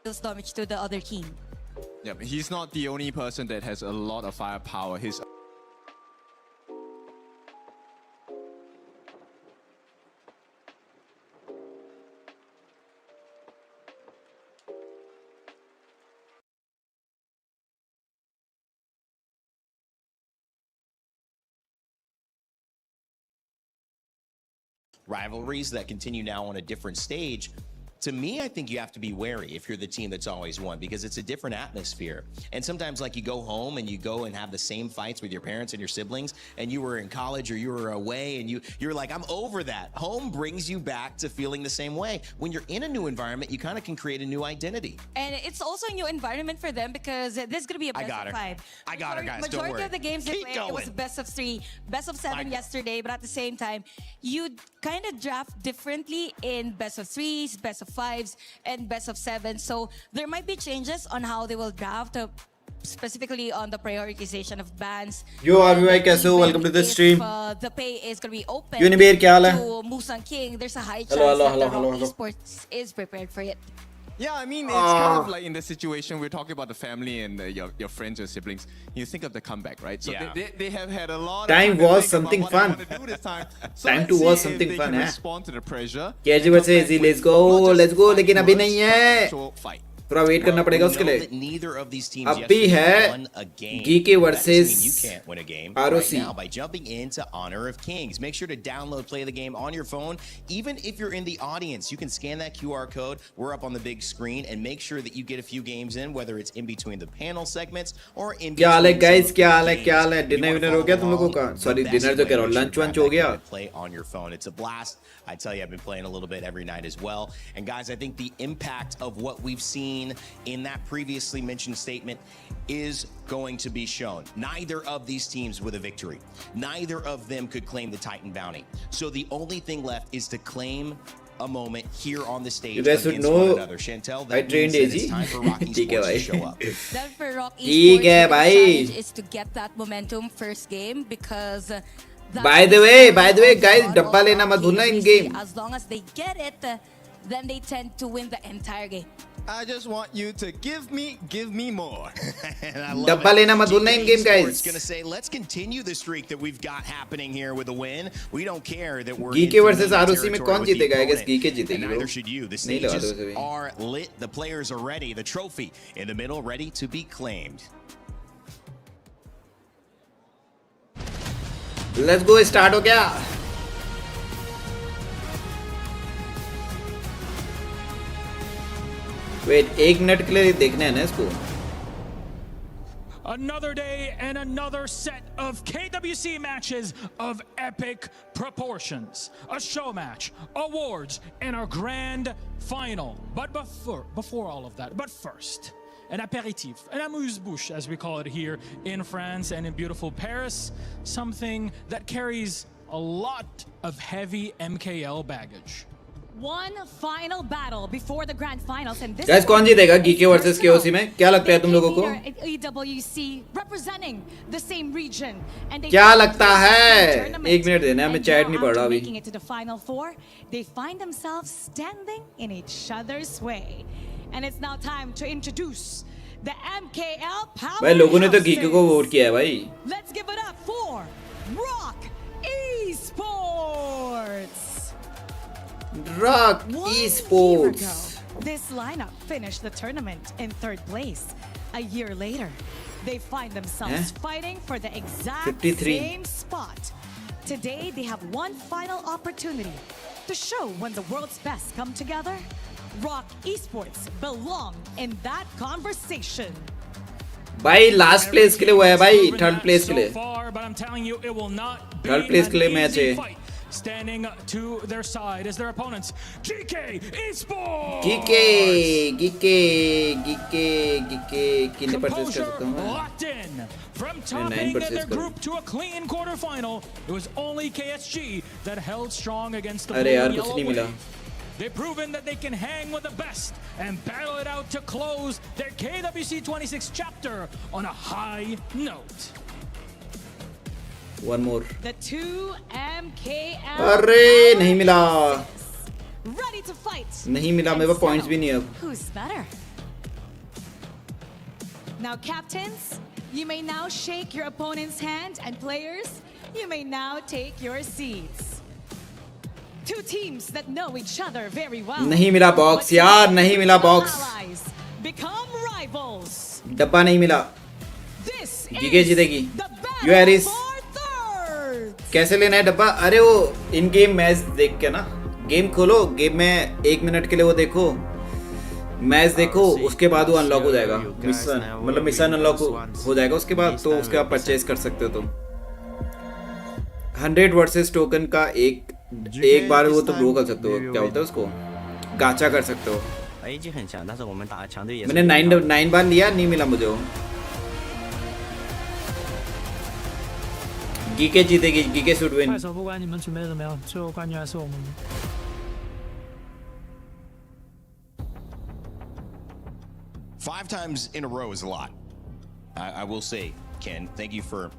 deals damage to the other team. Yeah, but he's not the only person that has a lot of firepower. His rivalries that continue now on a different stage. To me, I think you have to be wary if you're the team that's always won, because it's a different atmosphere. And sometimes, like, you go home and you go and have the same fights with your parents and your siblings, and you were in college or you were away, and you're like, I'm over that. Home brings you back to feeling the same way. When you're in a new environment, you kind of can create a new identity. And it's also a new environment for them because this is going to be a best of 5. I got her, guys. Don't worry. Majority of the games they played, it was best of 3, best of 7 yesterday, but at the same time, you kind of draft differently in best of 3s, best of 5s, and best of 7. So there might be changes on how they will draft, specifically on the prioritization of bans. Yo, RVY, kaise ho? Welcome to the stream. The pay is going to be open Unibeer, kya haal hai? to Musang King. There's a high chance hello, that the Rock Esports is prepared for it. Yeah, I mean, it's kind of like in the situation we're talking about the family and your friends or siblings. You think of the comeback, right? So Yeah. they have had a lot Time of was to think something about what fun. they want to do this time. So Time let's to watch see if something they fun, can eh? respond to the pressure. KSG and versus come back AZ, with let's go, not just let's go, fighting लेकिन अभी words, नहीं but है. actual fight. थोड़ा wait करना पड़ेगा उसके लिए. Neither of these teams अभी yesterday है won a game. GK That versus doesn't mean you can't win a game ROC. right now by jumping into Honor of Kings. Make sure to download Play the Game on your phone. Even if you're in the audience, you can scan that QR code. We're up on the big screen, and make sure that you get a few games in, whether it's in between the panel segments or in क्या हाल है between guys? some क्या of hall the है? क्या हाल है? games. You dinner wanna winner हो गया तुम follow लोगों का? along? Sorry, The best dinner जो कह रहा हूँ, way, lunch make sure वंच you हो grab गया. that Play on your phone. It's a blast. I tell you, I've been playing a little bit every night as well. And guys, I think the impact of what we've seen in that previously mentioned statement is going to be shown. Neither of these teams with a victory. Neither of them could claim the Titan bounty. So the only thing left is to claim a moment here on the stage You guys should against know one another. Chantel, I that trained means that AZ. it's time for Rocky ठीक है Sports to भाई. show up. Then for Rock ठीक Esports, है the भाई. challenge is to get that momentum first game because By the way, guys, डब्बा लेना मत भूलना in game. As long as they get it, then they tend to win the entire game. I just want you to give me more. And I love डब्बा it. लेना मत भूलना in game, guys. It's going to say, let's continue the streak that we've got happening here with a win. We don't care that we're GK in versus familiar ROC में territory कौन with the जीतेगा? I guess opponent. GK जीतेगी And bro. neither should you. The नहीं लगा दो stages उसे भी. are lit. The players are ready. The trophy in the middle, ready to be claimed. Let's go, start हो गया. Wait, 1 minute के लिए देखना है ना इसको. Another day and another set of KWC matches of epic proportions. A show match, awards, and our grand final. But before all of that, but first, an apéritif, an amuse-bouche, as we call it here in France and in beautiful Paris. Something that carries a lot of heavy MKL baggage. One final battle before the grand finals, and this Guys, कौन जीतेगा GK versus KOC में? क्या लगता है तुम लोगों को? EWC representing the same region, and क्या लगता है? 1 मिनट देना है, मैं चैट नहीं पढ़ रहा अभी. Making it to the final 4, they find themselves standing in each other's way, and it's now time to introduce the MKL power. भाई लोगों ने तो GK को वोट किया है भाई. Let's give it up for Rock Esports. Rock 1 Esports. year ago, this lineup finished the tournament in 3rd place. A year later, they find themselves fighting for the exact 53. same spot. Today, they have one final opportunity to show when the world's best come together. Rock Esports belong in that conversation. भाई last place के लिए हुआ है भाई. 3rd place के लिए. But I'm telling you, it will not be 3rd place के लिए an मैच easy है. fight. Standing to their side as their opponents, GK Esports. कितने परचेस कर सकता हूँ मैं? Locked in. From 9 topping purchase their करूँ. group to a clean quarterfinal, it was only KSG that held strong against the अरे blue यार and कुछ yellow नहीं मिला. wave. They've proven that they can hang with the best and battle it out to close their KWC 26 chapter on a high note. One more. The 2 MKL. अरे नहीं मिला. Ready to fight. नहीं मिला, मेरे पास points भी नहीं है अब. Who's better? Now, captains, you may now shake your opponent's hand, and players, you may now take your seats. Two teams that know each other very well. नहीं मिला box यार, नहीं मिला बॉक्स, Allies become rivals. डब्बा नहीं मिला. This GK is जीतेगी. the battle You Harris. for thirds. कैसे लेना है डब्बा? अरे वो इन गेम मैच देख के ना, गेम खोलो, गेम में 1 मिनट के लिए वो देखो, मैच देखो, उसके बाद वो अनलॉक हो जाएगा. मिशन मतलब मिशन अनलॉक हो जाएगा उसके बाद, तो उसके बाद परचेज कर सकते हो तुम. 100 वर्सेस टोकन का एक बार वो तुम वो कर सकते हो, क्या बोलते हैं उसको, गाचा कर सकते हो. मैंने 9 बार लिया, नहीं मिला मुझे वो. गीके जीतेगी, गीके should win. 快手不管你们准备怎么样，最后冠军还是我们。5 times in a row is a lot. I will say, Ken, thank you for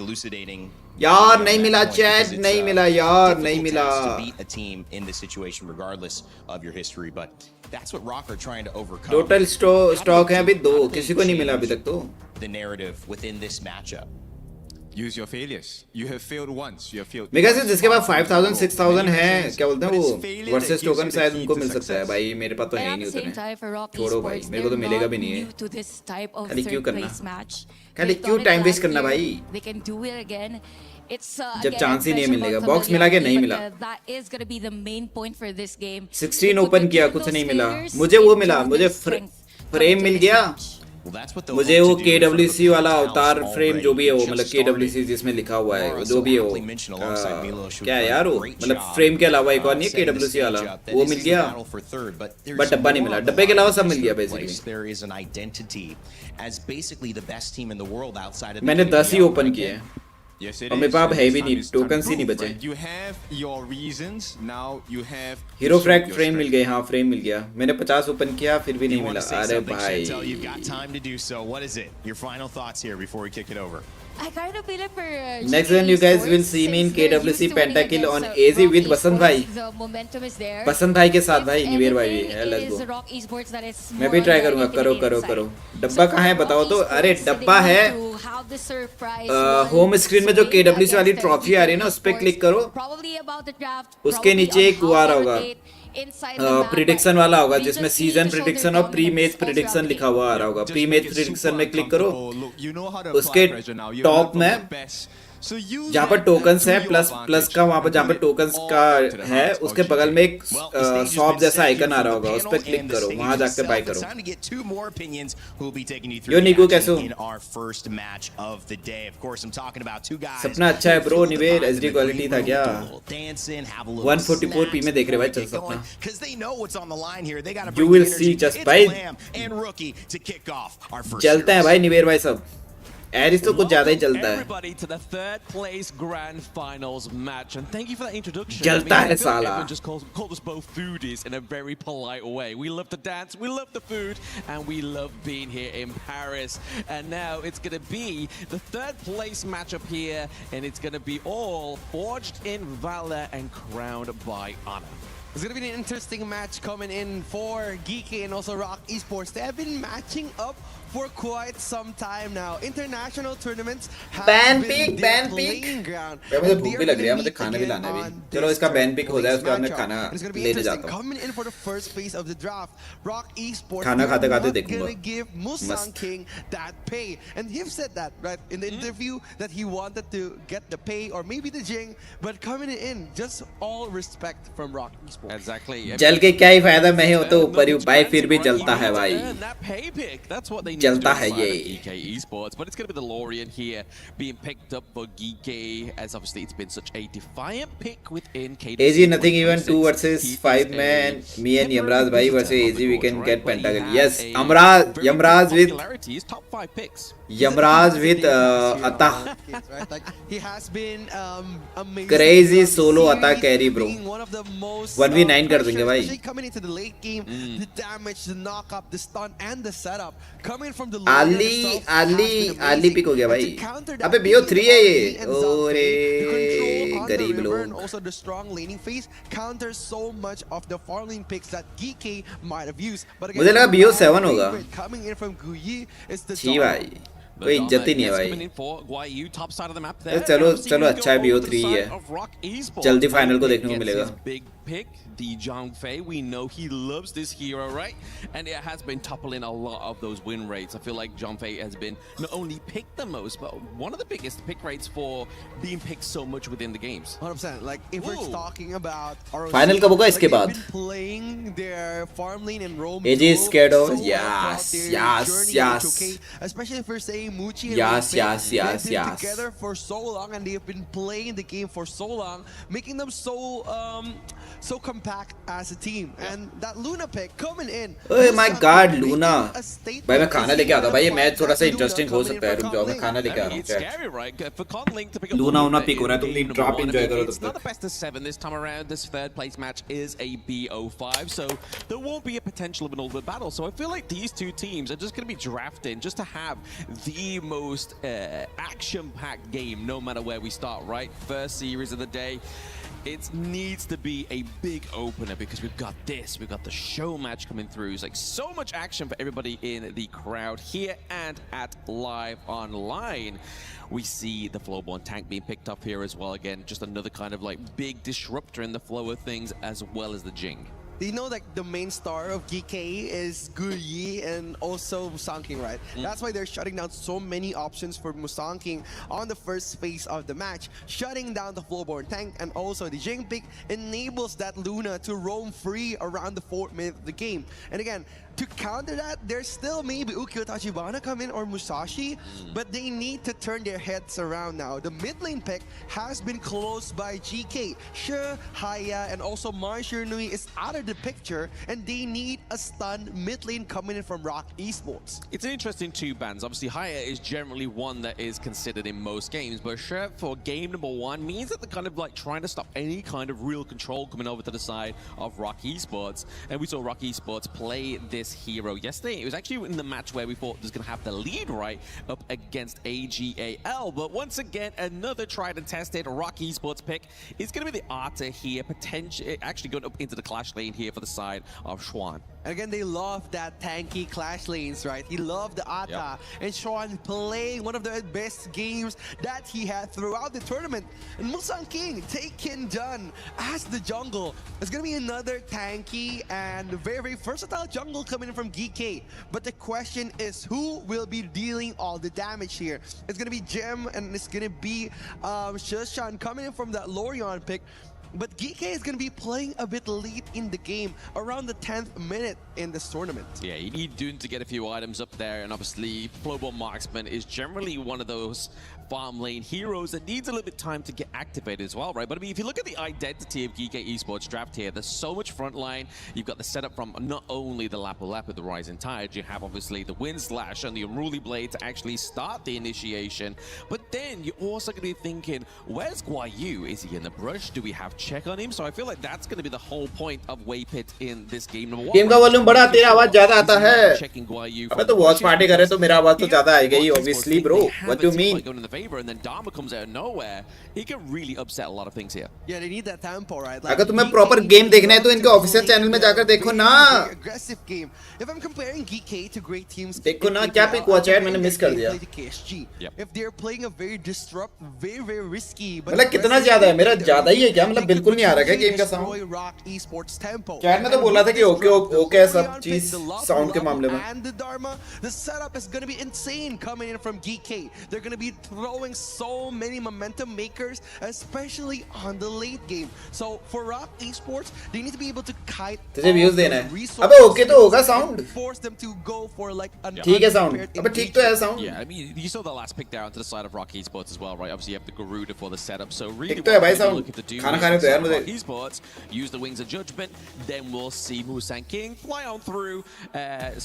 elucidating. यार नहीं मिला चैट, नहीं मिला यार, नहीं मिला. To beat a team in this situation, regardless of your history, but that's what Rock are trying to overcome. Total stock है अभी 2, किसी को नहीं मिला अभी तक तो. The narrative within this matchup. Use your failures. You have failed once. You have failed. मेरे ख्याल से जिसके पास 5000 6000 है, क्या बोलते हैं वो वर्सेस टोकन शायद उनको मिल सकता है. भाई मेरे पास तो है ही नहीं उतने. छोड़ो भाई, मेरे को तो मिलेगा भी नहीं है. खाली क्यों करना, खाली क्यों टाइम वेस्ट करना भाई. जब चांस ही नहीं मिलेगा. बॉक्स मिला क्या, नहीं मिला. 16 ओपन किया, कुछ नहीं मिला. मुझे वो मिला, मुझे फ्रेम मिल गया. मुझे वो KWC वाला अवतार फ्रेम जो भी है वो, मतलब KWC जिसमें लिखा हुआ है जो भी है वो, क्या है यार वो, मतलब फ्रेम के अलावा एक और नहीं है KWC वाला, वो मिल गया. बट डब्बा नहीं मिला. डब्बे के अलावा सब मिल गया बेसिकली. मैंने 10 ही ओपन किए हैं. Yes, it और मेरे is. पास है भी It's नहीं, it's टोकन्स ही नहीं unproved, बचे. but You have your reasons. Now you have. Hero frag your frame mill strength. गए. हाँ फ्रेम मिल गया. मैंने 50 ओपन किया फिर भी नहीं You मिला. want to say अरे something, Chantel? भाई You've got time to do so. What is it? Your final thoughts here before we kick it over. I kind of feel it for Next one you guys will see me in KWC Pentakill on AZ with बसंत भाई. The momentum is there. बसंत भाई के साथ भाई, निवेर भाई भी है. Let's go. मैं भी ट्राई करूंगा. करो करो करो. डब्बा कहाँ है बताओ तो. अरे डब्बा है होम स्क्रीन में जो KWC वाली ट्रॉफी आ रही है ना, उस पर क्लिक करो. उसके नीचे एक वो आ रहा होगा, प्रिडिक्शन वाला होगा, जिसमें सीजन प्रिडिक्शन और प्री मैच प्रिडिक्शन लिखा हुआ आ रहा होगा. प्री मैच प्रिडिक्शन में क्लिक करो. उसके टॉप में जहाँ पर टोकन्स है, प्लस का वहाँ पर जहाँ पर टोकन्स का है, उसके बगल में एक शॉप जैसा आइकन आ रहा होगा, उस पर क्लिक करो, वहाँ जाकर बाय करो. यो निको कैसे हो? सपना अच्छा है ब्रो. निवेर HD क्वालिटी था क्या? 144p में देख रहे भाई. चल सपना. You will see just भाई. चलते हैं भाई निवेर भाई सब. एरिस तो कुछ ज्यादा ही चलता है. Everybody to the third place grand finals match, and thank you for that introduction. जलता है I feel like साला. everyone just called us both foodies in a very polite way. We love to dance, we love the food, and we love being here in Paris. And now it's going to be the third place matchup here, and it's going to be all forged in valor and crowned by honor. It's going to be an interesting match coming in for Geeky and also Rock Esports. They have been matching up for quite some time now. International tournaments have Ban been pick, their ban pick. playing ground. यार मुझे And भूख they भी are लग रही है, gonna मुझे meet खाना भी again लाना है on अभी. चलो this इसका बैन पिक हो जाए, उसके बाद मैं matchup. खाना And it's gonna be लेने interesting. जाता हूँ. Coming in for the first phase of the draft, Rock Esports खाना खाते खाते they're not देखूंगा. gonna give Musang मस्त. King that pay. And he said that right in the interview that he wanted to get the pay or maybe the Jing, but coming in, just all respect from Rock Esports. Exactly. जल के क्या ही फायदा, मैं हूँ तो ऊपर ही भाई, फिर भी जलता है भाई. जलता है ये. GK Esports, but it's going to be the Lorian here being picked up for GK, as obviously it's been such a defiant pick within KDC. AZ nothing even 2 versus 5 man. Me and Yamraz bhai versus AZ we can get Pentakill. Yes, Yamraz with top 5 picks. Yamraz with Atah. He has been amazing. Crazy solo Atah carry bro. Being one of the most 1v1 1v9 कर देंगे भाई. Especially coming into the late game, the damage, the knock up, the stun, and the setup coming from the Ali pick हो गया भाई. अबे BO3 है ये. ओरे गरीब लोग. And also the strong laning phase counters so much of the farm lane picks that GK might have used. But again, मुझे लगा BO7 होगा. Coming in from Guyi is the छी भाई. कोई इज्जत ही नहीं है भाई. चलो अच्छा है BO3 ही है. जल्दी फाइनल को देखने को मिलेगा. Pick the Zhangfei. We know he loves this hero, right? And it has been toppling a lot of those win rates. I feel like Zhangfei has been not only picked the most, but one of the biggest pick rates for being picked so much within the games. 100%. Like if we're talking about ROC, final कब होगा इसके बाद? Playing their farm lane and roam. AJ is scared of yes. Especially if we're saying Muchi and yes. together for so long, and they've been playing the game for so long, making them so compact as a team. And that Luna pick coming in. Oh my God, Luna. भाई मैं खाना लेके आता हूँ भाई. ये match थोड़ा सा इंटरेस्टिंग हो सकता है. रुक जाओ, मैं खाना लेके आ रहा हूँ. Luna उना पिक हो रहा है. तुम नहीं ड्रॉप एंजॉय करो तब It's not the best of 7 this time around. This third place match is a BO5, so there won't be a potential of an ultimate battle. So I feel like these two teams are just going to be drafting just to have the most action-packed game, no matter where we start. Right, first series of the day. It needs to be a big opener because we've got the show match coming through. It's like so much action for everybody in the crowd here and at Live Online. We see the Flowborn tank being picked up here as well. Again, just another kind of like big disruptor in the flow of things, as well as the Jing. You know, like the main star of GK is Guyi and also Musang King, right? That's why they're shutting down so many options for Musang King on the first phase of the match. Shutting down the Flowborn tank and also the Jing pick enables that Luna to roam free around the 4th minute of the game. And again, to counter that, there's still maybe Ukyo Tachibana come in or Musashi, but they need to turn their heads around now. The mid lane pick has been closed by GK. Sure, Haya and also Marshall Nui is out of the picture, and they need a stun mid lane coming in from HOK Esports. It's an interesting two bans. Obviously, Haya is generally one that is considered in most games, but sure, for game number 1 means that they're kind of like trying to stop any kind of real control coming over to the side of HOK Esports. And we saw HOK Esports play this hero yesterday. It was actually in the match where we thought was going to have the lead right up against AGAL, but once again, another tried and tested HOK Esports pick is going to be the Arta here, potentially actually going up into the clash lane here for the side of Schwan. And again, they love that tanky clash lanes, right? He loved the Ata and Schwan playing one of the best games that he had throughout the tournament. And Musang King taken done as the jungle. It's going to be another tanky and very versatile jungle coming in from GK. But the question is, who will be dealing all the damage here? It's going to be Gem and it's going to be Shushan coming in from that Lorion pick. But GK is going to be playing a bit late in the game, around the 10th minute in this tournament. Yeah, you need Dune to get a few items up there, and obviously Flowborn Marksman is generally one of those farm lane heroes that needs a little bit time to get activated as well, right? But I mean, if you look at the identity of GK Esports draft here, there's so much front line. You've got the setup from not only the Lapu Lapu, the Rising Tide, you have obviously the Wind Slash and the Unruly Blade to actually start the initiation. But then you're also going to be thinking, where's Guayu? Is he in the brush? Do we have check on him? So I feel like that's going to be the whole point of Waypit in this game number 1. Game का volume बढ़ा, तेरा आवाज ज्यादा आता है. अबे तो watch party करे तो मेरा आवाज तो ज्यादा आएगा ही, obviously bro. What do you mean? And then Dharma comes out of nowhere. He can really upset a lot of things here. Yeah, they need that tempo, right? अगर तुम्हें प्रॉपर गेम देखना है तो इनके ऑफिशियल चैनल में जाकर देखो ना. Aggressive game. If I'm comparing GK to great teams, देखो ना क्या पिक हुआ चैट, मैंने मिस कर दिया. KSG. If they're playing a very disruptive, very risky, मतलब कितना ज्यादा है? मेरा ज्यादा ही है क्या? मतलब बिल्कुल नहीं आ रहा है गेम का साउंड. चैट में तो बोला था कि ओके सब चीज साउंड के मामले में. And the Dharma, the setup is going to be insane coming in from GK. They're going to be throwing so many momentum makers, especially on the late game. So for HOK Esports, they need to be able to kite तुझे views देना है. अबे okay तो होगा sound. Force them to go for like an ठीक है sound. अबे ठीक तो है sound. Yeah, I mean, you saw the last pick down to the side of HOK Esports as well, right? Obviously, you have the Garuda for the setup. So really, ठीक तो है भाई साउंड. खाना खाने तो यार मुझे. HOK Esports use the Wings of Judgment. Then we'll see Musang King fly on through.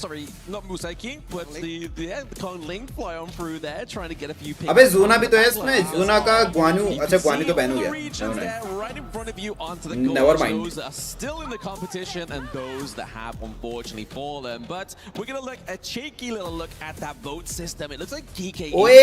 Sorry, not Musang King, but the Kong Ling fly on through there, trying to get a few picks. अबे जूना भी तो है इसमें, जूना का ग्वानू, अच्छा ग्वानी तो ban हो गया, right in front of you onto the Never goal. mind. Those are still in the competition, and those that have unfortunately fallen. But we're gonna look a cheeky little look at that vote system. It looks like GK ओए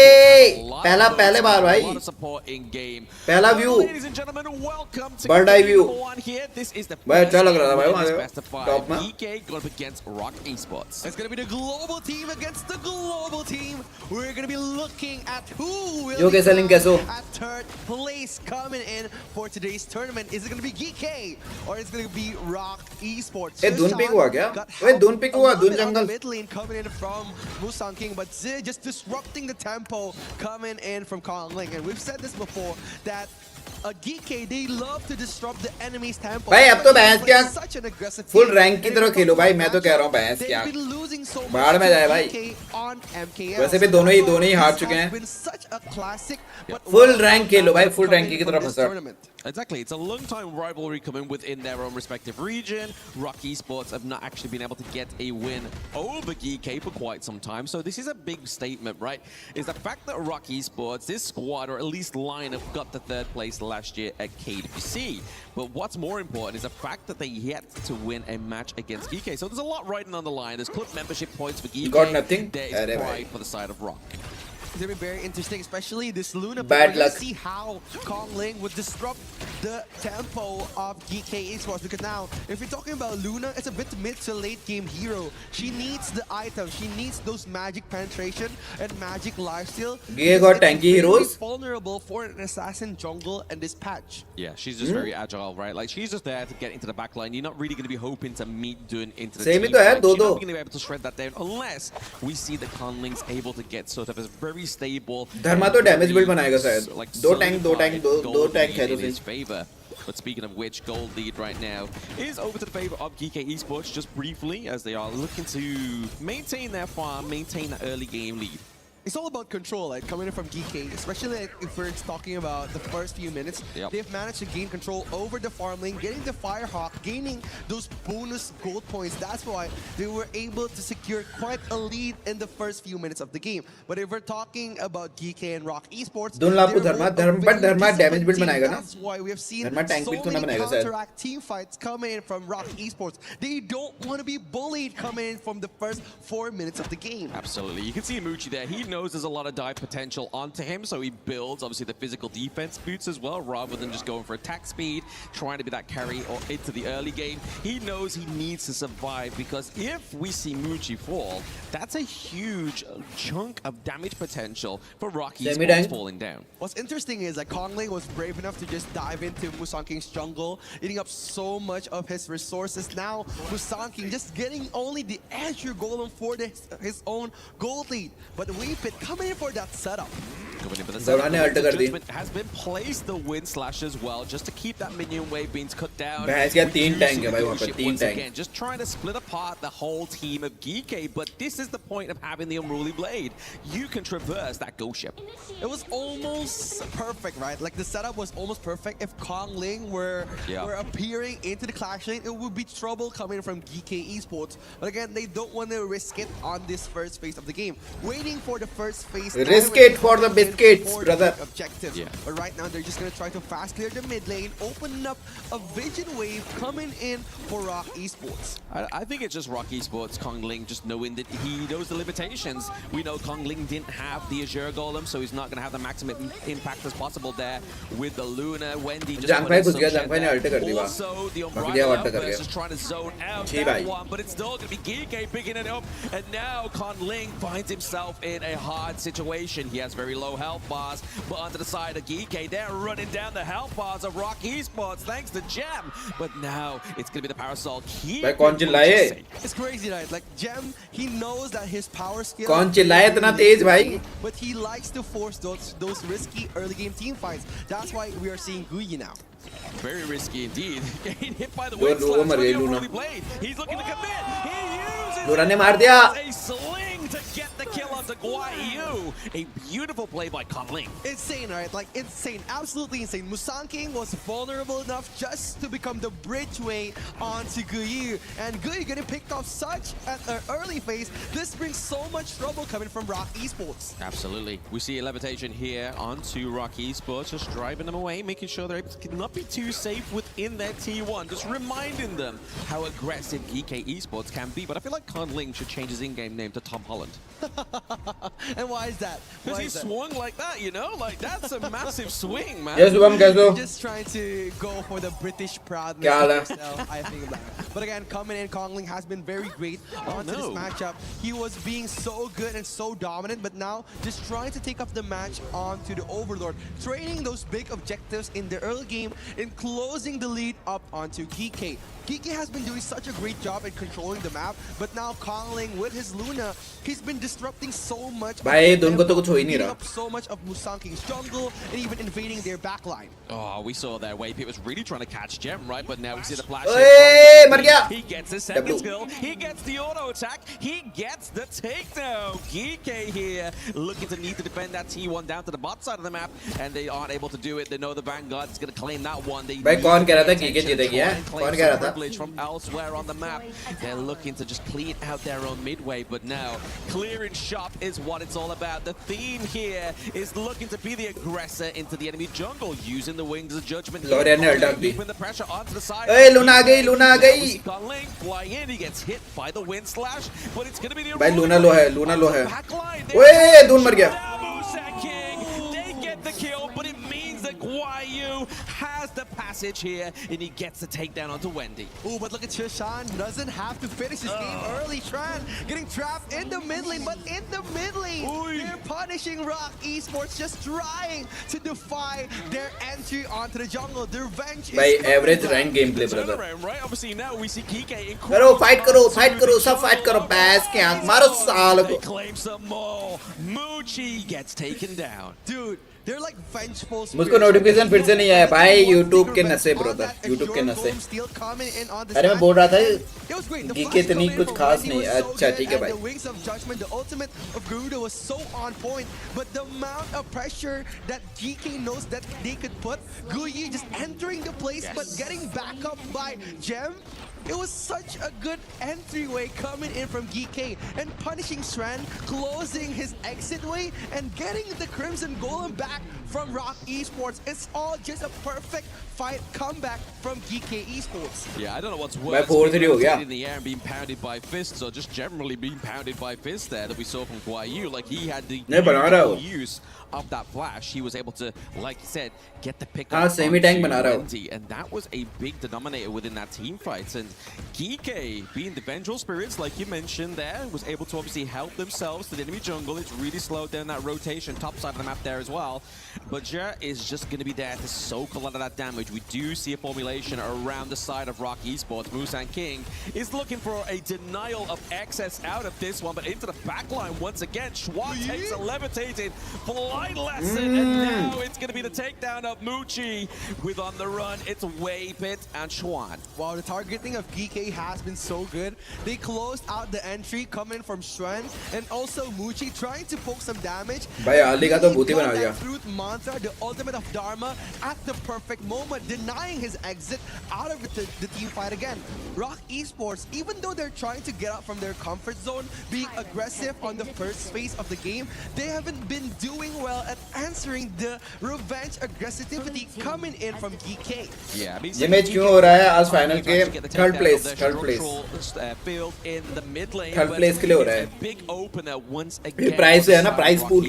पहले बार भाई, a lot of support in game. पहला view, Ladies and gentlemen, welcome to Bird eye view. number 1 here. This is the भाई first अच्छा लग रहा था भाई game वहाँ of पे, best of 5. टॉप में। GK going up against ROK Esports. It's gonna be the global team against the global team. We're gonna be looking at who will Yo, कैसा link कैसो? at third place coming in for today's tournament. Is it gonna be GK or is it gonna be ROK Esports? ए धुन pick हुआ क्या? ओए धुन pick हुआ, धुन जंगल। Mid lane coming in from Musang King, but Zid just disrupting the tempo coming in from Kong Ling. And we've said this before that GK, they love to disrupt the enemy's tempo. भाई अब तो भैंस क्या, Such an aggressive full team. Rank की तरह खेलो भाई, मैं तो कह रहा हूँ भैंस क्या, They've been losing so much बाहर में to जाए भाई। GK on MKL. वैसे भी दोनों ही हार चुके This हैं। has been such a classic, but full well rank खेलो भाई, फुल coming रैंक की from तरफ this फंसा। tournament. Exactly, it's a long-time rivalry coming within their own respective region. ROK Esports have not actually been able to get a win over GK for quite some time, so this is a big statement, right? Is the fact that ROK Esports, this squad, or at least lineup, got the third place last year at KWC. But what's more important is the fact that they yet to win a match against GK. So there's a lot riding on the line. There's club membership points for GK. Got nothing? There is pride for the side of ROK. It's going to be very interesting, especially this Luna pick. Bad We're gonna luck. see how Kong Ling would disrupt the tempo of GK Esports, because now, if you're talking about Luna, it's a bit mid to late game hero. She needs the items, she needs those magic penetration and magic lifesteal. GK got tanky heroes. Vulnerable for an assassin jungle in this patch. Yeah, she's just very agile, right? Like, she's just there to get into the back line. You're not really going to be hoping to meet Dun into the Same team ही तो है, fight. दो You're दो। not going to be able to shred that down unless we see the Conling's able to get sort of a very stable... धर्मा तो damage build बनाएगा शायद, like, दो tank solidified दो gold tank है lead तो in his सही। favor. But speaking of which, gold lead right now is over to the favor of GK Esports just briefly, as they are looking to maintain their farm, maintain that early game lead. It's all about control, like coming in from GK, especially like, if we're talking about the first few minutes. Yep. They've managed to gain control over the farm lane, getting the Firehawk, gaining those bonus gold points. That's why they were able to secure quite a lead in the first few minutes of the game. But if we're talking about GK and ROK Esports, दोनों लाभ को but Dharma damage build बनाएगा ना, that's why we have seen Dharma tank so build तो ना many बनाएगा शायद। counteract team fights coming in from ROK Esports. They don't want to be bullied coming in from the first 4 minutes of the game. Absolutely. You can see Moochie there. He knows there's a lot of dive potential onto him, so he builds, obviously, the physical defense boots as well, rather than just going for attack speed, trying to be that carry or into the early game. He knows he needs to survive, because if we see Moochie fall, that's a huge chunk of damage potential for ROK Esports falling down. What's interesting is that Kong Ling was brave enough to just dive into Musang King's jungle, eating up so much of his resources. Now, Musang King just getting only the Azure Golem for his own gold lead. But Weepit coming in for that setup. Coming in for the Zara ने alt कर दी। judgment has been placed the wind slash as well, just to keep that minion wave being cut down. भैंस क्या तीन tank है भाई वहाँ पर, Leadership तीन once tank. again, just trying to split apart the whole team of GK, but this is the point of having the unruly blade. You can traverse that ghost ship. It was almost perfect, right? Like the setup was almost perfect. If Kong Ling were appearing into the clash lane, it would be trouble coming from GK Esports. But again, they don't want to risk it on this first phase of the game. Waiting for the first phase. Risk it for the biscuits, brother. Objectives. Yeah. But right now, they're just going to try to fast clear the mid lane, open up a vision wave coming in for ROK Esports. I think it's just ROK Esports, Kong Ling, just knowing that he knows the limitations. We know Kong Ling didn't have the Azure Golem, so he's not going to have the maximum impact as possible there with the Luna. Wendy just also the Umbrella versus trying to zone out that one, but it's still going to be GK picking it up, and now Kong Ling finds himself in a hard situation. He has very low health bars, but onto the side of GK, they're running down the health bars of ROK Esports thanks to Gem, but now it's going to be the Parasol key. It's crazy, right? Like Gem, he knows that his power skill. कौन चिल्लाए इतना तेज भाई? But he likes to force those risky early game team fights. That's why we are seeing Guyi now. Very risky indeed. Getting hit by the wind slash with the unruly blade. He's looking to commit. He uses Luna ने मार दिया. a sling to get the kill onto Guayu. A beautiful play by Conling. Insane, right? Like, insane. Absolutely insane. Musang King was vulnerable enough just to become the bridgeway onto Guyu. And Guyu getting picked off such at an early phase. This brings so much trouble coming from ROK Esports. Absolutely. We see a levitation here onto ROK Esports, just driving them away, making sure they're able to not be too safe within their T1, just reminding them how aggressive GK Esports can be. But I feel like Conling should change his in-game name to Tom Holland. And why is that? Because he swung like that, you know? Like, that's a massive swing, man. Yes, Shubham, कैसे हो? Just trying to go for the British proudness क्या हाल है? of himself, I think that. But again, coming in, Conling has been very great onto this matchup. He was being so good and so dominant, but now just trying to take up the match onto the Overlord, training those big objectives in the early game and closing the lead up onto GK. GK has been doing such a great job at controlling the map, but now Conling with his Luna, he's been disrupting so much. भाई दोनों को तो कुछ हो ही नहीं beating रहा. up so much of Musang King's jungle and even invading their backline. Oh, we saw there. Wave was really trying to catch Gem, right? But now we see the flash. Hey, मर गया. He gets his second skill. He gets the auto attack. He gets the takedown. GK here looking to need to defend that T1 down to the bot side of the map, and they aren't able to do it. They know the Vanguard is going to claim that one. They भाई कौन कह रहा था GK जीतेगी है? कौन कह रहा था? From elsewhere on the map, they're looking to just clean out their own midway, but now clearing shop is what it's all about. The theme here is looking to be the aggressor into the enemy jungle, using the wings of judgment. Lorian ने अटक दी. Keeping the pressure onto the side. Hey, Luna आ गई, Luna आ गई. Conling fly in, he gets hit by the wind slash, but it's going to be the भाई Luna लो है, Luna लो है. ओए दून मर गया. They get the kill, but it means that Guayu has the passage here, and he gets the takedown onto Wendy. Oh, but look at Trishan, doesn't have to finish his game early. Tran getting trapped in the mid lane, but in the mid lane, they're punishing ROK Esports, just trying to defy their entry onto the jungle. Their revenge भाई is average rank gameplay brother. Right? Obviously now we see Kike in करो fight करो सब fight करो पैस के आंख मारो साल को. claim some more. Moochie gets taken down. Dude, they're like vengeful. मुझको notification फिर से नहीं आया भाई YouTube के नशे brother. YouTube के नशे. अरे मैं बोल रहा था GK इतनी कुछ खास नहीं. अच्छा ठीक है भाई. The wings of judgment, the ultimate of Garuda was so on point, but the amount of pressure that GK knows that they could put, Guyi just entering the place, but getting back up by Gem. It was such a good entryway coming in from GK and punishing Sran, closing his exit way and getting the Crimson Golem back from ROK Esports. It's all just a perfect fight comeback from GK Esports. Yeah, I don't know what's worse, being in the air and being pounded by fists, or just generally being pounded by fists there that we saw from Guayu. Like, he had the use of that flash. He was able to, like you said, get the pick up Wendy, and that was a big denominator within that team fight. And Kike, being the vengeful spirits, like you mentioned there, was able to obviously help themselves to the enemy jungle. It's really slowed down that rotation, top side of the map there as well. But Jer is just going to be there to soak a lot of that damage. We do see a formulation around the side of ROK Esports. Musang King is looking for a denial of excess out of this one, but into the backline once again. Schwan takes a levitating flight lesson, and now it's going to be the takedown of Moochie. With on the run, it's Waypit and Schwan. Wow, the targeting of GK has been so good. They closed out the entry coming from Schwan, and also Moochie trying to poke some damage. भाई आली का तो भूत ही बना दिया. Fruit Mantra, the ultimate of Dharma, at the perfect moment, denying his exit out of the team fight again. ROK Esports, even though they're trying to get out from their comfort zone, being aggressive on the first phase of the game, they haven't been doing well at answering the revenge aggressivity coming in from GK. Yeah, ये match क्यों हो रहा है आज final के third place field in the mid lane. Third place के लिए हो रहा है. Big opener once again. Price है ना price pool.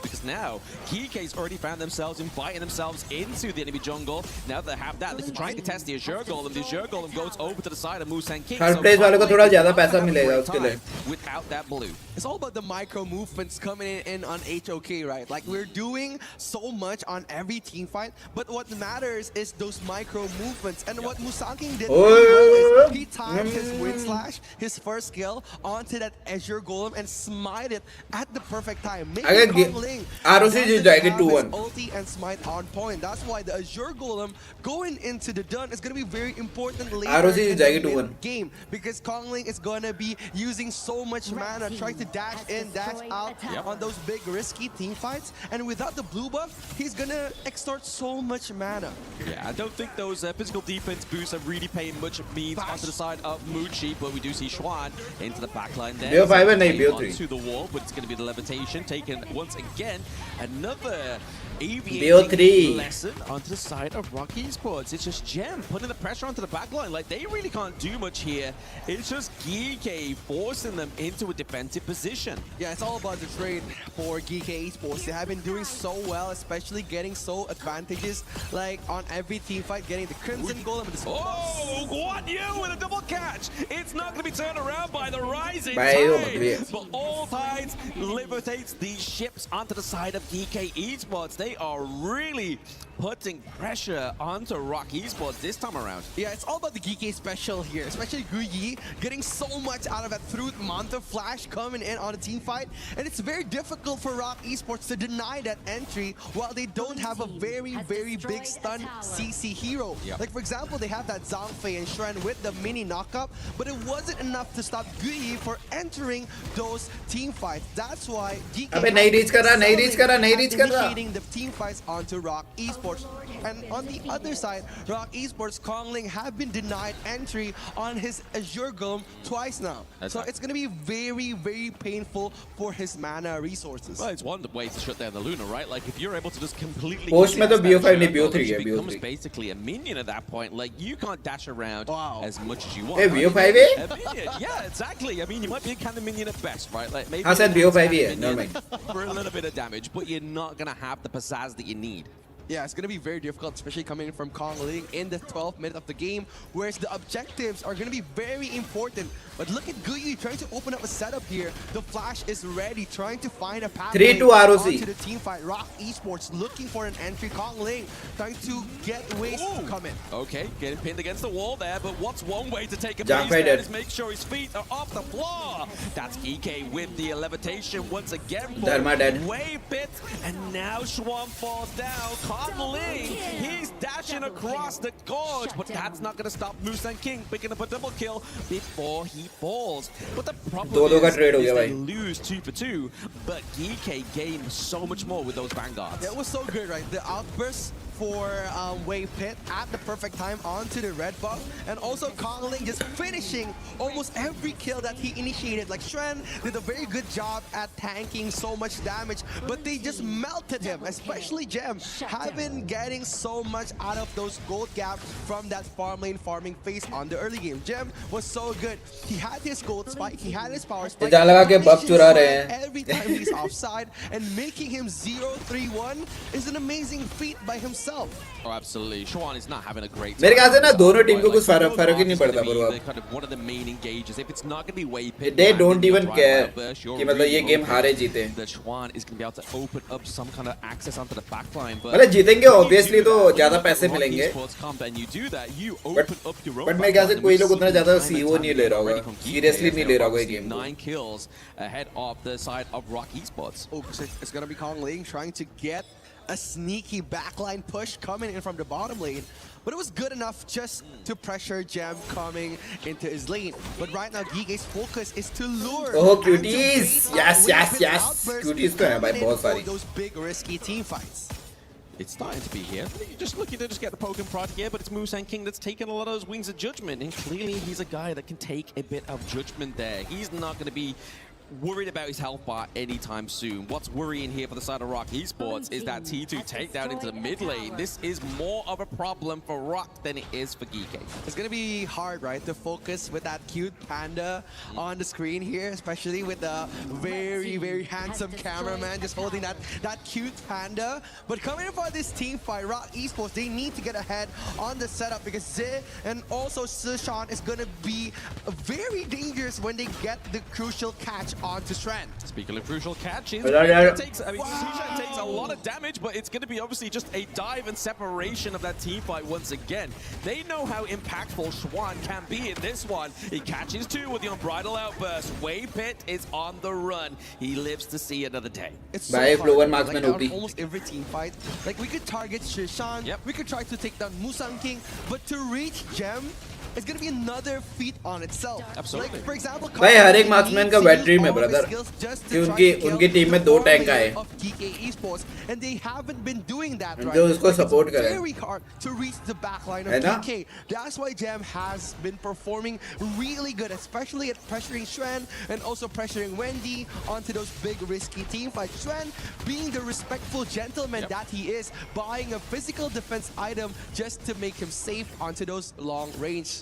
Because now GK's already found themselves inviting themselves into the enemy jungle. Now they have that, they're trying to test the Azure Golem. The Azure Golem goes over to the side of Musang King. Third place वाले को थोड़ा ज्यादा पैसा मिलेगा उसके लिए. Without that blue. It's all about the micro movements coming in on HOK, right? Like, we're doing so much on every team fight, but what matters is those micro movements. And what Musang King did really well is he timed his wind slash, his first skill, onto that Azure Golem and smite it at the perfect time. अगर Making Kongling ROC जीत जाएगी 2-1. ulti and smite on point. That's why the Azure Golem going into the dun is going to be very important later ROC in जाएगी the 2-1. game, because Kongling is going to be using so much mana, trying to dash in, dash out on those big risky team fights, and without the blue buff, he's going to extort so much mana. Yeah, I don't think those physical defense boosts are really paying much means onto the side of Muchi, but we do see Schwan into the backline there. BO5 and नहीं, BO3. Onto the wall, but it's going to be the levitation taken once again. Another BO3. aviating lesson onto the side of ROK Esports. It's just Gem putting the pressure onto the backline. Like, they really can't do much here. It's just GK forcing them into a defensive position. Yeah, it's all about the trade for GK Esports. They have been doing so well, especially getting so advantages, like on every team fight, getting the Crimson Golem and the Oh, Guan Yu with a double catch. It's not going to be turned around by the rising By tide. But all tides levitates these ships onto the side of GK Esports. They are really putting pressure onto ROK Esports this time around. Yeah, it's all about the GK special here, especially Guyi getting so much out of that through Manta Flash coming in on a team fight. And it's very difficult for ROK Esports to deny that entry while they don't have a very, very big stun CC hero. Like, for example, they have that Zhangfei and Shren with the mini knockup, but it wasn't enough to stop Guyi for entering those team fights. That's why GK अबे नहीं reach कर रहा initiating the team fights onto ROK Esports. And on the other side, ROK Esports Kongling have been denied entry on his Azure Golem twice now. So it's going to be very, very painful for his mana resources. Well, it's one way to shut down the Luna, right? Like, if you're able to just completely Post में तो contest BO5 that नहीं, Azure BO3 Golem, है, she becomes BO3. basically a minion at that point. Like, you can't dash around as much as you want. Hey, right? BO5 है? A minion, yeah, exactly. I mean, you might be a kind of minion at best, right? Like, maybe हाँ, शायद you BO5 can ही है, stand never minion for a little bit of damage, but you're not gonna have the pizzazz that you need. Yeah, it's going to be very difficult, especially coming from Kongling in the 12th minute of the game, whereas the objectives are going to be very important. But look at Guyi trying to open up a setup here. The Flash is ready, trying to find a pathway 3-2 ROC. onto the team fight. ROK Esports looking for an entry. Kongling trying to get ways to come in. Okay, getting pinned against the wall there, but what's one way to take a Jump base right there in. is make sure his feet are off the floor. That's EK with the levitation once again. Dharma dead. Wave bit, and now Schwan falls down. Kongling, he's dashing across the gorge, but that's not going to stop Musan King picking up a double kill before he falls. But the problem दो का is trade हो गया they भाई. lose 2 for 2, but EK gained so much more with those vanguards. Yeah, it was so good, right? The outburst for Wave Pit at the perfect time onto the red buff, and also Kongling just finishing almost every kill that he initiated. Like, Shren did a very good job at tanking so much damage, but they just melted him, especially Gem, have been getting so much out of those gold gaps from that farm lane farming phase on the early game. Gem was so good. He had his gold spike, he had his power spike. जान लगा के buff चुरा रहे हैं. Every time he's offside, and making him 0-3-1 is an amazing feat by himself. Oh, absolutely. Schwan is not having a great time. मेरे ख्याल से ना दोनों टीम को Like, कुछ फर्क ही नहीं North is पड़ता gonna be bro the kind of one of the main engagers. If it's not going to be Wave Pit, They don't you're even right, care Burst, you're कि मतलब ये really game hoping हारे जीते. that Schwan is going to be able to open up some kind of access onto the backline. But मतलब जीतेंगे if you obviously do तो that, ज़्यादा if पैसे ROK मिलेंगे. Esports come and you do that, you open up your own But मेरे ख्याल से backline. कोई And लोग we've उतना seen ज़्यादा time and CO time नहीं ले रहा already होगा. from GK. Seriously नहीं ले रहा होगा ये Obviously, game को. 9 kills ahead of the side of ROK Esports. Oh, so it's going to be Kongling trying to get a sneaky backline push coming in from the bottom lane. But it was good enough just to pressure Gem coming into his lane. But right now, Gige's focus is to lure. Oh, and to cuties! bait Yes, out yes, Wave yes. outbursts Cuties तो हैं भाई coming in बहुत for सारी. those big risky team fights. It's starting to be here. You're just looking to just get the poke and prod here, but it's Musan King that's taking a lot of those wings of judgment. And clearly he's a guy that can take a bit of judgment there. He's not going to be worried about his health bar anytime soon. What's worrying here for the side of ROK Esports is that T2 takedown into the mid lane. This is more of a problem for ROK than it is for Geeke. It's going to be hard, right, to focus with that cute panda on the screen here, especially with the very, very handsome cameraman just holding that cute panda. But coming in for this team fight, ROK Esports, they need to get ahead on the setup because Zhe and also Sishan is going to be very dangerous when they get the crucial catch onto Strand. Speaking of crucial catches, Yeah. Xishan takes a lot of damage, but it's going to be obviously just a dive and separation of that team fight once again. They know how impactful Schwan can be in this one. He catches two with the unbridled outburst. Wave Pit is on the run. He lives to see another day. It's so Bye, hard. Flow and Marksman on OP. almost every team fight. Like we could target Shrishan, Yep. we could try to take down Musang King, but to reach Gem, it's gonna be another feat on itself. Absolutely. Like for example, भाई हर एक marksman का wet dream है brother कि उनकी team में 2 tank आए of GK Esports, and they haven't been doing that, right? जो उसको Like, support it's करें very hard to reach the backline है of ना? GK. That's why Gem has been performing really good, especially at pressuring Xuan and also pressuring Wendy onto those big risky team fights. Xuan being the respectful gentleman that he is, buying a physical defense item just to make him safe onto those long range.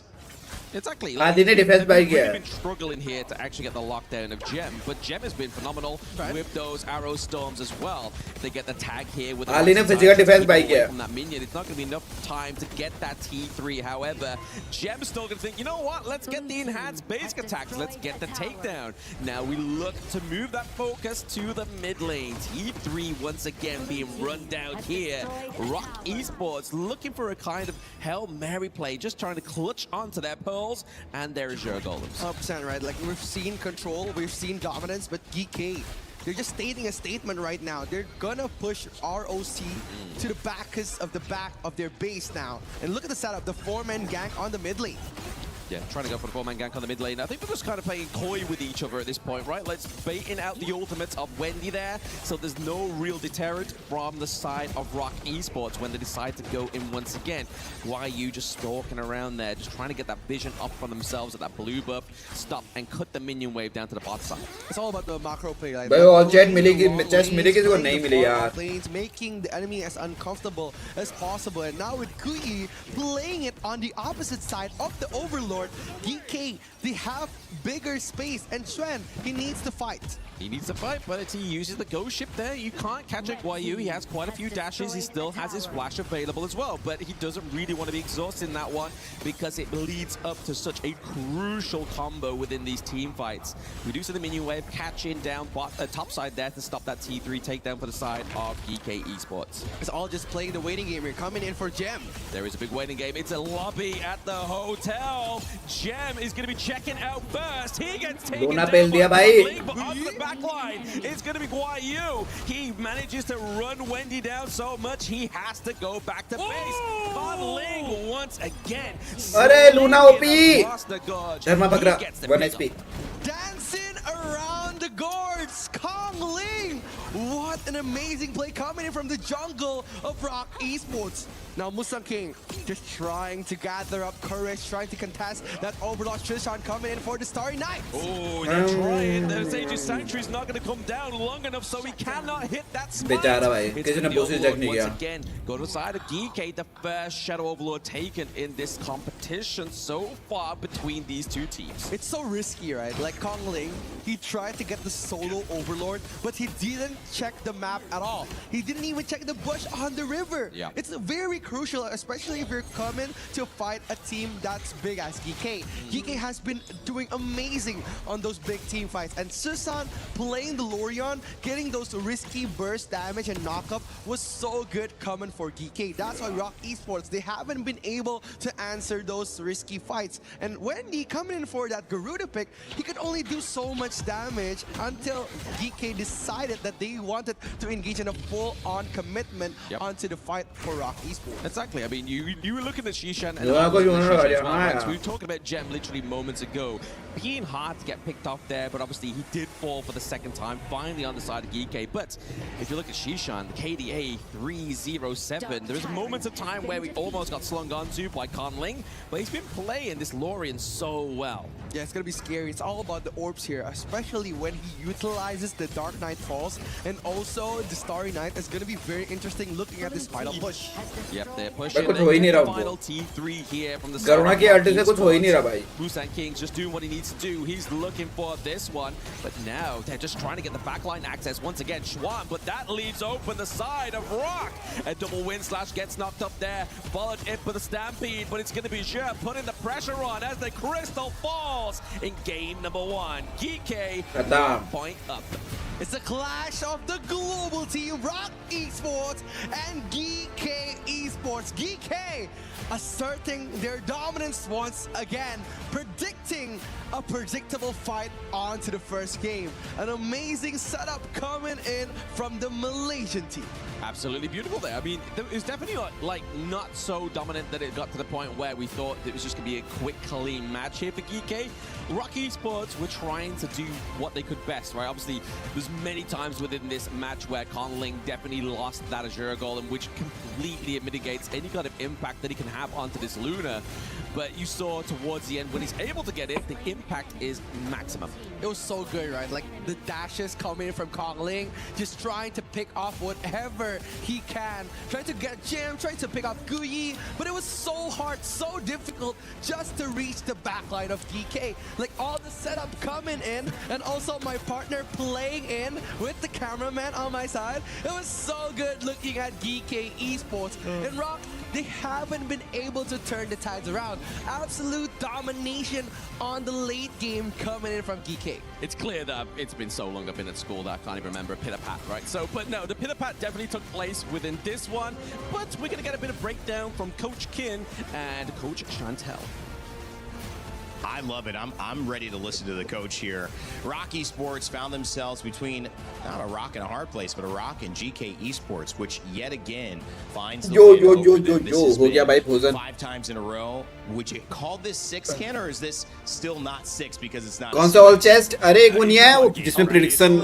Exactly. आदि ने defense buy They've किया really है been struggling here to actually get the lockdown of Gem, but Gem has been phenomenal with those arrow storms as well. They get the tag here with Ali ने physical defense buy away किया from that minion. It's not going to be enough time to get that T3. However, Gem's still going to think, you know what? Let's get the enhanced basic attacks. Let's get the takedown. Now we look to move that focus to the mid lane. T3 once again being run down here. HOK Esports looking for a kind of Hail Mary play, just trying to clutch onto their pearls, and there is your golems. 100% right. Like we've seen control, we've seen dominance, but GK, they're just stating a statement right now. They're gonna push ROC to the back of the back of their base now. And look at the setup, the 4-man gank on the mid lane. Yeah, trying to go for the 4-man gank on the mid lane. I think we're just kind of playing coy with each other at this point, right? Let's baiting out the ultimates of Wendy there, so there's no real deterrent from the side of HOK Esports when they decide to go in once again. YU just stalking around there, just trying to get that vision up for themselves at that blue buff, stop and cut the minion wave down to the bot side. It's all about the macro play. Like भाई all chat मिलेगी chest मिलेगी किसी को नहीं मिली यार lanes, making the enemy as uncomfortable as possible. And now with Guyi playing it on the opposite side of the Overlord, DK, they have bigger space, and Xuan, he needs to fight. He needs to fight, but he uses the ghost ship there. You can't catch a YU. He has quite a few dashes. He still has his flash available as well, but he doesn't really want to be exhausted in that one because it leads up to such a crucial combo within these team fights. We do see the minion wave catching down top side there to stop that T3 takedown for the side of GK Esports. It's all just playing the waiting game. You're coming in for Gem. There is a big waiting game. It's a lobby at the hotel. Gem is going to be checking out first. He gets taken Luna down pel diya by bhai. Conling, but on the back line, it's going to be YU. He manages to run Wendy down so much, he has to go back to base. Conling once again. अरे Luna OP Across the gorge. Dharma He पकड़ा gets the 1 pick HP up. Dancing around the gourds, Kong Ling. What an amazing play coming in from the jungle of HOK Esports. Now Musang King just trying to gather up courage, trying to contest that Overlord Trishan coming in for the Starry Night. Oh, they're trying. The Sage's Sanctuary's not going to come down long enough, so he cannot hit that spot. बेचारा भाई It's किसी ने gonna be बोसी Overlord जग नहीं once किया again. Go to the side of DK, the first Shadow Overlord taken in this competition so far between these two teams. It's so risky, right? Like Kong Ling, he tried to get the solo Overlord, but he didn't check the map at all. He didn't even check the bush on the river. Yeah. It's very crucial, especially if you're coming to fight a team that's big as GK. GK has been doing amazing on those big team fights, and Susan playing the Lorion, getting those risky burst damage and knockup was so good coming for GK. That's why HOK Esports, they haven't been able to answer those risky fights. And Wendy coming in for that Garuda pick, he could only do so much damage until GK decided that they wanted to engage in a full-on commitment onto the fight for HOK Esports. Exactly. I mean, you were looking at Shishan and Yeah, looking at yeah, Shishan as yeah, well, yeah. right? So we were talking about Gem literally moments ago. Being hard to get picked off there, but obviously he did fall for the second time, finally on the side of GK. But if you look at Shishan, the KDA 307, there's moments of time where we almost got slung onto by Conling, but he's been playing this Lorian so well. Yeah, it's gonna be scary. It's all about the orbs here, especially when he utilizes the Dark Knight Falls and also the Starry Night is going to be very interesting looking at this final push. Yep, they're pushing. कुछ हो ही नहीं रहा उनको. Final T3 here from the Garuda की अड्डे से कुछ हो ही नहीं रहा भाई. Busan King's just doing what he needs to do. He's looking for this one, but now they're just trying to get the backline access once again. Schwan, but that leaves open the side of Rock. A double win slash gets knocked up there. Followed in for the Stampede, but it's going to be Zhe putting the pressure on as the Crystal falls in game number 1. GK, 1 point up. It's a clash of the global team, Rock Esports and GK Esports. GK asserting their dominance once again, predicting a predictable fight onto the first game. An amazing setup coming in from the Malaysian team. Absolutely beautiful there. I mean, it was definitely like not so dominant that it got to the point where we thought it was just going to be a quick, clean match here for GK. Rock Esports were trying to do what they could best, right? Obviously, there's many times within this match where Conling definitely lost that Azure golem, which completely mitigates any kind of impact that he can have onto this Luna. But you saw towards the end when he's able to get it, the impact is maximum. It was so good, right? Like the dashes coming in from Conling, just trying to pick off whatever he can, trying to get Jim, trying to pick off Guyi, but it was so hard, so difficult just to reach the backline of GK. Like all the setup coming in, and also my partner playing in with the cameraman on my side. It was so good looking at GK Esports. And Rock, they haven't been able to turn the tides around. Absolute domination on the late game coming in from GK. It's clear that it's been so long I've been at school that I can't even remember a pitter-pat, right? So, but no, the pitter-pat definitely took place within this one, but we're going to get a bit of breakdown from Coach Kin and Coach Chantel. I love it. I'm ready to listen to the coach here. Rock Esports found themselves between not a rock and a hard place, but a rock and GK Esports, which yet again finds the win over them. This has been 5 times in a row. Would you call this 6, Ken, or is this still not 6 because it's not? कौन सा all chest? अरे एक वो नहीं है वो जिसमें prediction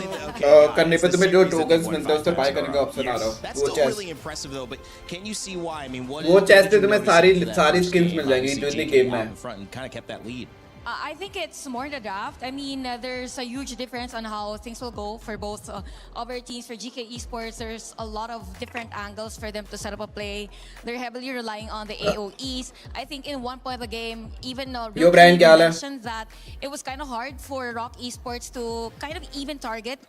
करने पे तुम्हें जो टोकन्स मिलते हैं उससे बाय करने का ऑप्शन आ रहा है. That's वो still chest. really impressive though, but can you see why? I mean, what वो चेस्ट पे तुम्हें सारी स्किल्स मिल जाएंगी जो इतनी गेम में. front and kind of kept that lead. I think it's more the draft. I mean, there's a huge difference on how things will go for both of our teams. For GK Esports, there's a lot of different angles for them to set up a play. They're heavily relying on the AOEs. I think in one point of the game, even Brian mentioned that it was kind of hard for Rock Esports to kind of even target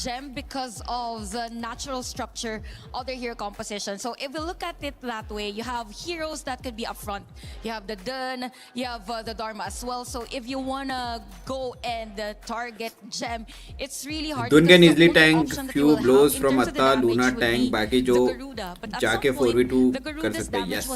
Gem because of the natural structure of their hero composition. So if we look at it that way, you have heroes that could be up front. You have the Dun, you have the Dharma as well. So if you wanna go and target Gem, it's really hard. Dun can easily tank few blows from Atta, Luna tank, बाकी जो जाके 4v2 कर सकते हैं. Yes.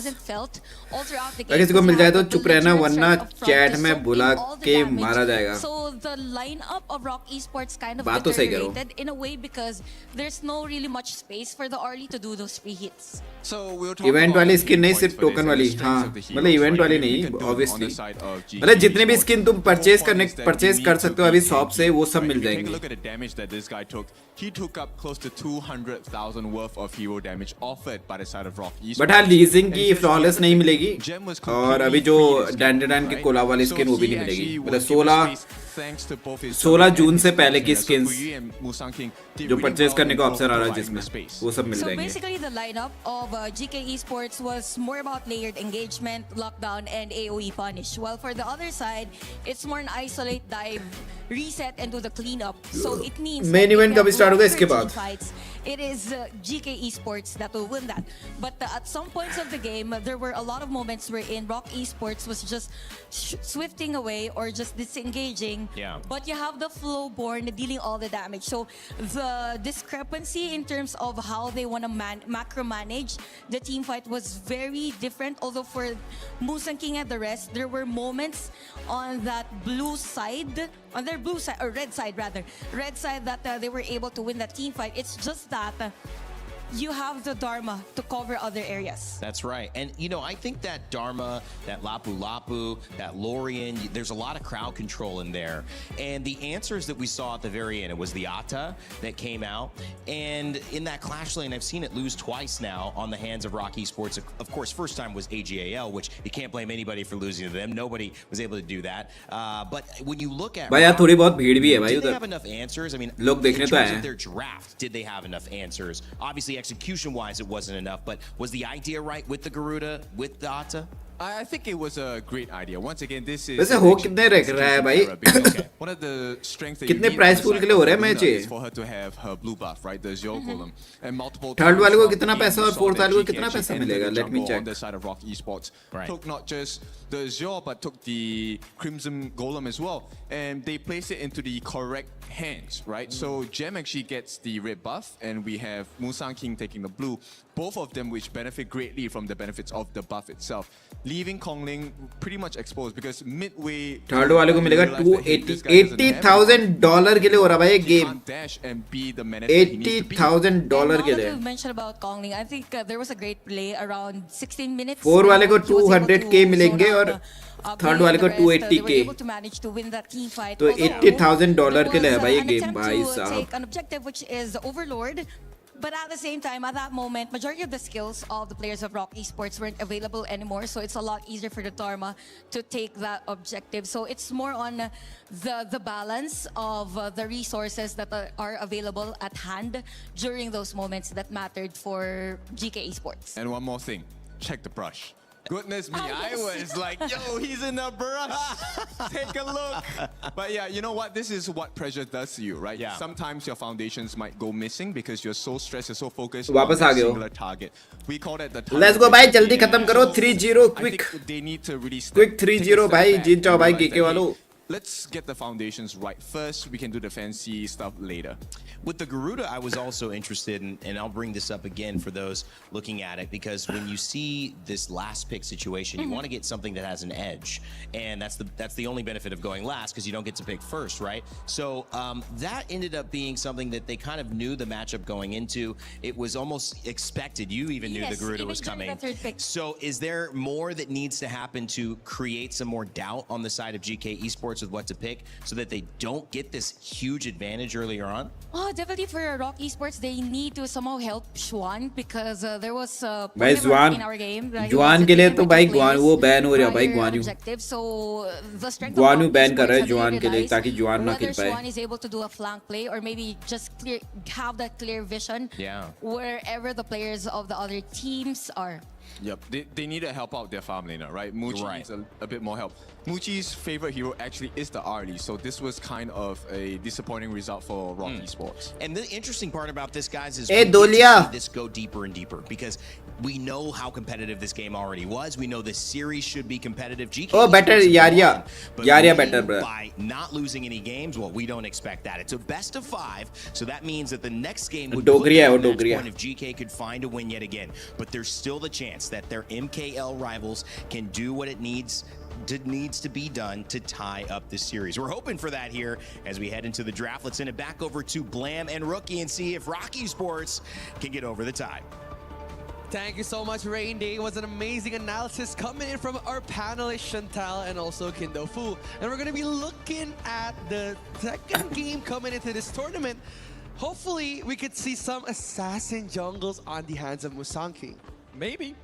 अगर किसी को मिल जाए तो चुप रहना वरना चैट में बुला के मारा जाएगा. So the lineup of Rock Esports kind of बात तो सही करो. in a way because there's no really much space for the early to do those free hits. So we'll talk event about वाली the स्किन नहीं points सिर्फ for this token and the वाली. strengths हाँ of the heroes, मतलब event right? वाली What you नहीं can do on obviously. the side of GK मतलब जितने भी Esports. स्किन तुम परचेज कर सकते हो अभी शॉप से वो सब मिल Take a जाएंगे. look at the damage that this guy took. He took up close to 200,000 worth of hero damage offered by the side of Rock Esports. But हाँ लीजिंग And की just फ्लॉलेस नहीं मिलेगी Gem was और अभी completely जो free this game, डैंडेडैन की right? Cola वाली So skin वो भी he नहीं मिलेगी. actually मतलब was given 16 space thanks to both his 16 and June his से पहले की partners. So skins Guyi and Musang King did जो really परचेज well करने in का both ऑप्शन आ रहा है providing the जिसमें space. वो सब मिल So जाएंगे. basically the lineup of GK Esports was more about layered engagement, lockdown, and AoE punish. While for the other side, it's more an isolate dive, reset, and do the cleanup. So it means Main that event if कब you start have होगा इसके longer बाद? team fights, it is GK Esports that will win that. But at some points of the game, there were a lot of moments wherein Rock Esports was just swifting away or just disengaging. Yeah. But you have the Flowborn dealing all the damage. So the discrepancy in terms of how they want to macro manage the team fight was very different. Although for Musang King and the rest, there were moments on that blue side, on their blue side, or red side rather, red side that they were able to win that team fight. It's just that you have the Dharma to cover other areas. That's right. And, you know, I think that Dharma, that Lapu Lapu, that Lorien, there's a lot of crowd control in there. And the answers that we saw at the very end, it was the Ata that came out. And in that Clash lane, I've seen it lose twice now on the hands of ROK Esports. Of course, first time was AGAL, which you can't blame anybody for losing to them. Nobody was able to do that. But when you look at भाई थोड़ी बहुत भीड़ भी है भाई did they उधर have enough answers? I mean, लोग देखने in तो terms आए of their draft, did they have enough answers? Obviously, execution-wise, it wasn't enough. But was the idea right with the Garuda, with the Ata? I think it was a great idea. Once again, this is. वैसे हो कितने रख रहा है भाई One of the strengths that कितने you need prize on the pool side के लिए हो of रहा है Luna मैच ये? is for her to have her blue buff, right? The Zero Golem. And multiple Third times वाले को throughout the कितना game, पैसा we और saw fourth that वाले को GK कितना actually पैसा entered मिलेगा? the Let me jungle check. on the side of ROK Esports. Right. Took not just the Azure, but took the Crimson Golem as well. And they placed it into the correct hands, right? So Gem actually gets the red buff, and we have Musang King taking the blue. Both of them which benefit greatly from the benefits of the buff itself. Leaving Kongling pretty much exposed because midway third वाले को मिलेगा $80,000 के लिए हो रहा भाई ये game $80,000 के लिए You mentioned about Kongling. I think there was a great play around 16 minutes. 4 वाले को He was able 200K to मिलेंगे zone और out, थर्ड play वाले को the rest. They were 280K able to manage to win that team fight. तो Although $80,000 के लिए है there भाई ये was, गेम an भाई attempt to साहब take an objective which is Overlord. But at the same time, at that moment, majority of the skills of the players of ROK Esports weren't available anymore. So it's a lot easier for the Dharma to take that objective. So it's more on the balance of the resources that are available at hand during those moments that mattered for GK Esports. And one more thing, check the brush. Goodness me, Oh, I yes. was like, yo, he's in the brush. Take a look. But yeah, you know what? This is what pressure does to you, right? Yeah. Sometimes your foundations might go missing because you're so stressed, you're so focused on वापस आ a गए हो। singular target. We call that the Let's go भाई जल्दी खत्म करो 3-0 I quick think they need to really quick take a 3-0 step भाई back जीत जाओ and भाई realize केके that, वालों hey, let's get the foundations right first. We can do the fancy stuff later. With the Garuda, I was also interested in, and I'll bring this up again for those looking at it, because when you see this last pick situation, you want to get something that has an edge, and that's the only benefit of going last, because you don't get to pick first, right? So that ended up being something that they kind of knew the matchup going into. It was almost expected. You even knew the Yes, Garuda even was during coming. the third pick. So is there more that needs to happen to create some more doubt on the side of GK Esports with what to pick, so that they don't get this huge advantage earlier on? Oh, definitely for ROK Esports, they need to somehow help Xuan because there was भाई in our game. जुआन के लिए तो भाई Guan वो ban हो रहा है भाई गुआनू So the strength गुआनू of ban कर रहा है ROK जुआन के लिए Esports ताकि जुआन ना whether खेल पाए Xuan is able to do a flank play or maybe just have that clear vision wherever the players of the other teams are. Yep, they need to help out their farm laner, right? Muchi needs a bit more help. Muchi's favorite hero actually is the Arlie, so this was kind of a disappointing result for ROK Esports. And the interesting part about this, guys, is Hey, we get to Dolia. see this go deeper and deeper, because we know how competitive this game already was. We know this series should be competitive. GK Oh, better Esports Yaria. won, but Yaria we, better, bro. by not losing any games, well, we don't expect that. It's a best of 5, so that means that the next game would put Dogriya, them at a match Dogriya. point if GK could find a win yet again. But there's still the chance that their MKL rivals can do what it needs to be done to tie up this series. We're hoping for that here as we head into the draft. Let's send it back over to Blam and Rookie and see if ROK Esports can get over the tie. Thank you so much, Rain Day. It was an amazing analysis coming in from our panelists, Chantal and also Kindo Fu. And we're going to be looking at the second game coming into this tournament. Hopefully, we could see some assassin jungles on the hands of Musang King. Maybe,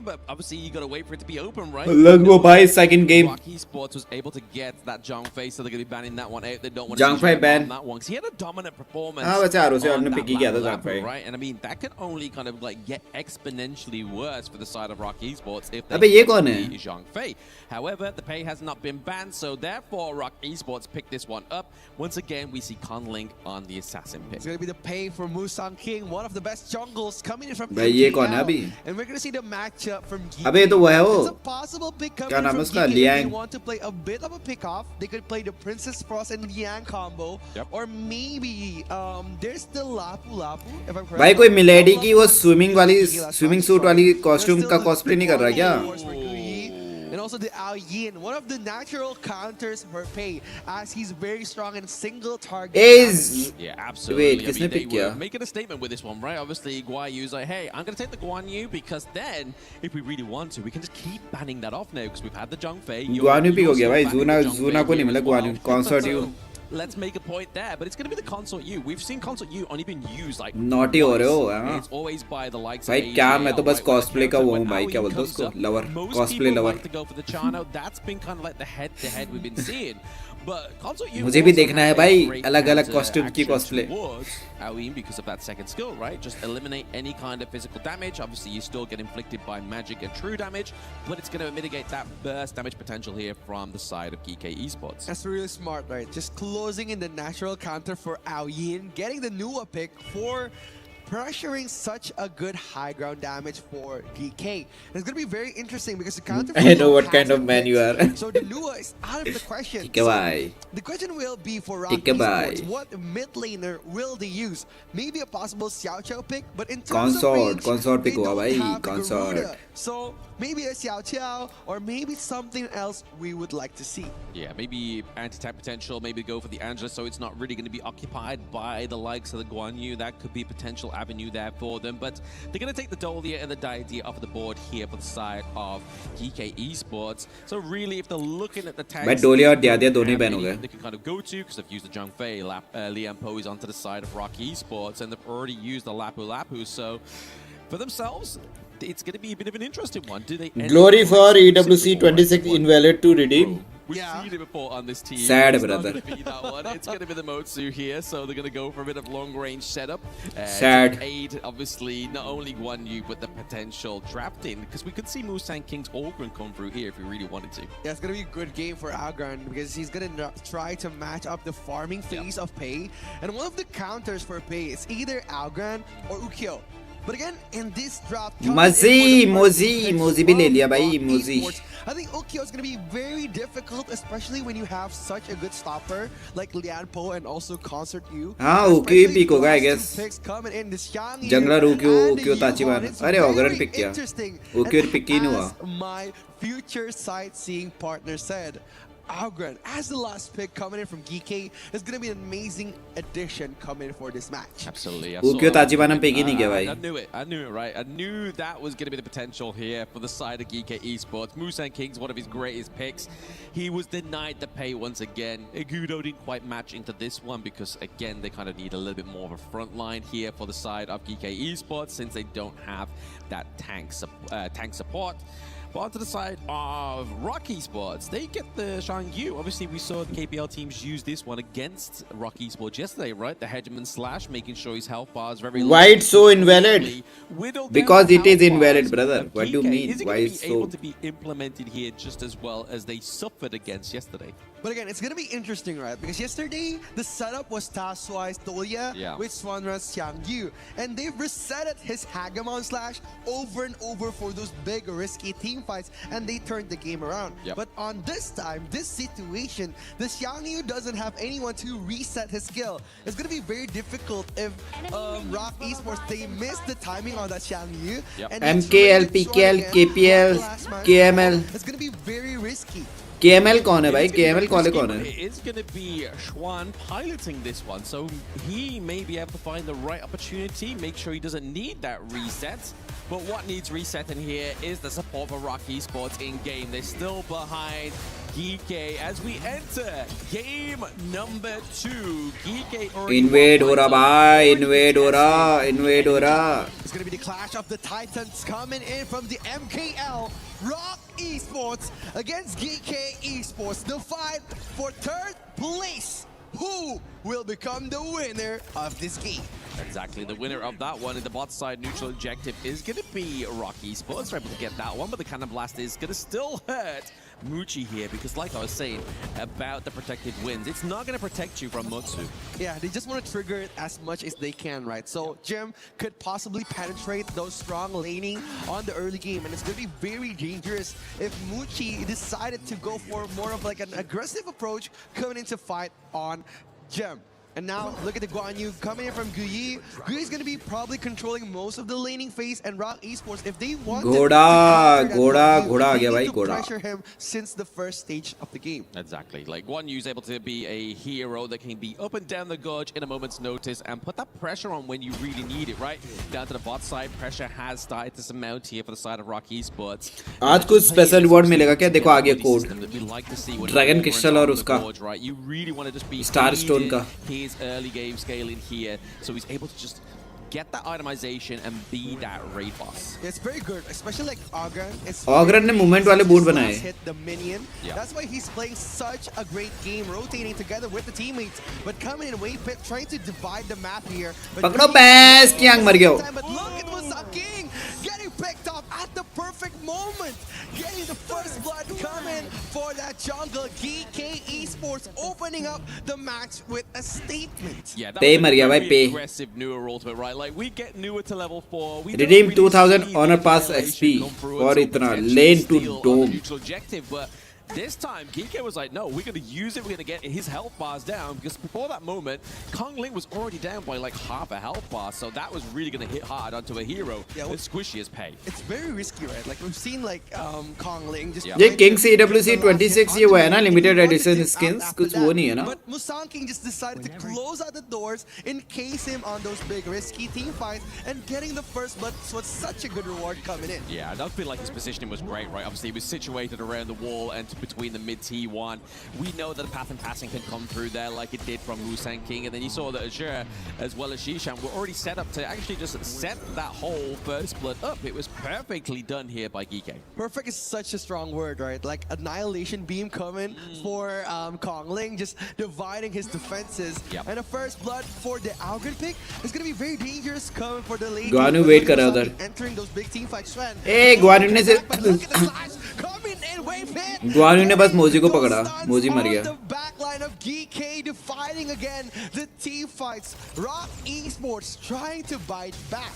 but obviously you gotta wait for it to be open, right? Let's go भाई second game ROK Esports was able to get that Zhang Fei, so they're gonna be banning that one out. They don't want Zhang Fei ban. that one because he had a dominant performance. हाँ वैसे आरो से on आपने that pick ही किया था Lapu Zhang Fei right? And I mean that can only kind of like get exponentially worse for the side of ROK Esports if they अबे ये कौन है? beat Zhang Fei. However, the pay has not been banned, so therefore ROK Esports picked this one up. Once again, we see Conling on the assassin pick. It's going to be the pay for Musang King, one of the best jungles coming in from भाई ये कौन है MKL. अभी? And we're going to see the matchup from Geek. अबे ये तो वो है It's a वो possible pick coming क्या नाम है from उसका? Geek. If they Liang. want to play a bit of a pick off, they could play the Princess Frost and Liang combo. Yep. Or maybe there's the Lapu Lapu, if I'm correct. भाई कोई milady की वो Lapu swimming वाली Lapu swimming suit वाली costume There's का still the cosplay नहीं कर रहा क्या Wars for Gui. And also the Ao Yin, one of the natural counters for Pei, as he's very strong in single target. Is Yeah, absolutely. Wait, किसने they pick were किया? making a statement with this one, right? Obviously, Guan Yu's like, hey, I'm going to take the Guan Yu because then, if we really want to, we can just keep banning that off now because we've had the Zhang Fei. Guan Yu pick हो गया भाई. Zuna Zuna को नहीं मिला Guan Yu. Consort Yu. Let's make a point there, but it's going to be the Consort U. We've seen Consort U only been used like Naughty हो रहे हो, हाँ? It's always by the likes भाई of क्या AJ, मैं तो बस right, cosplay का when वो हूँ भाई, Ao क्या Yin बोलते हो comes उसको? up, Lover, most cosplay people lover. like to go for the Chano. That's been kind of like the head-to-head we've been seeing. But Consort U मुझे भी also देखना है has a भाई, great अलग-अलग counter costume की action cosplay. towards Ao Yin because of that second skill, right? Just eliminate any kind of physical damage. Obviously, you still get inflicted by magic and true damage, but it's going to mitigate that burst damage potential here from the side of GK Esports. That's really smart, right? Just closing in the natural counter for Ao Yin, getting the Nua pick for pressuring such a good high ground damage for DK. And it's going to be very interesting because the counter... I know what kind of man you are. So the Nua is out of the question. ठीक है भाई. The question will be for Rock ठीक है Esports, भाई. what mid laner will they use? Maybe a possible Xiao Qiao pick, but in terms of range, Consort pick they हुआ don't भाई, have the Consort. Garuda. So maybe a Xiao Qiao or maybe something else we would like to see. Yeah, maybe anti-tap potential, maybe go for the Angela so it's not really going to be occupied by the likes of the Guan Yu. That could be a potential avenue there for them. But they're going to take the Dolia and the Deity off the board here for the side of GK Esports. So really, if they're looking at the tanks... भाई Dolia और Diadia दोनों ही ban हो गए. They can kind of go to because they've used the Zhang Fei, Liam Po is onto the side of Rock Esports, and they've already used the Lapu Lapu. So for themselves, it's going to be a bit of an interesting one. Do they Glory for EWC 26 invalid to redeem. We've seen it before on this team. Sad, it's brother. Not gonna be that one. It's going to be the Motsu here, so they're going to go for a bit of long-range setup. Sad. To aid, obviously, not only Guan Yu, but the potential draft in, because we could see Musang King's Ogren come through here if we really wanted to. Yeah, it's going to be a good game for Algren because he's going to try to match up the farming phase of Pei. And one of the counters for Pei is either Algren or Ukyo. But again, in this draft, Mozi भी ले लिया भाई, Mozi. I think Ukyo is going to be very difficult, especially when you have such a good stopper like Lian Po and also Consort Yu. हाँ, Ukyo ही pick होगा I guess. Jungler Ukyo Tachibana. अरे Ogren pick किया. Ukyo pick ही नहीं हुआ. My future sightseeing partner said, Algren, as the last pick coming in from GK, is going to be an amazing addition coming in for this match. Absolutely. Ukyo Tachibana pick ही नहीं किया भाई. I knew it, right? I knew that was going to be the potential here for the side of GK Esports. Musang King's one of his greatest picks. He was denied the pay once again. Igudo didn't quite match into this one because, again, they kind of need a little bit more of a front line here for the side of GK Esports since they don't have that tank support. But onto the side of Rock Esports, they get the Shang Yu. Obviously, we saw the KPL teams use this one against Rock Esports yesterday, right? The Hegemon Slash, making sure his health bar is very low. Why it's so invalid? Because it is invalid, brother. What do you mean? Is it Why going is to be able so? to be implemented here just as well as they suffered against yesterday? But again, it's going to be interesting, right? Because yesterday, the setup was Taswai's Dolia with Swanra's Xiang Yu. And they've resetted his Hagamon Slash over and over for those big, risky team fights. And they turned the game around. But on this time, this situation, the Xiang Yu doesn't have anyone to reset his skill. It's going to be very difficult if Rock Esports, they miss the timing on that Xiang Yu. And MKL, PKL, KPL, KML. It's going to be very risky. KML कौन है भाई? KML कौन है? It is going to be Xuan piloting this one, so he may be able to find the right opportunity, make sure he doesn't need that reset. But what needs resetting here is the support for Rock Esports in game. They're still behind GK as we enter game number 2. GK already Invade हो रहा भाई, invade हो रहा. It's going to be the clash of the Titans coming in from the MKL. Rock Esports against GK Esports. The fight for third place. Who will become the winner of this game? Exactly, the winner of that one in the bot side neutral objective is going to be Rock Esports. They're able to get that one, but the Cannon Blast is going to still hurt Muchi here because, like I was saying about the protected wins, it's not going to protect you from Motsu. Yeah, they just want to trigger it as much as they can, right? So Jim could possibly penetrate those strong laning on the early game, and it's going to be very dangerous if Muchi decided to go for more of like an aggressive approach coming into fight on Gem. And now look at the Guan Yu coming in from Guyi. Guyi's going to be probably controlling most of the laning phase, and ROK Esports, if they want घोड़ा आ गया भाई घोड़ा. pressure him since the first stage of the game. Exactly. Like Guan Yu's able to be a hero that can be up and down the gorge in a moment's notice and put that pressure on when you really need it, right? Down to the bot side, pressure has started to mount here for the side of ROK Esports. आज कुछ special reward मिलेगा क्या? देखो आगे code dragon crystal और उसका star stone का. His early game scaling here, so he's able to just get that itemization and be that raid boss. It's very good, especially like Ogren. Ogren ने movement वाले boot बनाए. Hit the minion. Yeah. That's why he's playing such a great game, rotating together with the teammates, but coming in way pit, trying to divide the map here. पकड़ो बैस की आंख मर गया. But look at Musa King getting picked off at the perfect moment, getting the first blood coming for that jungle. GK Esports opening up the match with a statement. Yeah, that Pay was मर गया भाई, very pay. aggressive newer ultimate, right? Like we get newer to level 4. We Redeem don't really 2000 see honor the pass annihilation XP come through for until इतना potentially lane to steal on the dome. neutral objective, but this time, Geeko was like, no, we're going to use it. We're going to get his health bars down, because before that moment, Kong Ling was already down by like half a health bar, so that was really going to hit hard onto a hero. Yeah, as squishy as pay. It's very risky, right? Like we've seen like Kong Ling just. ये King CWC 26 ये वो है ना limited edition skins कुछ वो नहीं है ना. But Musang King just decided to close out the doors, encase him on those big risky team fights, and getting the first blood was such a good reward coming in. Yeah, I don't feel like his positioning was great, right? Obviously, he was situated around the wall and between the mid-T1. We know that path and passing can come through there like it did from Musang King, and then you saw that Azure as well as Shishan were already set up to actually just set that whole first blood up. It was perfectly done here by Geeko. Perfect is such a strong word, right? Like annihilation beam coming for Kong Ling, just dividing his defenses. Yep. And a first blood for the Algren pick is going to be very dangerous coming for the late. Guanu wait कर रहा उधर. Entering those big team fights. A Guanu ने से coming in way pit. Guanu ने बस मोजी को पकड़ा. मोजी मर गया. The backline of GK fighting again the team fights. ROK Esports trying to bite back.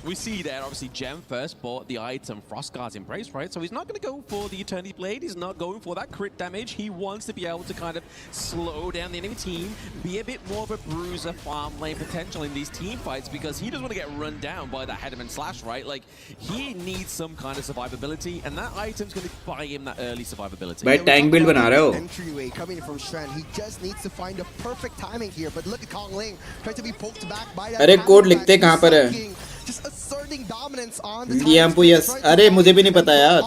We see there, obviously, Gem first bought the item Frostguard's Embrace, right? So he's not going to go for the Eternity Blade. He's not going for that crit damage. He wants to be able to kind of slow down the enemy team, be a bit more of a bruiser farm lane potential in these team fights, because he doesn't want to get run down by that Headman Slash, right? Like, he needs some kind of survivability, and that item's going to buy him that early survivability. भाई tank build बना रहे हो. Entryway coming in from Shren. He just needs to find the perfect timing here. But look at Kong Ling trying to be poked back by that. अरे code लिखते कहाँ पर है? Just asserting dominance on the लियाम्पू yes. अरे मुझे भी नहीं पता यार.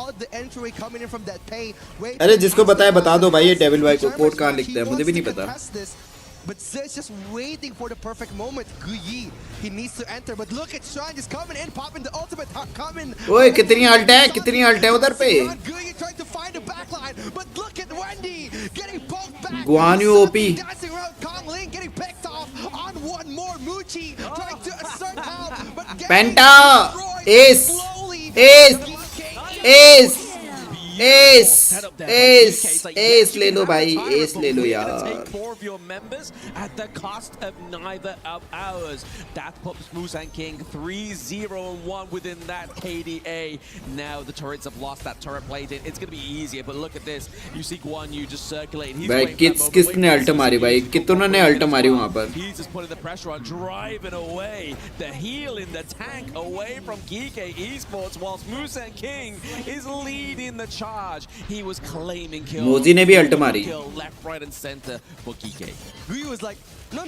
अरे जिसको पता है बता दो भाई. ये डेविल भाई को कोड कहाँ लिखते हैं मुझे भी नहीं पता. But Zed's just waiting for the perfect moment. Guyi, he needs to enter, but look at Shrine just coming in, popping the ultimate, coming. ओए कितनी अल्ट है उधर पे. Guyi trying to find the backline, but look at Wendy getting poked back. Guanyu OP. Dancing around Kong Ling, getting picked off on one more. Muchi trying to assert help, but Penta, Ace, Ace ले लो भाई. Ace ले लो यार. Take 4 of your members at the cost of neither of ours. That puts Musang King 3-0-1 within that KDA. Now the turrets have lost that turret plate. It's going to be easier, but look at this. You see Guan Yu just circulating. He's भाई किसने alt मारी भाई. कितनों ने alt मारी वहाँ पर. He's just putting the pressure on, driving away the heal in the tank away from GK Esports, whilst Musang King is leading the charge. He was claiming kills. मोजी ने भी अल्ट मारी. Left, right, and center for GK. Guyi was like, no,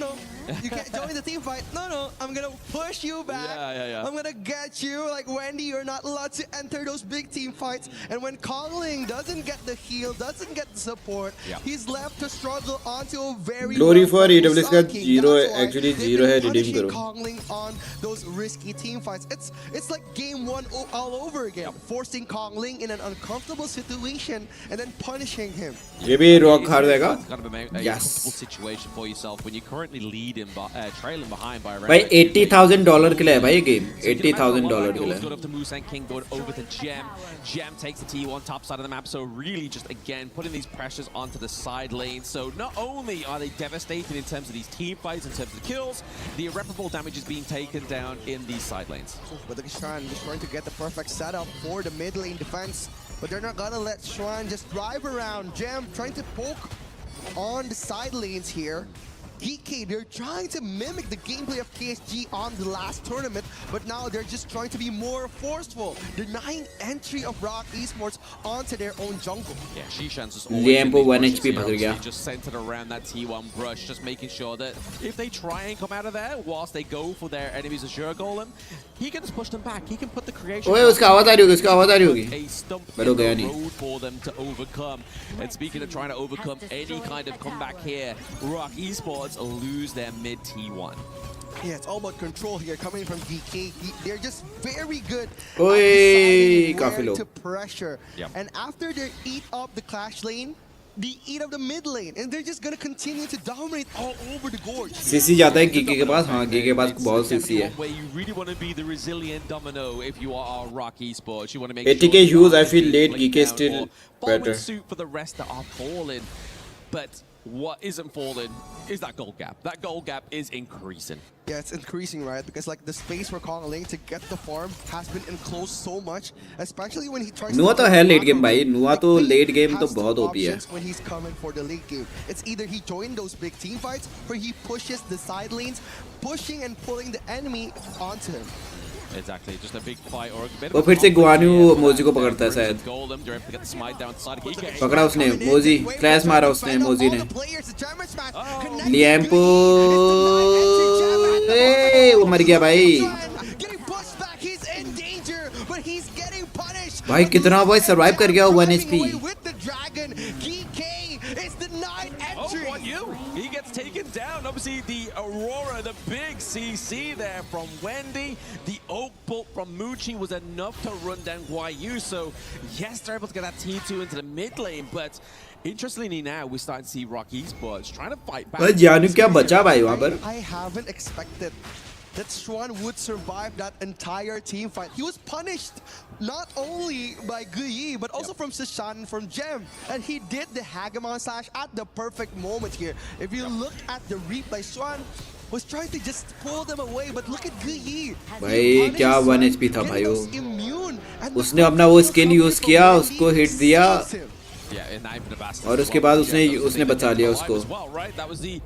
you can't join the team fight. No, I'm gonna push you back. Yeah. I'm gonna get you. Like Wendy, you're not allowed to enter those big team fights. And when Kong Ling doesn't get the heal, doesn't get the support, he's left to struggle onto a very Glory for EWS का King. zero That's why actually they've zero been है. redeem punishing करो. Kong Ling on those risky team fights. It's like game 1 all over again, forcing Kong Ling in an uncomfortable situation and then punishing him. ये भी rock हार देगा. It's kind of a comfortable situation for yourself when you're currently leading, trailing behind by around. भाई $80,000 के लिए है भाई ये गेम. $80,000 के लिए. Going up to Musang King, going over to Gem. Gem takes the T1 top side of the map, so really just again putting these pressures onto the side lane. So not only are they devastating in terms of these team fights, in terms of the kills, the irreparable damage is being taken down in these side lanes. But the Shrine just trying to get the perfect setup for the mid lane defense, but they're not gonna let Shrine just drive around. Gem trying to poke on the side lanes here. GK, they're trying to mimic the gameplay of KSG on the last tournament, but now they're just trying to be more forceful, denying entry of ROK Esports onto their own jungle. Yeah, Shishan's just Liampo 1 HP भाग गया. just centered around that T1 brush, just making sure that if they try and come out of there whilst they go for their enemy's Azure Golem, he can just push them back. He can put the creation. ओए उसका आवाज आ रही होगी, उसका आवाज आ रही होगी. A stump But in okay, the नहीं. road for them to overcome. And speaking of trying to overcome any kind of comeback here, ROK Esports lose their mid T1. Yeah, it's all about control here coming from GK. They're just very good Oi, at deciding काफी where लोग. to pressure. Yep. And after they eat up the clash lane, they eat up the mid lane, and they're just gonna continue to dominate all over the gorge. CC जाता है GK के पास. हाँ, GK के पास बहुत CC है. Where you really want to be the resilient domino if you are ROK Esports. You want to make 80k sure Hughes, I feel late GK down still or follow better. suit for the rest that are falling. But what isn't falling is that gold gap. That gold gap is increasing. Yeah, it's increasing, right? Because like the space for Kong Ling to get the farm has been enclosed so much, especially when he tries Nua to तो है late game भाई. Nua तो late game तो has बहुत two OP है. options when he's coming for the late game. It's either he joins those big team fights or he pushes the side lanes, pushing and pulling the enemy onto him. Exactly, just a big fight or a bit वो of फिर से गुआन्यू मोजी को पकड़ता है शायद. Golem, they're able to get the smite down inside. पकड़ा उसने. मोजी flash मारा उसने मोजी ने. लिएम्पो वो मर गया भाई. भाई कितना भाई सरवाइव कर गया 1 HP. Oh, what you? He gets taken down. Obviously, the Aurora, the big CC there from Wendy. The Oak Bolt from Muchi was enough to run down Guayu. So, yes, they're able to get that T2 into the mid lane. But interestingly now, we're starting to see ROK Esports trying to fight back. भाई जानू क्या बचा भाई वहाँ पर. I haven't expected that Swan would survive that entire team fight. He was punished not only by Guyi, but also from Sishan and from Gem. And he did the Hagamon slash at the perfect moment here. If you look at the replay, Swan was trying to just pull them away, but look at Guyi. भाई क्या 1 HP था भाई वो. Immune. उसने अपना वो skill use किया, उसको हिट दिया. Yeah, and now the bastard और as उसके well. बाद Yeah, उसने बचा लिया alive उसको. as well, right? That was the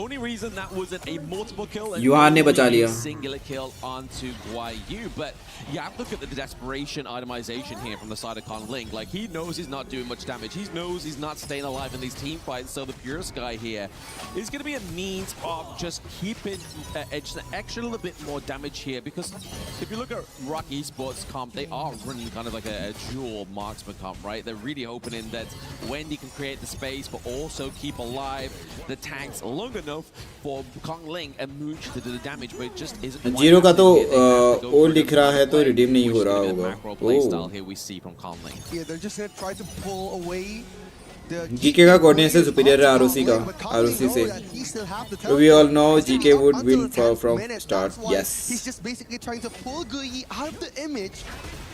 only reason that wasn't a multiple kill. And Yuhan ने बचा only a लिया. singular kill onto Guayu. But you have to look at the desperation itemization here from the side of Kong Ling. Like, he knows he's not doing much damage. He knows he's not staying alive in these team fights. So the Pure Sky here is going to be a means of just keeping just an extra little bit more damage here. Because if you look at ROK Esports comp, they are running kind of like a dual marksman comp, right? They're really hoping that Wendy can create the space, but also keep alive the tanks long enough for Kong Ling and Mooch to do the damage, but it just isn't quite zero का तो happening here. They have to go old for दिख रहा है तो but redeem नहीं हो Mooch रहा gonna be the होगा. macro playstyle here we see from Kong Ling. Yeah, they're just gonna try to pull away the GK का coordination से सुपीरियर है ROC का. ROC से. We all know GK would win from start. Yes. He's just basically trying to pull Guyi out of the image,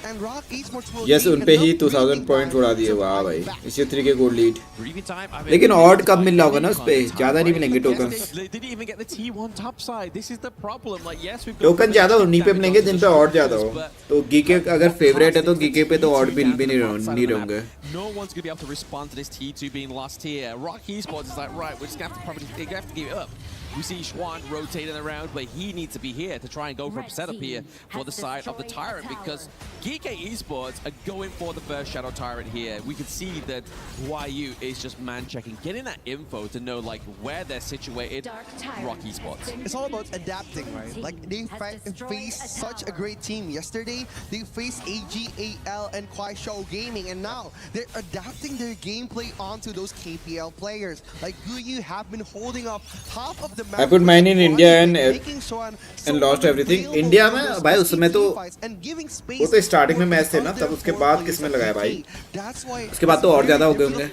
and ROK Esports will Yes, gain उन पे ही enough 2000 breathing point time उड़ा दिए. to वाह fight भाई. back. इसी तरीके gold lead. Breathing time. I mean, लेकिन they odd didn't कब even मिल रहा होगा get ना the उस पे. time, ज्यादा नहीं right? मिलेंगे Yes, tokens. they didn't even get the T1 top side. This is the problem. Like, yes, we've got token ज्यादा उन्हीं पे मिलेंगे जिन पे ऑड ज्यादा हो. but तो GK अगर फेवरेट है तो GK पे तो ऑड भी नहीं होंगे. No one's going to be able to respond to this T2 being lost here. ROK Esports is like, right, we're just going to have to give it up. We see Schwan rotating around, but he needs to be here to try and go for a setup here for the side of the Tyrant, because GK Esports are going for the first Shadow Tyrant here. We can see that YU is just man-checking, getting that info to know like where they're situated. ROK Esports. It's all about adapting, right? Like, they faced such a great team yesterday. They faced AGAL and Kwai Show Gaming, and now they're adapting their gameplay onto those KPL players. Like, Guyu have been holding up half of the map. I put mine in India and and lost everything. India में भाई उसमें तो वो तो starting में match थे ना, तब उसके बाद किसमें लगाया भाई. उसके बाद तो और ज्यादा हो गए होंगे.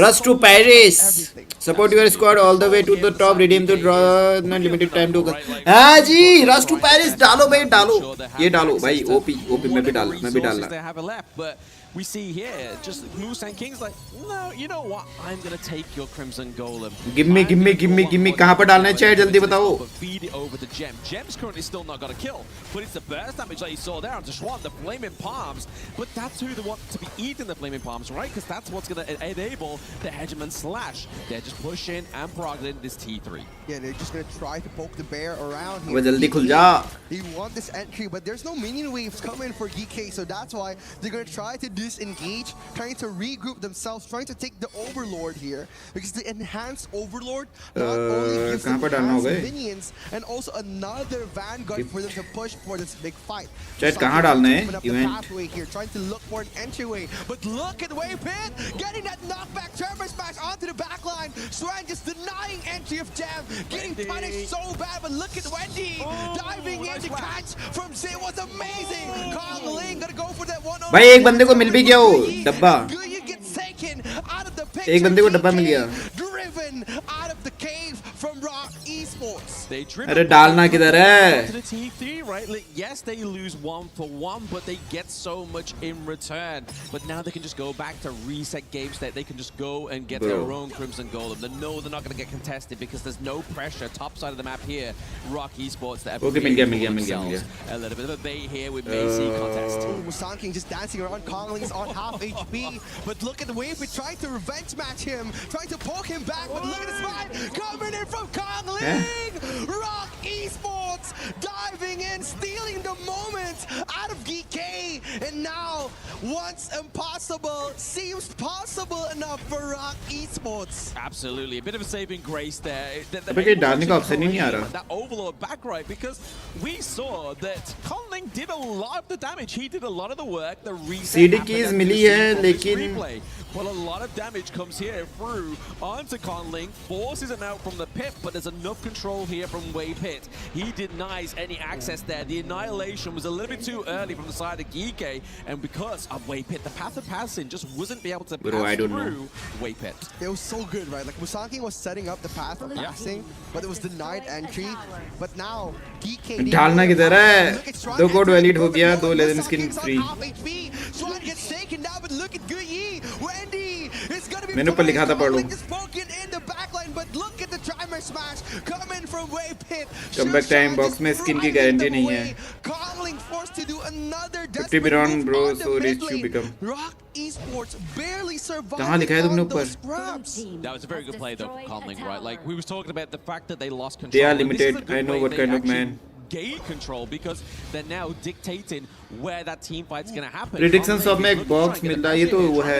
Rush to Paris. Support your squad all the way to the top. Redeem to draw limited time token. हाँ जी, Rush to Paris डालो भाई, डालो. ये डालो भाई. OP में भी डालना. They have left, but we see here, just Musang King's like, no, you know what? I'm going to take your Crimson Golem. Give me. कहाँ पर डालना है chat जल्दी बताओ. Feed it over to Gem. Gem's currently still not got a kill, but it's the burst damage that you saw there on Zhuan, the Flaming Palms. But that's who they want to be eating the Flaming Palms, right? Because that's what's going to enable the Hegemon Slash. They're just pushing and progging this T3. Yeah, they're just going to try to poke the bear around here. वो जल्दी खुल जा. They want this entry, but there's no minion waves coming for GK, so that's why they're going to try to disengage, trying to regroup themselves, trying to take the Overlord here. Because the enhanced Overlord not only gives them enhanced minions, and also another Vanguard for them to push for this big fight. Chat कहाँ डालना है? Open up the pathway here, trying to look for an entryway. But look at Wave Pit getting that knockback Tremor Smash onto the backline. Swan just denying entry of Jam, getting punished so bad. But look at Wendy diving in to catch from Zay was amazing. Kong Ling gonna go for that one. भाई एक बंदे को मिल भी गया वो डब्बा. एक बंदे को डब्बा मिल गया. Driven out of the cave from Rock Esports. अरे डालना किधर है? To the T3, right? Like, yes, they lose 1-for-1, but they get so much in return. But now they can just go back to reset game state. They can just go and get their own Crimson Golem. They know they're not going to get contested because there's no pressure. Top side of the map here, Rock Esports. Okay, मिल गया. A little bit of a bait here with Macy contest. Musang King just dancing around. Kongling is on half HP, but look at the wave. We're trying to revenge match him, trying to poke him back. But look at this fight coming in from Kongling. Rock Esports diving in, stealing the moment out of GK, and now once impossible seems possible enough for Rock Esports. Absolutely, a bit of a saving grace there. That Overlord back right, because we saw that Conling did a lot of the damage. He did a lot of the work. The reset CD keys मिली है लेकिन well, a lot of damage comes here through onto Conling, forces him out from the pit, but there's enough control here from Way Pit. He denies any access there. The annihilation was a little bit too early from the side of Geeke, and because of Way Pit, the path of passing just wasn't be able to pass through Way Pit. It was so good, right? Like Musang King was setting up the path of passing, but it was denied entry. But now Geeke डालना किधर है? दो code valid हो गया, दो legend skin free. Swan gets taken down, but look at Guyi. Wendy is gonna be मैंने ऊपर लिखा था पढ़ लो. spoken in the backline, but look at the Trimer Smash coming from Way Pit. Comeback time box में skin की guarantee नहीं है. Kongling forced to do another 50 beyond bro, so rich you become. Rock Esports barely survived. कहाँ लिखा है तुमने ऊपर? That was a very good play though for Conling, right? Like we was talking about the fact that they lost control. They are limited. I know what kind of man. Gain control because they're now dictating where that team fight's gonna happen. Predictions of में एक box मिल रहा है, ये तो वो है.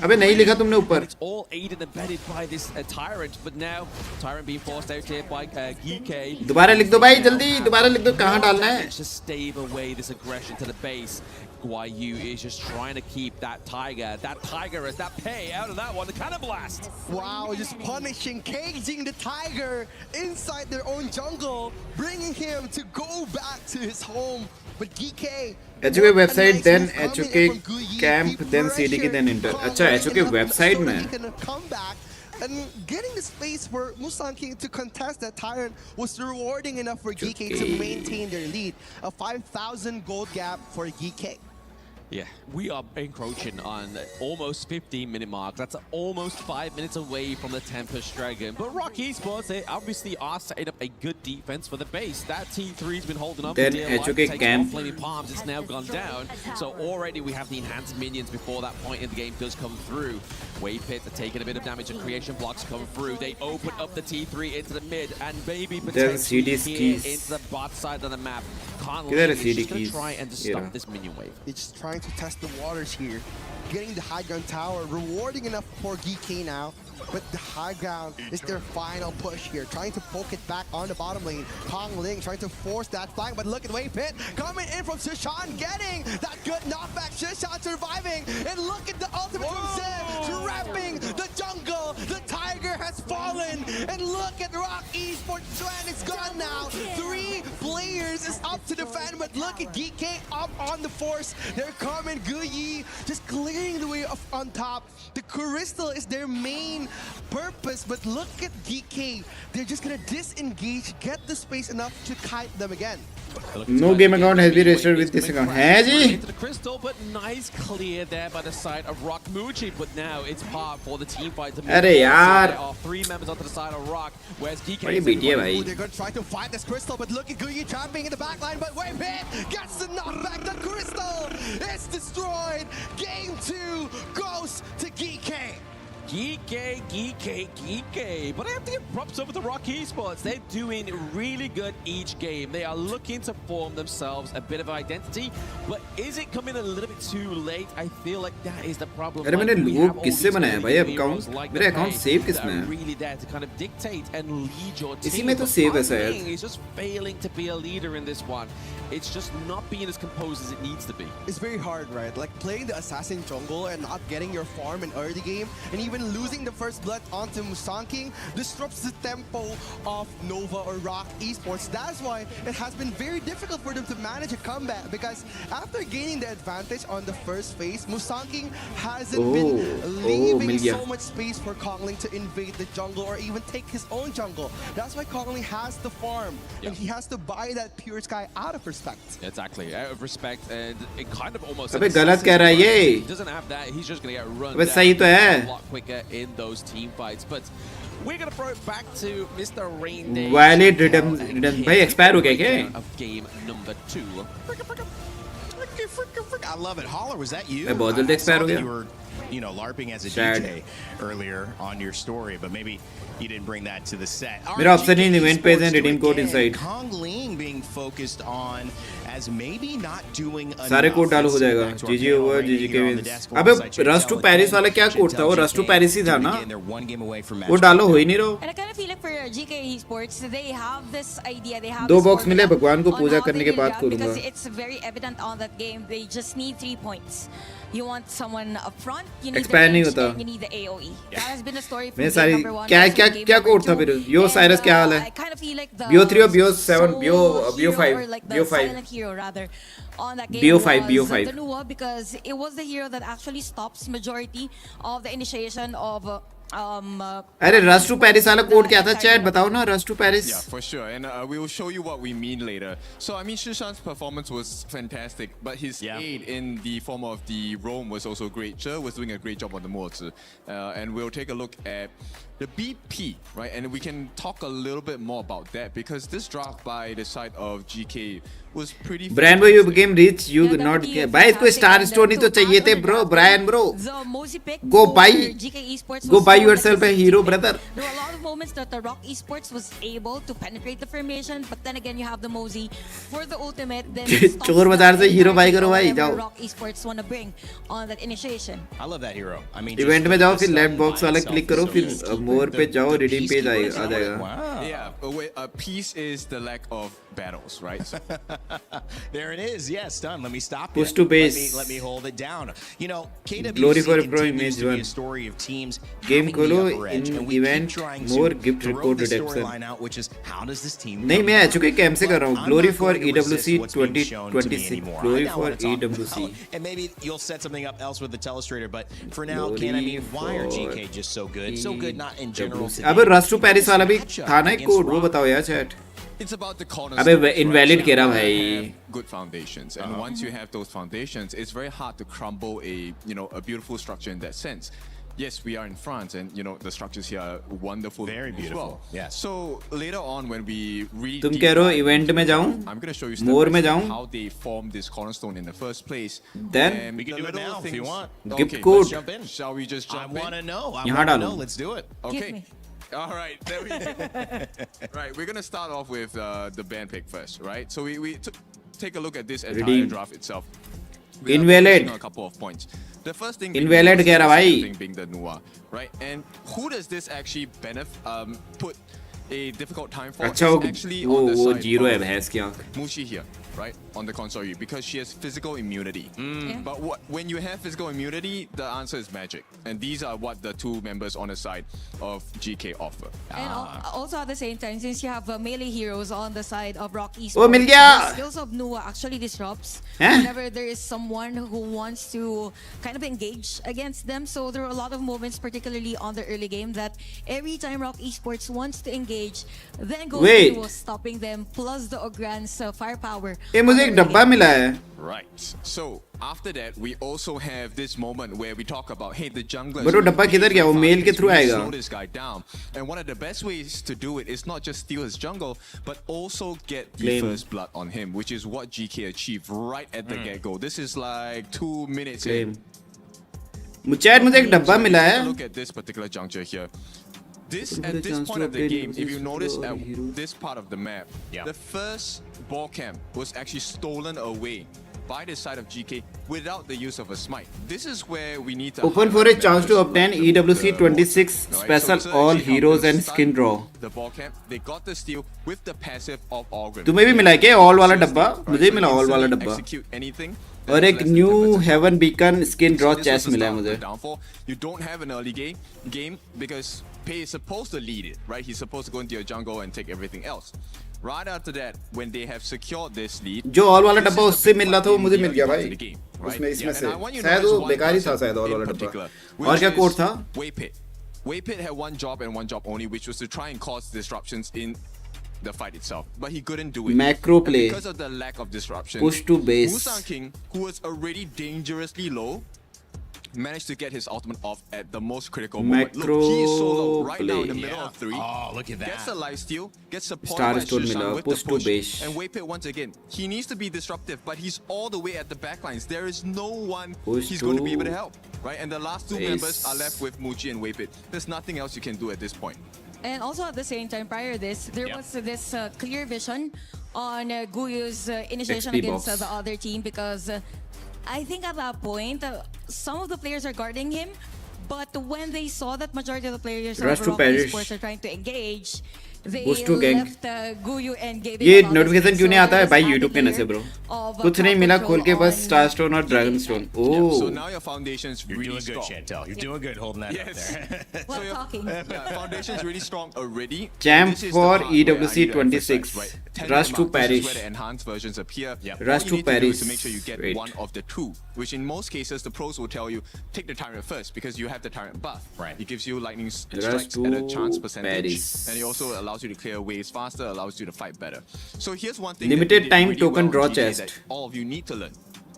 अबे नहीं लिखा तुमने ऊपर. It's all aided and abetted by this Tyrant, but now Tyrant being forced out here by Geeke. दोबारा लिख दो भाई जल्दी, दोबारा लिख दो कहाँ डालना है? Just stave away this aggression to the base. Guayu is just trying to keep that Tiger as that pay out of that one, the Cannon Blast. Wow, just punishing, caging the Tiger inside their own jungle, bringing him to go back to his home. But GK, HOK website, then HOK camp, then CDK, then Inter. अच्छा HOK website में. Come back. And getting the space for Musang King to contest that Tyrant was rewarding enough for GK to maintain their lead. A 5,000 gold gap for GK. Yeah, we are encroaching on almost 15-minute mark. That's almost 5 minutes away from the Tempest Dragon. But Rock Esports, they obviously are setting up a good defense for the base. That T3's been holding up. Then HOK camp. Flaming Palms, it's now gone down. So already we have the enhanced minions before that point in the game does come through. Wave Pit are taking a bit of damage and creation blocks come through. They open up the T3 into the mid and maybe potentially here into the bot side of the map. Conley is just going to try and just stop this minion wave. It's just trying to test the waters here. Getting the high ground tower, rewarding enough for GK now. But the high ground is their final push here, trying to poke it back on the bottom lane. Kong Ling trying to force that flank, but look at Wave Pit coming in from Shishan, getting that good knockback. Shishan surviving, and look at the ultimate from Zed, trapping the jungle. The Tiger has fallen, and look at Rock Esports. Swan is gone now. 3 players is up to defend, but look at GK up on the force. They're coming. Guyi just clearing the way on top. The crystal is their main purpose, but look at DK. They're just gonna disengage, get the space enough to kite them again. No game account has been registered with this account. है जी? Into the crystal, but nice clear there by the side of Rock Muji. But now it's par for the team fight to move अरे forward. यार. There are 3 members onto the side of Rock, whereas DK बड़ी is BT है Ooh, भाई. they're gonna try to fight this crystal, but look at Guyi trapping in the backline, but wait, gets the knockback. The crystal is destroyed. Game 2 goes to GK. Geeky. But I have to give props over to Rock Esports. They're doing really good each game. They are looking to form themselves a bit of identity. But is it coming a little bit too late? I feel like that is the problem. अरे मैंने we लोग have all किससे these बनाया भाई early account? heroes like मेरा the account Faye save that किसने are है? really there to kind of dictate and lead your team. इसी में तो But save है Pang शायद. Ling is just failing to be a leader in this one. It's just not being as composed as it needs to be. It's very hard, right? Like playing the assassin jungle and not getting your farm in early game, and even losing the first blood onto Musang King disrupts the tempo of Nova or Rock Esports. That's why it has been very difficult for them to manage a comeback, because after gaining the advantage on the first phase, Musang King hasn't been leaving मिल गया. so much space for Kongling to invade the jungle or even take his own jungle. That's why Kongling has the farm, and he has to buy that pure sky out of respect. Exactly, out of respect, and it kind of almost. अबे गलत कह रहा है ये. He doesn't have that. He's just gonna get run अबे down सही तो है. a lot quicker in those team fights. But we're gonna throw it back to Mr. Rain Day. Violate redemption. भाई expire हो गया क्या? Of game number 2. I love it. Holler, was that you? मैं बहुत जल्दी I expire saw हो that गया. you were, LARPing as a Sad. DJ earlier on your story, but maybe you didn't bring that to the set. All मेरा right, option in GK event page and Esports redeem code again. inside. Kong Ling being focused on as maybe not doing enough. सारे code डालो हो Let's जाएगा. back to our GG panel over right GG here on के the wins. desk अबे alongside Rush to Chantel Paris वाला क्या Chantel code था? वो Rush to GK Paris ही था doing it ना? again. They're one game away from वो match डालो point हो ही now. नहीं रहो. And I kind of feel like for GK Esports, they have this idea, they have दो this box मिले, formula भगवान को on पूजा how करने they के will बाद react, करूंगा. because it's very evident on that game. They just need 3 points. You want someone up front, you need Expire the नहीं range, होता. and you need the AOE. That has been the story from मैं game सारी number 1. क्या also क्या game क्या number code था 2. फिर? यो And, Cyrus क्या हाल है? I kind of feel like the BO3 or BO7, sole BO5, hero, or like the BO5. silent hero rather, on that game BO5, was BO5. the Nua, because it was the hero that actually stops majority of the initiation of अरे Rush to Paris वाला code क्या था? Chat बताओ ना. Rush to Paris. Yeah, for sure. And we will show you what we mean later. So, I mean, Shishan's performance was fantastic, but his aid in the form of the roam was also great. Che was doing a great job on the moto. And we'll take a look at the BP, right? And we can talk a little bit more about that, because this draft by the side of GK was pretty Brian bro, you fantastic. became rich. You Yeah, not definitely भाई इसको fantastic. star And store नहीं तो to चाहिए add थे on the bro. draft, Brian bro. the Mosey pick Go for buy. GK Esports Go was buy so yourself a necessary hero, pick. brother. There were a lot of moments that the Rock Esports was able to penetrate the formation, but then again you have the Mosey for the ultimate. Then stops चोर बाजार से the hero buy entire करो भाई, whatever जाओ. Rock Esports want to bring on that initiation. I love that hero. I mean, Event में just जाओ the फिर left stun box by वाला itself click is करो so फिर good. more पे जाओ The redeem page peacekeeper is आ जाएगा. Wow. Yeah, peace is the lack of battles, right? So, There it is. Yes, done. Let me stop Push you. to base. Let me hold it down. KWC Glory for pro continues image to be one. a story of teams Game having खोलो, the upper edge, in and we keep event trying more to gift throw record the reduction. storyline out, which is how does this team नहीं come मैं together? HOK cam से कर रहा हूँ. But I'm Glory not for going to resist EWC what's being shown to me 2026. anymore. Glory I now for wanna talk EWC. about- And maybe you'll set something up else with the telestrator, but for now, Glory Ken, I mean, why are for GK just so good? So good, not in general. EWC. today. अबे Rush to Paris वाला भी Matchup था ना एक against code. वो Rock. बताओ यार chat. it's about the corner. अबे invalid कह रहा भाई. Good foundations, and once you have those foundations, it's very hard to crumble a a beautiful structure in that sense. Yes, we are in France, and the structures here are wonderful. Very as beautiful, well. yes. So later on, when we read, तुम कह रहे हो event में जाऊँ? I'm going to show you More step by में step जाऊँ? how they formed this cornerstone in the first place. Then? And We can the do it little now if you things- want. Gift Okay, code. let's Jump in. Shall we just I jump in? want to know. I यहाँ want to डालो. know. Let's do it. Okay. me. All right, there we go. Right, we're gonna start off with the band pick first, right? So we take a look at this entire Redeem. draft itself. We are Invalid. focusing on a couple of points. The first thing being Invalid the कह रहा second भाई. thing being the Nua, right? And who does this actually put a difficult time for. अच्छा It's actually on the वो side zero है of भैंस की आंख. Mushi here, right, on the console, because she has physical immunity. But when you have physical immunity, the answer is magic. And these are what the two members on the side of GK offer. And also at the same time, since you have melee heroes on the side of Rock Esports, Oh, मिल गया. the skills of Nua actually disrupts Huh? whenever there is someone who wants to kind of engage against them. So there are a lot of moments, particularly on the early game, that every time Rock Esports wants to engage, then goes Wait. Nua stopping them, plus the Ogran's firepower. ये मुझे एक डब्बा मिला है. Right. So after that, we also have this moment where we talk about, hey, the jungler. But वो डब्बा किधर गया? वो मेल के through आएगा. Slow this guy down. And one of the best ways to do it is not just steal his jungle, but also get the Claim. first blood on him, which is what GK achieved right at the get-go. This is like 2 minutes Claim. in. मुझे एक डब्बा मिला है. Look at this particular juncture here. This Open at the this chance point to of the obtain game, if you notice hero. at this part of the map, the first ball camp was actually stolen away by the side of GK without the use of a smite. This is where we need to Open for a chance to obtain EWC 26 special all heroes and skin draw. The ball camp, they got the steal with the passive of Orgrim. तुम्हें भी मिला है क्या all वाला डब्बा? मुझे भी मिला all वाला डब्बा. Execute anything. और एक new Heaven Beacon skin draw chest मिला है मुझे. You don't have an early game because Pei is supposed to lead it, right? He's supposed to go into your jungle and take everything else. Right after that, when they have secured this lead, जो all वाला डब्बा उससे मिल रहा था वो मुझे मिल गया भाई. उसमें इसमें से शायद वो बेकार ही था शायद ऑल वाला डब्बा. और क्या कोड था? Waypit had one job and one job only, which was to try and cause disruptions in the fight itself, but he couldn't do it. Macro play. And because of the lack of disruption, Push to base. Musang King, who was already dangerously low, managed to get his ultimate off at the most critical moment. Macro Look, he is solo right now in the play. middle of 3. Oh, look at that. Gets a life steal, gets supported Star by Stone Shushan mila, with push the to push. base. And Waypit once again, he needs to be disruptive, but he's all the way at the back lines. There is no one Push he's going to be able to to help, right? And the last two base. members are left with Muji and Waypit. There's nothing else you can do at this point. And also at the same time, prior to this, there was this clear vision on Guyu's initiation XP against box. the other team, because I think at that point, some of the players are guarding him, but when they saw that majority of the players Rush of to Rock Parish. Esports are trying to engage, they Boost to gank. left Guyu and gave ये him all the notification space. क्यों नहीं So आता है there भाई was YouTube के added नशे bro? layer of, कुछ नहीं crowd मिला control खोल के बस on स्टार स्टोन और GK. Dragon stone. So oh now your foundation's You're really doing good, strong. Chantel. You're doing good holding that Yes. up there. Well, your talking. foundation's really strong already. Champ This is the for part where I need to EWC emphasize, 26. right? 10 Rush to mark, this is Parish. where the enhanced versions appear. Yep. All Rush you to need to do is to Parish. make sure you get Wait. one of the two, which in most cases the pros will tell you take the tyrant first because you have the tyrant buff. Right. He gives you lightning Rush strikes to at a chance percentage, Paris. and he also allows you to clear waves faster, allows you to fight better. So here's one thing. Limited that we did time really token well draw on GTA chest. that all of you need to learn.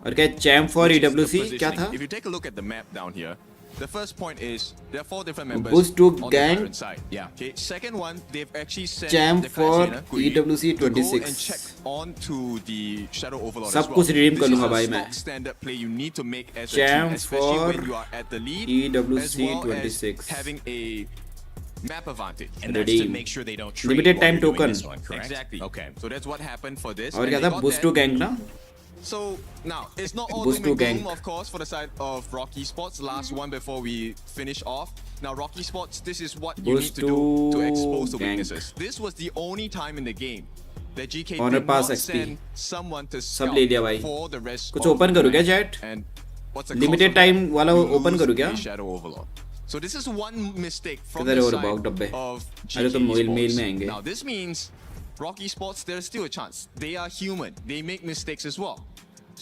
और क्या champ for which is the EWC क्या था? positioning. If you take a look at the map down here, the first point is there are 4 different members Boost to on the gang. tyrant side. Yeah. Okay. Second one, they've actually sent Champ the class for leader, Guyi, EWC to go 26. and check onto the Shadow Overlord सब as well. कुछ redeem कर This लूंगा is a भाई मैं. stock standard play you need to make as a Champ team, especially for when you are at the lead, EWC as well 26. as having a map advantage. And that's to Redeem. make sure they don't trade Limited while time you're doing token. this one, correct? Exactly. Okay. So that's what happened for this. और and क्या they था? got boost that. टू गैंग ना? So now it's not all Boost doom and to gloom, gank. of course, for the side of Rock Esports. Last one before we finish off. Now, Rock Esports, this is what you Boost need to do to to expose the gank. weaknesses. This was the only time in the game that GK Honor did pass not XP. send someone to सब ले लिया भाई. scout for the rest कुछ of open the करूँ क्या match. chat? And what's the Limited cost of time that? वाला You open lose करूँ क्या? a Shadow Overlord. So this is one mistake from किधर the है और बाग side डब्बे? of अरे तो GK मेल में Esports. आएंगे. Now this means Rock Esports, there's still a chance. They are human. They make mistakes as well.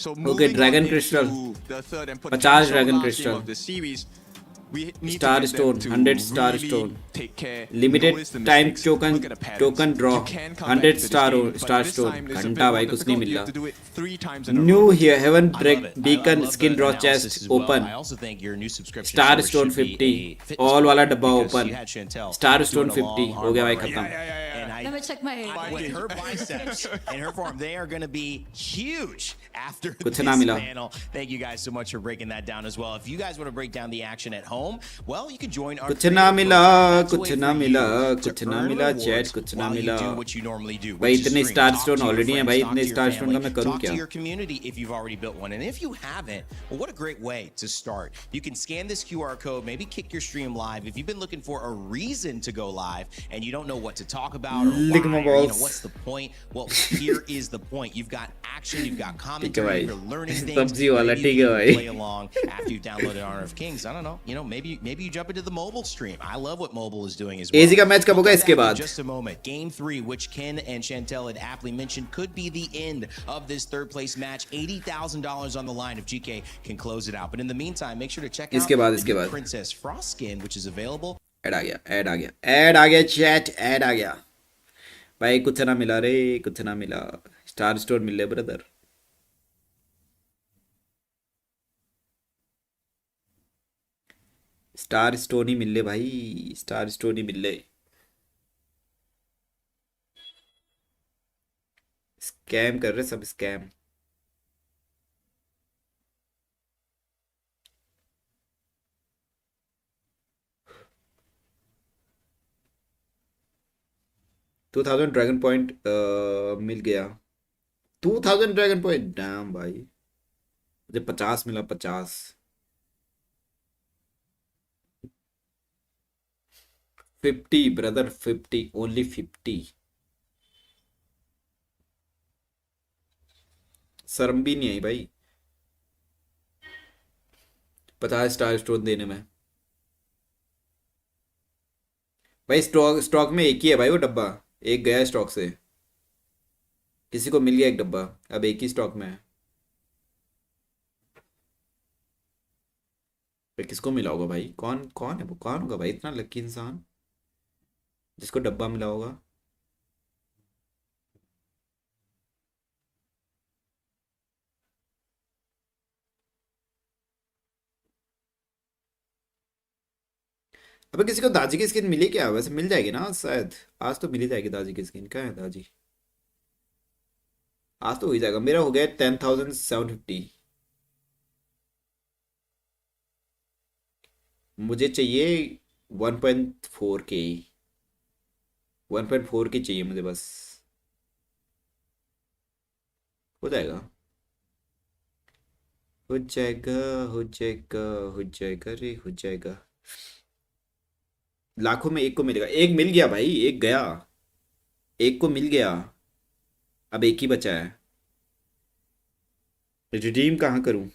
So moving Dragon on Crystal. into the third and 50 potential Dragon last Crystal. game of the series, we need Star to get Stone, them to 100 Star really Stone. take care. Limited notice the time mistakes, token look at the patterns. token draw. You can come 100 back to this star game, but Star this Stone. time it's a bit घंटा more भाई कुछ नहीं difficult. You mill have to do रहा. it 3 times in a New row. here heaven I break love it. beacon I love skin the draw analysis chest as well. open. I also think your new subscription Star service Stone should be 50. a fitness All वाला program डब्बा because open. you had Chantel Star doing Stone a 50 long हो गया भाई arm खत्म. run. And I side. Let me check my. With her biceps and her form, they are going to be huge after कुछ this ना मिला. panel. Thank you guys so much for breaking that down as well. If you guys want to break down the action at home, well, you can join our कुछ ना मिला, That's a way कुछ for ना you मिला, to कुछ ना earn मिला, rewards chat, कुछ ना while you मिला. do what you normally do, भाई which is इतने stream. Star Talk Stone to your already हैं friends, भाई, talk इतने to your Star Stone का family, मैं करूँ talk क्या? to your community if you've already built one. And if you haven't, well, what a great way to start. You can scan this QR code, maybe kick your stream live. If you've been looking for a reason to go live and you don't know what to talk about or Lick my why, or, balls. what's the point? Well, here is the point. You've got action, you've got commentary, भाई. you're learning things. PUBG वाला Maybe ठीक you है can भाई. play along after you've downloaded Honor of Kings. I don't know. Maybe you jump into the mobile stream. I love what mobile is doing as well. AZ का match कब होगा We'll इसके come back बाद? in just a moment. Game 3, which Ken and Chantel had aptly mentioned, could be the end of this third place match. $80,000 on the line if GK can close it out. But in the meantime, make sure to check out इसके बाद, the इसके new बाद. Princess Frost skin, which is available. Ad आ गया, ad आ गया, ad आ गया चैट, ऐड आ गया. भाई कुछ ना मिला रे, कुछ ना मिला. स्टार स्टोर मिल ले ब्रदर. स्टार स्टोर ही मिल ले भाई, स्टार स्टोर ही मिल ले. स्कैम कर रहे सब, स्कैम. $2000 ड्रैगन पॉइंट मिल गया. 2000 ड्रैगन पॉइंट, डैम भाई. मुझे 50 मिला, 50. 50 ब्रदर, 50, ओनली 50. शर्म भी नहीं आई भाई 50 स्टार स्टोन देने में. भाई स्टॉक में एक ही है भाई वो डब्बा, एक गया स्टॉक से. किसी को मिल गया एक डब्बा, अब एक ही स्टॉक में है. फिर किसको मिला होगा भाई? कौन कौन है वो? कौन होगा भाई इतना लकी इंसान जिसको डब्बा मिला होगा? अबे किसी को दाजी की स्किन मिली क्या? वैसे मिल जाएगी ना शायद, आज तो मिल ही जाएगी दाजी की स्किन. कहाँ है दाजी? आज तो हो ही जाएगा. मेरा हो गया 10,750. मुझे चाहिए 1.4K. 1.4K चाहिए मुझे बस. हो जाएगा, हो जाएगा, हो जाएगा, हो जाएगा रे, हो जाएगा. लाखों में एक को मिलेगा. एक मिल गया भाई, एक गया, एक को मिल गया. अब एक ही बचा है. रिडीम कहाँ करूं?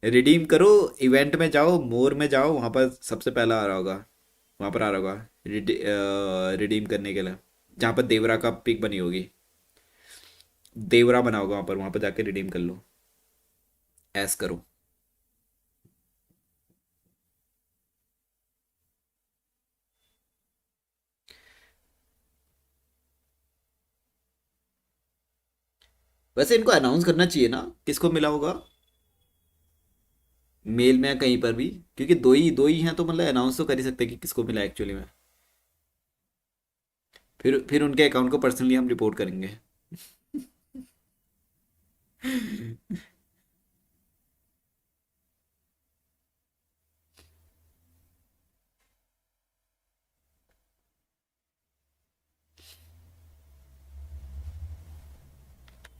रिडीम करो, इवेंट में जाओ, मोर में जाओ, वहां पर सबसे पहला आ रहा होगा, वहां पर आ रहा होगा रिडीम करने के लिए. जहां पर देवरा का पिक बनी होगी, देवरा बना होगा वहां पर जाके रिडीम कर लो. ऐस करो. वैसे इनको अनाउंस करना चाहिए ना किसको मिला होगा, मेल में या कहीं पर भी, क्योंकि दो ही हैं तो मतलब अनाउंस तो कर ही सकते हैं कि किसको मिला एक्चुअली में. फिर उनके अकाउंट को पर्सनली हम रिपोर्ट करेंगे.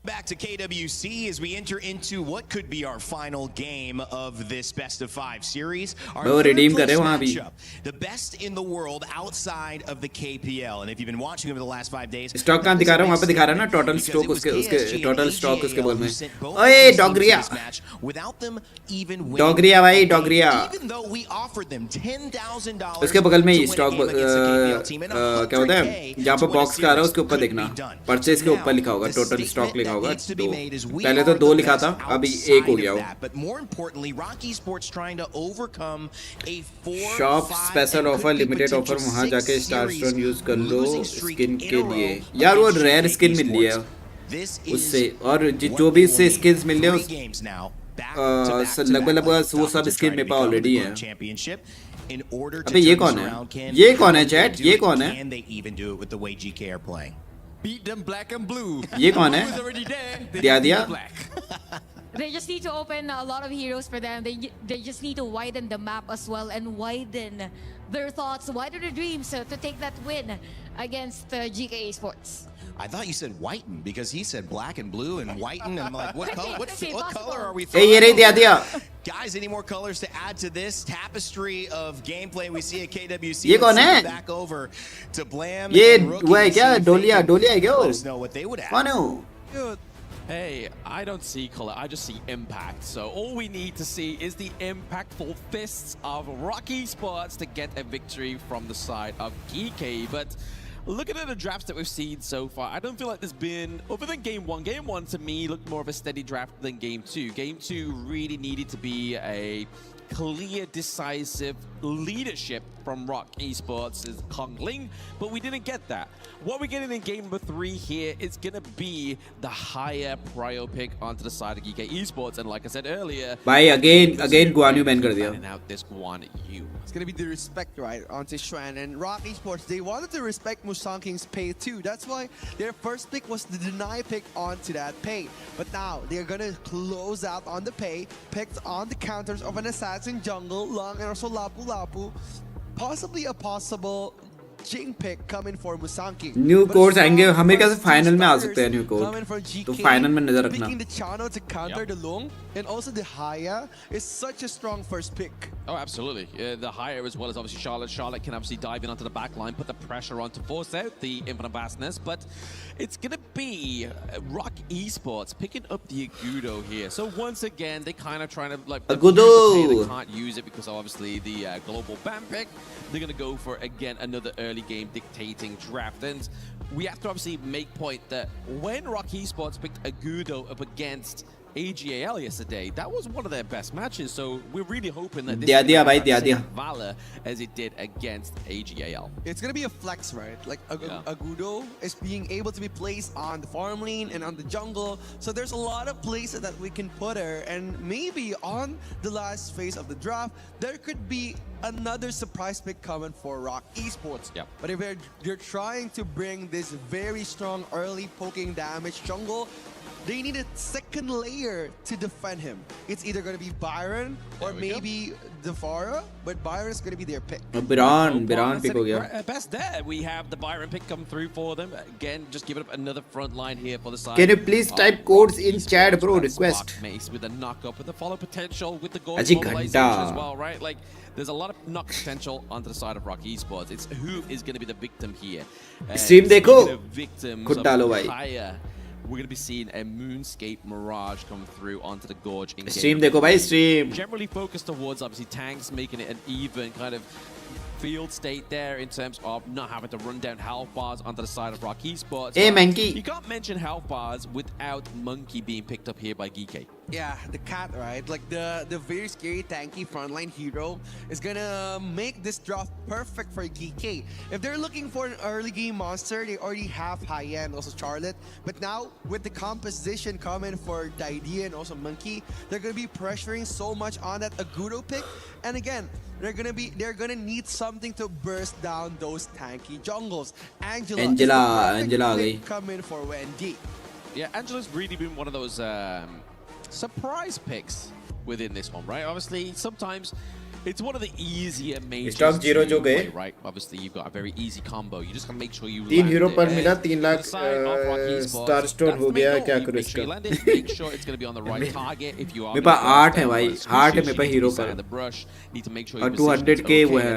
Back to KWC as we enter into what could be our final game of this best of 5 series. Our वो third redeem कर place रहे हैं वहाँ भी. matchup, the best in the world outside of the KPL. And if you've been watching over the last 5 days, stock कहाँ दिखा रहा है? वहां पे दिखा रहा है ना टोटल स्टॉक, उसके टोटल स्टॉक उसके बॉल में. ओए डॉगरिया, डॉगरिया भाई, डॉगरिया. उसके बगल में ही स्टॉक क्या होता है, जहाँ पर बॉक्स का आ रहा है उसके ऊपर देखना, परचेज के ऊपर लिखा होगा, टोटल स्टॉक लिखा होगा. दो, पहले तो 2 लिखा था, अभी 1 हो गया. Shop special offer, limited offer, वहां जाके स्टार स्टोन यूज कर लो स्किन के लिए. यार वो रेयर स्किन मिल रही है उससे, और जो भी उससे स्किन्स मिल रहे हैं लगभग वो सब स्किन मेरे पास ऑलरेडी है. in order to अबे ये turn कौन this है? around, Ken, ये कौन है, how do they chat? do ये it? कौन है? Can they even do it with the way GK are playing? Beat them black and blue. ये कौन है? Blue is already there. They दिया just need दिया? the black. They just need to open a lot of heroes for them. They just need to widen the map as well and widen their thoughts, widen their dreams to take that win against GK Esports. I thought you said whiten because he said black and blue and whiten. And I'm like, what color? Could be What color are we? ए ये रही दिया दिया. Guys, any more colors to add to this tapestry of gameplay we see at KWC? ये कौन Let's है? send it back over to Blam. ये and Rookie वो है to क्या? see if they Doliya can डोलिया है क्या? Let us know what they would add. कौन है वो? Dude, Hey, I don't see color, I just see impact. So all we need to see is the impactful fists of Rocky Sports to get a victory from the side of GK. But looking at the drafts that we've seen so far, I don't feel like there's been, other than Game 1, Game 1 to me looked more of a steady draft than Game 2. Game 2 really needed to be a clear, decisive leadership from Rock Esports' Kong Ling, but we didn't get that. What we're getting in game number 3 here is going to be the higher prio pick onto the side of GK Esports, and like I said earlier, भाई again Guan Yu ban कर दिया. finding out this Guan Yu. it's gonna be the respect, right, onto Xuan and Rock Esports. They wanted to respect Musang King's pay too. That's why their first pick was the deny pick onto that pay. But now they're gonna close out on the pay, picked on the counters of an assassin jungle, Long, and also Lapu Lapu. Possibly a possible Jing pick coming for Musang King. New But codes a आएंगे strong हमें कैसे first two final में आ starters सकते हैं new coming code from तो GK, final में नजर रखना. picking the Chano to counter Yep. the Long and also the Haya is such a strong first pick. Oh, absolutely. The higher as well as obviously Charlotte. Charlotte can obviously dive in onto the back line, put the pressure on to force out the infinite vastness, but it's going to be Rock Esports picking up the Agudo here. So once again, they kind of trying to like Agudo! They can't use it because obviously the global ban pick. They're going to go for, again, another early game dictating draft. And we have to obviously make point that when Rock Esports picked Agudo up against AGAL yesterday, that was one of their best matches. So we're really hoping that this दिया is दिया gonna भाई, have दिया the same दिया. valor as it did against AGAL. It's gonna be a flex, right? Like Yeah. Agudo is being able to be placed on the farm lane and on the jungle. So there's a lot of places that we can put her. And maybe on the last phase of the draft, there could be another surprise pick coming for Rock Esports. Yep. But if you're trying to bring this very strong early poking damage jungle, they need a second layer to defend him. It's either going to be Byron or There we go. maybe Defara, but Byron is going to be their pick. बिरान That's pick हो it. गया. Best there. We have the Byron pick come through for them. Again, just give it up another front line here for the side. Can you please of type Rock codes in Esports. chat, bro? That Request. Spark Mace with the knock up, with the follow potential, with the goal Aji mobilization ghanta. as well, right? Like, there's a lot of knock potential onto the side of Rock Esports. It's who is going to be the victim here. Stream देखो. Speaking of victims खुद of डालो भाई. higher, we're going to be seeing a Moonscape Mirage come through onto the Gorge in Stream game देखो भाई stream. generally focused towards obviously tanks, making it an even kind of field state there in terms of not having to run down health bars onto the side of Rock Esports. Hey, But Monkey. you can't mention health bars without Monkey being picked up here by GK. Yeah, the cat, right? Like the very scary tanky frontline hero is gonna make this draft perfect for GK. If they're looking for an early game monster, they already have Haya and also Charlotte. But now with the composition coming for Daidea and also Monkey, they're gonna be pressuring so much on that Agudo pick. And again, they're gonna need something to burst down those tanky jungles. Angela is the perfect Angela uh pick गई. coming for Wendy. Yeah, Angela's really been one of those surprise picks within this one, right? Obviously, sometimes it's one of the easier mages Stock zero to जो गए. play, right? Obviously, you've got a very easy combo. You just gotta make sure you 3 land hero it. पर And मिला 3 for lakh the side of Rock Esports, star stone that's हो the main गया goal. क्या You करूँ make sure you इसका. land it, make sure it's going to be on the right target. If you are मेरे gonna पास go 8 है down भाई, on 8 है Squishy, मेरे पास you need to hero be sat पर. in the brush, need to make sure और your decision 200 is के okay. वो है,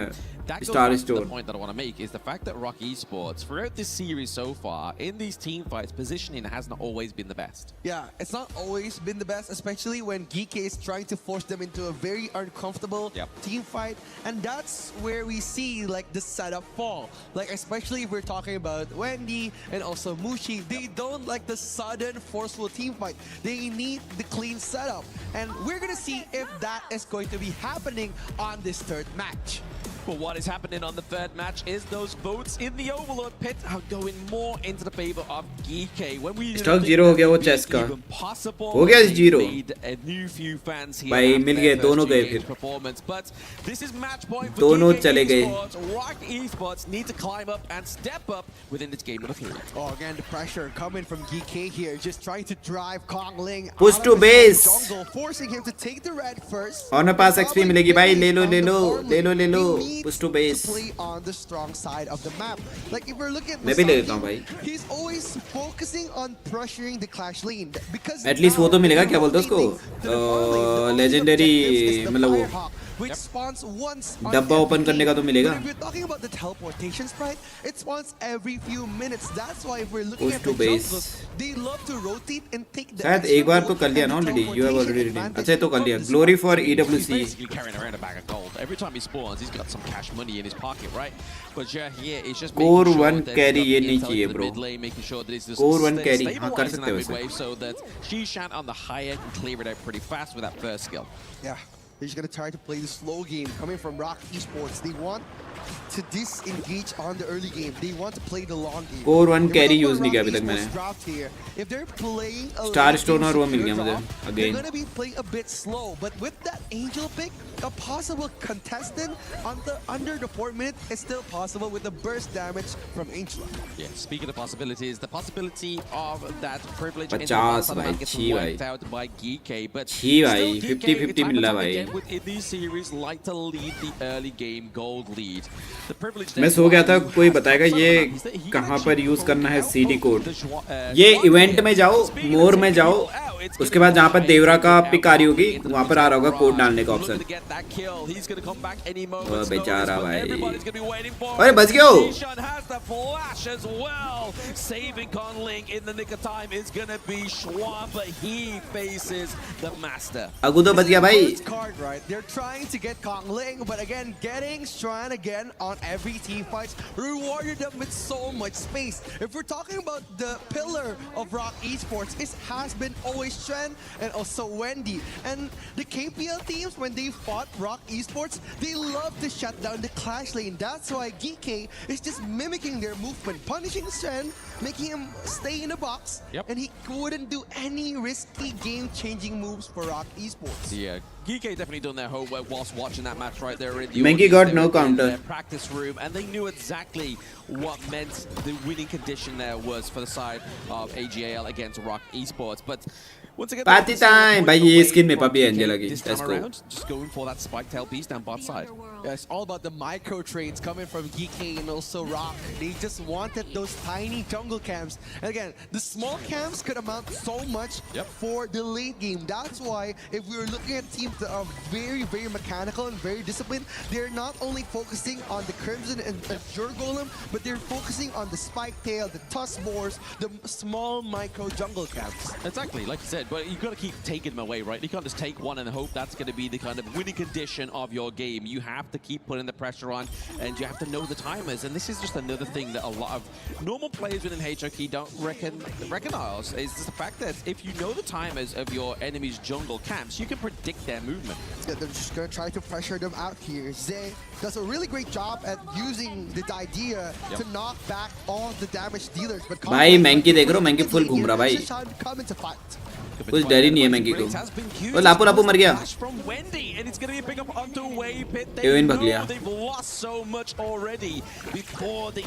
And that goes Star back to the Stone. point that I want to make is the fact that Rock Esports, throughout this series so far, in these team fights, positioning has not always been the best. Yeah, it's not always been the best, especially when GK is trying to force them into a very uncomfortable Yep. team fight. And that's where we see like the setup fall. Like especially if we're talking about Wendy and also Mushi, they don't like the sudden forceful team fight. They need the clean setup. And we're gonna see if that is going to be happening on this third match. But what is happening on the third match is those votes in the Overlord pit are going more into the favor of GK. When we Stock zero हो गया वो chess का. हो गया 0. भाई मिल गए, दोनों गए फिर. दोनों चले गए. Rock Esports need to climb up and step up within this game number 3. Oh, again, the pressure coming from GK here, just trying to drive Kong Ling Push out to of his base. jungle, forcing him to take the red first. और ना पास XP मिलेगी भाई. ले लो ले लो ले लो ले लो. He needs Push to base. play on the strong side of the map. Like if we're looking at मैं भी ले लेता Musangi, हूँ भाई. he's always focusing on pressuring the clash lane because At least वो तो मिलेगा, क्या बोलते हैं उसको? Legendary, मतलब वो which spawns once on डब्बा every ओपन करने का तो game. मिलेगा. But if you're talking about the teleportation sprite, it spawns every few minutes. That's why if we're looking Push at to the base. jungles, they love to rotate and take the शायद एक बार तो कर लिया ना already. You have already redeemed. अच्छा तो कर लिया. Glory for EWC. Basically carrying around a bag of gold. Every time he spawns, he's got some cash money in his pocket, right? But yeah, here it's just Core making sure one that carry he's ये got नहीं intel चाहिए, into the bro. mid lane, making sure that he's just Core one carry. हाँ, कर stabilizing सकते हो that mid वैसे. wave so that Shishan on the high end can clear it out pretty fast with that first skill. Yeah, they're just gonna try to play the slow game coming from Rock Esports. They want to disengage on the early game. They want to play the long game. Core one If we carry talk use about नहीं किया Rock अभी तक Esports मैंने. draft here, if they're playing a Star late Stone game और वो मिल secure गया मुझे, draft, again. they're gonna be playing a bit slow. But with that Angel pick, a possible contestant under the 4 minute is still possible with the burst damage from Angela. Yeah, speaking of possibilities, the possibility of that privilege in the 50 last भाई, round gets छी wiped भाई. out by GK, but छी भाई, still 50-50 GK, मिल रहा time and time भाई. again within these series like to lead the early game gold lead. The privilege मैं सो गया था, कोई बताएगा ये कहाँ पर यूज करना है CD कोड. ये इवेंट में जाओ, मोर में जाओ, उसके बाद जहाँ पर देवरा का पिक आ रही होगी वहाँ पर आ रहा होगा कोड डालने का ऑप्शन. बेचारा भाई. अरे बच गया हो. अगू तो बच गया भाई. Card, right? They're trying to get Kong Ling, but again, getting Shrine again on every team fight rewarded them with so much space. If we're talking about the pillar of Rock Esports, it has been always Shen and also Wendy. And the KPL teams, when they fought Rock Esports, they love to shut down the clash lane. That's why GK is just mimicking their movement, punishing Shen, making him stay in the box, and he wouldn't do any risky game-changing moves for Rock Esports. Yeah, GK definitely done their homework whilst watching that match right there in the Menki audience. got They no were in counter. their practice room, and they knew exactly what meant the winning condition there was for the side of AGAL against Rock Esports. But once again, Party time. भाई ये skin में पापी angel लगी. this Let's time go. around, just going for that spike tail beast down bot side. Yeah, it's all about the micro trades coming from GK and also Rock. They just wanted those tiny jungle camps. And again, the small camps could amount so much for the late game. That's why if we were looking at teams that are very, very mechanical and very disciplined, they're not only focusing on the Crimson and Azure Golem, but they're focusing on the Spike Tail, the Tusk Boars, the small micro jungle camps. Exactly, like you said, but you've got to keep taking them away, right? You can't just take one and hope that's going to be the kind of winning condition of your game. You have to keep putting the pressure on, and you have to know the timers. And this is just another thing that a lot of normal players within HOK don't recognize, is the fact that if you know the timers of your enemy's jungle camps, you can predict their movement. Yeah, they're just going to try to pressure them out here. Zay does a really great job at using the idea to knock back all the damage dealers. But भाई मैंकी देख रहे हो, मैंकी full घूम रहा भाई. come into fight. कुछ डर ही नहीं है मैंकी को. वो लापू लापू मर गया. Ewan भाग लिया. They've lost so much already before the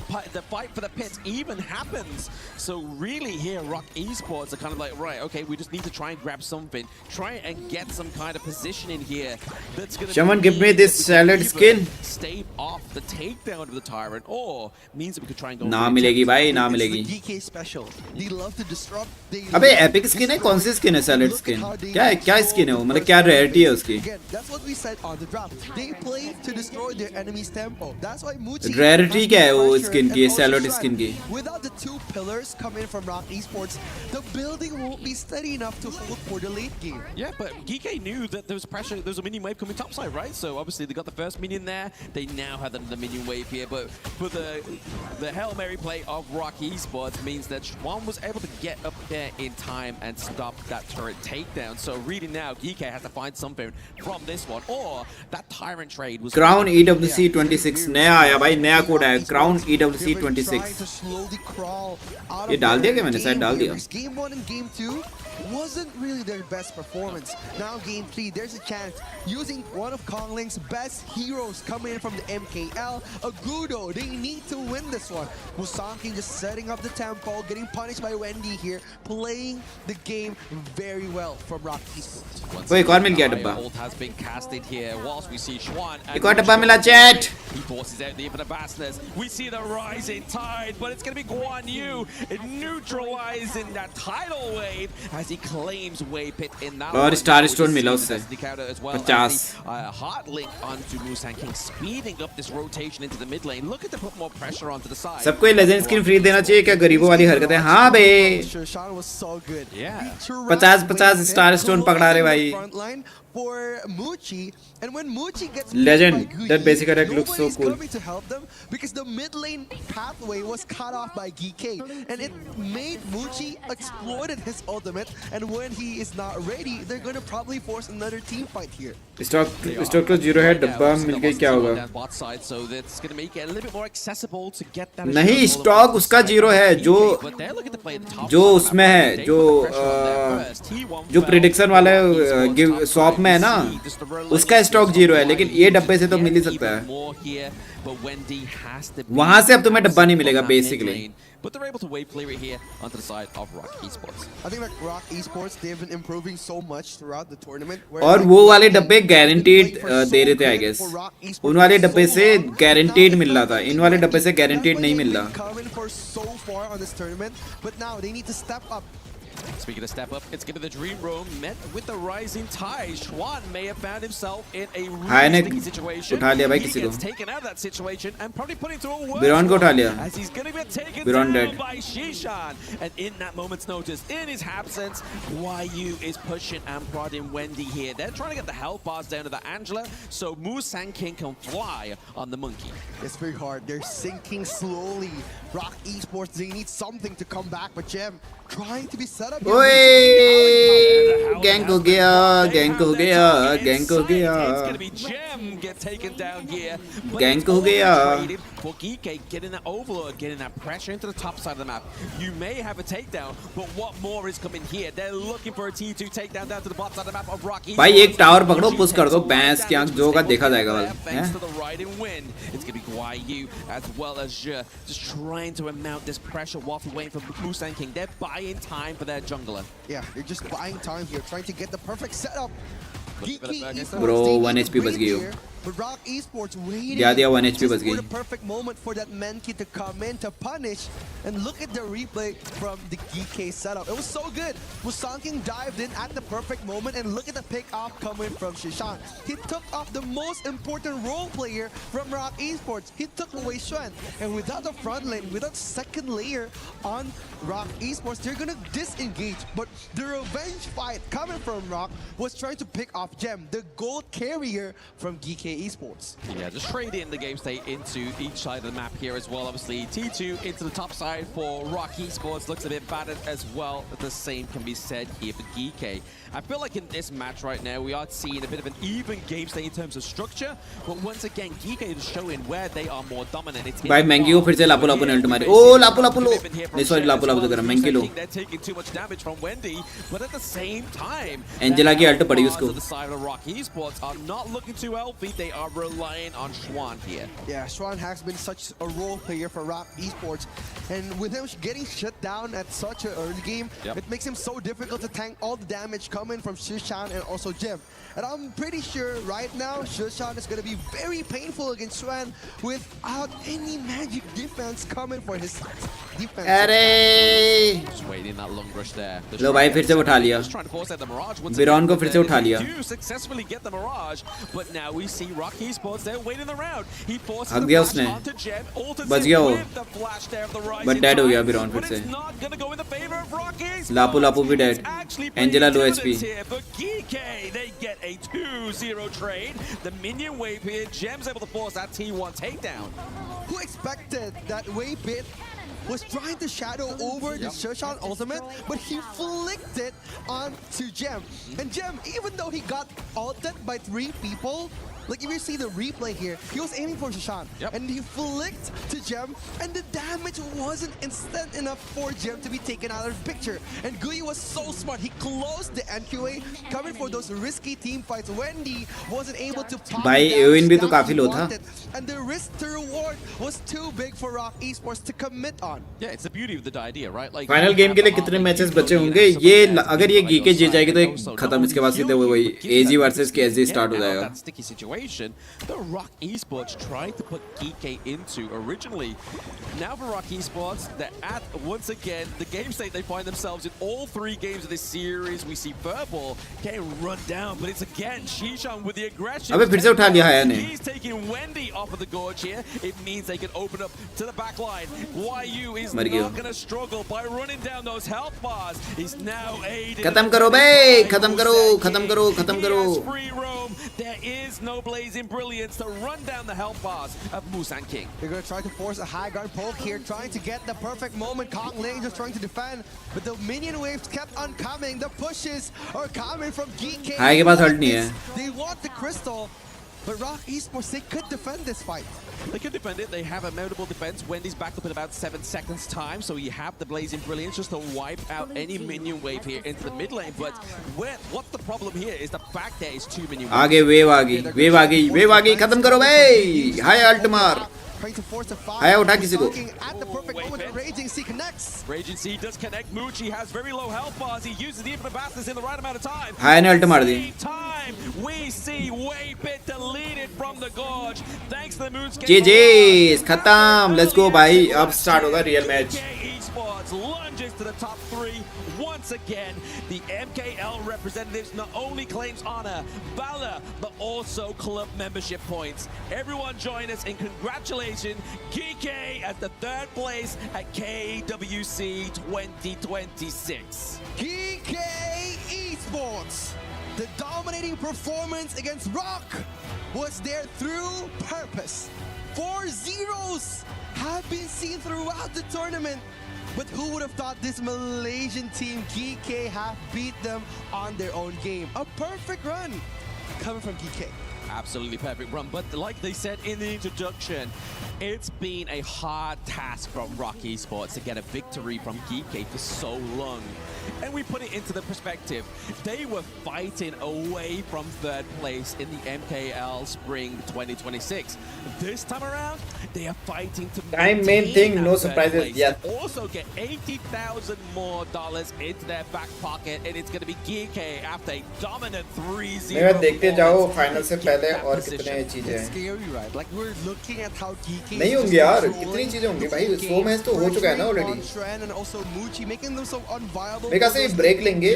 fight for the pit even happens. So really here, Rock Esports are kind of like, right, okay, we just need to try and grab something, try and get some kind of position in here that's going to Someone give me this salad skin. Stave off the takedown of the Tyrant, or means that we could try and go. ना मिलेगी भाई, ना It's मिलेगी. the DK special. They love to disrupt. अबे epic skin है, कौन सी skin है? Salad skin क्या है? क्या स्किन है वो? मतलब क्या रेयरिटी है उसकी? Again, that's what we said on the draft. They play to destroy their enemy's tempo. That's why Muji rarity क्या है वो pressure स्किन and की, also सैलेड Shrine. स्किन की? Without the two pillars coming from Rock Esports, the building won't be steady enough to hold for the late game. Yeah, but GK knew that there was pressure, there was a minion wave coming topside, right? So obviously they got the first minion there. They now have the minion wave here, but for the Hail Mary play of Rock Esports means that Schwan was able to get up there in time and stop that turret takedown. So really now, GK has to find something from this one, or that Tyrant trade was... Crown EWC 26 नया आया भाई, नया code आया Crown EWC 26. ये डाल दिया क्या मैंने? शायद डाल दिया. Game 1 and Game 2 wasn't really their best performance. Now Game 3, there's a chance using one of Kongling's best heroes coming in from the MKL, Agudo. They need to win this one. Musanking just setting up the tempo, getting punished by Wendy here, playing the game very well from ROK Esports. वो एक और मिल गया डब्बा. Ult has been casted here whilst we see Schwan. एक और डब्बा मिला chat. He forces out the infinite bastards. We see the rising tide, but it's going to be Guan Yu neutralizing that tidal wave as he claims Wave Pit in that. और star stone मिला उससे 50. Hard link onto Musanking, speeding up this rotation into the mid lane. Looking to put more pressure onto the side. सबको ये legend skin free देना चाहिए क्या? गरीबों वाली हरकतें. हाँ बे. Shoshan was so good. Yeah. 50 star stone पकड़ा रहे भाई. For Muchi, and when Muchi gets legend, that basic attack looks so cool. Coming to help them because the mid lane pathway was cut off by GK, and it made Muchi exploited his ultimate. And when he is not ready, they're gonna probably force another team fight here. Stock to 0 है डब्बा मिल गई क्या होगा? नहीं stock उसका 0 है जो उसमें है जो प्रेडिक्शन वाले शॉप में है ना उसका स्टॉक 0 है लेकिन ये डब्बे से तो मिल ही सकता है वहां से अब तुम्हें डब्बा नहीं मिलेगा basically. But they're able to wave clear it here onto the side of ROK Esports. I think like ROK Esports, they've been improving so much throughout the tournament. और वो वाले डब्बे गारंटीड दे रहे थे आई गेस. उन वाले डब्बे से गारंटीड मिल रहा था, इन वाले डब्बे से गारंटीड नहीं मिल रहा. But now they need to step up. Speaking of step up, it's going to the Dream Room met with the rising tide. Schwan may have found himself in a really sticky situation. उठा लिया भाई He किसी को. gets taken out of that situation and probably put into a worse बिरॉन को उठा लिया. as he's going to get taken बिरॉन down dead. by Shishan. And in that moment's notice, in his absence, YU is pushing and prodding Wendy here. They're trying to get the health bars down to the Angela so Musanking can fly on the monkey. It's very hard. They're sinking slowly. ROK Esports, they need something to come back, but Gem trying to be set up. Gang हो गया. It's going to be Gem get taken down here. Gang हो गया. For Geeke getting that overload, getting that pressure into the top side of the map. You may have a takedown, but what more is coming here? They're looking for a T2 takedown down to the bottom side of the map of ROK Esports. भाई एक tower पकड़ो push कर दो बैंस की आंख जो होगा देखा जाएगा वाला. Thanks to the riding wind, it's going to be YU as well as Je just trying to amount this pressure whilst we're waiting for Musanking. They're buying time for their jungler. Yeah, they're just buying time here, trying to get the perfect setup. Bro 1 HP बच गई हो. But ROK Esports waiting क्या दिया 1 HP बच for गई. the perfect moment for that Menki to come in to punish. And look at the replay from the GK setup. It was so good. Musanking dived in at the perfect moment and look at the pick off coming from Shishan. He took off the most important role player from ROK Esports. He took away Xuan. And without the front lane, without second layer on ROK Esports, they're gonna disengage. But the revenge fight coming from ROK was trying to pick off Gem, the gold carrier from GK Esports. Yeah, just trade in the game state into each side of the map here as well. Obviously, T2 into the top side for ROK Esports looks a bit battered as well. The same can be said here for GK. I feel like in this match right now, we are seeing a bit of an even game state in terms of structure. But once again, GK is showing where they are more dominant. It's भाई Maggi को फिर से लापो लापो ने alt मारी. ओ लापो लापो लो. नहीं sorry लापो लापो तो कर Maggi low. They're taking too much damage from Wendy, but at the same time, Angela की अल्ट पड़ी उसको. the side of ROK Esports are not looking too healthy. They are relying on Schwan here. Yeah, Schwan has been such a role player for ROK Esports. And with him getting shut down at such an early game, it makes him so difficult to tank all the damage coming from Shishan and also Jim. And I'm pretty sure right now, Shishan is going to be very painful against Schwan without any magic defense coming for his defense. अरे Just waiting that long rush there. लो भाई फिर से उठा लिया. Just trying to force out the Mirage once बिरॉन को again, फिर से उठा लिया. do successfully get the Mirage, but now we see ROK Esports, they're waiting around. He forces हक the दिया flash उसने. onto Jem, ulted बच him गया वो. with the flash there of the rising But dead हो गया tide, बिरॉन फिर but से. it's not gonna go in the favor of ROK Esports. लापो लापो भी dead. It's actually Angela low pretty HP. dividends here for GK. They get a 2-0 trade. The minion wave here, Jem's able to force that T1 takedown. Who expected that way bit was trying to shadow over the Shoshan ultimate, but he flicked it onto Gem. And Gem, even though he got ulted by 3 people, like if you see the replay here, he was aiming for Shoshan, and he flicked to Gem, and the damage wasn't instant enough for Gem to be taken out of the picture. And Gui was so smart, he closed the NQA, coming for those risky team fights. Wendy wasn't able to pop भाई the Evin भी तो damage काफी he लो था. wanted, and the risk to reward was too big for ROK Esports to commit on. Yeah, it's the beauty of the idea, right? Like final game के लिए कितने matches बचे होंगे? ये अगर ये गीके जीत जाएगी तो एक खत्म. इसके बाद सीधे वही एजी वर्सेस केएसजी स्टार्ट हो जाएगा. That sticky situation that ROK Esports tried to put Geek into originally. Now for ROK Esports, they're at once again the game state they find themselves in all 3 games of this series. We see Purple getting run down, but it's again Shishan with the aggression. अबे फिर से उठा लिया है ने. He's taking Wendy off of the gorge here. It means they can open up to the back line. YU is not going to struggle by running down those health bars. He's now aided. खत्म करो बे, खत्म करो, खत्म करो, खत्म करो. Free roam. There is no blazing brilliance to run down the health bars of Musan King. They're going to try to force a high guard poke here, trying to get the perfect moment. Kong Lane just trying to defend, but the minion waves kept on coming. The pushes are coming from GK. High के पास हल्ट नहीं है. They want the crystal, but ROK Esports, they could defend this fight. They can defend it. They have a mountable defense. Wendy's back up in about 7 seconds time, so you have the Blazing Brilliance just to wipe out any minion wave here into the mid lane. But what's the problem here is the fact there is 2 minion waves. आगे wave आ गई, wave आ गई, wave आ गई. खत्म करो बे. High alt मार. Trying to force a fire. आया उठा किसी को. At the perfect moment, Raging Sea connects. Raging Sea does connect. Muchi has very low health bars. He uses the Infinite Bastards in the right amount of time. High ने alt मार दी. Time we see Waybit deleted from the gorge. Thanks to the Moonscape. जीजीस खत्म. Let's go भाई. अब start होगा real match. Esports lunges to the top 3 once again. The MKL representatives not only claims honor, valor, but also club membership points. Everyone join us in congratulating Geeke at the 3rd place at KWC 2026. GK Esports, the dominating performance against ROK was there through purpose. 4 zeros have been seen throughout the tournament. But who would have thought this Malaysian team, GK, have beat them on their own game? A perfect run coming from GK. Absolutely perfect run, but like they said in the introduction, it's been a hard task from ROK Esports to get a victory from Geek for so long. And we put it into the perspective. They were fighting away from 3rd place in the MKL Spring 2026. This time around, they are fighting to Time main thing, no surprises yet. Also get $80,000 more into their back pocket, and it's going to be Geek after a dominant 3-0. मेरा देखते जाओ final से पहले और कितने चीजें It's हैं. scary, right? Like we're looking at how GK नहीं होंगे यार. कितनी चीजें होंगी भाई. 100 मैच तो हो चुका है ना already. And also Muchi making them so unviable. मेरे ख्याल से ब्रेक लेंगे.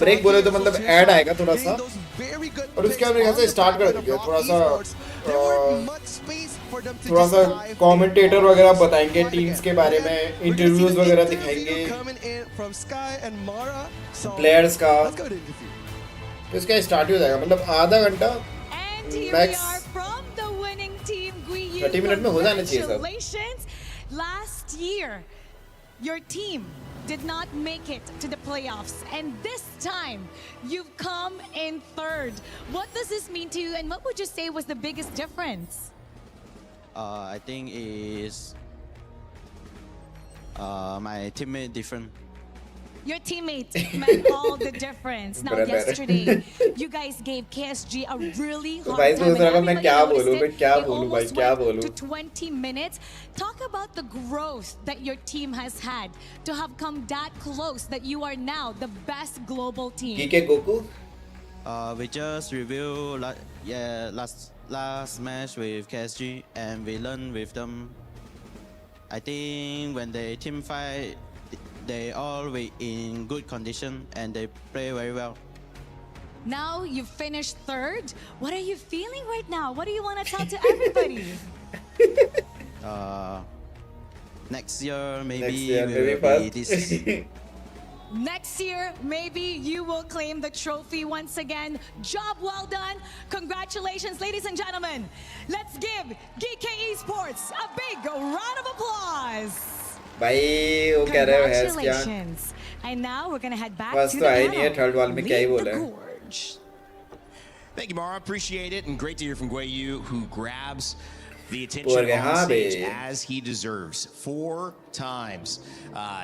ब्रेक बोले तो मतलब ऐड आएगा थोड़ा सा और उसके बाद मेरे ख्याल से स्टार्ट कर देंगे. थोड़ा सा कमेंटेटर वगैरह बताएंगे टीम्स के बारे में, इंटरव्यूज वगैरह दिखाएंगे प्लेयर्स का. तो इसका स्टार्ट हो जाएगा मतलब आधा घंटा मैक्स 30 मिनट में हो जाना चाहिए सब. Last year, your team did not make it to the playoffs, and this time you've come in 3rd. What does this mean to you, and what would you say was the biggest difference? I think is my teammate different. Your teammate made all the difference. Now, yesterday, you guys gave KSG a really hard time. And everybody noticed it. They almost went to 20 minutes. Talk about the growth that your team has had to have come that close, that you are now the best global team. Kike Goku? We just reviewed last match with KSG, and we learned with them. I think when they team fight, they all were in good condition and they play very well. Now you finished 3rd. What are you feeling right now? What do you want to tell to everybody? Next year maybe will be this. Next year, maybe you will claim the trophy once again. Job well done. Congratulations, ladies and gentlemen. Let's give GK Esports a big round of applause. भाई वो कह रहे हो has क्या Congratulations. And now we're going to head back बस to तो the आई नहीं है थर्ड वाल में क्या ही Lead बोला the है Gorge. Thank you, Mara. Appreciate it. And great to hear from Guay Yu, who grabs the Poor attention guy, on stage babe. as he deserves. 4 times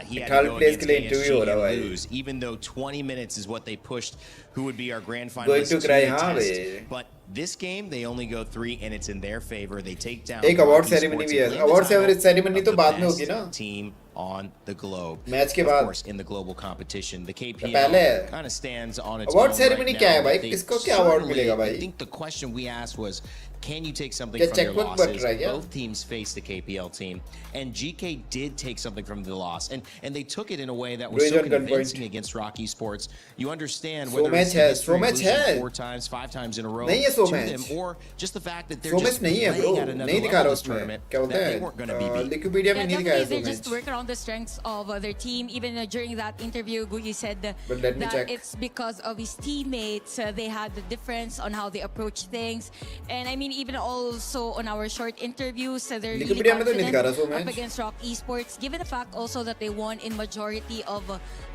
he had Third to go place against के लिए interview हो KSG रहा and भाई. lose, even though 20 minutes is what they pushed who would be our grand Going finalists to to cry, the हाँ test. Bay. But this game, they only go 3, and it's in their favor. They take down एक award Rocky ceremony Sports भी है. and claim the Award title ceremony of तो the बाद में best होगी ना? team on the globe. Match के Of बाद. course, in the global competition, the KPL पहले है. kind of stands on its Award own ceremony right क्या now, है भाई? but they किसको क्या award certainly- मिलेगा भाई? I think the question we asked was, can you take something क्या from your checkbook but losses? रहा है क्या? Both teams faced the KPL team, and GK did take something from the loss, and they took it in a way that was so Brilliant gunpoint. convincing against Rocky Sports. You understand So whether much it's the है, history so of much losing है. 4 times, 5 times in a row नहीं है so to much. them, or just the fact that they're So just much नहीं है playing bro at another नहीं दिखा level रहा this उसमें tournament क्या बोलते that हैं they weren't going to be beat. Wikipedia में Yeah, नहीं दिखाया definitely so they just much work around the strengths of their team. Even during that interview, Guyi said But let me that check. it's because of his teammates. They had the difference on how they approach things. And I mean, even also on our short interviews, they're really Wikipedia में तो नहीं दिखा रहा so confident up much. against Rock Esports, given the fact also that they won in majority of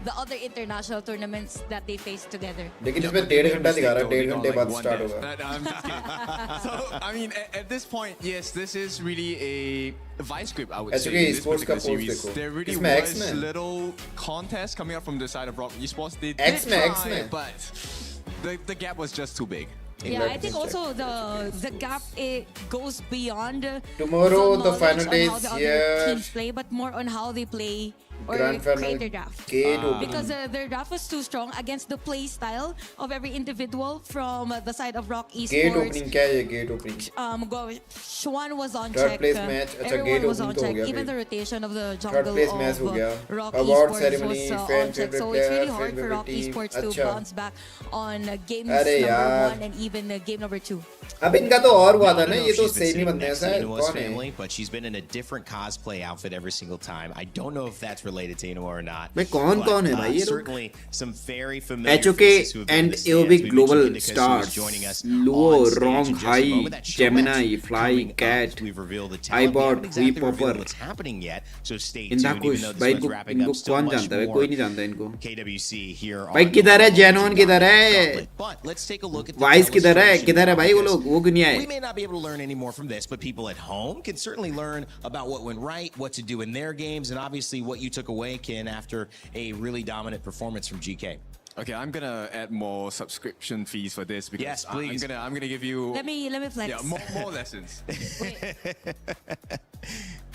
the other international tournaments that they faced together. लेकिन Yeah, इसमें but they 1.5 made a घंटा दिखा mistake रहा है though. They 1.5 got घंटे like बाद one start death. होगा I'm just kidding. So, I mean, at this point, yes, this is really a vice grip, I would HOK say. in this Esports का particular post series. देखो. There really इसमें X was में. little contest coming up from the side of Rock Esports. They X did में, try, X में. but the gap was just too big. Yeah, I think also the gap it goes beyond Tomorrow, the knowledge final on day how is the other here. teams play, but more on how they play or Grand final create their draft. gate opening. Because their draft was too strong against the play style of every individual from the side of Rock Esports. gate opening क्या है ये gate opening Shwan was on Third check. place match, अच्छा, Everyone gate was on opening तो हो check. गया Even फिर. the rotation of the Third jungle place match हो of गया. Rock Award Esports ceremony, was fan on check. favorite So it's really player, hard for favorite Rock team. Esports to अच्छा. bounce back on games अरे number यार. 1 and even game number 2. अब इनका तो और हुआ था I don't ना know ये if तो she's been same he sitting बंदे हैं next to शायद Inua's कौन है family, but she's been in a different cosplay outfit every single time. I don't know if that's related to Inua or not. भाई कौन but, कौन है भाई ये लोग certainly some very familiar HOK faces who have been in and the stands. AOB We mentioned global Indica Su is stars joining us Luo, on stage Rong, in just a Hai, moment. That show Gemini, match Fly, coming up. Cat, We've revealed the talent. We iBot, haven't exactly Popper. revealed what's happening yet, so stay इनका tuned. कुछ Even though भाई this one's wrapping इनको up, still कौन much जानता है more कोई नहीं जानता इनको KWC here भाई on किधर है the जैनोन किधर है Gauntlet. But let's take a look at the vice किधर है illustration किधर है now, भाई वो because लोग वो क्यों नहीं we आए may not be able to learn any more from this, but people at home can certainly learn about what went right, what to do in their games, and obviously what you took away, Ken, after a really dominant performance from GK. Okay, I'm gonna add more subscription fees for this because Yes, please. I'm gonna give you Let me flex. yeah more lessons.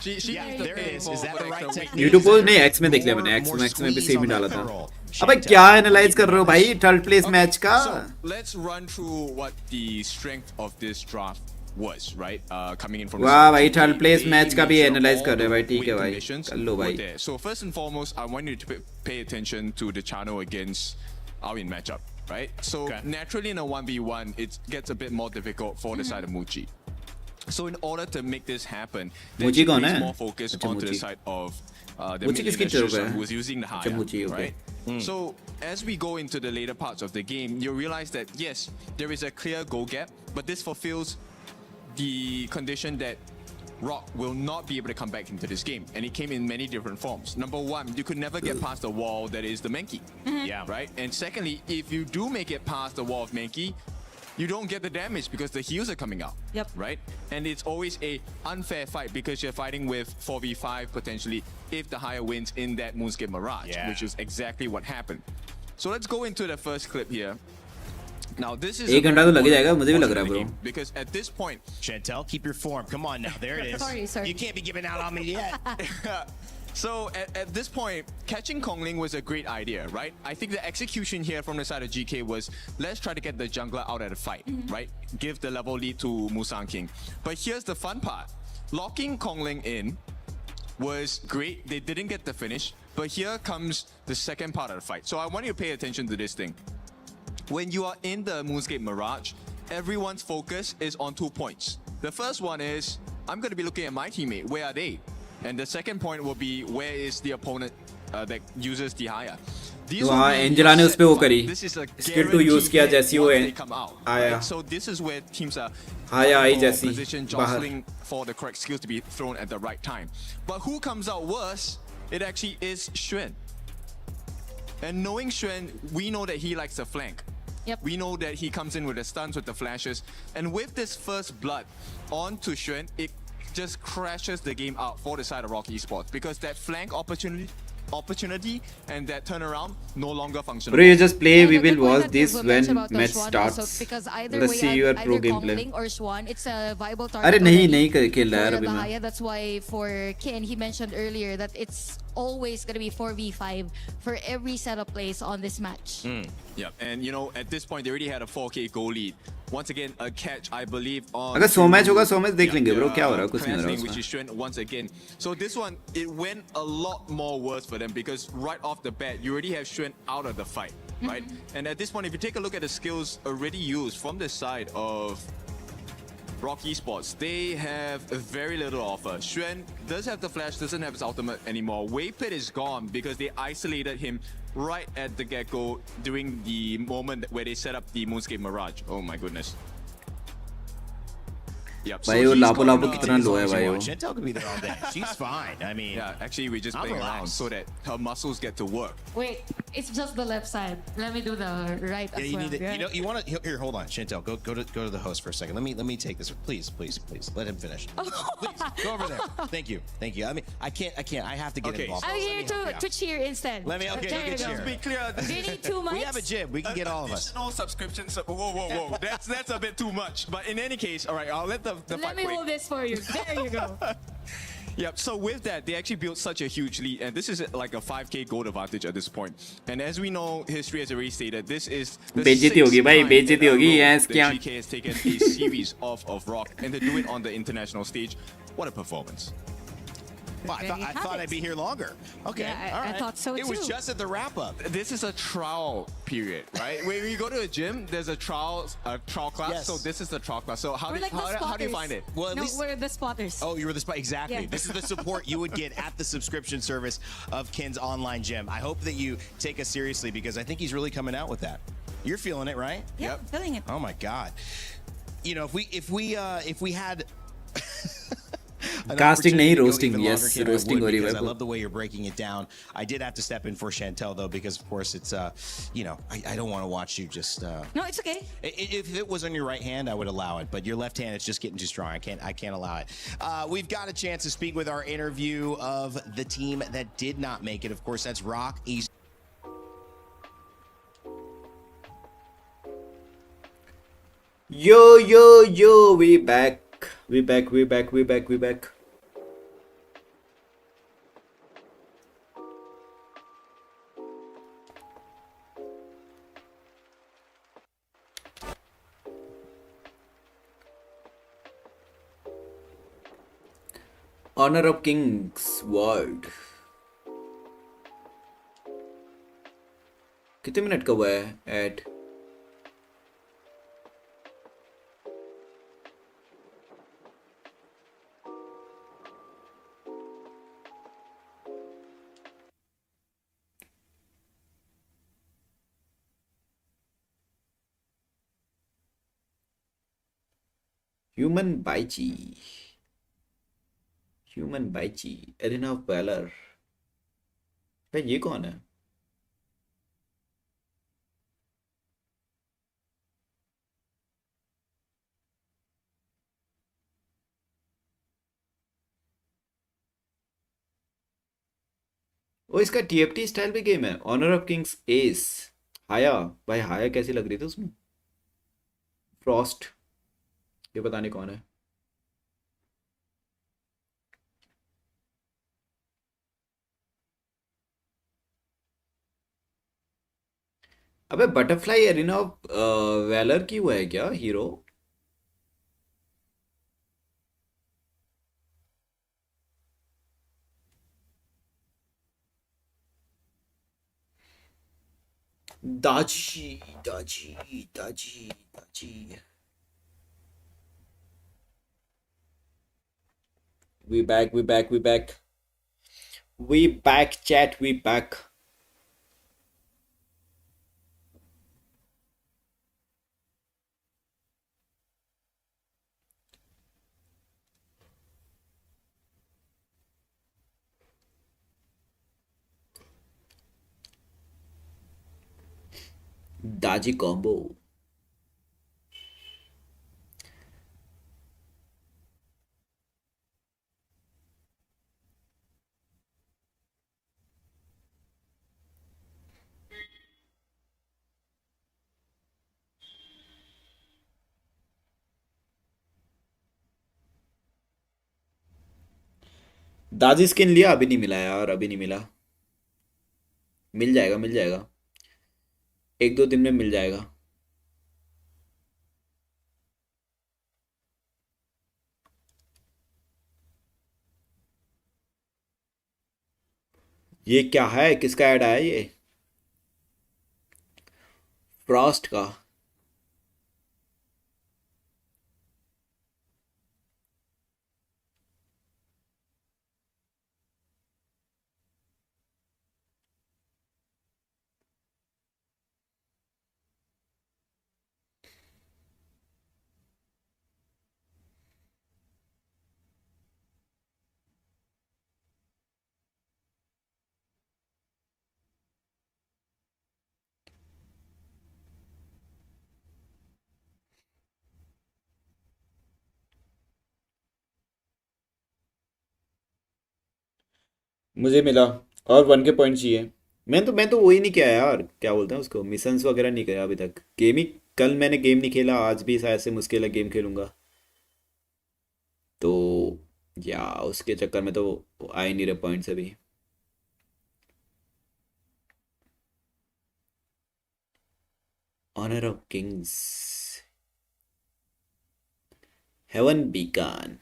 she Yeah, needs to there it pay is. for Is that for the right extra technique? week. YouTube post नहीं x में देख लिया मैंने x में भी same ही डाला था अबे क्या एनालाइज कर रहे हो भाई थर्ड प्लेस मैच का So let's run through what the strength of this draft was, right? Coming in from the वाह start. भाई, So third they- place they match का भी made sure analyze all कर रहे हैं भाई, the ठीक है win भाई, conditions कर लो were भाई। there. So first and foremost, I want you to pay attention to the channel against Awin matchup, right? So naturally in a 1v1, it gets a bit more difficult for the side of Muji. So in order to make this happen, they Muji कौन place है? more focus अच्छा, onto the Muji। side of the Muji mid किसकी laner तरफ है? who was using the अच्छा, Haya, Muji, okay। right? So as we go into the later parts of the game, you'll realize that yes, there is a clear goal gap, but this fulfills the condition that Rock will not be able to come back into this game, and it came in many different forms. Number one, you could never get past the wall that is the Mankey, Yeah. right? And secondly, if you do make it past the wall of Mankey, you don't get the damage because the heals are coming out. Yep. Right? And it's always a unfair fight because you're fighting with 4v5 potentially if the higher wins in that Moonscape Mirage, Yeah. which is exactly what happened. So let's go into the first clip here. Now this is एक a घंटा very तो लग ही जाएगा, important मुझे भी point लग रहा in है, the bro। game because at this point, Chantel, keep your form. Come on now. There it is. Sorry. You can't be giving out on me yet. so at this point, catching Kongling was a great idea, right? I think the execution here from the side of GK was, let's try to get the jungler out of the fight, right? Give the level lead to Musang King. But here's the fun part. Locking Kongling in was great. They didn't get the finish, but here comes the second part of the fight. So I want you to pay attention to this thing. When you are in the Moonscape Mirage, everyone's focus is on 2 points. The first one is, I'm going to be looking at my teammate. Where are they? And the second point will be, where is the opponent that uses the Haya? These तो will हाँ be Angela ने your उस पे वो set करी fight. This is a skill to use guaranteed किया hit जैसी वो once they come out, आया right? So this is where teams are आया आई for जैसी position बाहर jostling for the correct skills to be thrown at the right time. But who comes out worse? It actually is Xuan. And knowing Xuan, we know that he likes the flank. Yep. We know that he comes in with the stuns, with the flashes. And with this first blood onto Xuan, it just crashes the game out for the side of ROK Esports because that flank opportunity and that turnaround no longer functional. Bro, you just play. And We the good will point watch that this Guzman when mentioned about match Swan starts. also, because either Let's way, see your pro either gameplay. Kongling or Swan, it's a viable अरे target. नहीं already नहीं खेल रहा है for अभी the मैं Haya. That's why for Ken, he mentioned earlier that it's always going to be 4v5 for every setup plays on this match. Yeah, and you know, at this point, they already had a 4K goal lead. Once again, a catch, I believe, on. अगर 100 match होगा 100 match देख लेंगे bro क्या हो रहा है कुछ नहीं हो रहा which is उसमें Xuan once again. So this one, it went a lot more worse for them because right off the bat, you already have Xuan out of the fight, right? And at this point, if you take a look at the skills already used from the side of ROK Esports, they have very little offer. Xuan does have the flash, doesn't have his ultimate anymore. Waypit is gone because they isolated him right at the get-go during the moment where they set up the Moonscape Mirage. Oh my goodness. Yep. भाई वो he's लापो gone, लापो कितना लो है भाई वो Chantel could be there all day. She's fine. I mean, yeah, actually we're just I'm playing around relaxed. so that her muscles get to work. Wait, it's just the left side. Let me do the right yeah, as you well. need to, right? you know, you want to here. Hold on, Chantel. Go to the host for a second. Let me take this. Please. Let him finish. Please go over there. Thank you. I mean, I can't. I have to get Okay. involved. I'm Let here me help you to out. cheer instead. Let me. Okay, There you you can go. cheer. Be clear. Do you need 2 mics? We have a gym. We can get all of us. Additional subscriptions. Whoa. That's a bit too much. But in any case, all right, I'll let the Let fight me wait. hold this for you. There you go. Yep. So with that, they actually built such a huge lead, and this is like a 5K gold advantage at this point. And as we know, history has already stated this is the बेइज्जती होगी sixth भाई, time बेइज्जती in a होगी, row yes, that क्या? GK has taken a series of ROK, and to do it on the international stage, what a performance! Well, I thought I'd be here longer. Okay, Yeah, all I right. thought so It was too. just at the wrap up. This is a trial period, right? When you go to a gym, there's a trial class. Yes. So this is the trial class. So how We're do like the how do you spotters. find it? Well, at No, least. we're the spotters. Oh, you were the spot. Exactly. Yeah. This is the support you would get at the subscription service of Ken's online gym. I hope that you take us seriously because I think he's really coming out with that. You're feeling it, right? Yeah, I'm feeling it. Oh my God. You know, if we had an Casting opportunity नहीं, to go roasting, even yes, longer, Ken, I roasting would, हो रही है because I भाई। love the way you're breaking it down. I did have to step in for Chantel though because of course it's you know, I don't want to watch you just No, it's okay. if it was on your right hand, I would allow it, but your left hand, it's just getting too strong. I can't allow it. We've got a chance to speak with our interview of the team that did not make it. Of course, that's ROK East. Yo, we back. Honor of Kings World. कितने minute का हुआ है add? Human Baichi. Arena of Valor. भाई ये कौन है? ओ इसका TFT स्टाइल भी गेम है। ऑनर ऑफ किंग्स एस। हाया भाई, हाया कैसी लग रही थी उसमें? फ्रॉस्ट, ये पता नहीं कौन है। अबे बटरफ्लाई एरिना ऑफ वैलर की हुआ है क्या hero? Daji. We back, chat, we back. Daji combo. Daji skin लिया, अभी नहीं मिला यार, अभी नहीं मिला। मिल जाएगा, मिल जाएगा, एक दो दिन में मिल जाएगा। ये क्या है, किसका ऐड आया ये? फ्रॉस्ट का। मुझे मिला, और 1 के पॉइंट चाहिए। मैं तो वही नहीं किया यार, क्या बोलते हैं उसको, मिशंस वगैरह नहीं किया अभी तक। गेम ही, कल मैंने गेम नहीं खेला, आज भी शायद से मुश्किल है गेम खेलूंगा। तो या उसके चक्कर में तो आ ही नहीं रहे पॉइंट्स अभी। Honor of Kings, Heaven Beacon,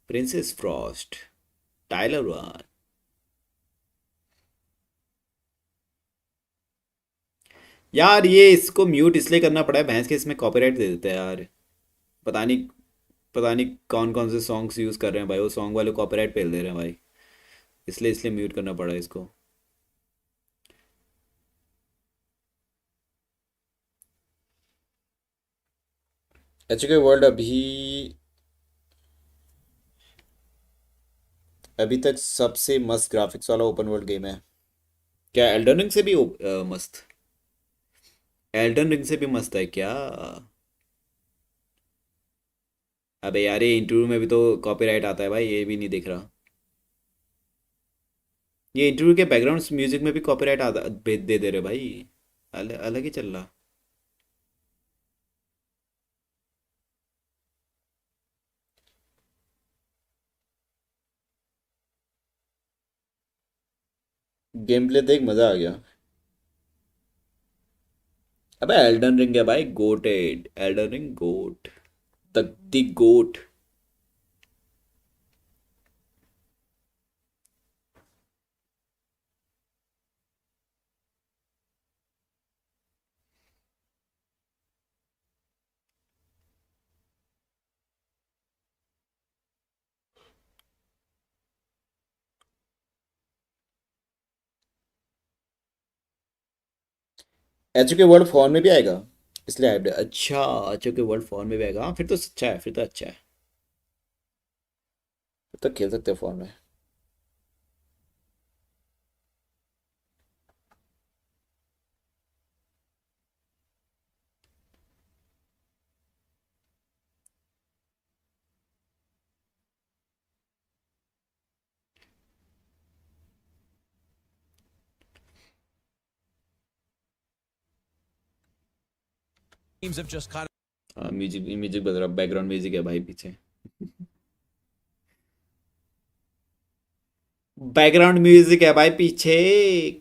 princess Frost, टाइलर वन। यार ये इसको म्यूट इसलिए करना पड़ा है, भैंस के इसमें कॉपीराइट दे देते हैं यार। पता नहीं, पता नहीं कौन कौन से सॉन्ग्स यूज़ कर रहे हैं भाई, वो सॉन्ग वाले कॉपीराइट पेल दे रहे हैं भाई, इसलिए म्यूट करना पड़ा है इसको। एचके वर्ल्ड अभी, अभी तक सबसे मस्त ग्राफिक्स वाला ओपन वर्ल्ड गेम है। क्या एल्डन रिंग से भी मस्त? एल्डन रिंग से भी मस्त है क्या? अबे यार ये इंटरव्यू में भी तो कॉपीराइट आता है भाई, ये भी नहीं दिख रहा। ये इंटरव्यू के बैकग्राउंड म्यूजिक में भी कॉपीराइट आता, दे दे रहे भाई, अलग अलग ही चल रहा। गेम प्ले देख, मजा आ गया। अबे एल्डन रिंग है भाई, goated Elden Ring, goat, the goat. H K world phone में भी आएगा, इसलिए अच्छा, एच के वर्ल्ड फोन में भी आएगा, हाँ फिर तो अच्छा है, फिर तो अच्छा है, फिर तो खेल सकते हो फोन में। Teams have just kind हाँ म्यूजिक, म्यूजिक बज रहा, बैकग्राउंड म्यूजिक है भाई पीछे। बैकग्राउंड म्यूजिक है भाई पीछे,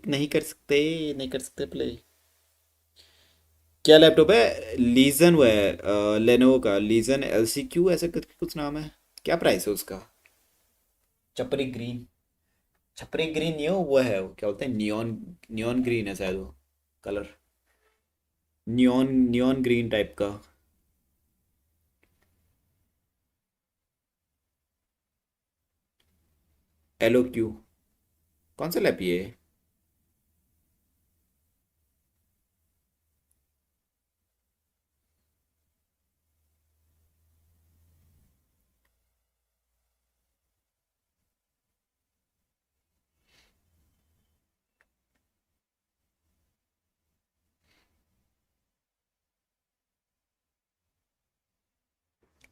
नहीं कर सकते, नहीं कर सकते प्ले। क्या लैपटॉप है? लीजन वो है, लेनोवो का लीजन LCQ ऐसा करके कुछ नाम है। क्या प्राइस है उसका? छपरी ग्रीन, छपरी ग्रीन नहीं हो, वो है, वो क्या बोलते हैं, नियॉन, नियॉन ग्रीन है शायद वो colour, neon, neon green type का। LOQ, कौन सा लैप ये है?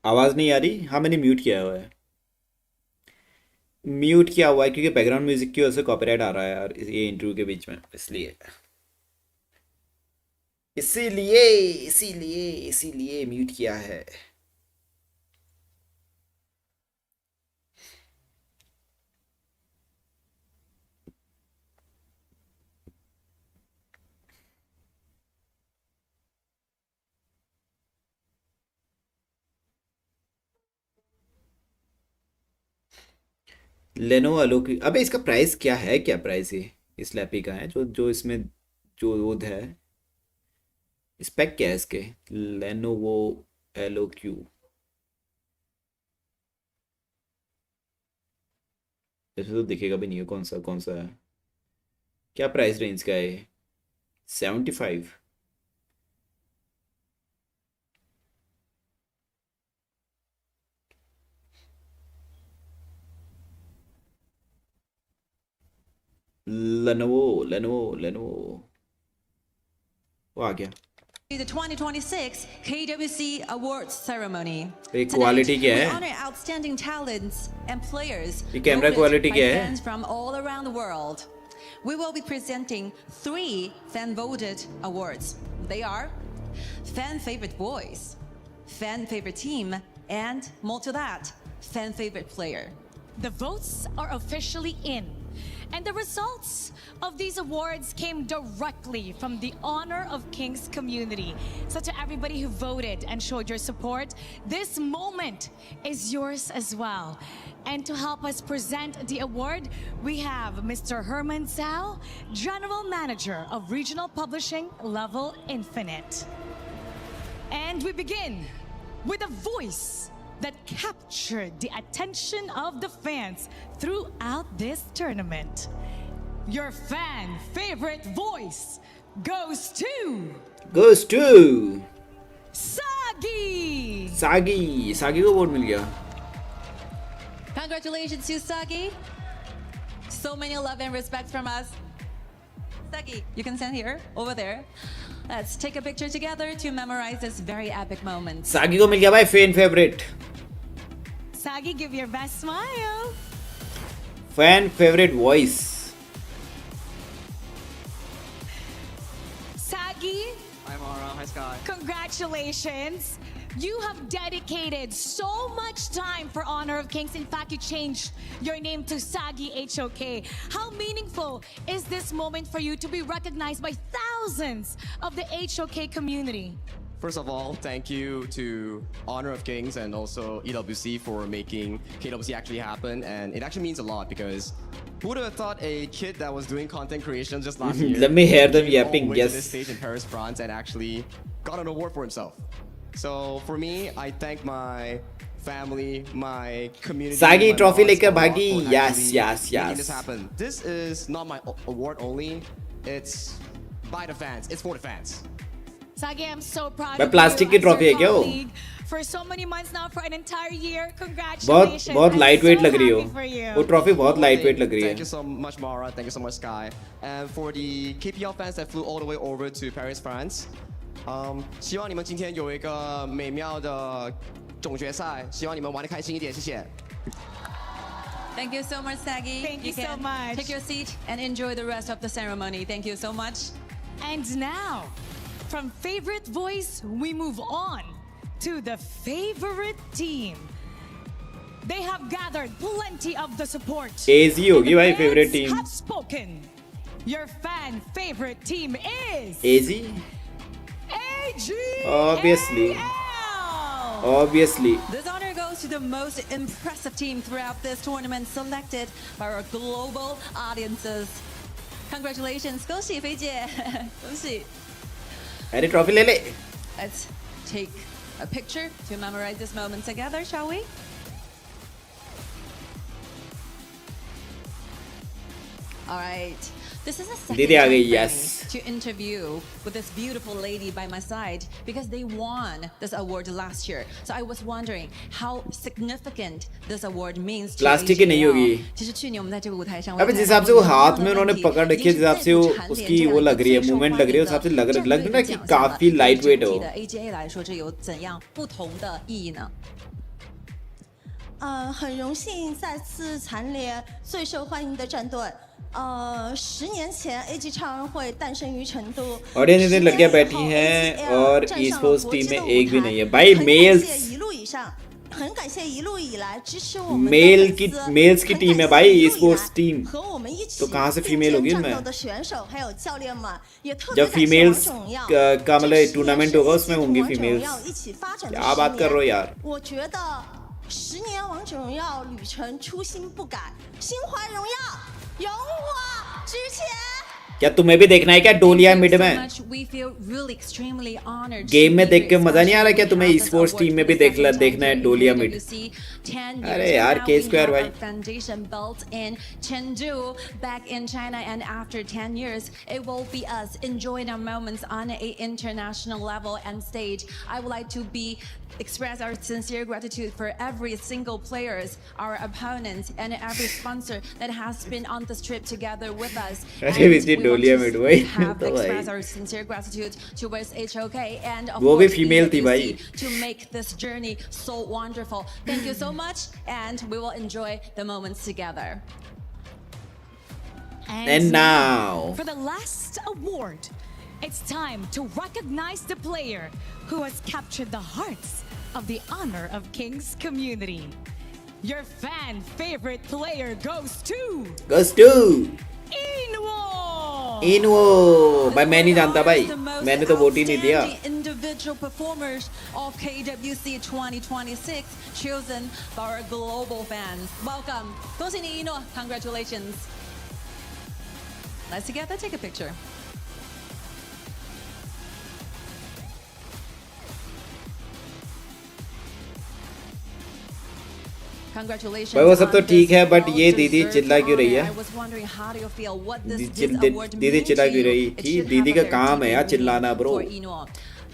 आवाज नहीं आ रही? हाँ मैंने म्यूट किया हुआ है, म्यूट किया हुआ है क्योंकि बैकग्राउंड म्यूजिक की वजह से कॉपीराइट आ रहा है यार ये इंटरव्यू के बीच में, इसलिए इसीलिए इसीलिए इसीलिए म्यूट किया है। लेनो अलोक, अबे इसका प्राइस क्या है, क्या प्राइस ये इस लैपी का है जो जो इसमें जो वो है, स्पेक क्या है इसके? लेनोवो एलो क्यू, ऐसे तो दिखेगा भी नहीं है कौन सा है, क्या प्राइस रेंज का है? 75। लेनोवो लेनोवो लेनोवो वो आ गया। The 2026 KWC Awards ceremony. ये क्वालिटी क्या We है? honor outstanding talents and players ये कैमरा voted क्वालिटी by क्या है? fans from all around the world. We will be presenting 3 fan-voted awards. They are Fan Favorite Voice, Fan Favorite Team, and more to that, Fan Favorite Player. The votes are officially in, and the results of these awards came directly from the Honor of Kings community. So to everybody who voted and showed your support, this moment is yours as well. And to help us present the award, we have Mr. Herman Zhao, General Manager of Regional Publishing Level Infinite. And we begin with a voice that captured the attention of the fans throughout this tournament. Your fan favorite voice goes to Sagi. सागी को vote मिल गया। Congratulations to Sagi. So many love and respect from us. Sagi, you can stand here, over there. Let's take a picture together to memorize this very epic moment. सागी को मिल गया भाई fan favourite. Sagi, give your best smile. Fan favourite voice. Sagi, Hi Mara, hi Sky. congratulations. You have dedicated so much time for Honor of Kings. In fact, you changed your name to Sagi HOK. How meaningful is this moment for you to be recognized by thousands of the HOK community? First of all, thank you to Honor of Kings and also EWC for making KWC actually happen. And it actually means a lot because who would have thought a kid that was doing content creation just last year Let me hear them came all yapping, the way yes. to this stage in Paris, France, and actually got an award for himself. So for me, I thank my family, my community. Sagi my trophy mods लेकर a lot भागी, for yes, actually yes, making yes. this happen. This is not my award only. It's by the fans. It's for the fans. Sagi, I'm so proud भाई of plastic you की as trophy your है क्या वो? colleague for so many months now, for an entire year. Congratulations. बहुत I'm light so wait लग रही हो, happy for you. वो ट्रॉफी बहुत लाइट वेट लग रही Thank है। you so much, Mara. Thank you so much, Sky. And for the KPL fans that flew all the way over to Paris, France, 希望你们今天有一个美妙的总决赛，希望你们玩得开心一点，谢谢。 Thank you so much, Sagi. Thank you so can much. Take your seat and enjoy the rest of the ceremony. Thank you so much. And now, from favorite voice, we move on to the favorite team. They have gathered plenty of the support. AZ होगी भाई And the favorite fans team. have spoken. Your fan favorite team is AZ AG. Obviously. Obviously. This honor goes to the most impressive team throughout this tournament, selected by our global audiences. Congratulations, 恭喜菲姐，恭喜。 अरे trophy ले ले। Let's take a picture to memorize this moment together, shall we? All right. This is a second दीदी आ time गई, for me yes. to interview with this beautiful lady by my side because they won this award last year. So I was wondering how significant this award means to plastic की नहीं होगी. 其实去年我们在这个舞台上， अबे जिस हिसाब से वो हाथ में उन्होंने पकड़ रखी है, जिस हिसाब से वो उसकी वो लग रही है, मूवमेंट लग रही है, उस हिसाब से लग रहा है कि काफी लाइट वेट है वो. AGA 来说，这有怎样不同的意义呢？很荣幸再次蝉联最受欢迎的战队。10年前 AG 超人会诞生于成都。ऑडियंस में लड़कियां बैठी हैं और e-sports टीम में एक भी नहीं है. भाई मेल्स 一路以上，很感谢一路以来支持我们的 मेल्स की टीम है भाई e-sports टीम. 和我们一起 तो कहाँ से फीमेल होगी 战 इनमें? 斗的选手还有教练们，也特别 जब 感谢王 फीमेल्स 者荣耀 का मतलब टूर्नामेंट होगा उसमें होंगी 王者荣 फीमेल्स. 耀一起发展的 क्या बात 10 कर रहे हो 年 यार? 我觉得10年王者荣耀旅程初心不改，心怀荣耀，勇往直前。 क्या तुम्हें भी देखना है क्या डोलिया मिड में? We feel really extremely honored game में to देख be के here, मजा नहीं आ रहा क्या especially तुम्हें to have e-sports this team में भी award for the देखना है second Doliya time mid? in KWC 10 अरे years. यार, Now K we Square have भाई. our foundation built in Chengdu back in China, and after 10 years it will be us enjoying our moments on an international level and stage. I would like to express our sincere gratitude for every single players, our opponents, and every sponsor that has been on this trip together with us. अरे And Vijay we want Doliya to mid भाई. have तो express भाई. our sincere gratitude towards HOK and of वो भी course female थी KWC भाई. to make this journey so wonderful. Thank you so much, and we will enjoy the moments together. And now for the last award, it's time to recognize the player who has captured the hearts of the honor of King's community. Your fan favorite player goes to इनवो. भाई मैं नहीं जानता भाई, मैंने तो vote ही नहीं दिया. Individual performers of KWC 2026 chosen by our global fans. Welcome. 恭喜你 Ino. Congratulations. Let's together take a picture. Congratulations. भाई वो सब तो on ठीक this है, but ये दीदी well-deserved चिल्ला क्यों रही है? honor. I was wondering how do you feel what this दीदी award दीदी means चिल्ला to क्यों you? रही It थी? should दीदी have का a very काम है deep यार meaning चिल्लाना ब्रो. for Ino.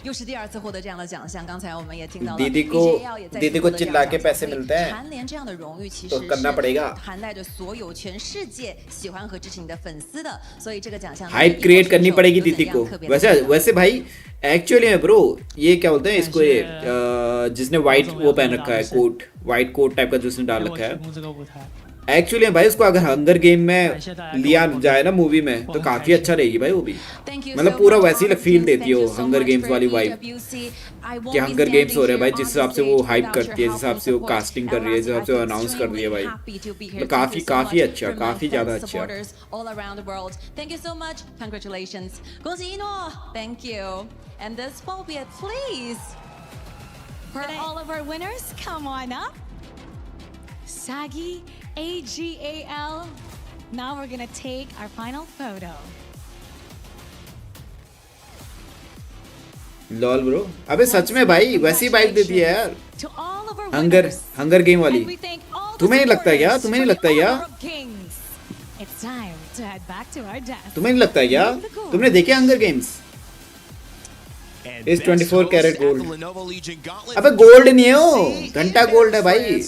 又是第二次获得这样的奖项，刚才我们也听到了 दीदी को EJL 也再次 दीदी 获 को 得这样 चिल्ला 的 के 奖 पैसे 项，所以 मिलते हैं 蝉联这样的荣誉其 तो 实 करना 是 पड़ेगा. 涵盖着所有全世界喜欢和支持你的粉丝的，所以这个奖项 हाइप क्रिएट करनी पड़ेगी दीदी को. वैसे भाई एक्चुअली में ब्रो ये क्या बोलते हैं इसको, ये जिसने वाइट वो पहन रखा है कोट, वाइट कोट टाइप का जिसने डाल रखा है, 这个舞台。 एक्चुअली भाई उसको अगर हंगर गेम में लिया जाए ना मूवी में तो काफी अच्छा रहेगी भाई वो भी. मतलब पूरा वैसी फील देती है वो हंगर गेम्स वाली वाइब कि हंगर गेम्स हो रहे हैं भाई, जिस हिसाब से वो हाइप करती है, जिस हिसाब से वो कास्टिंग कर रही है, जिस हिसाब से वो अनाउंस कर रही है भाई. तो काफी अच्छा, काफी ज्यादा अच्छा. all around the world. Thank you so much. Congratulations. 恭喜 Ino. Thank you. And this will be it, please. For all of our winners, come on up. Sagi, AGAL. Now we're gonna take our final photo. Lol bro. अबे सच में भाई वैसी vibe देती है यार To all of our hunger game वाली. and we thank all the तुम्हें नहीं लगता है क्या? supporters तुम्हें नहीं for लगता है the क्या? honor of Kings. It's time to head back to our desk. तुम्हें नहीं लगता है क्या? तुमने देखे हंगर गेम्स? इस 24 कैरेट गोल्ड. अबे गोल्ड नहीं है वो, घंटा गोल्ड है भाई.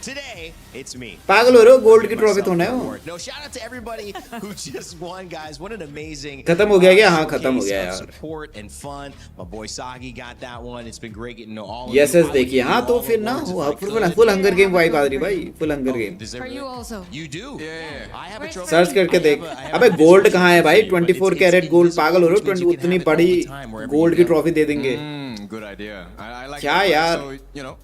Today, it's me. पागल हो रहे हो, गोल्ड की ट्रॉफी तो है वो. No, shout out to everybody who just won, guys. What an amazing खत्म हो गया क्या? हाँ खत्म हो गया showcase of यार. support and fun. My boy Sagi got that one. It's been great getting to know all of yes you. Yes देखिए. हाँ तो फिर ना फुल हंगर गेम वाइब आ रही भाई, full hunger game. For you also. You do? Yeah. I have a trophy. Search करके देख. अबे गोल्ड कहाँ है भाई? 24 कैरेट गोल्ड. पागल हो रहे हो? उतनी बड़ी गोल्ड की ट्रॉफी दे देंगे. Good idea. I like क्या it. यार? So, you know,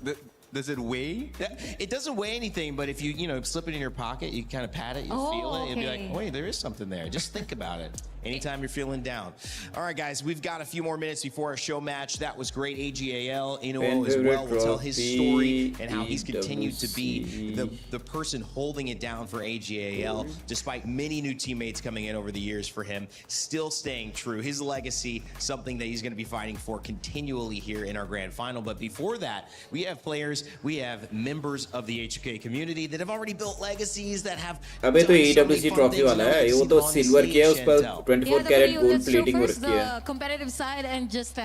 does it weigh? It doesn't weigh anything, but if you slip it in your pocket, you kind of pat it, you feel it, you'll be like, wait, there is something there. Just think about it. Anytime you're feeling down. All right, guys, we've got a few more minutes before our show match. That was great. AGAL, Inuo as well will tell his story and how he's continued to be the person holding it down for AGAL, despite many new teammates coming in over the years for him, still staying true. His legacy, something that he's going to be fighting for continually here in our grand final. But before that, we have players we have members of the HOK community that have already built legacies that have. अबे तो AWC trophy वाला है, वो तो silver की है, उस पर 24 कैरेट गोल्ड प्लेटिंग हो रखी है. The competitive side and just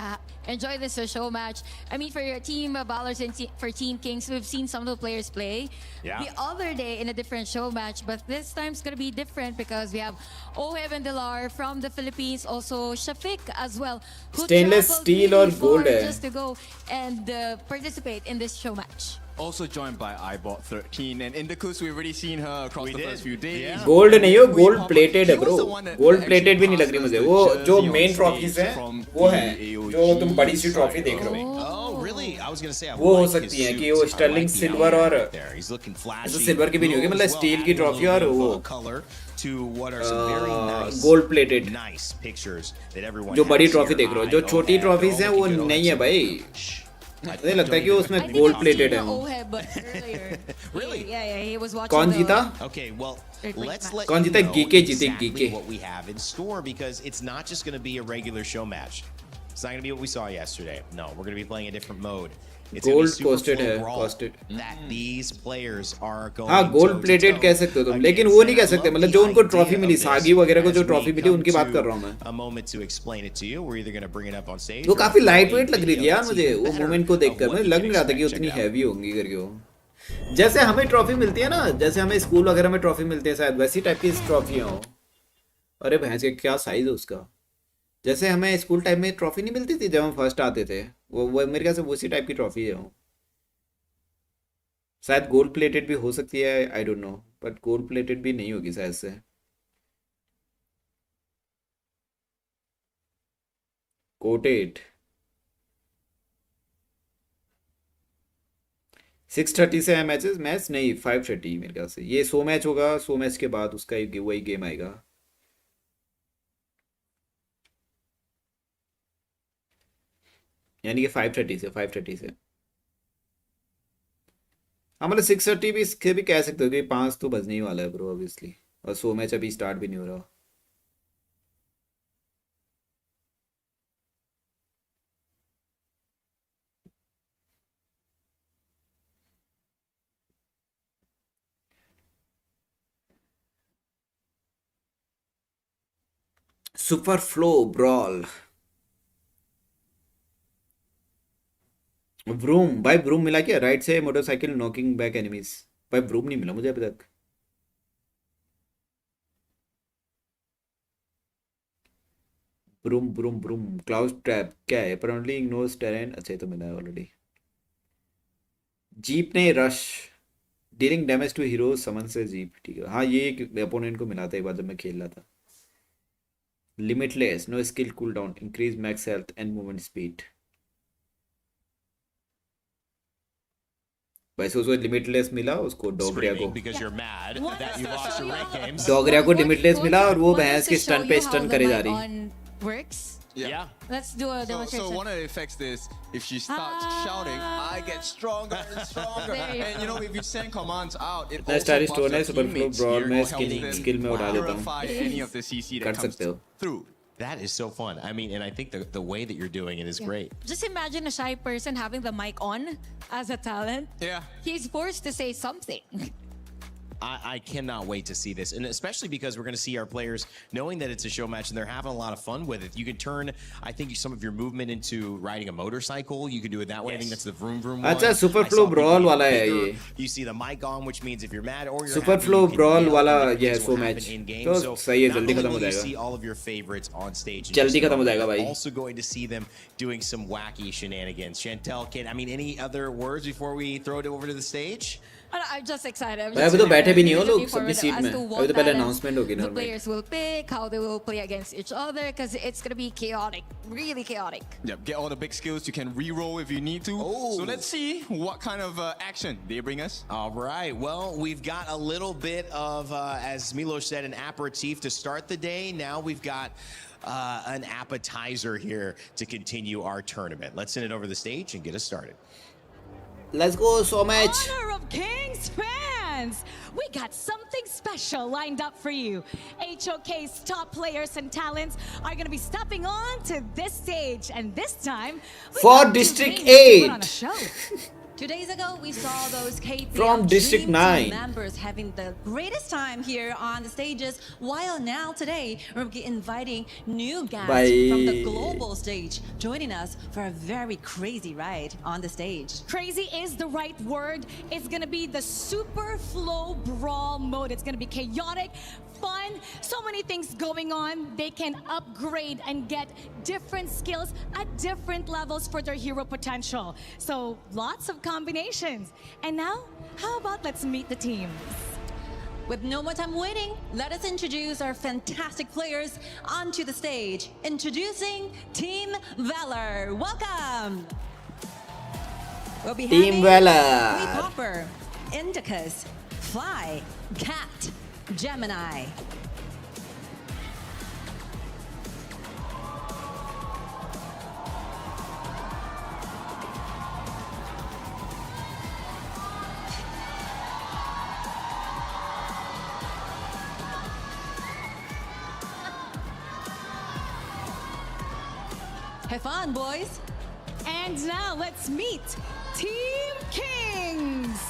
enjoy this show match. I mean, for your team Valors and for Team Kings, we've seen some of the players play the other day in a different show match, but this time it's gonna be different because we have Oheb and Dilar from the Philippines, also Shafiq as well, who Stainless traveled steel really और far gold है. just to go and participate in this show match. Also joined by iBot13 and Indicus. We've already seen her across the first few days. Gold नहीं हो, gold plated है bro. Gold plated भी नहीं लग रही मुझे. वो जो मेन ट्रॉफीज हैं वो हैं जो तुम बड़ी सी ट्रॉफी देख रहे हो. वो हो सकती है कि वो स्टर्लिंग सिल्वर और सिल्वर की भी नहीं होगी, मतलब स्टील की ट्रॉफी और वो गोल्ड प्लेटेड. जो बड़ी ट्रॉफी देख रहे हो, जो छोटी ट्रॉफीज हैं वो नहीं है भाई. मुझे लगता है कि वो उसमें गोल्ड प्लेटेड है वो. कौन जीता? कौन जीता? गीके जीते. गीके. What we have in store, because it's not just going to be a regular show match. It's not going to be what we saw yesterday. No, we're going to be playing a different mode. Gold posted है, posted. हाँ, gold plated कह सकते हो तुम, लेकिन वो नहीं कह सकते, मतलब जो उनको ट्रॉफी मिली, सागी वगैरह को जो ट्रॉफी मिली उनकी बात कर रहा हूँ मैं. वो काफी लाइट वेट लग रही थी यार मुझे वो मूवमेंट को देखकर. मुझे लग नहीं रहा था कि उतनी हैवी होंगी करके. वो जैसे हमें ट्रॉफी मिलती है ना, जैसे हमें स्कूल वगैरह में ट्रॉफी मिलती है, शायद वैसी टाइप की ट्रॉफियाँ हो. अरे भैंस के क्या साइज है उसका. जैसे हमें स्कूल टाइम में ट्रॉफी नहीं मिलती थी जब हम फर्स्ट आते थे, वो मेरे ख्याल से उसी टाइप की ट्रॉफी है वो. शायद गोल्ड प्लेटेड भी हो सकती है, I don't know, but gold plated भी नहीं होगी शायद से. कोटेड 6:30 से है मैचेस. मैच नहीं 5:30 मेरे ख्याल से. ये 100 मैच होगा, 100 मैच के बाद उसका वही गेम आएगा. यानी कि 5:30 से 5:30 से. हाँ मतलब 6:30 भी इसके भी कह सकते हो कि 5 तो बजने ही वाला है ब्रो ऑब्वियसली, और 100 मैच अभी स्टार्ट भी नहीं हो रहा. Super flow brawl. ब्रूम भाई, ब्रूम मिला क्या? राइट से मोटरसाइकिल नॉकिंग बैक एनिमीज. भाई ब्रूम नहीं मिला मुझे अभी तक. Broom broom broom. Cloud trap क्या है? Permanently ignores terrain. अच्छा, ये तो मिला है ऑलरेडी. जीप ने rush dealing damage to hero summon से जीप. ठीक है, हाँ ये एक अपोनेंट को मिला था एक बार जब मैं खेल रहा था. Limitless no skill cooldown, increase max health and movement speed. वैसे उसको लिमिटलेस मिला, उसको डोगरिया को लिमिटलेस मिला, और वो भैंस के स्टन पे स्टन करे जा रही. Yeah. Let's do a demonstration. So one of the effects is if she starts shouting, I get stronger and stronger. And you know, if you send commands out, it also buffs your teammates here or helps them purify any of the CC that comes through. That is so fun. I mean, and I think the way that you're doing it is great. Just imagine a shy person having the mic on as a talent. Yeah. He's forced to say something. I cannot wait to see this, and especially because we're going to see our players knowing that it's a show match and they're having a lot of fun with it. You can turn, I think, some of your movement into riding a motorcycle. You can do it that way. Yes. I think that's the vroom vroom one. अच्छा, super flow brawl वाला है ये. You see the mic on, which means if you're mad or you're super happy, flow you can brawl yell, वाला ये show match. So सही है, जल्दी खत्म हो you जाएगा. see all of your favorites on stage. जल्दी खत्म हो जाएगा भाई. Also going to see them doing some wacky shenanigans. Chantel, I mean, any other words before we throw it over to the stage? I'm just excited. अभी तो बैठे भी नहीं हो लोग अपनी सीट में. अभी तो पहले अनाउंसमेंट होगी ना. The players will pick how they will play against each other because it's gonna be chaotic, really chaotic. Yep, get all the big skills. You can re-roll if you need to. Oh. So let's see what kind of action they bring us. All right. Well, we've got a little bit of, as Milos said, an aperitif to start the day. Now we've got an appetizer here to continue our tournament. Let's send it over the stage and get us started. Let's go, so much. Honor of Kings fans, we got something special lined up for you. HOK's top players and talents are going to be stepping on to this stage, and this time for District 8. Put on a show. 2 days ago, we saw those KPL From District Dream Team 9 members having the greatest time here on the stages, while now today we're inviting new guests from the global stage joining us for a very crazy ride on the stage. Crazy is the right word. It's gonna be the super flow brawl mode. It's gonna be chaotic, fun, so many things going on. They can upgrade and get different skills at different levels for their hero potential. So lots of combinations. And now, how about let's meet the teams? With no more time waiting, let us introduce our fantastic players onto the stage. Introducing Team Valor. Welcome! We'll be Team having Valor. Lee Popper, Indicus, Fly, Cat, Gemini. Have fun, boys. And now let's meet Team Kings,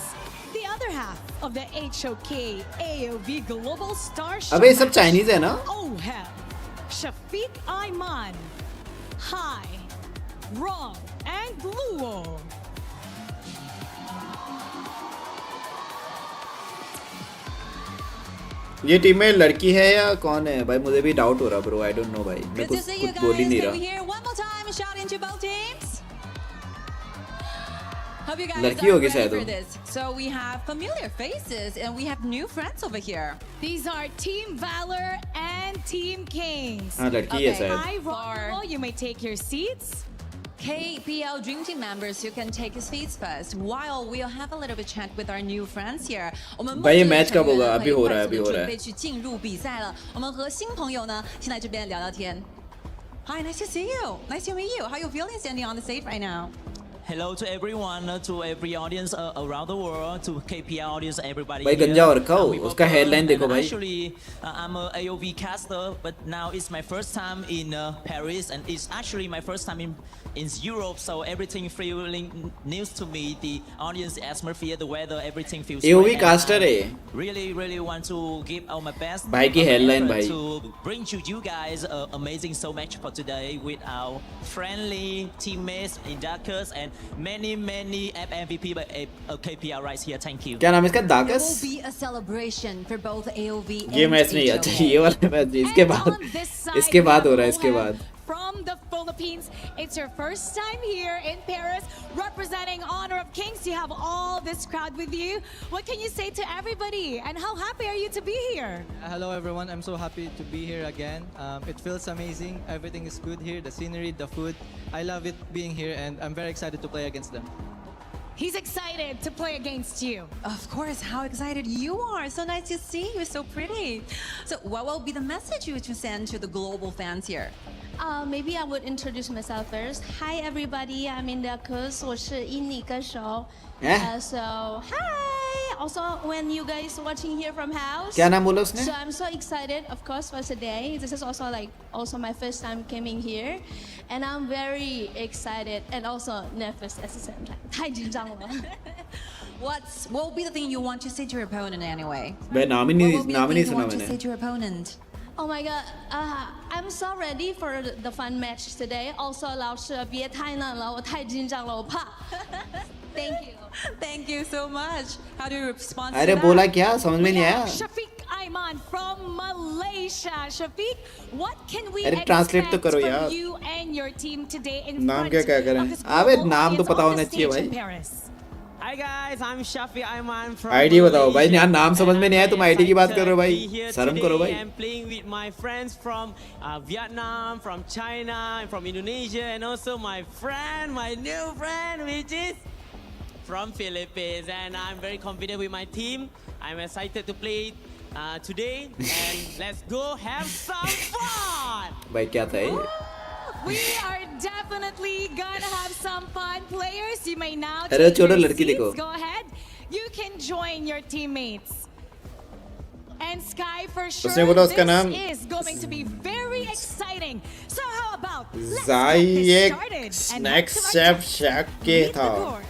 the other half of the HOK AOV Global Star Show. अबे ये सब Chinese है ना? Oheb, Shafiq Ayman, Hai, Rong, and Luo. ये team में लड़की है या कौन है भाई? मुझे भी डाउट हो रहा ब्रो. आई डोंट नो भाई. मैं Good to see you कुछ बोल ही guys. नहीं Can we रहा. hear one more time shouting to both teams? Hope you guys लड़की are होगी ready शायद for वो. this. So we have familiar faces and we have new friends over here. These are Team Valor and Team Kings. हाँ लड़की है शायद. Hi, Ron. You may take your seats. KPL Dream Team members, you can take your seats first while we'll have a little bit chat with our new friends here. 我们 भाई ये match कब होगा? अभी हो रहा है, अभी हो रहा है.准备去进入比赛了。我们和新朋友呢，先来这边聊聊天。Hi, nice to see you. Nice to meet you. How you feeling standing on the stage right now? Hello to everyone, to every audience around the world, to KPL audience, everybody. भाई गंजा हो रखा हो. उसका हेडलाइन देखो भाई. Actually, I'm a AOV caster, but now it's my first time in Paris, and it's actually my first time in Europe. So everything feeling new to me. The audience atmosphere, the weather, everything feels. AOV great, and caster I है. Really want to give all my best. भाई की headline भाई. To bring to you guys amazing so much for today with our friendly teammates, Indicus, and many MVP by KPL right here. Thank you. क्या नाम है इसका? There दाकस. will be a celebration for both AOV ये and match नहीं. अच्छा HOK. ये वाला match नहीं. इसके बाद हो रहा है. इसके बाद. From the Philippines, it's your first time here in Paris, representing Honor of Kings. You have all this crowd with you. What can you say to everybody, and how happy are you to be here? Hello everyone, I'm so happy to be here again. It feels amazing. Everything is good here. The scenery, the food. I love it being here, and I'm very excited to play against them. He's excited to play against you. Of course, how excited you are. So nice to see you, so pretty. So what will be the message you to send to the global fans here? Maybe I would introduce myself first. Hi everybody, I'm Indicus. 我是印尼歌手. So hi. Also, when you guys watching here from house. क्या नाम बोला उसने? So I'm so excited, of course, for today. This is also my first time coming here, and I'm very excited and also nervous at the same time. 太紧张了. What will be the thing you want to say to your opponent anyway? भाई नाम ही What नहीं will be the thing you सुना want to say मैंने. to your opponent? Oh my god, I'm so ready for the fun match today. Also, 老师别太难了，我太紧张了，我怕. Thank you. Thank you so much. How do you respond to अरे that? बोला क्या? समझ में नहीं आया. Shafiq Ayman from Malaysia. Shafiq, what can we अरे expect translate तो करो from यार. you and your team today in नाम front क्या करें? of this अबे global नाम तो audience पता on होना the चाहिए stage in भाई. Paris? Hi guys, I'm Shafiq Ayman from ID बताओ भाई. Malaysia. यहाँ नाम समझ में नहीं आया तुम आईडी की बात कर रहे हो Be भाई. here शर्म करो today. भाई. I'm playing with my friends from Vietnam, from China, and from Indonesia, and also my friend, my new friend, which is from Philippines. And I'm very confident with my team. I'm excited to play today, and let's go have some fun. भाई क्या था ये? We are definitely gonna have some fun. Players, you may now अरे take छोड़ो your लड़की देखो. seats. Go ahead. You can join your teammates. And Sky, for उसने sure, बोला उसका नाम this is going to be very exciting. So how about let's get this Zayek started and Snack back to our Chef chat. Shack के Meet the था. board.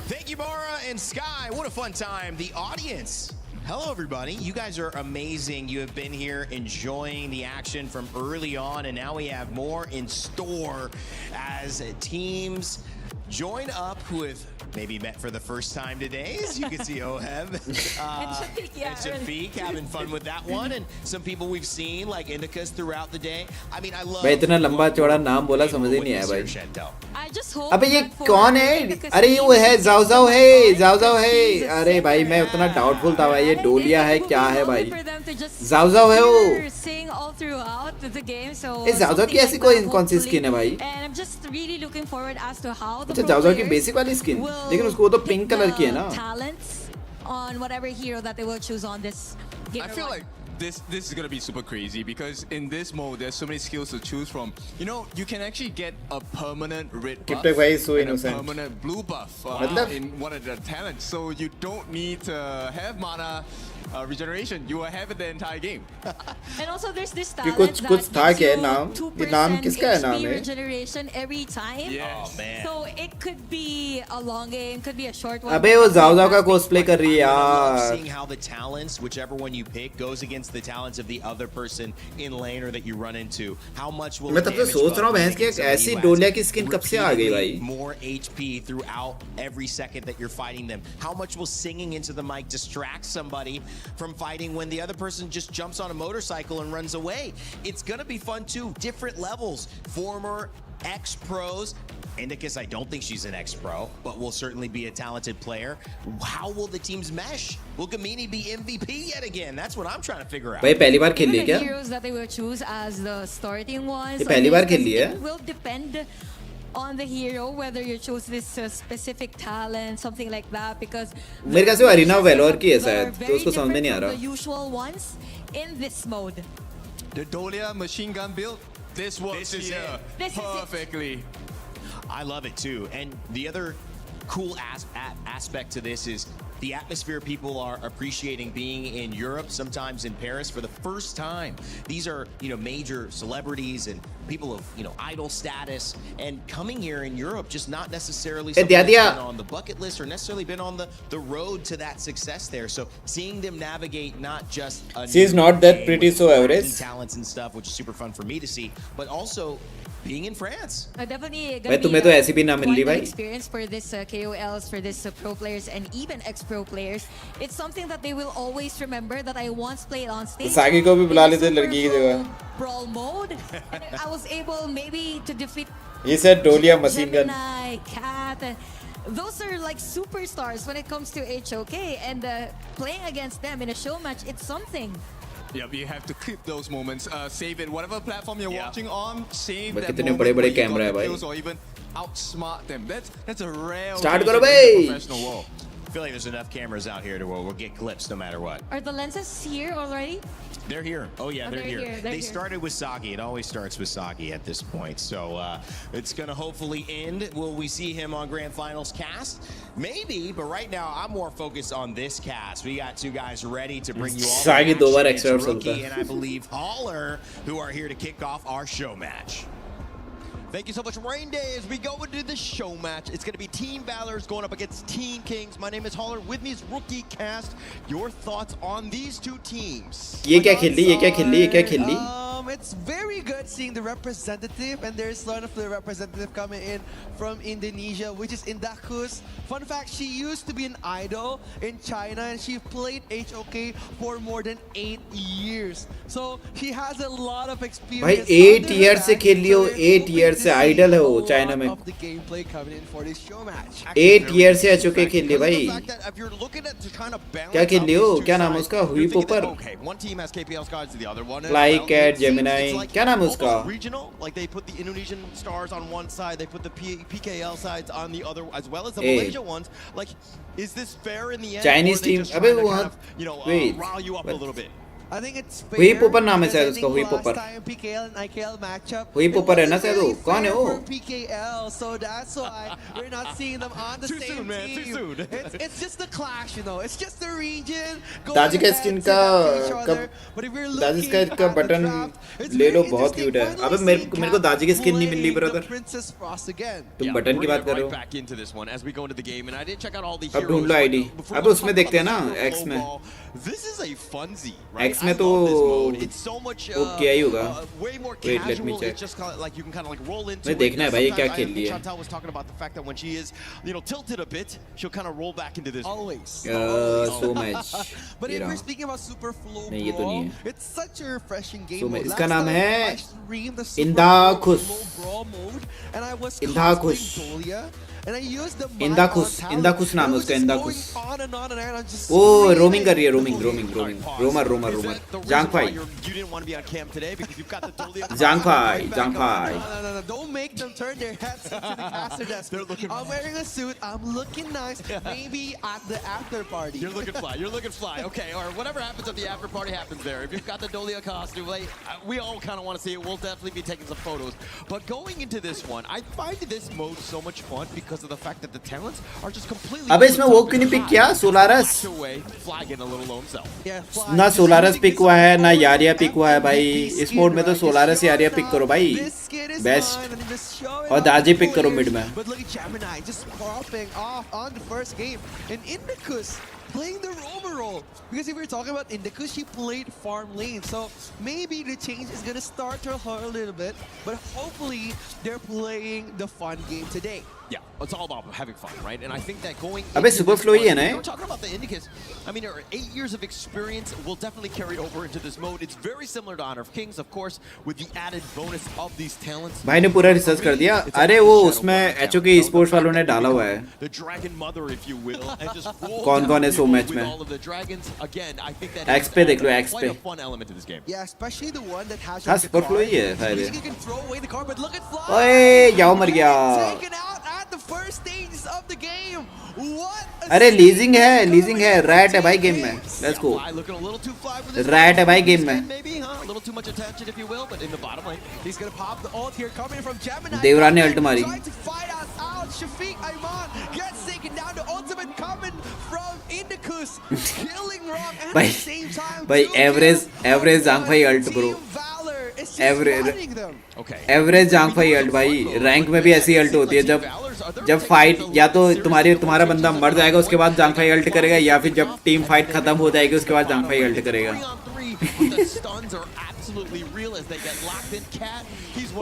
Thank you, Mara and Sky. What a fun time. The audience. Hello, everybody. You guys are amazing. You have been here enjoying the action from early on, and now we have more in store as teams join up who have maybe met for the first time today. As you can see, Oheb and Shafiq having fun with that one, and some people we've seen like Indicas throughout the day. I mean, I love. भाई इतना लंबा चौड़ा नाम बोला समझ ही नहीं आया भाई. I just hope अबे ये कौन है? अरे ये वो है जाओ है. अरे भाई मैं उतना डाउटफुल था भाई, ये डोलिया है क्या है भाई? जाओ है वो. Sing all throughout the game, so ये जाओ की ऐसी कौन सी स्किन है भाई? And I'm just really looking forward as to how the अच्छा जाओ की बेसिक वाली स्किन, लेकिन उसको तो पिंक कलर की है ना. Talents on whatever hero that they will choose on this game. I feel like this is gonna be super crazy because in this mode there's so many skills to choose from. You know, you can actually get a permanent red buff and a permanent blue buff in one of the talents. So you don't need to have mana regeneration. You will have it the entire game. And also there's this talent that gives you 2% HP regeneration every time. Yes. Oh, man. So it could be a long game, could be a short one. अबे वो जाओ का cosplay कर रही है यार. Seeing how the talents, whichever one you pick, goes against the talents of the other person in lane or that you run into. How much will मैं तब से सोच रहा हूँ भैंस की ऐसी डोलिया की स्किन कब से आ गई भाई? More HP throughout every second that you're fighting them. How much will singing into the mic distract somebody from fighting when the other person just jumps on a motorcycle and runs away? It's gonna be fun too. Different levels. Former ex-pros. Indicus, I don't think she's an ex-pro, but will certainly be a talented player. How will the teams mesh? Will Gamini be MVP yet again? That's what I'm trying to figure out. भाई पहली बार खेल ली क्या? The heroes that they will choose as the starting ones. ये पहली बार खेल ली है? It will depend on the hero whether you choose this specific talent, something like that, because मेरे ख्याल से वो अरीना वेलोर की है शायद, तो उसको समझ में नहीं आ रहा. The usual ones in this mode. The Dolia machine gun build, this works here perfectly. I love it too. And the other cool aspect to this is the atmosphere people are appreciating being in Europe, sometimes in Paris for the first time. These are, major celebrities and people of, idol status, and coming here in Europe just not necessarily something that's been on the bucket list or necessarily been on the road to that success there. So seeing them navigate not just she's not that pretty, so average talents and stuff, which is super fun for me to see, but also being in France. Definitely तुम्हें तो ऐसी भी ना मिल रही भाई. Experience for this KOLs, for this pro players and even ex-pro players. It's something that they will always remember that I once played on stage. सागी को भी बुला लेते लड़की की जगह. Brawl mode, and I was able maybe to defeat. He said Dolia machine gun. Gemini, Cat. Those are like superstars when it comes to HOK, and playing against them in a show match, it's something. Yeah, you have to clip those moments, save it. Whatever platform you're watching on, save that कितने moment बड़े where you camera है got the भाई. kills or even outsmart them. That's a rare Start occasion करो in भाई. the professional world. I feel like there's enough cameras out here to where we'll get clips no matter what. Are the lenses here already? They're here. Oh yeah, they're here. They're They here. started with Sagi. It always starts with Sagi at this point. So it's going to hopefully end. Will we see him on Grand Finals cast? Maybe, but right now I'm more focused on this cast. We got two guys ready to bring you all the Sagi दो बार action. extra It's Rookie चलता है. and I believe Holler, who are here to kick off our show match. Thank you so much, Rain Day. As we go into the show match, it's going to be Team Valors going up against Team Kings. My name is Holler. With me is Rookie Cast. Your thoughts on these two teams? ये क्या खेल ली? It's very good seeing the representative, and there's one of the representative coming in from Indonesia, which is Indicus. Fun fact, she used to be an idol in China, and she played HOK for more than 8 years. So she has a lot of experience. भाई 8 years से खेल लियो, 8 years से idol है वो China में. Of the gameplay coming in for this show match. 8 years से HOK खेल लियो भाई. क्या खेल लियो? क्या नाम है उसका? हुई पोपर. Okay, one team has KPL cards, the other one. Fly Cat, Gemini. क्या नाम है उसका? Regional, like they put the Indonesian stars on one side, they put the PKL sides on the other, as well as the Malaysia ones. Like, is this fair in the end? Chinese team. अबे वो wait. Rile you up a little bit. I think it's fair. हुई पोपर नाम है शायद उसका, हुई last पोपर. time PKL and IKL matchup. हुई पोपर है ना शायद वो. कौन है वो? PKL, so that's why We're not seeing them on the Too same soon, man. team. Too soon. It's just the clash, you know. It's just the region. Tajikistan का ताजिकिस्तान का बटन ले लो बहुत क्यूट है अबे मेरे को Tajikistan नहीं मिल रही ब्रदर तुम बटन की बात कर रहे हो अब ढूंढ लो आईडी अब उसमें देखते हैं ना एक्स में एक्स में तो वो क्या ही होगा वेट लेट मी चेक मैं देखना है भाई क्या खेल रही है so match But if we're speaking about super flow नहीं ये तो नहीं brawl, है it's such a refreshing game. So, mode. इसका Last नाम time है I streamed the super इंदाकुस flow brawl mode, and I was इंदाकुस costing Dolia, and I used the इंदाकुस नाम है उसका इंदाकुस on and on, and I was just वो roaming कर रही है roamer Zhang Fei Zhang Fei No, don't make them turn their heads into the caster desk. I'm wearing a suit. I'm looking nice. Maybe at the after party. You're looking fly. You're looking fly. Okay, or whatever happens at the after party happens there. If you've got the Dolia costume, we all kind of want to see it. We'll definitely be taking some photos. But going into this one, I find this mode so much fun because of the fact that the talents are just completely. अबे इसमें वो क्यों नहीं pick किया सोलारस ना सोलारस pick हुआ है ना यारिया पिक हुआ है भाई इस मोड में तो सोलारस यारिया पिक करो भाई बेस्ट और दाजी पिक करो मिड में But look at Gemini just popping off on the first game. And Indicus playing the roamer role. Because if we're talking about Indicus, she played farm lane. So maybe the change is going to start to her a little bit. But hopefully they're playing the fun game today. Yeah, it's all about having fun, right? And I think that going. अबे super flow ही है ना? We're talking about the Indicus. I mean, her 8 years of experience will definitely carry over into this mode. It's very similar to Honor of Kings, of course, with the added bonus of these talents. भाई ने पूरा research कर दिया अरे वो उसमें HOK Esports वालों ने डाला हुआ है The Dragon Mother, if you will, and just कौन है सो मैच में all of the dragons. Again, I think that X पे देख लो X पे quite a fun element to this game. Yeah, especially the one that has. हाँ super flow ही है शायद You can throw away the card, but look at Fly. ओए जाओ मर गया Taken out at the first stages of the game. What? अरे leasing है rat है भाई गेम में लेट्स गो रैट है भाई गेम में Maybe, huh? A little too much attention, if you will, but in the bottom lane. He's gonna pop the ult here, coming from Gemini. देवरा ने alt मारी Trying to fight us out. Shafiq Ayman gets taken down. The ultimate coming from Indicus, killing Rock at the same time. भाई average जांग भाई alt bro average जांग भाई alt भाई rank में भी ऐसी alt होती है जब फाइट या तो तुम्हारा बंदा मर जाएगा उसके बाद जांग भाई अल्ट करेगा या फिर जब टीम फाइट खत्म हो जाएगी उसके बाद जांग भाई अल्ट करेगा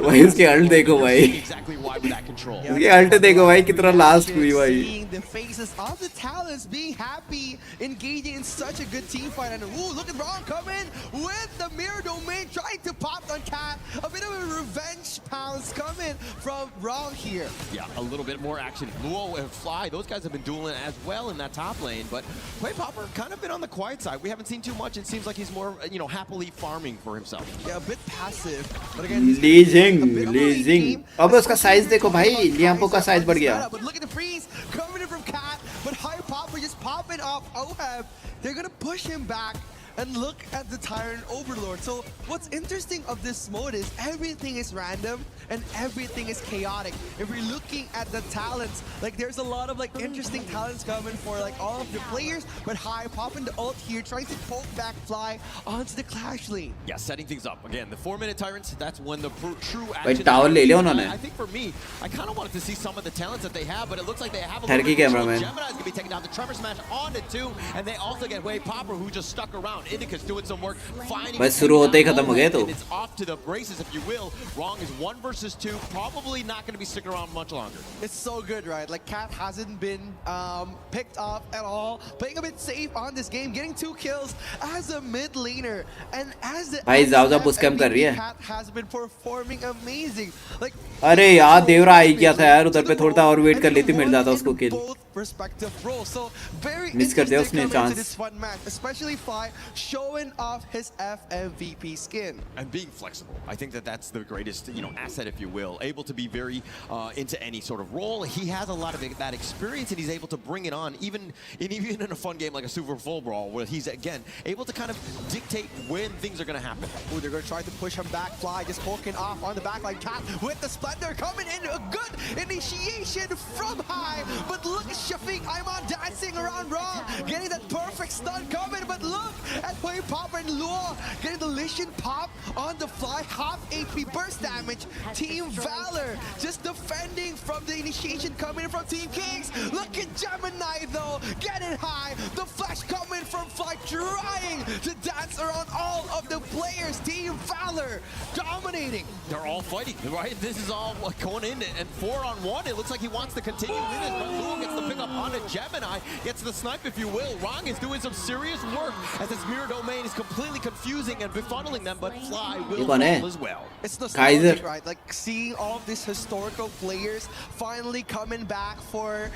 भाई उसके अल्ट देखो भाई उसके अल्ट देखो भाई कितना लास्ट हुई भाई The faces of the talents being happy, engaging in such a good team fight, and ooh, look at Ron coming with the mirror domain, trying to pop on Cat. A bit of a revenge pounce coming from Ron here. Yeah, a little bit more action. Luo and Fly, those guys have been dueling as well in that top lane, but Quay Popper kind of been on the quiet side. We haven't seen too much. It seems like he's more, happily farming for himself. Yeah, a bit passive, but again, he's लीजिंग अब उसका size देखो भाई लियांपो का size बढ़ गया But look at the freeze coming in from Cat, but High Popper just popping off Ohab. They're gonna push him back. And look at the Tyrant Overlord. So what's interesting of this mode is everything is random and everything is chaotic. If we're looking at the talents, there's a lot of interesting talents coming for all of the players, but High popping the ult here, trying to poke back Fly onto the Clash lane. Yeah, setting things up. Again, the 4-minute Tyrants, that's when the true भाई action. Tower ले लिया उन्होंने I think for me, I kind of wanted to see some of the talents that they have, but it looks like they have a Turkey little bit of cameraman. Gemini's going to be taking down the Tremor Smash on it too, and they also get Way Popper, who just stuck around. Indicus doing some work, finding. बस शुरू होते ही खत्म हो गए तो It's off to the braces, if you will. Wrong is 1 versus 2, probably not going to be sticking around much longer. It's so good, right? Cat hasn't been picked up at all. Playing a bit safe on this game, getting 2 kills as a mid laner, and as the भाई जाओ push कम कर रही है Cat has been performing amazing. अरे यार देवरा आई क्या था यार उधर पे थोड़ा और वेट कर लेती मिल जाता उसको किल respective roles. So very Miss कर दिया interesting उसने coming into chance. this fun match, especially Fly showing off his FMVP skin. And being flexible. I think that that's the greatest, asset, if you will. Able to be very into any sort of role. He has a lot of that experience, and he's able to bring it on, even in a fun game like a Super Full Brawl, where he's, again, able to kind of dictate when things are going to happen. Ooh, they're going to try to push him back. Fly just poking off on the backline. Cat with the Splendor coming in. A good initiation from high. But look at Shafiq Ayman dancing around raw. Getting that perfect stun coming. But look at Hui Pop and Luo getting the Lishan pop on the Fly. Half AP burst damage. Team Valor just defending from the initiation coming from Team Kings. Look at Gemini though. Getting high. The flash coming from Fly. Trying to dance around all of the players. Team Valor dominating. They're all fighting, right? This is all going in, and 4-on-1. It looks like he wants to continue with it, but Luo gets the pick up onto Gemini, gets the snipe, if you will. Rong is doing some serious work as this mirror domain is completely confusing and befunneling them, but Fly will fall as well. It's nostalgic, right? Like seeing all of these historical players finally coming back for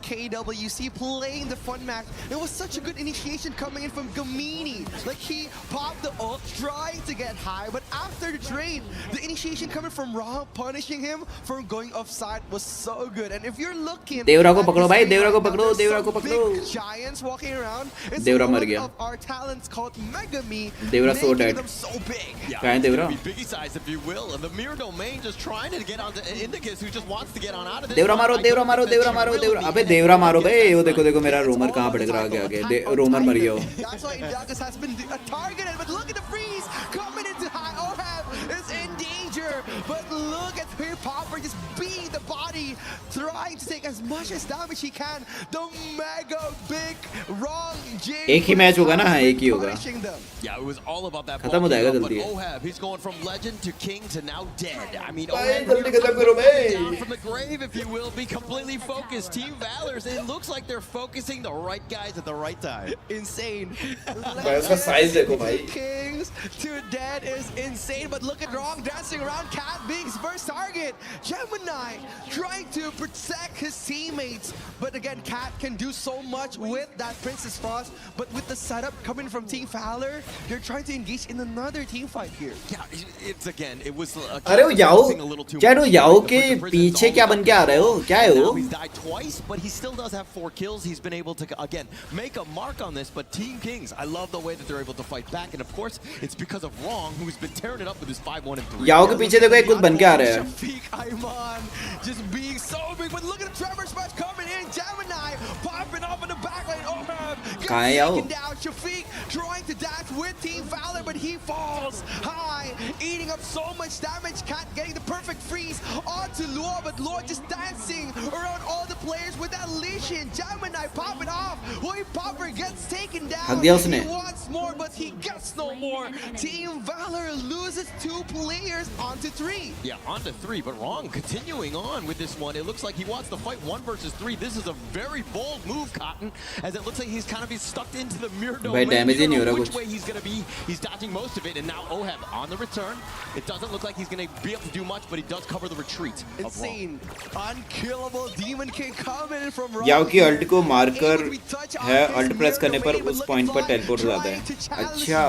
KWC, playing the fun match. It was such a good initiation coming in from Gamini. Like he popped the ult, trying to get high, but after the trade, the initiation coming from Raw, punishing him for going offside was so good. And if you're looking, देवरा को पकड़ो भाई, देवरा को पकड़ो, देवरा को पकड़ो. big giants walking around. It's Devara one मर गया. of our talents called Megami, Devara so making dead. them so big. कहाँ है देवरा? Biggie size, if you will, and the mirror domain just trying to get onto Indicus, who just wants to get on out of this. देवरा मारो, देवरा मारो, देवरा मारो, देवरा. अबे देवरा मारो भाई. वो देखो देखो मेरा रोमर कहाँ भटक रहा है आगे. रोमर मर गया. That's why Indicus has been targeted, but look at the freeze coming into high. Ohab is in danger, but look at Hip Hopper just beating the body, trying to take as much as damage he can. The mega big wrong Jing. एक ही match होगा ना? हाँ एक ही होगा. Yeah, it was all about that. खत्म हो जाएगा but जल्दी. Ohab, he's going from legend to king to now dead. I mean, भाई Ohab जल्दी खत्म करो भाई. down from the grave, if you will, be completely focused. Team Valors, it looks like they're focusing the right guys at the right time. Insane. भाई उसका size देखो भाई. Kings to dead is insane, but look at Wrong dancing around. Cat being his first target. Gemini trying to protect his teammates, but again, Cat can do so much with that Princess Foss. But with the setup coming from Team Valor, you're trying to engage in another team fight here. Yeah, it's again, it was. अरे वो याओ, क्या वो याओ के पीछे क्या बन के आ रहे हो? क्या है वो? He's died twice, but he still does have 4 kills. He's been able to again make a mark on this. But Team Kings, I love the way that they're able to fight back, and of course, it's because of Wrong, who's been tearing it up with his 5-1 and 3. याओ के पीछे देखो एक कुछ बन के आ रहा है. Shafiq Ayman just being so big, but look at the Trevor smash coming in. Gemini popping off in the backline. Ohab कहाँ है याओ? down. Shafiq trying to dance with Team Valor, but he falls high, eating up so much damage. Cat getting the perfect freeze onto Luo, but Luo just dancing around all the players with that Lishan. Gemini popping off. Hui Popper gets taken down. हक दिया उसने. He wants more, but he gets no more. Team Valor loses 2 players onto 3. Yeah, on to 3, but Wrong continuing on with this one. It looks like he wants to fight 1 versus 3. This is a very bold move, Cotton, as it looks like he's kind of stuck into the mirror domain. damage ही नहीं हो रहा Which कुछ. way he's going to be. He's dodging most of it, and now Ohab on the return. It doesn't look like he's going to be able to do much, but he does cover the retreat. Insane, unkillable Demon King coming in from Wrong. याओ की alt को मारकर है alt press करने पर उस point पर teleport हो जाता है. अच्छा.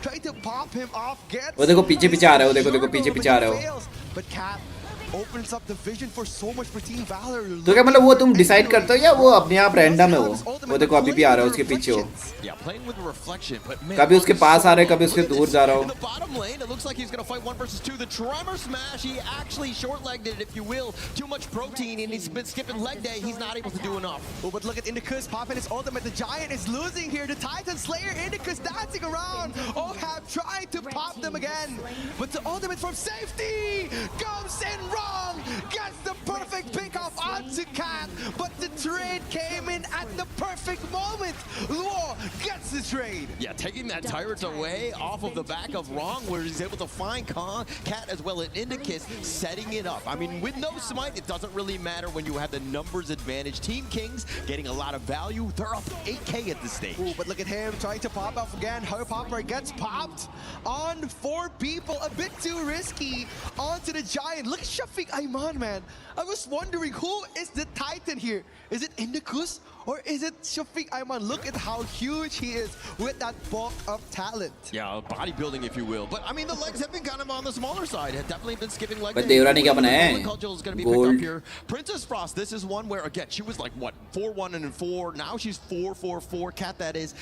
Trying to pop him off, gets वो देखो पीछे पीछे आ रहा है. वो देखो देखो पीछे पीछे आ रहा है. But Cat opens up the vision for so much for Team Valor. तो क्या मतलब वो तुम डिसाइड करते हो या वो अपने आप रैंडम है वो देखो अभी भी आ रहा है उसके पीछे हो. Yeah, playing with reflection, but man, कभी उसके पास आ रहा है कभी उसके दूर जा रहा हो. in the bottom lane, it looks like he's going to fight 1 versus 2. The Tremor Smash, he actually short-legged it, if you will. Too much protein, and he's been skipping leg day. He's not able to do enough. Oh, but look at Indicus popping his ultimate. The Giant is losing here. The Titan Slayer, Indicus dancing around. Ohab trying to pop them again. But the ultimate from safety comes in wrong. Gets the perfect pick off onto Cat. But the trade came in at the perfect moment. Luo gets gets the trade. Yeah, taking that tyrant away off of the back of Wrong, where he's able to find Cat as well as Indicus, setting it up. I mean, with no smite, it doesn't really matter when you have the numbers advantage. Team Kings getting a lot of value. They're up 8K at this stage. Ooh, but look at him trying to pop off again. Popper gets popped on 4 people. A bit too risky onto the Giant. Look at Shafiq Ayman, man. I was wondering, who is the Titan here? Is it Indicus or is it Shafiq Ayman? Look at how huge he is with that bulk of talent. Yeah, bodybuilding, if you will. But I mean, the legs have been kind of on the smaller side. Have definitely been skipping leg. But Devrani क्या बना है? Is going to be picked up here. Princess Frost. This is one where again she was like what 4-1-4. Now she's 4-4-4. Cat, that is.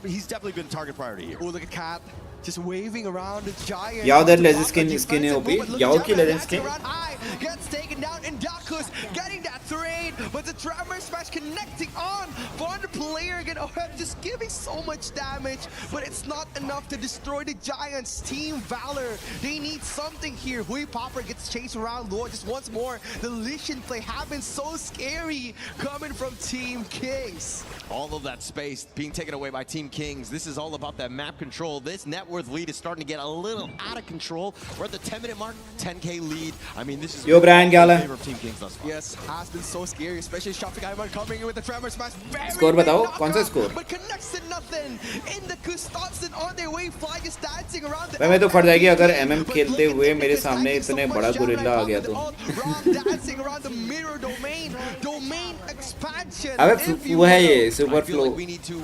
He's definitely been target priority here. Oh, look at Cat. Just waving around the Giant. Yao that legend skin है OP. Yao की legend skin. Gets taken down and Dakus getting that trade, but the Tremor Smash connecting on one player again. Oh, just giving so much damage, but it's not enough to destroy the Giants. Team Valor, they need something here. Hui Popper gets chased around Lord just once more. The Lichen play have been so scary coming from Team Kings. All of that space being taken away by Team Kings. This is all about that map control. This net worth lead is starting to get a little out of control. We're at the 10-minute mark, 10K lead. I mean, this is Yo, Brian Gala. favor of Team Kings thus far. Yes, has been so scary, especially Shafiq Ayman coming in with the Tremor Smash. Score बताओ, कौन सा score? But connects to nothing. In the Kustanson on their way, flag is dancing around the मैं तो फट जाएगी अगर MM खेलते हुए मेरे सामने इतने बड़ा गोरिल्ला आ गया तो. dancing around the mirror domain expansion. अबे वो है ये super I feel like flow. we need to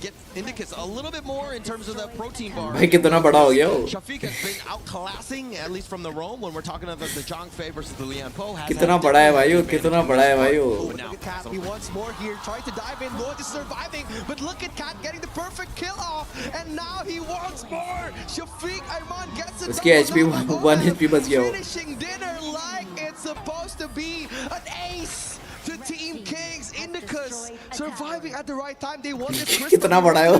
get Indicus a little bit more in terms of that protein bar. भाई कितना बड़ा हो गया वो. Shafiq has been outclassing, at least from the roam, when we're talking about the Zhang Fei versus the Lian Po. कितना बड़ा है भाई वो, कितना बड़ा है भाई वो. Look at Cat, he wants more here, trying to dive in. Lord is surviving, but look at Cat getting the perfect kill off, and now he wants more. Shafiq Ayman gets it. उसकी HP 1 HP बच गया वो. Finishing dinner like it's supposed to be an ace. To Team Kings, Indicus surviving at the right time. They won this कितना बड़ा है वो.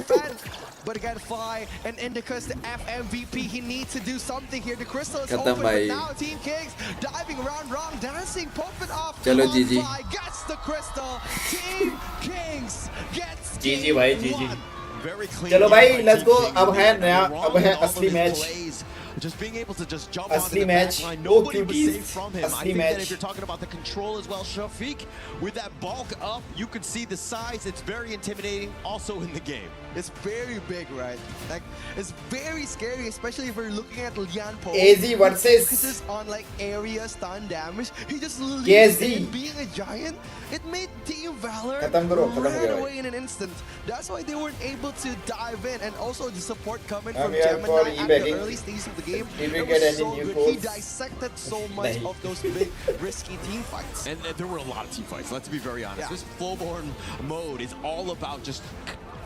But again, Fly and Indicus, the FMVP, he needs to do something here. The crystal is खत्म open, but भाई. now Team Kings diving around, wrong, dancing, popping off. चलो on GG. Fly gets the crystal. Team Kings gets GG भाई GG. Very clean. चलो भाई let's go. अब है नया, अब है असली match. Just being able to just jump असली onto the match. backline. Nobody was OQBs. safe from him. I असली think that match. if you're talking about the control as well, Shafiq, with that bulk up, you can see the size. It's very intimidating also in the game. It's very big, right? Like, it's very scary, especially if we're looking at Lian Po. AZ versus focuses on like area stun damage. He just leaves KSG. in being a giant. It made Team Valor खत्म करो, खत्म हो ran गया भाई. away in an instant. That's why they weren't able to dive in, and also the support coming I'm from here for Gemini at the eBay. early stages of the game. If we It get was any so new good. He codes. dissected so much Nahi. of those big risky team fights. And there were a lot of team fights, let's be very honest. Yeah. This Flowborn mode is all about just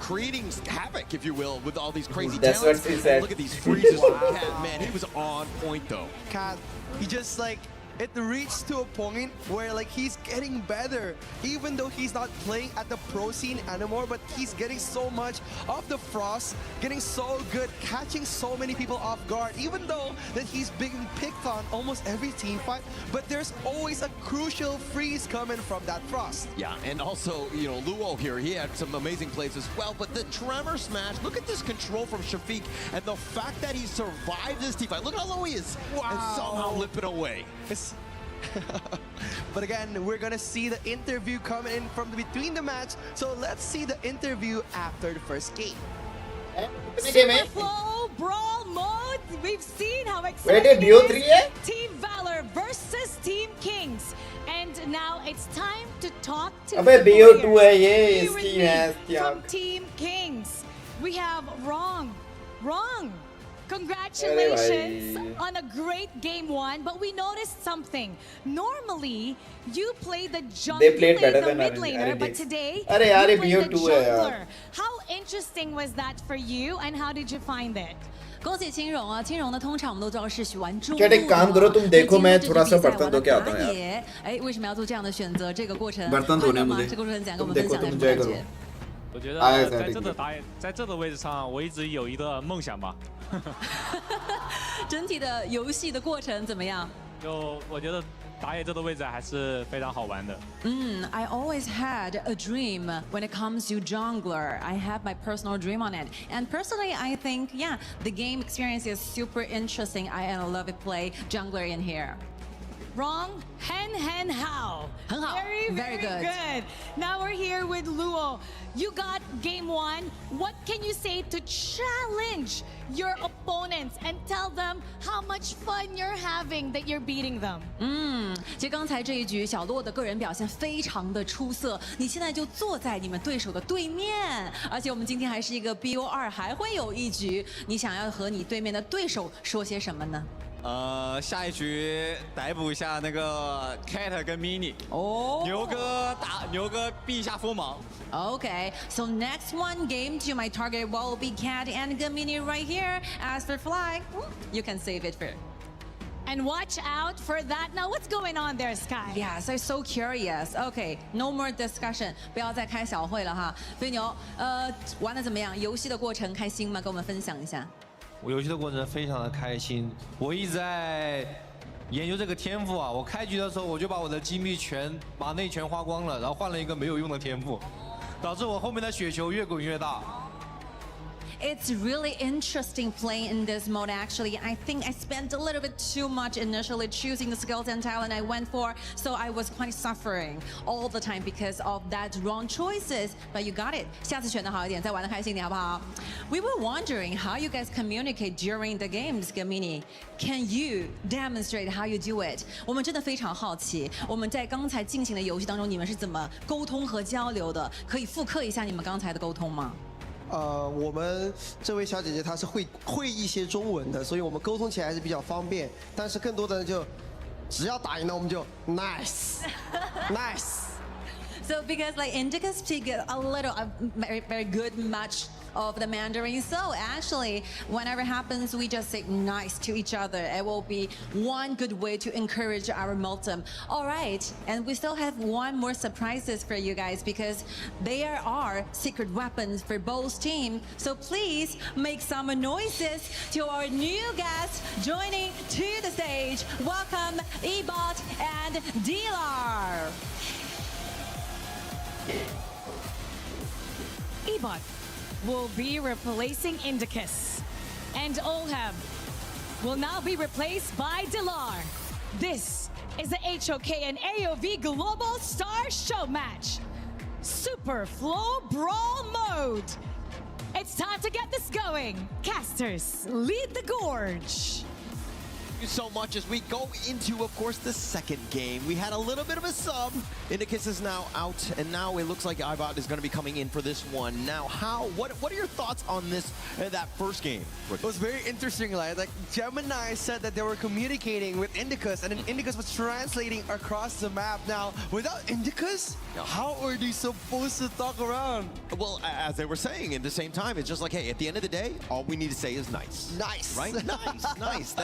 creating havoc, if you will, with all these crazy That's talents. what she And said. look at these freezes from Cat. Man, he was on point, though. Cat, he just like it reached to a point where like he's getting better, even though he's not playing at the pro scene anymore, but he's getting so much of the frost, getting so good, catching so many people off guard, even though that he's being picked on almost every team fight, but there's always a crucial freeze coming from that frost. Yeah, and also, you know, Luo here, he had some amazing plays as well, but the Tremor Smash, look at this control from Shafiq, and the fact that he survived this team fight. Look how low he is, and somehow limping away. But again, we're gonna see the interview coming in from between the match, so let's see the interview after the first game. Super Flow Brawl Mode. We've seen how Wait, exciting BO3 it है? is. Team Valor versus Team Kings. And now it's time to talk to अबे the BO2 players. है ये, Here इसकी with me है from त्याग. Team Kings, we have Wrong. अरे Congratulations भाई. on a great game one, but we noticed something. Normally, you play the jungler, They played better the than mid RNG. laner, but today अरे यार ये you played the BO2 है यार. jungler. How interesting was that for you, and how did you find it? 恭喜青荣啊！青荣呢，通常我们都知道是玩中路 क्या 的 एक काम करो तुम देखो मैं थोड़ा सा 那 बर्तन 今 धो 天 के 这 आता 局 हूँ 比赛 यार.玩得打野，哎，为什么要做这样的选择？这个过程 बर्तन 快 धोने 乐吗？ मुझे. 这个过程讲给我 तुम 们分 देखो 享，来 तुम 什么 enjoy 感 करो. 觉？我觉得 आया 在 था 这个打野，在这个位置上，我一直有一个梦想吧。整体的游戏的过程怎么样？就我觉得打野这个位置还是非常好玩的。I always had a dream when it comes to jungler. I have my personal dream on it. And personally, I think, yeah, the game experience is super interesting. I love to play jungler in here. Wrong. Hen Hao. Very good. Now we're here with Luo. You got game 1. What can you say to challenge your opponents and tell them how much fun you're having that you're beating them? 其实刚才这一局小洛的个人表现非常的出色，你现在就坐在你们对手的对面，而且我们今天还是一个 BO2，还会有一局，你想要和你对面的对手说些什么呢？下一局逮捕一下那个 Cat 跟 Mini。牛哥避一下锋芒。Okay, so next one game to my target will be Cat and Mini right here. As for Fly, you can save it for. And watch out for that. Now, what's going on there, Sky? Yes, I'm so curious. Okay, no more discussion. 不要再开小会了哈。飞牛，玩的怎么样？游戏的过程开心吗？跟我们分享一下。我游戏的过程非常的开心，我一直在研究这个天赋啊。我开局的时候我就把我的金币把内全花光了，然后换了一个没有用的天赋，导致我后面的雪球越滚越大。It's really interesting playing in this mode actually. I think I spent a little bit too much initially choosing the skills and talent I went for, so I was quite suffering all the time because of that wrong choices. But you got it. 下次选得好一点，再玩得开心一点，好不好？ We were wondering how you guys communicate during the games, Gamini. Can you demonstrate how you do it? 我们真的非常好奇，我们在刚才进行的游戏当中，你们是怎么沟通和交流的？可以复刻一下你们刚才的沟通吗？我们这位小姐姐她是会一些中文的，所以我们沟通起来还是比较方便。但是更多的人就只要打赢了，我们就 nice。So because like Indica speak a very good much of the Mandarin, so actually whenever happens we just say nice to each other. It will be one good way to encourage our Multum. All right, and we still have one more surprises for you guys because there are secret weapons for both teams. So please make some noises to our new guests joining to the stage. Welcome Ebot and Dilar. Ebot will be replacing Indicus. And Olham will now be replaced by Dilar. This is the HOK and AOV Global Star Show match. Super Flow Brawl mode. It's time to get this going. Casters, lead the gorge. You so much as we go into, of course, the second game. We had a little bit of a sub. Indicus is now out, and now it looks like Ibot is going to be coming in for this one. Now, what are your thoughts on this, that first game? It was very interesting. Like Gemini said that they were communicating with Indicus, and then Indicus was translating across the map. Now, without Indicus, how are they supposed to talk around? Well, as they were saying, at the same time, it's just like, hey, at the end of the day, all we need to say is nice. Nice. Right? Nice.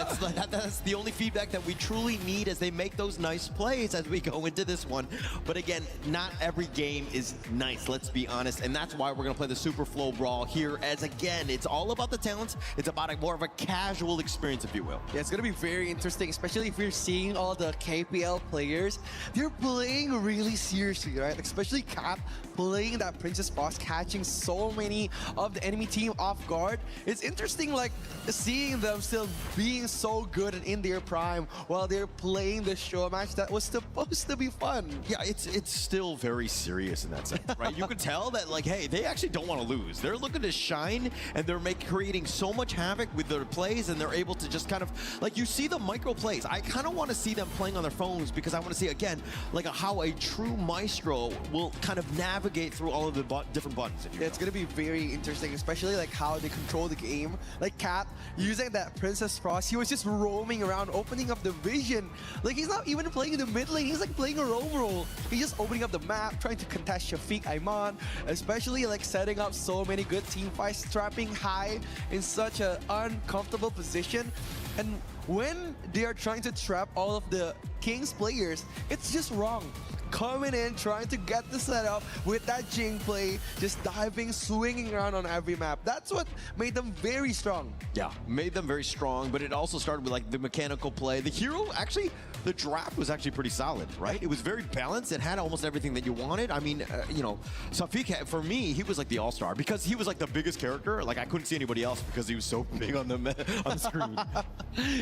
That's the only feedback that we truly need as they make those nice plays as we go into this one. But again, not every game is nice, let's be honest. And that's why we're going to play the Super Flow Brawl here, as again, it's all about the talents. It's about more of a casual experience, if you will. Yeah, it's going to be very interesting, especially if you're seeing all the KPL players. They're playing really seriously, right? Especially Cap playing that Princess Boss, catching so many of the enemy team off guard. It's interesting, like, seeing them still being so good and in their prime while they're playing the show match that was supposed to be fun. Yeah, it's still very serious in that sense, right? You can tell that, like, hey, they actually don't want to lose. They're looking to shine, and they're creating so much havoc with their plays, and they're able to just kind of, like, you see the micro plays. I kind of want to see them playing on their phones because I want to see, again, like how a true maestro will kind of navigate through all of the different buttons. Yeah, it's going to be very interesting, especially like how they control the game. Like Cap, using that Princess Frost, he was just roaming around, opening up the vision. Like, he's not even playing the mid lane, he's like playing a roam role. He's just opening up the map, trying to contest Shafiq Aiman, especially like setting up so many good team fights, trapping high in such an uncomfortable position. And when they are trying to trap all of the King's players, it's just wrong. Coming in, trying to get the setup with that Jing play, just diving, swinging around on every map. That's what made them very strong. Yeah, made them very strong, but it also started with like the mechanical play. The hero actually the draft was actually pretty solid, right? It was very balanced. It had almost everything that you wanted. I mean, you know, Safik, for me, he was like the all-star because he was like the biggest character. Like I couldn't see anybody else because he was so big on the screen.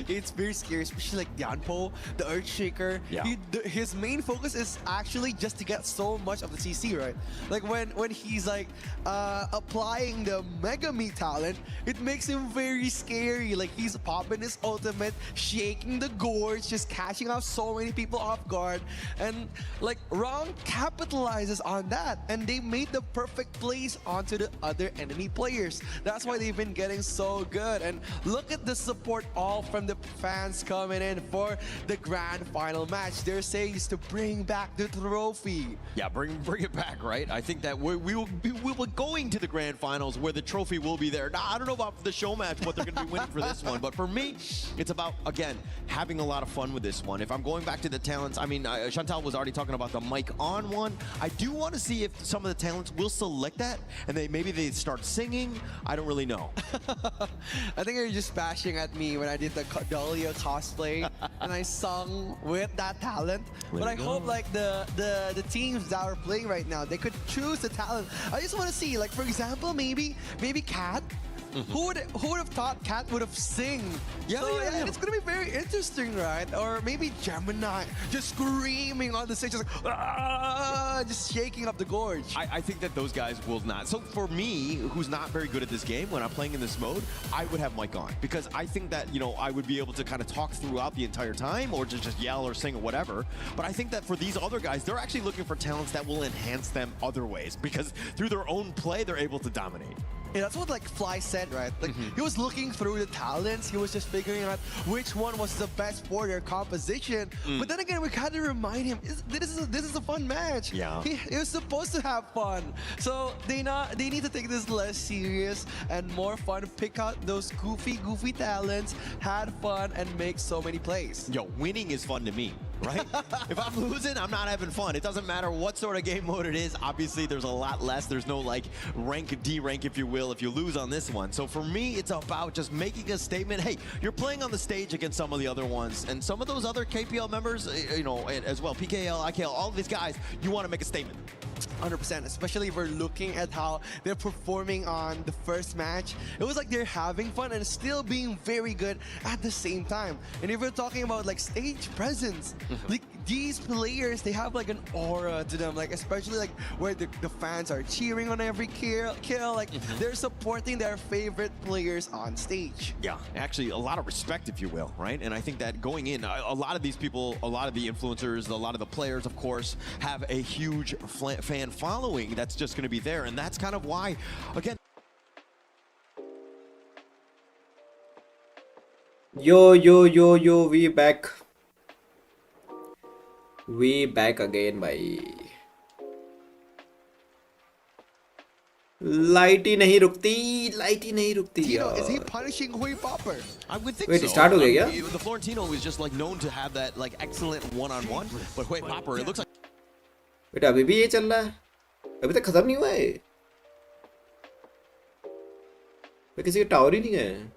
It's very scary, especially like Yanpo, the Earthshaker. Yeah. His main focus is actually just to get so much of the CC, right? Like when he's like applying the Mega Me talent, it makes him very scary. Like he's popping his ultimate, shaking the gorge, just catching out so many people off guard. And like Rong capitalizes on that, and they made the perfect plays onto the other enemy players. That's why they've been getting so good. And look at the support all from the fans coming in for the grand final match. They're saying is to bring back the trophy. Yeah, bring it back, right? I think that we will be going to the grand finals where the trophy will be there. Now, I don't know about the show match, what they're going to be winning for this one, but for me, it's about, again, having a lot of fun with this one. If I'm going back to the talents, I mean, Chantal was already talking about the mic on one. I do want to see if some of the talents will select that, and maybe they start singing. I don't really know. I think you're just bashing at me when I did the Dahlia cosplay and I sung with that talent. But I hope like the teams that are playing right now, they could choose the talent. I just want to see, like for example, maybe Kat. Who would have thought Kat would have sing? Yeah, so, yeah. It's gonna be very interesting, right? Or maybe Gemini just screaming on the stage, just like just shaking up the gorge. I think that those guys will not. So for me, who's not very good at this game, when I'm playing in this mode, I would have mic on because I think that, you know, I would be able to kind of talk throughout the entire time or just yell or sing or whatever. But I think that for these other guys, they're actually looking for talents that will enhance them other ways because through their own play, they're able to dominate. Yeah, that's what like Fly said, right? Like he was looking through the talents, he was just figuring out which one was the best for their composition. But then again, we kind of remind him, this is a fun match. Yeah, he was supposed to have fun. So they need to take this less serious and more fun. Pick out those goofy talents, had fun, and make so many plays. Yo, winning is fun to me. Right? If I'm losing, I'm not having fun. It doesn't matter what sort of game mode it is. Obviously, there's a lot less. There's no like rank, D rank, if you will, if you lose on this one. So for me, it's about just making a statement. Hey, you're playing on the stage against some of the other ones, and some of those other KPL members, you know, as well, PKL, IKL, all of these guys, you want to make a statement. 100%, especially if we're looking at how they're performing on the first match. It was like they're having fun and still being very good at the same time. And if we're talking about like stage presence, like these players, they have like an aura to them, like especially like where the fans are cheering on every kill, like they're supporting their favorite players on stage. Yeah, actually a lot of respect, if you will, right? And I think that going in, a lot of these people, a lot of the influencers, a lot of the players, of course, have a huge fan following that's just going to be there. And that's kind of why, again, Yo, we back. We back again, bhai. Light ही नहीं रुकती Tino, is he punishing Hui Popper? I would think Wait, so. start हो गया क्या? The Florentino is just like known to have that like excellent one-on-one, but Hui Popper, it looks like. बेटा अभी भी ये चल रहा है, अभी तक खत्म नहीं हुआ है, किसी का टावर ही नहीं है.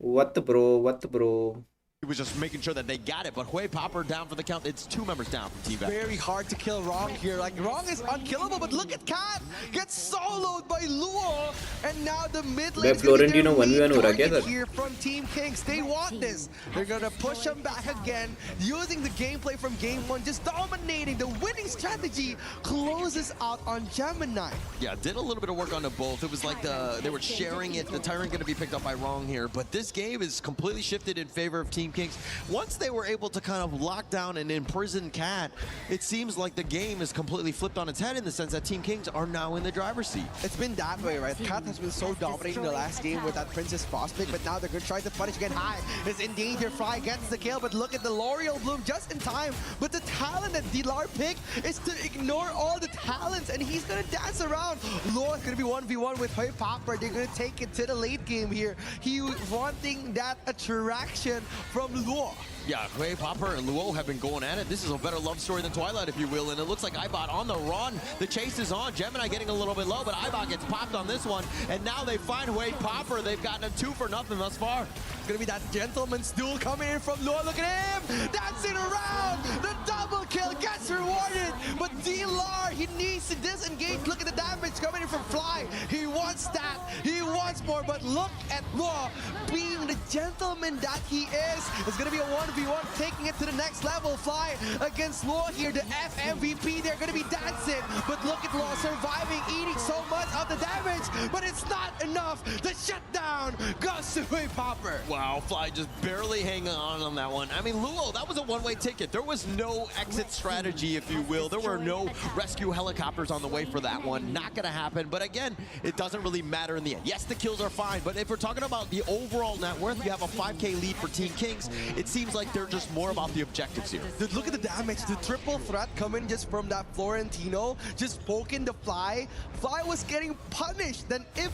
What bro? What bro? He was just making sure that they got it, but Hui Popper down for the count. It's 2 members down from Team Back. Very hard to kill Rong here. Like, Rong is unkillable, but look at Kat! Gets soloed by Luo, and now the mid lane is going to be their main target here from Team Kings. They want this. They're going to push him back again, using the gameplay from Game 1, just dominating. The winning strategy closes out on Gemini. Yeah, did a little bit of work on the both. It was like they were sharing it. The Tyrant going to be picked up by Rong here, but this game is completely shifted in favor of Team Kings. Once they were able to kind of lock down and imprison Kat, it seems like the game is completely flipped on its head in the sense that Team Kings are now in the driver's seat. It's been that way, right? Kat has been so dominating the last game with that Princess Prospect, but now they're going to try to punish again. High is in danger. Fry gets the kill, but look at the L'Oreal Bloom just in time. But the talent that Dilar picked is to ignore all the talents, and he's going to dance around. Lord going to be 1v1 with Hui Popper. They're going to take it to the late game here. He wanting that attraction for from Luo. Yeah, Hui Popper and Luo have been going at it. This is a better love story than Twilight, if you will. And it looks like Ibot on the run. The chase is on. Gemini getting a little bit low, but Ibot gets popped on this one. And now they find Hui Popper. They've gotten a 2 for nothing thus far. It's going to be that gentleman's duel coming in from Luo. Look at him. Dancing around. The double kill gets rewarded. But D-Lar, he needs to disengage. Look at the damage coming in from Fly. He wants that. He wants more. But look at Luo being the gentleman that he is. It's going to be a 1v1, taking it to the next level. Fly against Luo here, the FMVP. They're going to be dancing. But look at Luo surviving, eating so much of the damage. But it's not enough. The shutdown goes to Hui Popper. Wow, Fly just barely hanging on that one. I mean, Luo, that was a one-way ticket. There was no exit strategy, if you will. There were no rescue helicopters on the way for that one. Not going to happen. But again, it doesn't really matter in the end. Yes, the kills are fine. But if we're talking about the overall net worth, you have a 5K lead for Team Kings. It seems like they're just more about the objectives here. Dude, look at the damage. The triple threat coming just from that Florentino, just poking the Fly. Fly was getting punished. Then if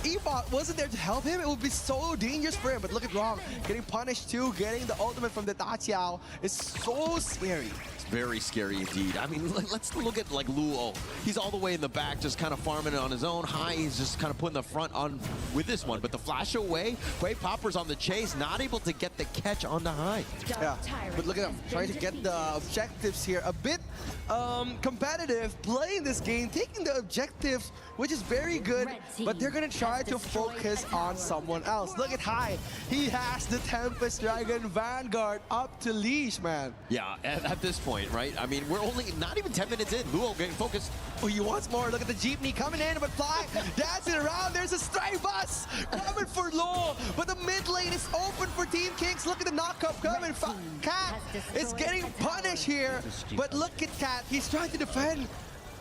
Ebot wasn't there to help him, it would be so dangerous for him. But look at Wrong, getting punished too, getting the ultimate from the Da Qiao is so scary. Very scary indeed. I mean, let's look at like Luo. He's all the way in the back, just kind of farming it on his own. Hai is just kind of putting the front on with this one. But the flash away, Hui Popper's on the chase, not able to get the catch on the Hai. Yeah, but look at him trying to get the objectives here. A bit competitive, playing this game, taking the objectives, which is very good. But they're going to try to focus on someone else. Look at Hai. He has the Tempest Dragon Vanguard up to leash, man. Yeah, at this point, right? I mean, we're only not even 10 minutes in. Luo getting focused. Oh, he wants more. Look at the jeepney coming in, but Fly dancing around. There's a stray bus coming for Luo, but the mid lane is open for Team Kings. Look at the knockup coming. Cat is getting punished here, but look at Cat. He's trying to defend.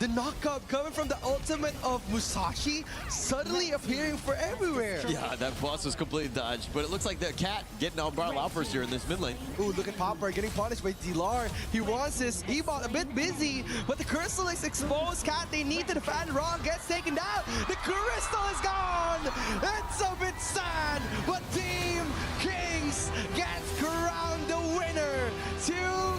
The knockup coming from the ultimate of Musashi suddenly appearing for everywhere. Yeah, that boss was completely dodged, but it looks like the Cat getting on bar first here in this mid lane. Ooh, look at Popper getting punished by D-Lar. He wants this. Ebot a bit busy, but the crystal is exposed. Cat, they need to defend. Wrong gets taken down. The crystal is gone. It's a bit sad, but Team Kings gets crowned the winner 2-0.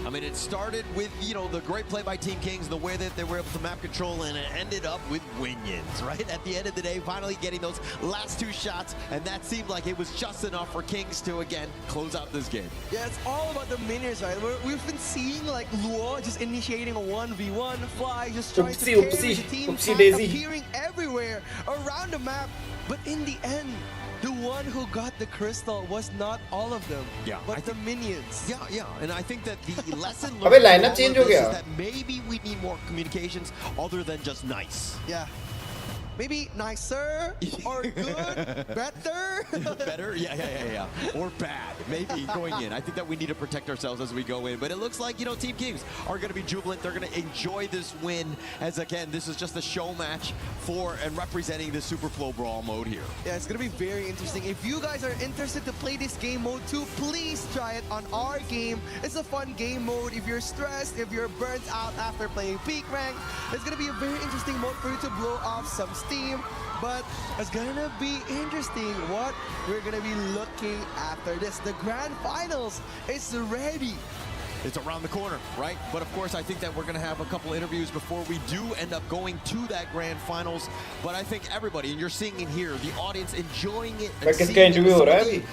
I mean, it started with, you know, the great play by Team Kings, the way that they were able to map control, and it ended up with Winions, right? At the end of the day, finally getting those last 2 shots, and that seemed like it was just enough for Kings to, again, close out this game. Yeah, it's all about the minions, right? We've been seeing, like, Luo just initiating a 1v1, Fly just trying to carry the team, appearing everywhere around the map, but in the end, the one who got the crystal was not all of them, but the minions. Yeah, and I think that the lesson अबे learned lineup change हो is गया. that maybe we need more communications other than just nice. Yeah. Maybe nicer or good, better. Better? Yeah. Or bad, maybe going in. I think that we need to protect ourselves as we go in. But it looks like, you know, Team Kings are going to be jubilant. They're going to enjoy this win as, again, this is just a show match for and representing the Super Flow Brawl mode here. Yeah, it's going to be very interesting. If you guys are interested to play this game mode too, please try it on our game. It's a fun game mode. If you're stressed, if you're burnt out after playing peak rank, it's going to be a very interesting mode for you to blow off some steam. But it's gonna be interesting what we're gonna be looking after this. The grand finals is ready. It's around the corner, right? But of course, I think that we're going to have a couple interviews before we do end up going to that grand finals. But I think everybody, and you're seeing it here, the audience enjoying it. And seeing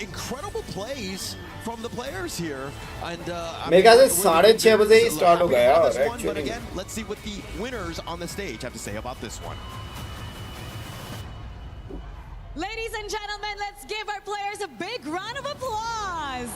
incredible plays from the players here. And मेरे ख्याल से 6:30 बजे ही start हो गया यार actually. But again, let's see what the winners on the stage have to say about this one. Ladies and gentlemen, let's give our players a big round of applause.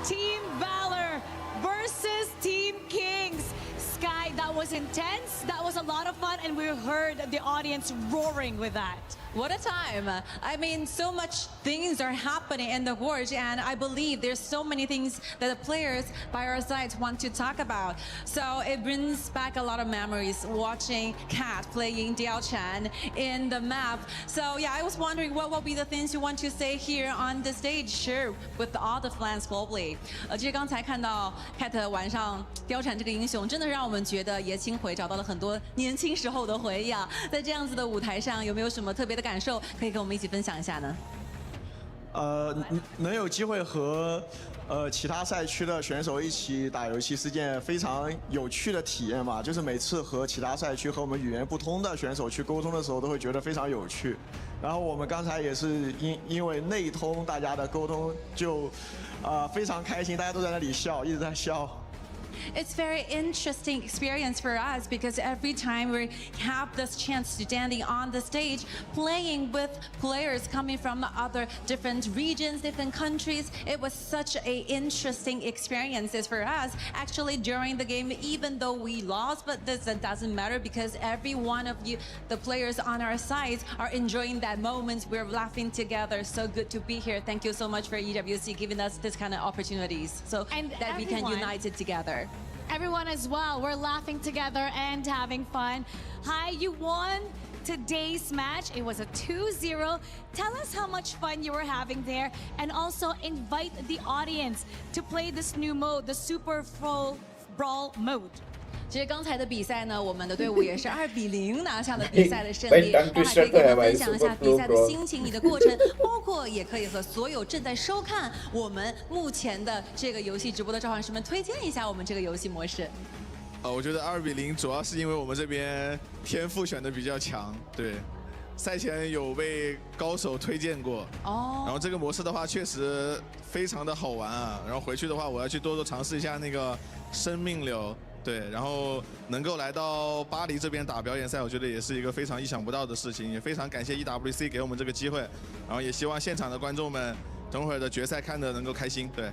Team Valor versus Team Kings. Sky, that was intense. That was a lot of fun, and we heard the audience roaring with that. What a time. I mean, so much things are happening in the Forge, and I believe there's so many things that the players by our sides want to talk about. So it brings back a lot of memories watching Cat playing Diao Chan in the map. So yeah, I was wondering what will be the things you want to say here on the stage, share with all the fans globally. 其实刚才看到 Cat 晚上貂蝉这个英雄，真的让我们觉得爷青回找到了很多年轻时候的回忆啊。在这样子的舞台上，有没有什么特别的感受可以跟我们一起分享一下呢？能有机会和其他赛区的选手一起打游戏是件非常有趣的体验吧。就是每次和其他赛区和我们语言不通的选手去沟通的时候，都会觉得非常有趣。然后我们刚才也是因为内通，大家的沟通就非常开心，大家都在那里笑，一直在笑。It's very interesting experience for us because every time we have this chance to standing on the stage, playing with players coming from other different regions, different countries, it was such a interesting experiences for us. Actually, during the game, even though we lost, but this doesn't matter because every one of you, the players on our side, are enjoying that moment. We're laughing together. So good to be here. Thank you so much for EWC giving us this kind of opportunities so that we can unite it together. Everyone as well, we're laughing together and having fun. Hi, you won today's match. It was a 2-0. Tell us how much fun you were having there and also invite the audience to play this new mode, the Super Pro Brawl mode. 其实刚才的比赛呢，我们的队伍也是2-0拿下了比赛的胜利。那还可以跟我们分享一下比赛的心情、你的过程，包括也可以和所有正在收看我们目前的这个游戏直播的召唤师们推荐一下我们这个游戏模式。我觉得2-0主要是因为我们这边天赋选的比较强，对。赛前有被高手推荐过，然后这个模式的话确实非常的好玩啊。然后回去的话，我要去多尝试一下那个生命流。对，然后能够来到巴黎这边打表演赛，我觉得也是一个非常意想不到的事情，也非常感谢 EWC 给我们这个机会，然后也希望现场的观众们等会儿的决赛看得能够开心，对。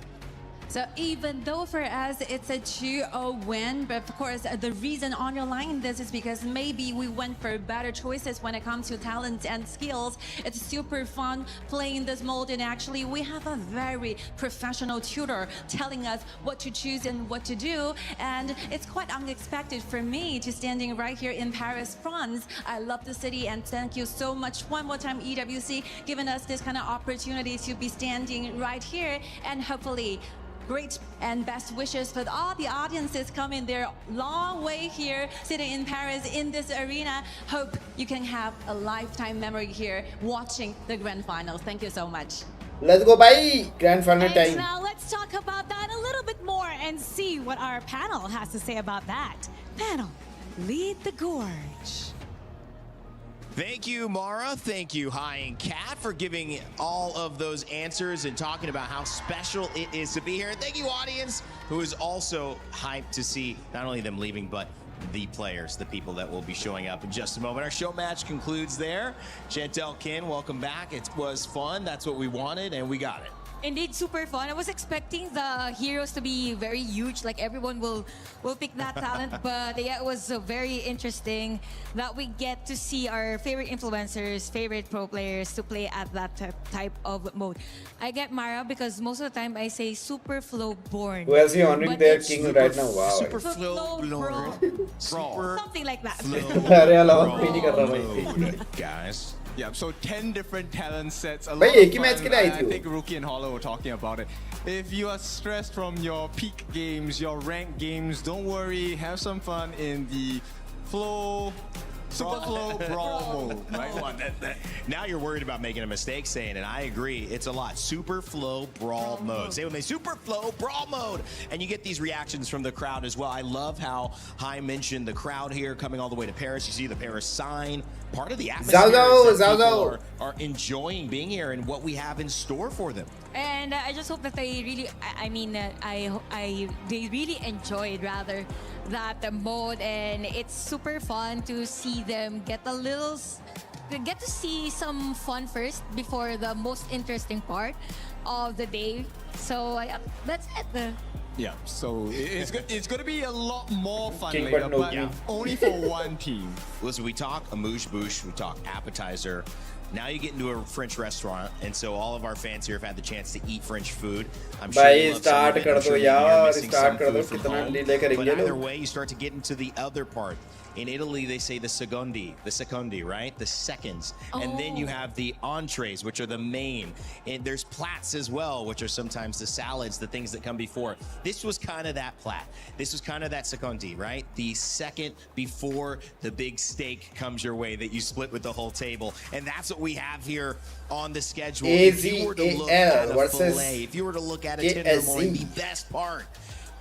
So even though for us it's a 2-0 win, but of course the reason underlying this is because maybe we went for better choices when it comes to talent and skills. It's super fun playing this mode, and actually we have a very professional tutor telling us what to choose and what to do, and it's quite unexpected for me to standing right here in Paris, France. I love the city, and thank you so much one more time EWC giving us this kind of opportunity to be standing right here, and hopefully great and best wishes for all the audiences coming their long way here, sitting in Paris in this arena. Hope you can have a lifetime memory here watching the grand finals. Thank you so much. Let's go by grand final time. Now let's talk about that a little bit more and see what our panel has to say about that. Panel, lead the gorge. Thank you, Mara. Thank you, Hai and Kat, for giving all of those answers and talking about how special it is to be here. And thank you, audience, who is also hyped to see not only them leaving, but the players, the people that will be showing up in just a moment. Our show match concludes there. Chantel, Kin, welcome back. It was fun. That's what we wanted, and we got it. Indeed, super fun. I was expecting the heroes to be very huge, like everyone will pick that talent. But yeah, it was very interesting that we get to see our favorite influencers, favorite pro players to play at that type of mode. I get Mara because most of the time I say super flow born. Who is he honoring their king right now? Wow. Super flow born. Something like that. Guys. Yeah, so 10 different talent sets. A lot Bhai, of fun. I I think Rookie and Hollow were talking about it. If you are stressed from your peak games, your ranked games, don't worry. Have some fun in the Super Flow Brawl mode. Right? Now you're worried about making a mistake saying it. I agree. It's a lot. Super Flow Brawl mode. Say with me, Super Flow Brawl mode. And you get these reactions from the crowd as well. I love how Hai mentioned the crowd here coming all the way to Paris. You see the Paris sign. Part of the atmosphere is that people are enjoying being here and what we have in store for them. And I just hope that they really, they really enjoyed rather that mode, and it's super fun to see them get to see some fun first before the most interesting part of the day. So that's it. Yeah, so it's going to be a lot more fun later, but only for one team. Listen, we talk amuse-bouche, we talk appetizer. Now you get into a French restaurant, and so all of our fans here have had the chance to eat French food. I'm sure you love some of it. I'm sure you're missing some food from home. But either way, you start to get into the other part. In Italy, they say the secondi, right? The seconds. And then you have the entrees, which are the main. And there's plats as well, which are sometimes the salads, the things that come before. This was kind of that plat. This was kind of that secondi, right? The second before the big steak comes your way that you split with the whole table. And that's what what we have here on the schedule. AZAL If you were to look at a versus fillet, if you were to look at a KSG. tenderloin, the best part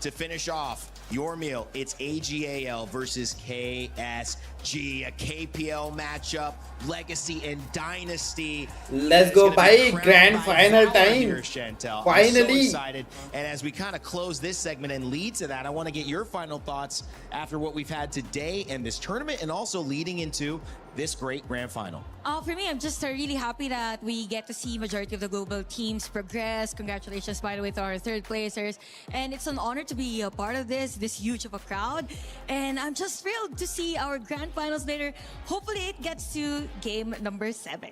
to finish off your meal, it's AGAL versus KSG, a KPL matchup, legacy and dynasty. Let's It's go, gonna be bhai. crowned Grand by final Valor time. here, Chantel. I'm Finally. so excited. And as we kind of close this segment and lead to that, I want to get your final thoughts after what we've had today and this tournament, and also leading into this great grand final. For me, I'm just really happy that we get to see majority of the global teams progress. Congratulations, by the way, to our third placers. And it's an honor to be a part of this huge of a crowd. And I'm just thrilled to see our grand finals later. Hopefully it gets to game number 7.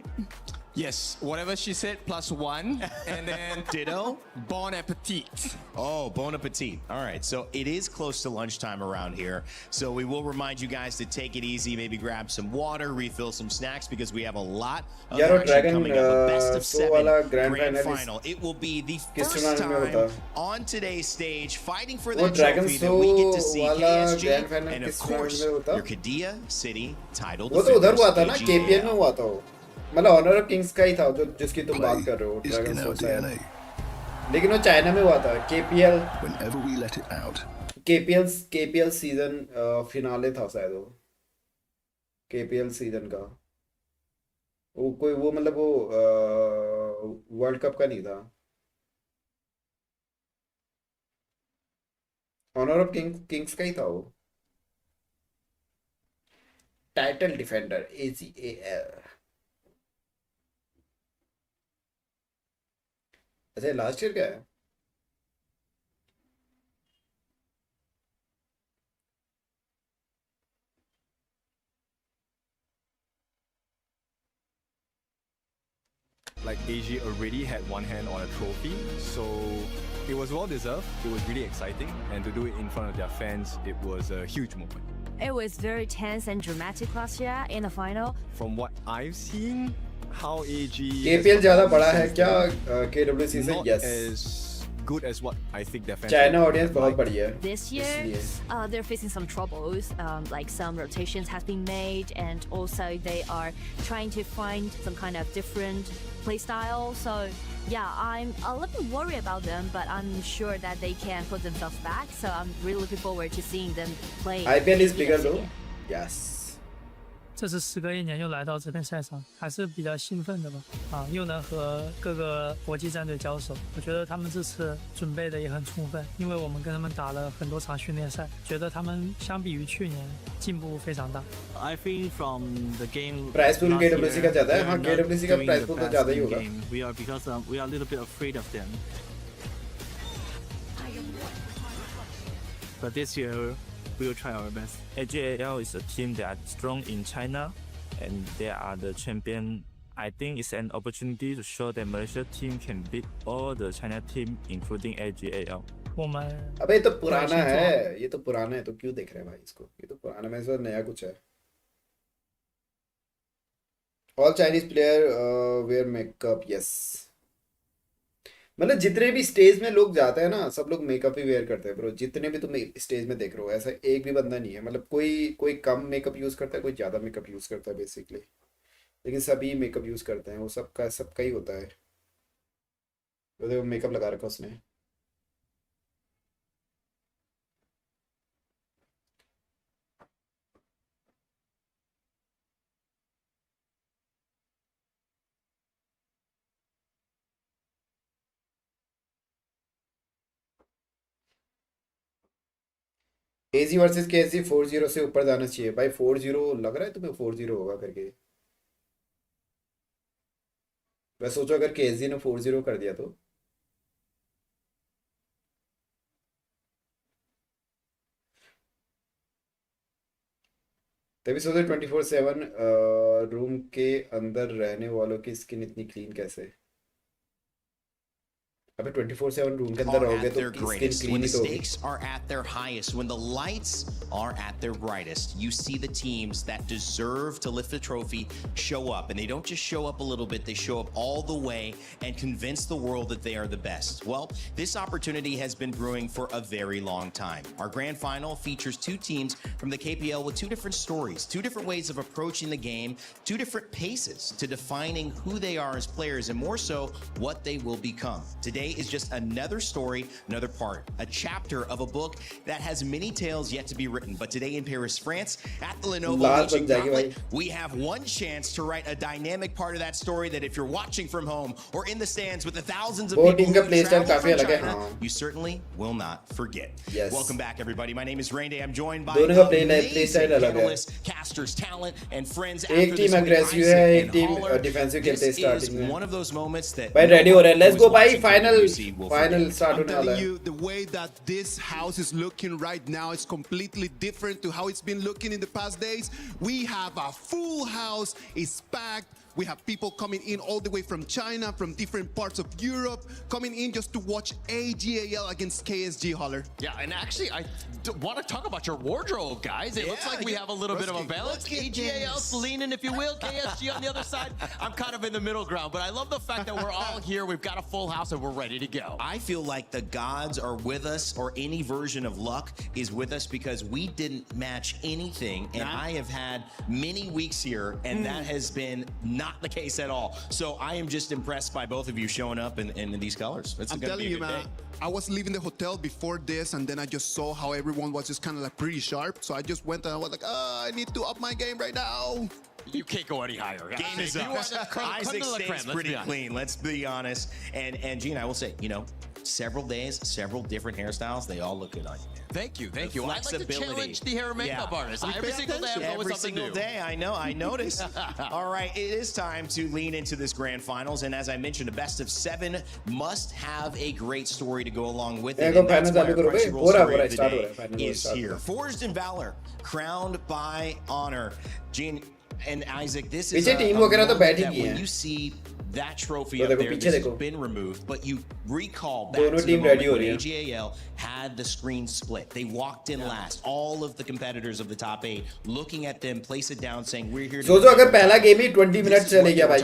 Yes, whatever she said, +1. And then ditto. Bon appetit. Oh, bon appetit. All right, so it is close to lunchtime around here. So we will remind you guys to take it easy, maybe grab some water, refill some snacks, because we have a lot of action Dragon, coming up. A best of so 7 wala grand grand final final. It will be the किस first tournament में time होता? on today's stage fighting for वो that Dragon trophy that we get to Show see वाला KSG grand final and of किस tournament course में होता? your Qiddiya City title वो तो उधर defenders, हुआ था ना, AGAL. KPL में हुआ था वो। मतलब ऑनर ऑफ किंग्स का ही था जो जिसकी तुम बात कर रहे हो, ड्रैगन शो शायद। लेकिन वो चाइना में हुआ था, KPL। Whenever we let it out. KPL season finale था शायद वो। KPL सीजन का। वो कोई वो मतलब वो वर्ल्ड कप का नहीं था। ऑनर ऑफ किंग्स का ही था वो। Title defender AGAL। अच्छा लास्ट ईयर क्या है? Like AG already had one hand on a trophy, so it was well deserved. It was really exciting, and to do it in front of their fans, it was a huge moment. It was very tense and dramatic last year in the final. From what I've seen, how AG KPL ज़्यादा बड़ा है क्या KWC से? not Yes. as good as what I think their fans. China would audience have बहुत liked. बड़ी है। This year, they're facing some troubles. Like some rotations have been made, and also they are trying to find some kind of different play style. So yeah, I'm a little bit worried about them, but I'm sure that they can put themselves back. So I'm really looking forward to seeing them play. IPL is bigger though. Yes. 这次时隔1年又来到这片赛场，还是比较兴奋的吧。又能和各个国际战队交手，我觉得他们这次准备的也很充分，因为我们跟他们打了很多场训练赛，觉得他们相比于去年进步非常大。I think from the game Prize pool last KWC का year, ज़्यादा है। we are हाँ, not KWC का doing prize the pool तो best ज़्यादा ही in होगा। game. We are because we are a little bit afraid of them. But this year we will try our best. AGAL is a team that are strong in China, and they are the champion. I think it's an opportunity to show that Malaysia team can beat all the China team, including AGAL. 我们 अबे ये तो पुराना है, ये तो पुराना है, तो क्यों देख रहे हैं भाई इसको? ये तो पुराना में से नया कुछ है। All Chinese player wear makeup, yes. मतलब जितने भी स्टेज में लोग जाते हैं ना, सब लोग मेकअप ही वेयर करते हैं ब्रो। जितने भी तुम स्टेज में देख रहे हो, ऐसा एक भी बंदा नहीं है। मतलब कोई कम मेकअप यूज करता है, कोई ज्यादा मेकअप यूज करता है बेसिकली, लेकिन सभी मेकअप यूज करते हैं। वो सबका ही होता है। तो देखो मेकअप लगा रखा उसने। एजी वर्सेस केएसजी 4-0 से ऊपर जाना चाहिए भाई। 4-0 लग रहा है तुम्हें? 4-0 होगा करके? मैं सोचो अगर केएसजी ने 4-0 कर दिया तो। तभी सोचो 24/7 रूम के अंदर रहने वालों की स्किन इतनी क्लीन कैसे? अबे 24/7 रूम के अंदर are रहोगे at तो their skin greatest, clean when he the तो होगी. stakes are at their highest, when the lights are at their brightest, you see the teams that deserve to lift the trophy show up. And they don't just show up a little bit, they show up all the way and convince the world that they are the best. Well, this opportunity has been brewing for a very long time. Our grand final features two teams from the KPL with two different stories, two different ways of approaching the game, two different paces to defining who they are as players, and more so, what they will become. Today is just another story, another part, a chapter of a book that has many tales yet to be written. But today in Paris, France, at the Lenovo Legion Gauntlet, we have one chance to write a dynamic part of that story that if you're watching from home or in the stands with the thousands of people who travel from China, you certainly will not forget. Yes. Welcome back, everybody. My name is Rain Day. I'm joined by दोनों का play style अलग है. analysts, casters, talent, and friends. एक team aggressive है, एक team defensive खेलते हैं starting में. One of those moments that भाई ready हो रहे हैं. Let's go भाई. Final start होने वाला है. You, the way that this house is looking right now is completely different to how it's been looking in the past days. We have a full house. It's packed. We have people coming in all the way from China, from different parts of Europe, coming in just to watch AGAL against KSG, Holler. Yeah, and actually, I want to talk about your wardrobe, guys. It looks like we have a little bit of a balance. AGAL's leaning, if you will. KSG on the other side. I'm kind of in the middle ground, but I love the fact that we're all here. We've got a full house, and we're ready to go. I feel like the gods are with us, or any version of luck is with us, because we didn't match anything, and I have had many weeks here, and that has been not the case at all. So I am just impressed by both of you showing up in these colors. I'm telling you, man, I was leaving the hotel before this, and then I just saw how everyone was just kind of like pretty sharp. So I just went and I was like, I need to up my game right now. You can't go any higher. Game is up. Isaac stays pretty clean, let's be honest. And Gene, I will say, you know, several days, several different hairstyles, they all look good on you. Thank you. I like to challenge the hair and makeup artist. Every single day I'm going with something new. Every single day, I know, I noticed. All right, it is time to lean into this grand finals. And as I mentioned, a best of 7 must have a great story to go along with it. And that's why our Crunchyroll story of the day is here. Forged in Valor, crowned by honor. Gene and Isaac, this is a moment that when you see that trophy up there that's been removed, but you recall back to the moment when AGAL had the screen split. They walked in last. All of the competitors of the top 8 looking at them, place it down, saying, we're here to सोचो अगर पहला game ही 20 minute चले गया भाई.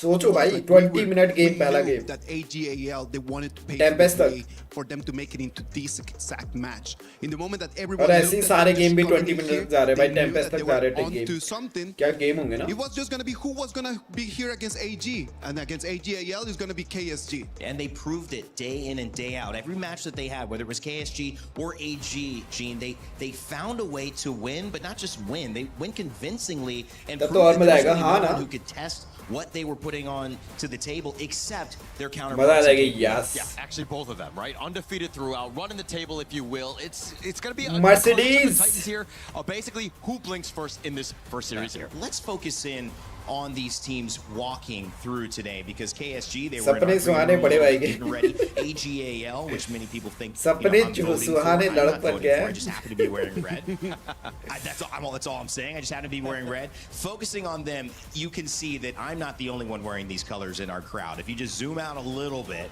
सोचो भाई 20 minute game पहला game. That AGAL, they wanted to pay the way for them to make it into this exact match. In the moment that everyone और ऐसे ही सारे गेम भी 20 मिनट तक जा रहे हैं भाई. टेम्पेस्ट तक जा रहे हैं गेम. क्या गेम होंगे ना? It was just going to be who was going to be here against AG, and against AGAL is going to be KSG. And they proved it day in and day out. Every match that they had, whether it was KSG or AG, Gene, they found a way to win, but not just win. They win convincingly and proved that there was only no one who could test what they were putting on to the table, except their counterparts. Yeah, actually both of them, right? Undefeated throughout, running the table, if you will. It's going to be a Mercedes Titans here. Basically, who blinks first in this first series here? Let's focus in on these teams walking through today, because KSG, they were getting ready. AGAL, which many people think I'm not voting for. I just happen to be wearing red. That's all I'm saying. I just happen to be wearing red. Focusing on them, you can see that I'm not the only one wearing these colors in our crowd. If you just zoom out a little bit,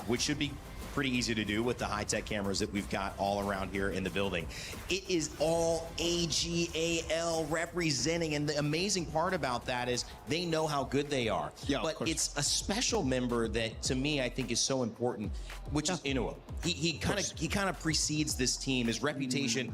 which should be pretty easy to do with the high-tech cameras that we've got all around here in the building. It is all AGAL representing, and the amazing part about that is they know how good they are. Yeah, but it's a special member that, to me, I think is so important, which is Inuo. He kind of precedes this team. His reputation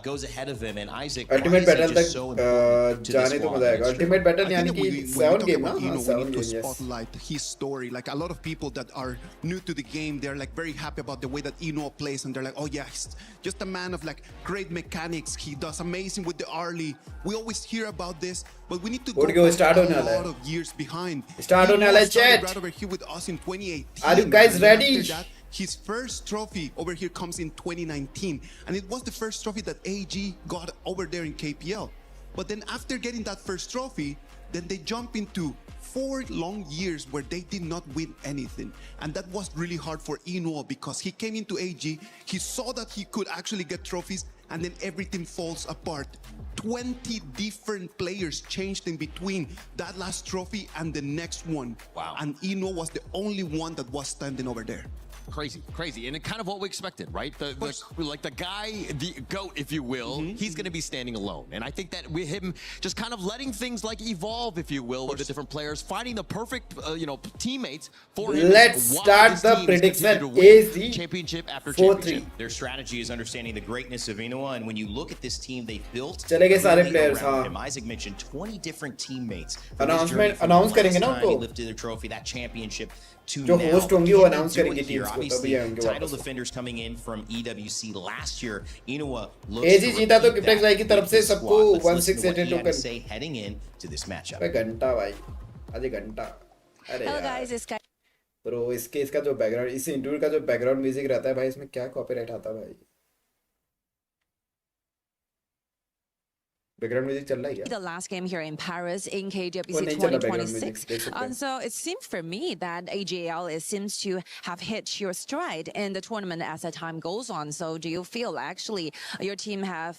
goes ahead of him, and Isaac. Ultimate battle तक so जाने तो मजा आएगा. Ultimate battle यानी कि 7 game ना? We need to spotlight his story. Like a lot of people that are new to the game, they're like very happy about the way that Ino plays, and they're like, oh yeah, he's just a man of like great mechanics. He does amazing with the early. We always hear about this, but we need to go back a lot of years behind. Start on chat. Right over here with us in 2018. Are you guys ready? His first trophy over here comes in 2019, and it was the first trophy that AG got over there in KPL. But then after getting that first trophy, then they jump into 4 long years where they did not win anything. And that was really hard for Inuo, because he came into AG, he saw that he could actually get trophies, and then everything falls apart. 20 different players changed in between that last trophy and the next one. Wow. And Ino was the only one that was standing over there. Crazy, and kind of what we expected, right? The guy, the GOAT, if you will, he's going to be standing alone, and I think that with him just kind of letting things like evolve, if you will, with the different players, finding the perfect, teammates for him. Let's start the prediction. KSG championship after 4-3. championship. Their strategy is understanding the greatness of Inoa, and when you look at this team they built, चले गए सारे really players, around हाँ. him. Isaac mentioned 20 different teammates. Announce करेंगे ना He उनको. lifted the trophy, that championship. To जो now, host होंगी वो can they announce do करेंगे it here? teams को, Obviously, तभी आएंगे title वापस. defenders coming in from EWC last year. Inoa looks AG to जीता तो repeat किप्टेक्स that भाई की तरफ with से this सबको squad. Let's listen to what he 1682 had to कर. say heading in to this matchup. अरे घंटा भाई, अरे घंटा. अरे Hello यार. guys, it's Sky. Bro, इसका जो बैकग्राउंड, इस इंटरव्यू का जो बैकग्राउंड म्यूजिक रहता है भाई, इसमें क्या कॉपीराइट आता है भाई? बैकग्राउंड म्यूजिक चल रहा है क्या? The last game here in Paris in वो KWC नहीं चल रहा बैकग्राउंड 2026. म्यूजिक, देख सकते हैं. So it seems for me that AJL seems to have hit your stride in the tournament as the time goes on. So do you feel actually your team have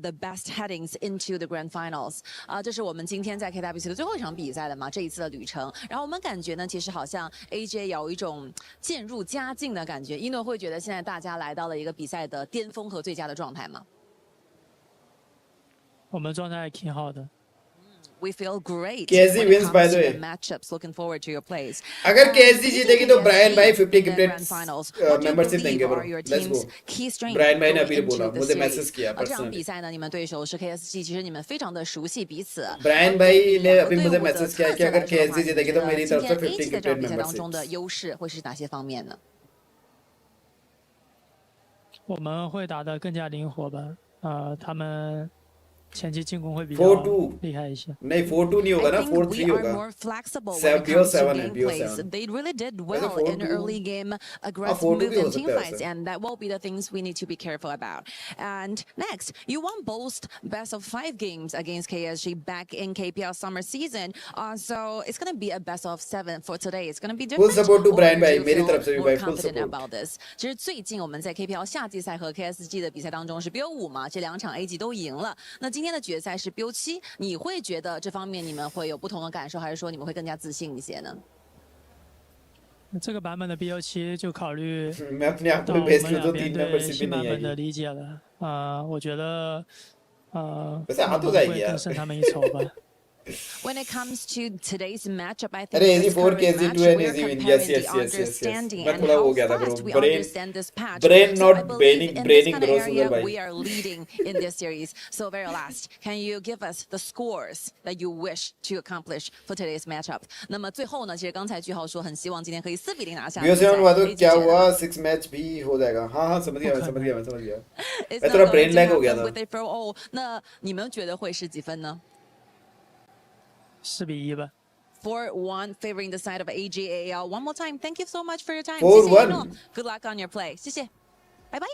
the best headings into the grand finals? 这是我们今天在 KWC 的最后一场比赛了嘛，这一次的旅程。然后我们感觉呢，其实好像 AJ 有一种渐入佳境的感觉。一诺会觉得现在大家来到了一个比赛的巅峰和最佳的状态吗？我们状态挺好的。We feel great. KSG when it wins, comes by the to way. matchups. Looking forward to your plays. अगर KSG जीतेगी तो Brian भाई 50 in the grand gifted finals, what do you membership believe देंगे are bro. your Let's go. team's key strengths Brian भाई ने going अभी बोला, into the मुझे series? मैसेज किया 这场 personally. 比赛呢，你们对手是 KSG， 其实你们非常的熟悉彼此。 ब्रायन भाई ने अभी मुझे 队伍的 मैसेज 特 किया 色 कि 来 अगर 说的话， KSG 你觉 जीतेगी तो 得 मेरी 今 तरफ से 天 50 AG 在这场 गिफ्टेड 比赛当中 मेंबरशिप. 的优势会是哪些方面呢？我们会打得更加灵活吧？他们前期进攻会比较 4-2 厉害一些。नहीं 4-2 नहीं होगा ना, 4-3 We are होगा. more flexible when it comes to gameplays. They really did well in early game aggressive 4-2 move भी हो and team सकता है fights, वैसे. and that will be the things we need to be careful about. And next, you won both best of 5 games against KSG back in KPL summer season. So it's going to be a best of 7 for today. It's going to be different. Full support to Or Brian do भाई, you मेरी feel तरफ से भी more भाई, full confident support. about this? 其实最近我们在 KPL 夏季赛和 KSG 的比赛当中是 BO5 嘛，这2场 A 级都赢了。那今天的决赛是 BO7， 你会觉得这方面你们会有不同的感受，还是说你们会更加自信一些呢？这个版本的 BO7就考虑 मैं अपने आप 到 में 我 बेस 们 करूँ 两 तो 边 3 对 मेंबरशिप भी 新版 नहीं 本的 आएगी. 理解了。我觉得वैसे आ 我 तो 们 जाएगी 会 यार. 更胜他们一筹吧。When it comes to today's matchup, I think अरे this AZ4 current KSG2 match, and we're AZ win. comparing Yes, the yes, yes, yes, yes. understanding मैं and थोड़ा how हो गया था bro. fast we Brain, understand this patch. brain So I not believe braining, in this braining kind of bro area, सुधर भाई. we are leading in this series. So very last, can you give us the scores that you wish to accomplish for today's matchup? 那么最后呢，其实刚才句号说很希望今天可以4-0拿下比赛。 BO7 हुआ तो AG क्या 觉得 हुआ? 6 match भी हो जाएगा. हाँ हाँ समझ गया, मैं समझ गया, मैं समझ गया. It's मैं not थोड़ा going brain to lag हो गया happen था. with a for all. 那你们觉得会是几分呢4-1吧。 4-1 favoring the side of AGAL. One more time, thank you so much for your time. 4-1. 谢谢一诺 Good luck on your play. 谢谢，拜拜。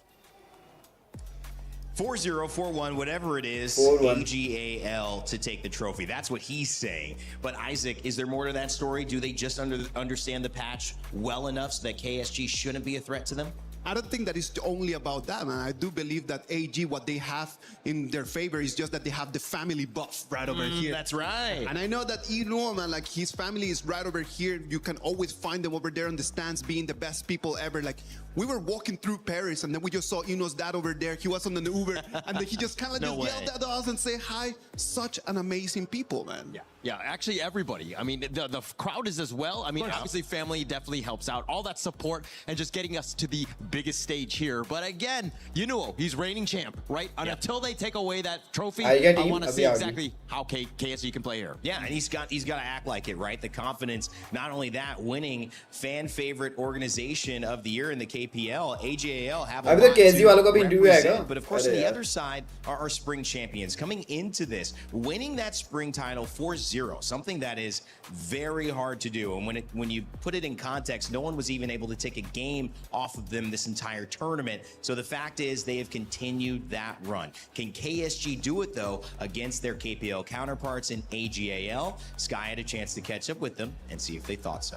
4-0, 4-1, whatever it is, 4-1. AGAL to take the trophy. That's what he's saying. But Isaac, is there more to that story? Do they just understand the patch well enough so that KSG shouldn't be a threat to them? I don't think that it's only about that, man. I do believe that AG, what they have in their favor is just that they have the family buff right over here. That's right. And I know that Ino, man, like his family is right over here. You can always find them over there in the stands being the best people ever. Like we were walking through Paris and then we just saw Ino's dad over there. He was on an Uber and then he just kind of No just yelled way. at us and say hi. Such an amazing people, man. Yeah, actually everybody. I mean, the crowd is as well. I mean, obviously family definitely helps out. All that support and just getting us to the biggest stage here. But again, you know, he's reigning champ, right? And until they take away that trophy, I want to see exactly how KSG can play here. Yeah, and he's got to act like it, right? The confidence. Not only that, winning fan favorite organization of the year in the KPL, AJAL have a अभी lot तो KSG वालों का to भी interview आएगा. represent. But of course, on अरे the यार. other side are our spring champions coming into this, winning that spring title 4-0, something that is very hard to do. And when you put it in context, no one was even able to take a game off of them this entire tournament. So the fact is they have continued that run. Can KSG do it though against their KPL counterparts in AGAL? Sky had a chance to catch up with them and see if they thought so.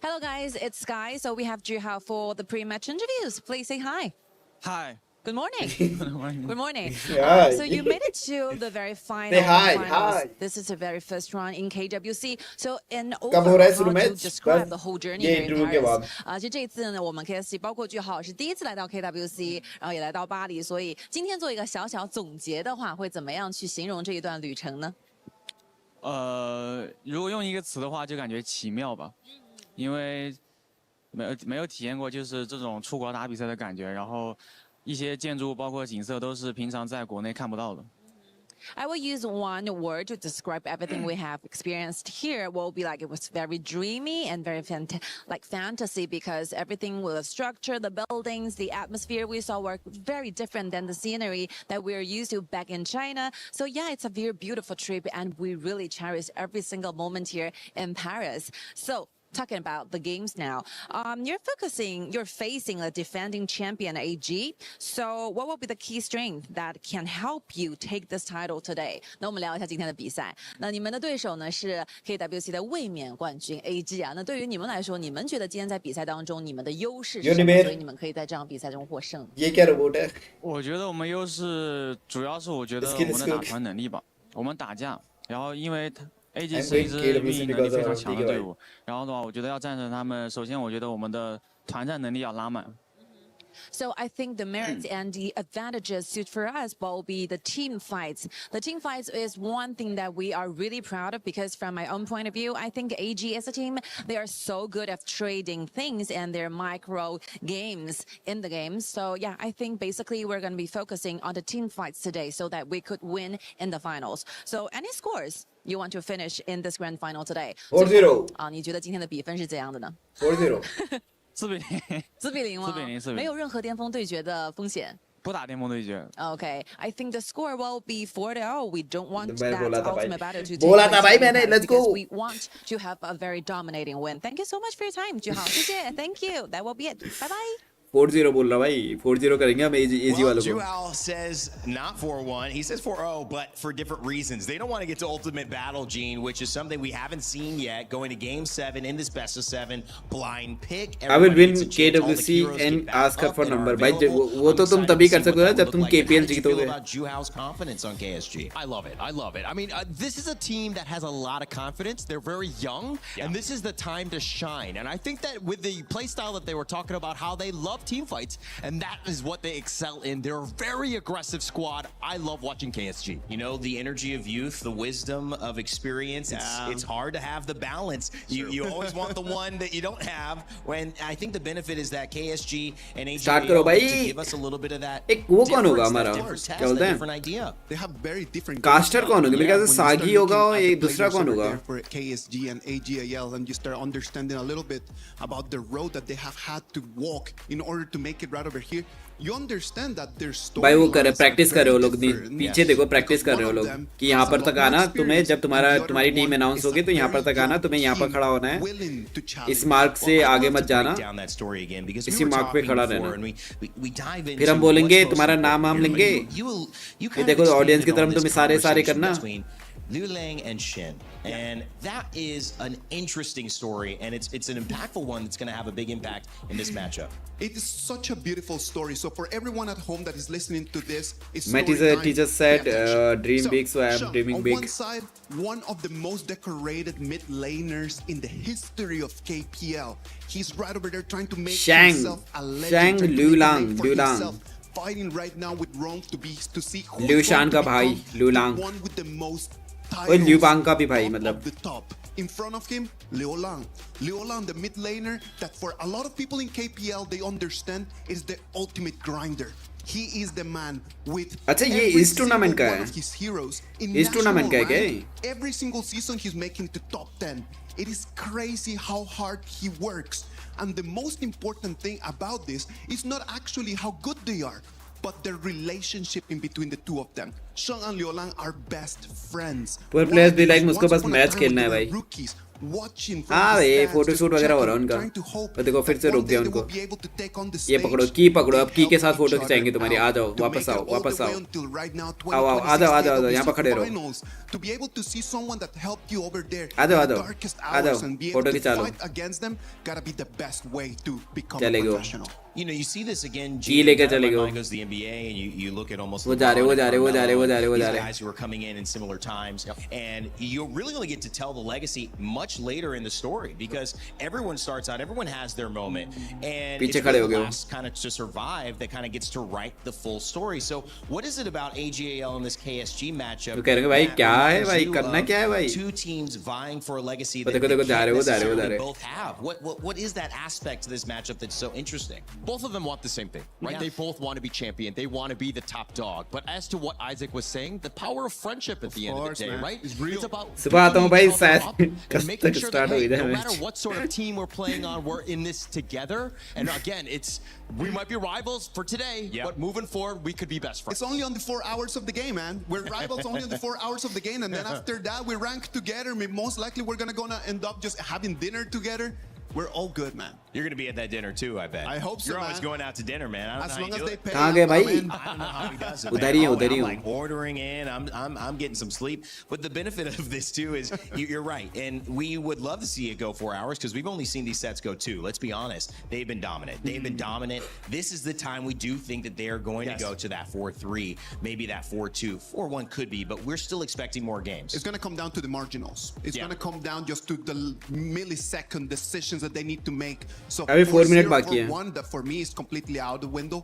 Hello guys, it's Sky. So we have Juhao for the pre-match interviews. Please say hi. Hi. Good morning. Good morning. Hi. So you made it to the very final. Say hi, finals. hi. This is the very first round in KWC. So in कब हो रहा है overall, शुरू how do you match? describe बस the whole journey ये here in interview के Paris? बाद其实这一次呢，我们 KSG 包括句号是第一次来到 KWC，然后也来到巴黎，所以今天做一个小小总结的话，会怎么样去形容这一段旅程呢？如果用一个词的话，就感觉奇妙吧，因为没有体验过就是这种出国打比赛的感觉，然后一些建筑包括景色都是平常在国内看不到的。I will use one word to describe everything we have experienced here. Will be like it was very dreamy and very fantasy because everything with the structure, the buildings, the atmosphere we saw were very different than the scenery that we're used to back in China. So yeah, it's a very beautiful trip and we really cherish every single moment here in Paris. So talking about the games now, you're facing a defending champion AG. So what will be the key strength that can help you take this title today? 那我们聊一下今天的比赛。那你们的对手呢是 KWC 的卫冕冠军 AG 啊。那对于你们来说，你们觉得今天在比赛当中你们的优势是什么？所以你们可以在这场比赛中获胜。ये क्या robot है? 我觉得我们优势主要是我觉得我们的打团能力吧，我们打架，然后因为AG 是一支运营能力非常强的队伍，然后的话，我觉得要战胜他们，首先我觉得我们的团战能力要拉满。So I think the merits and the advantages suit for us will be the team fights. The team fights is one thing that we are really proud of because from my own point of view, I think AG as a team, they are so good at trading things and their micro games in the game. So yeah, I think basically we're going to be focusing on the team fights today so that we could win in the finals. So any scores you want to finish in this grand final today? 4-0. 你觉得今天的比分是怎样的呢？ 4-0. 4-0吗？没有任何巅峰对决的风险。不打巅峰对决。Okay, I think the score will be 4-0. We don't want that ultimate battle to take बोला था भाई मैंने, let's because go. we want to have a very dominating win. Thank you so much for your time, 句号，谢谢 Thank you. That will be it. Bye bye. 4-0 बोल रहा भाई 4-0 करेंगे हम AG वालों को. Juhal says not 4-1. He says 4-0, but for different reasons. They don't want to get to ultimate battle, Gene, which is something we haven't seen yet. Going to Game 7 in this best of 7 blind pick. I will win KWC and ask her for number. भाई वो तो तुम तभी कर सकते हो ना जब तुम KPL जीतोगे. Juhal's confidence on KSG. I love it. I love it. I mean, this is a team that has a lot of confidence. They're very young, and this is the time to shine. And I think that with the play style that they were talking about, how they love team fights, and that is what they excel in. They're a very aggressive squad. I love watching KSG. You know, the energy of youth, the wisdom of experience. It's hard to have the balance. You always want the one that you don't have. When I think the benefit is that KSG and AG to give us a little bit of that. एक वो कौन होगा हमारा? क्या बोलते हैं? They have very different. Caster कौन होगा? मेरे ख्याल से सागी होगा और एक दूसरा कौन होगा? For KSG and AGAL, and you start understanding a little bit about the road that they have had to walk in order to make it right over here. You understand that their story. भाई वो कर practice कर रहे हो लोग पीछे देखो practice कर रहे हो लोग कि यहाँ पर तक आना तुम्हें जब तुम्हारी टीम अनाउंस होगी तो यहाँ पर तक आना तुम्हें यहाँ पर खड़ा होना है इस मार्ग से आगे मत जाना इसी मार्ग पे खड़ा रहना फिर हम बोलेंगे तुम्हारा नाम हम लेंगे ये देखो ऑडियंस की तरफ तुम सारे करना Liu Lang and Shin. And that is an interesting story, and it's an impactful one that's going to have a big impact in this matchup. It is such a beautiful story. So for everyone at home that is listening to this, it's my teacher said dream big, so I am dreaming big. On one side, one of the most decorated mid laners in the history of KPL. He's right over there trying to make himself a legend. Liu Lang. Fighting right now with Rome to see who Liu Shan का भाई Liu Lang. One with the most और Liu Bang का भी भाई मतलब. The top. In front of him, Liu Lang, the mid laner that for a lot of people in KPL they understand is the ultimate grinder. He is the man with अच्छा ये इस tournament का है his heroes in इस tournament का है क्या every single season he's making the top 10. It is crazy how hard he works. And the most important thing about this is not actually how good they are, but the relationship in between the two of them. Sean and Liu Lang are best friends. Poor players be like मुझको बस match खेलना है भाई हाँ भाई photoshoot वगैरह हो रहा है उनका और देखो फिर से रोक दिया उनको ये पकड़ो अब की के साथ फोटो खिंचाएंगे तुम्हारी आ जाओ वापस आओ आ जाओ यहाँ पर खड़े रहो आ जाओ फोटो खिंचा लो चलेगा You know, you see this again. G लेके my चलेगा वो. mind goes to the NBA, and you look at almost. वो जा रहे, वो जा रहे, वो जा रहे, वो जा रहे, वो these जा रहे. guys who are coming in similar times, and you really only get to tell the legacy much later in the story because everyone starts out, everyone has their moment, and पीछे it's खड़े really हो the गए वो. last kind of to survive that kind of gets to write the full story. So, what is it about AGAL in this KSG matchup? तो कह रहे हैं भाई that क्या है reminds भाई you करना of क्या है भाई. two teams vying for a legacy वो that देखो they देखो जा can't रहे, वो जा रहे, वो जा necessarily रहे. both have? What is that aspect to this matchup that's so interesting? Both of them want the same thing, right? Yeah. They both want to be champion. They want to be the top dog. But as to what Isaac was saying, the power of friendship at the end of the day, man. right? It's real. It's about सुबह आता हूँ भाई picking each other शायद up and कब making तक sure start that, हो hey, जाए no match. matter what sort of team we're playing on, we're in this together. And again, we might be rivals for today, but moving forward, we could be best friends. It's only on the 4 hours of the game, man. We're rivals only on the 4 hours of the game, and then after that, we rank together. I mean, most likely, we're gonna end up just having dinner together. We're all good, man. You're going to be at that dinner too, I bet. I hope so, You're always man. going out to dinner, man. I don't As know long how as you they do pay. कहाँ गए भाई? I don't know how he does it. उधर ही हूँ, man. उधर ही I'm हूँ. like ordering in. I'm getting some sleep. But the benefit of this too is you're right, and we would love to see it go 4 hours because we've only seen these sets go 2. Let's be honest. They've been dominant. They've been dominant. This is the time we do think that they are going to go to that 4-3, maybe that 4-2, 4-1 could be, but we're still expecting more games. It's going to come down to the marginals. It's going to come down just to the millisecond decisions that they need to make. So अभी 4 minute 4-0, बाकी है. 4-1, that for me is completely out the window.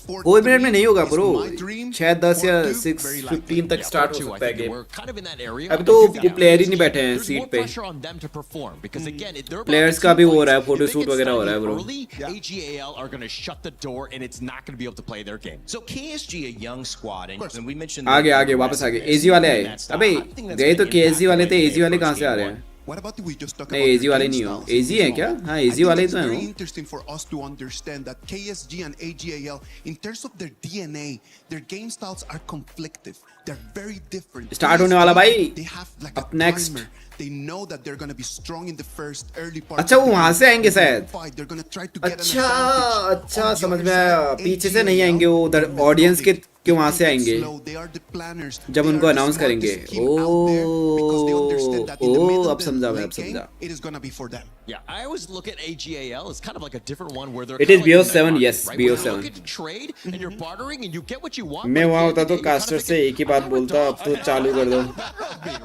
4 minute में नहीं होगा is bro. my dream. 6, 10 या 4-2, 6, very likely. 15 तक start हो सकता है game. We're kind of in that area. अभी तो प्लेयर ही नहीं बैठे हैं There's more सीट पे. pressure on them to perform because again, they're Players about का भी to हो रहा है, fight. photo If they shoot get वगैरह हो रहा है started bro. early, AGAL are going to shut the door and it's not going to be able to play their game. So KSG, a young squad, and we mentioned आगे आगे वापस आगे. AG वाले आए. अबे गए तो KSG वाले थे. AG वाले कहाँ से आ रहे हैं? What about we just talk नहीं about AG वाले नहीं हो. AG है क्या? हाँ AG वाले it's तो हैं very वो. interesting for us to understand that KSG and AGAL, in terms of their DNA, their game styles are conflictive. They're very different. Start होने वाला भाई. They have like Up a next. timer. They know that they're going to be strong in the first early part. अच्छा वो वहाँ से आएंगे शायद. They're going to try to get an अच्छा advantage. अच्छा समझ में आया. पीछे से नहीं आएंगे वो उधर ऑडियंस के क्यों वहाँ से आएंगे जब उनको अनाउंस करेंगे. ओ अब समझा मैं, अब समझा. It is going to be for them. Yeah, I always look at AGAL as kind of like a different one where they're It is kind of like BO7, in that yes, market, right? BO7. Where you're looking to trade and you're bartering and you get what you want. मैं but वहाँ at the होता end तो of the day, you're caster kind of से एक ही बात बोलता. अब तो चालू कर दो.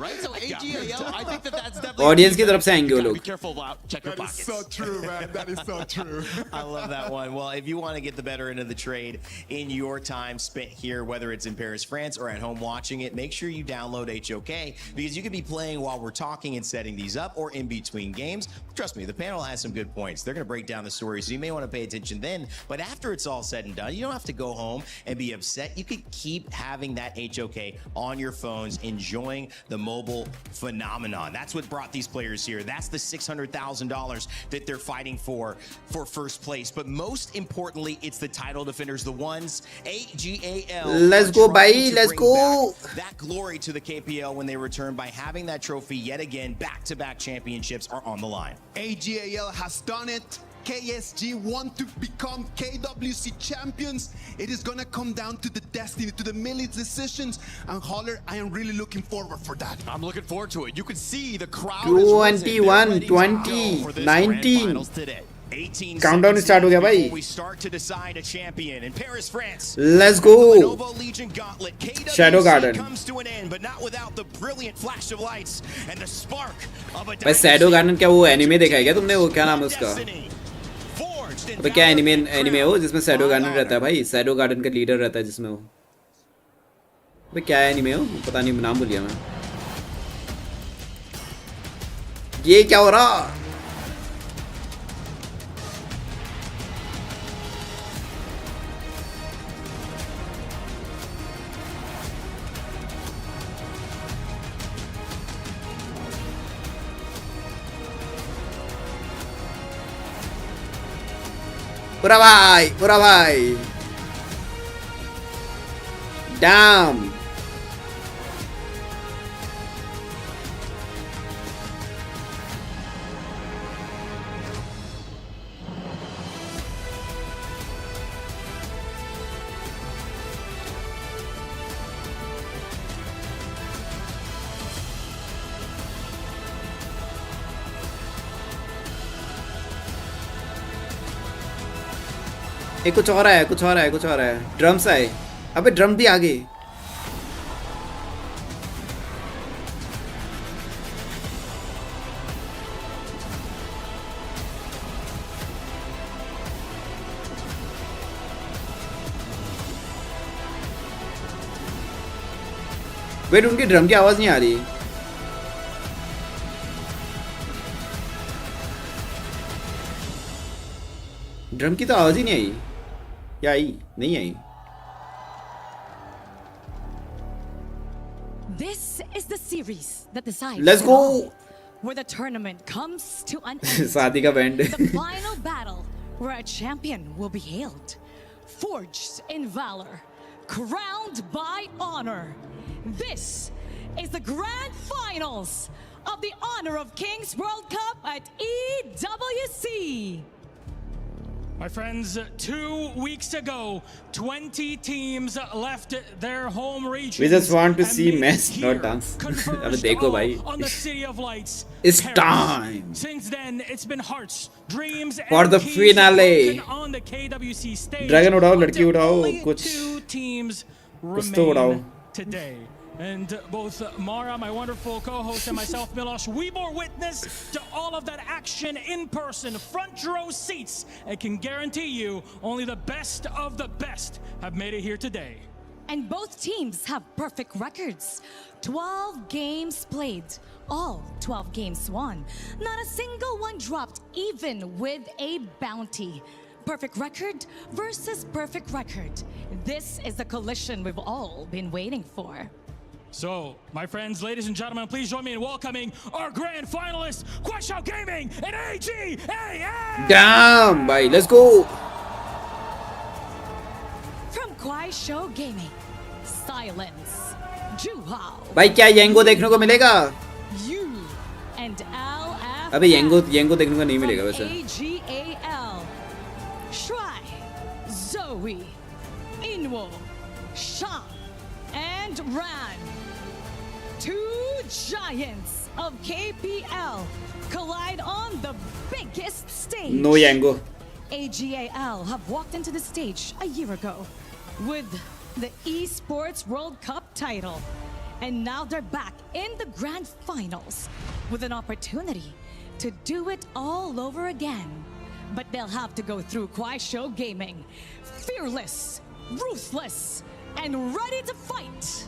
right? So AGAL, I think that's definitely audience की तरफ से आएंगे वो you gotta लोग. be careful about check your pockets. So true, man. That is so true. I love that one. Well, if you want to get the better end of the trade in your time spent here, whether it's in Paris, France, or at home watching it, make sure you download HOK because you could be playing while we're talking and setting these up or in between games. Trust me, the panel has some good points. They're going to break down the story, so you may want to pay attention then. But after it's all said and done, you don't have to go home and be upset. You could keep having that HOK on your phones, enjoying the mobile phenomenon. That's what brought these players here. That's the $600,000 that they're fighting for first place. But most importantly, it's the title defenders, the ones, AGAL. Let's go, bye. Let's go. That glory to the KPL when they return by having that trophy yet again. Back-to-back championships are on the line. AGAL has done it. KSG want to become KWC champions. It is gonna come down to the destiny, to the milli decisions. And Holler, I am really looking forward for that. I'm looking forward to it. You can see the crowd 21, 20, 19. 18 Countdown start हो गया भाई. We start to decide a champion in Paris, France. Let's go. Legion Gauntlet. KWC Shadow Garden. comes to an end, but not without the brilliant flash of lights and the spark of a भाई shadow garden क्या वो anime देखा है क्या तुमने? वो क्या नाम है उसका? अबे क्या एनिमे हो जिसमें शैडो गार्डन रहता है भाई? शैडो गार्डन का लीडर रहता है जिसमें वो. अबे क्या एनिमे हो? पता नहीं, नाम भूल गया मैं. ये क्या हो रहा? पूरा भाई डैम. एक कुछ और है, कुछ और है, कुछ और है। ड्रम्स आए। अबे ड्रम भी आ गए। वेट, उनकी ड्रम की आवाज नहीं आ रही। ड्रम की तो आवाज ही नहीं आई। या आई? नहीं आई। This is the series that decides. Let's go. Where the tournament comes to an शादी का band. The final battle where a champion will be hailed, forged in valor, crowned by honor. This is the grand finals of the Honor of Kings World Cup at EWC. My friends, 2 weeks ago, 20 teams left their home region. We just want to see match, not dance. अबे देखो भाई. On the City of Lights. It's time. Since then, it's been hearts, dreams, For and the finale. on the KWC stage. Dragon उड़ाओ, लड़की उड़ाओ, कुछ. Two teams कुछ तो उड़ाओ. remain today. And both Mara, my wonderful co-host, and myself, Milosh, we bore witness to all of that action in person, front row seats, and can guarantee you only the best of the best have made it here today. And both teams have perfect records. 12 games played, all 12 games won. Not a single one dropped, even with a bounty. Perfect record versus perfect record. This is the collision we've all been waiting for. So, my friends, ladies and gentlemen, please join me in welcoming our grand finalists, Kwashao Gaming and AGAL! Damn, bhai, let's go! From Kwashao Gaming, Silence, Juhao. भाई क्या येंगो देखने को मिलेगा? You and LF. अबे येंगो देखने को नहीं मिलेगा वैसे. AGAL, Shry, Zoe, Inwo, Sha, and Ran. Two giants of KPL collide on the biggest stage. No Yango. AGAL have walked into the stage a year ago with the Esports World Cup title. And now they're back in the grand finals with an opportunity to do it all over again. But they'll have to go through Kwashao Gaming, fearless, ruthless, and ready to fight.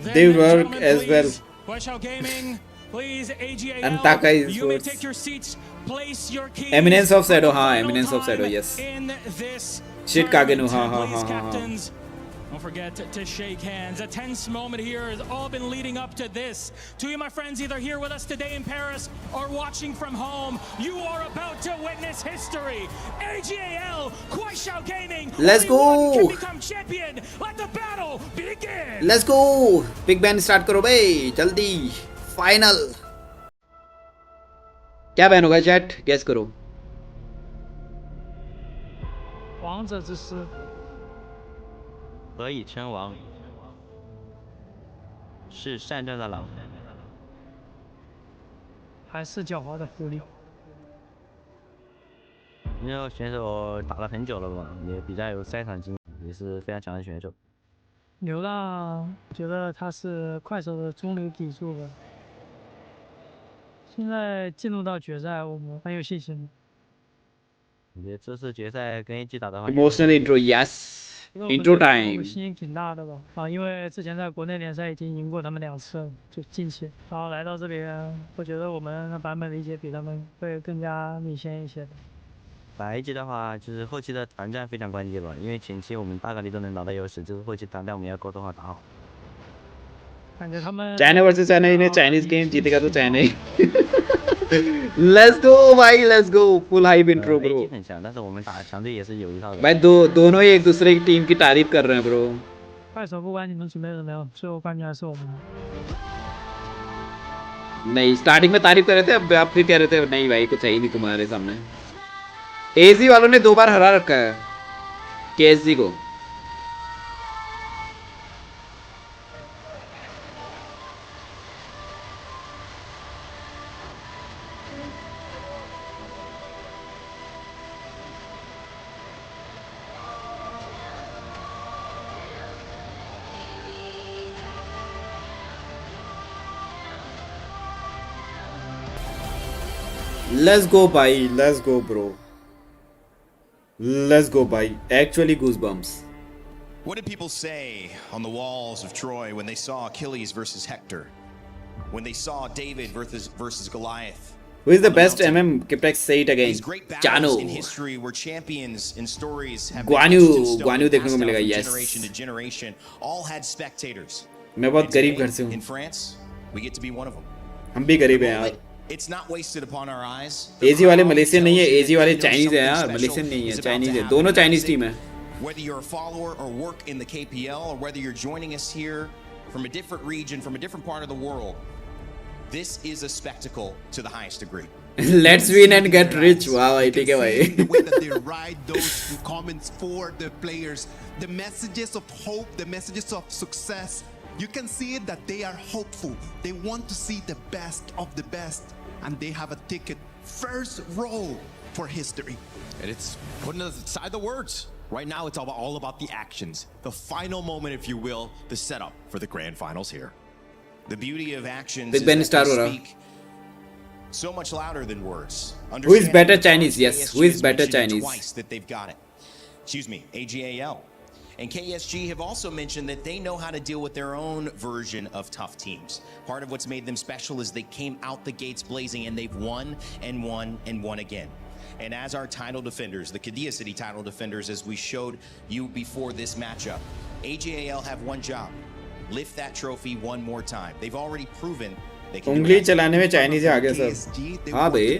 They work as well. Kwashao Gaming, please, AGAL, And Taka is you may worse. take your seats, place your keys. Eminence of Shadow, हाँ, Eminence of Shadow, yes. In this Shit Kagenu, हाँ, हाँ, please, हाँ, हाँ. captains, don't forget to shake hands. A tense moment here has all been leading up to this. To you, my friends, either here with us today in Paris or watching from home, you are about to witness history. AGAL, Kwashao Gaming, Let's only one go. can become champion. Let the battle begin. Let's go. Big band start करो भाई, जल्दी. Final. क्या ban होगा chat? Guess करो. 王者之师。何以称王？是善战的狼。还是狡猾的狐狸。因为选手打了很久了嘛，也比较有赛场经验，也是非常强的选手。流浪觉得他是快手的中流砥柱吧。现在进入到决赛，我们很有信心。我觉得这次决赛跟 AG 打的话 Emotional intro, yes. Intro 我 time. 们心挺大的吧？啊，因为之前在国内联赛已经赢过他们2次，就近期，然后来到这边，我觉得我们的版本理解比他们会更加领先一些的。打 AG 的话，就是后期的团战非常关键吧，因为前期我们大概率都能拿到优势，就是后期团战我们要沟通好打好。感觉他们 China versus China in a Chinese game जीतेगा तो China he. Let's go भाई, let's go. Full hype intro bro. AG 很强，但是我们打强队也是有一套的。भाई दोनों ही एक दूसरे की टीम की तारीफ कर रहे हैं bro. 快手不管你们准备怎么样，最后冠军还是我们。नहीं स्टार्टिंग में तारीफ कर रहे थे, अब आप फिर कह रहे थे नहीं भाई कुछ है ही नहीं तुम्हारे सामने. एजी वालों ने 2 बार हरा रखा है KSG को. Let's go, bhai. Let's go, bro. Let's go, bhai. Actually, goosebumps. What did people say on the walls of Troy when they saw Achilles versus Hector? When they saw David versus Goliath? Who is the best MM? Kiprex, say it again. Chano. In history were champions in stories have Guanyu देखने को मिलेगा. Yes. Generation to generation, all had spectators. मैं बहुत गरीब घर से हूँ. In France, we get to be one of them. हम भी गरीब हैं यार. It's not wasted upon our eyes. एजी वाले मलेशियन नहीं है, एजी वाले चाइनीज है यार. मलेशियन नहीं है, चाइनीज है. दोनों चाइनीज टीम है. Whether you're a follower or work in the KPL, or whether you're joining us here from a different region, from a different part of the world, this is a spectacle to the highest degree. Let's win and get rich. Wow, I take it away. The way that they write those comments for the players, the messages of hope, the messages of success, you can see it that they are hopeful. They want to see the best of the best, and they have a ticket first row for history. And it's putting aside the words. Right now, it's all about the actions. The final moment, if you will, the setup for the grand finals here. The beauty of actions Big is Ben that Star they Wara. speak so much louder than words. Who is better Understanding Chinese? Yes, KSG who is has better mentioned it Chinese? Twice that they've got it. Excuse me, AGAL. And KSG have also mentioned that they know how to deal with their own version of tough teams. Part of what's made them special is they came out the gates blazing, and they've won and won and won again. And as our title defenders, the Qiddiya City title defenders, as we showed you before this matchup, AGAL have one job: lift that trophy one more time. They've already proven they can do उंगली it. चलाने में Chinese आ गया सब. हाँ भाई.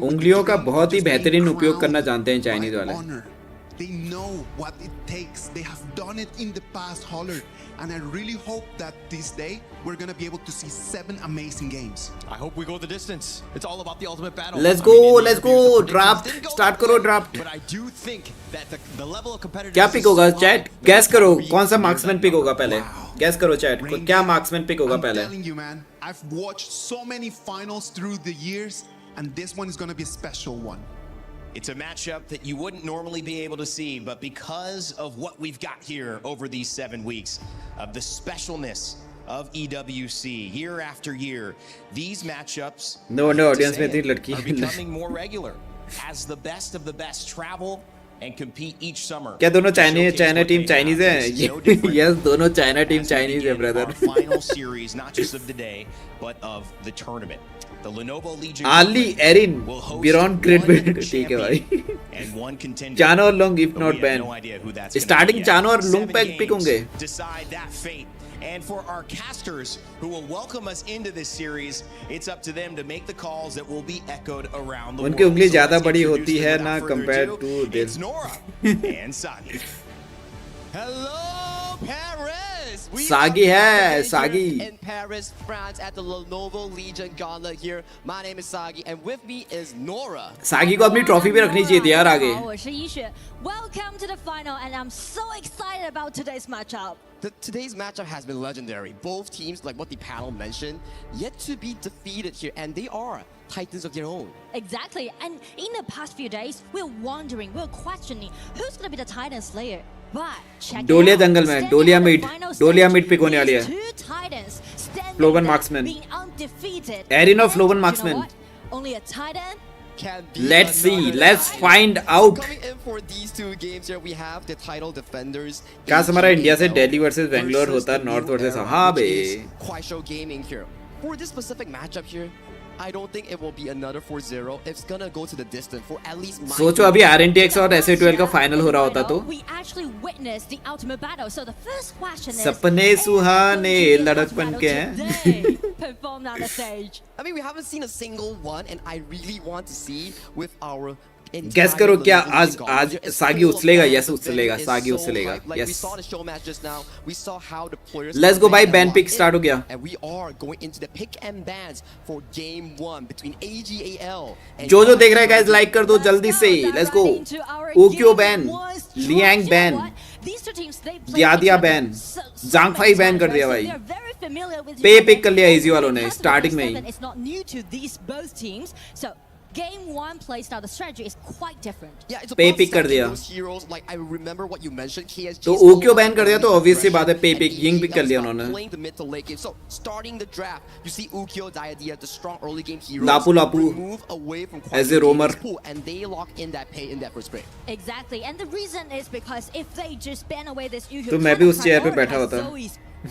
उंगलियों का बहुत ही बेहतरीन उपयोग करना जानते हैं चाइनीज वाले. They know what it takes. They have done it in the past, Holler. And I really hope that this day we're going to be able to see 7 amazing games. I hope we go the distance. It's all about the ultimate battle. Let's go, let's go. Draft. Start करो draft. But I do think that the level of competitiveness. क्या pick होगा chat? Gas करो कौन सा marksman pick होगा पहले. Gas करो chat. क्या मार्क्समैन पिक होगा पहले. I'm telling you, man. I've watched so many finals through the years, and this one is going to be a special one. It's a matchup that you wouldn't normally be able to see, but because of what we've got here over these 7 weeks, of the specialness of EWC year after year, these matchups audience में इतनी लड़की are becoming more regular as the best of the best travel and compete each summer. क्या दोनों China team Chinese है? Yes, दोनों China team Chinese है brother. Final series, not just of the day, but of the tournament. The Lenovo Legion Ali Erin beyond great ठीक है भाई. and one contender. Chano और Lung if not Ben. Starting Chano और Lung पे pick होंगे. Decide that fate. And for our casters who will welcome us into this series, it's up to them to make the calls that will be echoed around the world. उनकी उंगली ज़्यादा बड़ी होती है ना compared to this. It's Nora and Sagi. Hello, Paris! Sagi है, Sagi. In Paris, France, at the Lenovo Legion Gauntlet here. My name is Sagi, and with me is Nora. Sagi को अपनी ट्रॉफी भी रखनी चाहिए थी यार आगे. Welcome to the final, and I'm so excited about today's matchup. Today's matchup has been legendary. Both teams, like what the panel mentioned, yet to be defeated here, and they are titans of their own. Exactly, and in the past few days, we're wondering, we're questioning who's going to be the Titan Slayer. But check Doliya it out. दंगल में डोलिया meet pick होने वाली है. Two titans standing Floven there, Marksman. being undefeated. Erin और Floven And Marksman. you know what? Only a titan. Let's see. Let's find out. Coming in for these two games here, we have the title defenders. काश हमारा India से Delhi versus Bangalore होता, north versus हाँ बे. Quaisho Gaming here. For this specific matchup here, I don't think it will be another 4-0. It's gonna go to the distance for at least. सोचो अभी RNTX और SA12 का final हो रहा होता तो. We actually witnessed the ultimate battle. So the first question is, सपने सुहाने लड़कपन के हैं. performed on the stage. I mean, we haven't seen a single one, and I really want to see with our. Gas करो क्या आज सागी उछलेगा. Yes उछलेगा, Sagi उछलेगा. Yes. Let's go भाई. Ban pick start हो गया. And we are going into the pick and bans for game 1 between AGAL. जो देख रहा है गाइस लाइक कर दो जल्दी से. Let's go. ओक्यो बैन, लियांग बैन, दियादिया बैन, जांगफाई बैन कर दिया भाई. पे पिक कर लिया इजी वालों ने स्टार्टिंग में ही. game one playstyle, the strategy is quite different. Yeah, it's Pay about pick कर setting दिया. those heroes. Like I remember what you mentioned, KSG. तो ओक्यो बैन कर दिया तो obvious सी बात है पे पिक यिंग पिक कर लिया उन्होंने. Playing the mid to late game. So starting the draft, you see Ukyo, Diadea, the strong early game heroes. Lapu move away from as a roamer. pool, and they lock in that pay in that first break. Exactly, and the reason is because if they just ban away this Ukyo, तो मैं भी उस chair पे बैठा होता.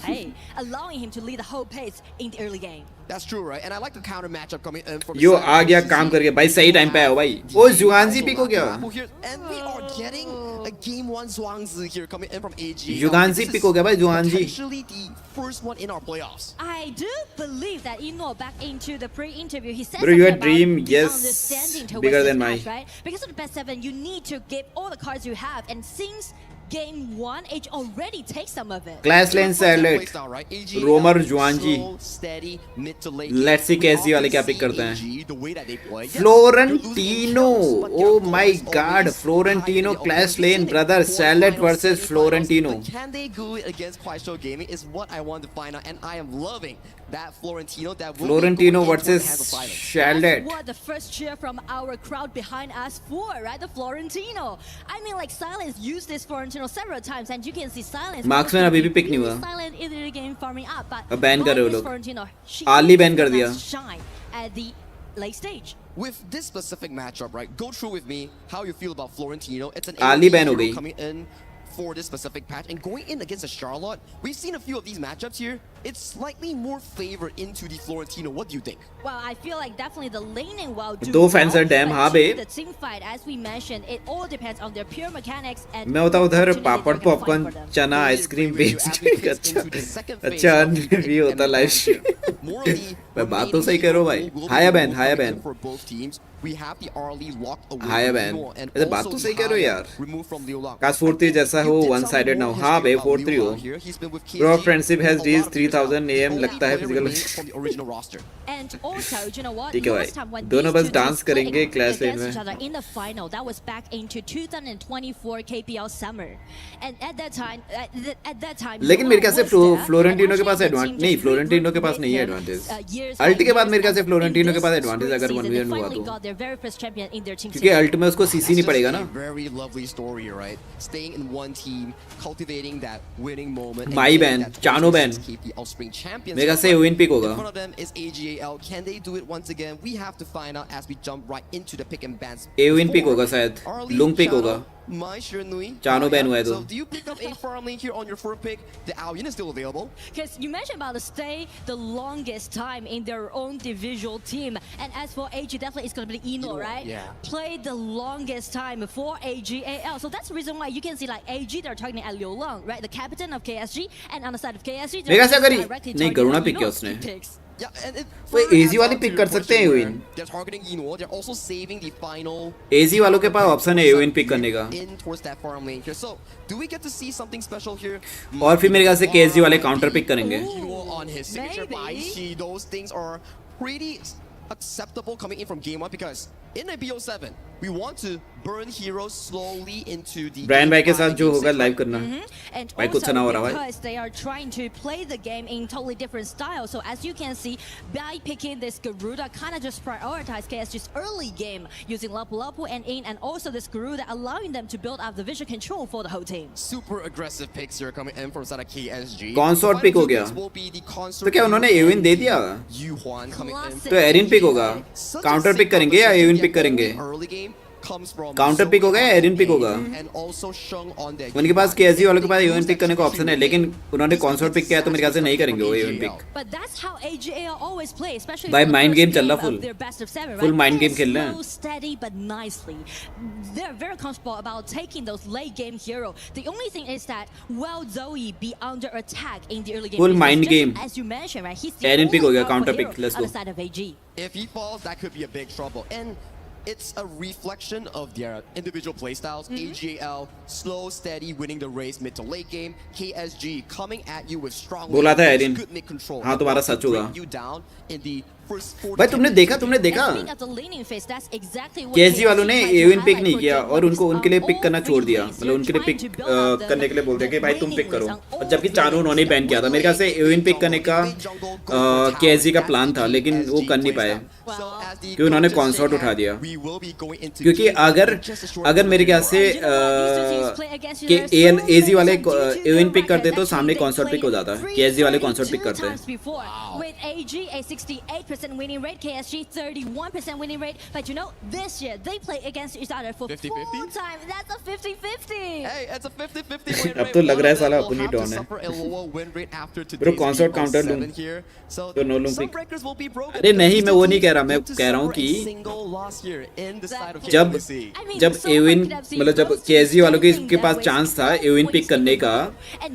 Hey, allowing him to lead the whole pace in the early game. That's true, right? And I like the counter matchup coming in from. यो आ गया काम करके भाई सही टाइम पे आया भाई. ओ जुआनजी पिक हो गया. And we are getting a game one Zhuangzi here coming in from AG. जुआनजी पिक हो गया भाई जुआनजी. Potentially the first one in our playoffs. I do believe that back into the pre-interview, he said Bro, your something dream, about yes, understanding towards bigger this than match, mine. right? Because of the best seven, you need to give all the cards you have, and since game one, Age already takes some of it. Clash lane salad. Roamer जुआनजी. Let's see KSG वाले क्या pick करते हैं. Florentino. Oh my God, Florentino Clash lane brother. Salad versus Florentino. Can they do it against Kuaishou Gaming is what I want to find out, and I am loving that Florentino. Florentino versus Salad. That's what the first cheer from our crowd behind us for, right? The Florentino. I mean, like Silence used this Florentino several times, and you can see Silence. Marksman अभी भी pick नहीं हुआ. Silent in the game farming up, but अब ban कर रहे हो लोग. Florentino, Ali ban कर दिया. Shine at the late stage. With this specific matchup, right? Go through with me how you feel about Florentino. It's an Ali ban हो गई. coming in for this specific patch and going in against a Charlotte. We've seen a few of these matchups here. It's slightly more favored into the Florentino. What do you think? Well, I feel like definitely the laning will do दो fans well, are damn but हाँ to bay. the team fight, as we mentioned, it all depends on their pure mechanics and मैं होता उधर पापड़ popcorn चना ice cream बेच के अच्छा भी होता लाइव स्ट्रीम. मैं बात तो सही करो भाई. हाया ban For both teams, we have the early locked away. हाया बैन. ऐसे बात तो सही करो यार. काश 4-3 जैसा हो one sided now. हाँ बे 4-3 हो. Bro, friendship has reached 3000 AM लगता है physical. And also, you know what? ठीक है Last time भाई. when दोनों these बस two डांस teams played करेंगे क्लास लेन against each में. other in the final, that was back into 2024 KPL summer. And at that time, लेकिन मेरे ख्याल से was there, फ्लोरेंटिनो and के पास actually the एडवांटेज team नहीं. just फ्लोरेंटिनो के पास proved नहीं है him, एडवांटेज. years अल्ट के by बाद मेरे ख्याल से years. फ्लोरेंटिनो के In pass this advantage spring अगर season, 1v1 they हुआ finally तो. got their very first champion in their team. क्योंकि अल्ट में उसको सीसी नहीं पड़ेगा ना. Very lovely story, right? Staying in one team, cultivating that winning moment. My ban, चानो ban. मेरे ख्याल से विन पिक होगा. In front of them is AGAL. Can they do it once again? We have to find out as we jump right into the pick and bans. A win pick होगा शायद. लुंग pick होगा. चानो ban हुआ है तो. So do you pick up a farm lane here on your fourth pick? The Aoyin is still available. Because you mentioned about the stay the longest time in their own individual team. And as for AG, definitely it's going to be Eno, right? Yeah. Played the longest time for AGAL. So that's the reason why you can see like AG, they're targeting at Liu Long, right? The captain of KSG. And on the side of KSG, मेरे ख्याल से अगर directly नहीं targeting करुणा Eno pick किया उसने. picks. Yeah, and it वो एजी वाली pick कर सकते हैं win. they're targeting Eno. They're also saving the final एजी वालों के पास ऑप्शन है विन पिक करने का. in towards that farm lane here. So, do we get to see something special here? और फिर मेरे ख्याल से केएसजी वाले काउंटर पिक करेंगे. Eno on his signature buy. See, those things are pretty acceptable coming in from game one because in a BO7, we want to burn heroes slowly into the. Brian भाई के साथ जो होगा live करना. And भाई कुछ ना हो रहा भाई. because they are trying to play the game in totally different style. So as you can see, by picking this Garuda, kind of just prioritize KSG's early game using Lapu Lapu and In, and also this Garuda allowing them to build up the vision control for the whole team. Super aggressive picks here coming in from side of KSG. Consort pick हो गया. तो क्या उन्होंने Evin दे दिया? Yuhuan coming in. तो Erin pick होगा. Counter pick करेंगे या एविन पिक करेंगे? काउंटर पिक होगा या एरिन पिक होगा? उनके पास केएसजी वालों के पास एविन पिक करने का ऑप्शन है, लेकिन उन्होंने कॉन्सोर्ट पिक किया तो मेरे ख्याल से नहीं करेंगे वो एविन pick. But that's how AGAL always play, especially भाई for the mind first game चल game रहा of full. their best of seven, full right? Mind game Play खेल रहे हैं. slow, steady but nicely. They're very comfortable about taking those late game hero. The only thing is that will Zoe be under attack in the early game? Full Because mind just game. as you mentioned, right? He's the Erin pick हो only गया, powerful counter hero pick, let's on go. the side of AG. If he falls, that could be a big trouble. And it's a reflection of their individual playstyles. AGL, slow, steady, winning the race mid to late game. KSG coming at you with strong बोला था Erin. good mid control. हाँ तुम्हारा सच होगा. You down in the भाई तुमने देखा केएसजी वालों ने एविन पिक नहीं किया और उनको उनके लिए पिक करना छोड़ दिया, मतलब उनके लिए पिक करने के लिए बोलते हैं कि भाई तुम पिक करो, और जबकि चारों उन्होंने बैन किया था। मेरे ख्याल से एविन पिक करने का केएसजी का प्लान था, लेकिन वो कर नहीं पाए क्योंकि उन्होंने कॉन्सर्ट उठा दिया। क्योंकि अगर मेरे ख्याल से एजी वाले एविन पिक करते तो सामने कॉन्सर्ट पिक हो जाता, केएसजी वाले कॉन्सर्ट पिक करते हैं। With AG a 68% winning rate, KSG 31% winning rate. But you know, this year they play against each other for 50-50? 4 times. That's a 50-50. Hey, it's a 50-50 win rate. अब तो लग रहा है साला अपनी We'll have to डॉन है। suffer a lower win rate after Bro, today's concert game counter 7 लूं here. So तो नो लूं some pick. records will be broken. अरे नहीं, मैं वो नहीं कह रहा, मैं कह रहा हूँ कि Single loss here in the side of जब KSG. एविन मतलब जब केएसजी वालों के पास चांस था एविन पिक करने का,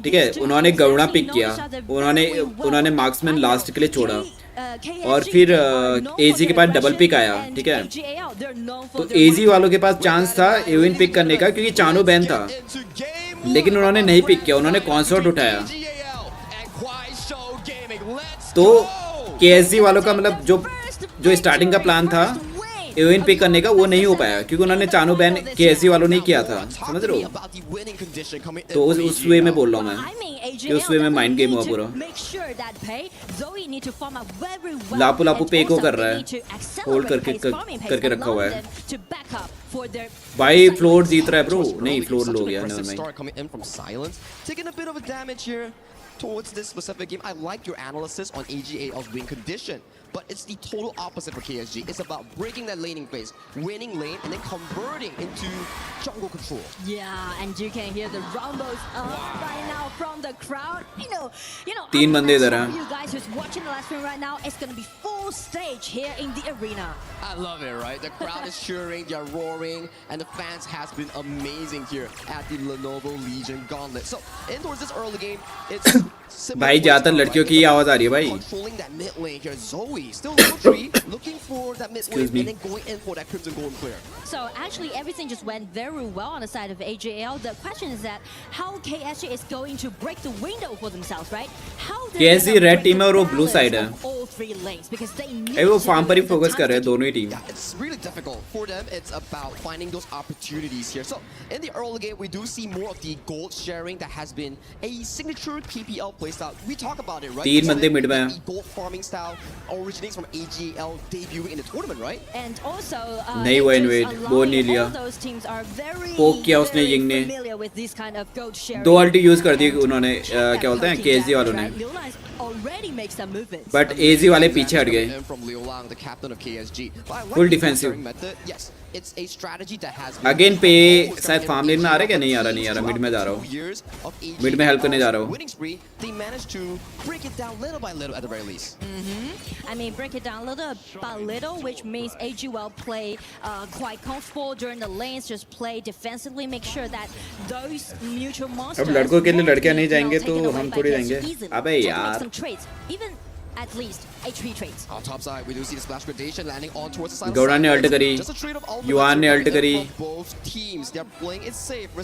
ठीक है, उन्होंने गरुड़ा पिक किया, उन्होंने मार्क्समैन लास्ट के लिए छोड़ा, और फिर एजी के पास डबल पिक आया, ठीक है। तो एजी वालों के पास चांस था एविन पिक करने का क्योंकि चानो बैन था, लेकिन उन्होंने नहीं पिक किया, उन्होंने कॉन्सर्ट उठाया। तो केएसजी वालों का मतलब जो स्टार्टिंग का प्लान था एविन पिक करने का वो नहीं हो पाया क्योंकि उन्होंने चानो बैन केएसजी वालों ने किया था, समझ रहे हो? तो उस वे में बोल रहा हूँ मैं कि उस वे में माइंड गेम हुआ पूरा। लापू पे को कर रहा है, होल्ड करके रखा हुआ है। भाई फ्लोर जीत रहा है ब्रो, नहीं फ्लोर लो गया, towards this specific game. I like your analysis on AGAL's win condition, but it's the total opposite for KSG. It's about breaking that laning phase, winning lane, and then converting into jungle control. Yeah, and you can hear the rumbles by now from the crowd. You know. तीन बंदे इधर हैं। You guys who's watching the live stream right now, it's gonna be full stage here in the arena. I love it, right? The crowd is cheering, they're roaring, and the fans has been amazing here at the Lenovo Legion Gauntlet. So, in towards this early game, it's भाई ज्यादातर लड़कियों की आवाज आ रही है भाई। controlling that mid lane here. Zoe still level 3, looking for that mid lane and then going in for that Crimson Golden clear. So actually everything just went very well on the side of AJL. The question is that how KSG is going to break the window for themselves, right? How KSG red team है और वो blue side है। all three lanes because they need वो farm पर ही focus कर रहे हैं दोनों ही team. It's really difficult for them. It's about finding those opportunities here. So in the early game, we do see more of the gold sharing that has been a signature KPL playstyle. We talk about it, right? तीन बंदे mid में हैं। The gold farming style originates from AGL debuting in the tournament, right? And also नहीं वो invade वो नहीं लिया, पोक किया उसने यिंग ने, दो अल्टी यूज कर दी उन्होंने, क्या बोलते हैं केएसजी वालों ने, बट एजी वाले पीछे हट गए। फुल डिफेंसिव अगेन पे शायद फार्म लेन में आ रहा है क्या, नहीं आ रहा, मिड में जा रहा हूँ, मिड में हेल्प करने जा रहा हूँ। I mean, break it down little by little, which means AG will play quite comfortable during the lanes, just play defensively, make sure that those mutual monsters. अब लड़कों के लिए लड़कियां नहीं जाएंगे तो हम थोड़ी जाएंगे। अबे यार। Even at least HP trades. On top side, we do see the splash gradation landing on towards the side. Gowda ने अल्ट करी, युआन ने अल्ट करी,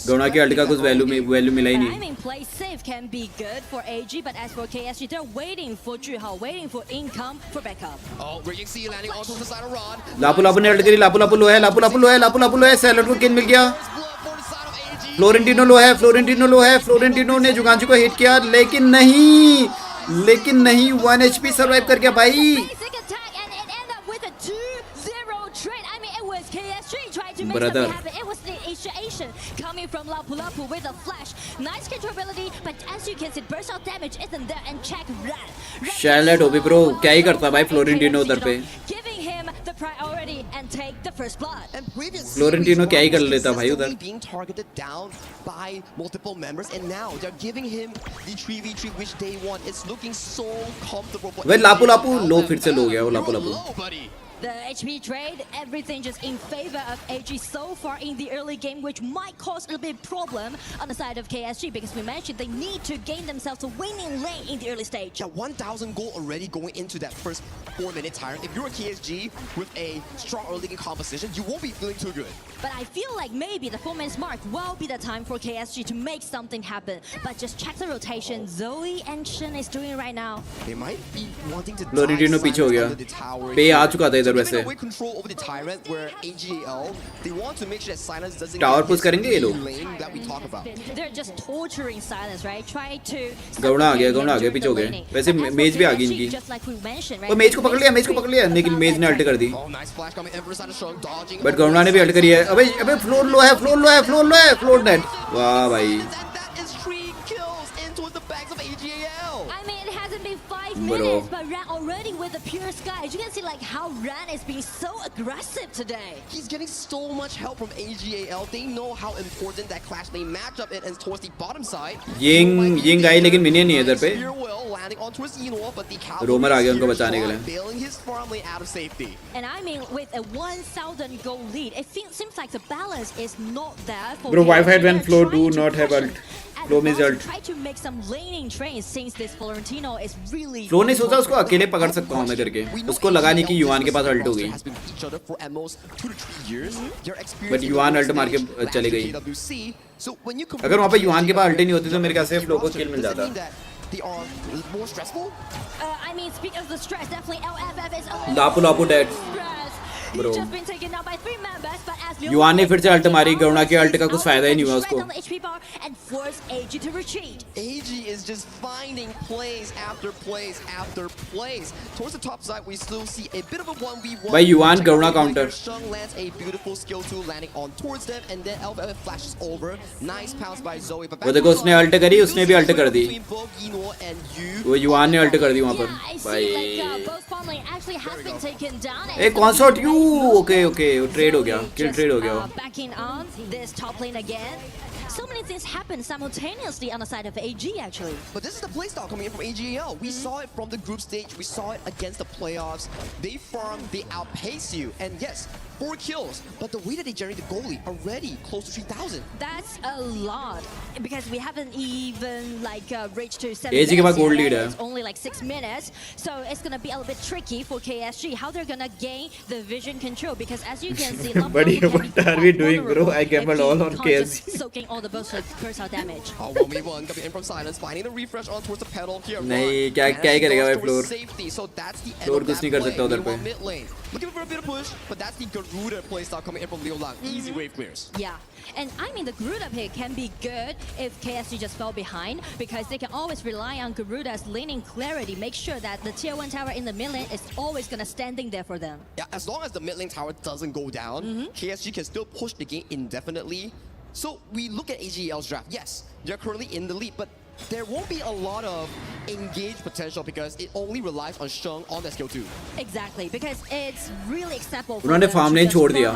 गौड़ा के अल्ट का कुछ वैल्यू मिला ही नहीं। I mean, play safe can be good for AG, but as for KSG, they're waiting for Juhao, waiting for income for backup. Oh, Raging Sea landing on towards the side of Ron. लापू ने alt करी, लापू लो है, salad को किल मिल गया। Florentino लो है, Florentino ने जुगांजू को hit किया, लेकिन नहीं 1 HP सर्वाइव कर गया भाई। Brother. It was the initiation coming from Lapu Lapu with a flash. Nice controlability, but as you can see, burst out damage isn't there, and check that. शार्लेट ओबी ब्रो क्या ही करता भाई फ्लोरेंटिनो उधर पे। Giving him the priority and take the first blood. And previously, Florentino क्या ही कर लेता भाई उधर। being targeted down by multiple members, and now they're giving him the 3v3 which they want. It's looking so comfortable. वे लापू लो फिर से लो गया वो लापू। The HP trade, everything just in favor of AG so far in the early game, which might cause a bit problem on the side of KSG because we mentioned they need to gain themselves a winning lane in the early stage. Yeah, 1,000 gold already going into that first 4 minute time. If you're a KSG with a strong early game composition, you won't be feeling too good. But I feel like maybe the 4 minutes mark will be the time for KSG to make something happen. But just check the rotation Zoe and Shen is doing right now. They might be wanting to Florentino पीछे हो गया. पे आ चुका था इधर वैसे. control over the tyrant where AGL they want to make sure that Silence doesn't Tower push करेंगे ये लोग. that we talk about. They're just torturing Silence, right? Try to Gowda आ गया पीछे हो गए. वैसे मेज भी आ गई इनकी. just like we mentioned, right? वो मेज को पकड़ लिया लेकिन मेज ने अल्ट कर दी. बट गौड़ा ने भी अल्ट करी है. अबे फ्लोर लो है फ्लोर नेट. वाह भाई. I mean, it hasn't been 5 minutes, but Ran already with the pure sky. As you can see, like how Ran is being so aggressive today. He's getting so much help from AGAL. They know how important that clash lane matchup is, and towards the bottom side. Ying आई लेकिन minion नहीं है इधर पे. रोमर आ गया उनको बचाने के लिए. Bailing his farm lane out of safety. And I mean, with a 1,000 goal lead, it seems like the balance is not there. For Bro, Wi-Fi when flow do not have ult. Flow में ult. Try to make some laning trains since this Florentino is really. Flow ने सोचा उसको अकेले पकड़ सकता हूँ मैं करके. उसको लगा नहीं कि युआन के पास अल्ट हो गई. बट युआन अल्ट मार के चली गई. अगर वहाँ पे युआन के पास अल्ट नहीं होती तो मेरे ख्याल से फ्लो को किल मिल जाता. They are more stressful. I mean, speaking of the stress, definitely LFF is. Lapu dead. Bro. Just been taken down by 3 members, but as yuan ने फिर से अल्ट मारी. गरुणा के अल्ट का कुछ फायदा ही नहीं हुआ उसको. And force AG to retreat. AG is just finding plays after plays after plays. Towards the top side, we still see a bit of a 1v1. By Yuan, Guruna counter. Sheng lands a beautiful skill 2 landing on towards them, and then LFF flashes over. Nice pounce by Zoe. But वो देखो उसने alt करी, उसने भी alt कर दी. वो yuan ने alt कर दी वहाँ पर. भाई. एक कॉन्सर्ट यू. ओके ट्रेड हो गया. किल ट्रेड हो गया. Backing on this top lane again. So many things happen simultaneously on the side of AG actually. But this is the playstyle coming in from AGL. We saw it from the group stage. We saw it against the playoffs. They farm, they outpace you. And yes, 4 kills. But the way that they generate the goal lead already close to 3,000. That's a lot. Because we haven't even like reached to 7 AG के पास gold lead है. It's only like 6 minutes. So it's going to be a little bit tricky for KSG. How they're going to gain the vision control. Because as you can see, what are we doing, bro? I gambled all on KSG. Soaking all the burst out damage. 1v1 coming in from Silence, finding the refresh on towards the pedal here. नहीं क्या ही करेगा भाई floor. So that's the end floor of कुछ that नहीं कर play. सकता उधर पे. Mid lane. Looking for a bit of push, but that's the Garuda playstyle coming in from Liu Lang. Easy wave clears. Yeah. And I mean, the Garuda pick can be good if KSG just fell behind because they can always rely on Garuda's laning clarity. Make sure that the tier 1 tower in the mid lane is always going to standing there for them. Yeah, as long as the mid lane tower doesn't go down, KSG can still push the game indefinitely. So we look at AGL's draft. Yes, they're currently in the lead, but there won't be a lot of engaged potential because it only relies on Sheng on that skill 2. Exactly, because it's really acceptable. उन्होंने farm lane छोड़ दिया.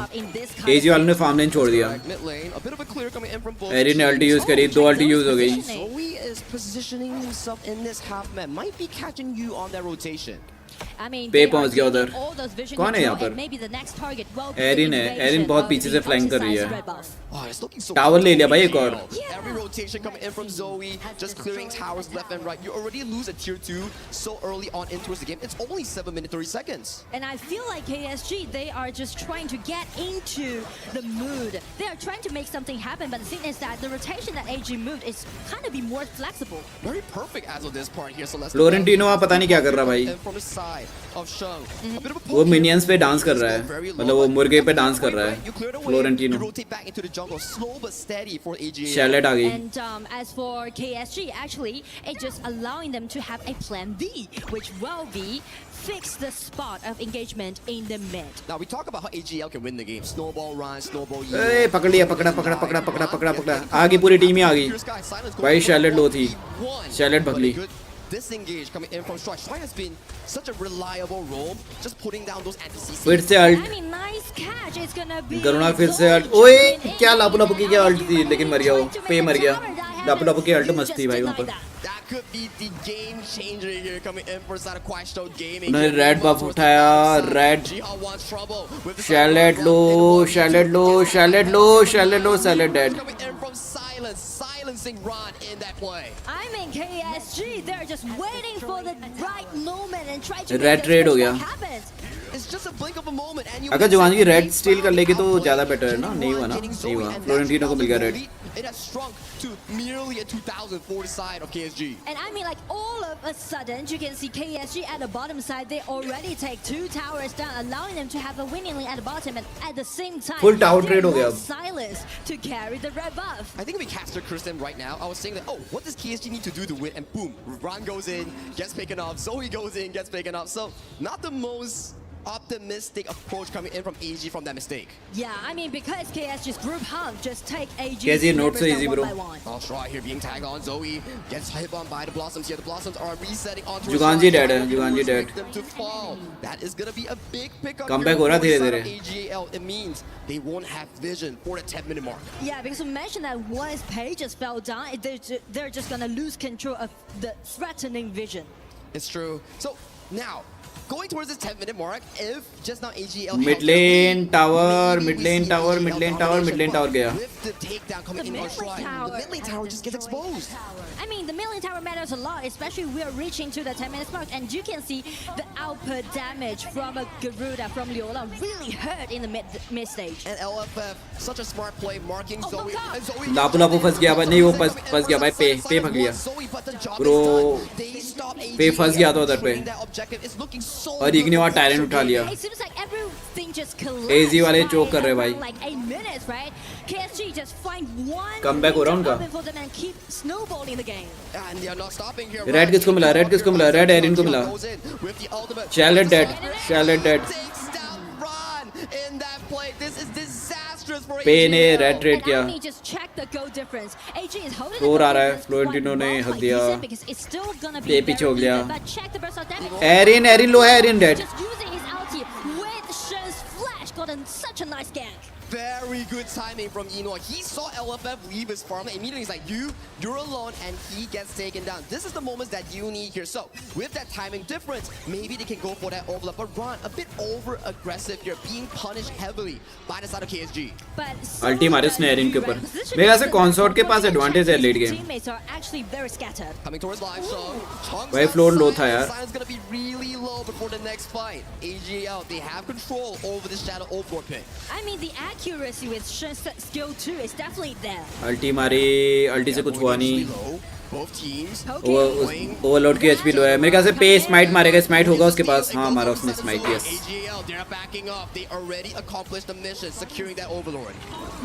AG वालों ने farm lane छोड़ दिया. Mid lane, a bit of a clear coming in from both. एरी ने ulti use करी, 2 ulti use हो गई. Zoe is positioning himself in this half man. Might be catching you on that rotation. I mean, पे पहुंच गया उधर. कौन है यहाँ पर? एरिन बहुत पीछे से फ्लैंक कर रही है. टावर ले लिया भाई एक और. Every rotation coming in from Zoe, just clearing towers left and right. You already lose a tier 2 so early on into the game. It's only 7 minutes 30 seconds. And I feel like KSG, they are just trying to get into the mood. They are trying to make something happen, but the thing is that the rotation that AG moved is kind of be more flexible. Very perfect as of this part here. So let's. Florentino आप पता नहीं क्या कर रहा भाई. From the side of Sheng. वो minions पे dance कर रहा है. मतलब वो मुर्गे पे डांस कर रहा है. Florentino. Rotate back into the jungle, slow but steady for AGA. Charlotte आ गई. And as for KSG, actually, it's just allowing them to have a plan B, which will be fix the spot of engagement in the mid. Now we talk about how AGL can win the game. Snowball run, snowball yield. ए पकड़ लिया पकड़ा. आगे पूरी team ही आ गई. भाई Charlotte लो थी. Charlotte भगली. Disengage coming in from Strike. Strike has been such a reliable role, just putting down those anti-CC. फिर से ult. I mean, nice catch. It's gonna be. गरुणा फिर से अल्ट. ओए क्या लापू की क्या अल्ट थी लेकिन मर गया वो. पे मर गया. लापू की अल्ट मस्त थी भाई वहाँ पर. That could be the game changer here coming in for side of Quashto Gaming. उन्होंने रेड बफ उठाया. Red. Charlotte low. Dead. Coming in from silencing Ron in that play. I mean, KSG, they're just waiting for the right moment and try to Red trade हो गया. It's just a blink of a moment and you अगर जुगान की red steel कर लेगी तो ज़्यादा better है ना, नहीं हुआ ना, नहीं हुआ, फ्लोरेंटिनो को मिल गया red. It has shrunk to merely a 2,000 for the side of KSG. And I mean, like, all of a sudden, you can see KSG at the bottom side, they already take 2 towers down, allowing them to have a winning lane at the bottom, and at the same time, full tower trade हो गया अब. Silas to carry the red buff. I think if we caster curse them right now, I was saying that, oh, what does KSG need to do to win? And boom, Ron goes in, gets taken off, Zoe goes in, gets taken off. So, not the most optimistic approach coming in from AG from that mistake. Yeah, I mean, because KSG's group hump just take AG. KSG not so easy, bro. I'll try here being tagged on. Zoe gets hit on by the Blossoms here. The Blossoms are resetting onto Juganji dead है, Juganji dead. Them to fall. That is gonna be a big pickup. Comeback हो रहा धीरे-धीरे. AGL, it means they won't have vision for the 10-minute mark. Yeah, because we mentioned that once Pages fell down, they're just gonna lose control of the threatening vision. It's true. So now, going towards this 10-minute mark, if just now AGL Mid lane tower, mid lane tower, mid lane tower, mid lane tower गया. With the takedown coming in on Shrine, the mid lane tower just gets exposed. I mean, the mid lane tower matters a lot, especially we are reaching to the 10-minute mark, and you can see the output damage from a Garuda, from Leola, really hurt in the mid stage. And LFF, such a smart play, marking Zoe. And Zoe लापू फंस गया भाई, नहीं वो फंस गया भाई, पे भाग गया. Bro, पे फंस गया था उधर पे. और इग्नी वाला टायरेंट उठा लिया. एजी वाले चोक कर रहे भाई. कमबैक हो रहा उनका. रेड किसको मिला, रेड किसको मिला, रेड एरिन को मिला. Chalet dead, chalet dead. पे ने रेड ट्रेड किया. फ्लोर आ रहा है, फ्लोरेंटिनो ने हक दिया. पे पीछे हो गया. एरिन, एरिन लो है, Erin dead. Very good timing from Enoch. He saw LFF leave his farm and immediately he's like, you're alone, and he gets taken down. This is the moments that you need here. So with that timing difference, maybe they can go for that overlap. But Ron, a bit over aggressive here, being punished heavily by the side of KSG. अल्टी मारे उसने Erin के ऊपर. मेरे ख्याल से consort के पास advantage है late game. Coming towards live, so भाई फ्लोर लो था यार. Silence gonna be really low before the next fight. AGL, they have control over this Shadow 04 pick. I mean, the accuracy with Shen's skill 2 is definitely there. अल्टी मारी, अल्टी से कुछ हुआ नहीं. Both teams. Overload की HP लो है. मेरे ख्याल से पे स्माइट मारेगा, स्माइट होगा उसके पास. हाँ मारा उसने smite. Yes. AGL, they're backing up. They already accomplished the mission, securing that overlord.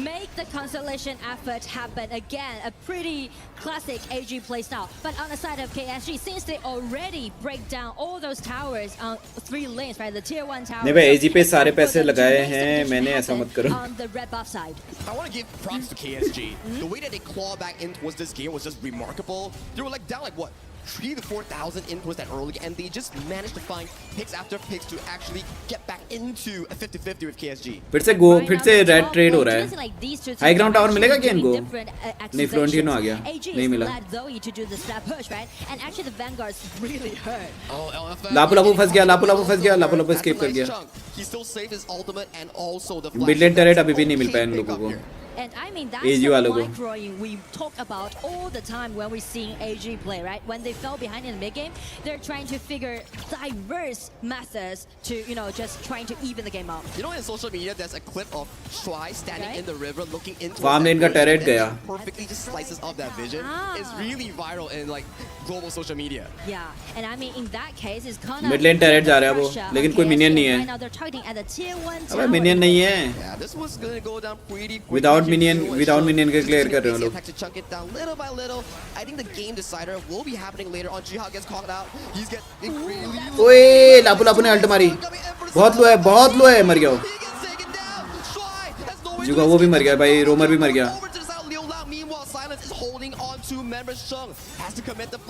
Make the consolation effort happen again. A pretty classic AG playstyle. But on the side of KSG, since they already break down all those towers on 3 lanes, right? The tier 1 towers. नहीं भाई, AG पे सारे पैसे लगाए हैं मैंने, ऐसा मत करो. On the red buff side. I want to give props to KSG. The way that they claw back in towards this game was just remarkable. They were like down like what? 3,000 to 4,000 in towards that early, and they just managed to find picks after picks to actually get back into a 50-50 with KSG. फिर से red trade हो रहा है. High ground tower मिलेगा क्या इनको? नहीं, Florentino आ गया. नहीं मिला. लापू फंस गया, लापू फंस गया, लापू एस्केप कर गया. मिड लेन टरेट अभी भी नहीं मिल पाया इन लोगों को. And I mean, that's AG the microing we talk about all the time when we're seeing AG play, right? When they fell behind in the mid game, they're trying to figure diverse methods to, you know, just trying to even the game out. You know, in social media, there's a clip of Shry standing in the river looking into farm lane का turret गया. Perfectly just slices off that vision. It's really viral in like global social media. Yeah, and I mean, in that case, it's kind of mid lane turret जा रहा है वो, लेकिन कोई minion नहीं है. Right now, they're targeting at the tier 1 अबे minion नहीं है. Yeah, this was gonna go down pretty quick. Without minion के clear कर रहे हो लोग. To chunk it down little by little. I think the game decider will be happening later on. Jihad gets caught out. He's getting really low. ओए लापू ने alt मारी. बहुत लो है, बहुत लो है, मर गया वो. जुगा वो भी मर गया भाई, रोमर भी मर गया.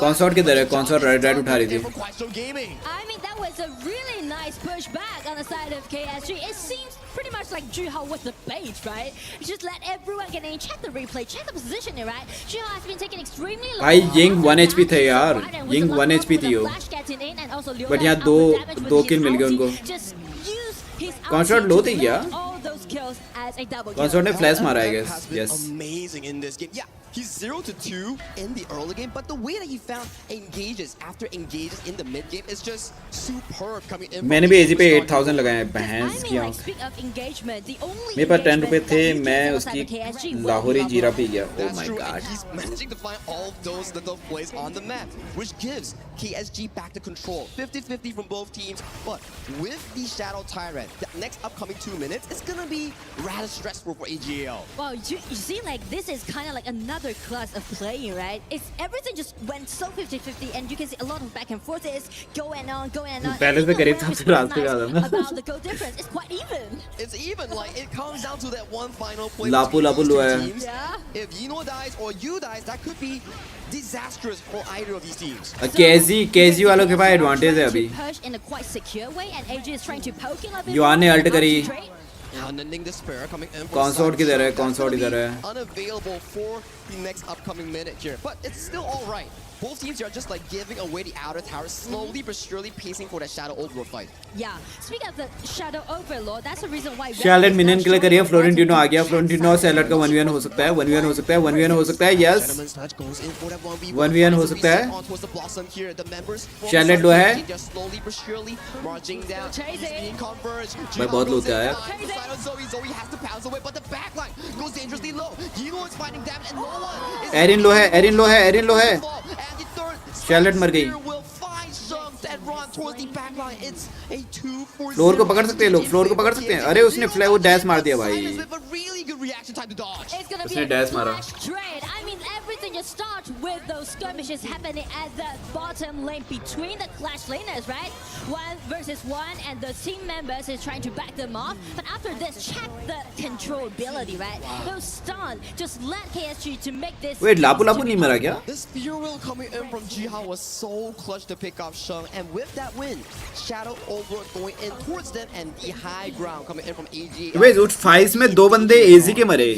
कंसोर्ट किधर है? कंसोर्ट रेड उठा रही थी. I mean, that was a really nice pushback on the side of KSG. It seems pretty much like Juha was the bait, right? Just let everyone get in, check the replay, check the positioning, right? Juha has been taken extremely low. भाई Ying 1 HP थे यार, Ying 1 HP थी वो. But यहाँ दो किल मिल गए उनको. Consort लो थी क्या? कंसोर्ट ने फ्लैश मारा है, I guess. Yes. Amazing in this game. Yeah. He's 0-2 in the early game, but the way that he found engages after engages in the mid game is just superb coming in. मैंने भी AG पे 8000 लगाए बहस की आंख मेरे पास 10 रुपए थे मैं उसकी लाहौरी जीरा पी गया oh my god he's managing to find all of those little plays on the map which gives KSG back to control 50-50 from both teams but with the Shadow Tyrant the next upcoming 2 minutes it's gonna be rather stressful for AGL. Wow, you see like this is kind of like another class of playing, right? It's everything just went so 50-50 and you can see a lot of back and forth is going on पहले से करीब सबसे रात पे गया था about the goal difference it's quite even. It's even like it comes down to that one final play लापू लो है if Yino dies or you dies that could be disastrous for either of these teams. KSG वालों के पास advantage है अभी yuan ने alt करी consort किधर है consort इधर है unavailable for the next upcoming minute here but it's still all right. Both teams are just like giving away the outer tower, slowly but surely pacing for that Shadow Overlord fight. Yeah, speaking of the Shadow Overlord, that's the reason why. Charlotte minion के लिए करिए Florentino आ गया Florentino और salad का 1v1 हो सकता है 1v1 हो सकता है 1v1 हो सकता है यस 1v1 हो सकता है Charlotte लो है भाई बहुत लो क्या है एरिन लो है एरिन लो है एरिन लो है Charlotte मर गई फ्लोर को पकड़ सकते हैं लोग फ्लोर को पकड़ सकते हैं अरे उसने फ्लाई वो डैश मार दिया भाई उसने डैश मारा I mean, everything just starts with those skirmishes happening at the bottom lane between the Clash laners, right? 1v1, and the team members is trying to back them off. But after this, check the controllability, right? Those stun just let KSG to make this. Wait, Lapu नहीं मरा क्या? The spear wheel coming in from Jiha was so clutch to pick off Sheng, and with that win, Shadow Overlord going in towards them, and the high ground coming in from AG. Wait, उस fights में 2 बंदे AG के मरे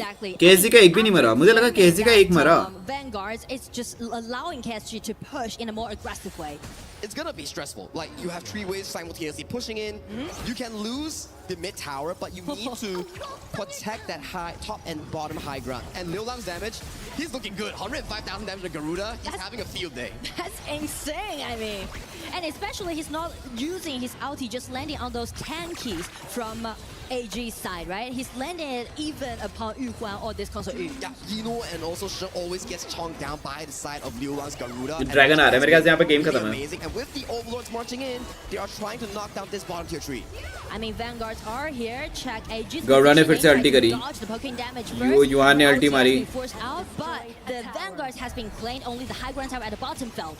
KSG का एक भी नहीं मरा मुझे लगा KSG का एक मरा Vanguards, it's just allowing KSG to push in a more aggressive way. It's gonna be stressful. Like you have 3 waves simultaneously pushing in. You can lose the mid tower, but you need to protect that high top and bottom high ground. And Liu Lang's damage, he's looking good. 105,000 damage to Garuda. He's having a field day. That's insane. I mean, and especially he's not using his ulti, just landing on those 10 keys from AG's side, right? He's landing it even upon Yu Huan or this console Yu. Yeah, Yino and also Sheng always gets chonked down by the side of Liu Lang's Garuda. Dragon आ रहा है मेरे ख्याल से यहाँ पे game खत्म है. Amazing. And with the Overlords marching in, they are trying to knock down this bottom tier tree. I mean, Vanguards are here. Check AG's. Garuda ने फिर से अल्टी करी. युआन ने अल्टी मारी. But the Vanguards has been claimed. Only the high ground tower at the bottom fell.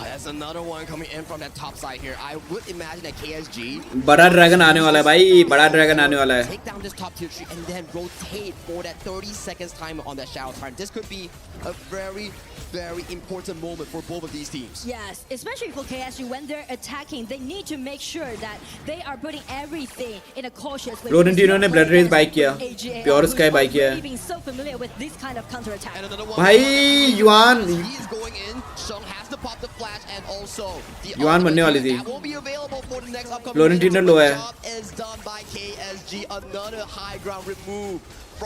That's another one coming in from that top side here. I would imagine that KSG. बड़ा dragon आने वाला है भाई. बड़ा dragon आने वाला है. Take down this top tier tree and then rotate for that 30 seconds time on that Shadow Tyrant. This could be a very, very important moment for both of these teams. Yes, especially for KSG when they're attacking, they need to make sure that they are putting everything in a cautious way. Florentino ने blood race bike किया. Pure Sky bike किया. Being so familiar with this kind of counter attack. भाई yuan. He's going in. Sheng has to pop the flash and also the yuan बनने वाली थी. will be available for the next upcoming. Florentino लो है. Is done by KSG. Another high ground remove.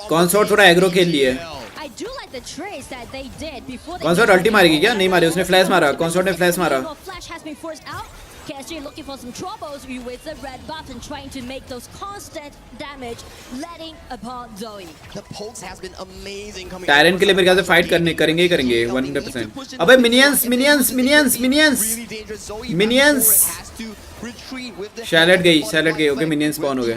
Consort थोड़ा agro खेल लिए. I do like the trades that they did before. Consort अल्टी मारेगी क्या? नहीं मारी उसने फ्लैश मारा. Consort ने फ्लैश मारा. Flash has been forced out. KSG looking for some troubles with the red button, trying to make those constant damage, letting upon Zoe. The pokes has been amazing coming. Tyrant के लिए मेरे ख्याल से fight करेंगे 100%. अबे minions. Charlotte गई. Okay minions spawn हो गए.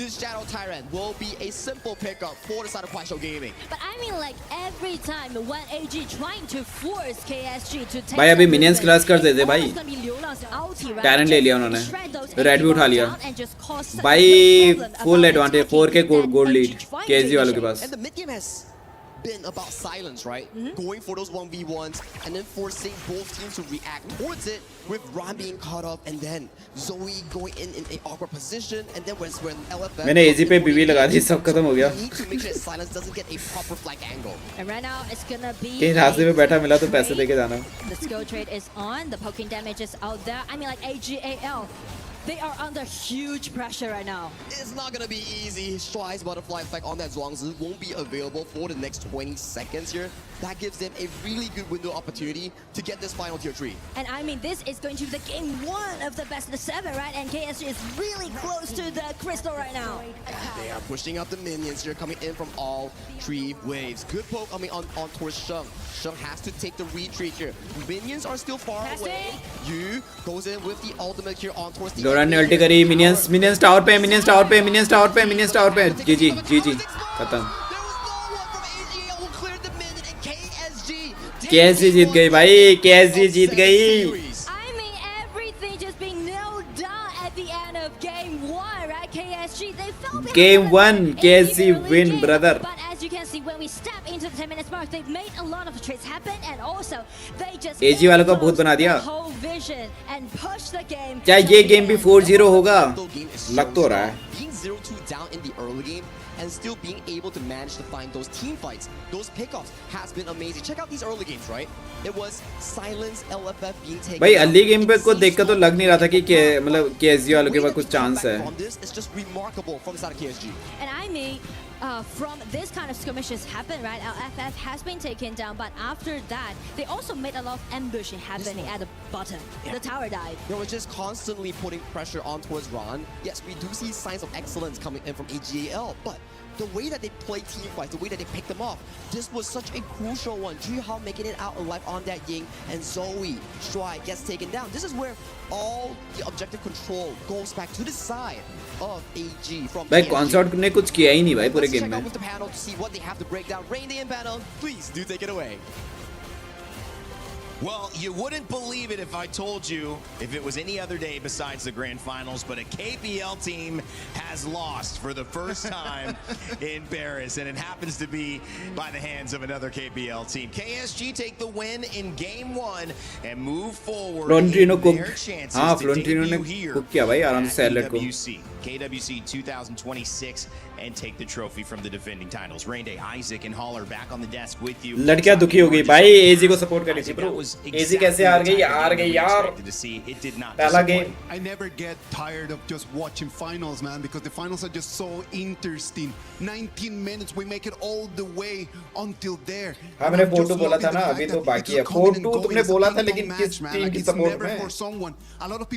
This Shadow Tyrant will be a simple pickup for the side of Kwasho Gaming. But I mean, like every time when AG trying to force KSG to take. भाई अभी minions class कर देते भाई. Tyrant ले लिया उन्होंने. Red भी उठा लिया. भाई full advantage 4K gold lead KSG वालों के पास. And the mid game has been about silence, right? Going for those 1v1s and then forcing both teams to react towards it with Ron being caught up and then Zoe going in an awkward position and then when LFF मैंने AG पे BB लगा दी सब खत्म हो गया. need to make sure that silence doesn't get a proper flank angle. And right now it's gonna be कहीं रास्ते पे बैठा मिला तो पैसे देके जाना. The skill trade is on. The poking damage is out there. I mean, like AGAL. they are under huge pressure right now. It's not going to be easy. Stride's butterfly effect on that Zhuangzi won't be available for the next 20 seconds here. That gives them a really good window opportunity to get this final tier 3. And I mean, this is going to be the game 1 of the best of 7, right? And KSG is really close to the crystal right now. They are pushing out the minions here, coming in from all 3 waves. Good poke coming on towards Sheng. Sheng has to take the retreat here. Minions are still far away. Yu goes in with the ultimate here on towards the Doran ने ulti करी. Minions tower पे. Minions tower पे. GG. खत्म. KSG जीत गई भाई. KSG जीत गई. I mean, everything just being nailed down at the end of game 1, right? KSG, they fell behind. Game 1, KSG win, brother. But as you can see, when we step into the 10 minutes mark, they've made a lot of trades happen, and also they just AG वालों को भूत बना दिया. whole vision and push the game. क्या ये game भी 4-0 होगा? लग तो रहा है. Being 0-2 down in the early game and still being able to manage to find those team fights, those pickoffs has been amazing. Check out these early games, right? It was silence, LFF being taken. भाई early game पे को देखकर तो लग नहीं रहा था कि मतलब KSG वालों के पास कुछ चांस है. It's just remarkable from the side of KSG. And I mean, from this kind of skirmishes happen, right? LFF has been taken down, but after that, they also made a lot of ambushing happening at the bottom. Yeah. The tower died. They were just constantly putting pressure on towards Ron. Yes, we do see signs of excellence coming in from AGAL, but the way that they play team fights, the way that they pick them off, this was such a crucial one. Juhao making it out alive on that Ying, and Zoe Stride gets taken down. This is where all the objective control goes back to the side of AG from भाई Consort ने कुछ किया ही नहीं भाई पूरे game में. Let's check out with the panel to see what they have to break down. Rain Day in panel, please do take it away. Well, you wouldn't believe it if I told you if it was any other day besides the grand finals, but a KPL team has lost for the first time in Paris, and it happens to be by the hands of another KPL team. KSG take the win in game 1 and move forward Florentino in their chances to debut here at KWC 2026 and take the trophy from the defending titles. Rain Day, Isaac, and Haller back on the desk with you. लड़कियां दुखी हो गई भाई. AG को support करी थी bro. AG कैसे हार गई यार. पहला game. I never get tired of just watching finals, man, because the finals are just so interesting. 19 minutes, we make it all the way until there. हाँ मैंने 4-2 बोला था ना, अभी तो बाकी है. 4-2 तुमने बोला था लेकिन किस टीम की सपोर्ट में?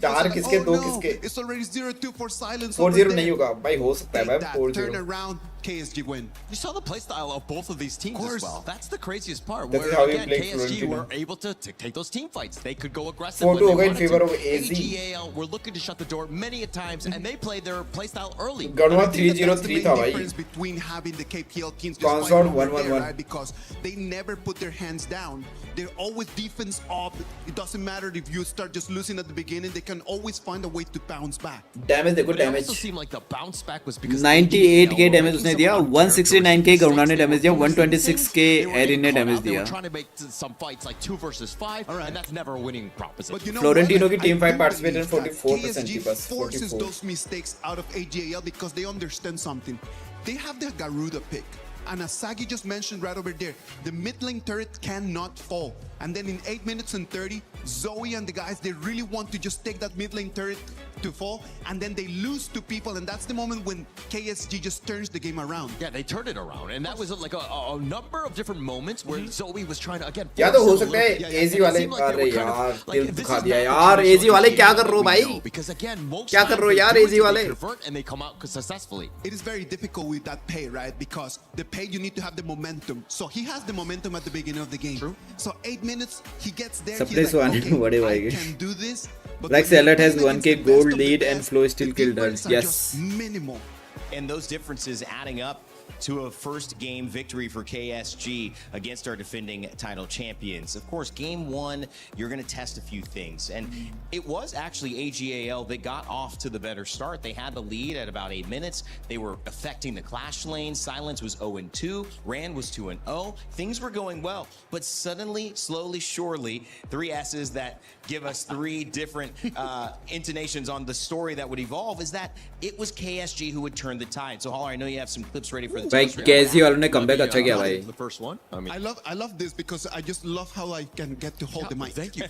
4 किसके 2 किसके? It's already 0-2 for silence. 4-0 नहीं होगा भाई. हो सकता है भाई 4-0. Around KSG win. You saw the playstyle of both of these teams as well. That's the craziest part. That's where how again, KSG were able to take those team fights. They could go aggressive when they wanted to. AGAL were looking to shut the door many a times, and they played their playstyle early. Garhwa 3-0-3 था भाई. Difference between having the KPL teams Consort 1-1-1, right? Because they never put their hands down. They're always defense up. It doesn't matter if you start just losing at the beginning. They can always find a way to bounce back. Damage देखो damage. It also seemed like the bounce back was because 98k damage उसने दिया. 169k Garuda ने damage दिया. 126k Erin ने damage दिया. Trying to make some fights like 2 versus 5, and that's never a winning proposition. But you know Florentino की team fight participation 44% KSG थी बस. forces those mistakes out of AGAL because they understand something. They have their Garuda pick. And as Sagi just mentioned right over there, the mid lane turret cannot fall. And then in 8 minutes and 30, Zoe and the guys, they really want to just take that mid lane turret to fall, and then they lose to people, and that's the moment when KSG just turns the game around. Yeah, they turned it around, and that was like a number of different moments where Zoe was trying to again. या तो हो सकता है AG वाले अरे यार दिल दुखा दिया यार. AG वाले क्या कर रहे हो भाई? Because again, क्या कर रहे हो यार AG वाले? And they come out successfully. It is very difficult with that pay, right? Because the pay you need to have the momentum. So he has the momentum at the beginning of the game. True. So 8 minutes, he gets there. He's like, okay, I can do this. Like Salat has 1k gold lead and Flo still killed her. Yes. Minimal. And those differences adding up to a first game victory for KSG against our defending title champions. Of course, game 1, you're going to test a few things. And it was actually AGAL that got off to the better start. They had the lead at about 8 minutes. They were affecting the clash lane. Silence was 0-2. Rand was 2-0. Things were going well. But suddenly, slowly, surely, 3 S's that give us 3 different intonations on the story that would evolve is that it was KSG who would turn the tide. So, Haller, I know you have some clips ready for भाई KSG वालों ने comeback अच्छा किया भाई. The first one. I love this because I just love how I can get to hold the mic. Thank you.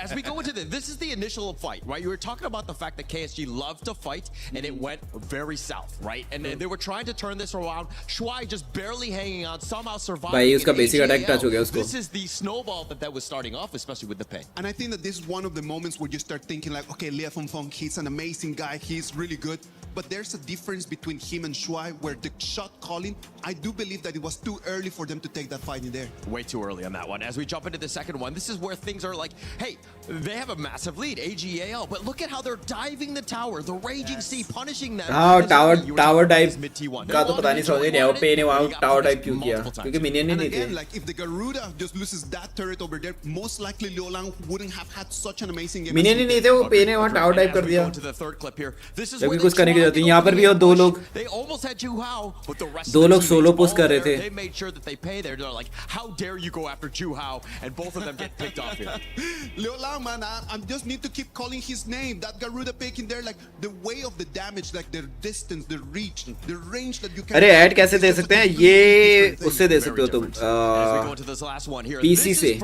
As we go into this is the initial fight, right? You were talking about the fact that KSG loved to fight, and it went very south, right? And they were trying to turn this around. Shuai just barely hanging on, somehow surviving. भाई उसका basic attack touch हो गया उसको. This is the snowball that was starting off, especially with the pain. And I think that this is one of the moments where you start thinking like, okay, Lia Feng, he's an amazing guy, he's really good. But there's a difference between him and Shuai where the shot calling, I do believe that it was too early for them to take that fight in there. Way too early on that one. As we jump into the second one, this is where things are like, hey, they have a massive lead, AGAL, but look at how they're diving the tower, the Raging Sea punishing them. हाँ tower dive का तो पता नहीं समझ नहीं आया पे ने वहाँ tower dive क्यों किया क्योंकि minion ही नहीं थे. Like if the Garuda just loses that turret over there, most likely Liu Lang wouldn't have had such an amazing game. minion ही नहीं थे वो पे ने वहाँ tower dive कर दिया. जबकि कुछ करने की जरूरत नहीं. यहाँ पर भी और दो लोग solo push कर रहे थे. They made sure that they pay there. They're like, how dare you go after Ju Hao, and both of them get picked off here. Liu Lang, man, I just need to keep calling his name. That Garuda pick in there, like the way of the damage, like the distance, the reach, the range that you can. अरे add कैसे दे सकते हैं ये उससे दे सकते हो तुम PC से.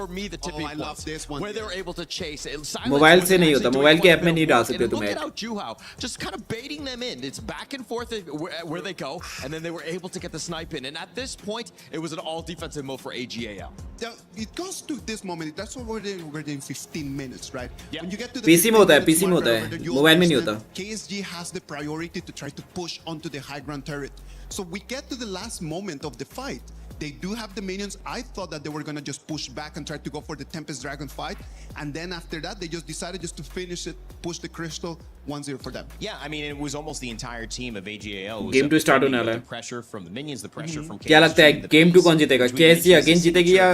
मोबाइल से नहीं होता. मोबाइल के ऐप में नहीं डाल सकते तुम add. Just kind of baiting them in. It's back and forth where they go, and then they were able to get the snipe in. And at this point, it was an all defensive mode for AGAL. It goes to this moment. That's what we're in 15 minutes, right? Yeah. When you get to the PC में होता है. PC में होता है. Mobile में नहीं होता. KSG has the priority to try to push onto the high ground turret. So we get to the last moment of the fight. They do have the minions. I thought that they were going to just push back and try to go for the Tempest Dragon fight. And then after that, they just decided just to finish it, push the crystal, 1-0 for them. Yeah, I mean, it was almost the entire team of AGAL. Game 2 start होने वाला है. The pressure from the minions, the pressure from KSG. क्या लगता है Game 2 कौन जीतेगा? KSG again जीतेगी या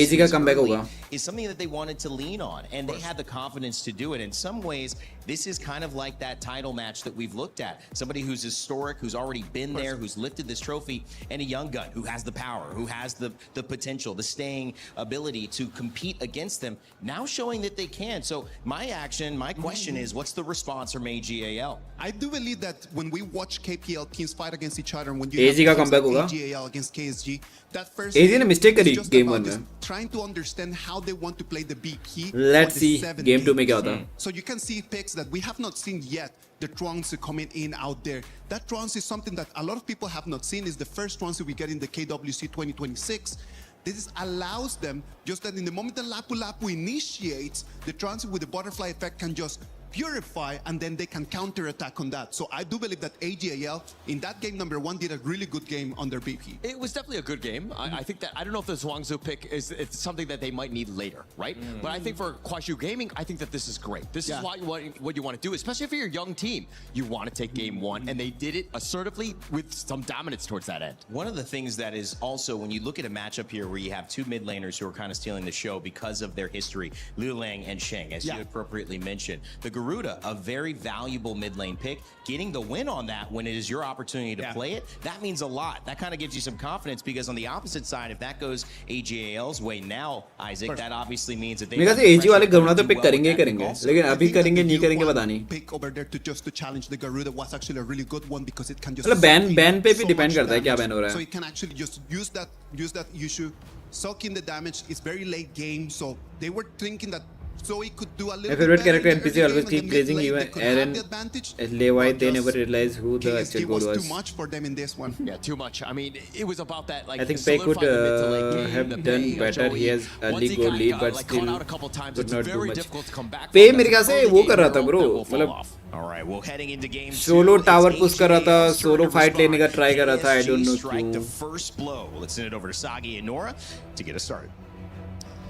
AG का comeback होगा? Is something that they wanted to lean on, and they had the confidence to do it. In some ways, this is kind of like that title match that we've looked at. Somebody who's historic, who's already been there, who's lifted this trophy, and a young gun who has the power, who has the potential, the staying ability to compete against them, now showing that they can. So my question is, what's the response from AGAL? I do believe that when we watch KPL teams fight against each other, and when you AG का comeback होगा. AGAL against KSG, that first AG ने mistake करी game 1 में. Trying to understand how they want to play the B key. Let's see game 2 में क्या होता है. So you can see picks that we have not seen yet. The Truancy coming in out there. That Truancy is something that a lot of people have not seen. Is the first Truancy we get in the KWC 2026. This allows them, just that in the moment that Lapu Lapu initiates, the Truancy with the butterfly effect can just purify, and then they can counterattack on that. So I do believe that AGAL in that game number 1 did a really good game on their BP. It was definitely a good game. I think that, I don't know if the Zhuangzi pick is it's something that they might need later, right? But I think for Kwashu Gaming, I think that this is great. This is what you want to do, especially if you're a young team. You want to take game 1, and they did it assertively with some dominance towards that end. One of the things that is also, when you look at a matchup here where you have two mid laners who are kind of stealing the show because of their history, Liu Lang and Sheng, as you appropriately mentioned. The Garuda, a very valuable mid lane pick, getting the win on that when it is your opportunity to play it, that means a lot. That kind of gives you some confidence, because on the opposite side, if that goes AGAL's way now, Isaac, that obviously means that they मेरे ख्याल से AG वाले Garuda तो pick करेंगे लेकिन अभी करेंगे नहीं करेंगे पता नहीं. Pick over there to challenge the Garuda was actually a really good one, because it can just मतलब ban पे भी depend करता है क्या ban हो रहा है. So it can actually just use that issue, soak in the damage. It's very late game, so they were thinking that so he could do a little. My favorite character NPC always keep praising even Aaron Levi. They never realize who the actual goal was. Too much for them in this one. Yeah, too much. I mean, it was about that. Like, I think Pei could have done better. He has early goal lead, but still could not do much. Pei मेरे ख्याल से वो कर रहा था bro. मतलब All right, well, heading into game 2. Solo tower push कर रहा था, solo fight लेने का try कर रहा था. I don't know strike the first blow. Let's send it over to Sagi and Nora to get us started.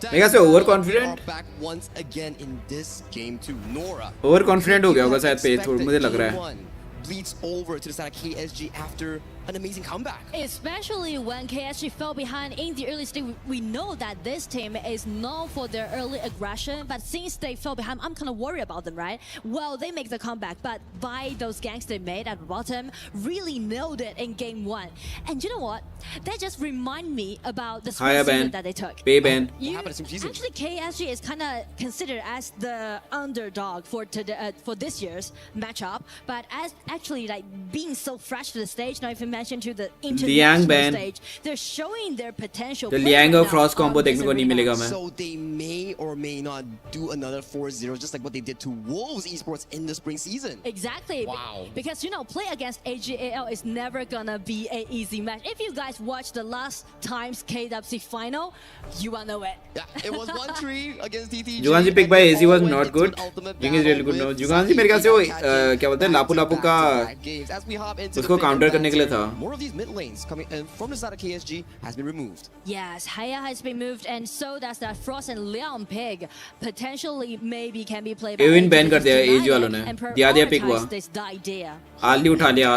मेरे ख्याल से overconfident. Back once again in this game to Nora. Overconfident हो गया होगा शायद पे थोड़ा मुझे लग रहा है. Bleeds over to the side of KSG after an amazing comeback. Especially when KSG fell behind in the early stage. We know that this team is known for their early aggression, but since they fell behind, I'm kind of worried about them, right? Well, they make the comeback, but by those ganks they made at the bottom, really nailed it in game 1. And you know what? That just remind me about the split season that they took. Pay ban. Actually, KSG is kind of considered as the underdog for this year's matchup, but as actually like being so fresh to the stage, not even mentioned to the Liang international ban. stage, they're showing their potential. तो play Liang right और now Frost on combo this देखने को नहीं arena. मिलेगा मैं So they may or may not do another 4-0, just like what they did to Wolves Esports in the spring season. Exactly. Wow. Because, you know, play against AGAL is never gonna be an easy match. If you guys watch the last times KWC final, you will know it. Yeah, it was 1-3 against TTG. जुगानजी pick by AZ was not good. Jing is really good. No, जुगानजी मेरे ख्याल से वो क्या बोलते हैं लापू लापू का उसको counter करने के लिए था. More of these mid lanes coming in from the side of KSG has been removed. Yes, Haya has been moved, and so does that Frost and Leon pick. Potentially, maybe can be played by Evan ban AG कर दिया AG वालों ने. दिया दिया pick हुआ. this idea. आली उठा लिया.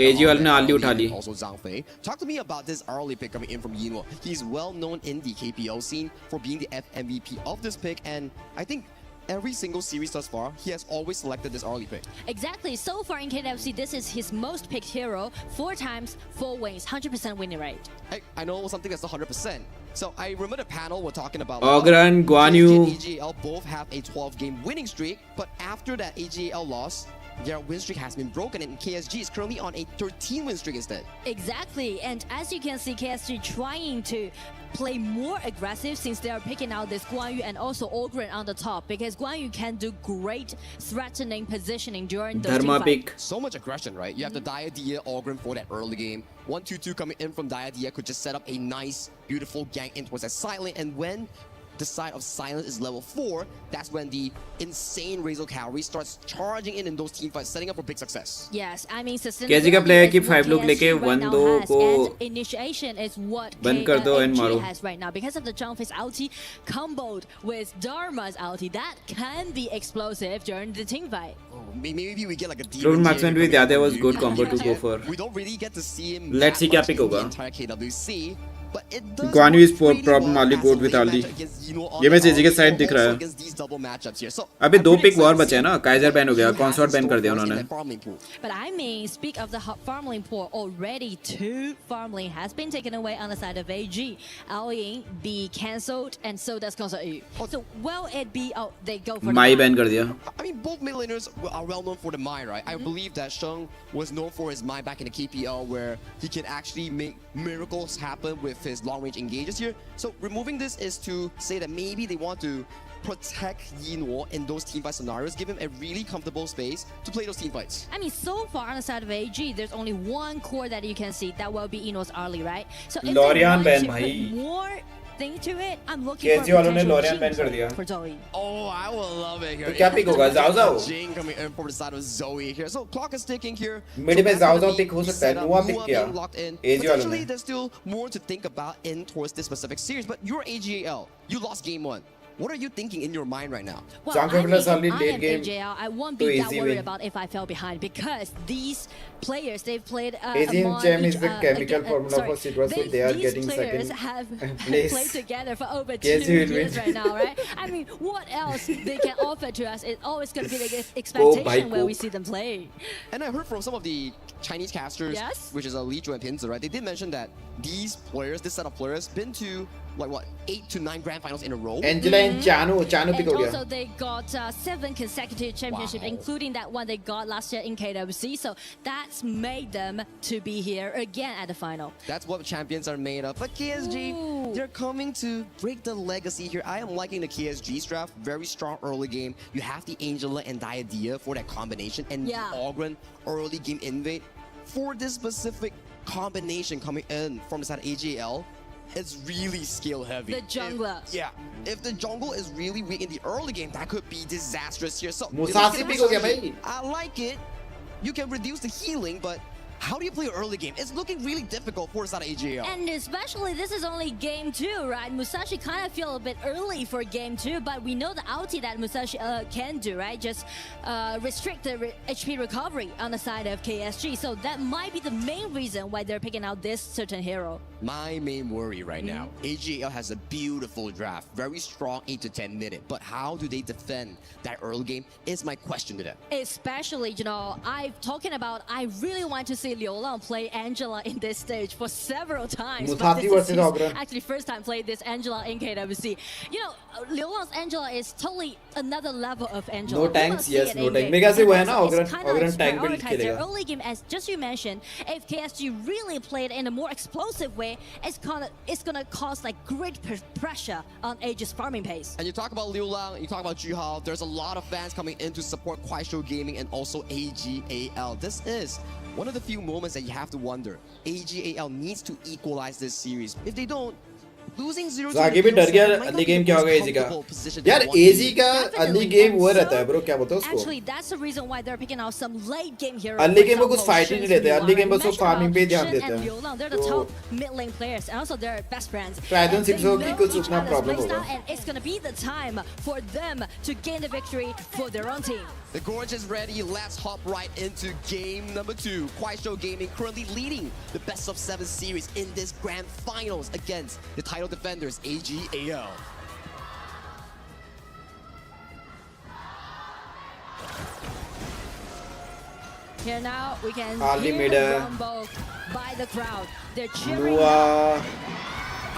AG वालों ने आली उठा ली. Also Zhangfei. Talk to me about this early pick coming in from Yinwo. He's well known in the KPL scene for being the FMVP of this pick, and I think every single series thus far, he has always selected this early pick. Exactly. So far in KWC, this is his most picked hero. 4 times, 4 wins, 100% winning rate. Hey, I know something that's 100%. So I remember the panel we're talking about. Ogran, Guan Yu. KSG and AGL both have a 12-game winning streak, but after that AGL loss, their win streak has been broken, and KSG is currently on a 13-win streak instead. Exactly. And as you can see, KSG trying to play more aggressive since they are picking out this Guan Yu and also Ogren on the top, because Guan Yu can do great threatening positioning during the Dharma pick. So much aggression, right? You have the Diadia Ogren for that early game. 1-2-2 coming in from Diadia could just set up a nice, beautiful gang in towards that Silent, and when the side of Silence is level 4, that's when the insane Razor Cavalry starts charging in those team fights, setting up for big success. Yes, I mean, KSG का player की 5 लोग लेके 1-2 को initiation is what बंद कर दो and मारो. has right now because of the Zhangfei's ulti comboed with Dharma's ulti. That can be explosive during the team fight. Oh, maybe we get like a Dragon Marksman with Yada was good combo to go for. We don't really get to see him. Let's see क्या pick होगा. Entire KWC. But it does Guan Yu is problem Ali board with Ali. ये मैं CG के side दिख रहा है. अबे 2 pick और बचे हैं ना. Kaiser ban हो गया, Consort ban कर दिया उन्होंने. But I mean, speak of the farmling pool, already 2 farmling has been taken away on the side of AG. Aoying be cancelled, and so does Consort Yu. So will it be? Oh, they go for Mai ban कर दिया. I mean, both mid laners are well known for the Mai, right? I believe that Sheng was known for his Mai back in the KPL, where he can actually make miracles happen with his long-range engages here. So removing this is to say that maybe they want to protect Yinwo in those teamfight scenarios, give him a really comfortable space to play those teamfights. I mean, so far on the side of AG, there's only one core that you can see. That will be Yinwo's early, right? So if Lorian they want ban to bhai. put more thing to it, I'm looking KSG for वालों ने Lorian potential ban कर दिया. for Zoe. Oh, I will love it here. तो क्या pick होगा? Zhao Zhao. Jing coming in from the side of Zoe here. So clock is ticking here. Mid में Zhao Zhao pick हो सकता है. Nua pick किया. AG वालों Potentially, ने. there's still more to think about in towards this specific series. But you're AGAL. You lost game 1. What are you thinking in your mind right now? Well, I mean, if I am AJL, I won't be that worried about if I fell behind, because these players, they've played Asian Gem is the chemical formula for citrus, so they are getting these players second have place. played together for over 2 KSG years right now, right? I mean, what else they can offer to us? It's always going to be the expectation where we see them play. And I heard from some of the Chinese casters, which is Li Zhu and Pinza, right? They did mention that these players, this set of players, been to like what 8 to 9 grand finals in a row. Angela and Chano pick हो गया. Also, they got 7 consecutive championships, including that one they got last year in KWC. So that's made them to be here again at the final. That's what champions are made of. But KSG, they're coming to break the legacy here. I am liking the KSG's draft. Very strong early game. You have the Angela and Diadia for that combination, and Ogren early game invade. For this specific combination coming in from the side of AGL, it's really skill heavy. The jungler. If the jungle is really weak in the early game, that could be disastrous here. So Musashi pick हो गया भाई. I like it. You can reduce the healing, but how do you play early game? It's looking really difficult for the side of AGL. And especially, this is only game 2, right? Musashi kind of feel a bit early for game 2, but we know the ulti that Musashi can do, right? Just restrict the HP recovery on the side of KSG. So that might be the main reason why they're picking out this certain hero. My main worry right now, AGL has a beautiful draft, very strong 8 to 10 minute, but how do they defend that early game is my question to them. Especially, you know, I'm talking about, I really want to see see Liu Lang play Angela in this stage for several times. But Muthati this versus is Ogren. actually first time playing this Angela in KWC. You know, Liu Lang's Angela is totally another level of Angela. No tanks, yes, no tanks. Mega से वो है ना Ogren tank build खेलेगा. Early game, as just you mentioned, if KSG really played in a more explosive way, it's gonna cause like great pressure on Aegis farming pace. And you talk about Liu Lang, you talk about Juhao, there's a lot of fans coming in to support Kuaishou Gaming and also AGAL. This is one of the few moments that you have to wonder. AGAL needs to equalize this series. If they don't, losing 0-2 आगे भी डर गया early game क्या होगा एजी का यार एजी का early game वो रहता है ब्रो क्या बताओ उसको Actually, that's the reason why they're picking out some late game heroes. Early game में कुछ फाइट ही नहीं रहते अर्ली गेम बस वो फार्मिंग पे ध्यान देते हैं They're the top mid lane players and also they're best friends. ट्राइडन 6 होगी कुछ उतना प्रॉब्लम होगा And it's gonna be the time for them to gain the victory for their own team. The Gorge is ready. Let's hop right into game number 2. Kuaishou Gaming currently leading the best of 7 series in this grand finals against the title defenders AGAL. Here now we can Ali hear made the a rumble by the crowd. They're cheering.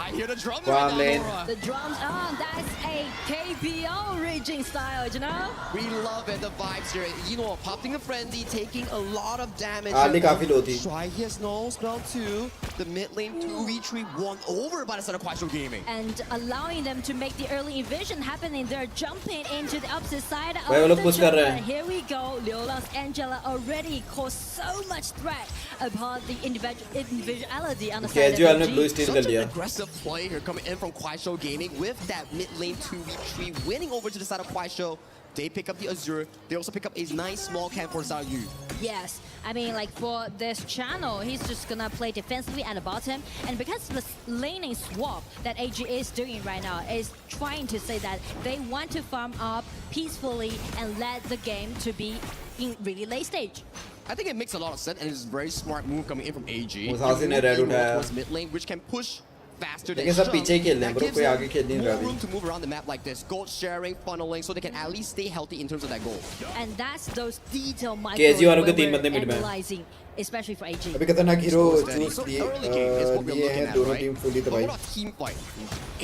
I hear the drums right now, Laura. The drums on. That's a KPO raging style, you know? We love it, the vibes here. You know, popping a frenzy, taking a lot of damage. Ali काफी low थी. Try his nose, spell 2. The mid lane 2v3 won over by the side of Kuaishou Gaming. And allowing them to make the early invasion happening. They're jumping into the opposite side of वो लोग the push कर रहे हैं. jungle. Here we go. Liu Lang's Angela already caused so much threat upon the individuality on the side KSG of ने blue steal कर Such लिया an aggressive play here coming in from Kuaishou Gaming with that mid lane 2v3 winning over to the side of Kuaishou. They pick up the Azure. They also pick up a nice small camp for Xiao Yu. Yes, I mean like for this channel, he's just gonna play defensively at the bottom, and because the laning swap that AG is doing right now is trying to say that they want to farm up peacefully and let the game to be in really late stage. I think it makes a lot of sense, and it's a very smart move coming in from AG. मुसाफिर ने red उठाया. Towards mid lane, which can push faster than लेकिन सब पीछे ही खेल रहे हैं bro कोई आगे खेल नहीं रहा more अभी room to move around the map like this. Gold sharing, funneling, so they can at least stay healthy in terms of that goal. And that's those detailed micro KSG वालों के where 3 we're बंदे mid में analyzing, especially for AG. अभी खतरनाक hero choose So किए early game is what we're ये looking हैं at, दोनों right? टीम फुली But दबाई what about team fight?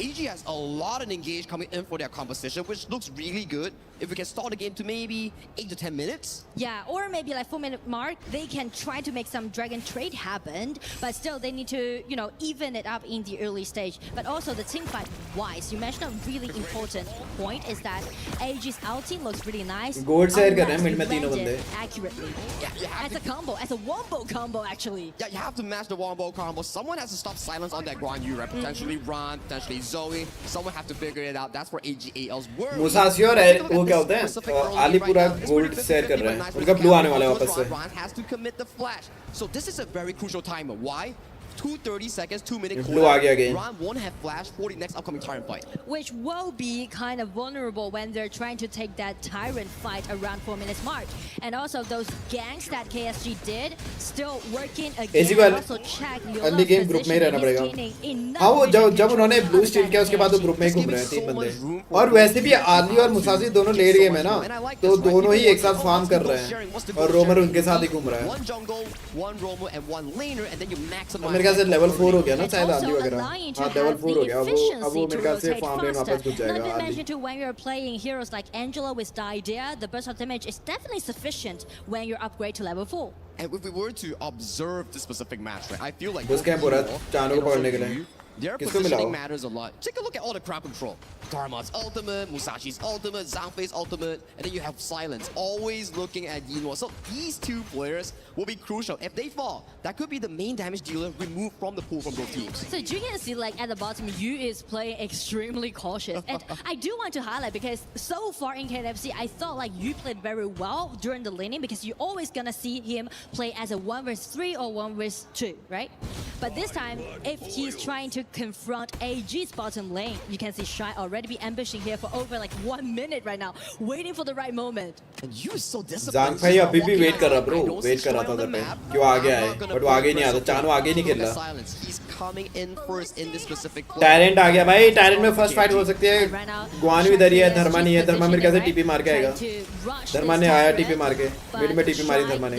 AG has a lot of engage coming in for their composition, which looks really good. If we can start the game to maybe 8 to 10 minutes. Yeah, or maybe like 4-minute mark, they can try to make some dragon trade happen, but still they need to, you know, even it up in the early stage. But also the team fight wise, you mentioned a really important point is that AG's ulti looks really nice. Gold share कर रहे हैं unless mid में you तीनों land बंदे. it accurately. Yeah, you have As a combo, as a wombo combo actually. Yeah, you have to match the wombo combo. Someone has to stop silence on that Guan Yu, right? Potentially Ron, potentially Zoe. Someone have to figure it out. That's where AGAL's work. मुसाफिर और वो क्या होते हैं आली पूरा gold share कर रहे हैं उनका ब्लू आने वाला है वापस से Ron has to commit the flash. So this is a very crucial timer. Why? 2:30 seconds, 2 minutes. Blue आ गया again. Ron won't have flash for the next upcoming Tyrant fight. Which will be kind of vulnerable when they're trying to take that Tyrant fight around 4 minutes mark. And also those ganks that KSG did, still working again. AG को Also check early game group में ही रहना पड़ेगा हाँ वो जब उन्होंने blue steel किया उसके बाद वो ग्रुप में ही घूम रहे हैं 3 बंदे और वैसे भी आर्ली और मुसाफिर दोनों लेट गेम है ना तो दोनों ही एक साथ फार्म कर रहे हैं और रोमर उनके साथ ही घूम रहा है One jungle, one roamer, and one laner, and then you maximize. मेरे ख्याल से लेवल 4 हो गया ना शायद आर्ली वगैरह हाँ लेवल 4 हो गया अब वो मेरे ख्याल से फार्म लेन वापस घुस जाएगा Not to early mention too, when you're playing heroes like Angela with the idea, the burst of damage is definitely sufficient when you upgrade to level 4. And if we were to observe this specific match, right, I feel like Bush camp हो रहा है चांदों को पकड़ने के लिए their किसको मिला positioning हो matters a lot. Take a look at all the crowd control. Dharma's ultimate, Musashi's ultimate, Zhangfei's ultimate, and then you have Silence always looking at Yinhuo. So these two players will be crucial. If they fall, that could be the main damage dealer removed from the pool from both teams. So you can see like at the bottom, Yu is playing extremely cautious. And I do want to highlight because so far in KFC, I thought like Yu played very well during the laning because you're always gonna see him play as a 1v3 or 1v2, right? But this time, if he's trying to confront AG's bottom lane, you can see Shy already be ambushing here for over like 1 minute right now, waiting for the right moment. And Yu is so disciplined. Zhangfei अभी भी wait कर रहा bro wait कर रहा था उधर पे क्यों आगे आए बट वो आगे नहीं आता चानो आगे नहीं खेल रहा coming in first in this specific play. Tyrant आ गया भाई, Tyrant में first fight हो सकती है. गुआनू इधर ही है, धर्मा नहीं है, धर्मा मेरे ख्याल से TP मार के आएगा. धर्मा ने आया TP मार के, मिड में TP मारी धर्मा ने.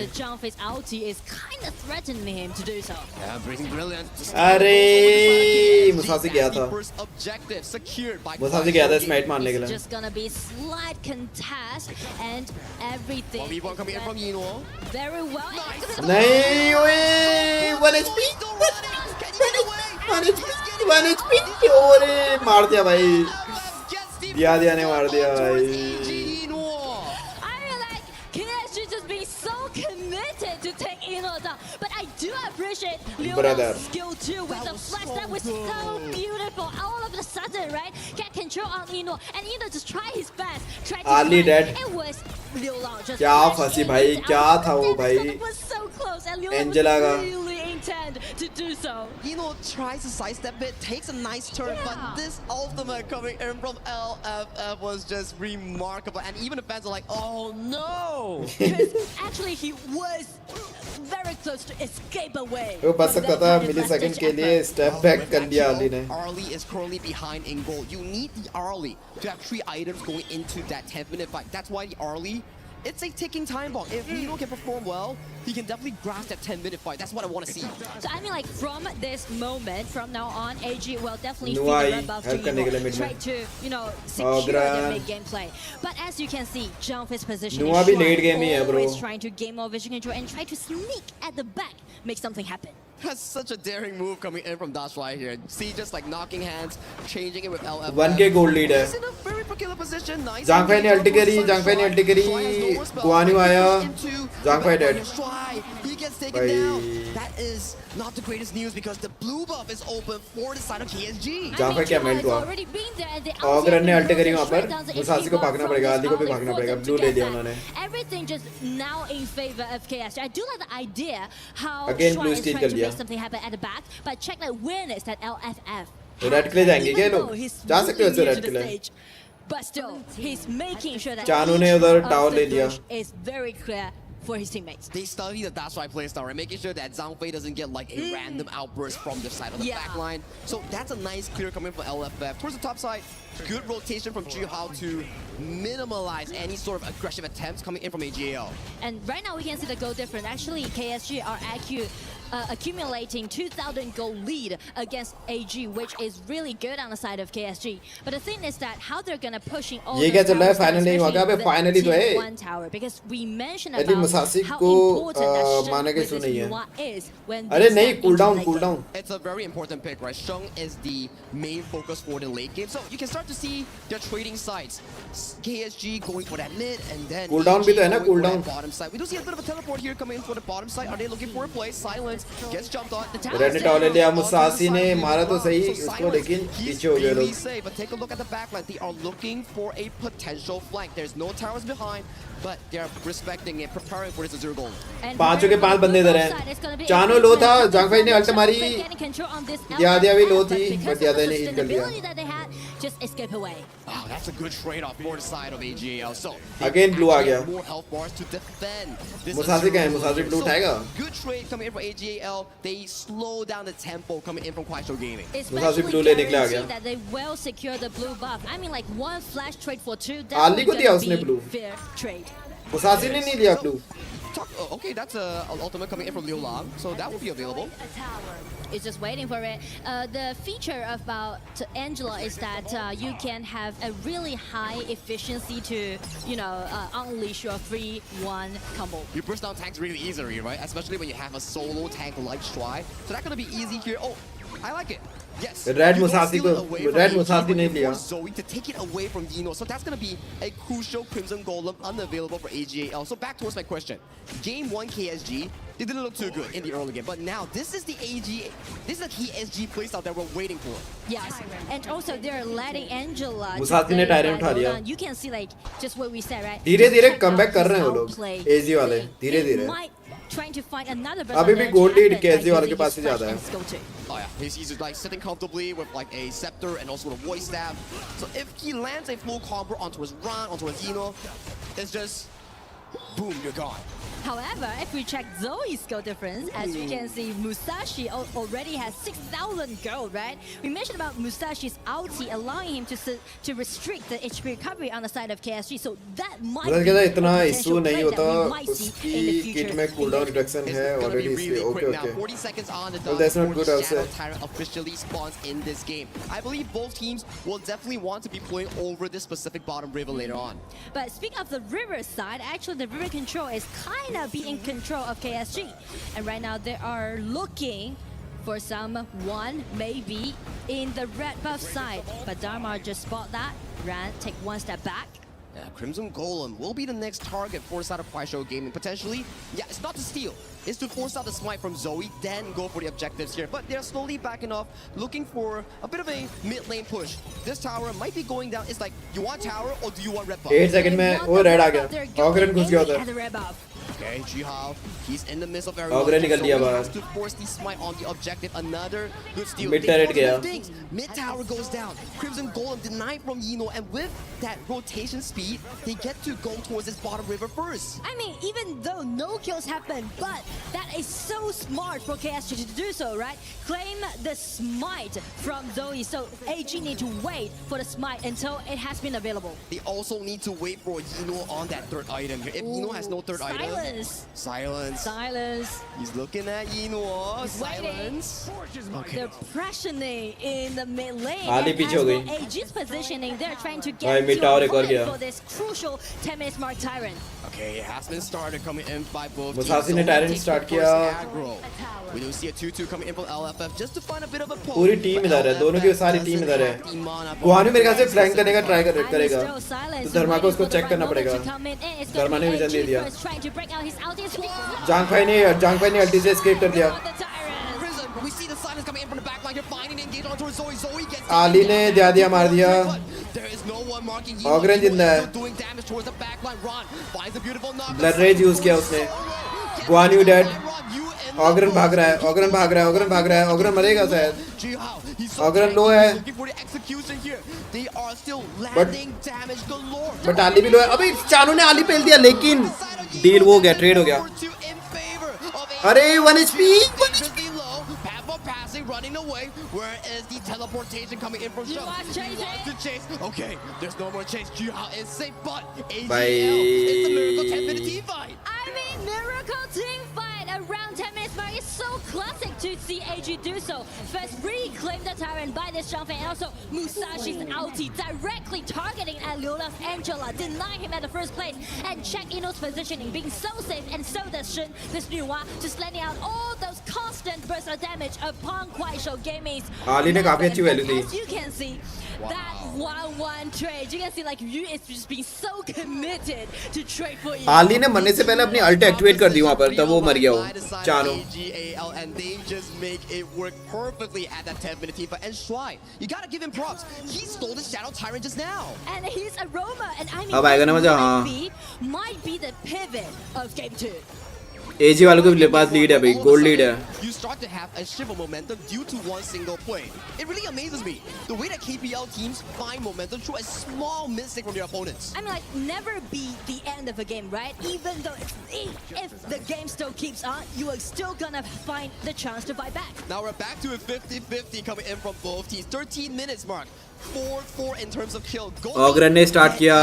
अरे मुसासी गया था. मुसासी गया था स्माइट मारने के लिए. नहीं ओए 1 HP 1 HP ओरे मार दिया भाई. दिया ने मार दिया भाई. Committed to take Ino down, but I do appreciate Leo's skill too with the flash. That was so beautiful. All of a sudden, right? Get control on Ino, and Ino just tried his best. Tried to Ali dead. It was Leo just. क्या फंसी भाई, क्या था वो भाई. It was so close, and Leo Angela was really intent to do so. Ino tries to sidestep it, takes a nice turn, but this ultimate coming in from LFF was just remarkable, and even the fans are like, "Oh no!" Actually, he was very close to escape away. वो बच सकता था millisecond के लिए step back कर लिया अली ने. Arlie is currently behind in goal. You need the Arlie to have 3 items going into that 10-minute fight. That's why the Arlie, it's a ticking time bomb. If Nino can perform well, he can definitely grasp that 10-minute fight. That's what I want to see. So I mean, like from this moment, from now on, AG will definitely feed Nuai, the red buff to Evo, try to, you know, secure their mid game play. But as you can see, Jump's position Nuai is bhi late game hi hai, bro. always trying to gain more vision control and try to sneak at the back, make something happen. That's such a daring move coming in from Dash right here. See, just like knocking hands, changing it with LF. 1K gold lead है. He's in a very peculiar position. Nice. Zhangfei ने ulti करी, Zhangfei ने ulti करी. गुआनू आया. Zhangfei dead. He gets taken down. That is not the greatest news because the blue buff is open for the side of KSG. Zhangfei क्या melt हुआ. ऑगरन ने ulti करी वहाँ पर. मुसासी को भागना पड़ेगा, अली को भी भागना पड़ेगा. Blue ले लिया उन्होंने. Everything just now in favor of KSG. I do like the idea how Again, blue Shrive is steal trying कर to लिया. make something happen at the back, but check that win is that LFF. Red के लिए जाएंगे क्या लोग? जा सकते हो रेड के लिए. But still, he's making sure that Chanu ने उधर टावर ले लिया. is very clear for his teammates. They study the Dash Right playstyle, right? Making sure that Zhang Fei doesn't get like a random outburst from the side of the back line. So that's a nice clear coming from LFF. Towards the top side, good rotation from Jiuhao to minimize any sort of aggressive attempts coming in from AGL. And right now we can see the goal difference. Actually, KSG are accumulating 2,000 goal lead against AG, which is really good on the side of KSG. But the thing is that how they're gonna pushing all ये क्या चल रहा है? Finally वहाँ का पे finally तो है. One tower because we mentioned Ali about Musashi how को important that माना के Sheng सुन नहीं है. is when अरे they नहीं step cool into down late cool game. down. It's a very important pick, right? Sheng is the main focus for the late game. So you can start to see their trading sides. KSG going for that mid and then Cool down भी तो है ना, cool down. Bottom side. We do see a bit of a teleport here coming in for the bottom side. Are they looking for a play? Silence gets jumped on. Red ने tower ले लिया. Musashi ने मारा तो सही उसको, लेकिन पीछे हो गए लोग. But take a look at the backline. They are looking for a potential flank. There's no towers behind, but they are respecting it, preparing for this Azure goal. पांचों के 5 बंदे इधर हैं. चानो लो था, ज़ांगफei ने अल्ट मारी. दिया भी लो थी, बट दिया ने हिट कर लिया. Just escape away. Wow, that's a good trade-off for the side of AGL. So Again blue आ गया. more health bars to defend. Musashi का है, मुसासी blue उठाएगा. Good trade coming in from AGL. They slow down the tempo coming in from Kwaisho Gaming. Musashi blue लेने के लिए आ गया. That they will secure the blue buff. I mean, like one flash trade for 2. आली को दिया उसने blue. Fair trade. Musashi ने नहीं लिया blue. Okay, that's an ultimate coming in from Liu Lang, so that will be available. It's just waiting for it. The feature about Angela is that you can have a really high efficiency to, you know, unleash your 3-1 combo. You burst down tanks really easily, right? Especially when you have a solo tank like Shry. So that's gonna be easy here. Oh, I like it. Yes. Red Musashi ने लिया. Zoe to take it away from Yino. So that's gonna be a crucial Crimson Golem unavailable for AGAL. So back towards my question. Game 1 KSG, they didn't look too good in the early game, but now this is the KSG playstyle that we're waiting for. Yes, and also they're letting Angela. Musashi ने Tyrant उठा लिया. You can see like just what we said, right? धीरे-धीरे comeback कर रहे हैं वो लोग. AG वाले धीरे-धीरे. Trying to find another अभी भी गोल्ड लीड KSG वाले के पास ही ज्यादा है. Oh yeah, he's like sitting comfortably with like a scepter and also a voice staff. So if he lands a full combo onto his Ron, onto his Yino, it's just boom, you're gone. However, if we check Zoe's skill difference, as we can see, Musashi already has 6,000 gold, right? We mentioned about Musashi's ulti allowing him to restrict the HP recovery on the side of KSG, so that might be a potential play that we might see in the future. kit में cooldown reduction है already इसलिए okay. 40 seconds on the Well, dot that's not before good, I'll Shadow say. Tyrant officially spawns in this game. I believe both teams will definitely want to be playing over this specific bottom river later on. But speaking of the river side, actually the river control is kind of being in control of KSG. And right now they are looking for someone maybe in the red buff side. But Dharma just spot that, ran, take one step back. Yeah, Crimson Golem will be the next target forced out of Kuaishou Gaming. Potentially, yeah, it's not to steal. It's to force out the smite from Zoe, then go for the objectives here. But they're slowly backing off, looking for a bit of a mid-lane push. This tower might be going down. It's like, you want tower or do you want red buff? 8 second में वो red आ गया ऑगरन घुस गया उधर Okay, Jihao, he's in the midst of everyone. Ogre निकल दिया बाहर. Has to force the smite on the objective. Another good steal. Mid turret गया. Mid tower goes down. Crimson Golem denied from Yino, and with that rotation speed, they get to go towards this bottom river first. I mean, even though no kills happen, but that is so smart for KSG to do so, right? Claim the smite from Zoe, so AG need to wait for the smite until it has been available. They also need to wait for Yino on that third item here. If Yino has no third item, Silence. He's looking at Yino. Silence. Okay. They're pressuring in the mid lane. Ali And पीछे as हो for गई. AG's positioning, they're trying to भाई get mid to tower a एक और run गया. for this crucial 10 minutes mark Tyrant. Okay, it has been started coming in by both Musashi teams. ने Tyrant start किया. We do see a 2-2 coming in from LFF just to find a bit of a pull. पूरी team इधर है दोनों की सारी team इधर है गुहानु मेरे ख्याल से फ्लैंक करने का ट्राई करेगा तो धर्मा को उसको चेक करना पड़ेगा धर्मा ने विजन दे दिया जांगफाई ने अल्टी से एस्केप कर दिया आली ने दिया मार दिया ऑगरन जिंदा है ब्लड रेज यूज किया उसने गुहानु डेड ऑगरन भाग रहा है ऑगरन मरेगा शायद ऑगरन लो है बट आली भी लो है अबे चानू ने आली पेल दिया लेकिन डील वो हो गया ट्रेड हो गया अरे 1 HP running away. Where is the teleportation coming in from Shou? He wants to chase. Okay, there's no more chase. Jihao is safe, but AGL, it's a miracle 10-minute team fight. I mean, miracle team fight around 10 minutes mark is so classic to see AG do so. First, reclaim the Tyrant by this jump and also Musashi's ulti directly targeting at Leola's Angela, denying him at the first place. And check Ino's positioning, being so safe and so does Shin, this Nuwa, just letting out all those constant bursts of damage upon Kuaishou Gaming's. आली ने काफी अच्छी value the. As you can see, that 1-1 trade, you can see like you is just being so committed to trade for you. आली ने मरने से पहले अपनी अल्ट एक्टिवेट कर दी वहां पर तब वो मर गया वो चानो and they just make it work perfectly at that 10-minute team fight. And Shuai, you gotta give him props. He stole the Shadow Tyrant just now. And he's Aroma, and I mean, अब आएगा ना मजा हाँ might be the pivot of game 2. एजी वालों के पास lead है भाई gold lead है You start to have a shiver momentum due to one single play. It really amazes me the way that KPL teams find momentum through a small mistake from their opponents. I mean, like, never be the end of a game, right? Even though if the game still keeps on, you are still gonna find the chance to fight back. Now we're back to a 50-50 coming in from both teams. 13 minutes mark. 4-4 in terms of kill. ऑगरन ने start किया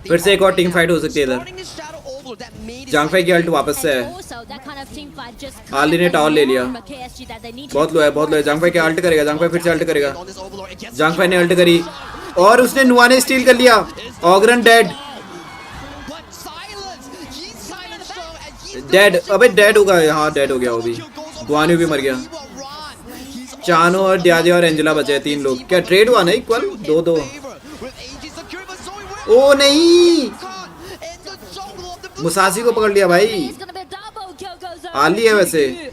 फिर से एक और team fight हो सकती है इधर जांगफाई की अल्ट वापस से है आली ने टावर ले लिया बहुत लो है जांगफाई की अल्ट करेगा जांगफाई फिर से अल्ट करेगा जांगफाई ने अल्ट करी और उसने नुआ ने स्टील कर लिया ऑगरन डेड अबे डेड होगा हाँ डेड हो गया वो भी गुआन्यू भी मर गया चानो और डियाजे और एंजेला बचे 3 लोग क्या ट्रेड हुआ ना इक्वल 2-2 ओ नहीं मुसाशी को पकड़ लिया भाई आली है वैसे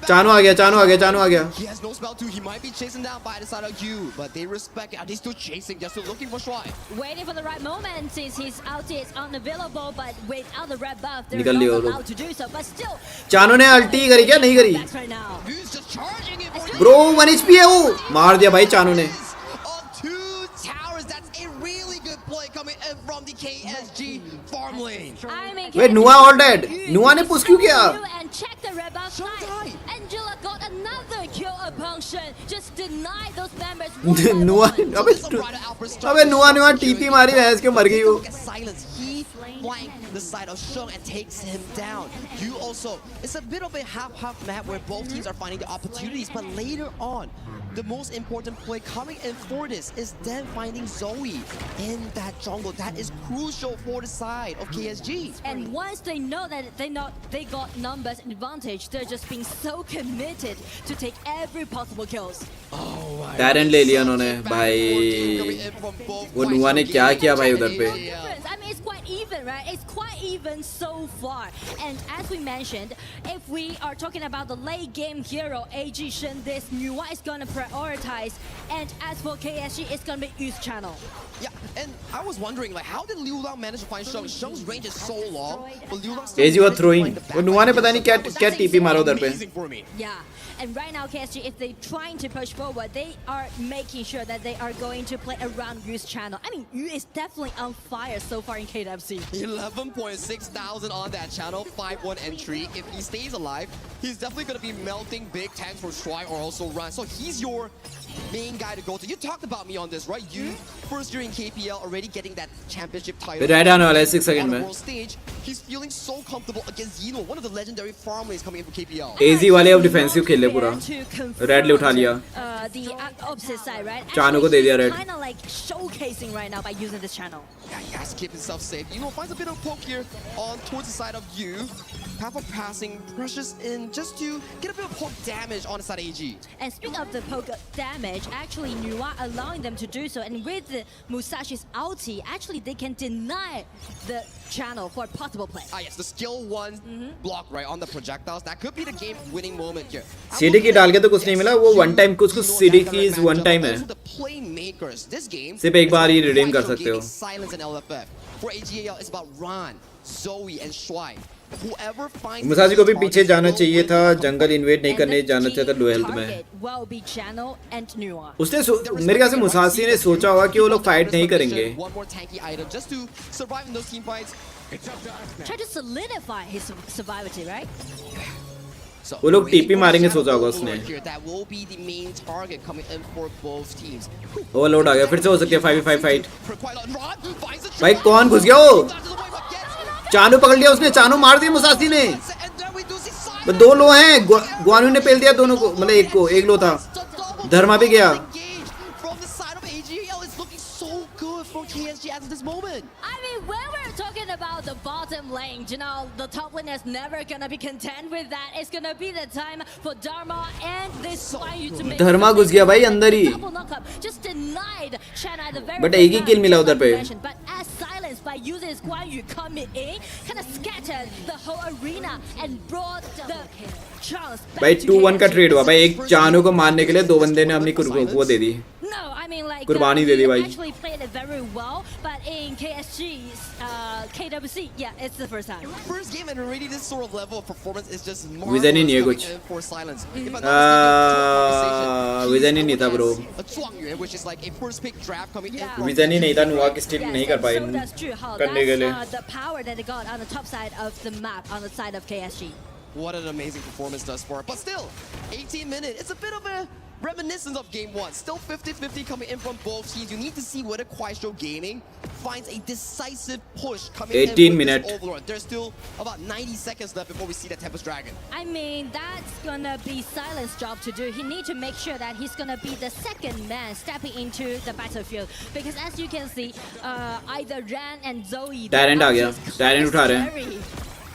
चानो आ गया He has no spell too. He might be chasing down by the side of you, but they respect it. Are they still chasing? They're still looking for Shuai. Waiting for the right moment since his ulti is unavailable, but without the red buff, they're not allowed to do so. But still, चानो ने अल्टी करी क्या नहीं करी bro 1 HP है वो मार दिया भाई चानो ने Wait, Nua all dead. Nua ने push क्यों किया? And check the red buff side. Angela got another kill upon Shen. Just deny those members. Nua अबे Nua TP मारी है इसके मर गई वो. Silence. He flanked the side of Sheng and takes him down. You also, it's a bit of a half-half map where both teams are finding the opportunities, but later on, the most important play coming in for this is them finding Zoe in that jungle. That is crucial for the side of KSG. And once they know that they got numbers advantage, they're just being so committed to take every possible kills. Darren ले लिया उन्होंने भाई. वो Nua ने क्या किया भाई उधर पे? I mean, it's quite even, right? It's quite even so far. And as we mentioned, if we are talking about the late game hero, AG Shen, this Nua is gonna prioritize. And as for KSG, it's gonna be Youth Channel. Yeah, and I was wondering, like, how did Liu Lang manage to find Sheng? Sheng's range is so long, but Liu Lang still AG was throwing. वो Nua ने पता नहीं क्या TP मारा उधर पे. Yeah. And right now, KSG, if they're trying to push forward, they are making sure that they are going to play around Yu's channel. I mean, Yu is definitely on fire so far in KWC. 11.6 thousand on that channel, 5-1 entry. If he stays alive, he's definitely going to be melting big tanks for Try or also Run. So he's your main guy to go to. You talked about me on this, right? You, first year in KPL, already getting that championship title. Right down वाला 6 seconds on में. the world stage, he's feeling so comfortable against Zeno, one of the legendary farm lanes coming in from KPL. AZ वाले अब defensive खेल ले पूरा. Red ले उठा लिया. The opposite side, right? Chanu को दे दिया red. Kind of like showcasing right now by using this channel. Yeah, he has to keep himself safe. You know, finds a bit of poke here on towards the side of you. Half of passing, pressures in just to get a bit of poke damage on the side of AG. And speaking of the poke damage, actually Nua allowing them to do so. And with Musashi's ulti, actually they can deny the channel for a possible play. Ah yes, the skill 1 block right on the projectiles. That could be the game winning moment here. CD की डाल के तो कुछ नहीं मिला. वो one time कुछ CD की is one time है. The playmakers this game. सिर्फ एक बार ही redeem कर सकते हो. Silence and LFF. For AGAL, it's about Ron, Zoe, and Shuai. Whoever finds Musashi को भी पीछे जाना चाहिए था. जंगल इन्वेड नहीं करने जाना चाहिए था लो हेल्थ में. उसने मेरे ख्याल से मुसाशी ने सोचा होगा कि वो लोग फाइट नहीं करेंगे. One more tanky item just to survive in those team fights. Try to solidify his survivability, right? वो लोग टीपी मारेंगे सोचा होगा उसने. That will be the main target coming in for both teams. Overload आ गया. फिर से हो सकती है 5v5 फाइट. भाई कौन घुस गया वो? चानू पकड़ लिया उसने. चानू मार दिया मुसाशी ने. दो लो हैं. गुआनू ने पेल दिया दोनों को. मतलब एक लो था. धर्मा भी गया. KSG at this moment. I mean, when we're talking about the bottom lane, you know, the top lane is never gonna be content with that. It's gonna be the time for Dharma and this Guan to make. धर्मा घुस गया भाई अंदर ही. Just denied Shanghai the very. But एक ही kill मिला उधर पे. But as silenced by using his Guan Yu coming in, kind of scattered the whole arena and brought the chance. भाई 2-1 का ट्रेड हुआ भाई. एक चानू को मारने के लिए दो बंदे ने अपनी वो दे दी. No, I mean like कुर्बानी दे दी भाई. Actually played it very well, but in KSG's KWC, yeah, it's the first time. First game and already this sort of level of performance is just vision ही नहीं है कुछ. Vision ही नहीं था bro. Which is like a first pick draft coming in. Vision ही नहीं था. नुआ की स्टिल नहीं कर पाए करने के लिए. The power that they got on the top side of the map on the side of KSG. What an amazing performance thus far. But still, 18 minutes. It's a bit of a reminiscence of game 1. Still 50-50 coming in from both teams. You need to see whether Kuaishou Gaming finds a decisive push coming 18 in with minutes. this Overlord. There's still about 90 seconds left before we see that Tempest Dragon. I mean, that's gonna be Silent's job to do. He needs to make sure that he's gonna be the second man stepping into the battlefield. Because as you can see, either Ran and Zoe... Tyrant आ गया. Tyrant उठा रहे हैं.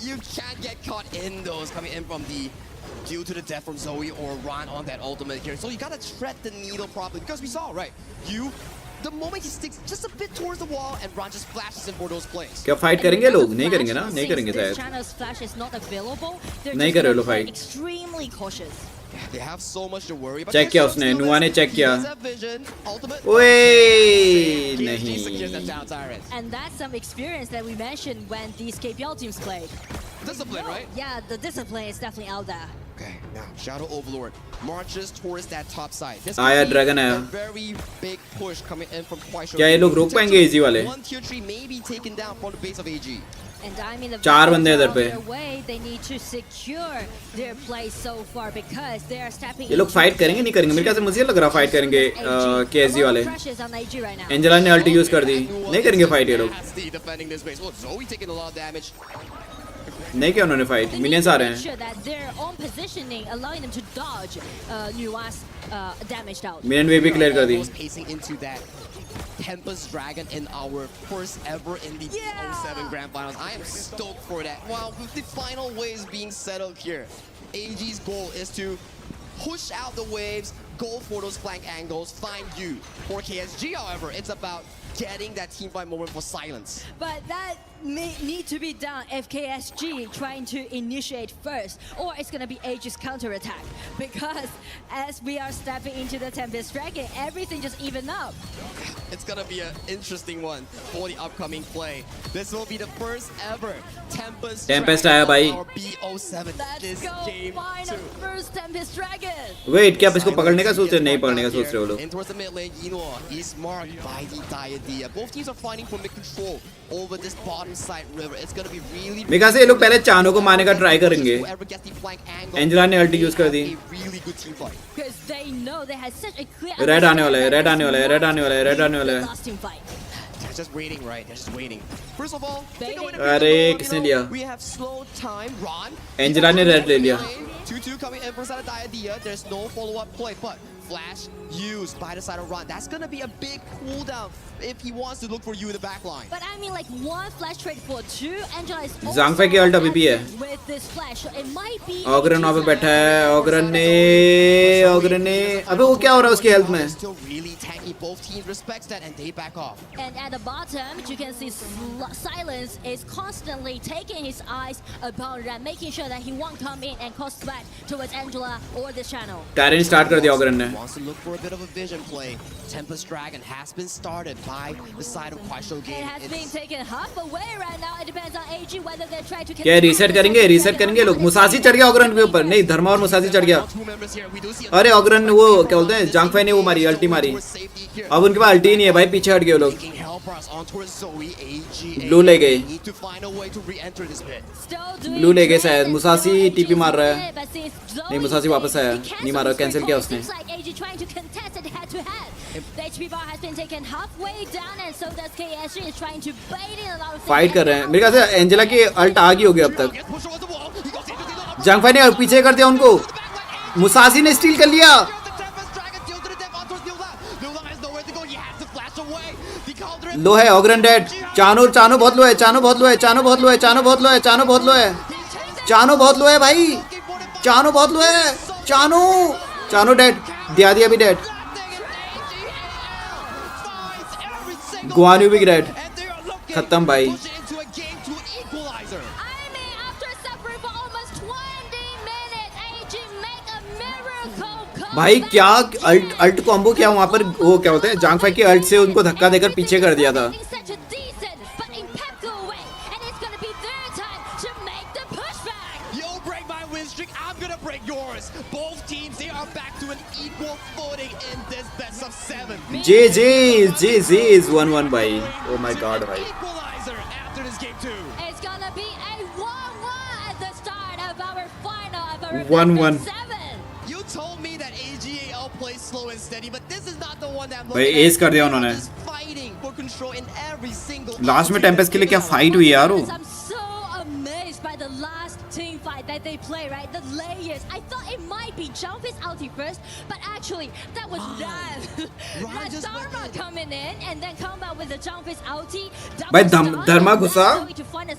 You can't get caught in those coming in from the due to the death from Zoe or Ron on that ultimate here. So you gotta tread the needle properly because we saw, right? The moment he sticks just a bit towards the wall and Ron just flashes in for those plays. क्या fight करेंगे लोग? नहीं करेंगे ना? नहीं करेंगे शायद. नहीं कर रहे लोग fight. Extremely cautious. They have so much to worry about. Check किया उसने. नुआ ने चेक किया. ओए नहीं. And that's some experience that we mentioned when these KPL teams played. Discipline, right? Yeah, the discipline is definitely out there. Okay, now Shadow Overlord marches towards that top side. आया dragon आया. Very big push coming in from Kuaishou. क्या ये लोग रोक पाएंगे AG वाले? One tier 3 may be taken down from the base of AG. And I mean, the 4 बंदे इधर पे they need to secure their place so far because they are stepping. ये लोग फाइट करेंगे नहीं करेंगे? मेरे ख्याल से मुझे लग रहा फाइट करेंगे KSG वाले। एंजेला ने अल्ट यूज कर दी, नहीं करेंगे फाइट ये लोग। नहीं किया उन्होंने फाइट, मिनियंस आ रहे हैं। मिनियन वेव भी क्लियर कर दी। Tempest Dragon in our first ever in the 07 Grand Finals. I am stoked for that. Wow, with the final waves being settled here, AG's goal is to push out the waves, go for those flank angles, find you. For KSG, however, it's about getting that teamfight moment for silence. But that may need to be done if KSG trying to initiate first, or it's going to be AG's counterattack. Because as we are stepping into the Tempest Dragon, everything just even up. It's going to be an interesting one for the upcoming play. This will be the first ever Tempest आया भाई। this game too. First Tempest Dragon. Wait, क्या आप इसको पकड़ने का सोच रहे हैं? नहीं पकड़ने का सोच रहे हो लोग? And towards the mid lane, Yinua is marked by the Diadea. Both teams are fighting for mid control over this bottom side river. It's going to be really. मेरे ख्याल से ये लोग पहले चानो को मारने का ट्राई करेंगे। एंजेला ने अल्ट यूज कर दी। Because they know they had such a clear. Red आने वाला है, रेड आने वाला है, रेड आने वाला है, रेड आने वाला है। They're just waiting, right? They're just waiting. First of all, अरे किसने लिया? we have slow time. Ron. Angela ने रेड ले लिया। 2-2 coming in from side of Diadea. There's no follow-up play, but flash used by the side of Ron. That's gonna be a big cooldown if he wants to look for you in the back line. But I mean, like one flash trade for two. Angela is also ज़ांगफे की alt अभी भी है। with this flash, so it might be. ऑग्रन वहाँ पे बैठा है, ऑग्रन ने अबे वो क्या हो रहा है उसकी हेल्थ में? Still really tanky. Both teams respects that and they back off. And at the bottom, you can see Silence is constantly taking his eyes upon Ram, making sure that he won't come in and cause threat towards Angela or this channel. Terrain start कर दिया ऑग्रन ने। Wants to look for a bit of a vision play. Tempest Dragon has been started by the side of Kwaisho game. It has been taken half away right now. It depends on AG whether they try to. क्या reset करेंगे लोग? Musashi चढ़ गया ऑग्रन के ऊपर। नहीं, धर्मा और Musashi चढ़ गया। अरे ऑग्रन वो क्या बोलते हैं? जांगफे ने वो मारी, अल्टी मारी। अब उनके पास अल्टी नहीं है भाई, पीछे हट गए लोग। ब्लू ले गए, ब्लू ले गए शायद। मुसासी टीपी मार रहा है। नहीं, मुसासी वापस आया, नहीं मारा, कैंसिल किया उसने। फाइट कर रहे हैं मेरे ख्याल से। एंजेला की अल्ट आ गई होगी अब तक। जांगफाई ने पीछे कर दिया उनको। मुसासी ने स्टील कर लिया। लो है ऑग्रन डेड। चानो बहुत लो है, चानो बहुत लो है, चानो बहुत लो है, चानो बहुत लो है, चानो बहुत लो है, चानो बहुत लो है भाई, चानो बहुत लो है, चानो डेड। दिया भी डेड। गुआनू भी डेड। खत्म भाई। भाई क्या अल्ट कॉम्बो क्या वहाँ पर वो क्या होता है? जांगफाई की अल्ट से उनको धक्का देकर पीछे कर दिया था। G 1-1 भाई। Oh my God भाई। It's gonna be a 1-1 at the start of our final of our 1-1। You told me that AGAL plays slow and steady, but this is not the one that भाई S कर दिया उन्होंने। fighting for control in every single. Last में Tempest के लिए क्या fight हुई यार वो। I'm so amazed by the last team fight that they play, right? The layers. I thought it might be Jumpy's ulti first, but actually that was that Dharma coming in and then come out with the Jumpy's ulti. भाई धर्मा घुसा,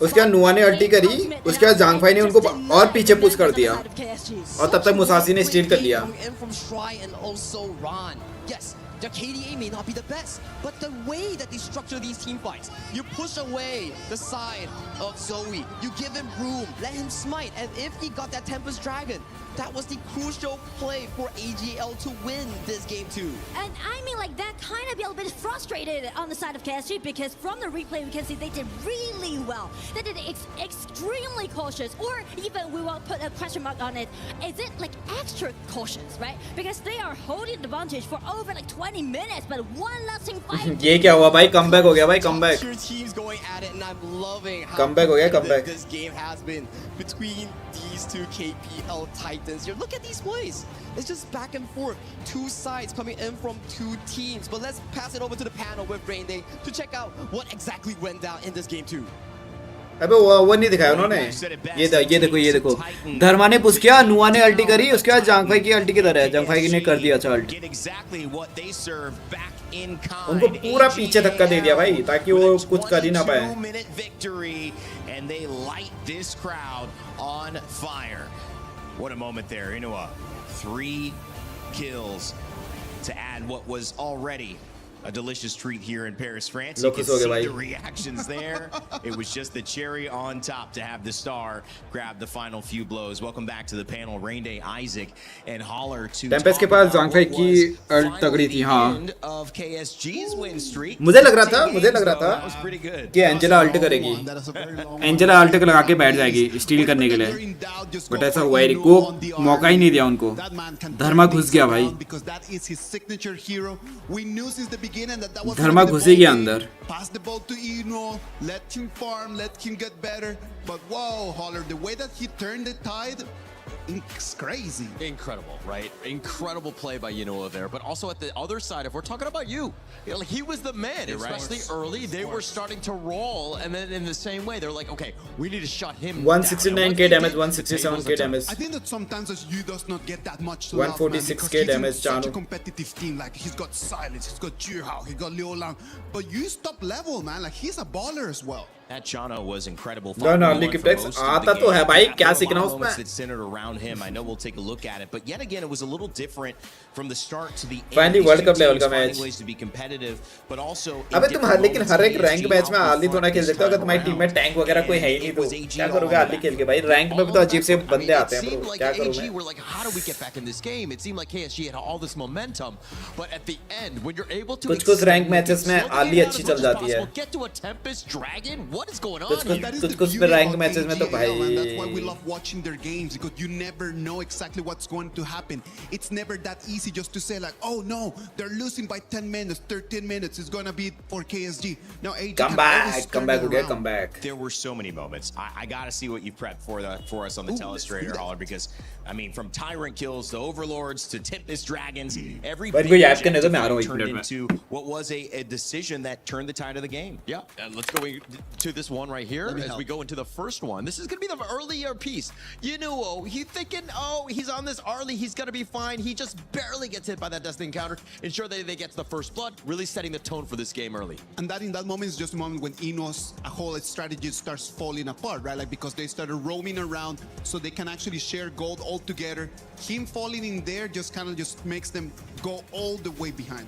उसके बाद नुआ ने अल्टी करी, उसके बाद जांगफाई ने उनको और पीछे पुश कर दिया और तब तक मुसासी ने स्टील कर लिया। Yes, the KDA may not be the best, but the way that they structure these team fights, you push away the side of Zoe, you give him room, let him smite, and if he got that Tempest Dragon, that was the crucial play for AGL to win this game too. And I mean, like, that kind of be a little bit frustrated on the side of KSG because from the replay we can see they did really well. They did extremely cautious, or even we will put a question mark on it. Is it like extra cautious, right? Because they are holding the advantage for over like 20 minutes, but one lasting fight. ये क्या हुआ भाई? Comeback हो गया भाई, comeback. Teams going at it, and I'm loving how Comeback हो गया, competitive comeback. this game has been between these two KPL titans. Look at these plays. It's just back and forth. Two sides coming in from two teams. But let's pass it over to the panel with Rain Day to check out what exactly went down in this game too. अबे वो नहीं दिखाया उन्होंने. ये देखो धर्मा ने push किया, नुआ ने अल्टी करी, उसके बाद जांगफाई की अल्टी किधर है? जांगफाई ने कर दिया अच्छा अल्टी. उनको पूरा पीछे धक्का दे दिया भाई ताकि वो कुछ कर ही ना पाए. And they light this crowd on fire. What a moment there, Inua. 3 kills to add what was already a delicious treat here in Paris, France. You can see the reactions there. It was just the cherry on top to have the star grab the final few blows. Welcome back to the panel, Rain Day, Isaac, and Holler to Tempest के पास जांगफाई की alt तगड़ी थी. हाँ, of KSG's win streak. मुझे लग रहा था कि एंजेला अल्ट करेगी. एंजेला अल्ट लगा के बैठ जाएगी स्टील करने के लिए, बट ऐसा हुआ ही नहीं. को मौका ही नहीं दिया उनको. धर्मा घुस गया भाई. धर्मा घुसी गया अंदर. Pass the ball to Eno, let him farm, let him get better. But whoa, Holler, the way that he turned the tide, it's crazy. Incredible, right? Incredible play by Yanoa there. But also at the other side, if we're talking about you, like he was the man, especially early. They were starting to roll, and then in the same way, they're like, okay, we need to shut him 169k damage, 167k damage. I think that sometimes as you does not get that much to 146k damage. Such a competitive team. Like he's got Silence, he's got Juhao, he got Liu Lang. But you stop level, man. Like he's a baller as well. That Chano was incredible. No, Liquid Flex आता तो है भाई, क्या सीखना उसमें? That centered around him. I know we'll take a look at it, but yet again, it was a little different from the start to the end. Finally, World Cup level का match. Ways to be competitive, but also. अबे तुम लेकिन हर एक rank match में early तो ना खेल सकते हो अगर तुम्हारी टीम में टैंक वगैरह कोई है ही नहीं तो क्या करोगे आर्ली खेल के भाई? रैंक में भी तो अजीब से बंदे आते हैं ब्रो, क्या करूं मैं? We're like, how do we get back in this game? It seemed like KSG had all this momentum, but at the end, when you're able to कुछ रैंक मैचेस में आर्ली अच्छी चल जाती है. Get to a Tempest Dragon. What is going on? कुछ पे rank matches में तो भाई. That's why we love watching their games because you never know exactly what's going to happen. It's never that easy just to say like, oh no, they're losing by 10 minutes, 13 minutes. It's gonna be for KSG. Now AG come back. There were so many moments. I gotta see what you prepped for us on the telestrator, Holler, because I mean, from Tyrant kills to Overlords to Tempest Dragons, every turned into what was a decision that turned the tide of the game. Yeah, and let's go to this one right here as we go into the first one. This is going to be the earlier piece. You know, he's thinking, oh, he's on this early, he's going to be fine. He just barely gets hit by that Destiny encounter. Ensure that they get to the first blood, really setting the tone for this game early. And that in that moment is just a moment when Eno's whole strategy starts falling apart, right? Like because they started roaming around so they can actually share gold all together. Him falling in there just kind of just makes them go all the way behind.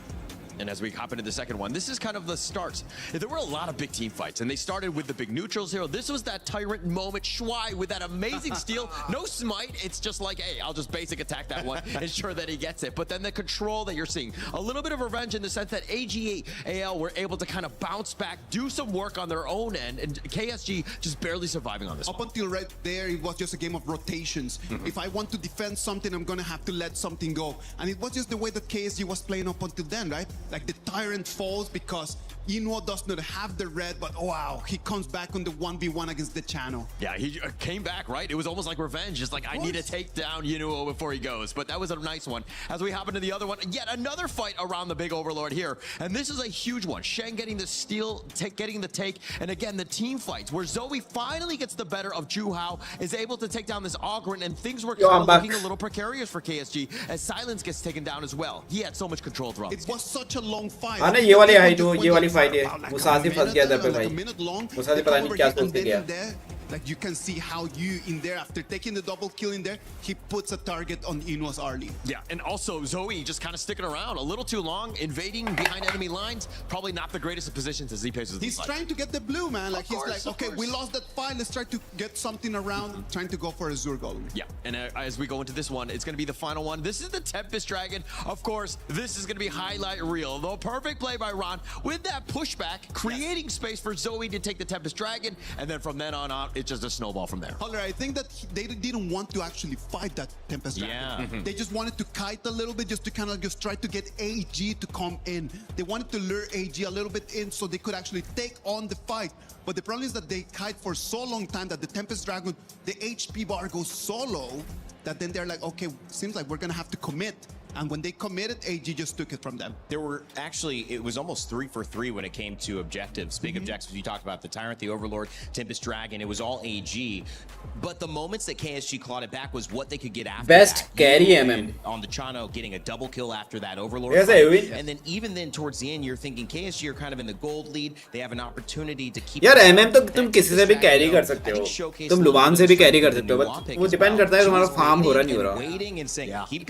And as we hop into the second one, this is kind of the start. There were a lot of big team fights, and they started with the big neutrals here. This was that Tyrant moment. Shuai with that amazing steal. No smite. It's just like, hey, I'll just basic attack that one, ensure that he gets it. But then the control that you're seeing, a little bit of revenge in the sense that AL were able to kind of bounce back, do some work on their own end, and KSG just barely surviving on this Up one. until right there, it was just a game of rotations. If I want to defend something, I'm going to have to let something go. And it was just the way that KSG was playing up until then, right? Like the Tyrant falls because Eno does not have the red, but wow, he comes back on the 1v1 against the channel. Yeah, he came back, right? It was almost like revenge. Just like, I need to take down Yunuo before he goes. But that was a nice one. As we hop into the other one, yet another fight around the big Overlord here. And this is a huge one. Shen getting the steal, getting the take. And again, the team fights where Zoe finally gets the better of Juhao, is able to take down this Ogryn, and things were kind of looking a little precarious for KSG as Silence gets taken down as well. He had so much control throughout. It was such a long fight. हाँ ना ये वाली fight है. मुसाजी फंस गया इधर पे भाई. मुसाजी पता नहीं क्या सोच के गया. Like you can see how you in there after taking the double kill in there, he puts a target on Eno's Arlie. Yeah, and also Zoe just kind of sticking around a little too long, invading behind enemy lines. Probably not the greatest of positions as he paces. He's trying to get the blue, man. Like he's like, okay, we lost that fight. Let's try to get something around. Trying to go for a Zur Golem. Yeah, and as we go into this one, it's going to be the final one. This is the Tempest Dragon. Of course, this is going to be highlight reel. The perfect play by Ron with that pushback, creating space for Zoe to take the Tempest Dragon, and then from then on out, it's just a snowball from there. Holler, I think that they didn't want to actually fight that Tempest Dragon. Yeah. They just wanted to kite a little bit, just to kind of just try to get AG to come in. They wanted to lure AG a little bit in so they could actually take on the fight. But the problem is that they kite for so long time that the Tempest Dragon, the HP bar goes so low that then they're like, okay, seems like we're gonna have to commit. And when they committed, AG just took it from them. There were actually, it was almost 3 for 3 when it came to objectives. Big objectives. You talked about the Tyrant, the Overlord, Tempest Dragon. It was all AG. But the moments that KSG clawed it back was what they could get after Best that. carry MM. On the Chano, getting a double kill after that Overlord. Yes, fight. I win. And then even then, towards the end, you're thinking KSG are kind of in the gold lead. They have an opportunity to keep. यार MM तो तुम किसी से भी carry कर सकते हो, तुम लुवान से भी कैरी कर सकते हो, बस वो डिपेंड करता है तुम्हारा फार्म हो रहा नहीं हो रहा. Waiting and saying, keep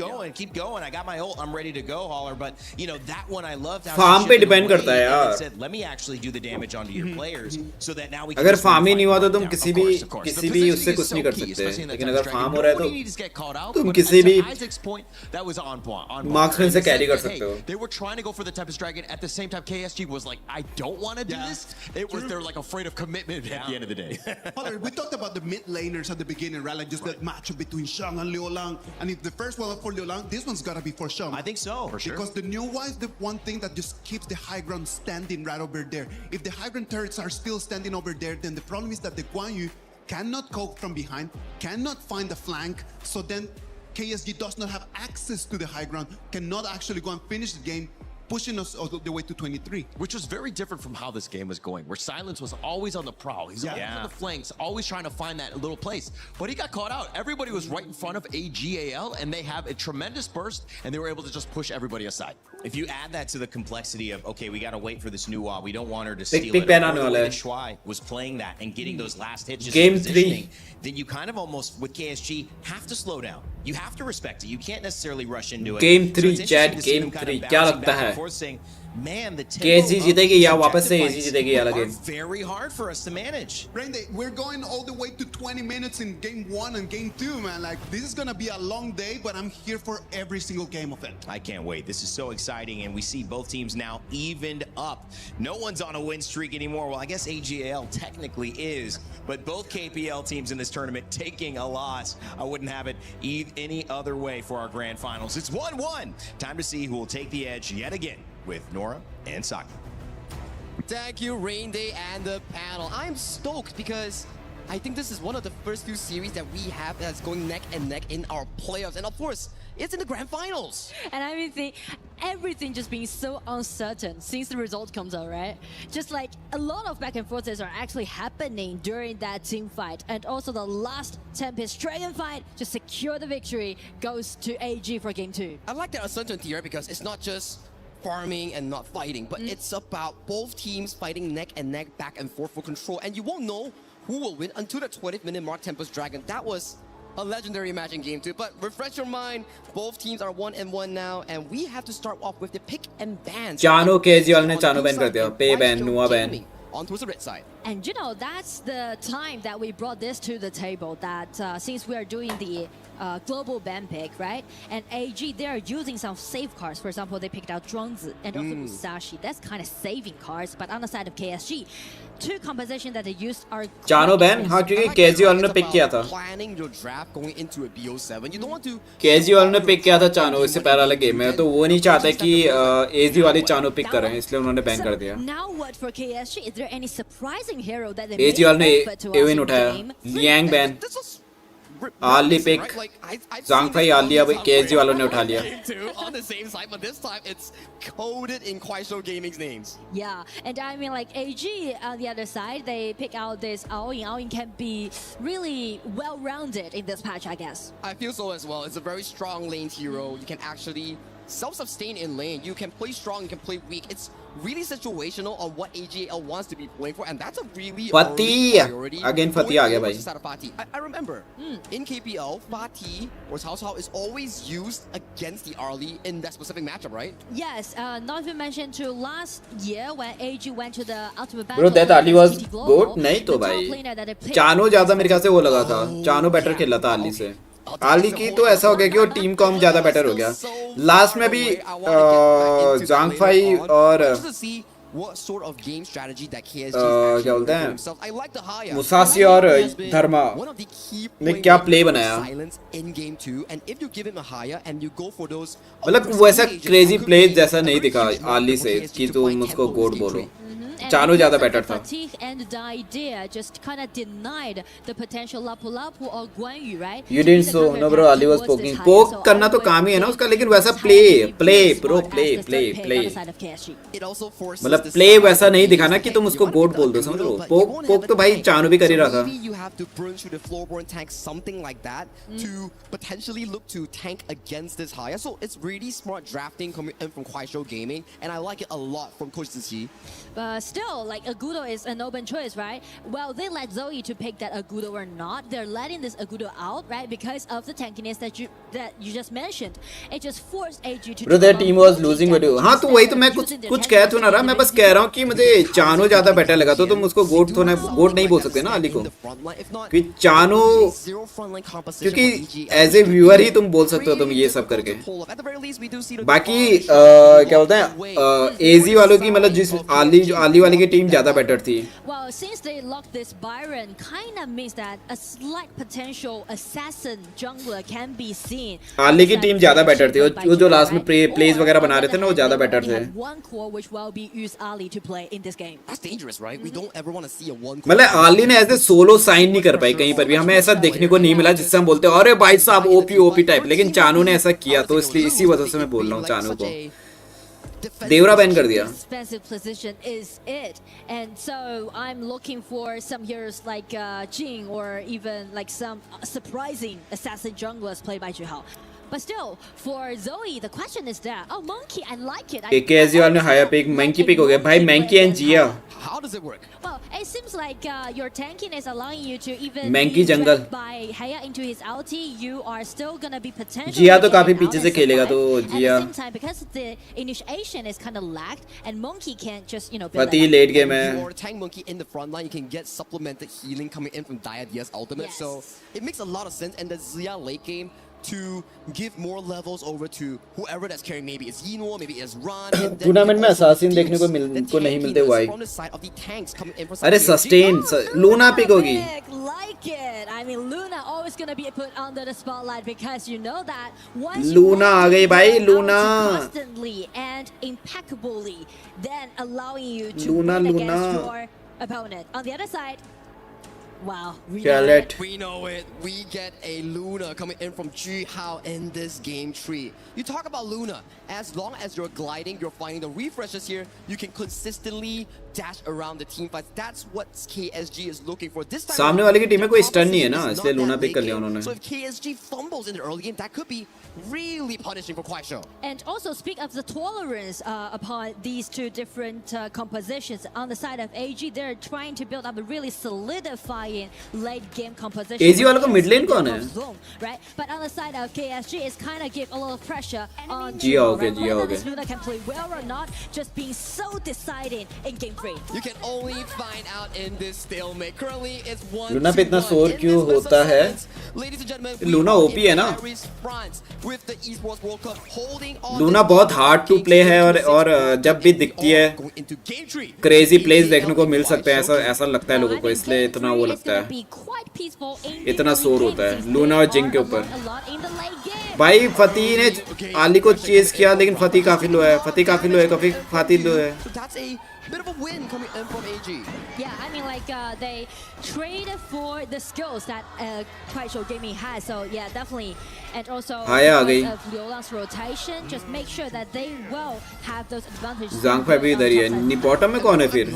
going. I got my ult. I'm ready to go, Holler. But you know that one I loved. Farm पे depend करता है यार. Said, let me actually do the damage onto your players, so that now we. अगर farm ही नहीं हुआ तो तुम किसी भी उससे कुछ नहीं कर सकते. लेकिन अगर farm हो रहा है तो तुम किसी भी marksman से carry कर सकते हो. They were trying to go for the Tempest Dragon. At the same time, KSG was like, I don't want to do this. It was they're like afraid of commitment at the end of the day. We talked about the mid laners at the beginning, right? Like just that matchup between Shang and Liulang. And if the first one was for Liulang, this one's gotta be for Shang. I think so, for sure. Because the new one is the one thing that just keeps the high ground standing right over there. If the high ground turrets are still standing over there, then the problem is that the Guan Yu cannot cope from behind, cannot find the flank, so then KSG does not have access to the high ground, cannot actually go and finish the game, pushing us all the way to 23. Which was very different from how this game was going, where Silence was always on the prowl. He's always on the flanks, always trying to find that little place. But he got caught out. Everybody was right in front of AGAL, and they have a tremendous burst, and they were able to just push everybody aside. If you add that to the complexity of, okay, we got to wait for this new wall. We don't want her to steal big it. ban Or on the way wala. that Shuai was playing that and getting those last hits, just Game positioning, 3. then you kind of almost, with KSG, have to slow down. You have to respect it. You can't necessarily rush into it. Game So 3 it's Chad, interesting to see Game them kind 3 of क्या bouncing लगता back and है? forth saying, man, the KSG जीतेगी या वापस से AG जीतेगी ये अलग are game. very hard for us to manage. Randy, we're going all the way to 20 minutes in game 1 and game 2, man. Like, this is gonna be a long day, but I'm here for every single game of it. I can't wait. This is so exciting, and we see both teams now evened up. No one's on a win streak anymore. Well, I guess AGL technically is, but both KPL teams in this tournament taking a loss. I wouldn't have it any other way for our grand finals. It's 1-1. Time to see who will take the edge yet again with Nora and Saki. Thank you, Rain Day and the panel. I'm stoked because I think this is one of the first few series that we have that's going neck and neck in our playoffs. And of course, it's in the grand finals. And I mean, everything just being so uncertain since the result comes out, right? Just like a lot of back and forths are actually happening during that team fight. And also the last Tempest Dragon fight to secure the victory goes to AG for game 2. I like that uncertainty, right? Because it's not just farming and not fighting, but it's about both teams fighting neck and neck, back and forth for control. And you won't know who will win until the 20th minute mark. Tempest Dragon, that was a legendary match in game 2. But refresh your mind, both teams are 1-1 now, and we have to start off with the pick and ban. Chano KSG वाले ने Chano ban कर दिया, Pei ban, Nua ban. On towards the red side. And you know, that's the time that we brought this to the table, that since we are doing the global ban pick, right? And AG, they are using some safe cards. For example, they picked out Zhuangzi and also Musashi. That's kind of saving cards. But on the side of KSG, 2 compositions that they used are Chano ban, हाँ क्योंकि KSG वालों ने pick किया था. Planning your draft going into a BO7. You don't want to. KSG वालों ने pick किया था Chano इससे पहले वाले गेम में, तो वो नहीं चाहते कि AG वाले Chano pick करें, इसलिए उन्होंने ban कर दिया. Now what for KSG? Is there any surprising hero that they AG वालों ने Evan उठाया, Liang ban. Ali pick, Zhang Fei Ali अब KSG वालों ने उठा लिया. On the same side, but this time it's coded in Kuaishou Gaming's names. Yeah, and I mean, like AG on the other side, they pick out this Aoyin. Aoyin can be really well-rounded in this patch, I guess. I feel so as well. It's a very strong lane hero. You can actually self-sustain in lane. You can play strong, you can play weak. It's really situational on what AGL wants to be playing for, and that's a really early priority. Again Fatih आ गया भाई. I remember in KPL, Fatih or Cao Cao is always used against the early in that specific matchup, right? Yes, not to mention to last year when AG went to the ultimate battle. Bro, that Ali was good नहीं तो भाई. Chano ज़्यादा मेरे ख्याल से वो लगा था. Chano better खेला था Ali से. आली की तो ऐसा हो गया कि वो टीम कॉम ज्यादा बेटर हो गया. लास्ट में भी जांगफाई और what sort of game strategy that KSG क्या बोलते हैं himself. I like the higher. Musashi और धर्मा ने क्या प्ले बनाया silence in game 2 and if you give him a higher and you go for those मतलब वैसा क्रेजी प्ले जैसा नहीं दिखा आली से कि तुम उसको गोड बोलो चानो ज्यादा बेटर था You didn't so no bro Ali was poking poke करना तो काम ही है ना उसका लेकिन वैसा प्ले मतलब प्ले वैसा नहीं दिखाना कि तुम उसको गोड बोल दो समझ लो पोक तो भाई चानो भी कर ही रहा था you have to burn through the floorboard tank something like that to potentially look to tank against this higher so it's really smart drafting coming in from Kuaishou Gaming and I like it a lot from Coach Ziqi. But still, like Agudo is an open choice, right? Well, they let Zoe to pick that Agudo or not. They're letting this Agudo out, right? Because of the tankiness that you just mentioned. It just forced AG to. Bro, their team was losing video. हाँ तो वही तो मैं कुछ कह तो ना रहा मैं बस कह रहा हूँ कि मुझे चानो ज़्यादा बेटर लगा तो तुम उसको गोट नहीं बोल सकते ना अली को कि चानो क्योंकि एज ए व्यूअर ही तुम बोल सकते हो तुम ये सब करके बाकी क्या बोलते हैं एजी वालों की मतलब जिस आली वाली की टीम ज्यादा बेटर थी Well, since they locked this Byron, kind of means that a slight potential assassin jungler can be seen. आली की टीम ज्यादा बेटर थी वो जो लास्ट में प्लेस वगैरह बना रहे थे ना वो ज्यादा बेटर थे One core which will be used Ali to play in this game. That's dangerous, right? We don't ever want to see a one. मतलब आली ने ऐसे सोलो साइन नहीं कर पाई कहीं पर भी हमें ऐसा देखने को नहीं मिला जिससे हम बोलते अरे भाई साहब ओपी टाइप लेकिन चानू ने ऐसा किया तो इसलिए इसी वजह से मैं बोल रहा हूँ चानू को देवरा बैन कर दिया Expensive position is it, and so I'm looking for some heroes like Jing or even like some surprising assassin junglers played by Juhao. But still, for Zoe, the question is that Monkey, I like it. KSG वाले ने higher pick Monkey pick हो गया भाई Monkey and Jia. How does it work? Well, it seems like your tankiness allowing you to even Monkey jungle by Haya into his ulti. You are still gonna be potentially. Jia तो काफी पीछे से खेलेगा तो Jia. At the same time, because the initiation is kind of lagged, and Monkey can't just Pati late game है. If you are tank Monkey in the front line, you can get supplemented healing coming in from Diadia's ultimate. Yes. So it makes a lot of sense. And the Zia late game to give more levels over to whoever that's carrying. Maybe it's Yinwo, maybe it's Ran. Tournament में assassin देखने को नहीं मिलते भाई. अरे sustain Luna pick होगी. Like it. I mean, Luna always gonna be put under the spotlight because you know that once Luna आ गई भाई Luna. Constantly and impeccably, then allowing you to win against your opponent. On the other side. Wow, we know it. We get a Luna coming in from Juhao in this game tree. You talk about Luna. As long as you're gliding, you're finding the refreshes here, you can consistently dash around the team fights. That's what KSG is looking for. This time सामने वाले की team में कोई stun नहीं है ना इसलिए Luna pick कर लिया उन्होंने. So if KSG fumbles in the early game, that could be really punishing for Kuaishou. And also speak of the tolerance upon these two different compositions. On the side of AG, they're trying to build up a really solidifying late game composition. AG वालों का mid lane कौन है? Right, but on the side of KSG, it's kind of give a little pressure on Jia हो गया. This Luna can play well or not, just being so deciding in game 3. You can only find out in this stalemate. Currently, it's 1-1. Luna पे इतना शोर क्यों होता है? Ladies and gentlemen, Luna OP है ना? With the Esports World Cup holding on. Luna बहुत hard to play है और जब भी दिखती है crazy plays देखने को मिल सकते हैं ऐसा लगता है लोगों को इसलिए इतना वो लगता है इतना शोर होता है Luna और जिंग के ऊपर भाई फती ने आली को चेस किया लेकिन फती काफी लो है फती लो है bit of a win coming in from AG. Yeah, I mean like they traded for the skills that Kuaishou Gaming has. So yeah, definitely. And also of Liulan's rotation, just make sure that they will have those advantages. Zhangfei भी इधर ही है. नहीं bottom में कौन है फिर?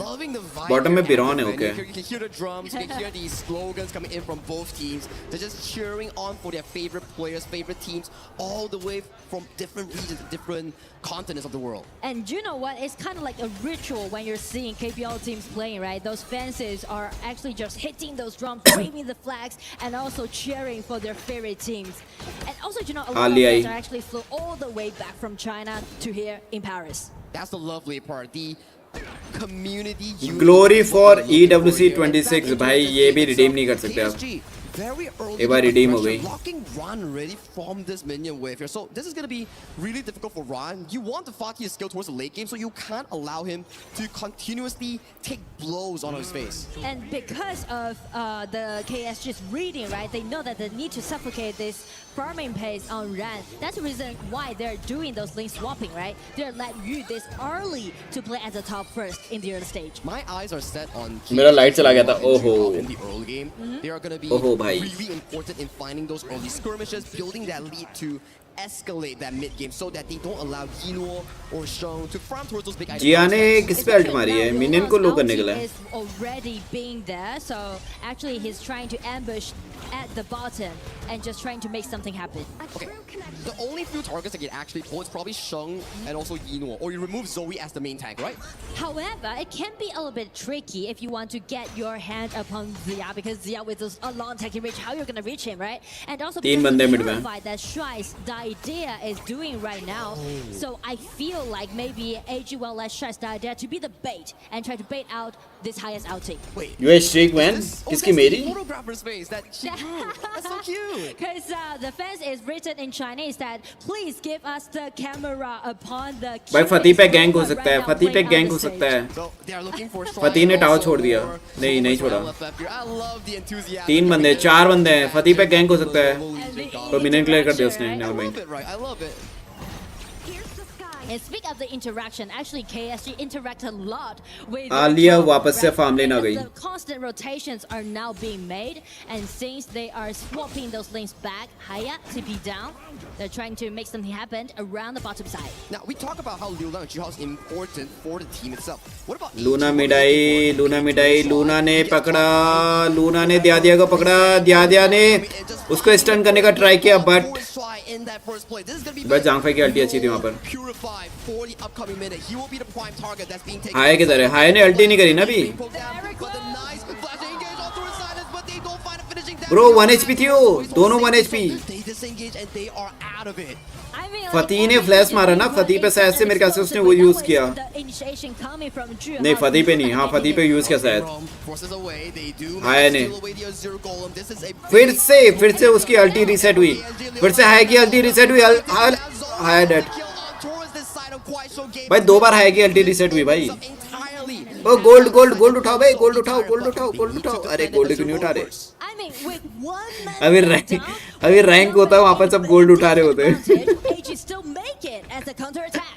Bottom में Biron है, okay. You can hear the drums, you can hear these slogans coming in from both teams. They're just cheering on for their favorite players, favorite teams, all the way from different regions, different continents of the world. And you know what? It's kind of like a ritual when you're seeing KPL teams playing, right? Those fans are actually just hitting those drums, waving the flags, and also cheering for their favorite teams. And also, you know, a lot of fans are actually flew all the way back from China to here in Paris. That's the lovely part. The community glory for EWC 26 भाई ये भी redeem नहीं कर सकते आप very early. एक बार redeem हो गई. Blocking Ron already from this minion wave here. So this is going to be really difficult for Ron. You want to Fatih skill towards the late game, so you can't allow him to continuously take blows on his face. And because of the KSG's reading, right, they know that they need to suffocate this farming pace on Ran. That's the reason why they're doing those link swapping, right? They're letting you this early to play at the top first in the early stage. My eyes are set on मेरा light चला गया था. ओहो. In the early game, they are going to be really important in finding those early skirmishes, building that lead to escalate that mid game so that they don't allow Yino or Shang to farm towards those big items. जिया ने किस पे alt मारी है? Minion को लो करने के लिए. Is already being there, so actually he's trying to ambush at the bottom and just trying to make something happen. Okay, the only few targets that can actually pull is probably Shang and also Yino, or you remove Zoe as the main tank, right? However, it can be a little bit tricky if you want to get your hand upon Zia, because Zia with those a long attacking reach, how you're gonna reach him, right? And also तीन बंदे mid में. that Shrice the idea is doing right now. So I feel like maybe AG will let Shrice the idea to be the bait and try to bait out this highest outing. Wait, You are streak man? किसकी मेरी? Photographer's face. That's so cute. Because the fence is written in Chinese that please give us the camera upon the. भाई फती पे gang हो सकता है. फती पे gang हो सकता है. So they are looking for फती ने टावर छोड़ दिया. नहीं छोड़ा. I love the enthusiasm. तीन बंदे, चार बंदे हैं. फती पे गैंग हो सकता है. तो मिनियन क्लियर कर दिया उसने. Never mind. I love it. And speak of the interaction, actually KSG interact a lot with Alia वापस से farm lane आ गई. The constant rotations are now being made, and since they are swapping those lanes back, Haya TP down. They're trying to make something happen around the bottom side. Now we talk about how Liu Lang Jiao is important for the team itself. What about Luna मिडाई. Luna ने पकड़ा. Luna ने दिया को पकड़ा. दिया ने उसको स्टन करने का ट्राई किया, बट बस जांगफाई की अल्टी अच्छी थी वहाँ पर. हाय किधर है? हाय ने अल्टी नहीं करी ना अभी. ब्रो 1 HP थी वो. दोनों 1 HP. फती ने फ्लैश मारा ना. फती पे शायद से मेरे ख्याल से उसने वो यूज किया. नहीं फती पे नहीं. हाँ फती पे यूज किया शायद. हाय ने फिर से उसकी अल्टी रीसेट हुई. फिर से हाय की अल्टी रीसेट हुई. हाय डेड. भाई 2 बार हाय की अल्टी रीसेट हुई भाई. ओ गोल्ड उठाओ भाई. गोल्ड उठाओ. अरे गोल्ड क्यों नहीं उठा रहे? अभी रैंक होता है वहाँ पर सब गोल्ड उठा रहे होते हैं.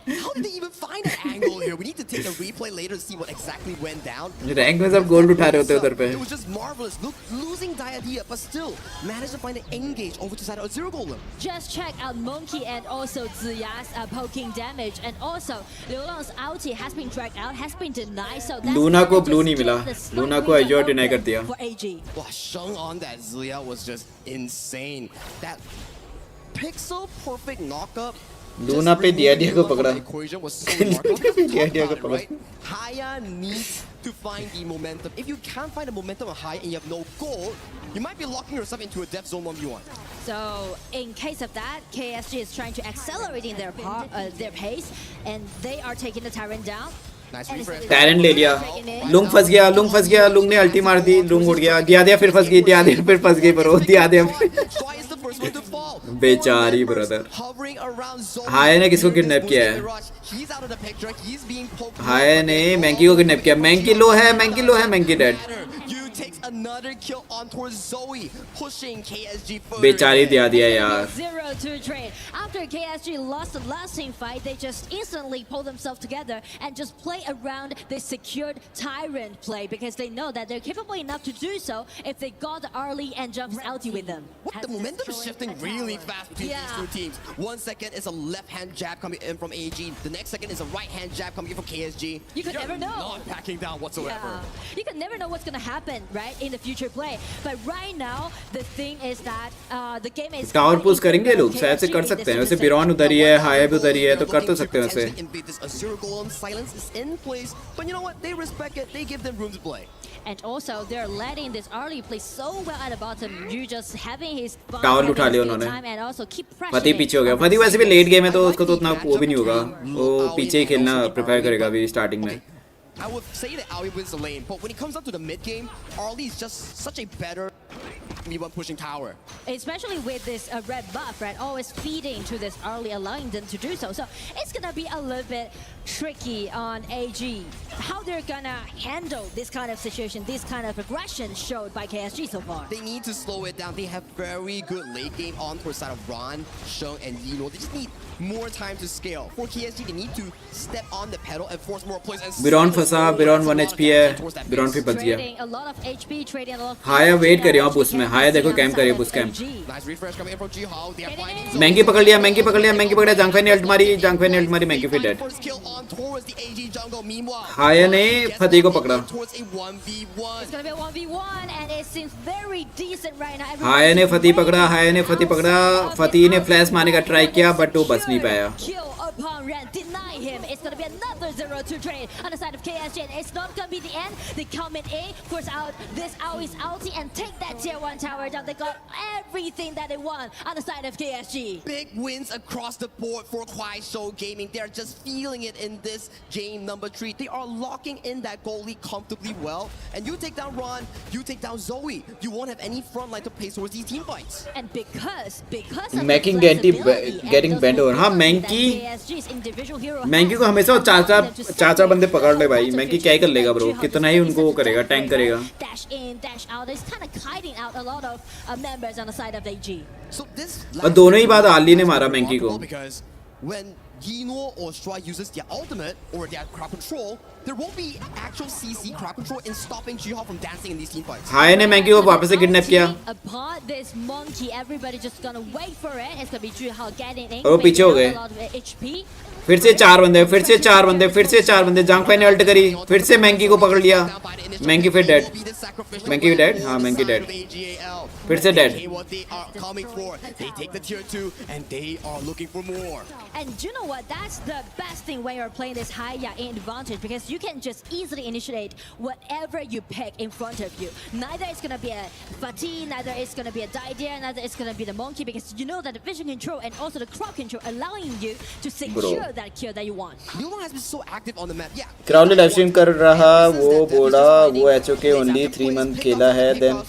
How did they even find an angle here? We need to take a replay later to see what exactly went down. Rank में सब गोल्ड उठा रहे होते हैं उधर पे. It was just marvelous. Losing Diadea, but still managed to find an engage over to side of Zero Golem. Just check out Monkey and also Ziya's poking damage, and also Liu Lang's ulti has been dragged out, has been denied. So that's Luna को blue नहीं मिला. Luna को अजोर deny कर दिया. For AG. Wow, Shang on that Ziya was just insane. That pixel perfect knockup. Luna पे दिया को पकड़ा. Equation was so remarkable. दिया को पकड़ा. Haya needs to find the momentum. If you can't find the momentum on Haya and you have no gold, you might be locking yourself into a death zone 1v1. So in case of that, KSG is trying to accelerating their pace, and they are taking the Tyrant down. टैरेंट ले लिया. लुंग फंस गया. लुंग ने अल्टी मार दी. लुंग उड़ गया. दिया फिर फंस गई. ब्रो दिया बेचारी ब्रदर. हाय ने किसको किडनैप किया है? हाय ने मैंकी को किडनैप किया. मैंकी लो है. मैंकी dead. Another kill on towards Zoe, pushing KSG further. बेचारी दिया यार. 0-2 trade. After KSG lost the last team fight, they just instantly pull themselves together and just play around the secured Tyrant play, because they know that they're capable enough to do so if they got the early and jumps outy with them. The momentum is shifting really fast between these two teams. 1 second is a left-hand jab coming in from AG. The next second is a right-hand jab coming in from KSG. You could never know. Not backing down whatsoever. Yeah. You can never know what's going to happen, right, in the future play. But right now, the thing is that the game is. Tower push करेंगे लोग. शायद से कर सकते हैं. वैसे बिरॉन उधर ही है. हाय भी उधर ही है. तो कर तो सकते हैं वैसे. Zero Golem silence is in place, but you know what? They respect it. They give them room to play. And also, they're letting this early play so well at the bottom. You just having his tower उठा लिया उन्होंने. and also keep फती पीछे हो गया. फती वैसे भी late game है तो उसको तो उतना वो भी नहीं होगा. वो पीछे ही खेलना प्रिपेयर करेगा अभी स्टार्टिंग में. I would say that Aoi wins the lane, but when it comes up to the mid game, Arlie is just such a better one pushing tower. Especially with this red buff, right? Always feeding to this early, allowing them to do so. So it's gonna be a little bit tricky on AG. How they're gonna handle this kind of situation, this kind of aggression showed by KSG so far. They need to slow it down. They have very good late game on towards side of Ron, Sheng, and Yino. They just need more time to scale. For KSG, they need to step on the pedal and force more plays. Biron फंसा, Biron 1 HP है, Biron फिर बच गया. Trading a lot of HP, trading a lot of हाया wait कर रहा हूँ Bush में. हाया देखो कैंप कर रही है Bush camp. Nice refresh coming in from Jihao. They are finding Maggi पकड़ लिया, मैंगी पकड़ लिया, मैंगी पकड़ा. जांगफाई ने अल्ट मारी, जांगफाई ने अल्ट मारी, मैंगी फिर dead. first kill on towards the AG jungle. Meanwhile, हाया ने फतेह को पकड़ा. towards a 1v1. It's gonna be a 1v1 and it seems very decent right now. हाया ने फतेह पकड़ा, हाया ने फतेह पकड़ा. फतेह ने फ्लैश मारने का ट्राई किया बट वो बच नहीं पाया. Kill upon Ren, deny him. It's gonna be another 0-2 trade on the side of KSG. And it's not gonna be the end. They come in A, force out this Aoi's ulti and take that tier 1 tower down. They got everything that they want on the side of KSG. Big wins across the board for Kwai Show Gaming. They're just feeling it in this game number 3. They are locking in that goalie comfortably well. And you take down Ron, you take down Zoe. You won't have any front line to play towards these team fights. And because of Making getting bent over. हाँ मैंकी मैंकी को हमेशा चाचा बंदे पकड़ ले भाई. मैंकी क्या ही कर लेगा ब्रो. कितना ही उनको वो करेगा, टैंक करेगा. Dash in, dash out. It's kind of kiting out a lot of members on the side of AG. So this और दोनों ही बात आली ने मारा मैंकी को. because when Yino or Stry uses their ultimate or their crowd control, there won't be actual CC crowd control in stopping Jihao from dancing in these team fights. हाय ने मैंकी को वापस से किडनैप किया. Upon this monkey, everybody just gonna wait for it. It's gonna be Jihao getting in. और वो पीछे हो गए. फिर से 4 बंदे, फिर से 4 बंदे, फिर से 4 बंदे. जांगफाई ने अल्ट करी, फिर से मैंकी को पकड़ लिया. मैंकी फिर डेड. मैंकी भी डेड. हाँ मैंकी डेड. फिर से dead. What they are coming for, they take the tier 2 and they are looking for more. And you know what? That's the best thing when you're playing this Haya in advantage because you can just easily initiate whatever you pick in front of you. Neither it's gonna be a Fatih, neither it's gonna be a Didier, neither it's gonna be the monkey because you know that the vision control and also the crowd control allowing you to secure that kill that you want. Newman has been so active on the map. Yeah. Crowd live stream कर रहा. वो बोला वो HOK only 3 month खेला है. Then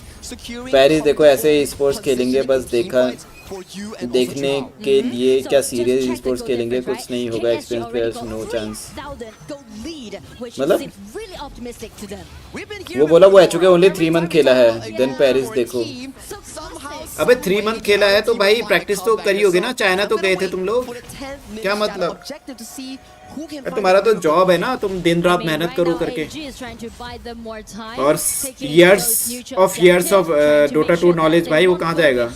Paris देखो ऐसे sports खेलेंगे बस देखने के लिए. क्या सीरियस स्पोर्ट्स खेलेंगे? कुछ नहीं होगा. Experience players no chance. मतलब वो बोला वो HOK ओनली 3 मंथ खेला है. देन पेरिस देखो. अबे 3 मंथ खेला है तो भाई प्रैक्टिस तो करी होगी ना. चाइना तो गए थे तुम लोग. क्या मतलब? तुम्हारा तो जॉब है ना. तुम दिन रात मेहनत करो करके. और years of Dota 2 knowledge भाई वो कहाँ जाएगा?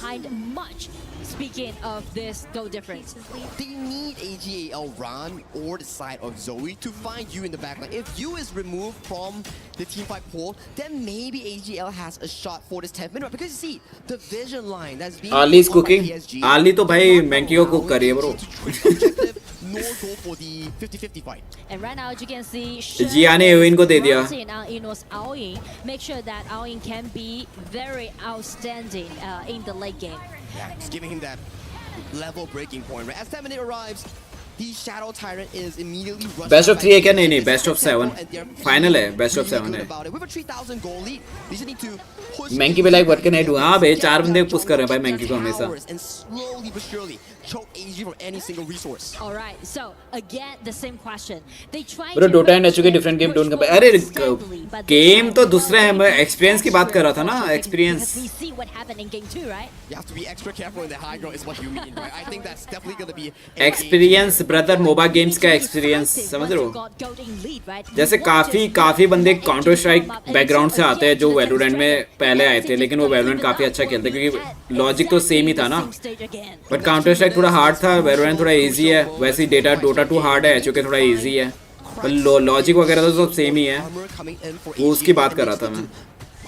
Speaking of this goal difference, they need AGAL Ron or the side of Zoe to find you in the backline. If you is removed from the teamfight pool, then maybe AGL has a shot for this 10th minute. Because you see, the vision line that's being Ali is cooking. Ali तो भाई मैंकी को cook कर रही है bro. Nor go for the 50-50 fight. And right now, as you can see, जिया ने Eowyn को दे दिया. Make sure that Aoin can be very outstanding in the late game. Yeah, just giving him that level breaking point. Right? As 10 minute arrives, the Shadow Tyrant is immediately rushing. Best of 3 है क्या? नहीं best of 7. Final है. Best of 7 है. With a 3,000 goal lead, they just need to push. मैंकी पे like what can I do. हाँ भाई 4 बंदे push कर रहे हैं भाई मैंकी को हमेशा. And slowly but surely choke AG from any single resource. All right, so again the same question. They try. Bro, Dota and HOK different game don't compare. अरे गेम तो दूसरा है. मैं एक्सपीरियंस की बात कर रहा था ना. Experience. We see what happened in game 2, right? You have to be extra careful in the high ground is what you mean, right? I think that's definitely going to be experience brother. MOBA games का experience समझ रहे हो. जैसे काफी बंदे counter strike background से आते हैं जो वैलोरेंट में पहले आए थे. लेकिन वो वैलोरेंट काफी अच्छा खेलते क्योंकि लॉजिक तो सेम ही था ना. बट काउंटर स्ट्राइक थोड़ा हार्ड था. वैलोरेंट थोड़ा इजी है. वैसे ही Dota 2 हार्ड है. HOK थोड़ा इजी है. पर लॉजिक वगैरह तो सब सेम ही है. वो उसकी बात कर रहा था मैं.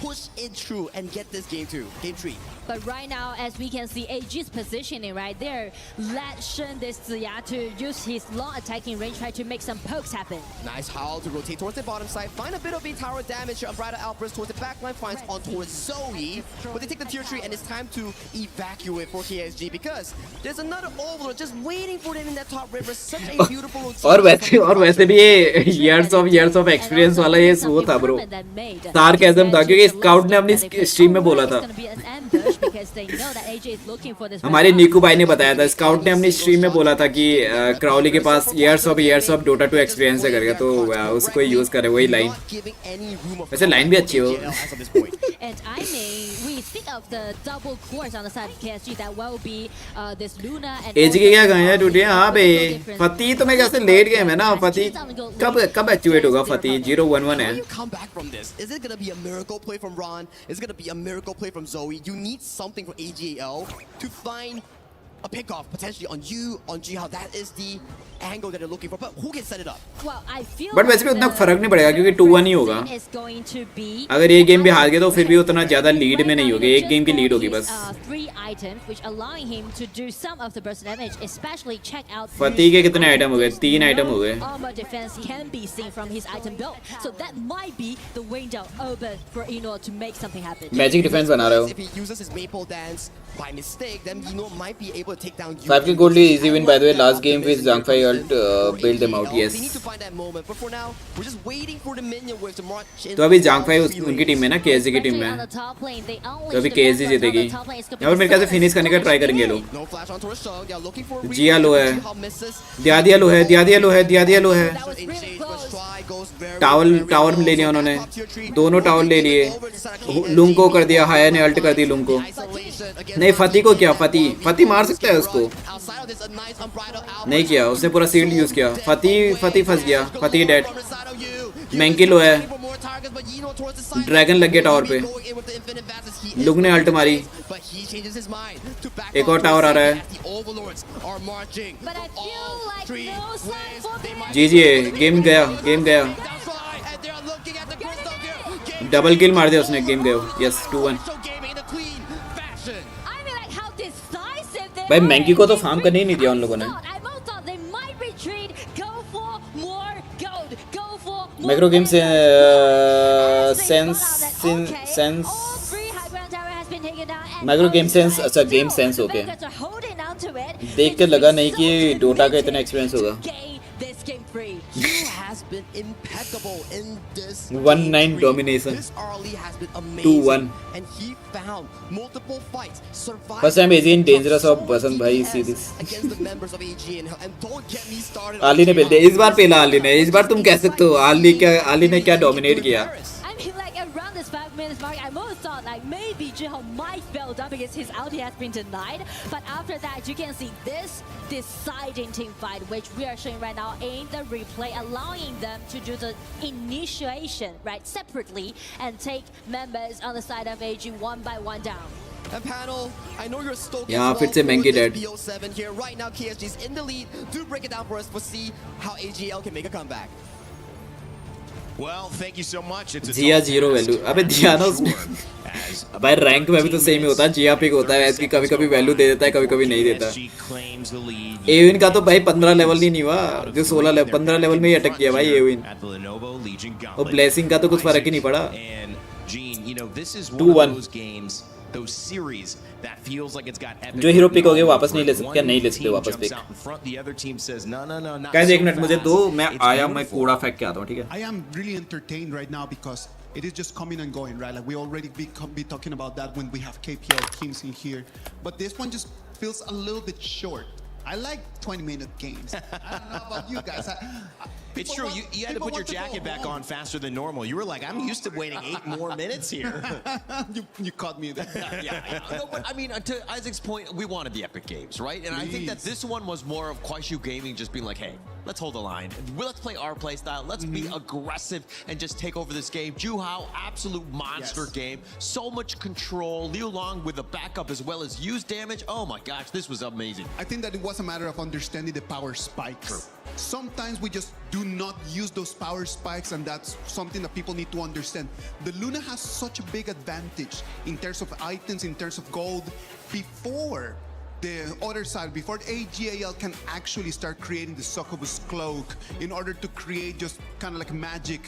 push it through and get this game 3. But right now, as we can see, AG's positioning right there let Shen this Ziya to use his long attacking range, try to make some pokes happen. Nice Howl to rotate towards the bottom side, find a bit of a tower damage here. Unbridled Outburst towards the backline, finds on towards Zoe. But they take the tier 3 and it's time to evacuate for KSG because there's another Overlord just waiting for them in that top river. Such a beautiful rotation. और वैसे भी ये years of experience वाला ये वो था bro. Sarcasm था क्योंकि स्काउट ने अपनी स्ट्रीम में बोला था. हमारे नीकू भाई ने बताया था, स्काउट ने अपनी स्ट्रीम में बोला था कि क्राउली के पास years of Dota 2 एक्सपीरियंस है करके, तो उसको यूज करे वही लाइन. वैसे लाइन भी अच्छी हो. And I mean, we speak of the double cores on the side of KSG that will be this Luna and एज के क्या गए हैं टूटे. हाँ बे फती तो मैं कैसे लेट गेम है ना. फती कब एक्टिवेट होगा. फती 0-1-1 है. Is it gonna be a miracle play from Ron? Is it gonna be a miracle play from Zoe? You need something from AGL to find a pick-off potentially on you, on Jihao. That is the angle that they're looking for. But who can set it up? Well, I feel but वैसे भी उतना फर्क नहीं पड़ेगा क्योंकि 2-1 ही होगा. अगर ये गेम भी हार गए तो फिर भी उतना ज्यादा लीड में नहीं होगी. एक गेम की लीड होगी बस. फती के कितने आइटम हो गए. 3 आइटम हो गए. मैजिक डिफेंस बना रहे हो. 5 की gold easy win by the way. Last game with Zhangfei bailed them out. Yes. तो अभी Zhangfei उनकी टीम में ना, KSG की टीम में. तो अभी KSG जीतेगी. यहाँ पर मेरे ख्याल से फिनिश करने का ट्राई करेंगे लोग. जिया लो है. दिया लो है. टावर ले लिया उन्होंने. दोनों टावर ले लिए. लुंग को कर दिया. हाया ने अल्ट कर दी लुंग को. नहीं फती को क्या. फती मार सकता है उसको. नहीं किया उसने. पूरा सील्ड यूज किया. फती फंस गया. फती डेड. मैंकी लो है. ड्रैगन लग गया टावर पे. लुंग ने अल्ट मारी. एक और टावर आ रहा है. जी गेम गया. डबल किल मार दिया उसने. गेम गया. यस 2-1. भाई मैंकी को तो फार्म करने ही नहीं दिया उन लोगों ने. मैक्रो गेम से मैक्रो गेम सेंस. अच्छा गेम सेंस ओके. देख के लगा नहीं कि डोटा का इतना एक्सपीरियंस होगा. 1-9 domination. 2-1. First time AG in dangerous of बसंत भाई सीरीज. आली ने पहले इस बार पहला आली ने. इस बार तुम कह सकते हो आली ने क्या डोमिनेट किया. I most thought like maybe Jihao might fail down because his ulti has been denied. But after that, you can see this deciding team fight, which we are showing right now in the replay, allowing them to do the initiation right separately and take members on the side of AG one by one down. And panel, I know you're stoked. Yeah, फिर से Menki dead. BO7 here right now. KSG's in the lead. Do break it down for us. We'll see how AGL can make a comeback. Well, thank you so much. It's जिया 0 value. अबे जिया ना उसमें भाई rank में भी तो same ही होता है. जिया पिक होता है इसकी. कभी वैल्यू दे देता है, कभी नहीं देता. एविन का तो भाई 15 लेवल नहीं हुआ. जो 15 लेवल में ही अटक किया भाई एविन. और ब्लेसिंग का तो कुछ फर्क ही नहीं पड़ा. 2-1. जो हीरो पिक हो गए वापस नहीं ले सकते वापस पिक. गाइस एक मिनट मुझे दो. मैं आया. मैं कूड़ा फेंक के आता हूं. ठीक है. I am really entertained right now because it is just coming and going, right? Like we already be talking about that when we have KPL teams in here, but this one just feels a little bit short. I like 20-minute games. I don't know about you guys. It's true. You had to put your jacket back on faster than normal. You were like, I'm used to waiting 8 more minutes here. You caught me there. Yeah. No, but I mean, to Isaac's point, we wanted the epic games, right? And I think that this one was more of Kwaishu Gaming just being like, hey, let's hold the line. Let's play our play style. Let's be aggressive and just take over this game. Juhao, absolute monster game. So much control. Liu Long with the backup as well as use damage. Oh my goch, this was amazing. I think that it was a matter of understanding the power spikes. sometimes we just do not use those power spikes, and that's something that people need to understand. The Luna has such a big advantage in terms of items, in terms of gold, before the other side, before AGAL can actually start creating the Succubus cloak in order to create just kind of like magic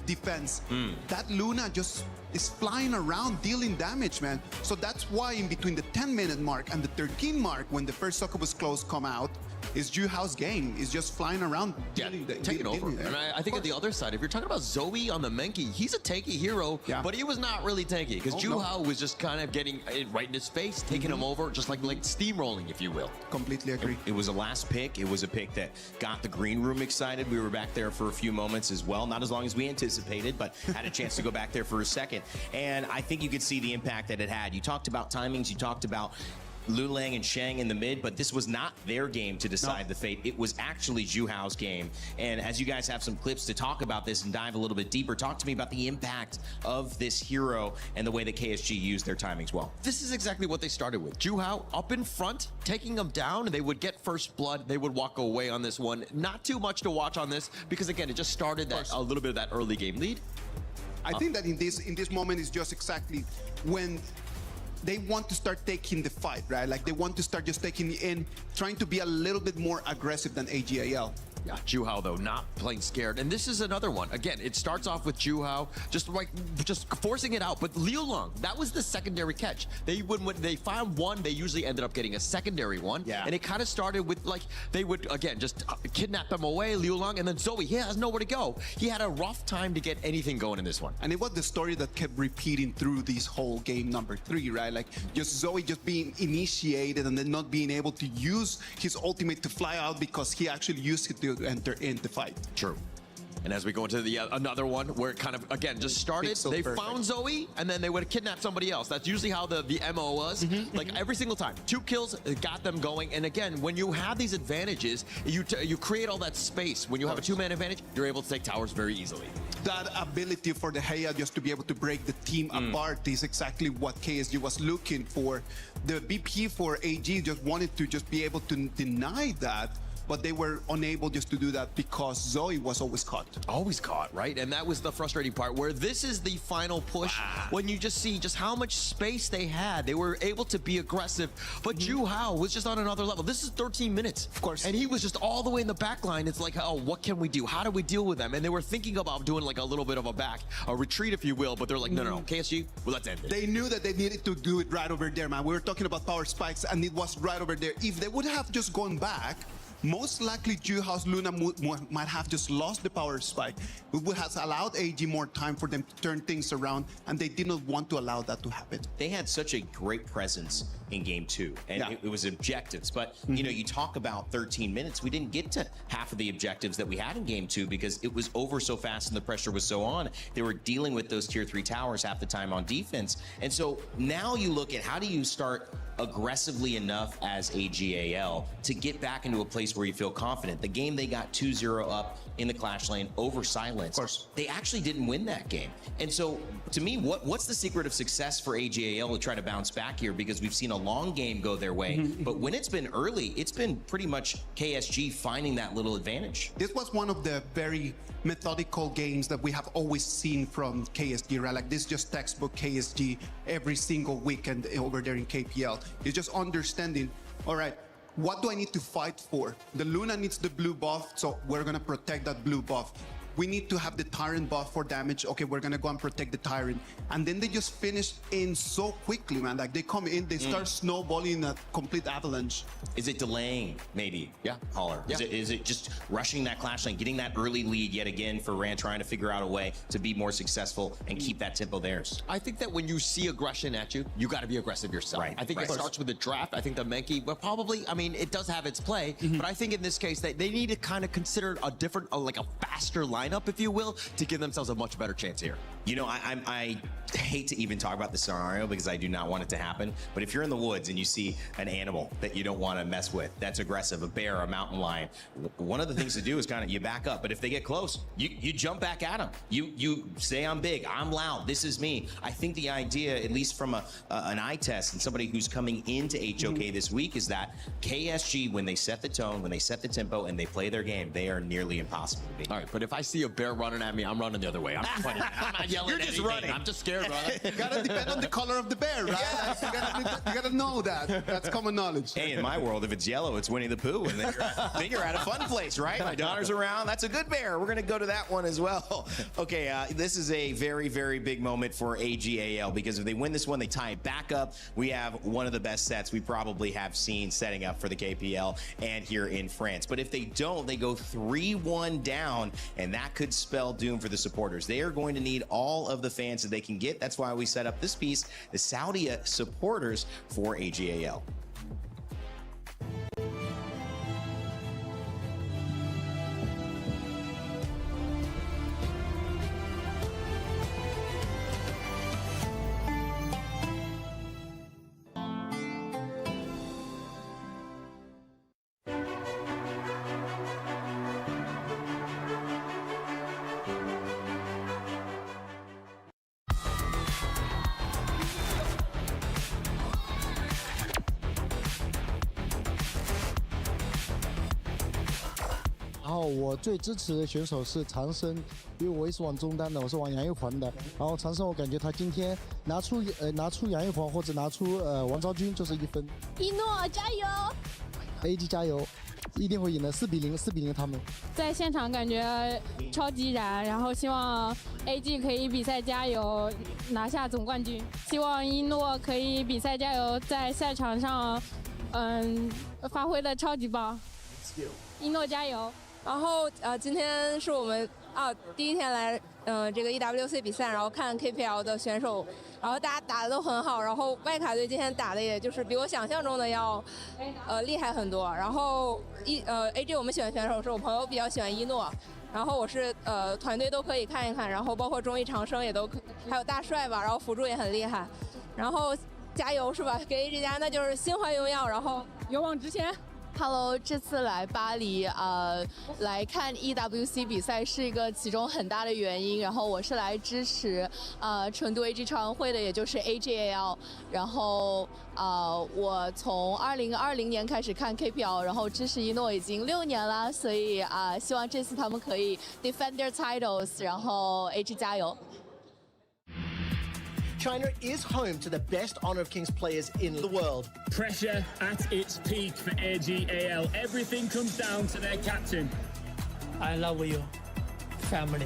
defense. That Luna just is flying around dealing damage, man. So that's why in between the 10-minute mark and the 13 mark, when the first Succubus clothes come out, is Juhao's game. Is just flying around, taking over. And I think at the other side, if you're talking about Zoe on the Menki, he's a tanky hero, but he was not really tanky because Juhao was just kind of getting it right in his face, taking him over, just like steamrolling, if you will. Completely agree. It was a last pick. It was a pick that got the green room excited. We were back there for a few moments as well, not as long as we anticipated, but had a chance to go back there for a second. And I think you could see the impact that it had. You talked about timings. You talked about Lulang and Shang in the mid, but this was not their game to decide the fate. It was actually Juhao's game. And as you guys have some clips to talk about this and dive a little bit deeper, talk to me about the impact of this hero and the way that KSG used their timings well. This is exactly what they started with. Juhao up in front, taking them down, and they would get first blood. They would walk away on this one. Not too much to watch on this because, again, it just started a little bit of that early game lead. I think that in this moment is just exactly when they want to start taking the fight, right? Like they want to start just taking in, trying to be a little bit more aggressive than AGAL. Yeah, Juhao though, not playing scared. And this is another one. Again, it starts off with Juhao just forcing it out. But Liu Long, that was the secondary catch. When they found one, they usually ended up getting a secondary one. Yeah. And it kind of started with they would again just kidnap him away, Liu Long, and then Zoe, he has nowhere to go. He had a rough time to get anything going in this one. And it was the story that kept repeating through this whole game number 3, right? Like just Zoe just being initiated and then not being able to use his ultimate to fly out because he actually used it to enter in the fight. True. And as we go into the another one where it kind of, again, just started, they found Zoe, and then they would kidnap somebody else. That's usually how the MO was. Like every single time. 2 kills got them going. And again, when you have these advantages, you create all that space. When you have a 2-man advantage, you're able to take towers very easily. That ability for the Heya just to be able to break the team apart is exactly what KSG was looking for. The BP for AG just wanted to just be able to deny that, but they were unable just to do that because Zoe was always caught. Always caught, right? And that was the frustrating part, where this is the final push. When you just see just how much space they had, they were able to be aggressive, but Juhao was just on another level. This is 13 minutes. Of course. And he was just all the way in the back line. It's like, oh, what can we do? How do we deal with them? And they were thinking about doing like a little bit of a retreat, if you will, but they're like, no, KSG, well, let's end it. They knew that they needed to do it right over there, man. We were talking about power spikes, and it was right over there. If they would have just gone back, most likely Juhao's Luna might have just lost the power spike. It would have allowed AG more time for them to turn things around, and they did not want to allow that to happen. They had such a great presence in game 2, and it was objectives. But, you know, you talk about 13 minutes. We didn't get to half of the objectives that we had in game 2 because it was over so fast and the pressure was so on. They were dealing with those tier 3 towers half the time on defense. And so now you look at how do you start aggressively enough as AGAL to get back into a place where you feel confident. The game they got 2-0 up in the Clash lane over Silence. Of course. They actually didn't win that game. And so to me, what's the secret of success for AGAL to try to bounce back here? Because we've seen a long game go their way, but when it's been early, it's been pretty much KSG finding that little advantage. This was one of the very methodical games that we have always seen from KSG, right? Like this is just textbook KSG every single weekend over there in KPL. It's just understanding, all right, what do I need to fight for? The Luna needs the blue buff, so we're gonna protect that blue buff. We need to have the Tyrant buff for damage. Okay, we're gonna go and protect the Tyrant. And then they just finish in so quickly, man. Like they come in, they start snowballing a complete avalanche. Is it delaying, maybe? Yeah, Holler. Yeah. Is it just rushing that Clash lane, getting that early lead yet again for Rand, trying to figure out a way to be more successful and keep that tempo theirs? I think that when you see aggression at you, you got to be aggressive yourself. Right. I think it starts with the draft. I think the Menki, but probably, I mean, it does have its play, but I think in this case, they need to kind of consider a different, like a faster lineup, if you will, to give themselves a much better chance here. You know, I hate to even talk about the scenario because I do not want it to happen. But if you're in the woods and you see an animal that you don't want to mess with, that's aggressive, a bear, a mountain lion, one of the things to do is kind of you back up. But if they get close, you jump back at them. You say, I'm big, I'm loud, this is me. I think the idea, at least from an eye test and somebody who's coming into HOK this week, is that KSG, when they set the tone, when they set the tempo, and they play their game, they are nearly impossible to beat. All right, but if I see a bear running at me, I'm running the other way. I'm not yelling. You're just running. I'm just scared, brother. You gotta depend on the color of the bear, right? You gotta know that. That's common knowledge. Hey, in my world, if it's yellow, it's Winnie the Pooh, and then you're at a fun place, right? My daughter's around. That's a good bear. We're gonna go to that one as well. Okay, this is a very, very big moment for AGAL because if they win this one, they tie it back up. We have one of the best sets we probably have seen setting up for the KPL and here in France. But if they don't, they go 3-1 down, and that could spell doom for the supporters. They are going to need all of the fans that they can get. That's why we set up this piece, the Saudi supporters for AGAL.我最支持的选手是长生，因为我也是玩中单的，我是玩杨玉环的。然后长生，我感觉他今天拿出杨玉环或者拿出王昭君就是1分。一诺加油 ！AG 加油，一定会赢的，4比0他们。在现场感觉超级燃，然后希望 AG 可以比赛加油，拿下总冠军。希望一诺可以比赛加油，在赛场上发挥的超级棒。一诺加油！然后今天是我们第一天来这个 EWC 比赛，然后看 KPL 的选手，然后大家打的都很好，然后外卡队今天打的也就是比我想象中的要厉害很多。然后AG 我们选选手是我朋友比较喜欢一诺，然后我是团队都可以看一看，然后包括中医长生也都还有大帅吧，然后辅助也很厉害，然后加油是吧？给 AG 家那就是心怀荣耀，然后勇往直前。Hello， 这次来巴黎来看 EWC 比赛是一个其中很大的原因。然后我是来支持成都 AG 超运会的，也就是 AGAL。然后我从2020年开始看 KPL， 然后支持一诺已经6年了，所以希望这次他们可以 defend their titles， 然后 AG 加油。China is home to the best Honor of Kings players in the world. Pressure at its peak for AGAL. Everything comes down to their captain. I love you, family.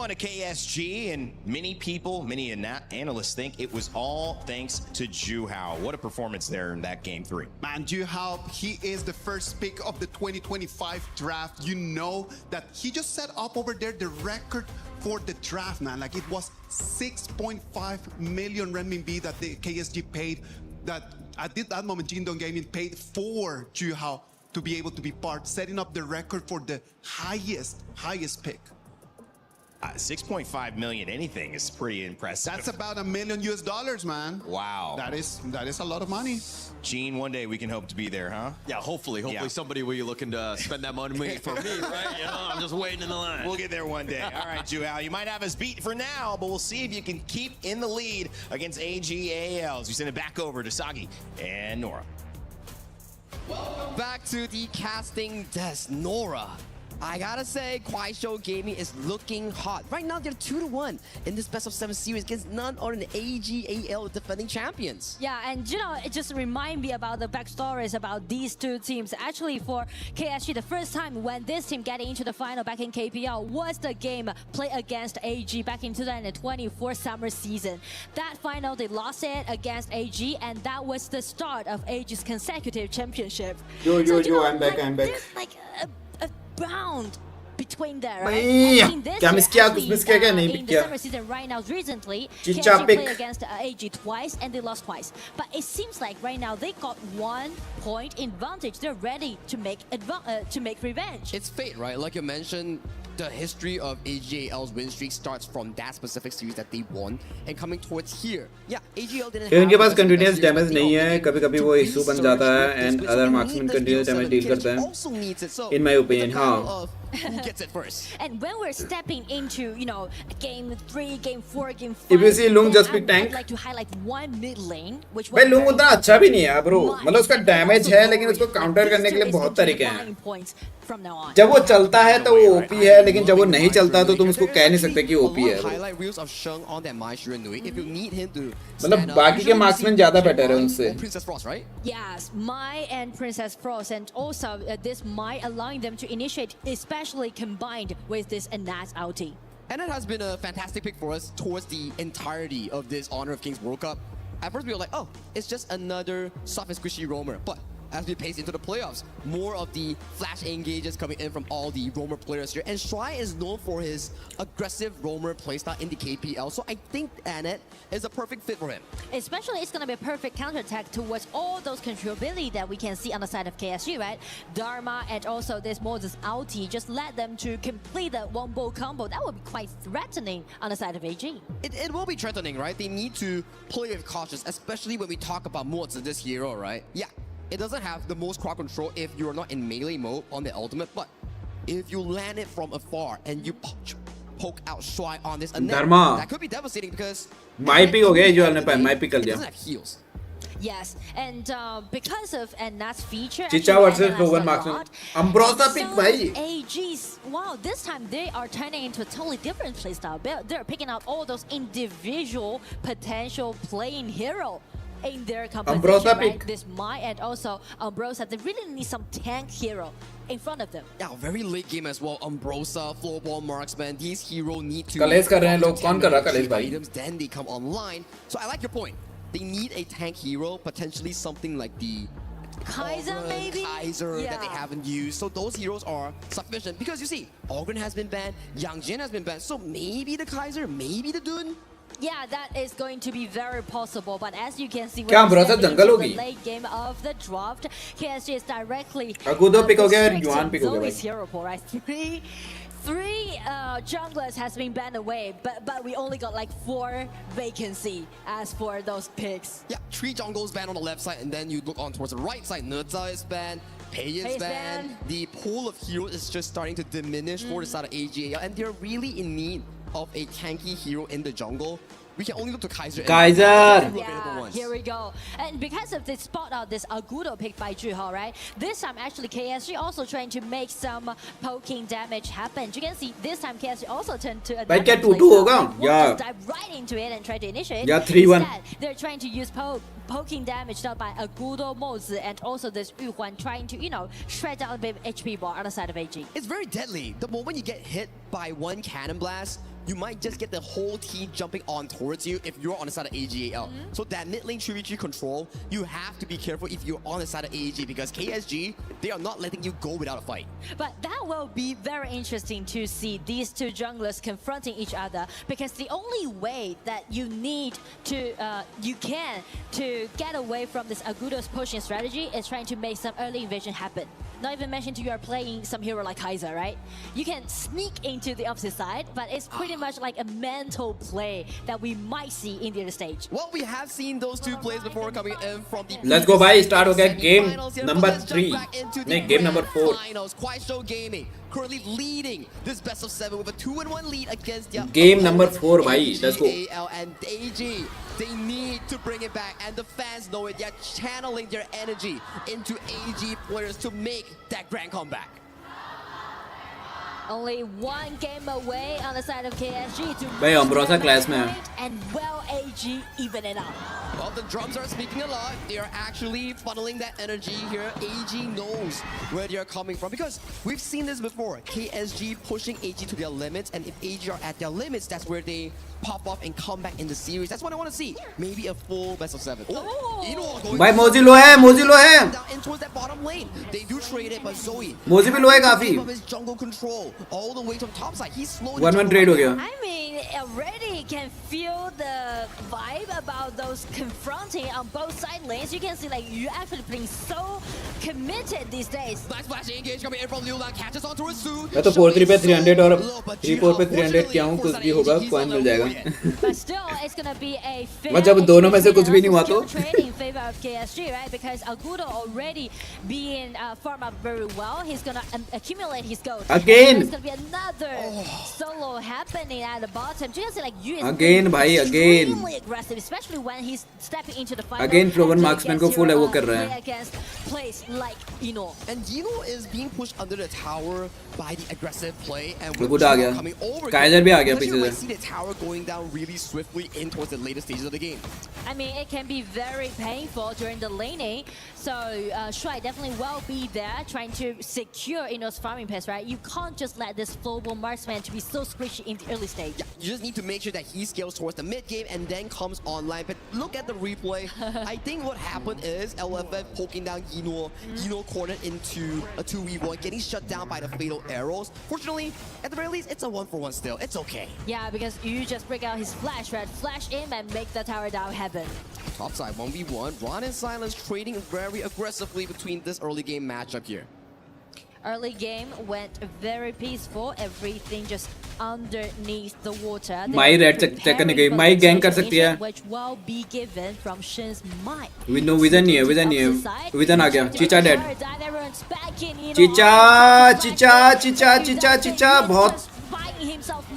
To KSG, and many people, many analysts think it was all thanks to Juhao. What a performance there in that game 3. Man, Juhao, he is the first pick of the 2025 draft. You know that he just set up over there the record for the draft, man. Like it was 6.5 million renminbi that the KSG paid. That at that moment, Jingdong Gaming paid for Juhao to be able to be part, setting up the record for the highest pick. 6.5 million anything is pretty impressive. That's about $1 million US, man. Wow. That is a lot of money. Gene, one day we can hope to be there, huh? Yeah, hopefully somebody will be looking to spend that money for me, right? You know, I'm just waiting in the line. We'll get there one day. All right, Juhao, you might have us beat for now, but we'll see if you can keep in the lead against AGAL as we send it back over to Sagi and Nora. Welcome back to the casting desk, Nora. I gotta say, Kuaishou Gaming is looking hot. Right now, they're 2-1 in this best of 7 series against none other than AGAL defending champions. Yeah, and you know, it just reminds me about the backstories about these two teams. Actually, for KSG, the first time when this team got into the final back in KPL was the game played against AG back in 2024 summer season. That final, they lost it against AG, and that was the start of AG's consecutive championship. Yo, I'm back. There's like a bound between there, right? Bhai, I mean, this kya year, miss kiya? actually, Kuch miss kiya kya? Nahi in kiya. the summer season right now, recently, Chicha KSG pick. played against AG twice and they lost twice. But it seems like right now they got 1 point advantage. They're ready to make revenge. It's fate, right? Like you mentioned, the history of AGAL's win streak starts from that specific series that they won and coming towards here. Yeah, AGL didn't have उनके पास the continuous best series, damage but they नहीं all है, needed कभी-कभी to वो issue बन resurge जाता है with this and win. other So marksmen they need continuous the damage BO7. deal करते KSG हैं. also needs it. So In my opinion, it's a battle हाँ. of who gets it first. And when we're stepping into, you know, game 3, game 4, game 5, If you see Lung then just pick tank. I'd like to highlight one mid lane, which भाई was Loong very उतना अच्छा भी नहीं है bro, much. मतलब उसका And damage also है लेकिन उसको Like, काउंटर this करने के लिए is बहुत going to तरीके be हैं. buying points from now on. जब वो चलता है तो वो ओपी है, लेकिन जब वो नहीं चलता तो तुम उसको कह नहीं सकते कि A ओपी lot है of bro. highlight reels of Sheng on that Mai Shiranui. If you need him to मतलब stand up, बाकी के usually we marksmen see ज़्यादा Mai better है or उनसे. Princess Frost, right? Yes, Mai and Princess Frost, and also this Mai allowing them to initiate, especially combined with this Anaz ulti. And it has been a fantastic pick for us towards the entirety of this Honor of Kings World Cup. At first we were like, oh, it's just another soft and squishy roamer. But as we pace into the playoffs, more of the flash engages coming in from all the roamer players here. And Shry is known for his aggressive roamer playstyle in the KPL. So I think Annette is a perfect fit for him. Especially, it's going to be a perfect counterattack towards all those controllability that we can see on the side of KSG, right? Dharma and also this Moses ulti just led them to complete the one-bow combo. That would be quite threatening on the side of AG. It will be threatening, right? They need to play with caution, especially when we talk about Moses, this hero, right? Yeah, it doesn't have the most crowd control if you're not in melee mode on the ultimate, but if you land it from afar and you poke out Shry on this Annette, Dharma. that could be devastating because Mai pick हो गया जो आपने पाया, माई pick कर it दिया. doesn't have heals. Yes, and because of Annat's feature, Chicha actually, versus analyzed Rowan a marksman. lot. Ambrosia And pick so भाई. AG's, wow, this time they are turning into a totally different playstyle. They're picking out all those individual potential playing hero in their composition, Ambrosia right? pick. This Mai and also Ambrosia, they really need some tank hero in front of them. Yeah, very late game as well. Ambrosia, Floorball Marksman, these heroes need to कलेश कर रहे हैं लोग, to कौन कर रहा है 10 कलेश भाई? items, then they come online. So I like your point. They need a tank hero, potentially something like the Kaiser, Ogren, maybe? Kaiser that they Yeah. haven't used. So those heroes are sufficient because you see, Ogren has been banned, Yang Jin has been banned. So maybe the Kaiser, maybe the Dun. Yeah, that is going to be very possible. But as you can see, क्या when we Ambrosia step jungle into होगी? the late game of the draft, KSG is directly Agudo pick हो गया और restricting Yuan pick हो गया Zoe's भाई. hero pool, right? Three junglers has been banned away, but we only got like 4 vacancy as for those picks. Yeah, 3 jungles banned on the left side, and then you look on towards the right side. Nurza is banned, Pei is Pei is banned. banned. The pool of heroes is just starting to diminish for the side of AGA, and they're really in need of a tanky hero in the jungle. We can only look to Kaiser. Kaiser! Yeah, here we go. And because of this spot out, this Agudo picked by Juho, right? This time, actually, KSG also trying to make some poking damage happen. You can see this time KSG also turned to a भाई क्या damage 2-2 playstyle. होगा? They won't Yeah. just dive right into it and try to initiate. Yeah, 3-1. Instead, they're trying to use poking damage done by Agudo, Mozi, and also this Yu Huan trying to, you know, shred down a bit of HP bar on the side of AG. It's very deadly. The moment you get hit by one cannon blast, you might just get the whole team jumping on towards you if you're on the side of AGAL. So that mid lane 3v3 control, you have to be careful if you're on the side of AEG because KSG, they are not letting you go without a fight. But that will be very interesting to see these two junglers confronting each other because the only way that you need to, to get away from this Agudo's pushing strategy is trying to make some early invasion happen. Not even mention you are playing some hero like Kaiser, right? You can sneak into the opposite side, but it's pretty much like a mental play that we might see in the other stage. Well, we have seen those two plays before coming in from the Let's go भाई, start हो गया game semi-finals here, number but let's jump 3. back into the नहीं, game number grand 4. Finals. Kuaishou Gaming currently leading this best of 7 with a 2-1 lead against their Game number 4 भाई, let's go. AGAL and AG. They need to bring it back, and the fans know it. They're channeling their energy into AG players to make that grand comeback. Only one game away on the side of KSG to भाई अमरोसा class में है. and well AG even it up. Well, the drums are speaking a lot. They are actually funneling that energy here. AG knows where they are coming from because we've seen this before. KSG pushing AG to their limits, and if AG are at their limits, that's where they pop off and come back in the series. That's what I want to see. Maybe a full best of 7. भाई मोजी लो है, मोजी लो है. In towards that bottom lane. They do trade it, but Zoe. मोजी भी लो है काफी. His jungle control all the way from top side. He's slowing. 1-1 trade हो गया. I mean, already can feel the vibe about those confronting on both side lanes. You can see like you actually playing so committed these days. Nice flash engage coming in from Liulan, catches onto his suit. मैं तो 4-3 पे 300 और 3-4 पे 300 क्या हूँ, कुछ भी होगा, कॉइन मिल जाएगा. But still, it's gonna be a fair मैं जब दोनों में से कुछ भी नहीं हुआ तो trade in favor of KSG, right? Because Agudo already being farmed up very well. He's gonna accumulate his gold. Again. There's gonna be another solo happening at the bottom. You can see like you is Again, भाई, again. extremely aggressive, especially when he's stepping into the fight. Again, Floven marksman को full है वो कर रहा है. Against place like Ino. And Ino is being pushed under the tower by the aggressive play, and with Good आ गया. coming over. Kaizer भी आ गया पीछे You से. see the tower going down really swiftly in towards the later stages of the game. I mean, it can be very painful during the laning. So Shuai definitely will be there trying to secure Ino's farming pass, right? You can't just let this global marksman to be so squishy in the early stage. Yeah, you just need to make sure that he scales towards the mid game and then comes online. But look at the replay. I think what happened is LFF poking down Ino. Ino cornered into a 2v1, getting shut down by the fatal arrows. Fortunately, at the very least, it's a 1-for-1 still. It's okay. Yeah, because you just break out his flash, right? Flash in and make the tower down happen. Topside 1v1. Ron and Silence trading very aggressively between this early game matchup here. Early game went very peaceful. Everything just underneath the water. Mai red check करने गई. माई gang कर सकती है. Which will be given from Shin's might. No vision नहीं है, vision नहीं है. Vision आ गया. चीचा डेड. चीचा बहुत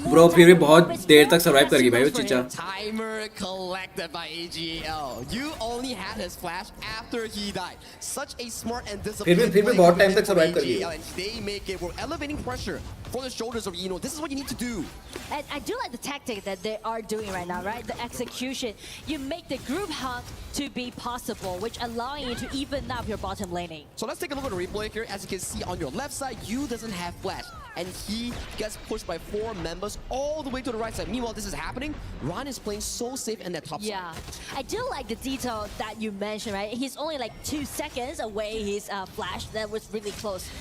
ब्रो फिर भी बहुत देर तक सरवाइव कर गई भाई वो चीचा. Timer collected by AGL. You only had his flash after he died. Such a smart and disciplined फिर भी बहुत टाइम तक सरवाइव कर गई. They make it. We're elevating pressure from the shoulders of Ino. This is what you need to do. And I do like the tactic that they are doing right now, right? The execution. You make the group hunt to be possible, which allowing you to even up your bottom laning. So let's take a look at the replay here. As you can see on your left side, Yu doesn't have flash. And he gets pushed by 4 members all the way to the right side. Meanwhile, this is happening. Ron is playing so safe in that top side. Yeah, I do like the detail that you mentioned, right? He's only like 2 seconds away his flash. That was really close.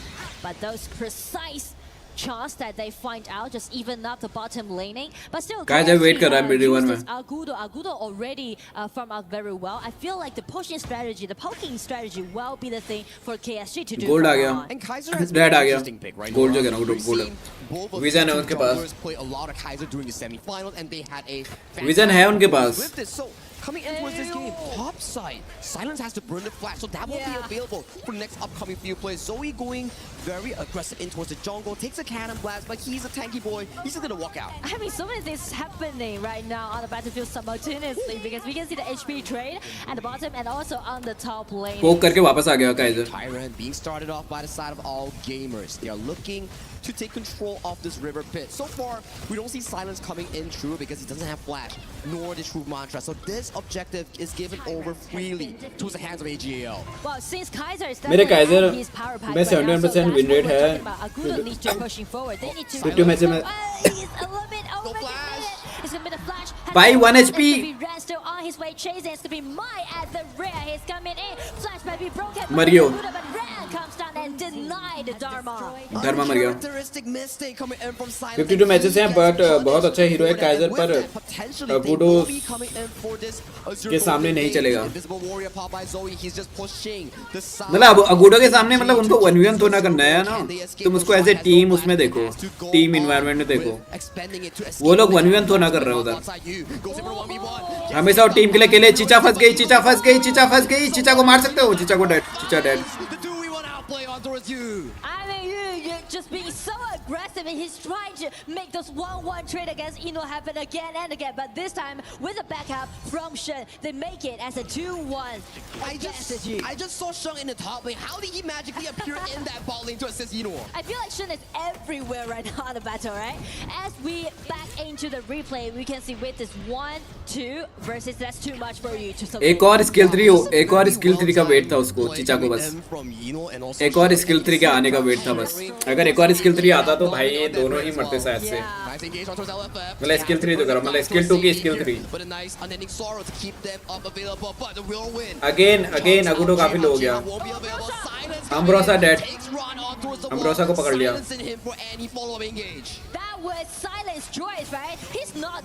But those precise chance that they find out just even up the bottom laning, but still guys I wait कर रहा है mid one में. Agudo already farm out very well. I feel like the pushing strategy, the poking strategy will be the thing for KSG to do. Gold आ गया. And Kaiser has red आ गया. right gold जो है ना gold. Vision है उनके पास. Play a lot of Kaiser during the semi-finals, and they had a vision है उनके पास. So coming in towards this game, top side, Silence has to burn the flash, so that won't be available for the next upcoming few plays. Zoe going very aggressive in towards the jungle, takes a cannon blast, but he's a tanky boy. He's just gonna walk out. I mean, so many things happening right now on the battlefield simultaneously because we can see the HP trade at the bottom and also on the top lane. पोक करके वापस आ गया Kaizer. Tyrant being started off by the side of all gamers. They are looking to take control of this river pit. So far, we don't see Silence coming in true because he doesn't have flash, nor the true mantra. So this objective is given over freely towards the hands of AGL. Well, since Kaiser is मेरे Kaizer his power pack, मैं 71% win rate है. Agudo needs to pushing forward. They need to. 50 match में. He's a little bit over the minute. It's gonna be the flash. By 1 HP. Ren still on his way chasing. It's gonna be Mai at the rear. He's coming in. Flash might be broken. Mario. But Ren comes down and denied Dharma. Dharma मर गया. Characteristic mistake coming in from Silence. 52 matches हैं but बहुत अच्छा hero है Kaizer पर अगुडो के सामने नहीं चलेगा. मतलब अगुडो के सामने मतलब उनको 1v1 तो ना करना है ना. तुम उसको एज ए टीम उसमें देखो, टीम इन्वायरमेंट में देखो. वो लोग 1v1 तो ना कर रहे उधर. हमेशा टीम के लिए अकेले. चीचा फंस गई. चीचा को मार सकते हो. चीचा dead. I mean, you're just being so aggressive and he's trying to make those 1-1 trade against Ino happen again and again. But this time with a backup from Shen, they make it as a 2-1. I just saw Sheng in the top lane. How did he magically appear in that bot lane to assist Ino? I feel like Shen is everywhere right now in the battle, right? As we back into the replay, we can see with this 1-2 versus that's too much for you to survive. एक और skill 3 का wait था उसको चिचा को बस एक और skill 3 के आने का वेट था बस अगर एक और skill 3 आता तो भाई ये दोनों ही मरते शायद से मतलब skill 3 तो करो मतलब skill 2 की skill 3 again अगुडो काफी लो हो गया अम्ब्रोसा डेड अम्ब्रोसा को पकड़ लिया That was Silence choice, right? He's not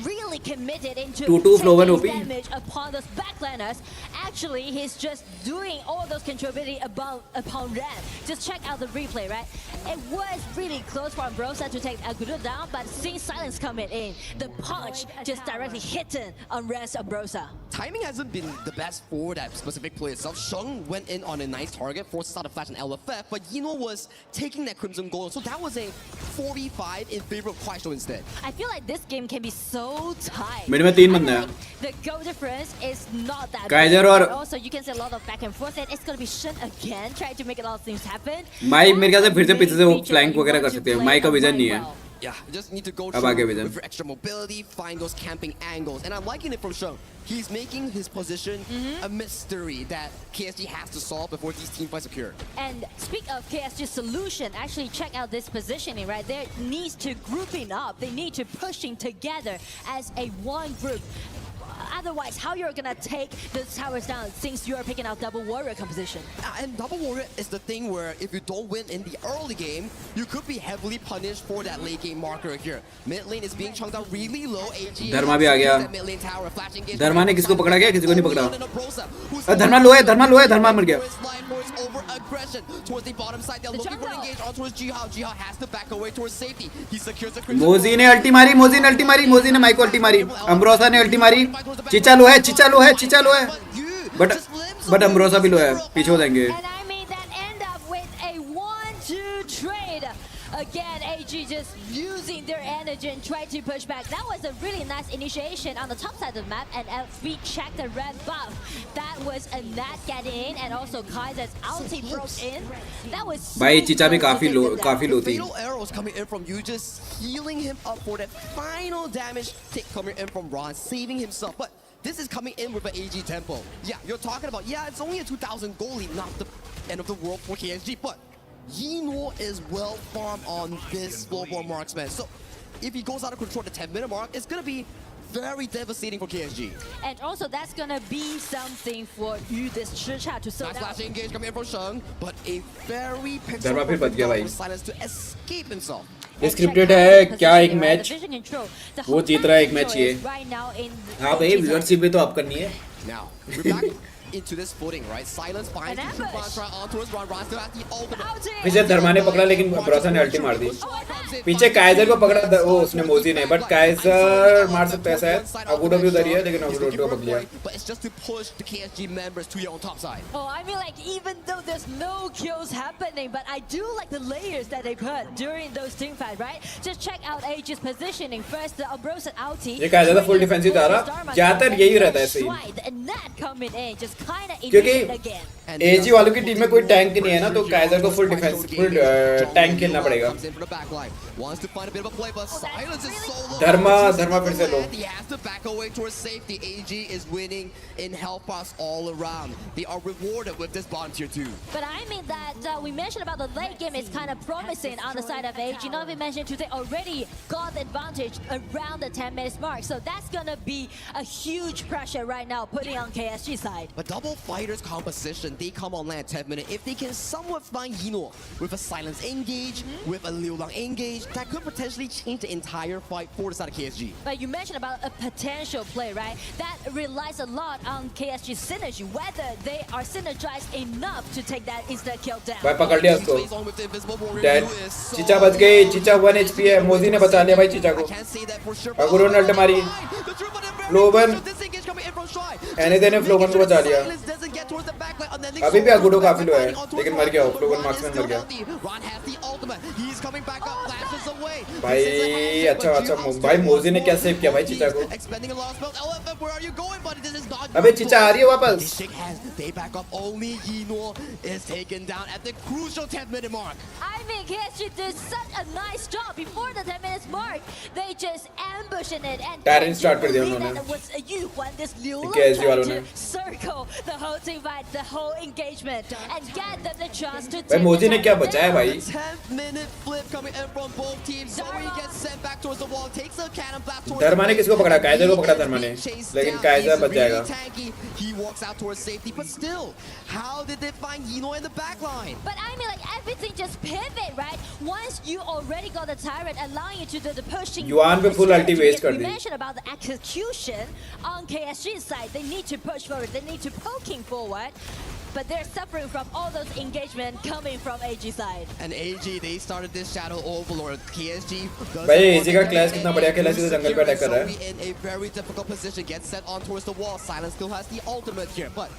really committed into taking damage upon those backliners. Actually, he's just doing all those contributing upon Ren. Just check out the replay, right? It was really close for Ambrosia to take Agudo down, but seeing Silence coming in, the punch just directly hitting on Ren's Ambrosia. Timing hasn't been the best for that specific play itself. Sheng went in on a nice target, forced out a flash and LFF, but Yino was taking that Crimson Gold, so that was a 4v5 in favor of Kwaisho instead. I feel like this game can be so tight. मेरे में 3 बंदे हैं. The goal difference is not that Kaiser big. और Also, you can see a lot of back and forth, and it's gonna be Shen again, trying to make a lot of things happen. Mike मेरे ख्याल से फिर से पीछे से वो flank वगैरह कर सकते हैं माइक का विजन नहीं है Yeah, you just need to go through with your extra mobility, find those camping angles. And I'm liking it from Sheng. He's making his position a mystery that KSG has to solve before these team fights occur. And speak of KSG's solution, actually check out this positioning right there. Needs to grouping up. They need to pushing together as a one group. Otherwise, how you're gonna take the towers down since you're picking out double warrior composition? And double warrior is the thing where if you don't win in the early game, you could be heavily punished for that late game marker here. Mid lane is being chunked out really low. AG धर्मा भी आ गया धर्मा ने किसको पकड़ा गया किसी को नहीं पकड़ा धर्मा लो है धर्मा मर गया over aggression towards the bottom side. They're looking for engage on towards Jihao. Jihao has to back away towards safety. He secures the मोजी ने अल्टी मारी मोजी ने माइको अल्टी मारी अम्ब्रोसा ने अल्टी मारी चिचा लो है बट अम्ब्रोसा भी लो है पीछे हो जाएंगे Again, AG just using their energy and trying to push back. That was a really nice initiation on the top side of the map. And as we check the red buff, that was a Nat getting in, and also Kaiser's ulti broke in. That was so भाई चिचा भी काफी लो थी. Fatal arrows coming in from you, just healing him up for that final damage tick coming in from Ron, saving himself. But this is coming in with an AG tempo. Yeah, you're talking about, yeah, it's only a 2,000 goalie, not the end of the world for KSG, but Yino is well farmed on this flowborn marksman. So if he goes out of control at the 10-minute mark, it's going to be very devastating for KSG. And also that's going to be something for you, this Chicha, to slow down. Flash engage coming in from Sheng, but a very pixel Silence to escape himself. Scripted है क्या एक match वो जीत रहा है एक match ये हाँ भाई व्यूअरशिप भी तो आप करनी है Now, we're back into this footing, right? Silence finds the bounce right on towards Ron. Ron still has the ultimate. पीछे धर्मा ने पकड़ा लेकिन ब्रोसा ने अल्टी मार दी पीछे काइजर को पकड़ा वो उसने मोजी ने बट काइजर मार सकता है शायद अगुडो भी उधर ही है लेकिन अगुडो को पकड़ लिया But it's just to push the KSG members to your own top side. Oh, I mean, like, even though there's no kills happening, but I do like the layers that they put during those team fights, right? Just check out AG's positioning. First, the Ambrosia ulti. ये Kaizer full defensive था रहा ज्यादातर यही रहता है सही And that coming in, just kind of क्योंकि एजी वालों की टीम में कोई टैंक नहीं है ना तो काइजर को फुल डिफेंस फुल टैंक खेलना पड़ेगा धर्मा फिर से लो He has to back away towards safety. AG is winning in health pass all around. They are rewarded with this bottom tier 2. But I mean that we mentioned about the late game is kind of promising on the side of AG. Now we mentioned they already got the advantage around the 10 minutes mark. So that's going to be a huge pressure right now putting on KSG side. But double fighters composition, they come on land 10 minutes. If they can somewhat find Yino with a silence engage, with a Liu Lang engage, that could potentially change the entire fight for the side of KSG. But you mentioned about a potential play, right? That relies a lot on KSG's synergy, whether they are synergized enough to take that instant kill down. भाई पकड़ लिया उसको dad चीचा बच गई चीचा 1 HP है मोजी ने बचा लिया भाई चीचा को अगुरो ने अल्ट मारी फ्लोवन एनीदे ने फ्लोवन को बचा लिया अभी भी अगुरो काफी लो है लेकिन मर गया फ्लोवन मार्क्समैन मर गया coming back up, flashes away. भाई अच्छा भाई मोजी ने क्या सेव किया भाई चीचा को. Expending a lot of spells. LFF, where are you going, buddy? This is not. अबे चीचा आ रही है वापस. Shake hands. They back up. Only Yino is taken down at the crucial 10-minute mark. I mean, KSG did such a nice job before the 10 minutes mark. They just ambushing it and Tyrant start कर दिया उन्होंने. was you when this Liu KSG वालों ने. circle the whole team fight, the whole engagement and get them the chance to. भाई मोजी ने क्या बचाया भाई. 10th-minute flip coming in from both teams. Zoe gets sent back towards the wall, takes a cannon blast towards. धर्मा ने किसको पकड़ा? Kaizer को पकड़ा धर्मा ने. लेकिन काइजर बच जाएगा. He walks out towards safety, but still, how did they find Yino in the back line? But I mean, like everything just pivot, right? Once you already got the tyrant allowing you to do the pushing. Yuan पे full ulti waste कर दी. We mentioned about the execution on KSG's side. They need to push forward. They need to poking forward. But they're suffering from all those engagement coming from AG side. And AG, they started this Shadow Overlord. KSG. भाई AG का clash कितना बढ़िया खेला है, जंगल पे attack कर रहा है. In a very difficult position, gets set on towards the wall. Silence still has the ultimate here, but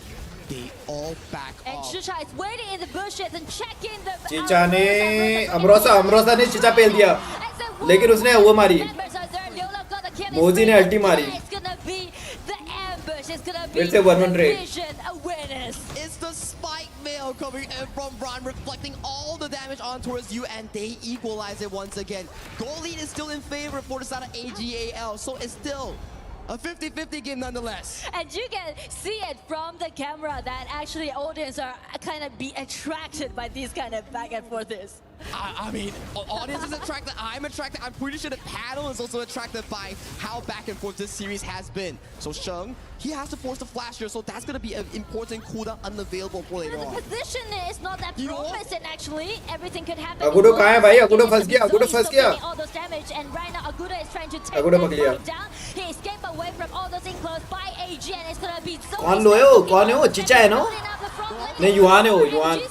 they all back and off. Chicha is waiting in the bushes and checking the. चीचा ने अमरोसा ने चीचा पेल दिया, लेकिन उसने वो मारी. मोजी ने अल्टी मारी. फिर से 1-1 red. It's the spike mail coming in from Ron, reflecting all the damage on towards you, and they equalize it once again. Goal lead is still in favor for the side of AGAL, so it's still a 50-50 game nonetheless. And you can see it from the camera that actually audience are kind of be attracted by these kind of back and forths. I mean, audience is attracted, I'm attracted, I'm pretty sure the panel is also attracted by how back and forth this series has been. So Sheng, he has to force the flash here, so that's going to be an important cooldown unavailable for later on. The position is not that promising actually. Everything could happen. Agudo कहाँ है भाई? Agudo फंस गया. All those damage, and right now Agudo is trying to take Agudo down. He escaped away from all those enclosed by AG, and it's going to be so. कौन है वो? चीचा है ना? नहीं युआन है वो, yuan.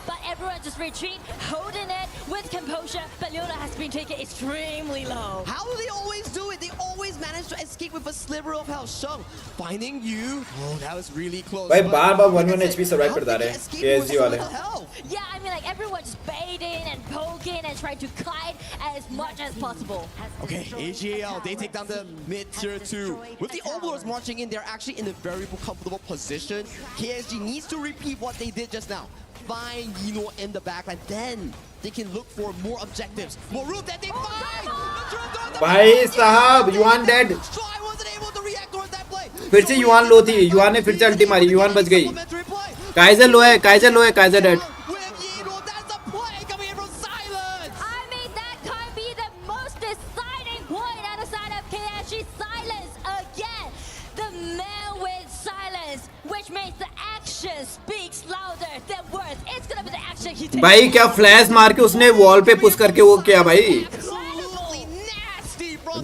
But everyone just retreat, holding it with composure. But Leona has been taken extremely low. How do they always do it? They always manage to escape with a sliver of health. Sheng, finding you. Oh, that was really close. भाई बार 1-1 HP survive करता रहे KSG वाले. Yeah, I mean, like everyone just baiting and poking and trying to kite as much as possible. Okay, AGAL, they take down the mid tier 2. With the Overlords marching in, they're actually in a very comfortable position. KSG needs to repeat what they did just now. Find Yino in the backline, then they can look for more objectives. More room that they find! भाई साहब, yuan dead. फिर से yuan लो थी, yuan ने फिर से अल्टी मारी, yuan बच गई. काइजर लो है, काइजर dead. भाई क्या फ्लैश मार के उसने वॉल पे पुश करके वो किया भाई.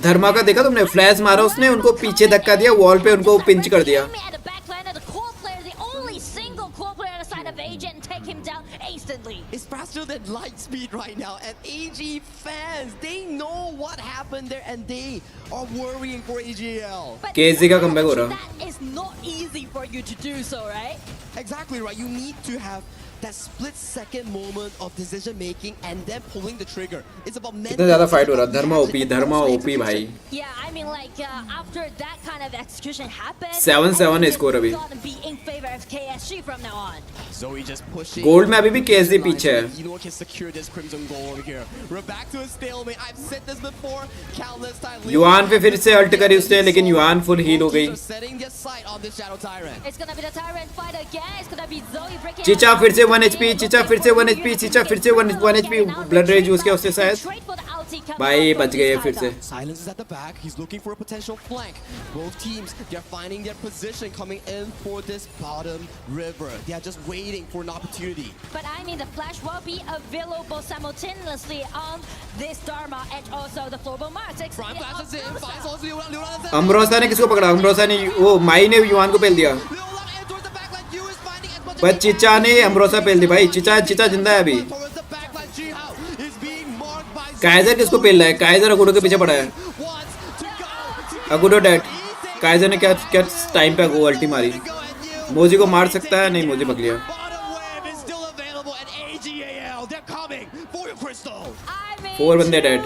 धर्मा का देखा तुमने? फ्लैश मारा उसने, उनको पीछे धक्का दिया, वॉल पे उनको पिंच कर दिया. It's faster than light speed right now, and AG fans, they know what happened there, and they are worrying for AGL. KSG का comeback हो रहा. That is not easy for you to do so, right? Exactly right. You need to have that split-second moment of decision making and then pulling the trigger. It's about mental. कितना ज़्यादा fight हो रहा. धर्मा OP भाई. Yeah, I mean, like after that kind of execution happened. 7-7 है score अभी. Be in favor of KSG from now on. Zoe just pushing. Gold में अभी भी KSG पीछे है. Yino can secure this crimson goal over here. We're back to a stalemate. I've said this before countless times. Yuan पे फिर से alt करी उसने, लेकिन युआन full heal हो गई. Setting their sight on this Shadow Tyrant. It's gonna be the Tyrant fight again. It's gonna be Zoe breaking. चीचा फिर से 1 HP, चीचा फिर से 1 HP, चीचा फिर से 1 HP. ब्लड रेज यूज किया उससे शायद. भाई बच गए फिर से. Silence is at the back. He's looking for a potential flank. Both teams, they're finding their position coming in for this bottom river. They are just waiting for an opportunity. But I mean, the flash will be available simultaneously on this Dharma and also the Floorball Marks. Prime flashes in. Finds also Leona. अमरोसा ने किसको पकड़ा? अमरोसा ने वो माई ने yuan को पेल दिया. बस चीचा ने अमरोसा पेल दी भाई. चीचा जिंदा है अभी. काइजर किसको पेल रहा है? काइजर अगुडो के पीछे पड़ा है. अगुडो डेड. काइजर ने क्या टाइम पे वो अल्टी मारी. मोजी को मार सकता है? नहीं, मोजी पक लिया. 4 बंदे डेड।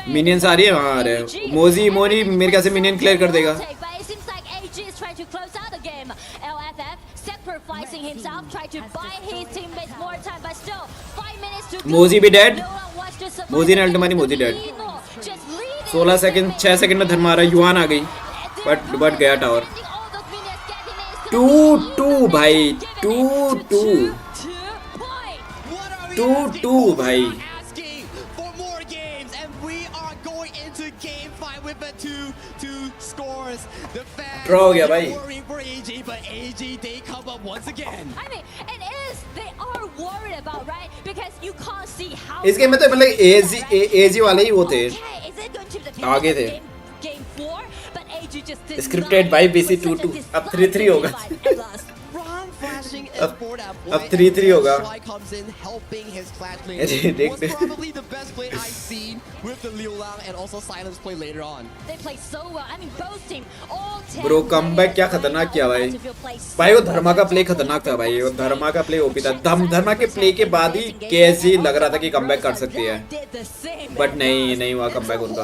मिनियंस आ रही है, वहाँ आ रहे हैं। मोजी मोनी मेरे ख्याल से मिनियन क्लियर कर देगा। मोजी भी डेड। मोजी ने अल्ट मारी, मोजी डेड। 16 सेकंड 6 सेकंड में धन मारा। युआन आ गई बट गया टावर। 2-2 भाई, 2-2 भाई। ड्रॉ हो गया भाई। इस गेम में तो मतलब एजी वाले ही वो थे, आगे थे। Scripted by BC 2-2। अब 3-3 होगा। अब 3-3 होगा। देखते ब्रो कमबैक क्या खतरनाक किया भाई। भाई वो धर्मा का प्ले खतरनाक था भाई। वो धर्मा का प्ले ओपी था। धर्मा के प्ले के बाद ही KSG लग रहा था कि कमबैक कर सकती है, बट नहीं हुआ कमबैक उनका।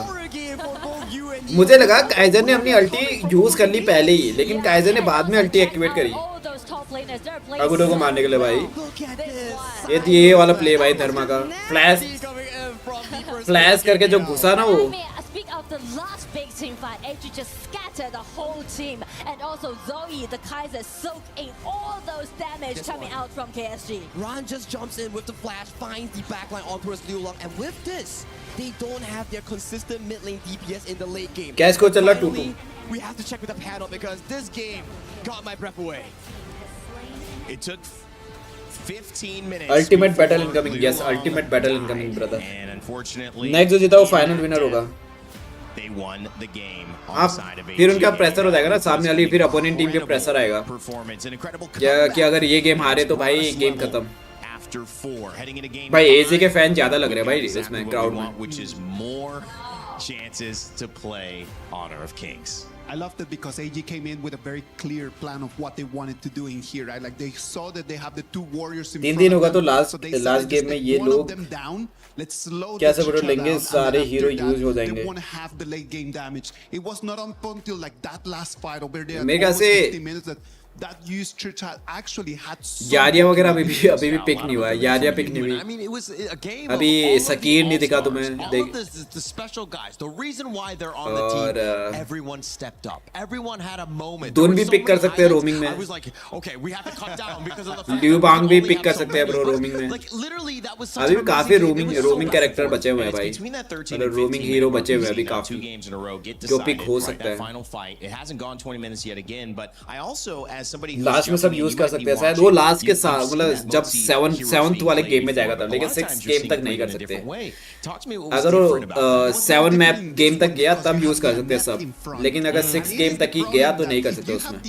मुझे लगा काइजर ने अपनी अल्टी यूज कर ली पहले ही, लेकिन काइजर ने बाद में अल्टी एक्टिवेट करी अगुडो को मारने के लिए भाई। ये वाला प्ले भाई धर्मा का। फ्लैश करके जो घुसा ना वो। The last big team fight, AG just scattered the whole team, and also Zoe, the Kaiser, soaking all those damage coming out from KSG. Ron just jumps in with the flash, finds the backline on towards Liu Lang, and with this, they don't have their consistent mid lane DPS in the late game. Cash को चला 2-2. We have to check with the panel because this game got my breath away. It took 15 minutes. Ultimate battle incoming. Yes, ultimate battle incoming, brother. And unfortunately, next जो जीता वो final winner होगा। They won the game on आप the side of फिर उनका pressure हो जाएगा ना सामने वाली, फिर अपोनेंट टीम पे प्रेशर आएगा कि अगर ये गेम हारे तो भाई गेम खत्म। भाई एजी के फैन ज्यादा लग रहे हैं भाई इसमें क्राउड में। which is more chances to play Honor of Kings. I loved it because AG came in with a very clear plan of what they wanted to do in here, right? Like they saw that they have the two warriors in front of them. 3 दिन होगा तो last game में ये लोग कैसे बड़े लेंगे, सारे हीरो यूज हो जाएंगे। They want to have the late game damage. It was not until like that last fight over there. मेरे ख्याल से 50 minutes that used church actually had so यारिया वगैरह अभी भी पिक नहीं हुआ है। यारिया पिक नहीं हुई। I mean, it was a game. अभी सकीर नहीं दिखा तुम्हें। All of this is the special guys. The reason why they're on the team, everyone stepped up. Everyone had a moment. दोन भी पिक कर सकते हैं रोमिंग में। I was like, okay, we have to cut down because of the. ल्यू बांग भी pick कर सकते हैं ब्रो रोमिंग में। Like literally, that was such. अभी भी काफी रोमिंग कैरेक्टर बचे हुए हैं भाई। मतलब रोमिंग हीरो बचे हुए हैं अभी काफी, जो पिक हो सकता है। Final fight. It hasn't gone 20 minutes yet again, but I also, as somebody last में सब यूज कर सकते हैं शायद। वो लास्ट के साथ मतलब जब 7th वाले गेम में जाएगा था, लेकिन 6 गेम तक नहीं कर सकते। अगर वो 7 मैप गेम तक गया तब यूज कर सकते हैं सब, लेकिन अगर 6 गेम तक ही गया तो नहीं कर सकते उसमें।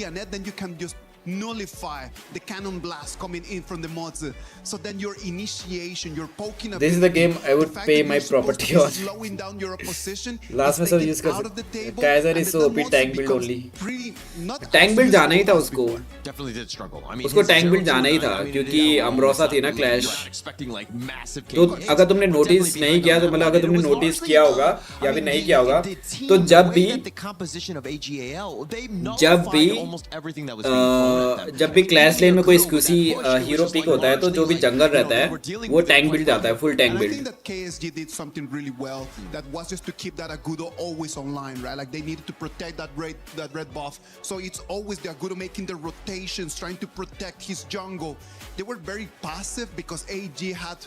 nullify the cannon blast coming in from the mods, so then your initiation, your poking. This is the game I would pay my property on. Slowing down your opposition. Last में सब use कर सकते। Kaiser is so OP tank build only. Tank build जाना ही था उसको। Definitely did struggle. I mean, उसको tank build जाना ही था क्योंकि अमरोसा थी ना क्लैश। तो अगर तुमने नोटिस नहीं किया तो मतलब अगर तुमने नोटिस किया होगा या फिर नहीं किया होगा तो जब भी क्लैश लेन में कोई एक्सक्लूसिव हीरो पिक होता है तो जो भी जंगल रहता है वो टैंक बिल्ड जाता है, full tank build. KSG did something really well. That was just to keep that Agudo always online, right? Like they needed to protect that red buff. So it's always the Agudo making the rotations, trying to protect his jungle. They were very passive because AG had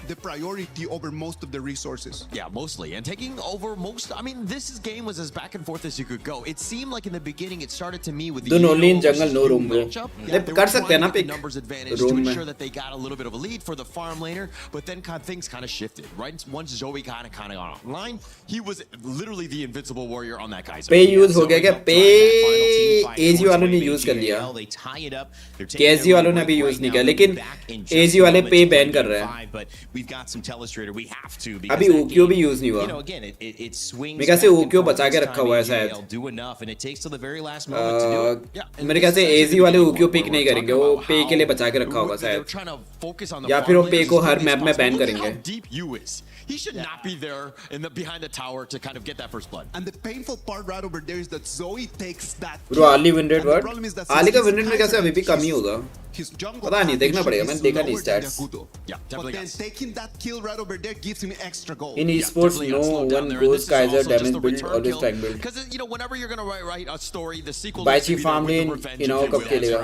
the priority over most of the resources. Yeah, mostly. And taking over most, I mean, this game was as back and forth as you could go. It seemed like in the beginning, it started to me with the only in jungle, no room, bro. They कर सकते हैं ना pick numbers advantage to ensure that they got a little bit of a lead for the farm laner, but then things kind of shifted, right? Once Zoe kind of got online, he was literally the invincible warrior on that guy's. Pay use हो गया क्या? Pay AG वालों ने use कर लिया। KSG वालों ने अभी use नहीं किया, लेकिन AG वाले pay ban कर रहे हैं। we've got some telestrator. We have to. अभी ओक्यो भी यूज नहीं हुआ. You know, again, it swings. मेरे ख्याल से ओक्यो बचा के रखा हुआ है शायद. Do enough, and it takes till the very last moment to do it. मेरे ख्याल से एजी वाले ओक्यो पिक नहीं करेंगे, वो पे के लिए बचा के रखा होगा शायद, या फिर वो पे को हर मैप में बैन करेंगे. He should not be there behind the tower to kind of get that first blood. And the painful part right over there is that Zoe takes that. Bro, Ali win rate what? Ali का win rate में कैसे अभी भी कम ही होगा? पता नहीं, देखना पड़ेगा. मैंने देखा नहीं stats. But then taking that kill right over there gives him extra goal. In esports, no one goes Kaiser damage build, always tank build. Because you know, whenever you're gonna write a story, the sequel. Baichi farm lane, you know कब खेलेगा?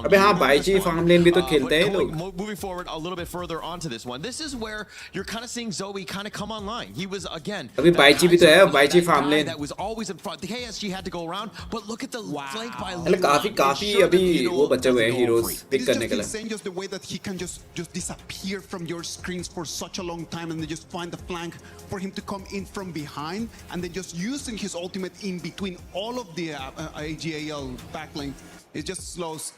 अबे हाँ, Baichi farm lane भी तो खेलते हैं लोग. Moving forward a little bit further onto this one, this is where you're kind of seeing Zoe kind of come online. He was again. अभी Baichi भी तो है, Baichi farm lane. That was always in front. The KSG had to go around, but look at the flank by. अरे काफी अभी वो बचे हुए हैं heroes pick करने के लिए. Just the way that he can just disappear from your screens for such a long time, and then just find the flank for him to come in from behind, and then just using his ultimate in between all of the AGAL backlane, it just slows.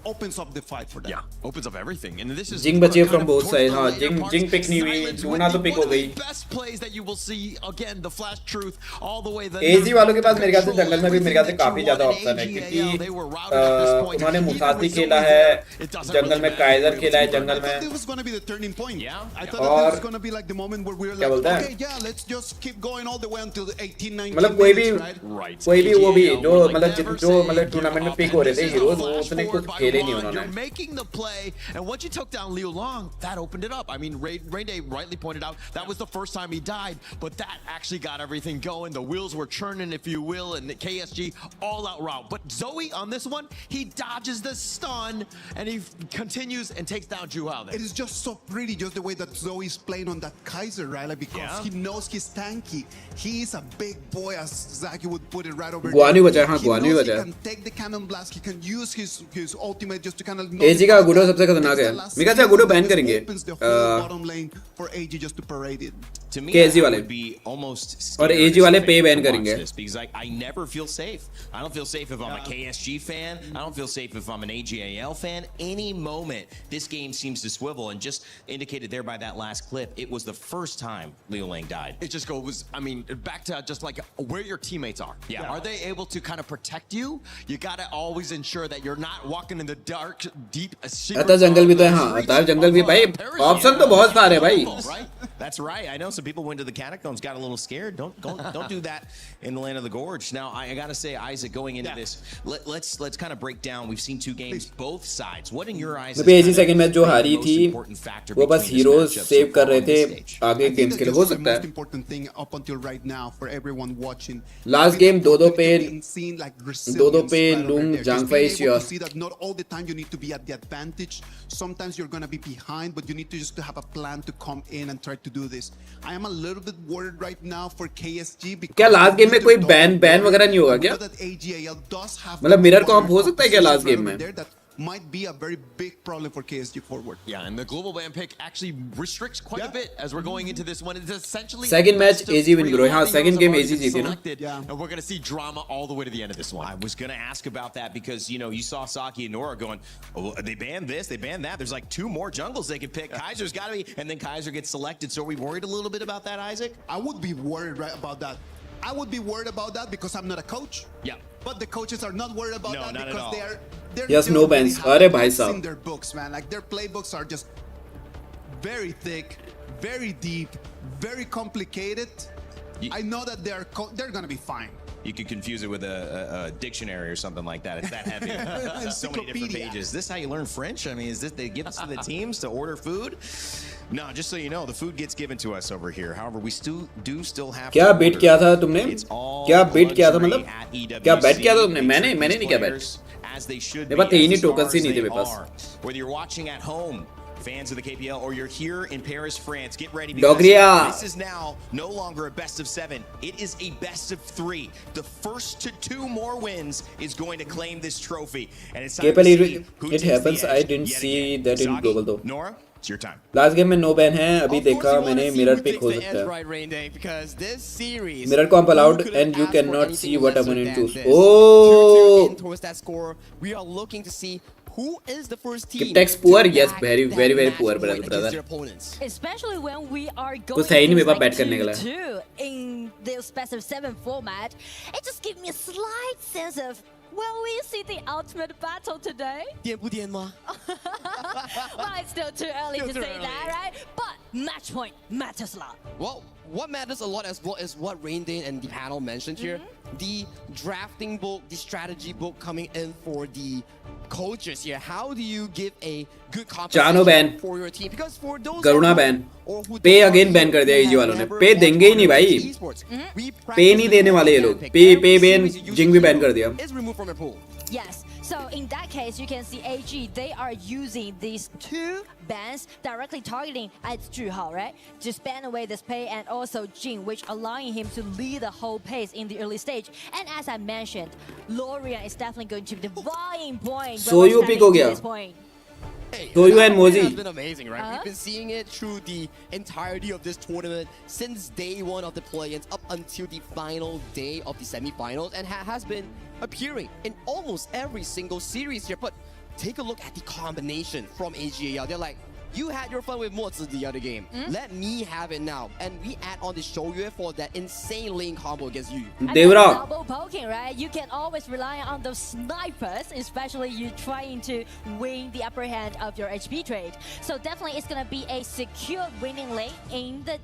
Opens up the fight for them. Yeah, opens up everything, and this is. Jing बचे from both sides. हाँ, Jing pick नहीं हुई, Luna तो pick हो गई. Best plays that you will see again, the flash truth all the way. AG वालों के पास मेरे ख्याल से जंगल में भी मेरे ख्याल से काफी ज़्यादा ऑप्शन है, क्योंकि उन्होंने मुसाती खेला है, जंगल में काइजर खेला है जंगल में. It was going to be the turning point. Yeah. I thought that this was going to be like the moment where we were like, okay, yeah, let's just keep going all the way until the 18-19. मतलब कोई भी वो भी जो मतलब tournament में pick हो रहे थे हीरोज, वो उतने कुछ खेले नहीं उन्होंने. You're making the play, and once you took down Liu Long, that opened it up. I mean, Rain Day rightly pointed out that was the first time he died, but that actually got everything going. The wheels were churning, if you will, and the KSG all-out route. But Zoe on this one, he dodges the stun, and he continues and takes down Juhao. It is just so pretty, just the way that Zoe's playing on that Kaiser, right? Like, because he knows he's tanky. He is a big boy, as Zaki would put it right over there. He knows he can take the cannon blast. He can use his ultimate just to kind of. AG का गुडो सबसे खतरनाक है. मेरे ख्याल से गुडो ban करेंगे. Bottom lane for AG just to parade it. To me, KSG that वाले would be almost और AG वाले पे बैन करेंगे. Because I never feel safe. I don't feel safe if I'm a KSG fan. I don't feel safe if I'm an AGAL fan. Any moment, this game seems to swivel, and just indicated there by that last clip, it was the first time Liu Lang died. It just goes, I mean, back to just like where your teammates are. Yeah. Are they able to kind of protect you? You got to always ensure that you're not walking in the dark, deep. अतः जंगल भी तो है. हाँ, अतः जंगल भी भाई. Option तो बहुत सारे हैं भाई. That's right. I know some people went to the catacombs, got a little scared. Don't do that in the land of the gorge. Now I gotta say, Isaac, going into this, let's kind of break down. We've seen two games, both sides. What in your eyes? पहली second match जो हारी थी, वो बस heroes save कर रहे थे आगे गेम्स के लिए. हो सकता है. Important thing up until right now for everyone watching. Last game 2-2 पे लूंग जांगफाई शिया. See that not all the time you need to be at the advantage. Sometimes you're gonna be behind, but you need to just have a plan to come in and try to do this. I am a little bit worried right now for KSG because क्या last game में कोई ban वगैरह नहीं होगा क्या? मतलब mirror कॉम्प हो सकता है क्या लास्ट गेम में? Might be a very big problem for KSG forward. Yeah, and the global ban pick actually restricts quite a bit as we're going into this one. It's essentially second match AG win bro. हाँ, second game AG जीती ना. And we're going to see drama all the way to the end of this one. I was going to ask about that because, you know, you saw Saki and Nora going, oh, they banned this, they banned that. There's like 2 more jungles they could pick. Kaiser's got to be, and then Kaiser gets selected. So are we worried a little bit about that, Isaac? I would be worried about that. I would be worried about that because I'm not a coach. Yeah. But the coaches are not worried about that because they're yes, no bans. अरे भाई साहब. In their books, man. Like their playbooks are just very thick, very deep, very complicated. I know that they're gonna be fine. You could confuse it with a dictionary or something like that. It's that heavy. So many different pages. Is this how you learn French? I mean, is this they give this to the teams to order food? No, just so you know, the food gets given to us over here. However, we still have. क्या बेट किया था तुमने? क्या बेट किया था मतलब? क्या बेट किया था तुमने? मैंने नहीं किया बेट. मेरे पास 3 टोकन ही नहीं थे मेरे पास. Whether you're watching at home, fans of the KPL, or you're here in Paris, France, get ready because this is now no longer a best of 7. It is a best of 3. The first to 2 more wins is going to claim this trophy. And it's time to see who it happens. I didn't see that in global though. Nora, it's your time. Last game में no ban है. अभी देखा मैंने mirror pick हो सकता है. Mirror comp allowed and you cannot see what opponent choose. Oh. Towards that score, we are looking to see who is the first team? Text poor, yes, very poor, brother. Especially when we are कुछ going है ही नहीं मेरे पास against bat करने के like लिए. 2-2 in the best of 7 format, it just gives me a slight sense of, will we see the ultimate battle today? 颠不颠吗? Well, it's still too early to say that, right? But match point matters a lot. Well, what matters a lot as well is what Raindane and the panel mentioned here. The drafting book, the strategy book coming in for the coaches here. How do you give a good Chano ban. compensation for your team? Because for those Karuna ban पे again ban कर दिया एजी वालों ने पे देंगे ही नहीं भाई पे नहीं देने वाले ये लोग पे बैन जिंग भी बैन कर दिया is removed from your pool. Yes, so in that case, you can see AG, they are using these 2 bans directly targeting at Zhuhao, right? Just ban away this pay and also Jing, which allowing him to lead the whole pace in the early stage. And as I mentioned, Lorian is definitely going to be the vying point. So you pick ho gaya. So you and Mozi. It's been amazing, right? We've been seeing it through the entirety of this tournament since day 1 of the play-ins up until the final day of the semi-finals, and has been appearing in almost every single series here. But take a look at the combination from AGAL. They're like, you had your fun with Mozi the other game. Let me have it now. And we add on the Shoryue for that insane lane combo against you. Double poking, right? You can always rely on those snipers, especially you trying to win the upper hand of your HP trade. So definitely it's going to be a secure winning lane in the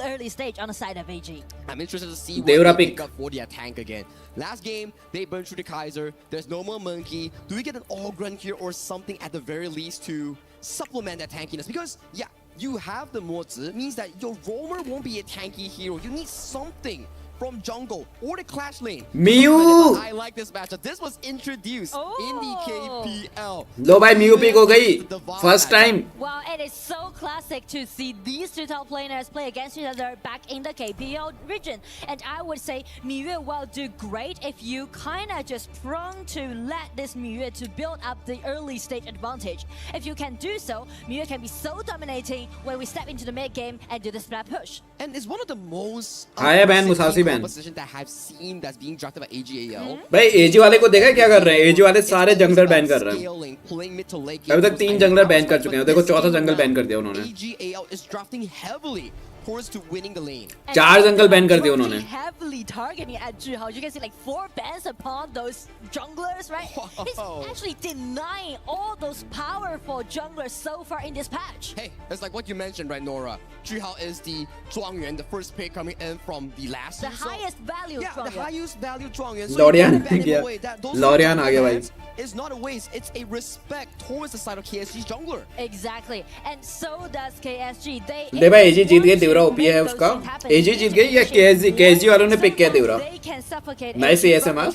early stage on the side of AG. I'm interested to see what they pick up for their tank again. Last game, they burned through the Kaiser. There's no more Monkey. Do we get an All-Grunt here or something at the very least to supplement that tankiness? Because, yeah, you have the Mozi, means that your roamer won't be a tanky hero. You need something from jungle or the clash lane. Miu! I like this matchup. This was introduced in the KPL. लो भाई मियू pick हो गई first time. Well, it is so classic to see these 2 top laners play against each other back in the KPL region. And I would say Miyue will do great if you kind of just prone to let this Miyue to build up the early stage advantage. If you can do so, Miyue can be so dominating when we step into the mid game and do the splat push. And it's one of the most आया ban Musashi ban composition that I've seen that's being drafted by AGAL. भाई एजी वाले को देखा क्या कर रहे हैं एजी वाले सारे जंगलर बैन कर रहे हैं अभी तक 3 जंगलर बैन कर चुके हैं देखो चौथा जंगल बैन कर दिया उन्होंने AGAL is drafting heavily towards to winning the lane. 4 jungle ban कर दिए उन्होंने Heavily targeting at Zhuhao. You can see like 4 bans upon those junglers, right? He's actually denying all those powerful junglers so far in this patch. Hey, it's like what you mentioned, right, Nora? Zhuhao is the Zhuangyuan, the first pick coming in from the last The highest value Zhuangyuan. The highest value Zhuangyuan. So Lorian Lorian आ गया भाई It's not a waste, it's a respect towards the side of KSG's jungler. Exactly. And so does KSG. दे भाई एजी जीत गए देवरा OP है उसका एजी जीत गई या केएसजी वालों ने पिक किया देवरा nice ASMR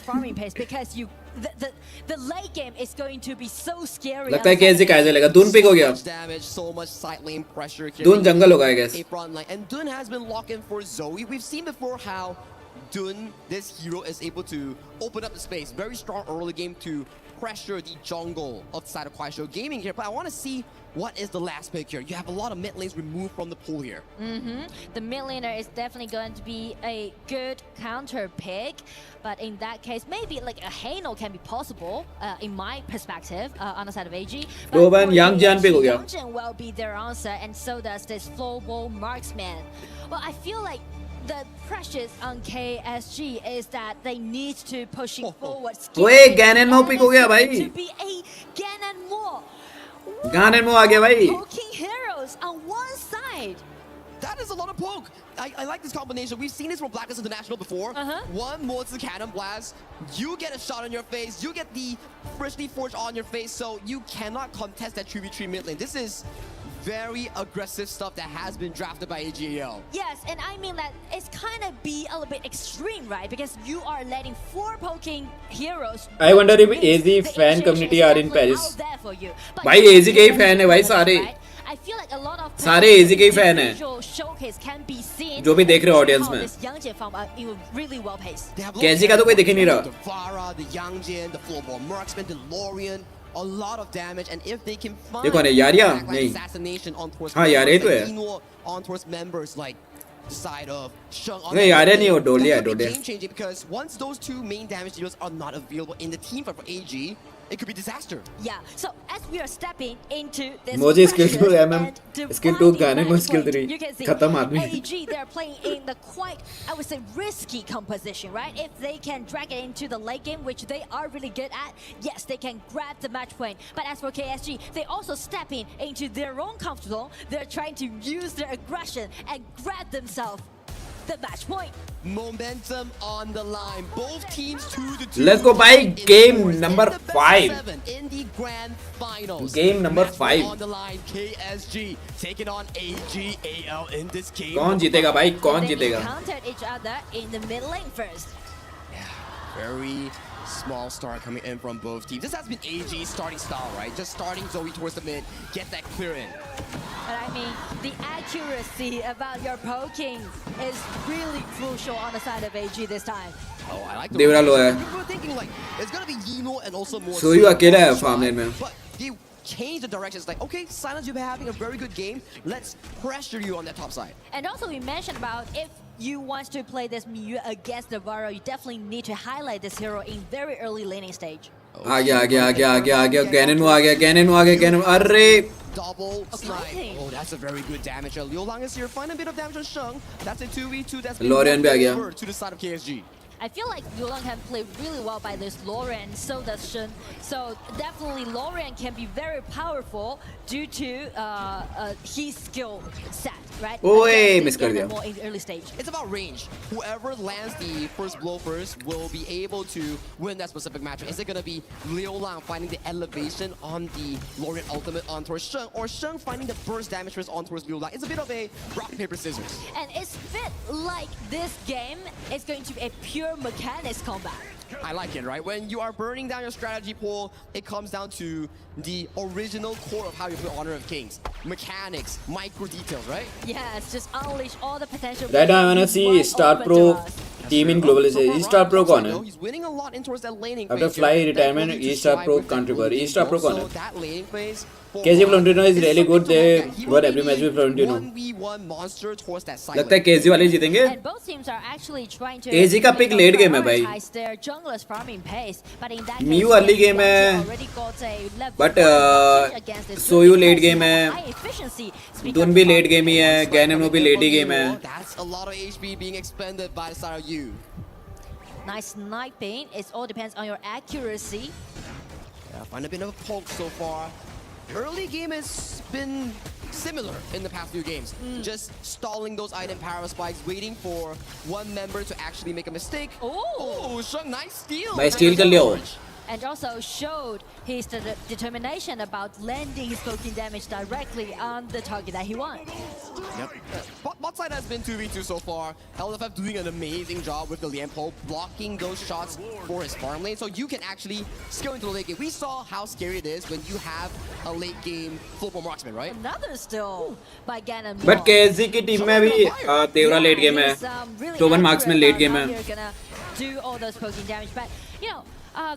The late game is going to be so scary. लगता है केएसजी कैसे लेगा दून पिक हो गया दून जंगल होगा I guess And Dun has been locked in for Zoe. We've seen before how Dun, this hero, is able to open up the space. Very strong early game to pressure the jungle of the side of Kuaishou Gaming here. But I want to see what is the last pick here. You have a lot of mid lanes removed from the pool here. The mid laner is definitely going to be a good counter pick. But in that case, maybe like a Hano can be possible, in my perspective, on the side of AG. Roban Yang Jian pick हो गया. Yang Jian will be their answer, and so does this flowball marksman. Well, I feel like the pressure on KSG is that they need to pushing forward. ओए Gannon मो pick हो गया भाई To be a Ganon Mo. Gannon मो आ गया भाई Poking heroes on one side. That is a lot of poke. I like this combination. We've seen this from Blacklist International before. One more to Cannon Blast. You get a shot on your face. You get the freshly forged on your face. So you cannot contest that 3v3 mid lane. This is very aggressive stuff that has been drafted by AGAL. Yes, and I mean that it's kind of be a little bit extreme, right? Because you are letting 4 poking heroes. I wonder if AZ fan community are in Paris. भाई AZ के ही fan है भाई सारे I feel like a lot of सारे AZ के ही fan हैं जो भी देख रहे हैं ऑडियंस में really well paced. KSG का तो कोई दिख ही नहीं रहा The Vara, the Yang Jian, the Flowball Marksman, the Lorian. A lot of damage, and if they can find ये कौन है यारिया नहीं हाँ यारिया तो है on towards members like the side of Sheng नहीं यारिया नहीं वो डोलिया है डोलिया game changing because once those 2 main damage dealers are not available in the team fight for AG, it could be disaster. Yeah, so as we are stepping into this Moji skill 2 and skill 2 dividing गाने में skill point, 3 you can see खत्म आदमी AG, they're playing in the quite, I would say, risky composition, right? If they can drag it into the late game, which they are really good at, yes, they can grab the match point. But as for KSG, they also stepping into their own comfort zone. They're trying to use their aggression and grab themselves the match point. Momentum on the line. Both teams 2-2. Let's go by game number 5. In the grand finals. Game number 5. On the line, KSG taking on AGAL in this game. कौन जीतेगा भाई? कौन They जीतेगा? encountered each other in the mid lane first. Very small start coming in from both teams. This has been AG's starting style, right? Just starting Zoe towards the mid, get that clear in. But I mean, the accuracy about your poking is really crucial on the side of AG this time. Oh, I like the देवरा लो है. We were thinking like it's gonna be Yino and also more. Soyu अकेला है farm lane में. But they changed the direction. It's like, okay, Silence, you've been having a very good game. Let's pressure you on that top side. And also we mentioned about if you want to play this Miyu against the Varo, you definitely need to highlight this hero in very early laning stage. आ गया Ganon अरे Double snipe. Oh, that's a very good damage. Liu Lang is here. Find a bit of damage on Sheng. That's a 2v2. That's Lorian भी आ गया. over to the side of KSG. I feel like Liu Lang can play really well by this Lorian, so does Shen. So definitely Lorian can be very powerful due to his skill set, right? ओए miss कर दिया. More in the early stage. It's about range. Whoever lands the first blow first will be able to win that specific match. Is it going to be Liu Lang finding the elevation on the Lorian ultimate on towards Sheng, or Sheng finding the burst damage first on towards Liu Lang? It's a bit of a rock, paper, scissors. And it's fit like this game is going to be a pure mechanics combat. I like it, right? When you are burning down your strategy pool, it comes down to the original core of how you play Honor of Kings. Mechanics, micro details, right? Yes, just unleash all the potential. Right now I wanna see Star Pro team in global. Star Pro कौन है? He's winning a lot in towards that laning After phase. fly retirement, Star Pro contributor. Star Pro कौन है? That laning phase. KSG Florentino is really good. They won every match with Florentino. 1v1 monster towards that side. लगता है KSG वाले जीतेंगे. And both teams are actually trying to KSG का pick late game है भाई. their junglers farming pace, but in that Miyu early game है. But Soyu late game है. Dun भी late game ही है. Ganon भी late ही game है. That's a lot of HP being expended by the side of you. Nice sniping. It all depends on your accuracy. Yeah, find a bit of a poke so far. Early game has been similar in the past few games. Just stalling those item power spikes, waiting for one member to actually make a mistake. Oh, Sheng, nice steal. भाई steal कर लियो. And also showed his determination about landing his poking damage directly on the target that he wants. Yep. Bot side has been 2v2 so far. LFF doing an amazing job with the Lianpo, blocking those shots for his farm lane, so you can actually scale into the late game. We saw how scary it is when you have a late game full marksman, right? Another still by Ganon. But KSG की team में भी Thevara late game है. Toban marksman late game है. Gonna do all those poking damage, but you know.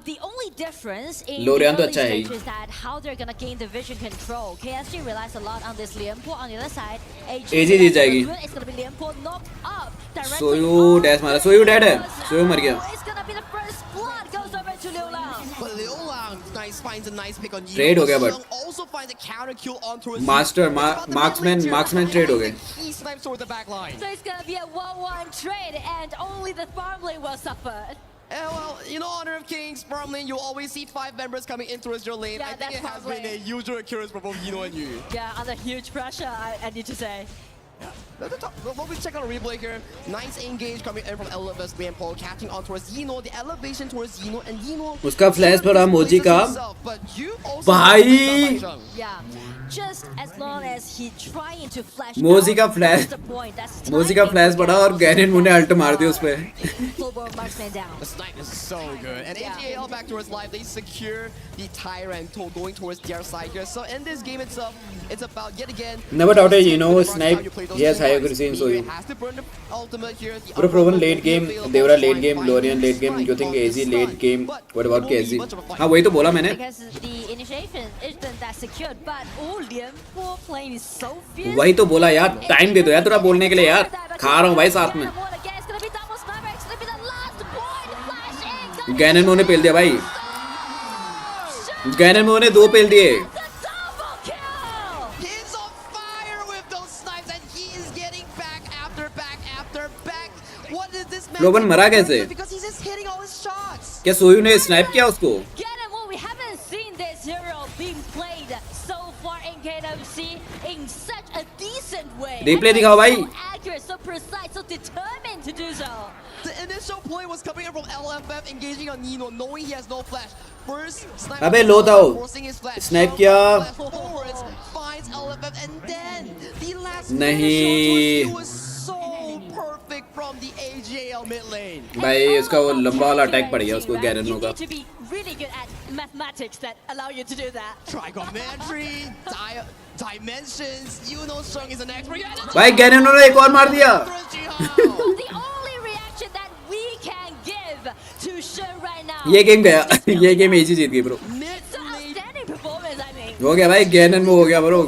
The only difference in Lorian the तो early अच्छा है stage is that how they're gonna gain the vision control. KSG relies a lot on this Lianpo. On the other side, AG जीत जाएगी. It's gonna be Lianpo knocked up directly. Soyu dash मारा. Soyu dead है. Soyu मर गया. It's gonna be the first blood goes over to Liu Lang. But Liu Lang finds a nice pick on Yi. Trade हो गया but. Also finds a counter kill onto his Master marksman trade हो गए. He snipes toward the back line. So it's gonna be a 1-1 trade, and only the farm lane will suffer. Well, you know, Honor of Kings, farm lane, you always see 5 members coming in towards your lane. Yeah, I think it has been a usual occurrence for both Yino and you. Yeah, under huge pressure, I need to say. Let me check out a replay here. Nice engage coming in from LFS Lianpo, catching on towards Yino. The elevation towards Yino, and Yino. उसका flash पड़ा मोजी का. भाई. Yeah, just as long as he trying to flash. मोजी का flash. मोजी का flash पड़ा और Ganon मुझे ult मार दिया उस पे. The snipe is so good. And AGAL back towards life. They secure the Tyrant going towards their side here. So in this game itself, it's about yet again. Never doubted, you know, snipe. He has high accuracy in Soyu. Pro proven late game. Devra late game. Lorian late game. You think AZ late game? What about KSG? हाँ वही तो बोला मैंने. Because the initiation isn't that secured, but Lianpo playing is so fierce. वही तो बोला यार. Time दे दो यार थोड़ा बोलने के लिए यार. खा रहा हूँ भाई साथ में. Ganon ने पेल दिया भाई. गैनन मो ने 2 पेल दिए। He's on fire with those snipes and he is getting back after back after back. What is this man? रोबन मरा कैसे? Because he's just hitting all his shots. क्या सोयू ने स्नाइप किया उसको? We haven't seen this hero being played so far in KWC in such a decent way. Replay दिखाओ भाई। So accurate, so precise, so determined to do so. The initial play was coming in from LFF engaging on Nino, knowing he has no flash. First sniper अबे लो था forcing his flash. Snipe किया। Forwards finds LFF and then the last नहीं। was so perfect from the AJL mid lane. भाई उसका वो लंबा वाला attack पड़ गया उसको गैनन मो का। Really good at mathematics that allow you to do that. Trigonometry, dimensions, you know Strong is an expert. भाई गैनन मो ने एक और मार दिया। The only reaction that we can give to show right now. ये गेम गया, ये गेम एजी जीत गई bro. Outstanding performance, I mean. हो गया भाई गैनन मो हो गया ब्रो।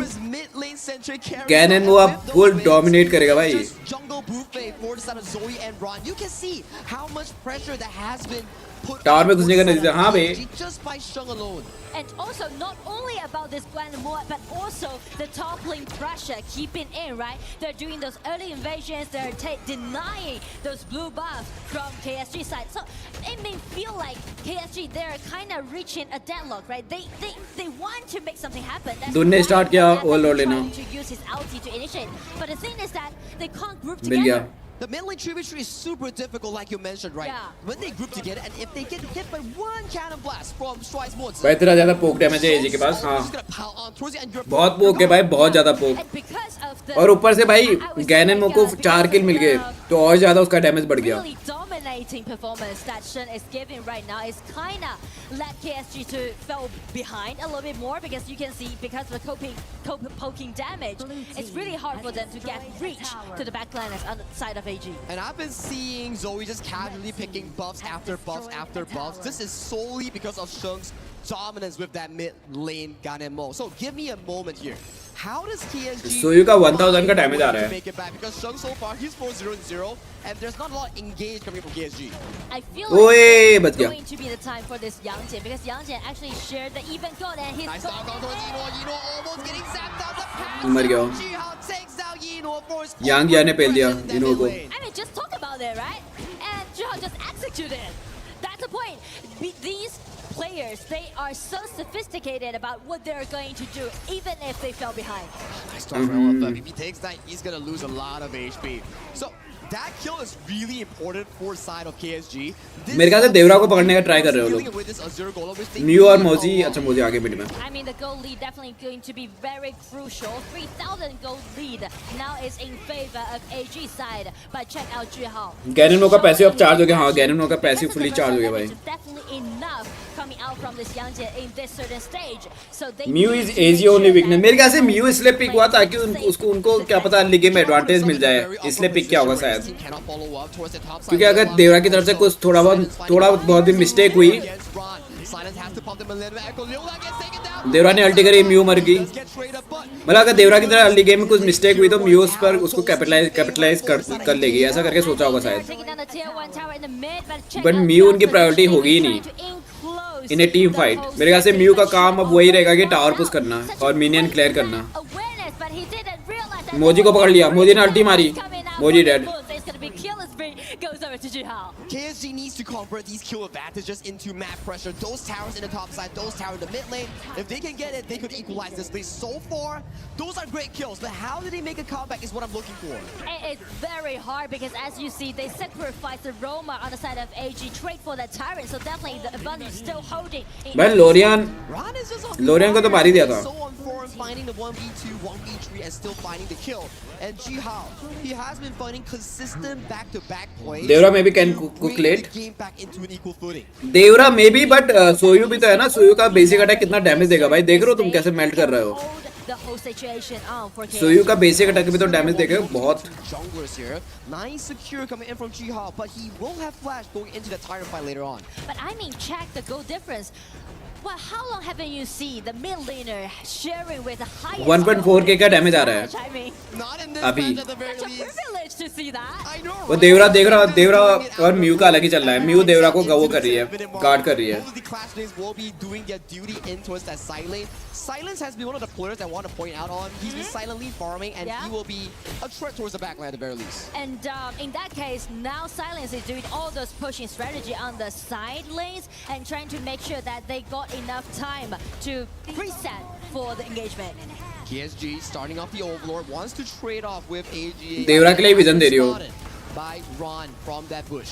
गैनन मो अब फुल डोमिनेट करेगा भाई। Jungle buffet for the side of Zoe and Ron. You can see how much pressure that has been put tower में घुसने का नतीजा हाँ भाई। just by Shung alone. And also not only about this Guanamua, but also the top lane pressure keeping in, right? They're doing those early invasions, they're denying those blue buffs from KSG side. So it may feel like KSG, they're kind of reaching a deadlock, right? They want to make something happen. That's दुन ने start किया overload लेना। to use his ulti to initiate. But the thing is that they can't group मिल गया। together. The mid lane tributary is super difficult, like you mentioned, right? Yeah. When they group together, and if they get hit by one cannon blast from Stride's Mods, भाई इतना ज़्यादा पोक damage है एजी के पास हाँ। बहुत पोक है भाई बहुत ज़्यादा पोक। और ऊपर से भाई गैनन मो को 4 किल मिल गए तो और ज़्यादा उसका डैमेज बढ़ गया। Really dominating performance that Shen is giving right now is kinda led KSG to fall behind a little bit more because you can see because of the poking damage, it's really hard for them to get reach to the backliners on the side of AG. And I've been seeing Zoe just casually picking buffs after buffs after buffs. This is solely because of Shung's dominance with that mid lane Ganemo. So give me a moment here. How does KSG सोयू का 1000 का damage आ रहा है। make it back? Because Shung so far he's 4-0-0 and there's not a lot engaged coming from KSG. I feel ओए like बच it's गया। going to be the time for this Yangjian because Yangjian actually shared the even goal and he's Nice knock on towards Yino. Yino almost getting zapped out the path. मर गया। Jihao takes down Yino for his यांग या ने पेल दिया इनो को। I mean, just talk about it, right? And Jihao just executed. That's the point. These players, they are so sophisticated about what they're going to do, even if they fell behind. Nice start for LFF. If he takes that, he's gonna lose a lot of HP. So that kill is really important for side of KSG. मेरे ख्याल से देवरा को पकड़ने का try कर रहे हो लोग। म्यू और मोजी अच्छा मोजी आगे मिड में। I mean, the goal lead definitely going to be very crucial. 3,000 goal lead now is in favor of AG side. But check out Jihao. Gannon मो का पैसिव अब चार्ज हो गया हाँ गैनन मो का पैसिव फुली चार्ज हो गया भाई। Definitely enough coming out from this Yangjian in this certain stage. So they mu is AG only weakness. मेरे ख्याल से म्यू इसलिए पिक हुआ ताकि उनको क्या पता अर्ली गेम में एडवांटेज मिल जाए इसलिए पिक किया होगा शायद। क्योंकि अगर देवरा की तरफ से कुछ थोड़ा बहुत भी मिस्टेक हुई देवरा ने अल्टी करी म्यू मर गई। मतलब अगर देवरा की तरह अर्ली गेम में कुछ मिस्टेक हुई तो म्यू उस पर उसको कैपिटलाइज कर लेगी ऐसा करके सोचा होगा शायद। बट म्यू उनकी प्रायोरिटी होगी ही नहीं इन ए टीम फाइट। मेरे ख्याल से म्यू का काम अब वही रहेगा कि टावर पुश करना और मिनियन क्लियर करना। मोजी को पकड़ लिया मोजी ने अल्टी मारी मोजी dead. KSG needs to convert these kill advantages into map pressure. Those towers in the top side, those towers in the mid lane. If they can get it, they could equalize this lead. So far, those are great kills. But how do they make a comeback is what I'm looking for. It's very hard because as you see, they sacrifice the Roma on the side of AG, trade for that Tyrant. So definitely the advantage still holding. भाई लोरियन को तो मार ही दिया था। So on form, finding the 1v2, 1v3 and still finding the kill. And Jihao, he has been finding consistent back-to-back plays. देवरा में भी कैन कुक लेट। Game back into an equal footing. देवरा में भी बट सोयू भी तो है ना सोयू का बेसिक अटैक कितना डैमेज देगा भाई देख रहे हो तुम कैसे मेल्ट कर रहे हो। सोयू का बेसिक अटैक भी तो डैमेज देगा बहुत। Junglers here, nice secure coming in from Jihao, but he will have flash going into the Tyrant fight later on. But I mean, check the goal difference. Well, how long haven't you seen the mid laner sharing with the highest 1.4k का damage आ रहा है I mean, अभी such a privilege to see that. वो देवरा और mu का अलग ही चल रहा है म्यू देवरा को वो कर रही है गार्ड कर रही है Both of the class names will be doing their duty in towards that side lane. Silence has been one of the players I want to point out on. He's been silently farming, and he will be a threat towards the backline at the very least. And in that case, now Silence is doing all those pushing strategy on the side lanes and trying to make sure that they got enough time to reset for the engagement. KSG starting off the Overlord wants to trade off with AGA. देवरा के लिए vision दे रही हो By Ron from that bush.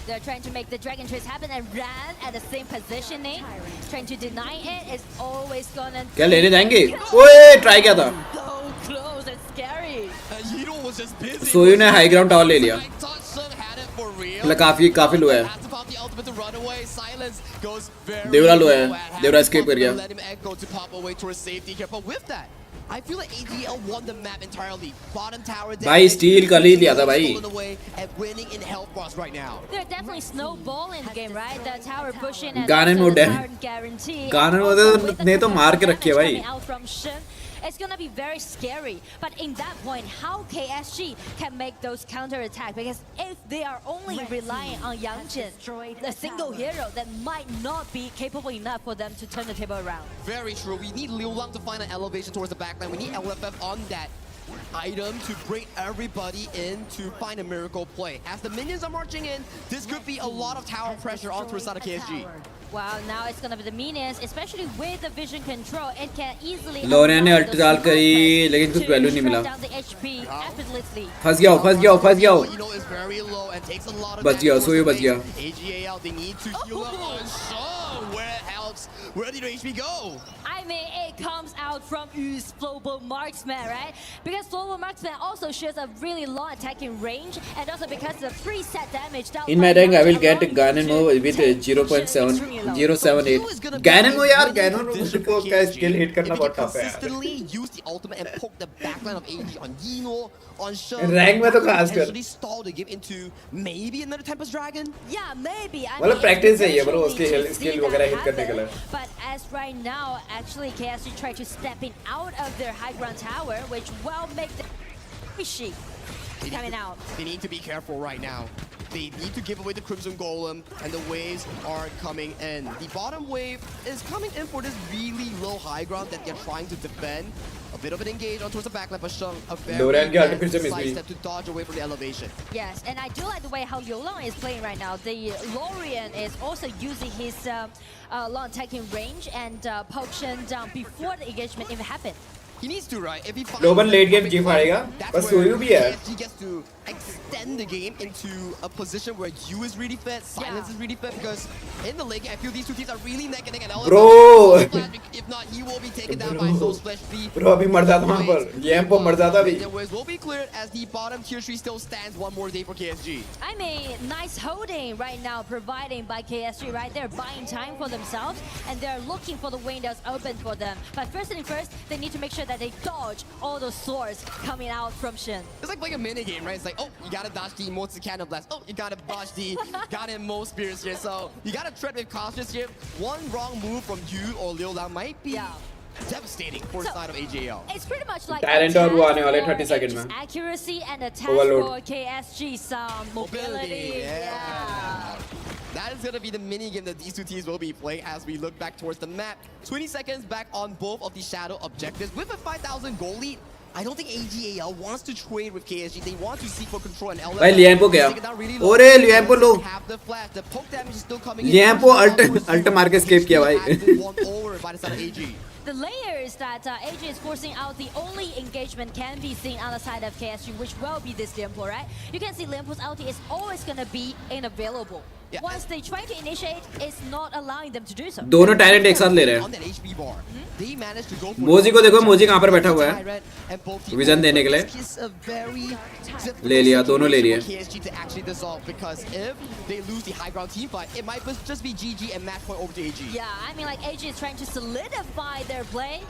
They're trying to make the dragon chase happen and Ran at the same positioning, trying to deny it. It's always gonna. क्या लेने जाएंगे ओए try किया था So close and scary. Yiro was just busy. सोयू ने high ground tower ले लिया मतलब काफी लो है देवरा लो है देवरा एस्केप कर गया I feel like AGL won the map entirely. Bottom tower भाई स्टील कर ही लिया था भाई and winning in health bars right now. They're definitely snowballing the game, right? The tower pushing and गानन मोड है guarantee. गानन मोड ने तो मार के रखी है भाई It's gonna be very scary, but in that point, how KSG can make those counter attack? Because if they are only relying on Yangjin, the single hero, that might not be capable enough for them to turn the table around. Very true. We need Liu Lang to find an elevation towards the backline. We need LFF on that item to bring everybody in to find a miracle play. As the minions are marching in, this could be a lot of tower pressure onto the side of KSG. Wow, now it's gonna be the minions, especially with the vision control. It can easily. लोरिया ने alt डाल करी लेकिन कुछ value नहीं मिला फंस गया बच गया सोयू बच गया AGAL, they need to heal up on Shaw. Where did HP go? I mean, it comes out from Yu's Global Marksman, right? Because Global Marksman also shares a really long attacking range, and also because the preset damage. In my rank, I will get Ganon with 0.078. Ganon यार Ganon को का skill hit करना बहुत tough है. Consistently use the ultimate and poke the backline of AG on Yino, on Shaw. Rank में तो खास कर. Actually stall to give into maybe another Tempest Dragon. Yeah, maybe. मतलब practice है ये bro उसके skill वगैरह hit करने के लिए. But as right now, actually KSG tried to step in out of their high ground tower, which will make the fishy coming out. They need to be careful right now. They need to give away the Crimson Golem, and the waves are coming in. The bottom wave is coming in for this really low high ground that they're trying to defend. A bit of an engage on towards the backline, but Shung, a very side step to dodge away from the elevation. Yes, and I do like the way how Liu Lang is playing right now. The Lorian is also using his long attacking range and poke Shen down before the engagement even happened. He needs to, right? If he finds Global late game जीत पाएगा बस सोयू भी है he gets to extend the game into a position where you is really fit, Silence is really fit, because in the late game, I feel these two teams are really neck and neck. And Bro! If not, he will be taken down by Soul Splash B. Bro अभी मर जाता वहाँ पर Yampo मर जाता अभी The waves will be cleared as the bottom tier 3 still stands one more day for KSG. I mean, nice holding right now, providing by KSG, right? They're buying time for themselves, and they're looking for the windows open for them. But first thing first, they need to make sure that they dodge all those swords coming out from Shin. It's like playing a mini game, right? It's like, oh, you gotta dodge the emotes cannon blast. Oh, you gotta dodge the goddamn Mo spears here. So you gotta tread with caution here. One wrong move from you or Liu Lang might be devastating for the side of AJL. It's pretty much like Talent और वो आने वाले 30 second में accuracy and attack Overload. for KSG, some mobility. That is going to be the mini game that these two teams will be playing as we look back towards the map. 20 seconds back on both of the Shadow objectives. With a 5,000 goal lead, I don't think AGAL wants to trade with KSG. They want to seek for control and LF. भाई लियांपो गया ओरे लियांपो लो लियांपो alt मार के escape किया भाई The layers that AJ is forcing out, the only engagement can be seen on the side of KSG, which will be this Lianpo, right? You can see Lianpo's ulti is always going to be unavailable. Once they try to initiate, it's not allowing them to do so. दोनों talent एक साथ ले रहे हैं मोजी को देखो मोजी कहाँ पर बैठा हुआ है विजन देने के लिए ले लिया दोनों ले लिए Yeah, I mean, like AG is trying to solidify their play.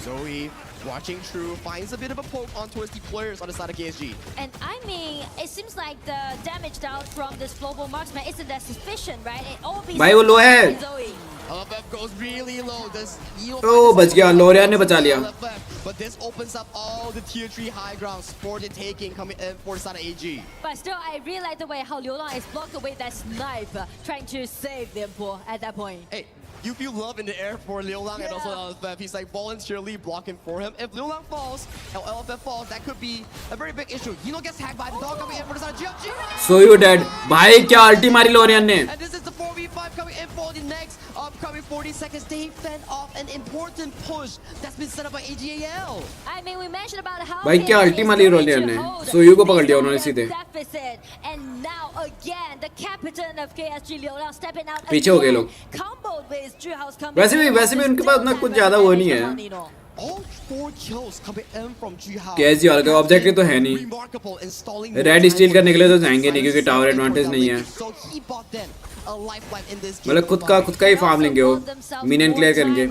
Zoe, watching True, finds a bit of a poke on towards the players on the side of KSG. And I mean, it seems like the damage dealt from this global marksman isn't that sufficient, right? It all be भाई वो लो है Zoe. LFF goes really low. Oh, बच गया, लोरिया ने बचा लिया. But this opens up all the tier 3 high grounds for the taking coming in for the side of AG. But still, I really like the way how Liu Lang is blocked away that snipe, trying to save them at that point. Hey, you feel love in the air for Liu Lang and also LFF. He's like voluntarily blocking for him. If Liu Lang falls and LFF falls, that could be a very big issue. Yino gets hacked by the dog coming in for the side of GFG. So you dead. भाई क्या अल्टी मारी लोरियन ने. And this is the 4v5 coming in for the next upcoming 40 seconds. They fend off an important push that's been set up by AGAL. I mean, we mentioned about how भाई क्या अल्टी मारी लोरियन ने. सोयू को पकड़ लिया उन्होंने सीधे. And now again, the captain of KSG Liu Lang stepping out. पीछे हो गए लोग. वैसे भी उनके पास ना कुछ ज्यादा वो नहीं है. All 4 kills coming in from Juhao. KSG वाले का ऑब्जेक्टिव तो है नहीं. रेड स्टील करने के लिए तो जाएंगे नहीं क्योंकि टावर एडवांटेज नहीं है. मतलब खुद का ही फार्म लेंगे वो. मिनियन क्लियर करेंगे.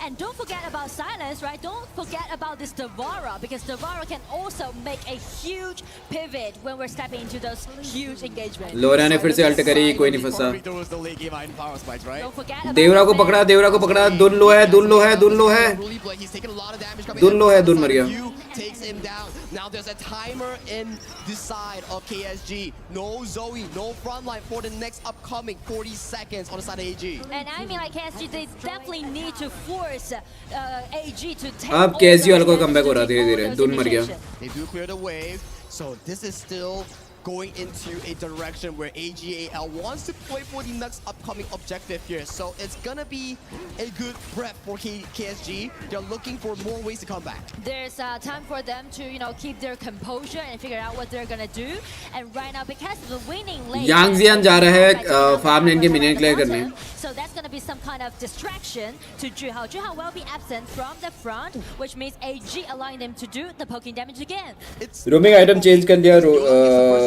And don't forget about silence, right? Don't forget about this Devara, because Devara can also make a huge pivot when we're stepping into those huge engagements. लोरिया ने फिर से अल्ट करी, कोई नहीं फंसा. देवरा को पकड़ा. दुन लो है. दुन मर गया. Takes him down. Now there's a timer in the side of KSG. No Zoe, no frontline for the next upcoming 40 seconds on the side of AG. And I mean, like KSG, they definitely need to force AG to take. अब KSG वालों को comeback हो रहा धीरे-धीरे. दुन मर गया. They do clear the wave, so this is still going into a direction where AGAL wants to play for the next upcoming objective here. So it's gonna be a good prep for KSG. They're looking for more ways to come back. There's time for them to, keep their composure and figure out what they're gonna do. And right now, because of the winning lane, यांगजियान जा रहा है farm लेन के minion clear करने. So that's gonna be some kind of distraction to Juhao. Juhao will be absent from the front, which means AG allowing them to do the poking damage again. Roaming item change कर लिया.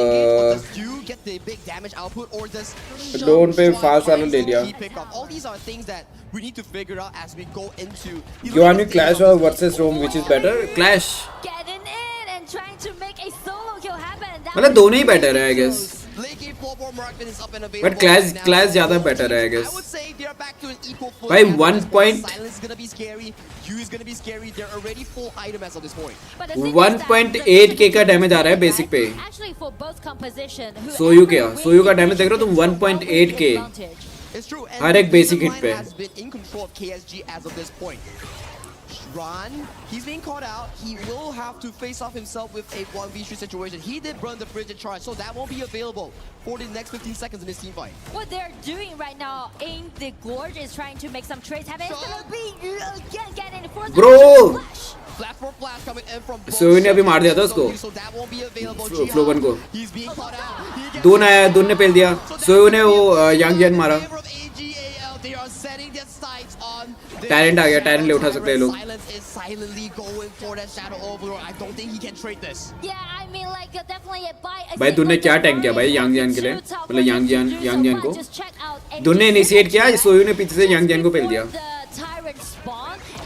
You get the big damage output or does drone पे fast वाला ले लिया. All these are things that we need to figure out as we go into. You want me Clash or versus Roam, which is better? Clash. Getting in and trying to make a solo kill happen. मतलब दोनों ही better है I guess. But Clash ज़्यादा better है I guess. I would say they are back to an equal footing. भाई 1 point. Silence is gonna be scary. Q is gonna be scary. They're already full item as of this point. 1.8k का damage आ रहा है basic पे. सोयू का damage देख रहे हो तुम 1.8k. It's true. हर एक बेसिक हिट पे. has been in control of KSG as of this point. Ron, he's being caught out. He will have to face off himself with a 1v3 situation. He did burn the bridge and charge, so that won't be available for the next 15 seconds in this team fight. What they're doing right now in the gorge is trying to make some trades happen. It's gonna be again getting forced. Bro! Flash for flash coming in from सोयू ने अभी मार दिया था उसको. फ्लोवन को. दुन ने पेल दिया. सोयू ने वो यांगजियान मारा. टैलेंट आ गया. टैलेंट ले उठा सकते हैं लोग. भाई दुन ने क्या टैंक किया भाई यांगजियान के लिए. मतलब यांगजियान को दुन ने इनिशिएट किया. सोयू ने पीछे से यांगजियान को पेल दिया.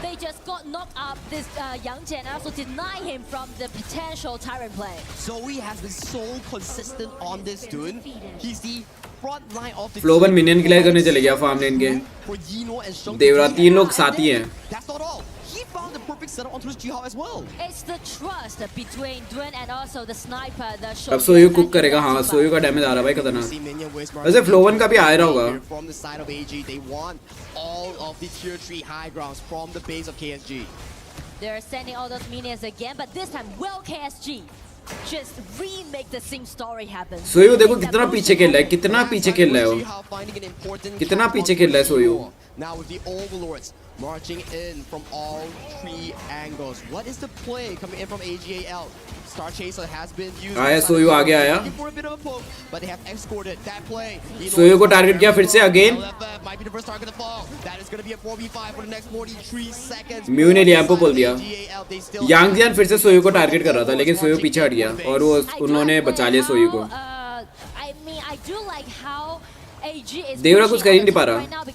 They just got knocked up this Yangjian and also deny him from the potential tyrant play. Zoe has been so consistent on this dude. He's the front line of the फ्लोवन minion clear करने चले गया farm लेन के. देवरा 3 लोग साथी हैं. That's not all. He found the perfect setup onto his Jihao as well. It's the trust between Duen and also the sniper. अब सोयू cook करेगा. हाँ सोयू का डैमेज आ रहा है भाई खतरनाक. वैसे फ्लोवन का भी आ रहा होगा. From the side of AG, they want all of the tier 3 high grounds from the base of KSG. They're sending all those minions again, but this time will KSG just remake the same story happen. सोयू देखो कितना पीछे खेल रहा है. कितना पीछे खेल रहा है सोयू. Now with the overlords marching in from all 3 angles. What is the play coming in from AGAL? Star Chaser has been used. आया सोयू आगे आया. For a bit of a poke, but they have escorted that play. सोयू को target किया फिर से again. Might be the first target to fall. That is going to be a 4v5 for the next 43 seconds. Mu ने लिया बोल दिया. यांगजियान फिर से सोयू को टारगेट कर रहा था लेकिन सोयू पीछे हट गया और वो उन्होंने बचा लिया सोयू को. I do like how देवरा कुछ कर ही नहीं पा रहा. मेरे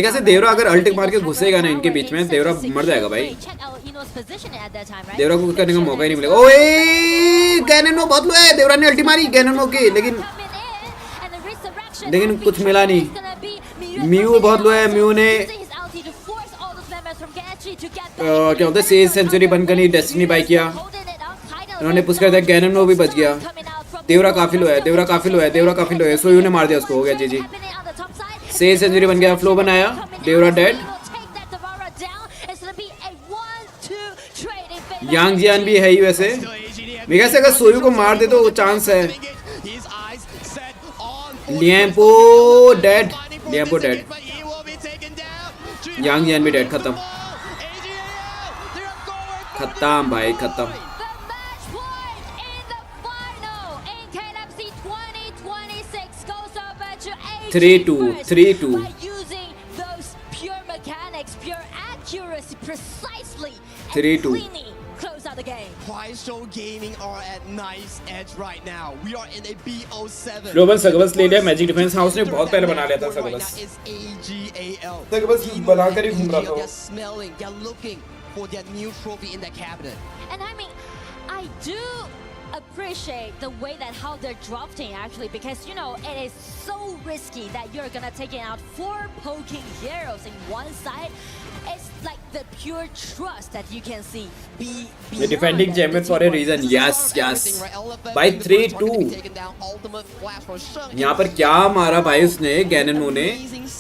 ख्याल से देवरा अगर अल्ट मार के घुसेगा ना इनके बीच में देवरा मर जाएगा भाई. देवरा को कुछ करने का मौका ही नहीं मिलेगा. ओए गैनेनो बहुत लो है. देवरा ने अल्टी मारी गैनेनो की लेकिन लेकिन कुछ मिला नहीं. म्यू बहुत लो है. म्यू ने क्या होता है सेज सेंचुरी बनकर नहीं डेस्टिनी बाई किया. उन्होंने पुश कर दिया. गैनन वो भी बच गया. देवरा काफी लो है. देवरा काफी लो है. देवरा काफी लो है. सोयू ने मार दिया उसको. हो गया जी. सेज सेंचुरी बन गया. फ्लो बनाया. देवरा डेड. यांग जियान भी है ही वैसे. मेरे से अगर सोयू को मार दे तो चांस है. लिएम्पो डेड. लिएम्पो डेड. यांग जियान भी डेड. खत्म भाई खत्म. 3-2. Using those pure mechanics, pure accuracy, precisely, and 3-2. cleanly close out the game. Show Gaming are at nice edge right now. We are in a BO7. Global सकबस ले लिया. Magic defence house ने बहुत पहले बना लिया था सकबस. सकबस बनाकर ही घूम रहा था. They're smelling, they're looking for their new trophy in the cabinet. And I mean, I do appreciate the way that how they're drafting actually, because you know it is so risky that you're gonna take out 4 poking heroes in one side. It's like the pure trust that you can see. The defending champion for a reason. Yes. By 3-2. यहाँ पर क्या मारा भाई उसने गैननो ने.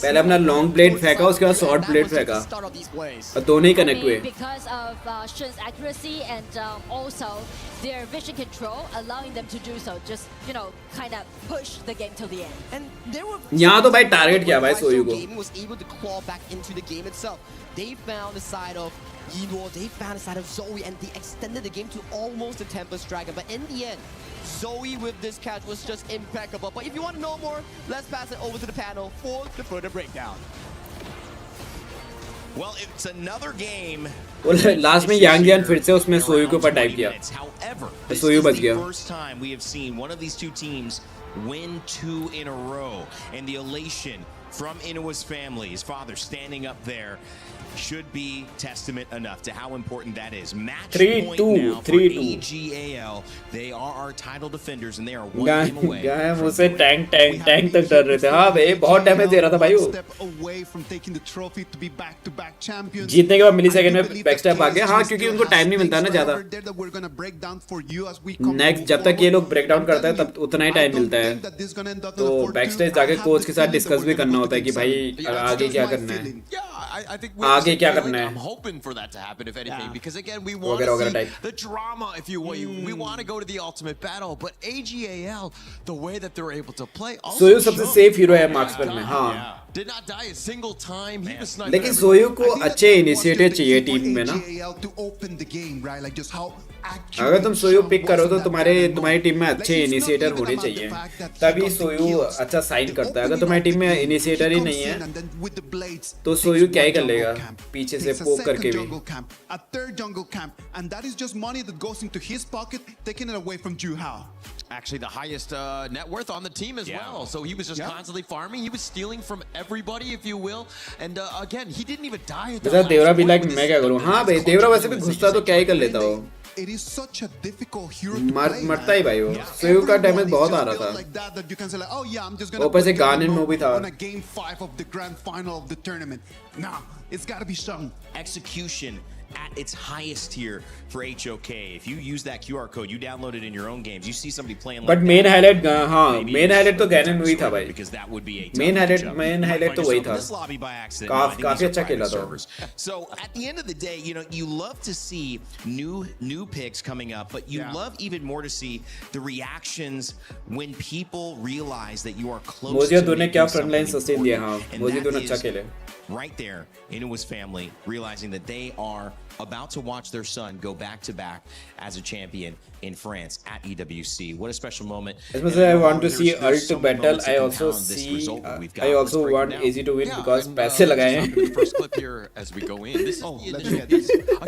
पहले अपना long blade फेंका, उसके बाद शॉर्ट ब्लेड फेंका और दोनों ही कनेक्ट हुए. Because of Shun's accuracy and also their vision control, allowing them to do so, just you know, kind of push the game till the end. And there were यहाँ तो भाई target किया भाई सोयू को. was able to claw back into the game itself. They found the side of Yinwo, they found the side of Zoe, and they extended the game to almost a Tempest Dragon. But in the end, Zoe with this catch was just impeccable. But if you want to know more, let's pass it over to the panel for the further breakdown. Well, it's another game. Last में यांग जियान फिर से उसमें सोयू के ऊपर dive किया. सोयू बच गया. First time we have seen one of these two teams win 2 in a row, and the elation from Inua's family, his father standing up there, should be testament enough to how important that is. Match 3-2 for AGAL. They are our title defenders, and they are 1 game away. गाय मुझसे tank तक डर रहे थे. हाँ भाई बहुत damage दे रहा था भाई वो. जीतने के बाद मिली सेकंड में बैक स्टेप आ गया. हाँ क्योंकि उनको टाइम नहीं मिलता ना ज्यादा. नेक्स्ट जब तक ये लोग ब्रेक डाउन करते हैं तब उतना ही टाइम मिलता है. तो बैक स्टेज जाके कोच के साथ डिस्कस भी करना होता है कि भाई आगे क्या करना है. आगे क्या करना है. I'm hoping for that to happen, if anything, because again, we want to see the drama, if you will. We want to go to the ultimate battle, but AGAL, the way that they're able to play, सोयू सबसे safe hero है marksman में. हाँ. Did not die a single time. He was sniping. लेकिन सोयू को अच्छे initiative चाहिए team में ना. अगर तुम सोयू पिक करो तो तुम्हारी टीम में अच्छे इनिशिएटर होने चाहिए, तभी सोयू अच्छा साइन करता है. अगर तुम्हारी टीम में इनिशिएटर ही नहीं है तो सोयू क्या ही कर लेगा पीछे से पोक करके भी. Actually, the highest net worth on the team as well. So he was just constantly farming. He was stealing from everybody, if you will. And again, he didn't even die at the last देवरा भी like मैं क्या करूँ. हाँ भाई देवरा वैसे भी घुसता तो क्या ही कर लेता हो. मरता ही भाई वो. सोयू का डैमेज बहुत आ रहा था. ऊपर से गानन में भी था. Execution at its highest here for HOK. If you use that QR code, you download it in your own games. You see somebody playing like that. But main highlight, हाँ, main highlight तो Gannon में ही था भाई. Because that would be a main highlight तो वही था. काफी अच्छा खेला था. So at the end of the day, you know, you love to see new picks coming up, but you love even more to see the reactions when people realize that you are close. Munjya दोनों क्या front line sustain दिया. हाँ, मोजिया दोनों अच्छा खेले. Right there, Inua's family realizing that they are about to watch their son go back to back as a champion in France at EWC. What a special moment. As much as I want to see Ult to battle, I also want AZ to win because पैसे लगाए हैं. First clip here as we go in. This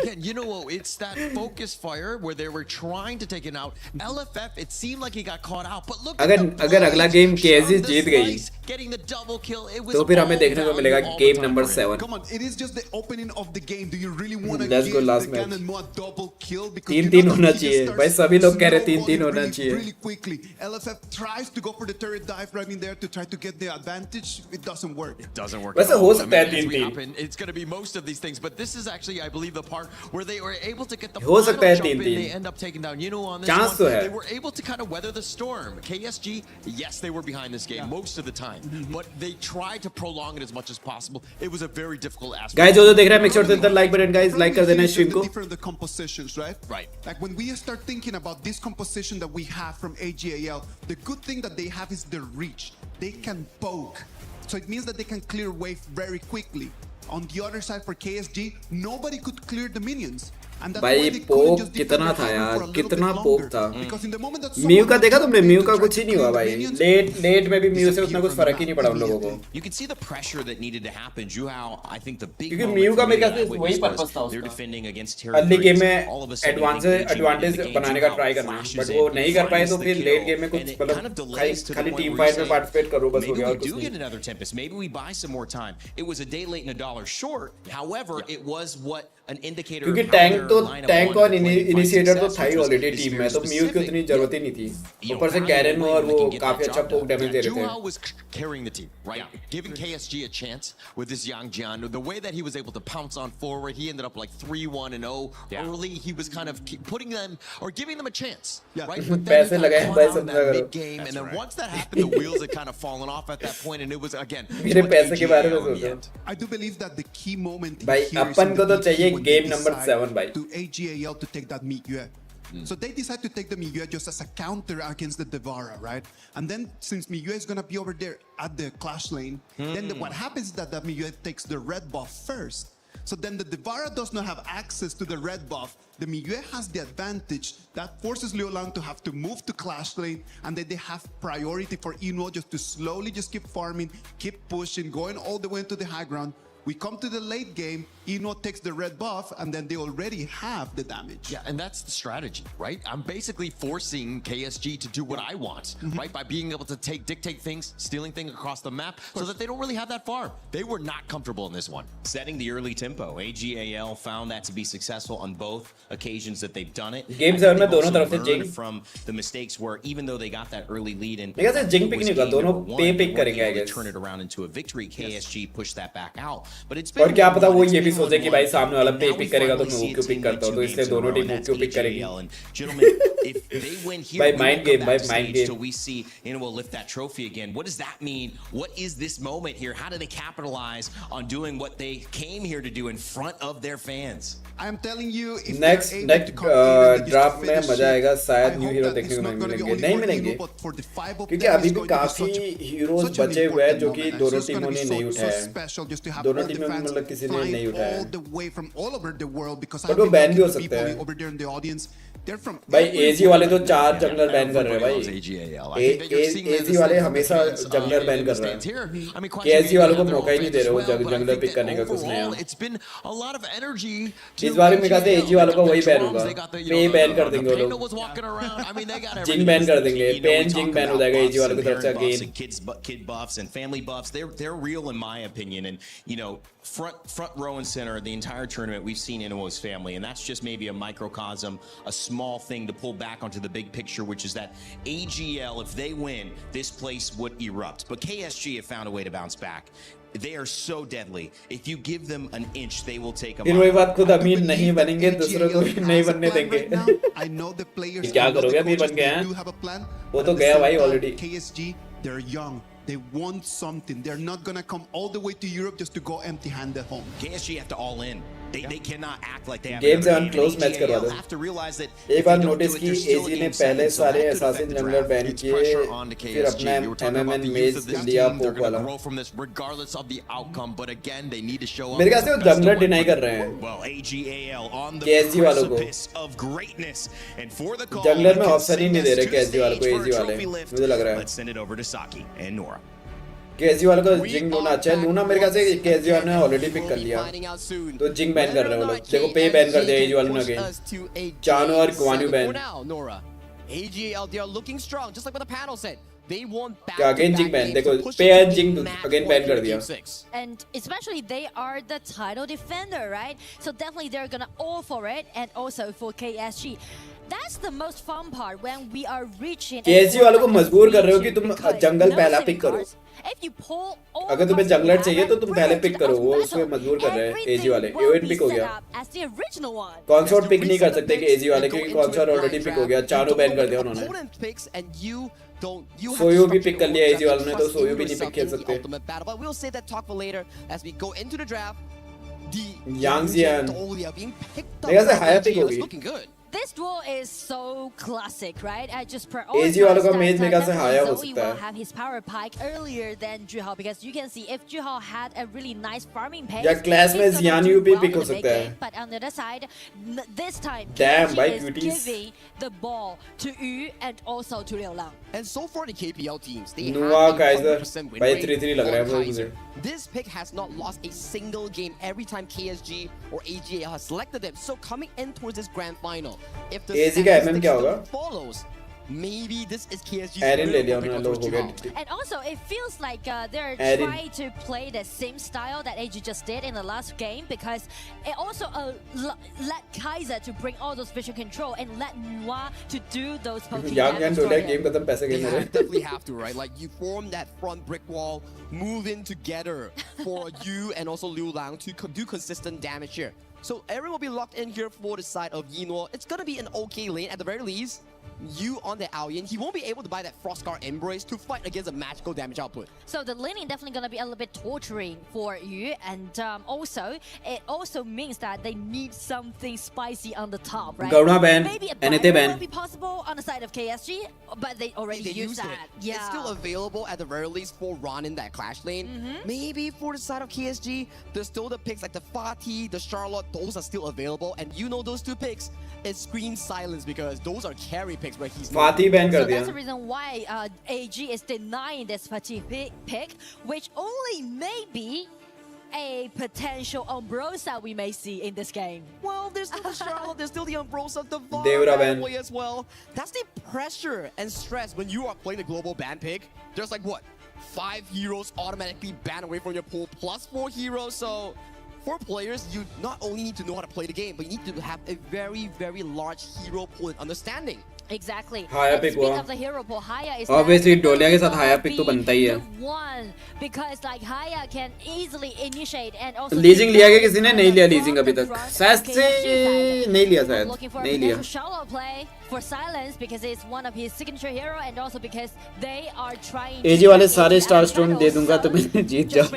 again, you know, it's that focus fire where they were trying to take it out. LFF, it seemed like he got caught out, but look. अगर अगला game KSG जीत गई, getting the double kill, it was. तो फिर हमें देखने को मिलेगा game number 7. Come on, it is just the opening of the game. Do you really want to? Match को लास्ट मैच 3-3 होना चाहिए भाई सभी लोग कह रहे 3-3 होना चाहिए really quickly. LFF tries to go for the turret dive right in there to try to get the advantage. It doesn't work. It doesn't work. वैसे हो सकता है 3-3 It's going to be most of these things, but this is actually, I believe, the part where they were able to get the हो सकता है final jump in. 3-3 They end up taking down on this Chance तो one. है They were able to kind of weather the storm. KSG, yes, they were behind this game most of the time, but they tried to prolong it as much as possible. It was a very difficult aspect. Guys जो देख रहे हैं make sure to hit the like button guys like कर देना stream को Different the compositions, right? Right. Like when we start thinking about this composition that we have from AGAL, the good thing that they have is the reach. They can poke. So it means that they can clear wave very quickly. On the other side for KSG, nobody could clear the minions. भाई पोक कितना था यार कितना पोक था mu का देखा तुमने म्यू का कुछ ही नहीं हुआ भाई लेट में भी म्यू से उतना कुछ फर्क ही नहीं पड़ा उन लोगों को क्योंकि म्यू का मेरे ख्याल से वही पर्पस था उसका अर्ली गेम में एडवांटेज बनाने का ट्राई करना बट वो नहीं कर पाए तो फिर लेट गेम में कुछ मतलब खाली टीम फाइट में पार्टिसिपेट करो बस हो गया और कुछ नहीं क्योंकि टैंक और इनिशिएटर तो था ही ऑलरेडी टीम में तो म्यू की उतनी जरूरत ही नहीं थी ऊपर से कैरन और वो काफी अच्छा पोक डैमेज दे रहे थे was carrying the team, right? Giving KSG a chance with this Yang Jian. The way that he was able to pounce on forward, he ended up like 3-1-0 early. He was kind of putting them or giving them a chance, right? But then mid-game, and then once that happened, the wheels had kind of fallen off at that point, and it was again. मेरे पैसे के बारे में सोचो I do believe that the key moment भाई अपन को तो चाहिए गेम नंबर 7 भाई to AGAL to take that Miyue. So they decide to take the Miyue just as a counter against the Devara, right? And then since Miyue is gonna be over there at the clash lane, then what happens is that Miyue takes the red buff first. So then the Devara does not have access to the red buff. The Miyue has the advantage. That forces Liulang to have to move to clash lane, and then they have priority for Inuo just to slowly just keep farming, keep pushing, going all the way into the high ground. We come to the late game, Ino takes the red buff, and then they already have the damage. Yeah, and that's the strategy, right? I'm basically forcing KSG to do what I want, right? By being able to dictate things, stealing things across the map, so that they don't really have that far. They were not comfortable in this one. Setting the early tempo. AGAL found that to be successful on both occasions that they've done it. Game 7 में दोनों तरफ से जिंग from the mistakes where even though they got that early lead in, मेरे ख्याल से जिंग pick नहीं होगा दोनों पे पिक करेंगे I guess. Turn it around into a victory. KSG pushed that back out. और क्या पता वो ये भी सोचे कि भाई सामने वाला पे पिक करेगा तो मैं वो क्यों पिक करता हूं तो इसलिए दोनों टीम वो क्यों पिक करेगी भाई माइंड गेम भाई mind game so we see Inuo lift that trophy again. What does that mean? What is this moment here? How do they capitalize on doing what they came here to do in front of their fans? I am telling you, if next draft में मजा आएगा शायद new hero देखने को नहीं मिलेंगे क्योंकि अभी भी काफी हीरोज बचे हुए हैं जो कि दोनों टीमों ने नहीं उठाए दोनों टीमों में मतलब किसी ने नहीं उठाया बट वो बैन भी हो सकते हैं भाई एजी वाले तो 4 जंगलर बैन कर रहे हैं भाई एजी वाले हमेशा जंगलर बैन कर रहे हैं केएसजी वालों को मौका ही नहीं दे रहे वो जंगलर पिक करने का कुछ नया इस बार में कहते हैं एजी वालों का वही बैन होगा पे बैन कर देंगे वो लोग जिंग बैन कर देंगे पेन जिंग बैन हो जाएगा एजी वालों की तरफ से again kid buffs and family buffs, they're real in my opinion, and you know, front row and center the entire tournament we've seen Inuo's family, and that's just maybe a microcosm, a small thing to pull back onto the big picture, which is that AGL, if they win, this place would erupt. But KSG have found a way to bounce back. They are so deadly. If you give them an inch, they will take a mile. वही बात खुद अमीर नहीं बनेंगे दूसरों को भी नहीं बनने देंगे क्या करोगे अमीर बन गए हैं वो तो गया भाई already KSG, they're young. They want something. They're not gonna come all the way to Europe just to go empty-handed home. KSG have to all in. They cannot act like they have. Game 7 close match करवा दो एक बार notice की एजी ने पहले सारे अससासिन jungler ban किए फिर अपना एमएमएन मेज लिया पोक वाला मेरे ख्याल से वो जंगलर डिनाई कर रहे हैं केएसजी वालों को जंगलर में ऑप्शन ही नहीं दे रहे केएसजी वालों को एजी वाले मुझे लग रहा है केएसजी वालों का जिंग लूना अच्छा है लूना मेरे ख्याल से केएसजी वालों ने ऑलरेडी पिक कर लिया तो जिंग बैन कर रहे हैं वो लोग देखो पे बैन कर दिया एजी वालों ने अगेन चानो और क्वान्यू ban AGAL, they are looking strong, just like what the panel said. They want क्या अगेन जिंग बैन देखो पे एंड जिंग अगेन बैन कर दिया and especially they are the title defender, right? So definitely they're gonna all for it, and also for KSG. That's the most fun part when we are reaching. KSG वालों को मजबूर कर रहे हो कि तुम जंगल पहला पिक करो. If you pull all अगर तुम्हें जंगलर चाहिए तो तुम पहले पिक करो. वो उसमें मजबूर कर रहे हैं AG वाले. एओएन पिक हो गया. कॉन्सोर्ट पिक नहीं कर सकते कि AG वाले क्योंकि कॉन्सोर्ट ऑलरेडी पिक हो गया. चारों बैन कर दिया उन्होंने. सोयू भी पिक कर लिया AG वालों ने तो सोयू भी नहीं पिक खेल सकते. यांगजियान मेरे से हायर पिक होगी. This duel is so classic, right? I just AG वालों का मेज मेगा से हायर हो सकता है. Have his power pike earlier than Juhao because you can see if Juhao had a really nice farming pace. या class में जियानयू भी पिक हो सकता है. But on the other side, this time Damn, KSG is giving the ball to Yu and also to Liu Lang. And so far the KPL teams, they Nuwa have a Kaiser 100% win भाई rate 3-3 लग रहा है मुझे. This pick has not lost a single game every time KSG or AGA has selected them. So coming in towards this grand final, if the AG का MM क्या होगा? follows, maybe this is KSG's Erin ले लिया pick उन्होंने towards लोग हो Juhao. गए. And also, it feels like they're Erin. trying to play the same style that AG just did in the last game because it also let Kaiser to bring all those vision control and let Noir to do those poking damage for him. Game खत्म पैसे They खेलने रहे. definitely have to, right? Like you form that front brick wall, move in together for you and also Liu Lang to do consistent damage here. So everyone will be locked in here for the side of Yinor. It's gonna be an okay lane at the very least. You on the Alien, he won't be able to buy that Frostguard Embrace to fight against a magical damage output. So the laning definitely gonna be a little bit torturing for you, and also it also means that they need something spicy on the top, right? Gauna ban, maybe a NT ban will be possible on the side of KSG, but they already used that. It. Yeah, it's still available at the very least for Ron in that clash lane. Maybe for the side of KSG, there's still the picks like the Fatih, the Charlotte. Those are still available, and you know those two picks. It screams silence because those are carry picks where he's Fatih ban कर So दिया. that's the reason why AG is denying this Fatih pick, which only may be a potential Umbrosa we may see in this game. Well, there's still the Charlotte, there's still the Umbrosa, the Devra ban. Way as well. That's the pressure and stress when you are playing the global ban pick. There's like what? 5 heroes automatically banned away from your pool plus 4 heroes. So for players, you not only need to know how to play the game, but you need to have a very, very large hero pool and understanding. Exactly. Haya And pick speaking हुआ. of the hero pool, Haya is Obviously definitely डोलिया के साथ gonna हाया pick तो be बनता ही है. the one because like Haya can easily initiate and also लीजिंग लिया क्या किसी ने? नहीं लिया लीजिंग अभी तक. शायद से नहीं लिया शायद. looking for a नहीं लिया. potential shallow play for silence because it's one of his signature hero and also because they are trying AG वाले सारे स्टार स्टोन दे दूंगा तो मैं जीत जाऊँ.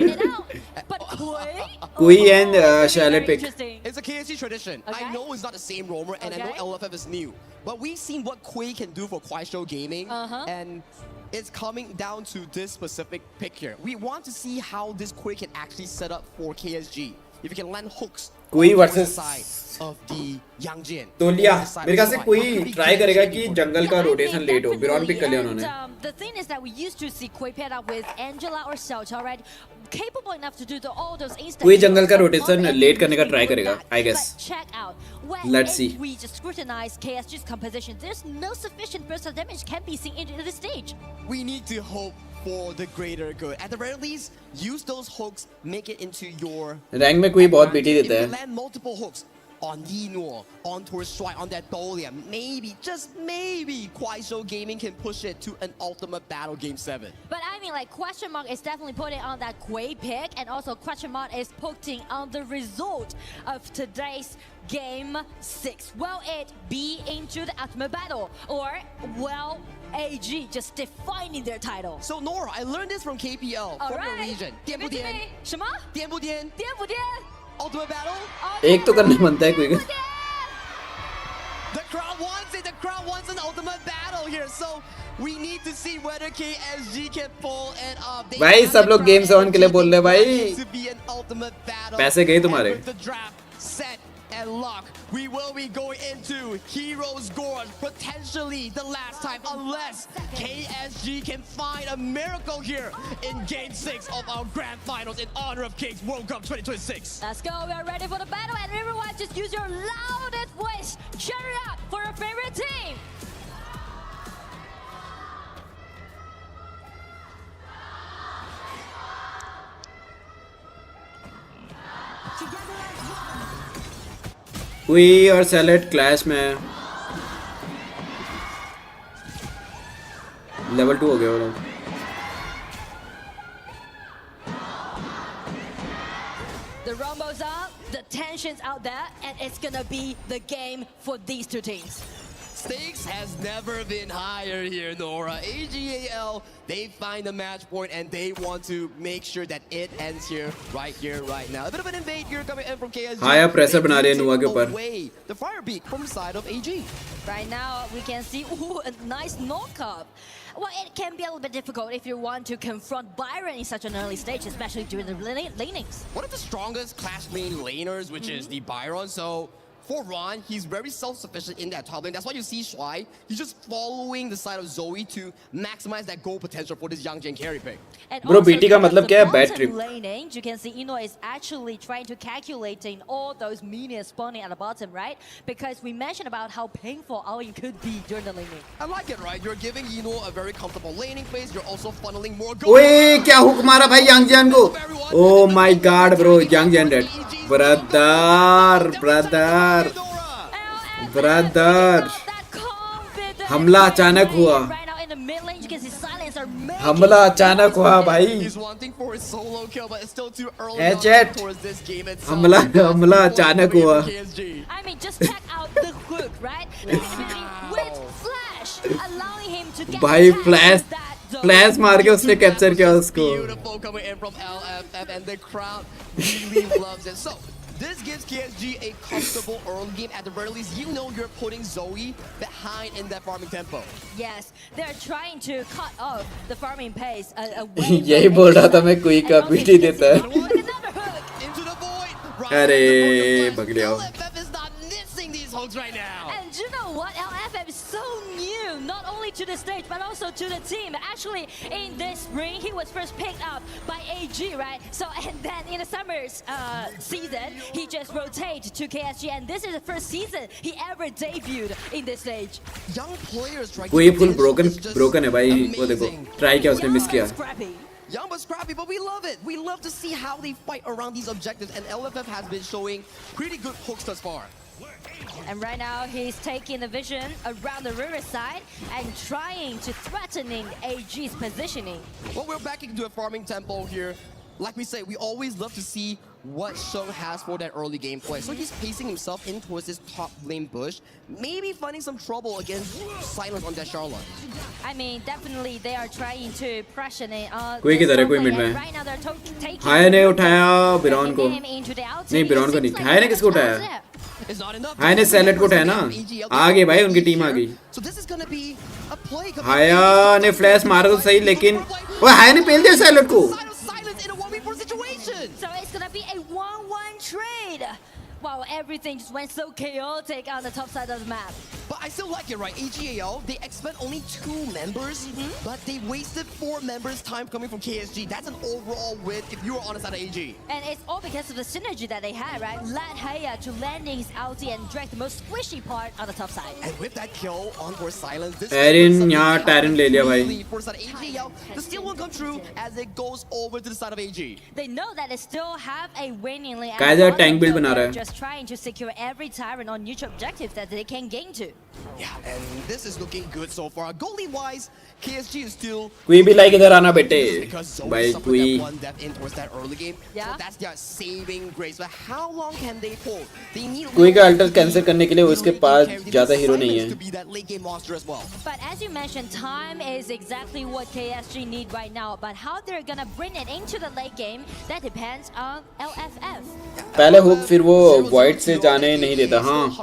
Kui and Charlotte pick. It's a KSG tradition. I know it's not the same roamer, and I know LFF is new, but we've seen what Kui can do for Kuaishou Gaming, and it's coming down to this specific pick here. We want to see how this Kui can actually set up for KSG. If you can land hooks Kui on the versus side of the Yangjin. तोलिया मेरे ख्याल से कोई try करेगा कि जंगल का rotation late हो. बिरॉन pick कर लिया उन्होंने. The thing is that we used to see Kui paired up with Angela or Xiaoqiao, right? Capable enough to do all those instant. कोई जंगल का रोटेशन लेट करने का ट्राई करेगा. I guess. But check out. Let's see. If we just scrutinize KSG's composition, there's no sufficient burst of damage can be seen into this stage. We need to hope for the greater good. At the very least, use those hooks, make it into your rank में कोई बहुत BT देता If you है. land multiple hooks on Yinor, on towards Strike, on that Dolia, maybe, just maybe, Kuaishou Gaming can push it to an ultimate battle game 7. But I mean, like, question mark is definitely putting on that Kui pick, and also question mark is putting on the result of today's game 6. Will it be into the ultimate battle, or will AG just defining their title? So Nora, I learned this from KPL, from the region. 点不点？什么？点不点？点不点？ Ultimate battle? एक तो करना बनता है कोई का. The crowd wants it. The crowd wants an ultimate battle here. So we need to see whether KSG can pull it off. भाई सब लोग गेम 7 के लिए बोल रहे हैं भाई. To be an ultimate battle. पैसे गए तुम्हारे. And with the draft set and lock, we will be going into Heroes Gorge, potentially the last time, unless KSG can find a miracle here in Game 6 of our Grand Finals in honor of Kings World Cup 2026. Let's go. We are ready for the battle, and everyone just use your loudest voice. Cheer up for your favorite team. क्वी और salad clash में level 2 हो गया वो लोग। The rumbles up, the tensions out there, and it's gonna be the game for these two teams. Stakes has never been higher here, Nora. AGAL, they find the match point and they want to make sure that it ends here, right now. A bit of an invade here coming in from KSG. हाया pressure बना रहे हैं नुआ के ऊपर। The fire beat from the side of AG. Right now, we can see a nice knock-up. Well, it can be a little bit difficult if you want to confront Byron in such an early stage, especially during the lanings. One of the strongest clash lane laners, which is the Byron, so for Ron, he's very self-sufficient in that top lane. That's why you see Shuai, he's just following the side of Zoe to maximize that goal potential for this young Jane carry pick. Bro, BT का मतलब क्या है? Bad trip. Laning, you can see Ino is actually trying to calculating all those minions spawning at the bottom, right? Because we mentioned about how painful Alien could be during the laning. I like it, right? You're giving Ino a very comfortable laning phase. You're also funneling more gold. ओए क्या hook मारा भाई young Jain को? Oh my God, bro, young Jain dead. Brother हमला अचानक हुआ भाई chat हमला अचानक हुआ भाई फ्लैश मार के उसने कैप्चर किया उसको This gives KSG a comfortable early game. At the very least, you know you're putting Zoe behind in that farming tempo. Yes, they're trying to cut off the farming pace. यही बोल रहा था मैं कोई का PT देता है अरे बगलिया right now. And you know what? LFF is so new, not only to the stage, but also to the team. Actually, in this spring, he was first picked up by AG, right? So, and then in the summer's season, he just rotated to KSG, and this is the first season he ever debuted in this stage. Young players, right? कोई full broken है भाई वो देखो try किया उसने miss किया Young but scrappy, but we love it. We love to see how they fight around these objectives, and LFF has been showing pretty good hooks thus far. And right now, he's taking the vision around the riverside and trying to threatening AG's positioning. Well, we're back into a farming tempo here. Like we say, we always love to see what Sheng has for that early gameplay. So he's pacing himself in towards this top lane bush, maybe finding some trouble against Silence on that Charlotte. I mean, definitely they are trying to pressure कोई किधर है कोई mid में हाय ने उठाया बिरॉन को नहीं बिरॉन को नहीं हाय ने किसको उठाया हाय ने सैलेड को उठाया ना आ गए भाई उनकी टीम आ गई हाया ने फ्लैश मारा तो सही लेकिन वो हाय ने पेल दिया सैलेड को So it's gonna be a 1-1 trade. Wow, everything just went so chaotic on the top side of the map. But I still like it, right? AGAL, they expect only 2 members, but they wasted 4 members' time coming from KSG. That's an overall win if you were on the side of AG. And it's all because of the synergy that they had, right? Led Haya to landing his ulti and drag the most squishy part on the top side. And with that kill on for Silence, this Erin यहाँ Tyron ले लिया भाई. For the side of AGAL, the steal won't come true as it goes over to the side of AG. They know that they still have a winning lane. Kaiser tank build बना रहा है. Just trying to secure every Tyrant on neutral objectives that they can gain to. Yeah, and this is looking good so far. Goalie wise, KSG is still. कोई भी like इधर आना बेटे. भाई कोई. One depth in towards that early game. Yeah. So that's their saving grace. But how long can they hold? They need. कोई का alter cancel करने के लिए उसके पास ज़्यादा हीरो नहीं है. To be that late game monster as well. But as you mentioned, time is exactly what KSG need right now. But how they're gonna bring it into the late game, that depends on LFF. पहले hook फिर वो white से जाने नहीं देता हाँ.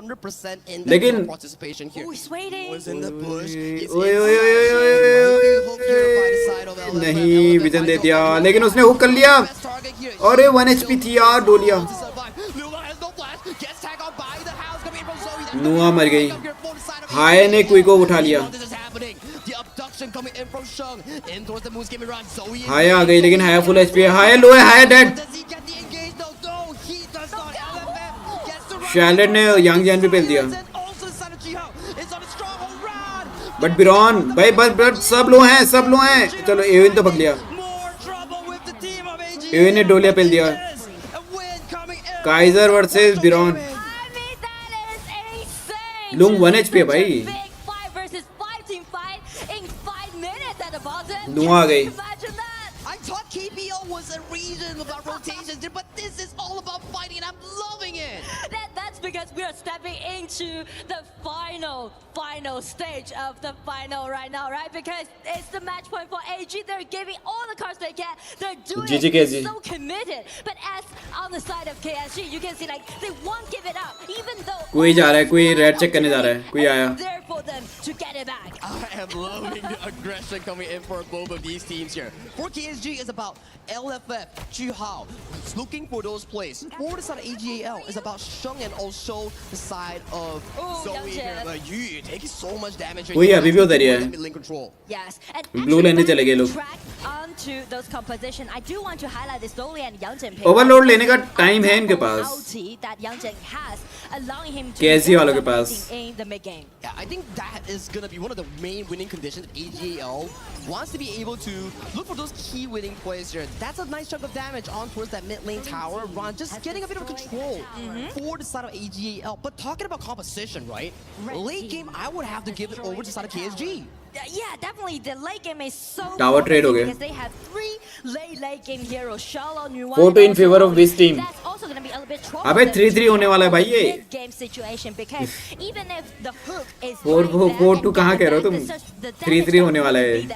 लेकिन नहीं विजन दे दिया लेकिन उसने हुक कर लिया और 1 HP थी यार डोलिया नुआ मर गई हाय ने क्विक को उठा लिया हाय आ गई लेकिन हाय फुल HP है हाय लो है हाय डेड शैलेट ने यंग जैन भी पेल दिया बट बिरॉन भाई बस सब लो हैं चलो एविन तो पकड़ लिया एविन ने डोलिया पेल दिया काइजर वर्सेस बिरॉन लूंग 1 HP है भाई. Big 5 versus 5 team fight in 5 minutes at the bottom. लूंग आ गई. Imagine that. I thought KPL was a reason about rotations, but this is all about fighting, and I'm loving it. That's because we are stepping into the final stage of the final right now, right? Because it's the match point for AG. They're giving all the cards they can. They're doing GG it KSG. so committed. But as on the side of KSG, you can see like they won't give it up, even though कोई जा रहा है, कोई red check करने जा रहा है, कोई आया. there for them to get it back. I am loving the aggression coming in for both of these teams here. For KSG, it's about LFF, Juhao. It's looking for those plays. For the side of AGAL, it's about Sheng and also the side of Zoe here. Like, you taking so much damage. वही अभी भी उधर ही है. Mid-lane control. Yes, and Blue lane में चले गए लोग. onto those composition, I do want to highlight this Dolly and Youngjin pick. Overload लेने का टाइम है इनके पास. That Youngjin has, allowing him to KSG वालों के पास. in the mid game. Yeah, I think that is gonna be one of the main winning conditions that AGAL wants to be able to look for those key winning plays here. That's a nice chunk of damage on towards that mid lane tower. Ron just getting a bit of control for the side of AGAL. But talking about composition, right? Late game, I would have to give it over to the side of KSG. Yeah, definitely. The late game is so Tower trade हो गए. because they have 3 late game heroes. Shallow, Nuan, 4-2 in favor of which team? That's also going to be a little bit trouble. अबे 3-3 होने वाला है भाई ये. Game situation because even if the hook is 4-2 कहाँ कह रहे हो तुम? 3-3 होने वाला है.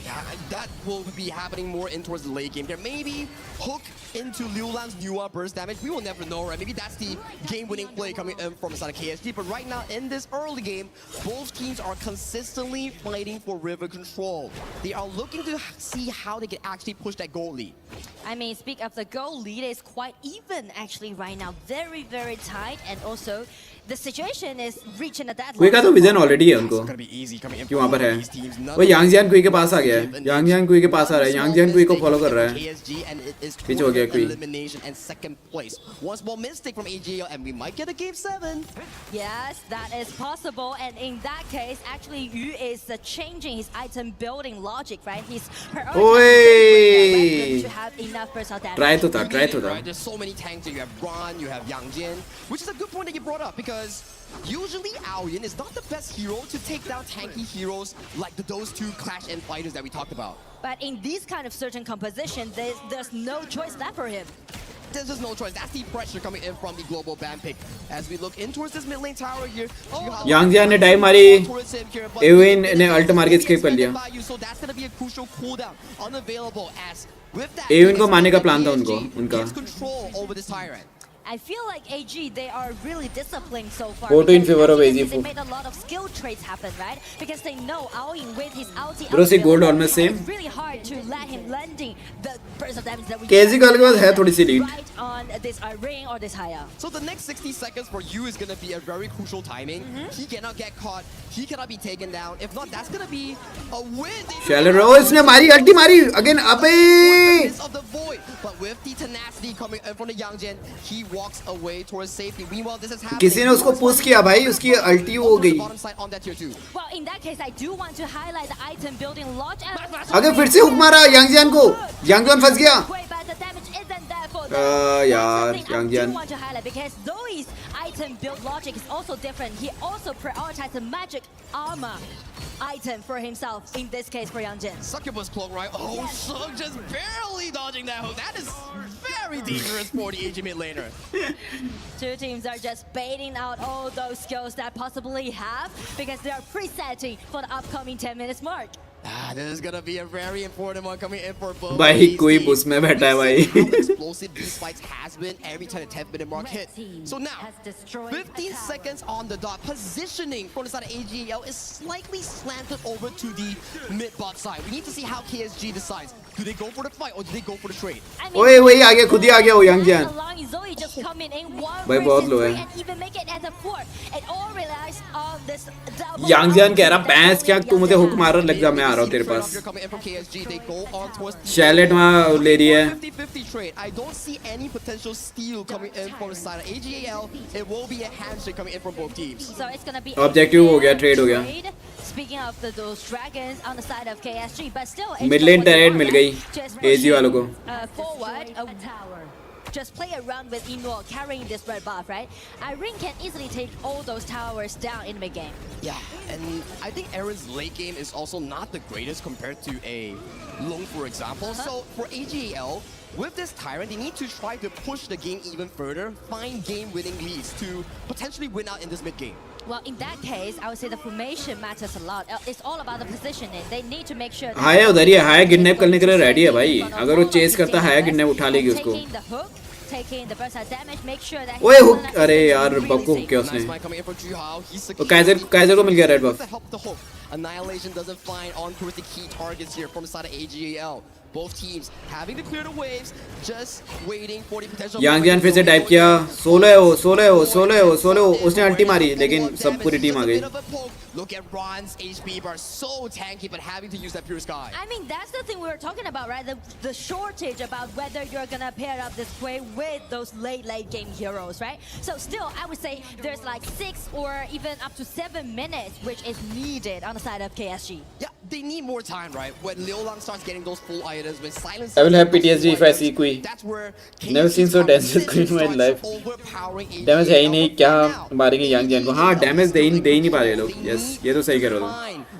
Yeah, that will be happening more in towards the late game. There maybe hook into Liulan's Nua burst damage. We will never know, right? Maybe that's the game-winning play coming in from the side of KSG. But right now, in this early game, both teams are consistently fighting for river control. They are looking to see how they can actually push that goal lead. I mean, speak of the goal lead, is quite even actually right now. Very, very tight. And also, the situation is reaching a deadline. Quick का तो vision already है उनको. क्यों वहाँ पर है? वो यांगजियान quick के पास आ गया है. यांगजियान क्विक के पास आ रहा है. यांगजियान क्विक को फॉलो कर रहा है. पीछे हो गया quick. Elimination and second place. One small mistake from AGL and we might get a game 7. Yes, that is possible. And in that case, actually, Yu is changing his item building logic, right? He's prioritizing to have enough personal damage. Try to that. Right? There's so many tanks here. You have Ron, you have Yang Jin, which is a good point that you brought up because usually Aoyin is not the best hero to take down tanky heroes like those two Clash and fighters that we talked about. But in these kind of certain composition, there's no choice left for him. There's just no choice. That's the pressure coming in from the global ban pick. As we look in towards this mid lane tower here. यांगजियान ने dive मारी. Evin ने alt मार के escape कर लिया. So that's going to be a crucial cooldown unavailable as with that Evin को मारने का प्लान था उनका. control over this tyrant. I feel like AG, they are really disciplined so far. 4-2 in favor of AG. They made a lot of skill trades happen, right? Because they know Aoyin with his ulti. Bro, see gold almost same. It's really hard to let him landing the burst of damage that we KSG के पास है थोड़ी सी lead. right on this ring or this higher. So the next 60 seconds for you is going to be a very crucial timing. He cannot get caught. He cannot be taken down. If not, that's going to be a win. Shallow, इसने मारी अल्टी मारी again. अबे. Of the void, but with the tenacity coming in from the Yangjin, he walks away towards safety. Meanwhile, this is happening. किसी ने उसको push किया भाई, उसकी अल्टी हो गई. Well, in that case, I do want to highlight the item building lot. अगर फिर से हुक मारा यांगजियान को. यांगजियान फंस गया. यार यांगजियान. I want to highlight because Zoe's item build logic is also different. He also prioritized the magic armor item for himself in this case for Yangjin. Succubus cloak, right? Oh, Shug just barely dodging that hook. That is very dangerous for the AG mid laner. Two teams are just baiting out all those skills that possibly have because they are presetting for the upcoming 10 minutes mark. This is gonna be a very important one coming in for both. भाई कोई Bush में बैठा है भाई. How explosive these fights has been every time the 10th minute mark hit. So now, 15 seconds on the dot. Positioning for the side of AGL is slightly slanted over to the mid bot side. We need to see how KSG decides. Do they go for the fight or do they go for the trade? ओए वही आ गया, खुद ही आ गया वो यांगजियान. भाई बहुत लो है. यांगजियान कह रहा पैंस क्या तू मुझे हुक मार लग जा मैं आ रहा हूँ तेरे पास. शैलेट वहाँ ले रही है. 50-50 trade. I don't see any potential steal coming in from the side of AGAL. It will be a handshake coming in from both teams. So it's gonna be Objective हो गया, trade हो गया. Speaking of those dragons on the side of KSG, but still mid lane turret मिल गई AG वालों को. Forward just play around with Inor carrying this red buff, right? Irene can easily take all those towers down in mid game. Yeah, and I think Aaron's late game is also not the greatest compared to a Long, for example. So for AGL, with this Tyrant, they need to try to push the game even further, find game-winning leads to potentially win out in this mid game. Well, in that case, I would say the formation matters a lot. It's all about the positioning. They need to make sure. हाया उधर ही है, हाया kidnap करने के लिए ready है भाई. अगर वो चेस करता हाया किडनैप उठा लेगी उसको. ओए हुक, अरे यार बक्को हुक किया उसने. वो काइजर को मिल गया red buff. Annihilation doesn't find on towards the key targets here from the side of AGL. Both teams having to clear the waves, just waiting for the potential. यांगजियान फिर से डाइव किया. Solo उसने अल्टी मारी लेकिन सब पूरी टीम आ गई. Look at Ron's HP bar, so tanky, but having to use that pure sky. I mean, that's the thing we were talking about, right? The shortage about whether you're gonna pair up this play with those late game heroes, right? So still, I would say there's like 6 or even up to 7 minutes, which is needed on the side of KSG. Yeah, they need more time, right? When Liulang starts getting those full items, when Silence... I will have PTSD if I see Kui. Never seen so dense with Kui in my life. Damage है ही नहीं, क्या मारेंगे यांगजियान को? हाँ, damage दे ही नहीं पा रहे लोग. Yes, ये तो सही कर रहे हो.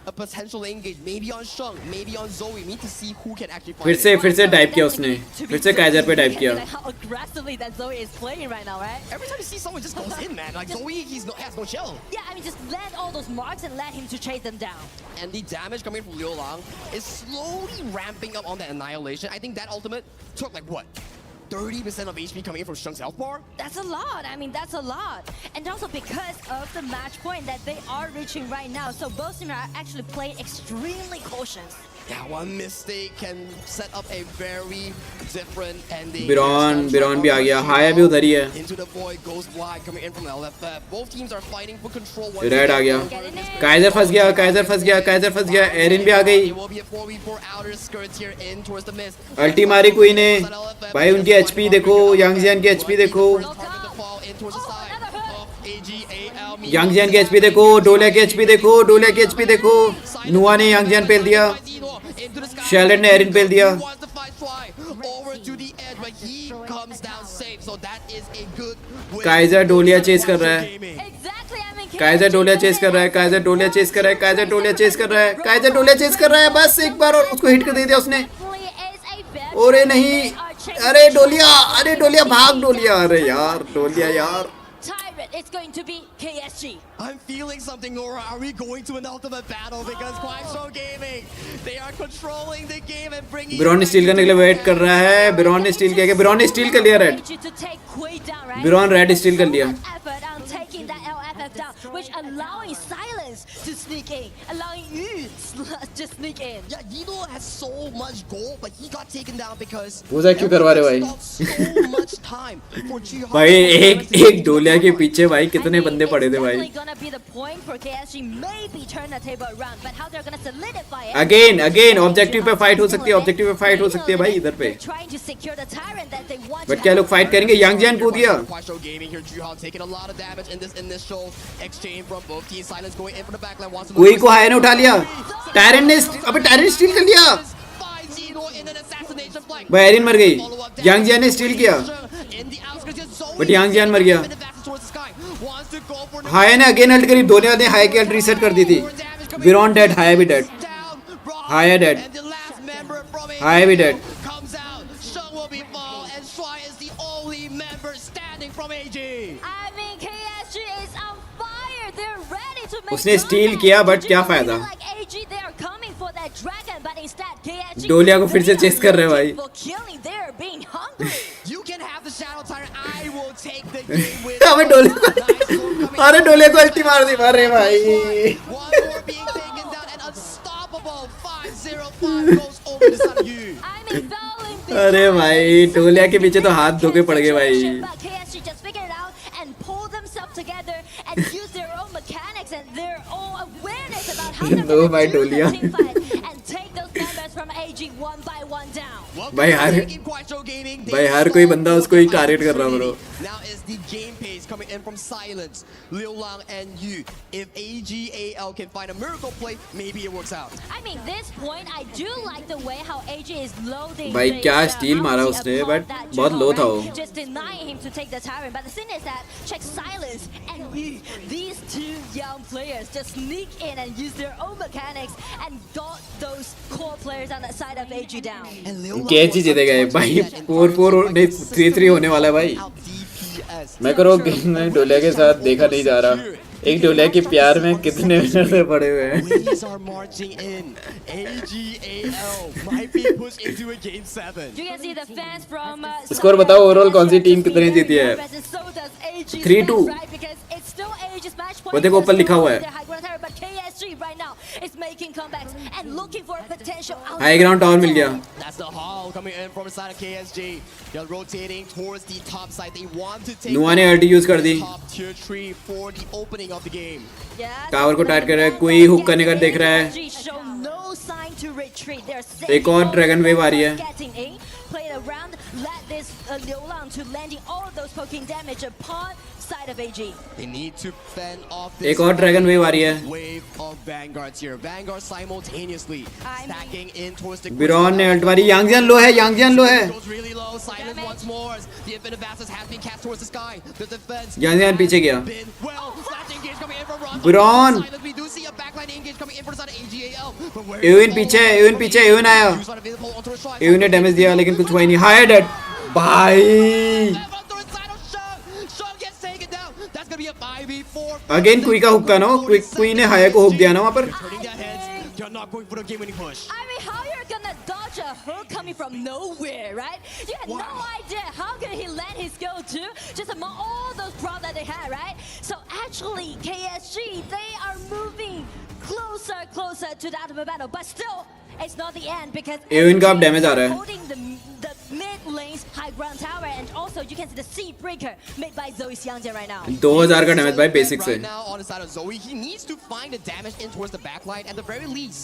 A potential engage, maybe on Shung, maybe on Zoe. We need to see who can actually find फिर से डाइव किया उसने. फिर से काइजर पे डाइव किया. How aggressively that Zoe is playing right now, right? Every time you see someone just goes in, man. Like Zoe, has no chill. Yeah, I mean, just land all those marks and let him to chase them down. And the damage coming from Liulang is slowly ramping up on the Annihilation. I think that ultimate took like what? 30% of HP coming in from Shung's health bar? That's a lot. I mean, that's a lot. And also because of the match point that they are reaching right now. So both teams are actually playing extremely cautious. Yeah, one mistake can set up a very different ending. बिरॉन भी आ गया. हाया भी उधर ही है. Into the void goes blind coming in from the LFF. Both teams are fighting for control. Red आ गया. Kaiser फंस गया. एरिन भी आ गई. अल्टी मारी कोई ने. भाई उनकी एचपी देखो, यांगजियान की एचपी देखो. यांगजियान की एचपी देखो, डोलिया की एचपी देखो. नुआ ने यांगजियान पेल दिया. शेल्डन ने एरिन पेल दिया. काइजर डोलिया चेस कर रहा है. काइजर डोलिया चेस कर रहा है. बस एक बार और उसको हिट कर दे दिया उसने. अरे नहीं, अरे डोलिया भाग डोलिया. अरे यार डोलिया यार. It's going to be KSG. I'm feeling something, Nora. Are we going to an ultimate battle? Because Quackshot Gaming, they are controlling the game and bringing. बिरॉन steel करने के लिए वेट कर रहा है. बिरॉन ने स्टील किया. बिरॉन ने स्टील कर लिया रेड. बिरॉन रेड स्टील कर लिया. Which allowing Silence to sneak in, allowing you to sneak in. Yeah, Yino has so much gold, but he got taken down because. पूजा क्यों करवा रहे भाई? भाई एक डोलिया के पीछे भाई कितने बंदे पड़े थे भाई. Again ऑब्जेक्टिव पे फाइट हो सकती है भाई इधर पे. बट क्या लोग फाइट करेंगे? यांगजियान कूद गया. कोई को हाया ने उठा लिया. टायरन ने स्टील कर लिया. भाई एरिन मर गई. यांगजियान ने स्टील किया बट यांगजियान मर गया. हाया ने अगेन अल्ट करी. दोनों ने हाया की अल्ट रीसेट कर दी थी. बिरॉन डेड, हाया भी डेड. हाया भी डेड. उसने स्टील किया बट क्या फायदा. डोलिया को फिर से चेस कर रहे भाई. अबे डोलिया को अल्टी मार दी. अरे भाई अरे भाई डोलिया के पीछे तो हाथ धोके पड़ गए भाई. नो भाई डोलिया. भाई हर कोई बंदा उसको ही टारगेट कर रहा bro. Now is the game pace coming in from Silence, Liu Lang and Yu. If AGAL can find a miracle play, maybe it works out. I mean, this point I do like the way how AG is loading. भाई क्या steel मारा उसने, but बहुत लो था वो. Just denying him to take the tyrant, but the thing is that check Silence and Yu. These two young players just sneak in and use their own mechanics and got those core players on the side of AG down. KSG जीतेगा ये भाई. 4-4 नहीं 3-3 होने वाला है भाई. मैं करो गेम में डोलिया के साथ देखा नहीं जा रहा. एक डोलिया के प्यार में कितने विनर पड़े हुए हैं. Ladies are marching in. AGAL might be pushed into a game 7. You can see the fans from score बताओ ओवरऑल कौन सी टीम कितनी जीती है. 3-2. वो देखो ऊपर लिखा हुआ है. हाई ग्राउंड टावर मिल गया. That's the haul coming in from the side of KSG. They're rotating towards the top side. They want to take नुआ ने अल्टी यूज कर दी. top tier 3 for the opening of the game. Tower को tight कर रहा है. कोई hook करने का देख रहा है. एक और ड्रैगन वेव आ रही है. Played around, led this Liu Lang to landing all of those poking damage upon side of AG. They need to fend off एक और ड्रैगन वेव आ रही है. wave of Vanguards here. Vanguard simultaneously stacking in towards the. बिरॉन ने alt मारी. यांगजियान low है. Yang Jian low है. Goes really low. Silence once more. The infinite Vastus has been cast towards the sky. The defense. यांगजियान पीछे गया. Well, flash engage coming in from Ron. बिरॉन. We do see a backline engage coming in for the side of AGAL. But where? Evin पीछे. Evin पीछे. Evin आया. Evin ने damage दिया लेकिन कुछ हुआ ही नहीं. हायर डेड भाई. अगेन क्वी का हुक था ना. क्वी ने हायर को हुक दिया ना वहाँ पर. You're not going for the game-winning push. I mean, how you're gonna dodge a hook coming from nowhere, right? You had no idea how could he land his go to just among all those props that they had, right? So actually, KSG, they are moving closer to that of a battle, but still, it's not the end because Evin का अब damage आ रहा है. holding the mid lanes high ground tower, and also you can see the seed breaker made by Zoe Xiangjian right now. 2000 का damage भाई basic से. Right now on the side of Zoe, he needs to find the damage in towards the backline at the very least.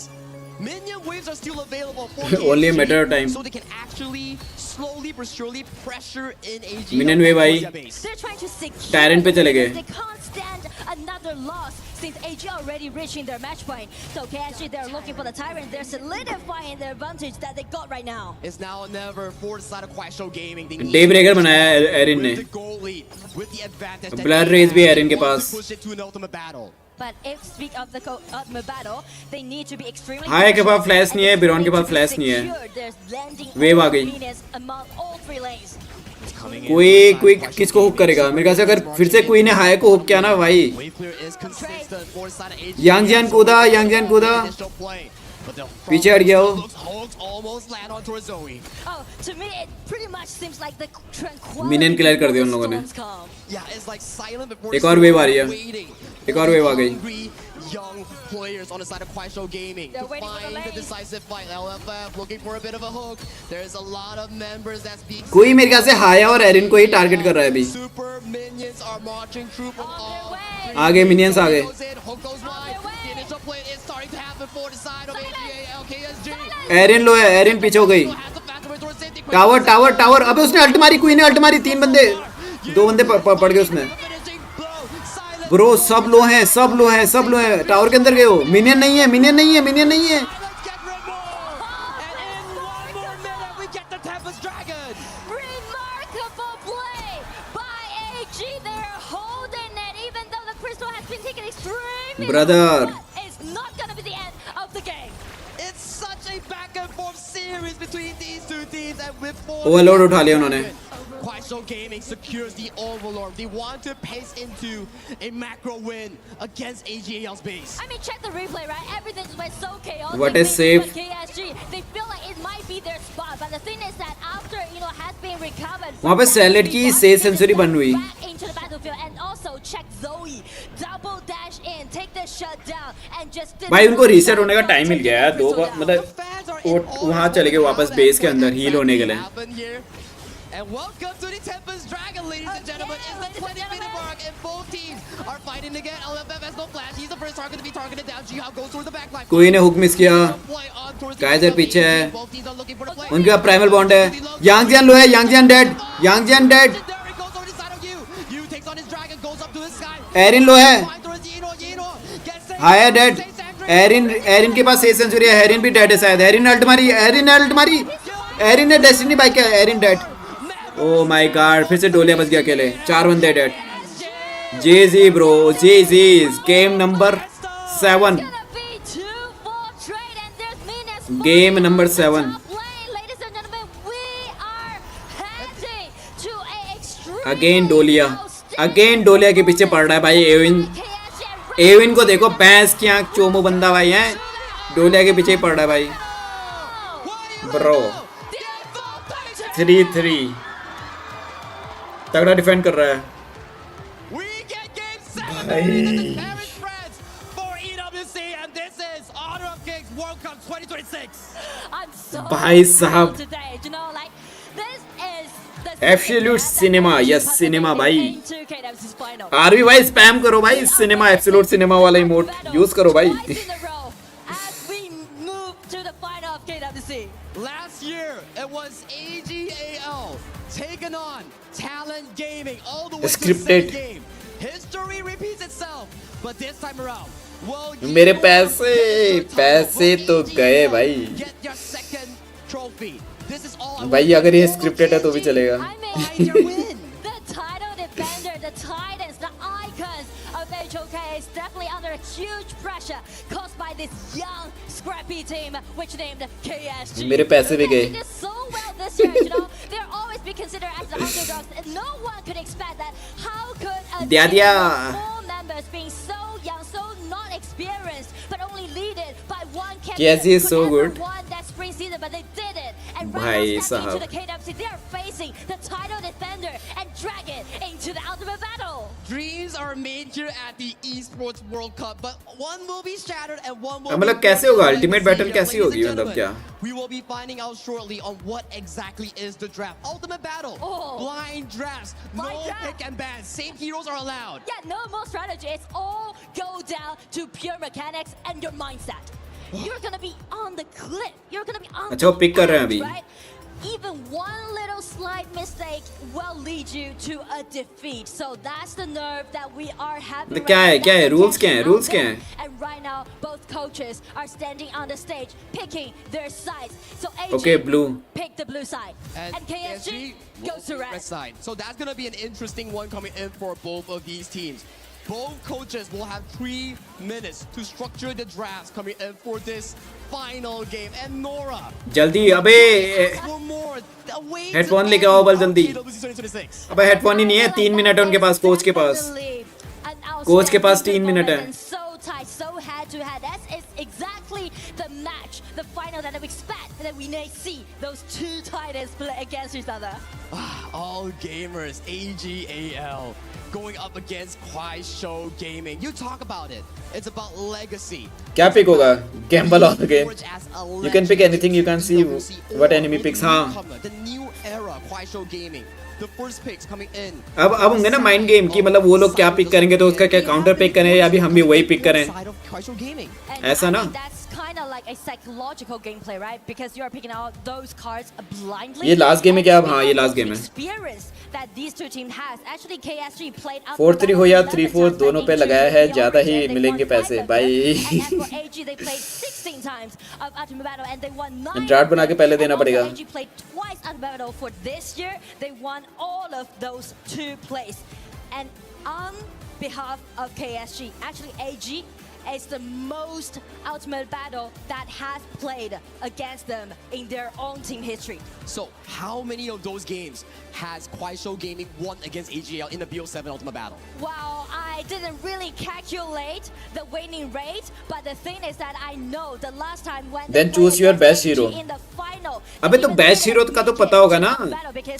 Minion waves are still available for Only a matter of time. so they can actually slowly but surely pressure in AG. Minion wave I. They're trying to secure Tyrant पे चले गए. They can't stand another loss since AG already reaching their match point. So KSG, they're looking for the Tyrant. They're solidifying their advantage that they got right now. It's now or never for the side of Quaisho Gaming. They tie breaker बनाया Erin ने. with the advantage. Blood rage भी Erin के पास. Push it to an ultimate battle. But if speak of the ultimate battle, they need to be extremely. हाय के पास flash नहीं है. बिरॉन के पास flash नहीं है. वेव आ गई. कोई किसको हुक करेगा. मेरे ख्याल से अगर फिर से कोई ने हाय को हुक किया ना भाई. यांगजियान कूदा. पीछे हट गया वो. मिनियन क्लियर कर दिया उन लोगों ने. एक और वेव आ रही है. एक और वेव आ गई. Young players on the side of Quaisho Gaming to find the decisive fight. LFF looking for a bit of a hook. There's a lot of members that's being. कोई मेरे ख्याल से हाया और एरिन को ही टारगेट कर रहा है अभी. Super minions are marching through from all. आगे मिनियंस आ गए. Hook goes wide. The initial play is starting to happen for the side of AGAL KSG. Erin लो है. एरिन पीछे हो गई. टावर. अबे उसने अल्ट मारी. क्वीन ने अल्ट मारी. 3 बंदे 2 बंदे पड़ गए उसमें. ब्रो सब लो हैं. टावर के अंदर गए हो. मिनियन नहीं है. Brother. It's not gonna be the end of the game. It's such a back and forth series between these two teams, and with 4 overload उठा लिया उन्होंने. Quaisho Gaming secures the overlord. They want to pace into a macro win against AGAL's base. I mean, check the replay, right? Everything went so chaotic. What a save. KSG, they feel like it might be their spot, but the thing is that after has been recovered. वहाँ पे salad की 6 century बन हुई. Into the battlefield, and also check Zoe, double dash in, take the shut down, and just. भाई उनको reset होने का time मिल गया है. मतलब वो वहाँ चले गए वापस बेस के अंदर हील होने के लिए. And welcome to the Tempest Dragon, ladies and gentlemen. It's the 20-minute mark, and both teams are fighting again. LFF has no flash. He's the first target to be targeted down. Jiao goes through the back line. कोई ने hook miss किया, Kaizer पीछे है, उनके पास primal bond है, Yang Jian low है, Yang Jian dead, Yang Jian dead, Erin लो है, हाय डेड, एरिन के पास 6 सेंचुरी है, एरिन भी डेड है शायद, एरिन अल्ट मारी, एरिन ने डेस्टिनी बाइक है, Erin dead, oh my god, फिर से डोलिया बच गया अकेले, 4 बंदे डेड, JG bro, JG game number 7, game number 7, again Dolia के पीछे पड़ रहा है भाई एविन को देखो, भैंस की आंख चोमो बंदा भाई है, डोलिया के पीछे ही पड़ रहा है भाई ब्रो, 3-3 तगड़ा डिफेंड कर रहा है भाई, भाई साहब, एब्सोल्यूट सिनेमा, यस सिनेमा भाई, आरवी भाई स्पैम करो भाई, सिनेमा एब्सोल्यूट सिनेमा वाला इमोट यूज करो भाई। Last year it was AGAL taking on Talent Gaming all the way to the same game. History repeats itself, but this time around, well, मेरे पैसे तो गए भाई। get your second trophy. This is all भाई अगर ये scripted है तो भी चलेगा। The Titans, the icons of HOK is definitely under huge pressure caused by this young, scrappy team, which named KSG. मेरे पैसे भी गए। They did so well this year, you know. They're always be considered as the underdogs, and no one could expect that. How could a team with 4 members being so young, so not experienced, but only leaded by one captain? KSG is so good. Won that spring season, but they did it. And भाई right now, stepping साहब। into the KWC, they are facing the title defender and drag it into the ultimate battle. Dreams are made here at the Esports World Cup, but one will be shattered and one will मतलब कैसे होगा ultimate battle, कैसी होगी मतलब क्या? We will be finding out shortly on what exactly is the draft. Ultimate battle, blind drafts, no pick and ban, same heroes are allowed. Yeah, no more strategy. It's all go down to pure mechanics and your mindset. You're gonna be on the cliff. You're gonna be on अच्छा वो pick कर रहे हैं अभी। right? Even one little slight mistake will lead you to a defeat. So that's the nerve that we are having. क्या है rules क्या हैं? And right now, both coaches are standing on the stage, picking their sides. So AG Okay, blue. pick the blue side, and KSG goes to red side. So that's gonna be an interesting one coming in for both of these teams. Both coaches will have 3 minutes to structure the drafts coming in for this final game. And Nora, जल्दी अबे headphone लेके आओ बल जल्दी, अबे headphone ही नहीं है, 3 minute है उनके पास, कोच के पास 3 मिनट है। So head to head. That is exactly the match, the final that we expect, that we may see those 2 titans play against each other. All gamers, AGAL going up against Kwaisho Gaming. You talk about it. It's about legacy. क्या pick होगा? Gamble on the game. You can pick anything. You can see what enemy picks. हाँ। The new era Kwaisho Gaming. The first picks coming in. अब होंगे ना mind game की, मतलब वो लोग क्या पिक करेंगे तो उसका क्या काउंटर पिक करें या अभी हम भी वही पिक करें, ऐसा ना? Kind of like a psychological gameplay, right? Because you are picking out those cards blindly. ये लास्ट गेम है क्या? अब हाँ ये लास्ट गेम है। Experience that these two teams has. Actually, KSG played out 4-3 हो या 3-4 दोनों पे लगाया है, ज्यादा ही मिलेंगे पैसे भाई। AG they played 16 times of Ultimate Battle and they won 9. Draft बना के पहले देना पड़ेगा। AG played twice Ultimate Battle for this year. They won all of those 2 plays. And on behalf of KSG, actually AG is the most Ultimate Battle that has played against them in their own team history. So how many of those games has Kwaisho Gaming won against AGL in the BO7 Ultimate Battle? Well, I didn't really calculate the winning rate, but the thing is that I know the last time when then choose your best hero. in the final. अबे तो best hero का तो पता होगा ना,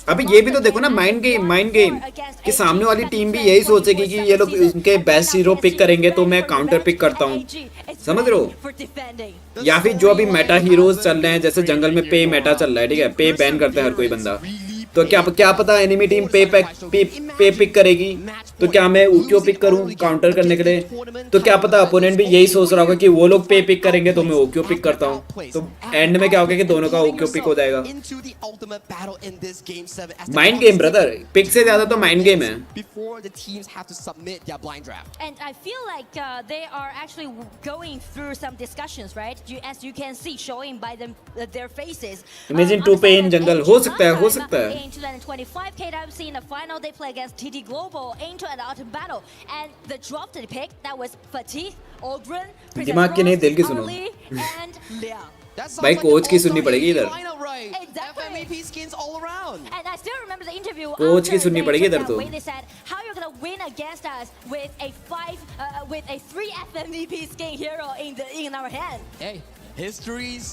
अबे ये भी तो देखो ना, माइंड गेम कि सामने वाली टीम भी यही सोचेगी कि ये लोग उनके बेस्ट हीरो पिक करेंगे तो मैं काउंटर पिक करता हूँ, समझ रहे हो? या फिर जो अभी मेटा हीरोज चल रहे हैं, जैसे जंगल में पे मेटा चल रहा है, ठीक है, पे बैन करते हैं हर कोई बंदा, तो क्या पता एनिमी टीम पे पिक करेगी, तो क्या मैं ओक्यो पिक करूं काउंटर करने के लिए? तो क्या पता अपोनेंट भी यही सोच रहा होगा कि वो लोग पे पिक करेंगे तो मैं ओक्यो पिक करता हूं, तो एंड में क्या होगा कि दोनों का ओक्यो पिक हो जाएगा। माइंड गेम ब्रदर, पिक से ज्यादा तो माइंड गेम है। And I feel like they are actually going through some discussions, right? As you can see, showing by them their faces. Imagine 2 पे इन जंगल हो सकता है। In 2025 KWC in the final, they play against TD Global, Angel and Autumn Battle, and the drop to the pick that was Fatih, Ogren, दिमाग की नहीं दिल की सुनो and Lea. भाई कोच की सुननी पड़ेगी इधर। FMVP skins all around. And I still remember the interview. Coach की सुननी पड़ेगी इधर तो। They said, "How you're gonna win against us with a 3 FMVP skin hero in our hand?" Hey, histories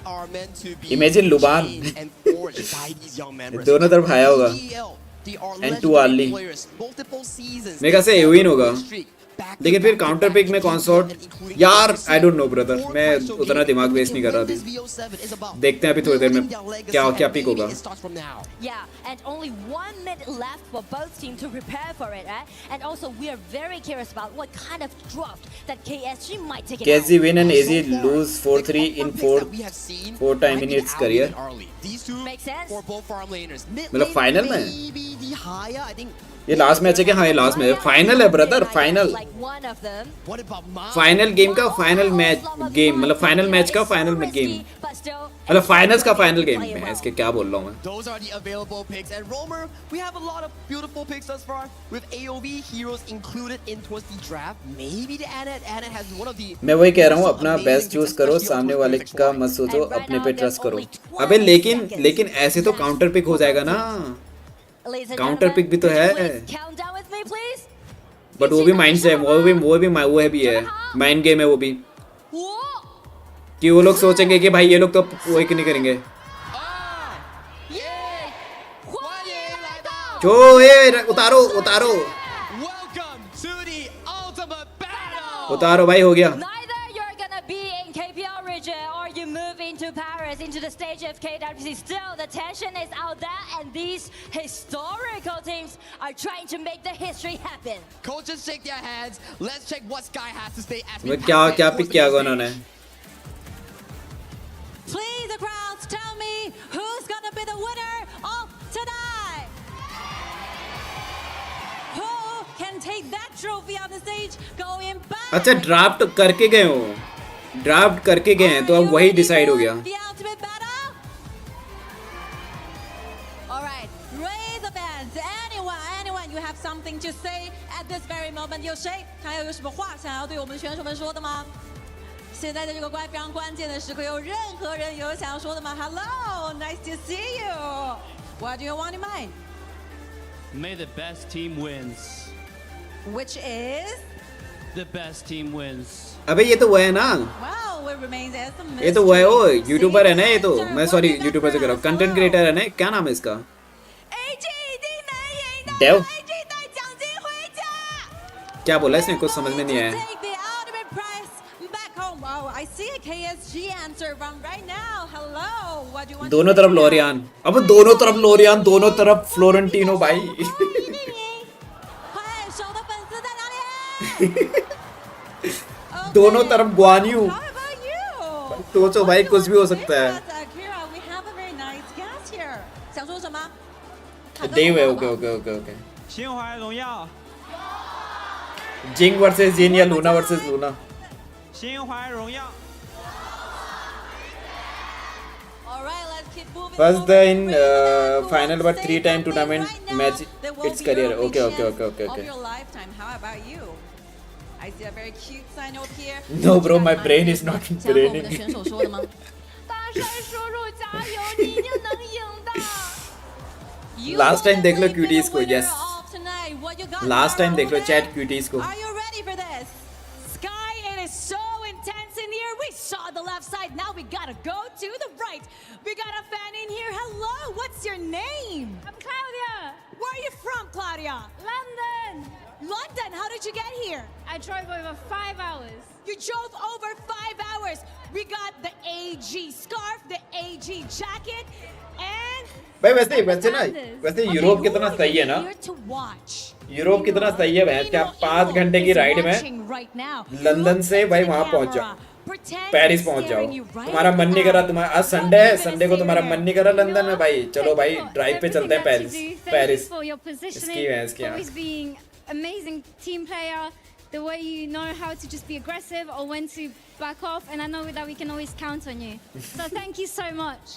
are meant to be. Imagine लुबान दोनों तरफ आया होगा and too early। मेरे ख्याल से एविन होगा, लेकिन फिर काउंटर पिक में कंसोर्ट यार आई डोंट नो ब्रदर, मैं उतना दिमाग वेस्ट नहीं कर रहा अभी। देखते हैं अभी थोड़ी देर में क्या पिक होगा। Yeah, and only 1 minute left for both teams to prepare for it, and also we are very curious about what kind of drop that KSG might take. KSG win and AZ lose 4-3 in 4 time in its career। Makes sense for both farm laners. मतलब final में ये last match है क्या? हाँ ये last match है, final है brother, final game का फाइनल मैच गेम, मतलब फाइनल मैच का फाइनल गेम, मतलब फाइनल्स का फाइनल गेम। मैं इसके क्या बोल रहा हूँ मैं। Those are the available picks, and Romer, we have a lot of beautiful picks thus far with AOV heroes included in towards the draft. Maybe the Anet has one of the। मैं वही कह रहा हूँ, अपना best choose करो, सामने वाले का मत सोचो, अपने पे ट्रस्ट करो। अबे लेकिन ऐसे तो काउंटर पिक हो जाएगा ना, काउंटर पिक भी तो है, बट वो भी माइंड से है, वो भी है माइंड गेम है वो भी, कि वो लोग सोचेंगे कि भाई ये लोग तो वो ही नहीं करेंगे। जो ये उतारो भाई, हो गया। To Paris, into the stage of KWC. Still, the tension is out there, and these historical teams are trying to make the history happen. Coaches shake their heads. Let's check what Sky has to say as we क्या pick किया उन्होंने? Please, the crowds, tell me who's gonna be the winner of tonight. Who can take that trophy on the stage? Going back. अच्छा draft करके गए हो, draft करके गए हैं तो अब वही डिसाइड हो गया। Something to say at this very moment. 有谁还有什么话想要对我们的选手们说的吗？现在的这个非常关键的时刻，有任何人有想要说的吗 ？Hello, nice to see you. What do you want in mind? May the best team wins. Which is? The best team wins. अबे ये तो वो है ना, Wow, it remains as the mystery. ये तो वो है, वो यूट्यूबर है ना, ये तो मैं सॉरी यूट्यूबर से कर रहा हूँ, कंटेंट क्रिएटर है ना, क्या नाम है इसका? डेव क्या बोला इसने, कुछ समझ में नहीं आया। दोनों तरफ लोरियान, अब दोनों तरफ लोरियान, दोनों तरफ फ्लोरेंटिनो भाई। दोनों तरफ गुआनियू, सोचो भाई कुछ भी हो सकता है। देव है, ओके। 心怀荣耀 जिंग वर्सेस जिन या Luna versus Luna. 心怀荣耀 First in final but 3-time tournament match its career. Okay. I see a very cute sign over here. No bro, my brain is not braining. Last time देख लो cuties को, yes. Last time देख लो chat cuties को. Are you ready for this? Sky, it is so intense in here. We saw the left side. Now we gotta go to the right. We got a fan in here. Hello, what's your name? I'm Claudia. Where are you from, Claudia? London. London, how did you get here? I drove over 5 hours. You drove over 5 hours. We got the AG scarf, the AG AG jacket and भाई वैसे Europe कितना सही है ना, Europe कितना सही है भैंस क्या, 5 घंटे की राइड में लंदन से भाई वहां पहुंच जाओ, पेरिस पहुंच जाओ, तुम्हारा मन नहीं करा, तुम्हारा आज संडे है, संडे को तुम्हारा मन नहीं करा लंदन में, भाई चलो भाई ड्राइव पे चलते हैं पेरिस इसकी भैंस क्या। Amazing team player, the way you know how to just be aggressive or when to back off, and I know that we can always count on you. So thank you so much.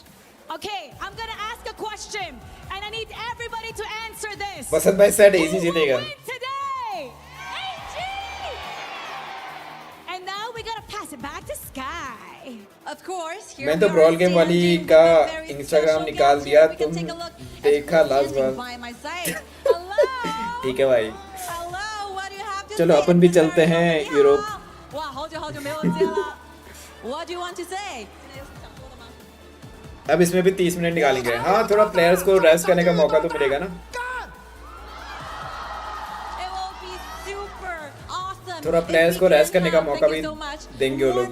Okay, I'm gonna ask a question, and I need everybody to answer this. वसंत भाई set easy जीतेगा। Today, AG. And now we gotta pass it back to Sky. Of course. मैं तो brawl game वाली का Instagram निकाल दिया, तुम देखा लास्ट बार। ठीक है भाई, चलो अपन भी चलते हैं Europe. What do you want to say? अब इसमें भी 30 मिनट निकालेंगे, हाँ थोड़ा प्लेयर्स को रेस्ट करने का मौका तो मिलेगा ना, थोड़ा प्लेयर्स को रेस्ट करने का मौका भी देंगे वो लोग।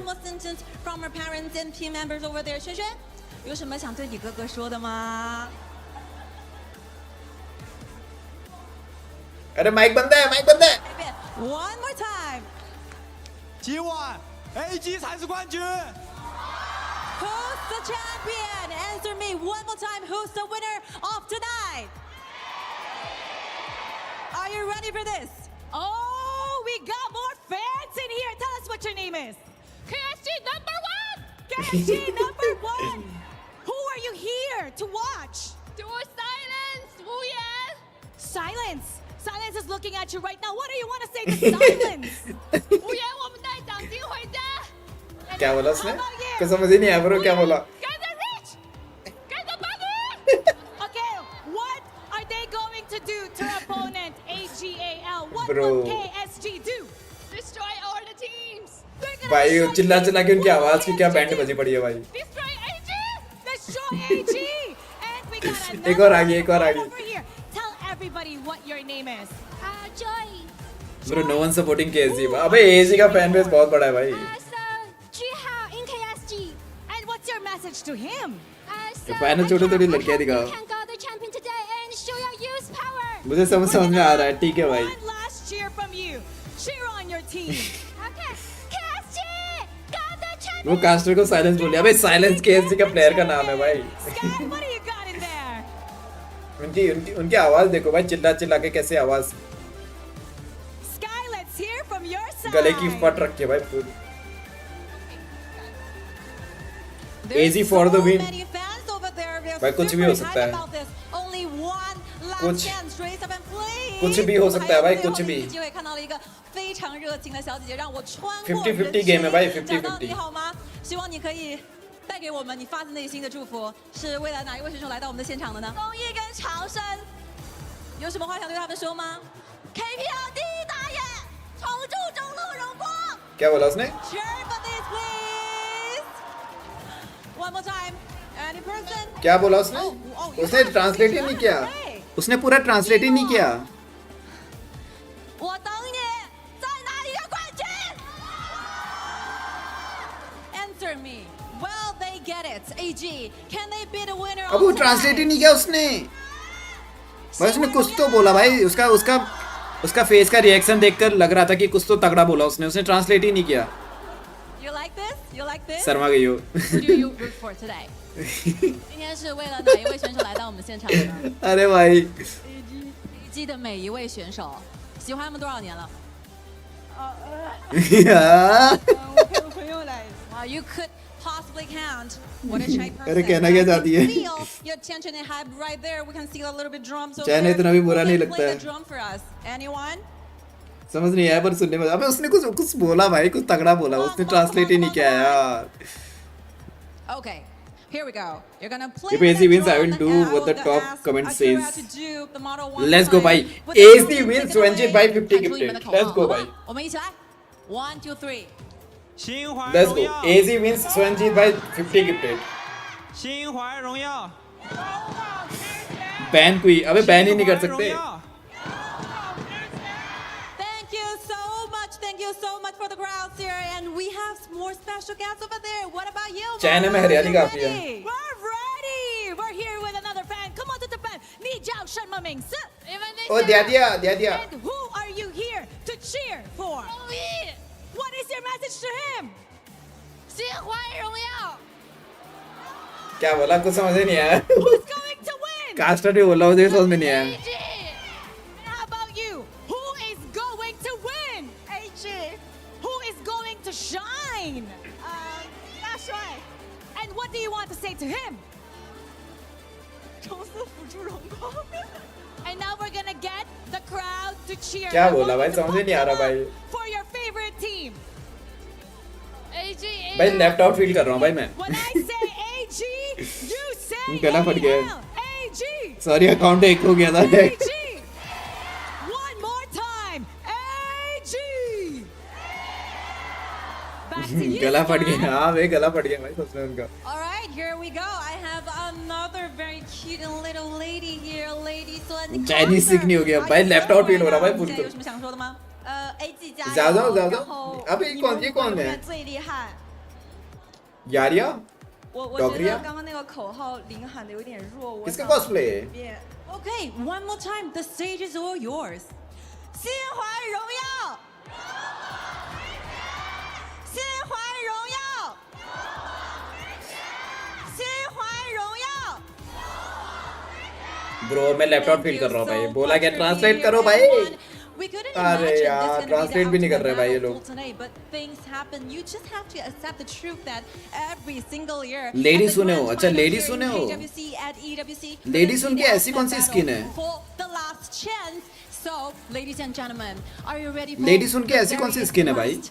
अरे माइक बंद है, माइक बंद है। One more time. 今晚 AG 才是冠军。 Who's the champion? Answer me one more time. Who's the winner of tonight? Are you ready for this? Oh, we got more fans in here. Tell us what your name is. KSG number 1. KSG number 1. Who are you here to watch? To silence 无言. Silence. Silence is looking at you right now. What do you want to say to Silence? 无言，我们带奖金回家。 क्या बोला उसने? कुछ समझ ही नहीं आया bro, क्या बोला? Okay, what are they going to do to our opponent AGAL? What Bro. will KSG do? Destroy all the teams. भाई चिल्ला चिल्ला के उनकी आवाज की क्या बैंड बजी पड़ी है भाई। Destroy AG. Destroy AG. And we got another एक और आ गई, एक और आ गई। over here. Tell everybody what your name is. Joy. Bro no one supporting KSG, अबे एजी का फैन बेस बहुत बड़ा है भाई। in KSG. And what's your message to him? Fan छोटी छोटी लड़कियां दिखाओ। Can go the champion today and show your use power. मुझे समझ में आ रहा है, ठीक है भाई। One last cheer from you. Cheer on your team. Okay. KSG got the champion. वो कास्टर को साइलेंस बोल दिया, अबे साइलेंस केएसजी का प्लेयर का नाम है भाई। Sky, what do you got in there? उनकी आवाज देखो भाई, चिल्ला चिल्ला के कैसे आवाज। Sky, let's hear from your side. गले की फट रखी है भाई पूरी। Easy for the win. भाई कुछ भी हो सकता है, कुछ भी हो सकता है भाई, कुछ भी। 50-50 गेम है भाई, 50-50。希望你可以带给我们你发自内心的祝福，是为了哪一位选手来到我们的现场的呢？公益跟长生，有什么话想对他们说吗 ？KPL 第一大爷，重铸中路荣光。क्या बोला उसने? Cheer for this, please. One more time. Any person? क्या बोला उसने? उसने ट्रांसलेट ही नहीं किया, उसने पूरा ट्रांसलेट ही नहीं किया। 我等你，在哪里的冠军 ？Answer me. Well, they get it. AG, can they be the winner? अब वो ट्रांसलेट ही नहीं किया उसने, बस उसने कुछ तो बोला भाई, उसका फेस का रिएक्शन देखकर लग रहा था कि कुछ तो तगड़ा बोला उसने ट्रांसलेट ही नहीं किया। You like this? You like this? Sharma गई हो। Who do you root for today? 今天是为了哪一位选手来到我们现场的呢？ अरे भाई AG 的每一位选手，喜欢他们多少年了？ 我朋友来。 You could possibly count what a shy person. अरे कहना क्या चाहती है? Feel your tension and hype right there. We can see a little bit drums over chain there. इतना भी बुरा नहीं लगता Play है। the drum for us. Anyone? समझ नहीं आया पर सुनने में, अबे उसने कुछ बोला भाई, कुछ तगड़ा बोला, उसने ट्रांसलेट ही नहीं किया यार। Okay, here we go. You're gonna play. If AZ wins, I will do what the top comment says. Let's go भाई, AZ wins 20 by 50 gifted. Let's go भाई. 我们一起来 ，1, 2, 3。 Let's go. AZ wins 20 by 50 gifted. 心怀荣耀。 ban कोई, अबे ban ही नहीं कर सकते। Thank you so much for the crowds here, and we have more special guests over there. What about you? China में हरियाली काफी है। We're coming. Oh, दिया. And who are you here to cheer for? What is your message to him? क्या बोला कुछ समझ नहीं आया. Who's going to win? Caster भी बोला मुझे समझ में नहीं आया. And how about you? Who is going to win? AJ. Who is going to shine? That's right. And what do you want to say to him? And now we're gonna get the crowd to cheer. क्या बोला भाई समझ में नहीं आ रहा भाई. For your favorite team. भाई left out feel कर रहा हूँ भाई मैं. When I say AG, you say गला फट गया. AG. सॉरी अकाउंट एक हो गया था. AG. One more time. AG. Back to you. गला फट गया. हाँ भाई गला फट गया भाई सच में उनका. All right, here we go. I have another very cute and little lady here, lady. So Chinese सीखनी हो गया भाई. लेफ्ट आउट फील हो रहा भाई फुल तो. 有什么想说的吗？AG 加油！ जाओ. अबे कौन है? 最厉害。 यारिया? 我觉得刚刚那个口号林喊的有点弱。 किसका cosplay? Okay, one more time. The stage is all yours. 心怀荣耀！心怀荣耀！心怀荣耀！ bro मैं लेफ्ट आउट फील कर रहा हूँ भाई. बोला क्या ट्रांसलेट करो भाई. अरे यार ट्रांसलेट भी नहीं कर रहे भाई ये लोग. लेडी सुने हो? अच्छा लेडी सुने हो? लेडी सुन के ऐसी कौन सी स्किन है? लेडी सुन के ऐसी कौन सी स्किन है भाई?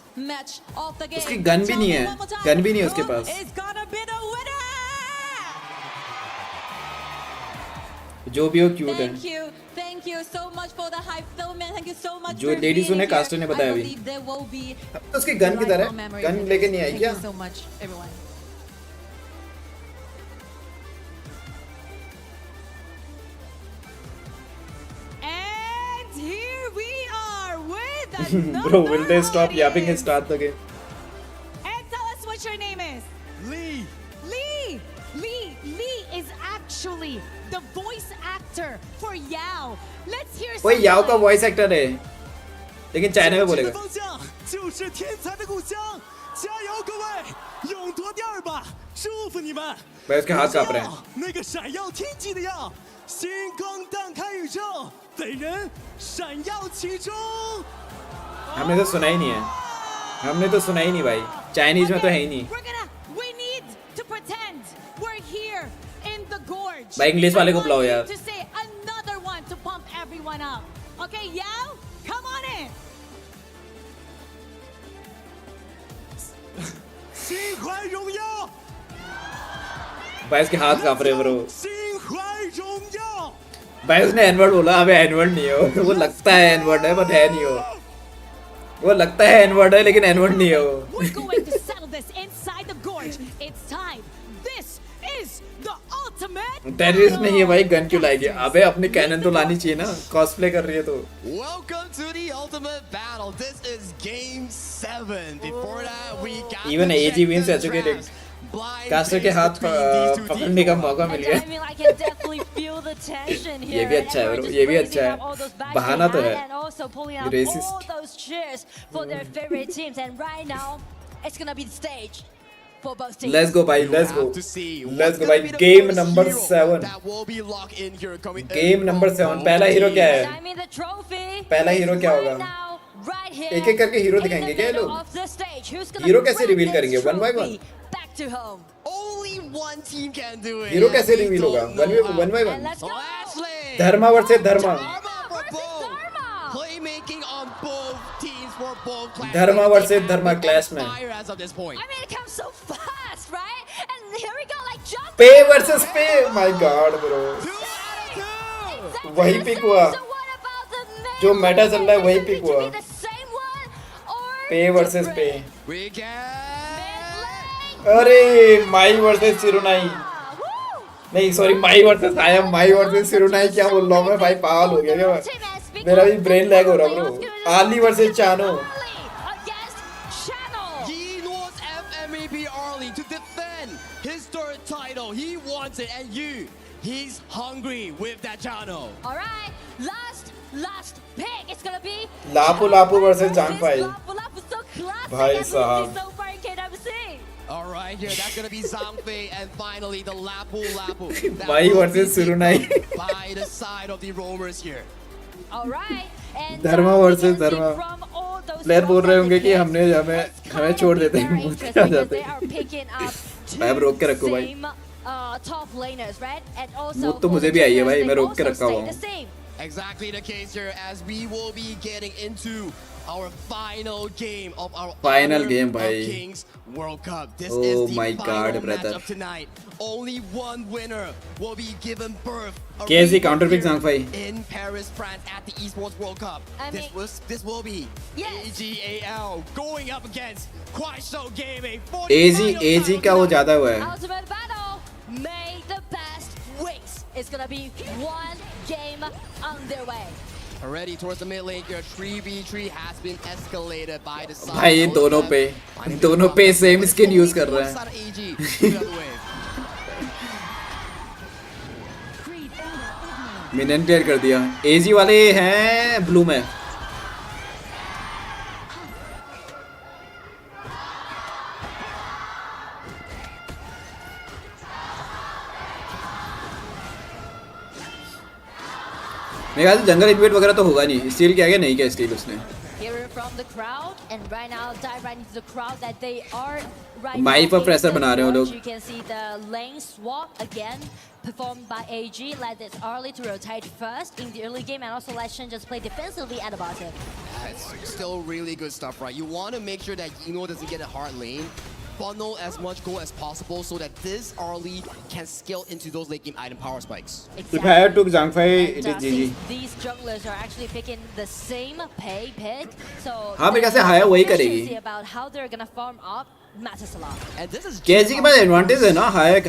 उसकी गन भी नहीं है. गन भी नहीं है उसके पास. जो भी हो क्यूट है. Thank you so much for the hype, Philman. Thank you so much. जो लेडी सुने कास्टर ने बताया अभी. तो उसकी गन किधर है? गन लेके नहीं आई क्या? Thank you so much, everyone. And here we are with another. Bro, will they stop yapping and start the game? And tell us what your name is. Lee. Lee is actually the voice actor for Yao. Let's hear. कोई याओ का voice actor है, लेकिन China में बोलेगा. 就是天才的故乡，加油各位，勇夺第二吧，祝福你们。 भाई उसके हाथ कांप रहे हैं. 那个闪耀天际的耀，星光荡开宇宙，北人闪耀其中。 हमने तो सुना ही नहीं है. हमने तो सुना ही नहीं भाई. चाइनीज में तो है ही नहीं. We need to pretend we're here in the gorge. भाई इंग्लिश वाले को बुलाओ यार. To say another one to pump everyone up. Okay, Yao, come on in. 心怀荣耀。 भाई उसके हाथ कांप रहे ब्रो. 心怀荣耀。 भाई उसने एनवर्ड बोला. अबे एनवर्ड नहीं हो. वो लगता है एनवर्ड है बट है नहीं हो. वो लगता है एनवर्ड है लेकिन एनवर्ड नहीं है वो. We're going to settle this inside the gorge. It's time. This is the ultimate. Terrorist नहीं है भाई. गन क्यों लाएगी? अबे अपनी कैनन तो लानी चाहिए ना. कॉस्प्ले कर रही है तो. Welcome to the ultimate battle. This is game 7. Before that we got Even AG wins educated. Caster के हाथ पकड़ने का मौका मिल गया. ये भी अच्छा है ब्रो. ये भी अच्छा है. बहाना तो है. रेसिस्ट. Let's go भाई. Let's go. Let's go भाई. Game number 7. Game number 7. पहला हीरो क्या है? पहला हीरो क्या होगा? एक एक करके हीरो दिखाएंगे क्या ये लोग? हीरो कैसे रिवील करेंगे? 1 by 1. Only one team can do it. Hero कैसे रिवील होगा? 1 by 1. Dharma versus Dharma. Playmaking on both teams for both classes. Dharma versus Dharma clash में. As of this point. I mean, it comes so fast, right? And here we go, like jump. पे versus पे. My God, bro. वही pick हुआ. जो Meta चल रहा है वही पिक हुआ. पे वर्सेस पे. अरे माई वर्सेस सिरुनाई. नहीं सॉरी माई वर्सेस आया. माई वर्सेस सिरुनाई क्या बोल रहा हूँ मैं भाई. पागल हो गया क्या मैं? मेरा भी ब्रेन लैग हो रहा ब्रो. आली versus चानो. He wants FMAP Arlie to defend his third title. He wants it, and He's hungry with that Jano. All right, last pick. It's gonna be Lapu versus Jangfei. Lapu, so classic. Bhai ability sahab. so far in KWC. All right, here that's gonna be Zhangfei, and finally the Lapu. Bhai versus Surunai. By the side of the roamers here. All right, and Dharma versus Dharma. Player बोल रहे होंगे कि हमें छोड़ देते हैं मुंह पे आ जाते हैं भाई रोक के रखो भाई मुंह तो मुझे भी आई है भाई मैं रोक के रखा हुआ हूँ Exactly the case here as we will be getting into our final game of our Kings World Cup. This is the final match of tonight. Only one winner will be given birth. KSG counter pick Zhangfei in Paris, France at the Esports World Cup. This will be AGAL going up against Kuaishou Gaming. AG का वो ज्यादा हुआ है. Ultimate battle. May the best wins. It's gonna be one game underway. Already towards the mid lane here, 3v3 has been escalated by the side. भाई दोनों पे same skin use कर रहे हैं. मिनियन क्लियर कर दिया. AG वाले हैं ब्लू में. मेरे ख्याल से जंगल इन्वेट वगैरह तो होगा नहीं. स्टील क्या क्या नहीं किया स्टील उसने. माई पर प्रेशर बना रहे हो लोग. Performed by AG, led this early to rotate first in the early game, and also let Shen just play defensively at the bottom. It's still really good stuff, right? You want to make sure that Eno doesn't get a hard lane, funnel as much gold as possible so that this early can scale into those late game item power spikes. If I took Zhangfei, it is GG. These junglers are actually picking the same pay pick, so हाँ मेरे ख्याल से हाया वही करेगी. About how they're gonna farm up matters a lot. And this is KSG के पास advantage है ना हाया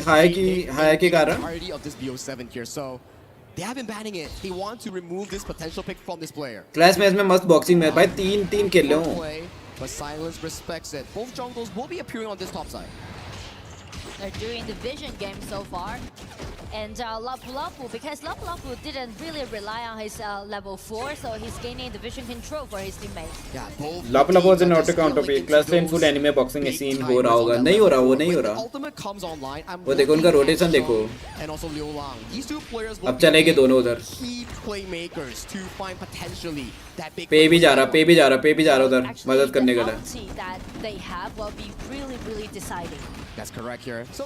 के कारण. Of this BO7 here, so they have been banning it. They want to remove this potential pick from this player. Class match में मस्त boxing में भाई तीन खेल रहे हो. But Silence respects it. Both jungles will be appearing on this top side. They're doing the vision game so far. And Lapu Lapu, because Lapu Lapu didn't really rely on his level 4, so he's gaining the vision control for his teammates. Yeah, both Lapu Lapu is an auto counter pick. Class lane full anime boxing scene हो रहा होगा. नहीं हो रहा वो नहीं हो रहा. Ultimate comes online. वो देखो उनका रोटेशन देखो. And also Liu Lang. These two players will अब चलेंगे दोनों उधर. Key playmakers to find potentially that big. पे भी जा रहा उधर मदद करने के लिए. That they have will be really deciding. That's correct here. So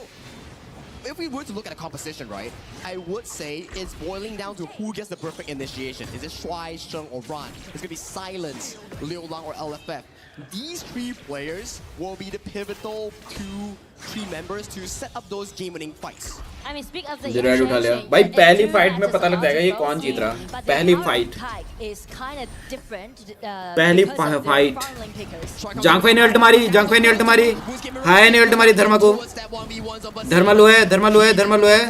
if we were to look at a composition, right, I would say it's boiling down to who gets the perfect initiation. Is it Shuai, Sheng, or Ran? It's going to be Silence, Liu Lang, or LFF. These three players will be the pivotal 2-3 members to set up those game-winning fights. I mean, speak of the उठा लिया. भाई पहली fight में पता लग जाएगा ये कौन जीत रहा. पहली फाइट. पहली फाइट. Zhangfei ने अल्ट मारी. हाय ने अल्ट मारी धर्मा को. धर्मा लो है.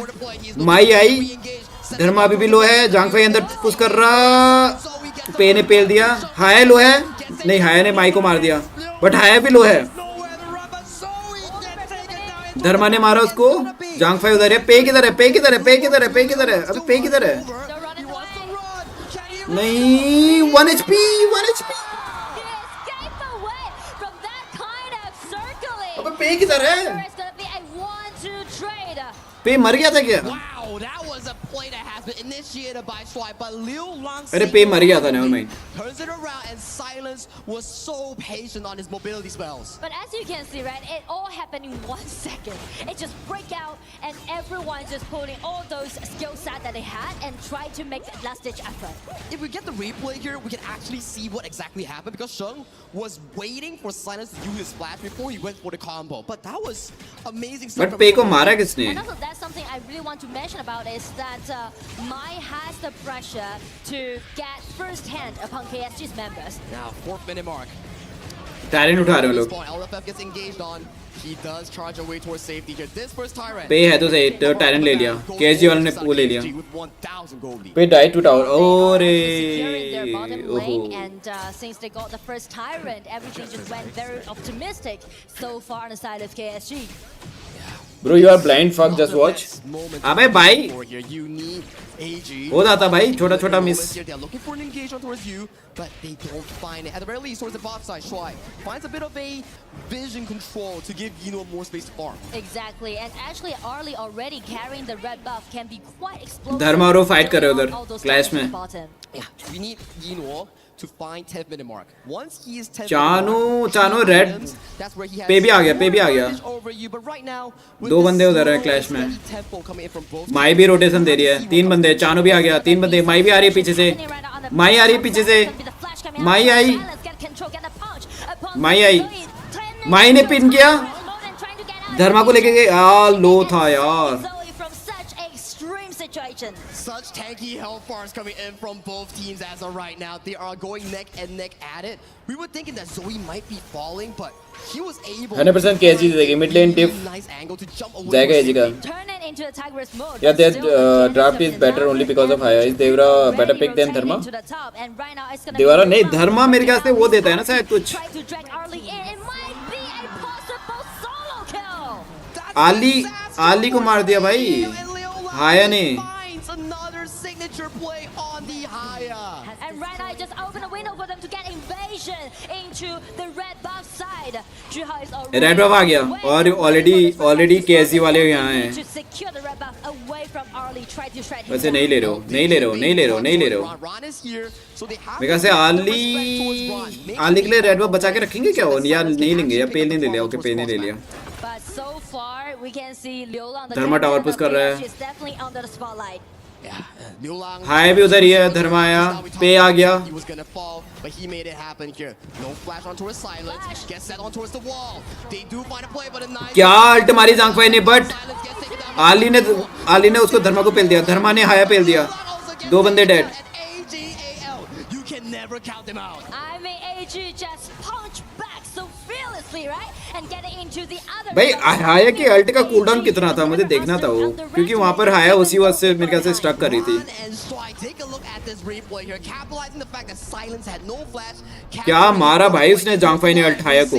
माई आई. धर्मा अभी भी लो है. Zhangfei अंदर पुश कर रहा. पे ने पेल दिया. हाय लो है. नहीं हाया ने माई को मार दिया. बट हाया भी लो है. धर्मा ने मारा उसको. Zhangfei उधर है. पे किधर है. अभी पे किधर है. नहीं 1 HP. अबे पे किधर है. पे मर गया था क्या. Wow, that was a play that has been initiated by Shuai, but Liu Lang अरे पे मर गया था. never mind. Turns it around, and Silence was so patient on his mobility spells. But as you can see, right, it all happened in 1 second. It just break out, and everyone just putting all those skill set that they had and try to make that last-ditch effort. If we get the replay here, we can actually see what exactly happened because Sheng was waiting for Silence to do his splash before he went for the combo. But that was amazing stuff. But पे को मारा किसने. And also, that's something I really want to mention about is that Mai has the pressure to get first hand upon KSG's members. Now, 4th minute mark. Tyrant उठा रहे हो लोग. LFF gets engaged on. He does charge away towards safety here. This first Tyrant. पे है तो सही. Tyrant ले लिया. KSG वाले ने वो ले लिया. पे die to tower. Oh रे. And since they got the first Tyrant, everything just went very optimistic so far on the side of KSG. Bro, you are blind. Fuck, just watch. अबे भाई हो जाता भाई छोटा छोटा miss. They're looking for an engagement towards you, but they don't find it. At the very least, towards the bot side, Shuai finds a bit of a vision control to give Yino more space to farm. Exactly, and actually Arlie already carrying the red buff can be quite explosive. धर्मा और वो fight कर रहे उधर clash में. Yeah, we need Yino to find 10th minute mark. Once he is 10th चानो red पे भी आ गया. दो बंदे उधर है क्लैश में. माई भी रोटेशन दे रही है. 3 बंदे. चानो भी आ गया. 3 बंदे. माई भी आ रही है पीछे से. माई आ रही है पीछे से. माई आई. माई ने पिन किया. धर्मा को लेके गए. लो था यार. Such tanky health bars coming in from both teams as of right now. They are going neck and neck at it. We were thinking that Zoe might be falling, but he was able 100% KSG देगी. Mid lane diff जाएगा एजी का. Yeah, their draft is better only because of Haya. Is Devra better pick than Dharma? देवरा नहीं, धर्मा मेरे ख्याल से वो देता है ना शायद कुछ. आली को मार दिया भाई हाया ने. Another signature play on the Haya. And right now, just open a window for them to get invasion into the red buff side. Juha is already red buff आ गया और ऑलरेडी KSG वाले यहाँ हैं. to secure the red buff away from Arlie. Try to shred him. वैसे नहीं ले रहे हो. मेरे ख्याल से आली के लिए रेड बफ बचा के रखेंगे क्या वो, या नहीं लेंगे, या पेल नहीं ले लिया. ओके पेल नहीं ले लिया. But so far, we can see Liulang the Dharma tower push कर रहा है. is definitely under the spotlight. हाय भी उधर ही है. धर्मा आया. पे आ गया. He was gonna fall, but he made it happen here. No flash on towards silence. Gets set on towards the wall. They do find a play, but a nice. क्या alt मारी जांगफाई ने, but आली ने उसको धर्मा को पेल दिया. धर्मा ने हाया पेल दिया. 2 बंदे dead. You can never count them out. I mean, AG just punch back so fearlessly, right? And get into the other. भाई हाया के अल्ट का कूलडाउन कितना था मुझे देखना था वो, क्योंकि वहाँ पर हाया उसी वक्त से मेरे ख्याल से स्टक कर रही थी. क्या मारा भाई उसने जांगफाई ने अल्ट हाया को.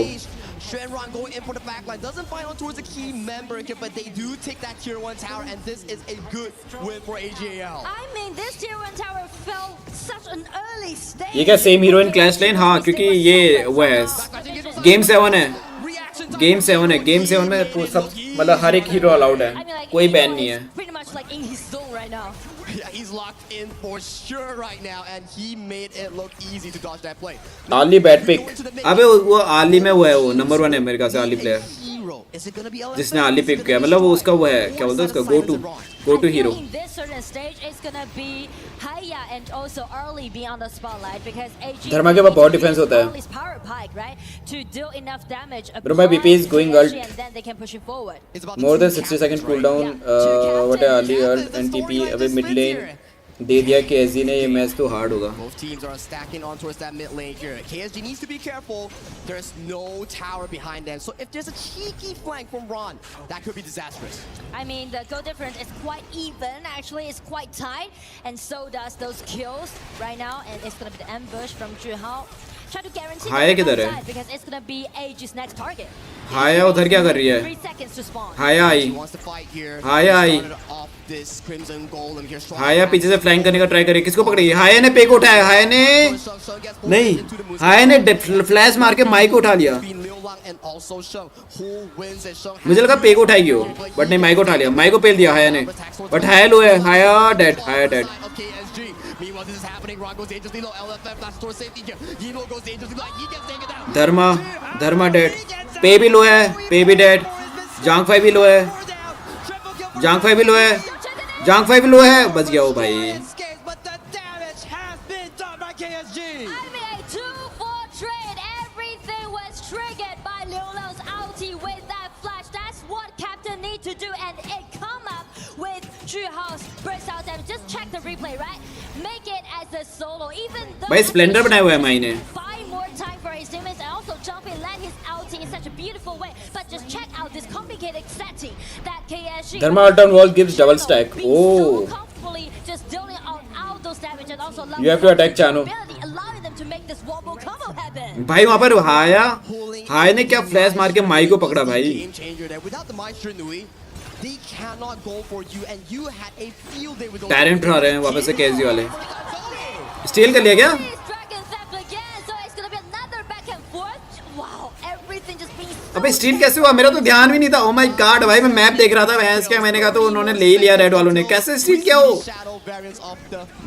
Shenron going in for the backline, doesn't find on towards a key member here, but they do take that tier 1 tower, and this is a good win for AGL. I mean, this tier 1 tower fell such an early stage. ये क्या same hero इन clash line? हाँ, क्योंकि ये वो है game 7 है. Game 7 में सब मतलब हर एक हीरो अलाउड है, कोई बैन नहीं है. Pretty much like in his zone right now. Yeah, he's locked in for sure right now, and he made it look easy to dodge that play. आली बैट पिक. अबे वो आली में वो है, वो नंबर 1 है मेरे ख्याल से आली प्लेयर, जिसने आली पिक किया. मतलब वो उसका वो है, क्या बोलते हैं उसका, go to hero. In this certain stage, it's gonna be Haya and also Arlie being on the spotlight because AG धर्मा के पास बहुत डिफेंस होता है. Arlie's power pike, right, to deal enough damage. Bro, my BP is going ult. And then they can push it forward. More than 60 second cooldown. What है आली ult and TP. अबे mid lane दे दिया KSG ने. ये match तो hard होगा. Both teams are stacking on towards that mid lane here. KSG needs to be careful. There's no tower behind them, so if there's a cheeky flank from Ron, that could be disastrous. I mean, the goal difference is quite even. Actually, it's quite tight, and so does those kills right now. And it's gonna be the ambush from Juhao. Try to guarantee हाया किधर है? because it's gonna be AG's next target. हाया उधर क्या कर रही है? 3 seconds to spawn. हाया आई. हाया पीछे से फ्लैंक करने का ट्राई करे. किसको पकड़ी? हाया ने पे को उठाया. हाया ने नहीं, हाया ने फ्लैश मार के माइक को उठा लिया. मुझे लगा पे को उठाएगी वो, बट नहीं, माइक को उठा लिया. माइक को पेल दिया हाया ने, बट हाया लो है. हाया dead. Meanwhile, this is happening. Ron goes dangerously low. LFF that's towards safety here. Yino goes dangerously low. He gets taken down. Dharma dead. पे भी लो है. पे भी डेड. जांगफाई भी लो है. जांगफाई भी लो है. जांगफाई भी लो है. बच गया वो भाई. But the damage has been done by KSG. I mean, a 2-4 trade. Everything was triggered by Liulang's ulti with that flash. That's what Captain need to do, and it come up with Juhao's burst out damage. Just check the replay, right? Make it as a solo, even though भाई Splendor बनाया हुआ है माई ने. Buy more time for his teammates and also jump in, land his ulti in such a beautiful way. But just check out this complicated setting that KSG. Dharma ult on wall gives double stack. Oh. Comfortably just dealing out those damage and also You have to attack Chano. allowing them to make this wobble combo happen. भाई वहाँ पर हाया ने क्या flash मार के माई को पकड़ा भाई. they cannot go for you, and you had a field day with those. Talent उठा रहे हैं वापस से केएसजी वाले. स्टील कर लिया क्या? अबे स्टील कैसे हुआ? मेरा तो ध्यान भी नहीं था. ओ माय गॉड भाई, मैं मैप देख रहा था भैंस क्या. मैंने कहा तो उन्होंने ले ही लिया रेड वालों ने. कैसे स्टील किया हो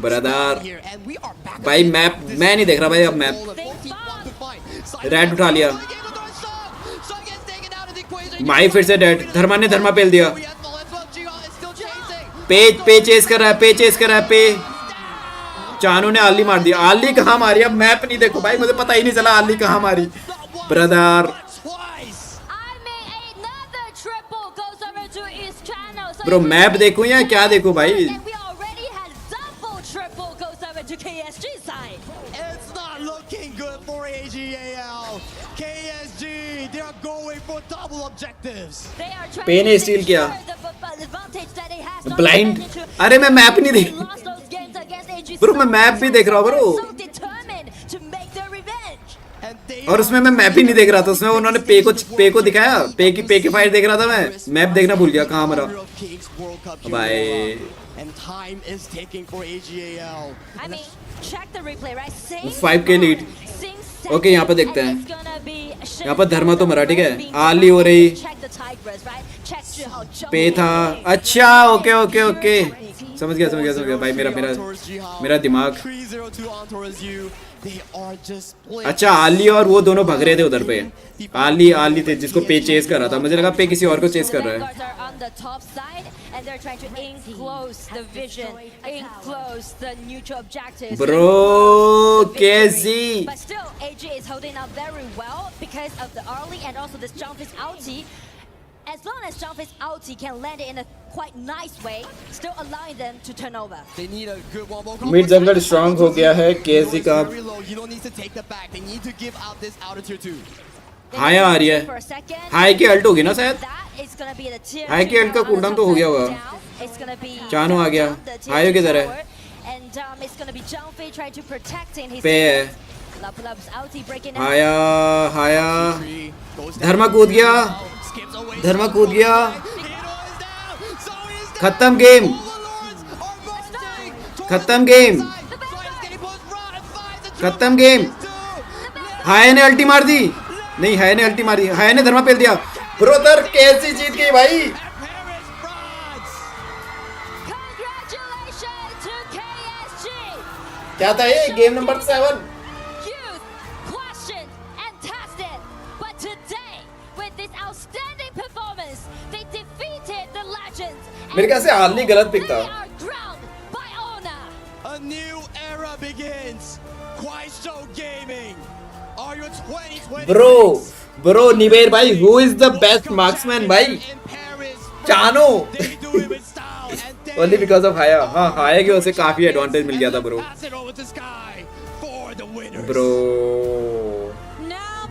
ब्रदर? भाई मैप मैं नहीं देख रहा भाई. अब मैप रेड उठा लिया. माई फिर से डेड. धर्मा ने धर्मा पेल दिया. पे चेस कर रहा है. पे चेस कर रहा है. पे चानू ने आली मार दिया. आली कहाँ मारी? अब मैप नहीं देखो भाई, मुझे पता ही नहीं चला आली कहाँ मारी ब्रदर. ब्रो मैप देखूं या क्या देखूं भाई? It's not looking good for AGAL. KSG, they are going for double objectives. पे ने स्टील किया. ब्लाइंड. अरे मैं मैप नहीं देख. ब्रो मैं मैप भी देख रहा हूँ ब्रो, और उसमें मैं मैप ही नहीं देख रहा था. उसमें उन्होंने पे को दिखाया. पे की फाइट देख रहा था मैं. मैप देखना भूल गया कहाँ मरा भाई. And time is taking for AGAL. I mean, check the replay, right? 5K lead. Okay यहाँ पे देखते हैं. यहाँ पर धर्मा तो मरा. ठीक है. आली हो रही. पे था. अच्छा ओके ओके ओके समझ गया भाई. मेरा दिमाग. अच्छा आली और वो दोनों भाग रहे थे उधर पे. आली थे जिसको पे चेस कर रहा था. मुझे लगा पे किसी और को चेस कर रहा है. Bro KSG as long as Jump's ulti can land it in a quite nice way, still allowing them to turn over. They need a good one. Mid jungle strong हो गया है केएसजी का. You don't need to take the back. They need to give out this outer tier 2. High आ रही है. High की alt होगी ना शायद. हाई की अल्ट का कूलडाउन तो हो गया होगा. चानू आ गया. हाई किधर है? पे है. हाया धर्मा कूद गया. खत्म गेम. हाय ने अल्टी मार दी. नहीं हाय ने अल्टी मारी. हाय ने धर्मा पेल दिया. ब्रोदर केएसजी जीत गई भाई. क्या था ये? Game number 7. मेरे ख्याल से आली गलत पिक था. A new era begins. Quaiso Gaming. Are you 2020? Bro निवेर भाई, who is the best marksman भाई? चानो. Only because of हाया. हाँ हाया की वजह से काफी एडवांटेज मिल गया था ब्रो.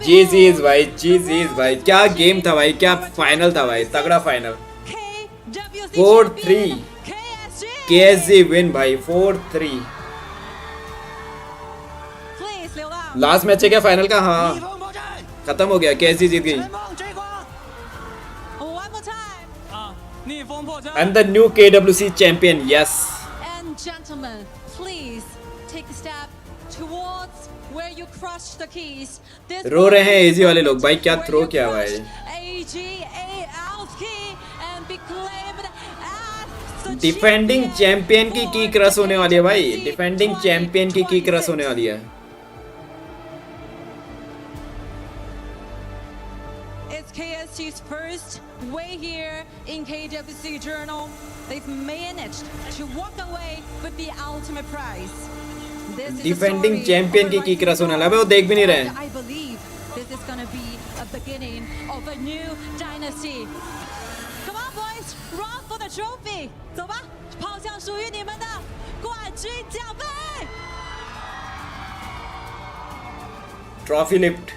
जीजीज भाई क्या गेम था भाई. क्या फाइनल था भाई. तगड़ा फाइनल. 4-3 KSG विन भाई. 4-3 लास्ट मैच है क्या फाइनल का? हाँ खत्म हो गया. KSG जीत गई. And the new KWC champion. Yes. And gentlemen, please take a step towards where you crushed the keys. रो रहे हैं एजी वाले लोग भाई. क्या थ्रो किया भाई. डिफेंडिंग चैंपियन की क्रश होने वाली है भाई. डिफेंडिंग चैंपियन की क्रश होने वाली है. It's KSG's first way here in KWC Journal. They've managed to walk away with the ultimate prize. Defending champion की क्रश होने वाला है. वो देख भी नहीं रहे हैं. I believe this is going to be a beginning of a new dynasty. Come on boys, run for the trophy. 走吧，跑向属于你们的冠军奖杯。Trophy lift.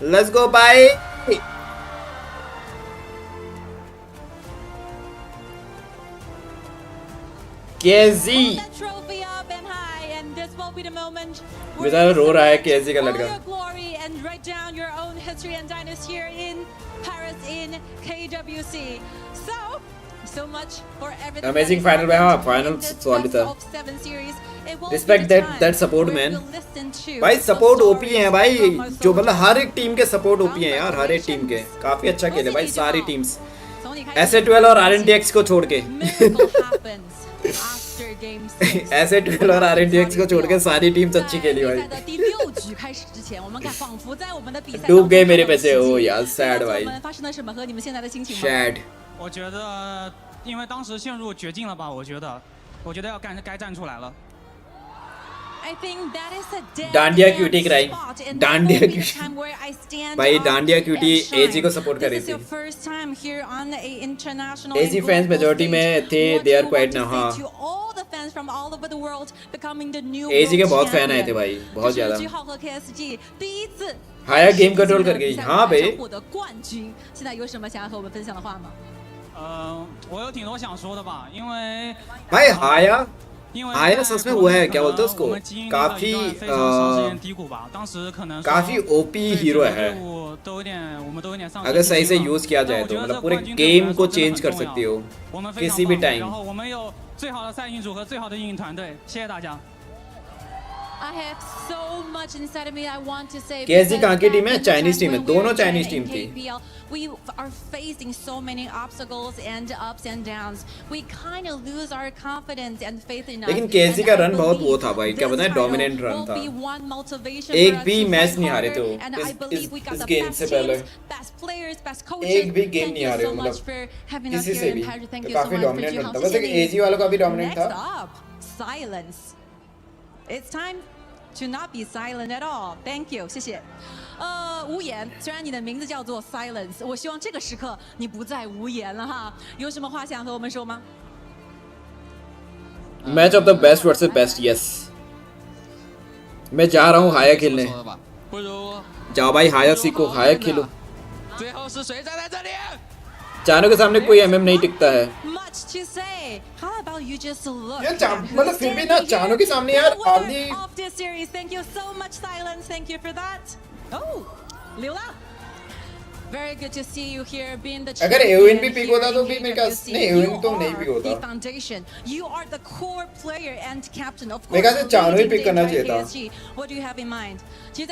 Let's go bye. KSG. बेचारा रो रहा है KSG का लड़का. and write down your own history and dynasty here in Paris in KWC. So much for everything. Amazing final में हाँ final solid था. Respect that support man. भाई support OP हैं भाई, जो मतलब हर एक टीम के support OP हैं यार, हर एक टीम के काफी अच्छा खेले भाई सारी टीम्स. SA12 और RNTX को छोड़ के SA12 और RNTX को छोड़ के सारी टीम्स अच्छी खेली भाई. डूब गए मेरे पैसे. ओ यार sad भाई. sad. 我觉得，因为当时陷入绝境了吧？我觉得要该站出来了。डांडिया क्यूटी कराई. डांडिया क्यूटी भाई, डांडिया क्यूटी एजी को सपोर्ट कर रही थी. एजी फैंस मेजॉरिटी में थे, दे आर क्वाइट नाउ. हाँ, एजी के बहुत फैन आए थे भाई, बहुत ज्यादा. हाया गेम कंट्रोल कर गई. हाँ भाई. 我有挺多想说的吧，因为 भाई हाया सच में वो है, क्या बोलते हैं उसको, काफी ओपी हीरो है अगर सही से यूज किया जाए तो. मतलब पूरे गेम को चेंज कर सकती हो किसी भी time. 我们有最好的赛运组和最好的运营团队，谢谢大家。 I have so much inside of me I want to say. KSG कहाँ की टीम है? चाइनीज टीम है, दोनों चाइनीज टीम थी. We are facing so many obstacles and ups and downs. We kind of lose our confidence and faith in us. लेकिन KSG का run बहुत वो था भाई, क्या बताएं, डोमिनेंट रन था. एक भी मैच नहीं हारे थे वो इस गेम से पहले. एक भी गेम नहीं हारे मतलब किसी से भी. काफी डोमिनेंट रन था. वैसे एजी वालों का भी डोमिनेंट था. Silence. It's time to not be silent at all. Thank you. 谢谢。无言，虽然你的名字叫做 Silence， 我希望这个时刻你不再无言了哈。有什么话想和我们说吗 ？Match of the best versus best, yes. मैं जा रहा हूँ हाया खेलने. जाओ भाई हाया सीखो, हाया खेलो. चानू के सामने कोई MM नहीं टिकता है. यार मतलब फिर भी ना चानू के सामने यार आदमी. Very good to see you here being the अगर एविन भी पिक होता तो भी मेरे ख्याल से नहीं, एविन तो नहीं पिक होता. Foundation. You are the core player and captain of course. मेरे ख्याल से चानू ही पिक करना चाहिए था. What do you have in mind?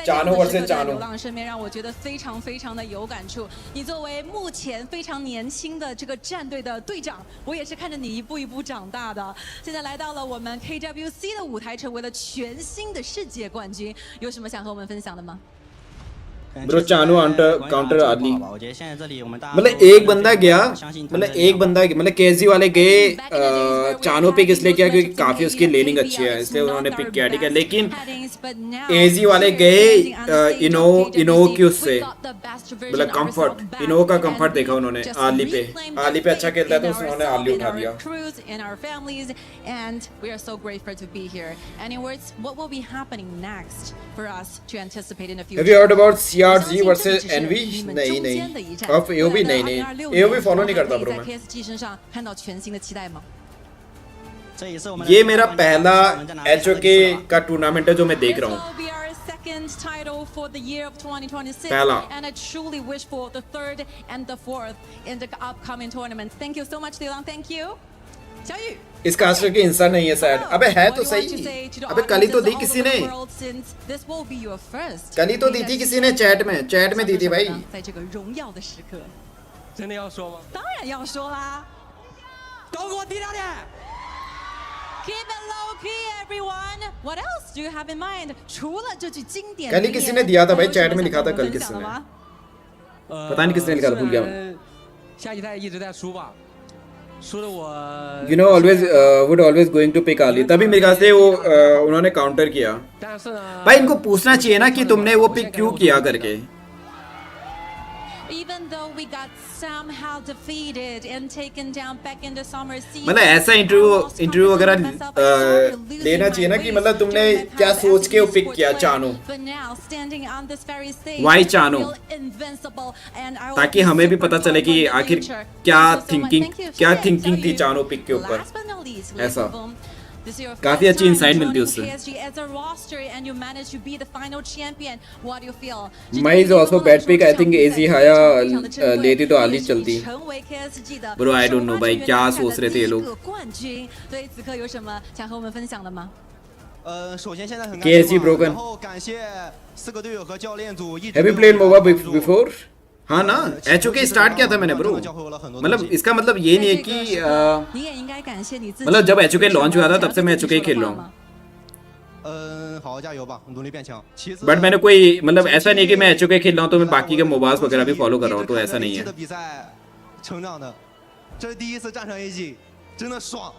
चानू वर्सेस चानू. 流浪身边让我觉得非常非常的有感触。你作为目前非常年轻的这个战队的队长，我也是看着你一步一步长大的。现在来到了我们 KWC 的舞台，成为了全新的世界冠军，有什么想和我们分享的吗？ ब्रो चानू काउंटर आदमी. मतलब एक बंदा गया, मतलब केजी वाले गए चानू पिक इसलिए किया क्योंकि काफी उसकी लेनिंग अच्छी है इसलिए उन्होंने पिक किया, ठीक है. लेकिन एजी वाले गए इनो की उससे मतलब कंफर्ट, इनो का कंफर्ट देखा उन्होंने. आली पे अच्छा खेलता है तो उन्होंने आली उठा दिया. And we are so grateful to be here. Any words? What will be happening next for us to anticipate in the future? Have you heard about CRG versus NV? नहीं. अब AOB नहीं. AOB फॉलो नहीं करता bro मैं. ये मेरा पहला HOK का टूर्नामेंट है जो मैं देख रहा हूँ. Second title for the year of 2026, पहला. and I truly wish for the third and the fourth in the upcoming tournament. Thank you so much, Lilang. Thank you. इस कास्टर के इंसान नहीं है शायद. अबे है तो सही. अबे कल ही तो दी किसी ने. कल ही तो दी थी किसी ने चैट में दी थी भाई. 真的要说吗？当然要说啦。都给我低调点。 Keep it low key, everyone. What else do you have in mind? 除了这句经典。 कल ही किसी ने दिया था भाई, चैट में लिखा था कल किसी ने. पता नहीं किसने लिखा था, भूल गया मैं. 下一代一直在输吧。 You know always would always going to pick Ali. तभी मेरे ख्याल से वो उन्होंने काउंटर किया. भाई इनको पूछना चाहिए ना कि तुमने वो पिक क्यों किया करके. Even though we got somehow defeated and taken down back in the summer season. मतलब ऐसा इंटरव्यू वगैरह लेना चाहिए ना कि मतलब तुमने क्या सोच के वो पिक किया चानू. Why चानू? ताकि हमें भी पता चले कि आखिर क्या थिंकिंग थी चानू पिक के ऊपर. ऐसा. This is your काफी first अच्छी time insight मिलती है joining उससे. KSG as a roster and you managed to be the final champion. What do you feel? Mai is also bad pick. I think AZ Haya लेती तो आली चलती. Bro, I don't know भाई क्या सोच रहे थे ये लोग. 冠军，对此刻有什么想和我们分享的吗？首先现在很 KSG broken. 然后感谢4个队友和教练组一直 Have you played MOBA before? हाँ ना, HOK स्टार्ट किया था मैंने ब्रो. मतलब इसका मतलब ये नहीं है कि मतलब जब HOK लॉन्च हुआ था तब से मैं HOK खेल रहा हूँ. 好好加油吧，努力变强。其次 बट मैंने कोई मतलब ऐसा नहीं है कि मैं HOK खेल रहा हूँ तो मैं बाकी के मोबाइल्स वगैरह भी फॉलो कर रहा हूँ, तो ऐसा नहीं है. 比赛成长的，这是第一次站上 AG， 真的爽。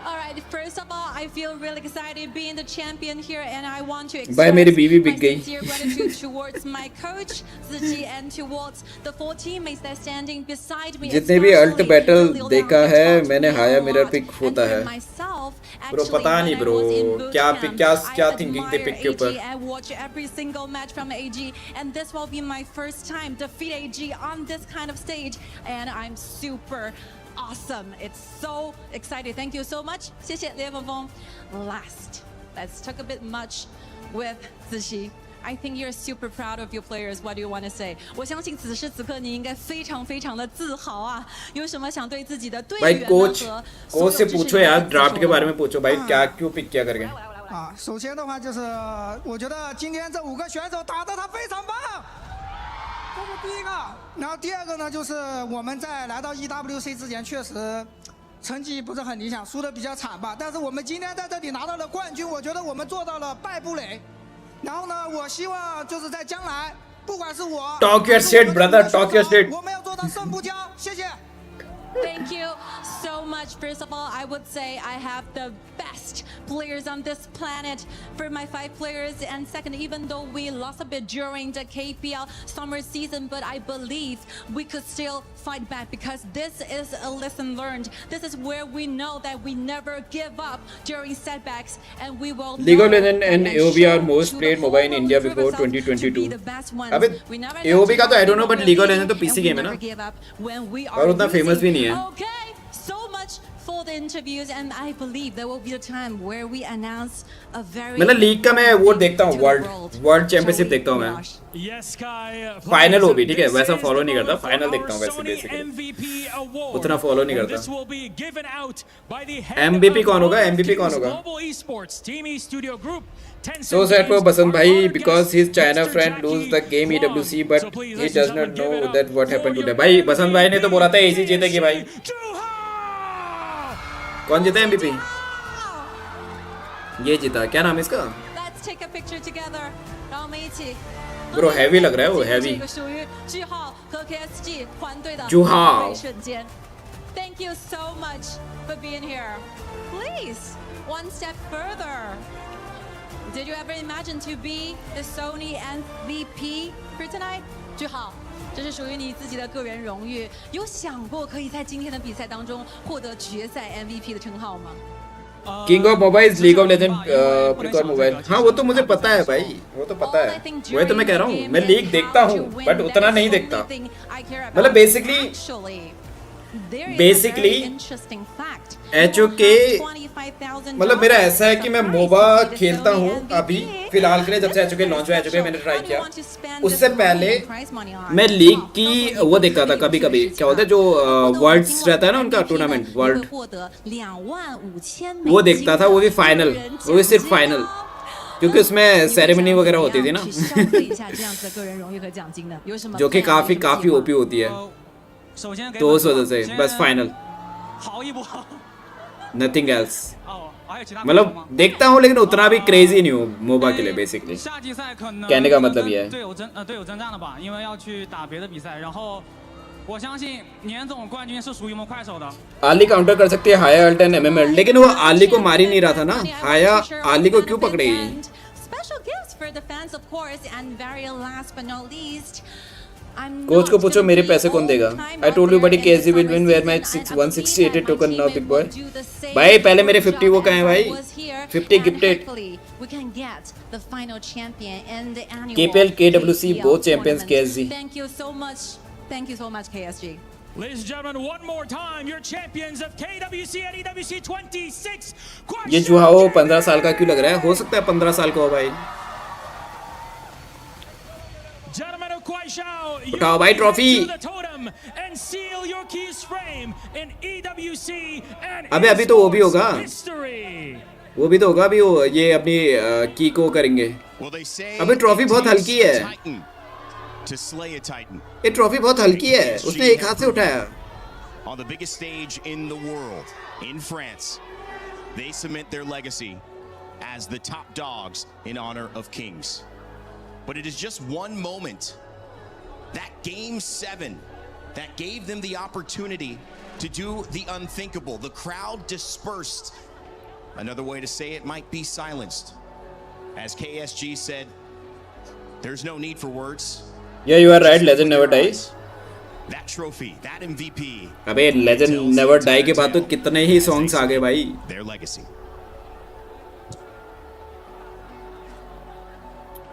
All right, first of all, I feel really excited being the champion here, and I want to भाई मेरी बीवी express बिक my गई. sincere gratitude towards my coach, Zichi, and towards the 4 teammates that are standing beside me. जितने भी alt battle देखा है मैंने हाया मिरर पिक होता है. ब्रो पता नहीं ब्रो क्या थिंकिंग थे पिक के ऊपर. I watch every single match from AG, and this will be my first time defeat AG on this kind of stage, and I'm super awesome. It's so exciting. Thank you so much. 谢谢连峰峰. Last, let's talk a bit much with Zichi. I think you're super proud of your players. What do you want to say? 我相信此时此刻你应该非常非常的自豪啊！有什么想对自己的队भाई员कोच से पूछो यार draft के बारे में पूछो भाई क्या क्यों पिक किया करके. 啊，首先的话就是我觉得今天这5个选手打得他非常棒，这是第一个。然后第二个呢，就是我们在来到 EWC 之前确实成绩不是很理想，输得比较惨吧。但是我们今天在这里拿到了冠军，我觉得我们做到了败不馁。然后呢，我希望就是在将来，不管是我 Talk your shit, brother. Talk your shit. 我们要做到胜不骄。谢谢。 Thank you so much. First of all, I would say I have the best players on this planet for my 5 players. And second, even though we lost a bit during the KPL summer season, but I believe we could still fight back because this is a lesson learned. This is where we know that we never give up during setbacks, and we will. League of Legends and AOB are most played mobile in India before 2022. अबे AOB का तो I don't know, but League of Legends तो PC game है ना, और उतना famous भी नहीं है. Okay, so much for the interviews, and I believe there will be a time where we announce a very. मतलब लीग का मैं वो देखता हूँ, वर्ल्ड चैंपियनशिप देखता हूँ मैं. फाइनल हो भी ठीक है, वैसा फॉलो नहीं करता, फाइनल देखता हूँ वैसे बेसिकली, उतना फॉलो नहीं करता. MVP कौन होगा? MVP कौन होगा? So sad for Basant bhai because his China friend lose the game EWC, but he does not know that what happened today. भाई बसंत भाई ने तो बोला था एसी जीतेगी भाई. कौन जीता MVP? ये जीता. क्या नाम है इसका? Let's take a picture together. 让我们一起 Bro heavy लग रहा है वो heavy. 这个属于句号和 KSG 团队的句号一瞬间。Thank you so much for being here. Please, one step further. Did you ever imagine to be the Sony MVP for tonight? 句号，这是属于你自己的个人荣誉。有想过可以在今天的比赛当中获得决赛 MVP 的称号吗？ King of Mobile League of Legends Precord Mobile. हाँ वो तो मुझे पता है भाई, वो तो पता है. वही तो मैं कह रहा हूँ, मैं लीग देखता हूँ, बट उतना नहीं देखता. मतलब बेसिकली HOK मतलब मेरा ऐसा है कि मैं मोबा खेलता हूँ अभी फिलहाल के लिए, जब से HOK लॉन्च हुआ HOK मैंने ट्राई किया. उससे पहले मैं लीग की वो देखता था कभी कभी. क्या होता है जो वर्ल्ड्स रहता है ना उनका टूर्नामेंट वर्ल्ड, वो देखता था, वो भी फाइनल, वो भी सिर्फ फाइनल, क्योंकि उसमें सेरेमनी वगैरह होती थी ना जो कि काफी ओपी होती है. तो उस वजह से बस फाइनल, नथिंग एल्स. मतलब देखता हूँ लेकिन उतना भी क्रेजी नहीं हूँ मोबा के लिए बेसिकली. कहने का मतलब ये है. 我相信年总冠军是属于我们快手的。 आली काउंटर कर सकती है हाया अल्ट एंड MML, लेकिन वो आली को मार ही नहीं रहा था ना. हाया आली को क्यों पकड़ेगी? Special gifts for the fans of course, and very last but not least. Coach को पूछो मेरे पैसे कौन देगा. I told you buddy KSG will win where my 168 token now big boy. भाई पहले मेरे 50 वो कहाँ हैं भाई? 50 gifted. We can get the final champion in the annual KPL KWC both champions KSG. Thank you so much. Thank you so much KSG. Ladies and gentlemen, one more time, your champions of KWC and EWC 26. ये जुहाओ 15 साल का क्यों लग रहा है? हो सकता है 15 साल का हो भाई. Gentlemen of Kuaishao, उठाओ भाई trophy. and seal your keys frame in EWC and अबे तो वो भी होगा. वो भी तो होगा अभी वो ये अपनी की को करेंगे. अबे ट्रॉफी बहुत हल्की है. ये ट्रॉफी बहुत हल्की है. उसने एक हाथ से उठाया. On the biggest stage in the world, in France, they cement their legacy as the top dogs in honor of kings. But it is just one moment, that Game 7, that gave them the opportunity to do the unthinkable. The crowd dispersed. Another way to say it might be silenced. As KSG said, there's no need for words. Yeah, you are right. Legend never dies. That trophy, that MVP. अबे Legend never die के बाद तो कितने ही songs आ गए भाई. Their legacy.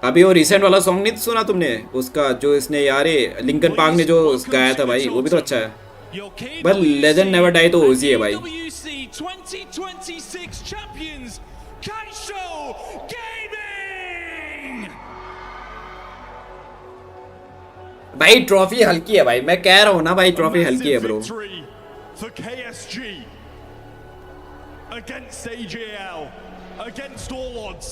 अभी वो recent वाला सॉन्ग नहीं सुना तुमने उसका जो इसने यार लिंकन पार्क ने जो गाया था भाई वो भी तो अच्छा है. बस लेजेंड नेवर डाई तो उसी है भाई. 2026 champions Kaisho Gaming. भाई ट्रॉफी हल्की है भाई. मैं कह रहा हूँ ना भाई ट्रॉफी हल्की है bro. For KSG against AJL against all odds.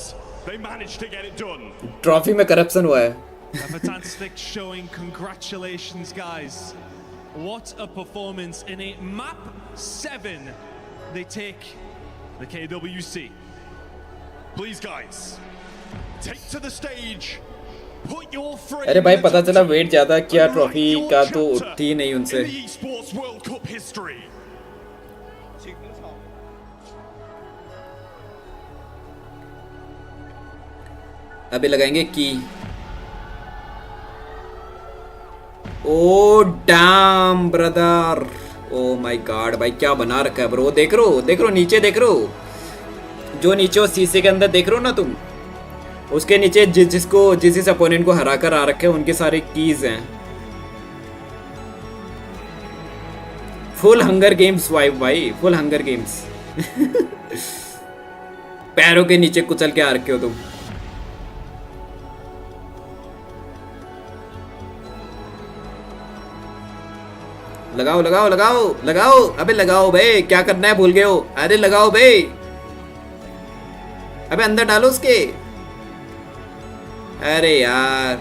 They managed to get it done. Trophy में करप्शन हुआ है. A fantastic showing. Congratulations, guys. What a performance in a map 7. They take the KWC. Please, guys, take to the stage. Put your frame. अरे भाई पता चला wait ज्यादा किया trophy का तो उठती नहीं उनसे. In the esports World Cup history. अभी लगाएंगे की. Oh damn brother. O my God भाई क्या बना रखा है ब्रो. देख रो नीचे देख रो. जो नीचे वो शीशे के अंदर देख रो ना तुम. उसके नीचे जिस अपोनेंट को हरा कर आ रखे हैं उनके सारे कीज हैं. फुल हंगर गेम्स वाइब भाई. Full hunger games. पैरों के नीचे कुचल के आ रखे हो तुम. लगाओ. अबे लगाओ भाई. क्या करना है भूल गए हो. अरे लगाओ भाई. अबे अंदर डालो उसके. अरे यार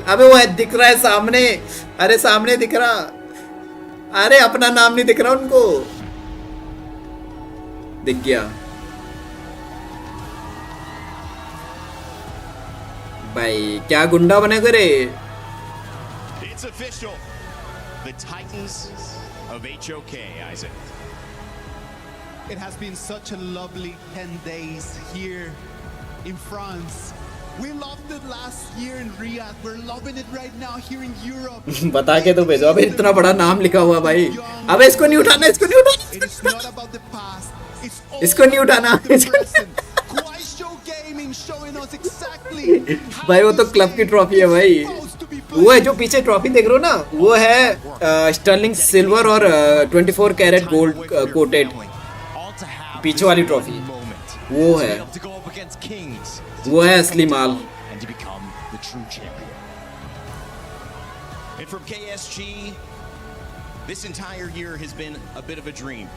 अबे वो दिख रहा है सामने. अरे सामने दिख रहा. अरे अपना नाम नहीं दिख रहा उनको. दिख गया भाई. क्या गुंडा बने करे. It's official. The Titans of HOK, Isaac. It has been such a lovely 10 days here in France. We loved it last year in Riyadh. We're loving it right now here in Europe. बता के तो भेजो. अबे इतना बड़ा नाम लिखा हुआ भाई. अबे इसको नहीं उठाना. It is not about the past. It's all इसको नहीं उठाना. Kuaishou Gaming showing us exactly. भाई वो तो क्लब की ट्रॉफी है भाई. वो है जो पीछे ट्रॉफी देख रहे हो ना वो है स्टर्लिंग सिल्वर और 24 कैरेट गोल्ड कोटेड. पीछे वाली ट्रॉफी वो है असली माल. And from KSG, this entire year has been a bit of a dream.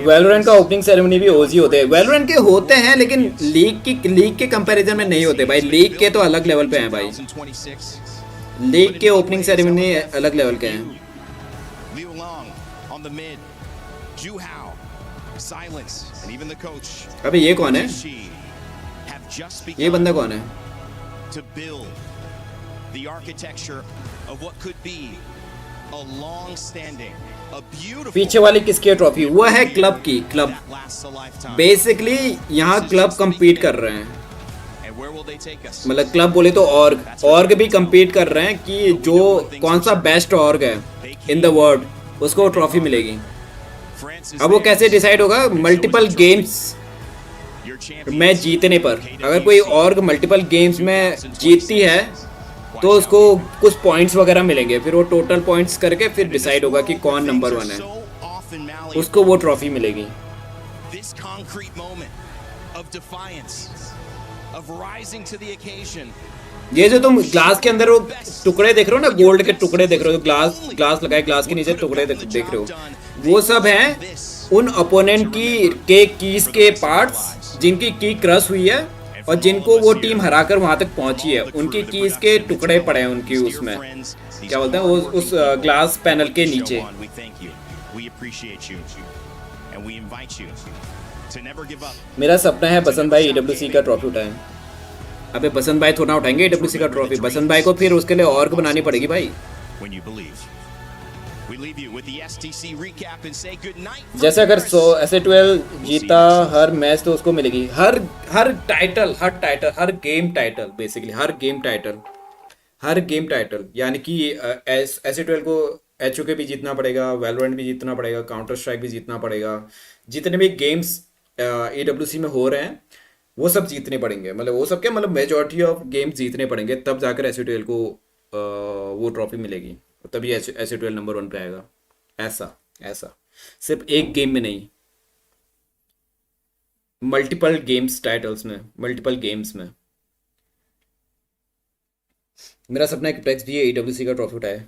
Valorant का ओपनिंग सेरेमनी भी ओजी होते हैं. वैलोरेंट के होते हैं लेकिन लीग के कंपैरिजन में नहीं होते भाई. लीग के तो अलग लेवल पे हैं भाई. लीग के ओपनिंग सेरेमनी अलग लेवल के हैं. अबे ये कौन है. ये बंदा कौन है. The architecture of what could be a long-standing, a beautiful. पीछे वाली किसकी ट्रॉफी. वो है क्लब की. क्लब बेसिकली यहाँ क्लब compete कर रहे हैं. मतलब क्लब बोले तो ऑर्ग भी compete कर रहे हैं कि जो कौन सा बेस्ट ऑर्ग है इन द वर्ल्ड उसको ट्रॉफी मिलेगी. अब वो कैसे डिसाइड होगा. मल्टीपल गेम्स में जीतने पर. अगर कोई ऑर्ग मल्टीपल गेम्स में जीतती है तो उसको कुछ पॉइंट्स वगैरह मिलेंगे, फिर वो टोटल पॉइंट्स करके फिर डिसाइड होगा कि कौन नंबर 1 है, उसको वो ट्रॉफी मिलेगी। This concrete moment of defiance, of rising to the occasion. ये जो तुम ग्लास के अंदर वो टुकड़े देख रहे हो ना, गोल्ड के टुकड़े देख रहे हो, ग्लास लगाए, ग्लास के नीचे टुकड़े देख रहे हो, वो सब हैं उन अपोनेंट की कीज के पार्ट्स जिनकी की क्रश हुई है और जिनको वो टीम हराकर वहां तक पहुंची है, उनकी कीज के टुकड़े पड़े हैं उनकी उसमें, क्या बोलते हैं, उस ग्लास पैनल के नीचे। मेरा सपना है बसंत भाई AWC का ट्रॉफी उठाएं। अबे बसंत भाई थोड़ा उठाएंगे AWC का ट्रॉफी, बसंत भाई को फिर उसके लिए और को बनानी पड़ेगी भाई। जैसे अगर SA12 जीता हर मैच तो उसको मिलेगी हर टाइटल, हर गेम टाइटल, बेसिकली हर गेम टाइटल, यानी कि SA12 को HOK भी जीतना पड़ेगा, वैलोरेंट भी जीतना पड़ेगा, काउंटर स्ट्राइक भी जीतना पड़ेगा, जितने भी गेम्स AWC में हो रहे हैं वो सब जीतने पड़ेंगे, मतलब वो सब क्या, मतलब मेजॉरिटी ऑफ गेम्स जीतने पड़ेंगे, तब जाकर SA12 को वो ट्रॉफी मिलेगी, तभी SA12 नंबर 1 पे आएगा। ऐसा सिर्फ एक गेम में नहीं, मल्टीपल गेम्स टाइटल्स में, मल्टीपल गेम्स में। मेरा सपना है कि टेक्स भी AWC का ट्रॉफी उठाए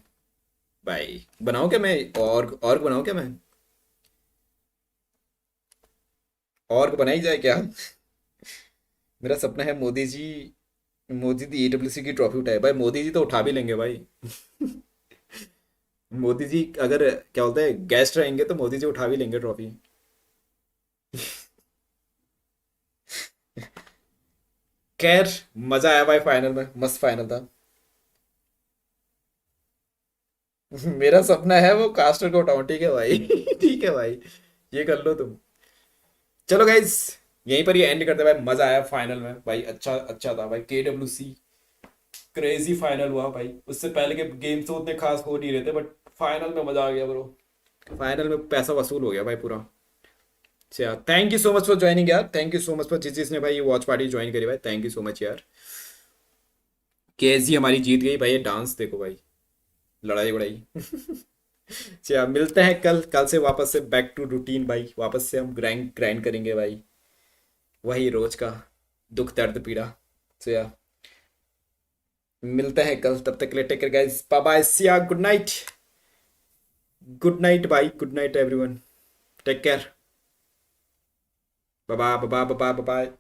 भाई। बनाऊं क्या मैं, और बनाऊं क्या मैं, और को बनाई जाए क्या? मेरा सपना है मोदी जी AWC की ट्रॉफी उठाए भाई। मोदी जी तो उठा भी लेंगे भाई। मोदी जी अगर क्या बोलते हैं गेस्ट रहेंगे तो मोदी जी उठा भी लेंगे ट्रॉफी। खैर मजा आया भाई, फाइनल में मस्त फाइनल था। मेरा सपना है वो कास्टर को उठाऊं, ठीक है भाई। ठीक है भाई, ये कर लो तुम। चलो गाइज यहीं पर ये एंड करते भाई, मजा आया फाइनल में भाई, अच्छा था भाई। KWC क्रेजी फाइनल हुआ भाई, उससे पहले के गेम्स तो उतने खास हो नहीं रहे थे, बट फाइनल में मजा आ गया ब्रो, फाइनल में पैसा वसूल हो गया भाई पूरा। अच्छा thank you so much for joining यार, thank you so much for जिसने भाई ये वॉच पार्टी ज्वाइन करी भाई, थैंक यू सो मच यार। KSG हमारी जीत गई भाई, ये डांस देखो भाई, लड़ाई वड़ाई। अच्छा मिलते हैं कल से वापस से बैक टू रूटीन भाई, वापस से हम ग्राइंड करेंगे भाई, वही रोज का दुख दर्द पीड़ा। तो मिलते हैं कल, तब तक के लिए take care guys, bye bye, see ya, good night भाई, good night everyone, take care, bye bye bye bye bye bye.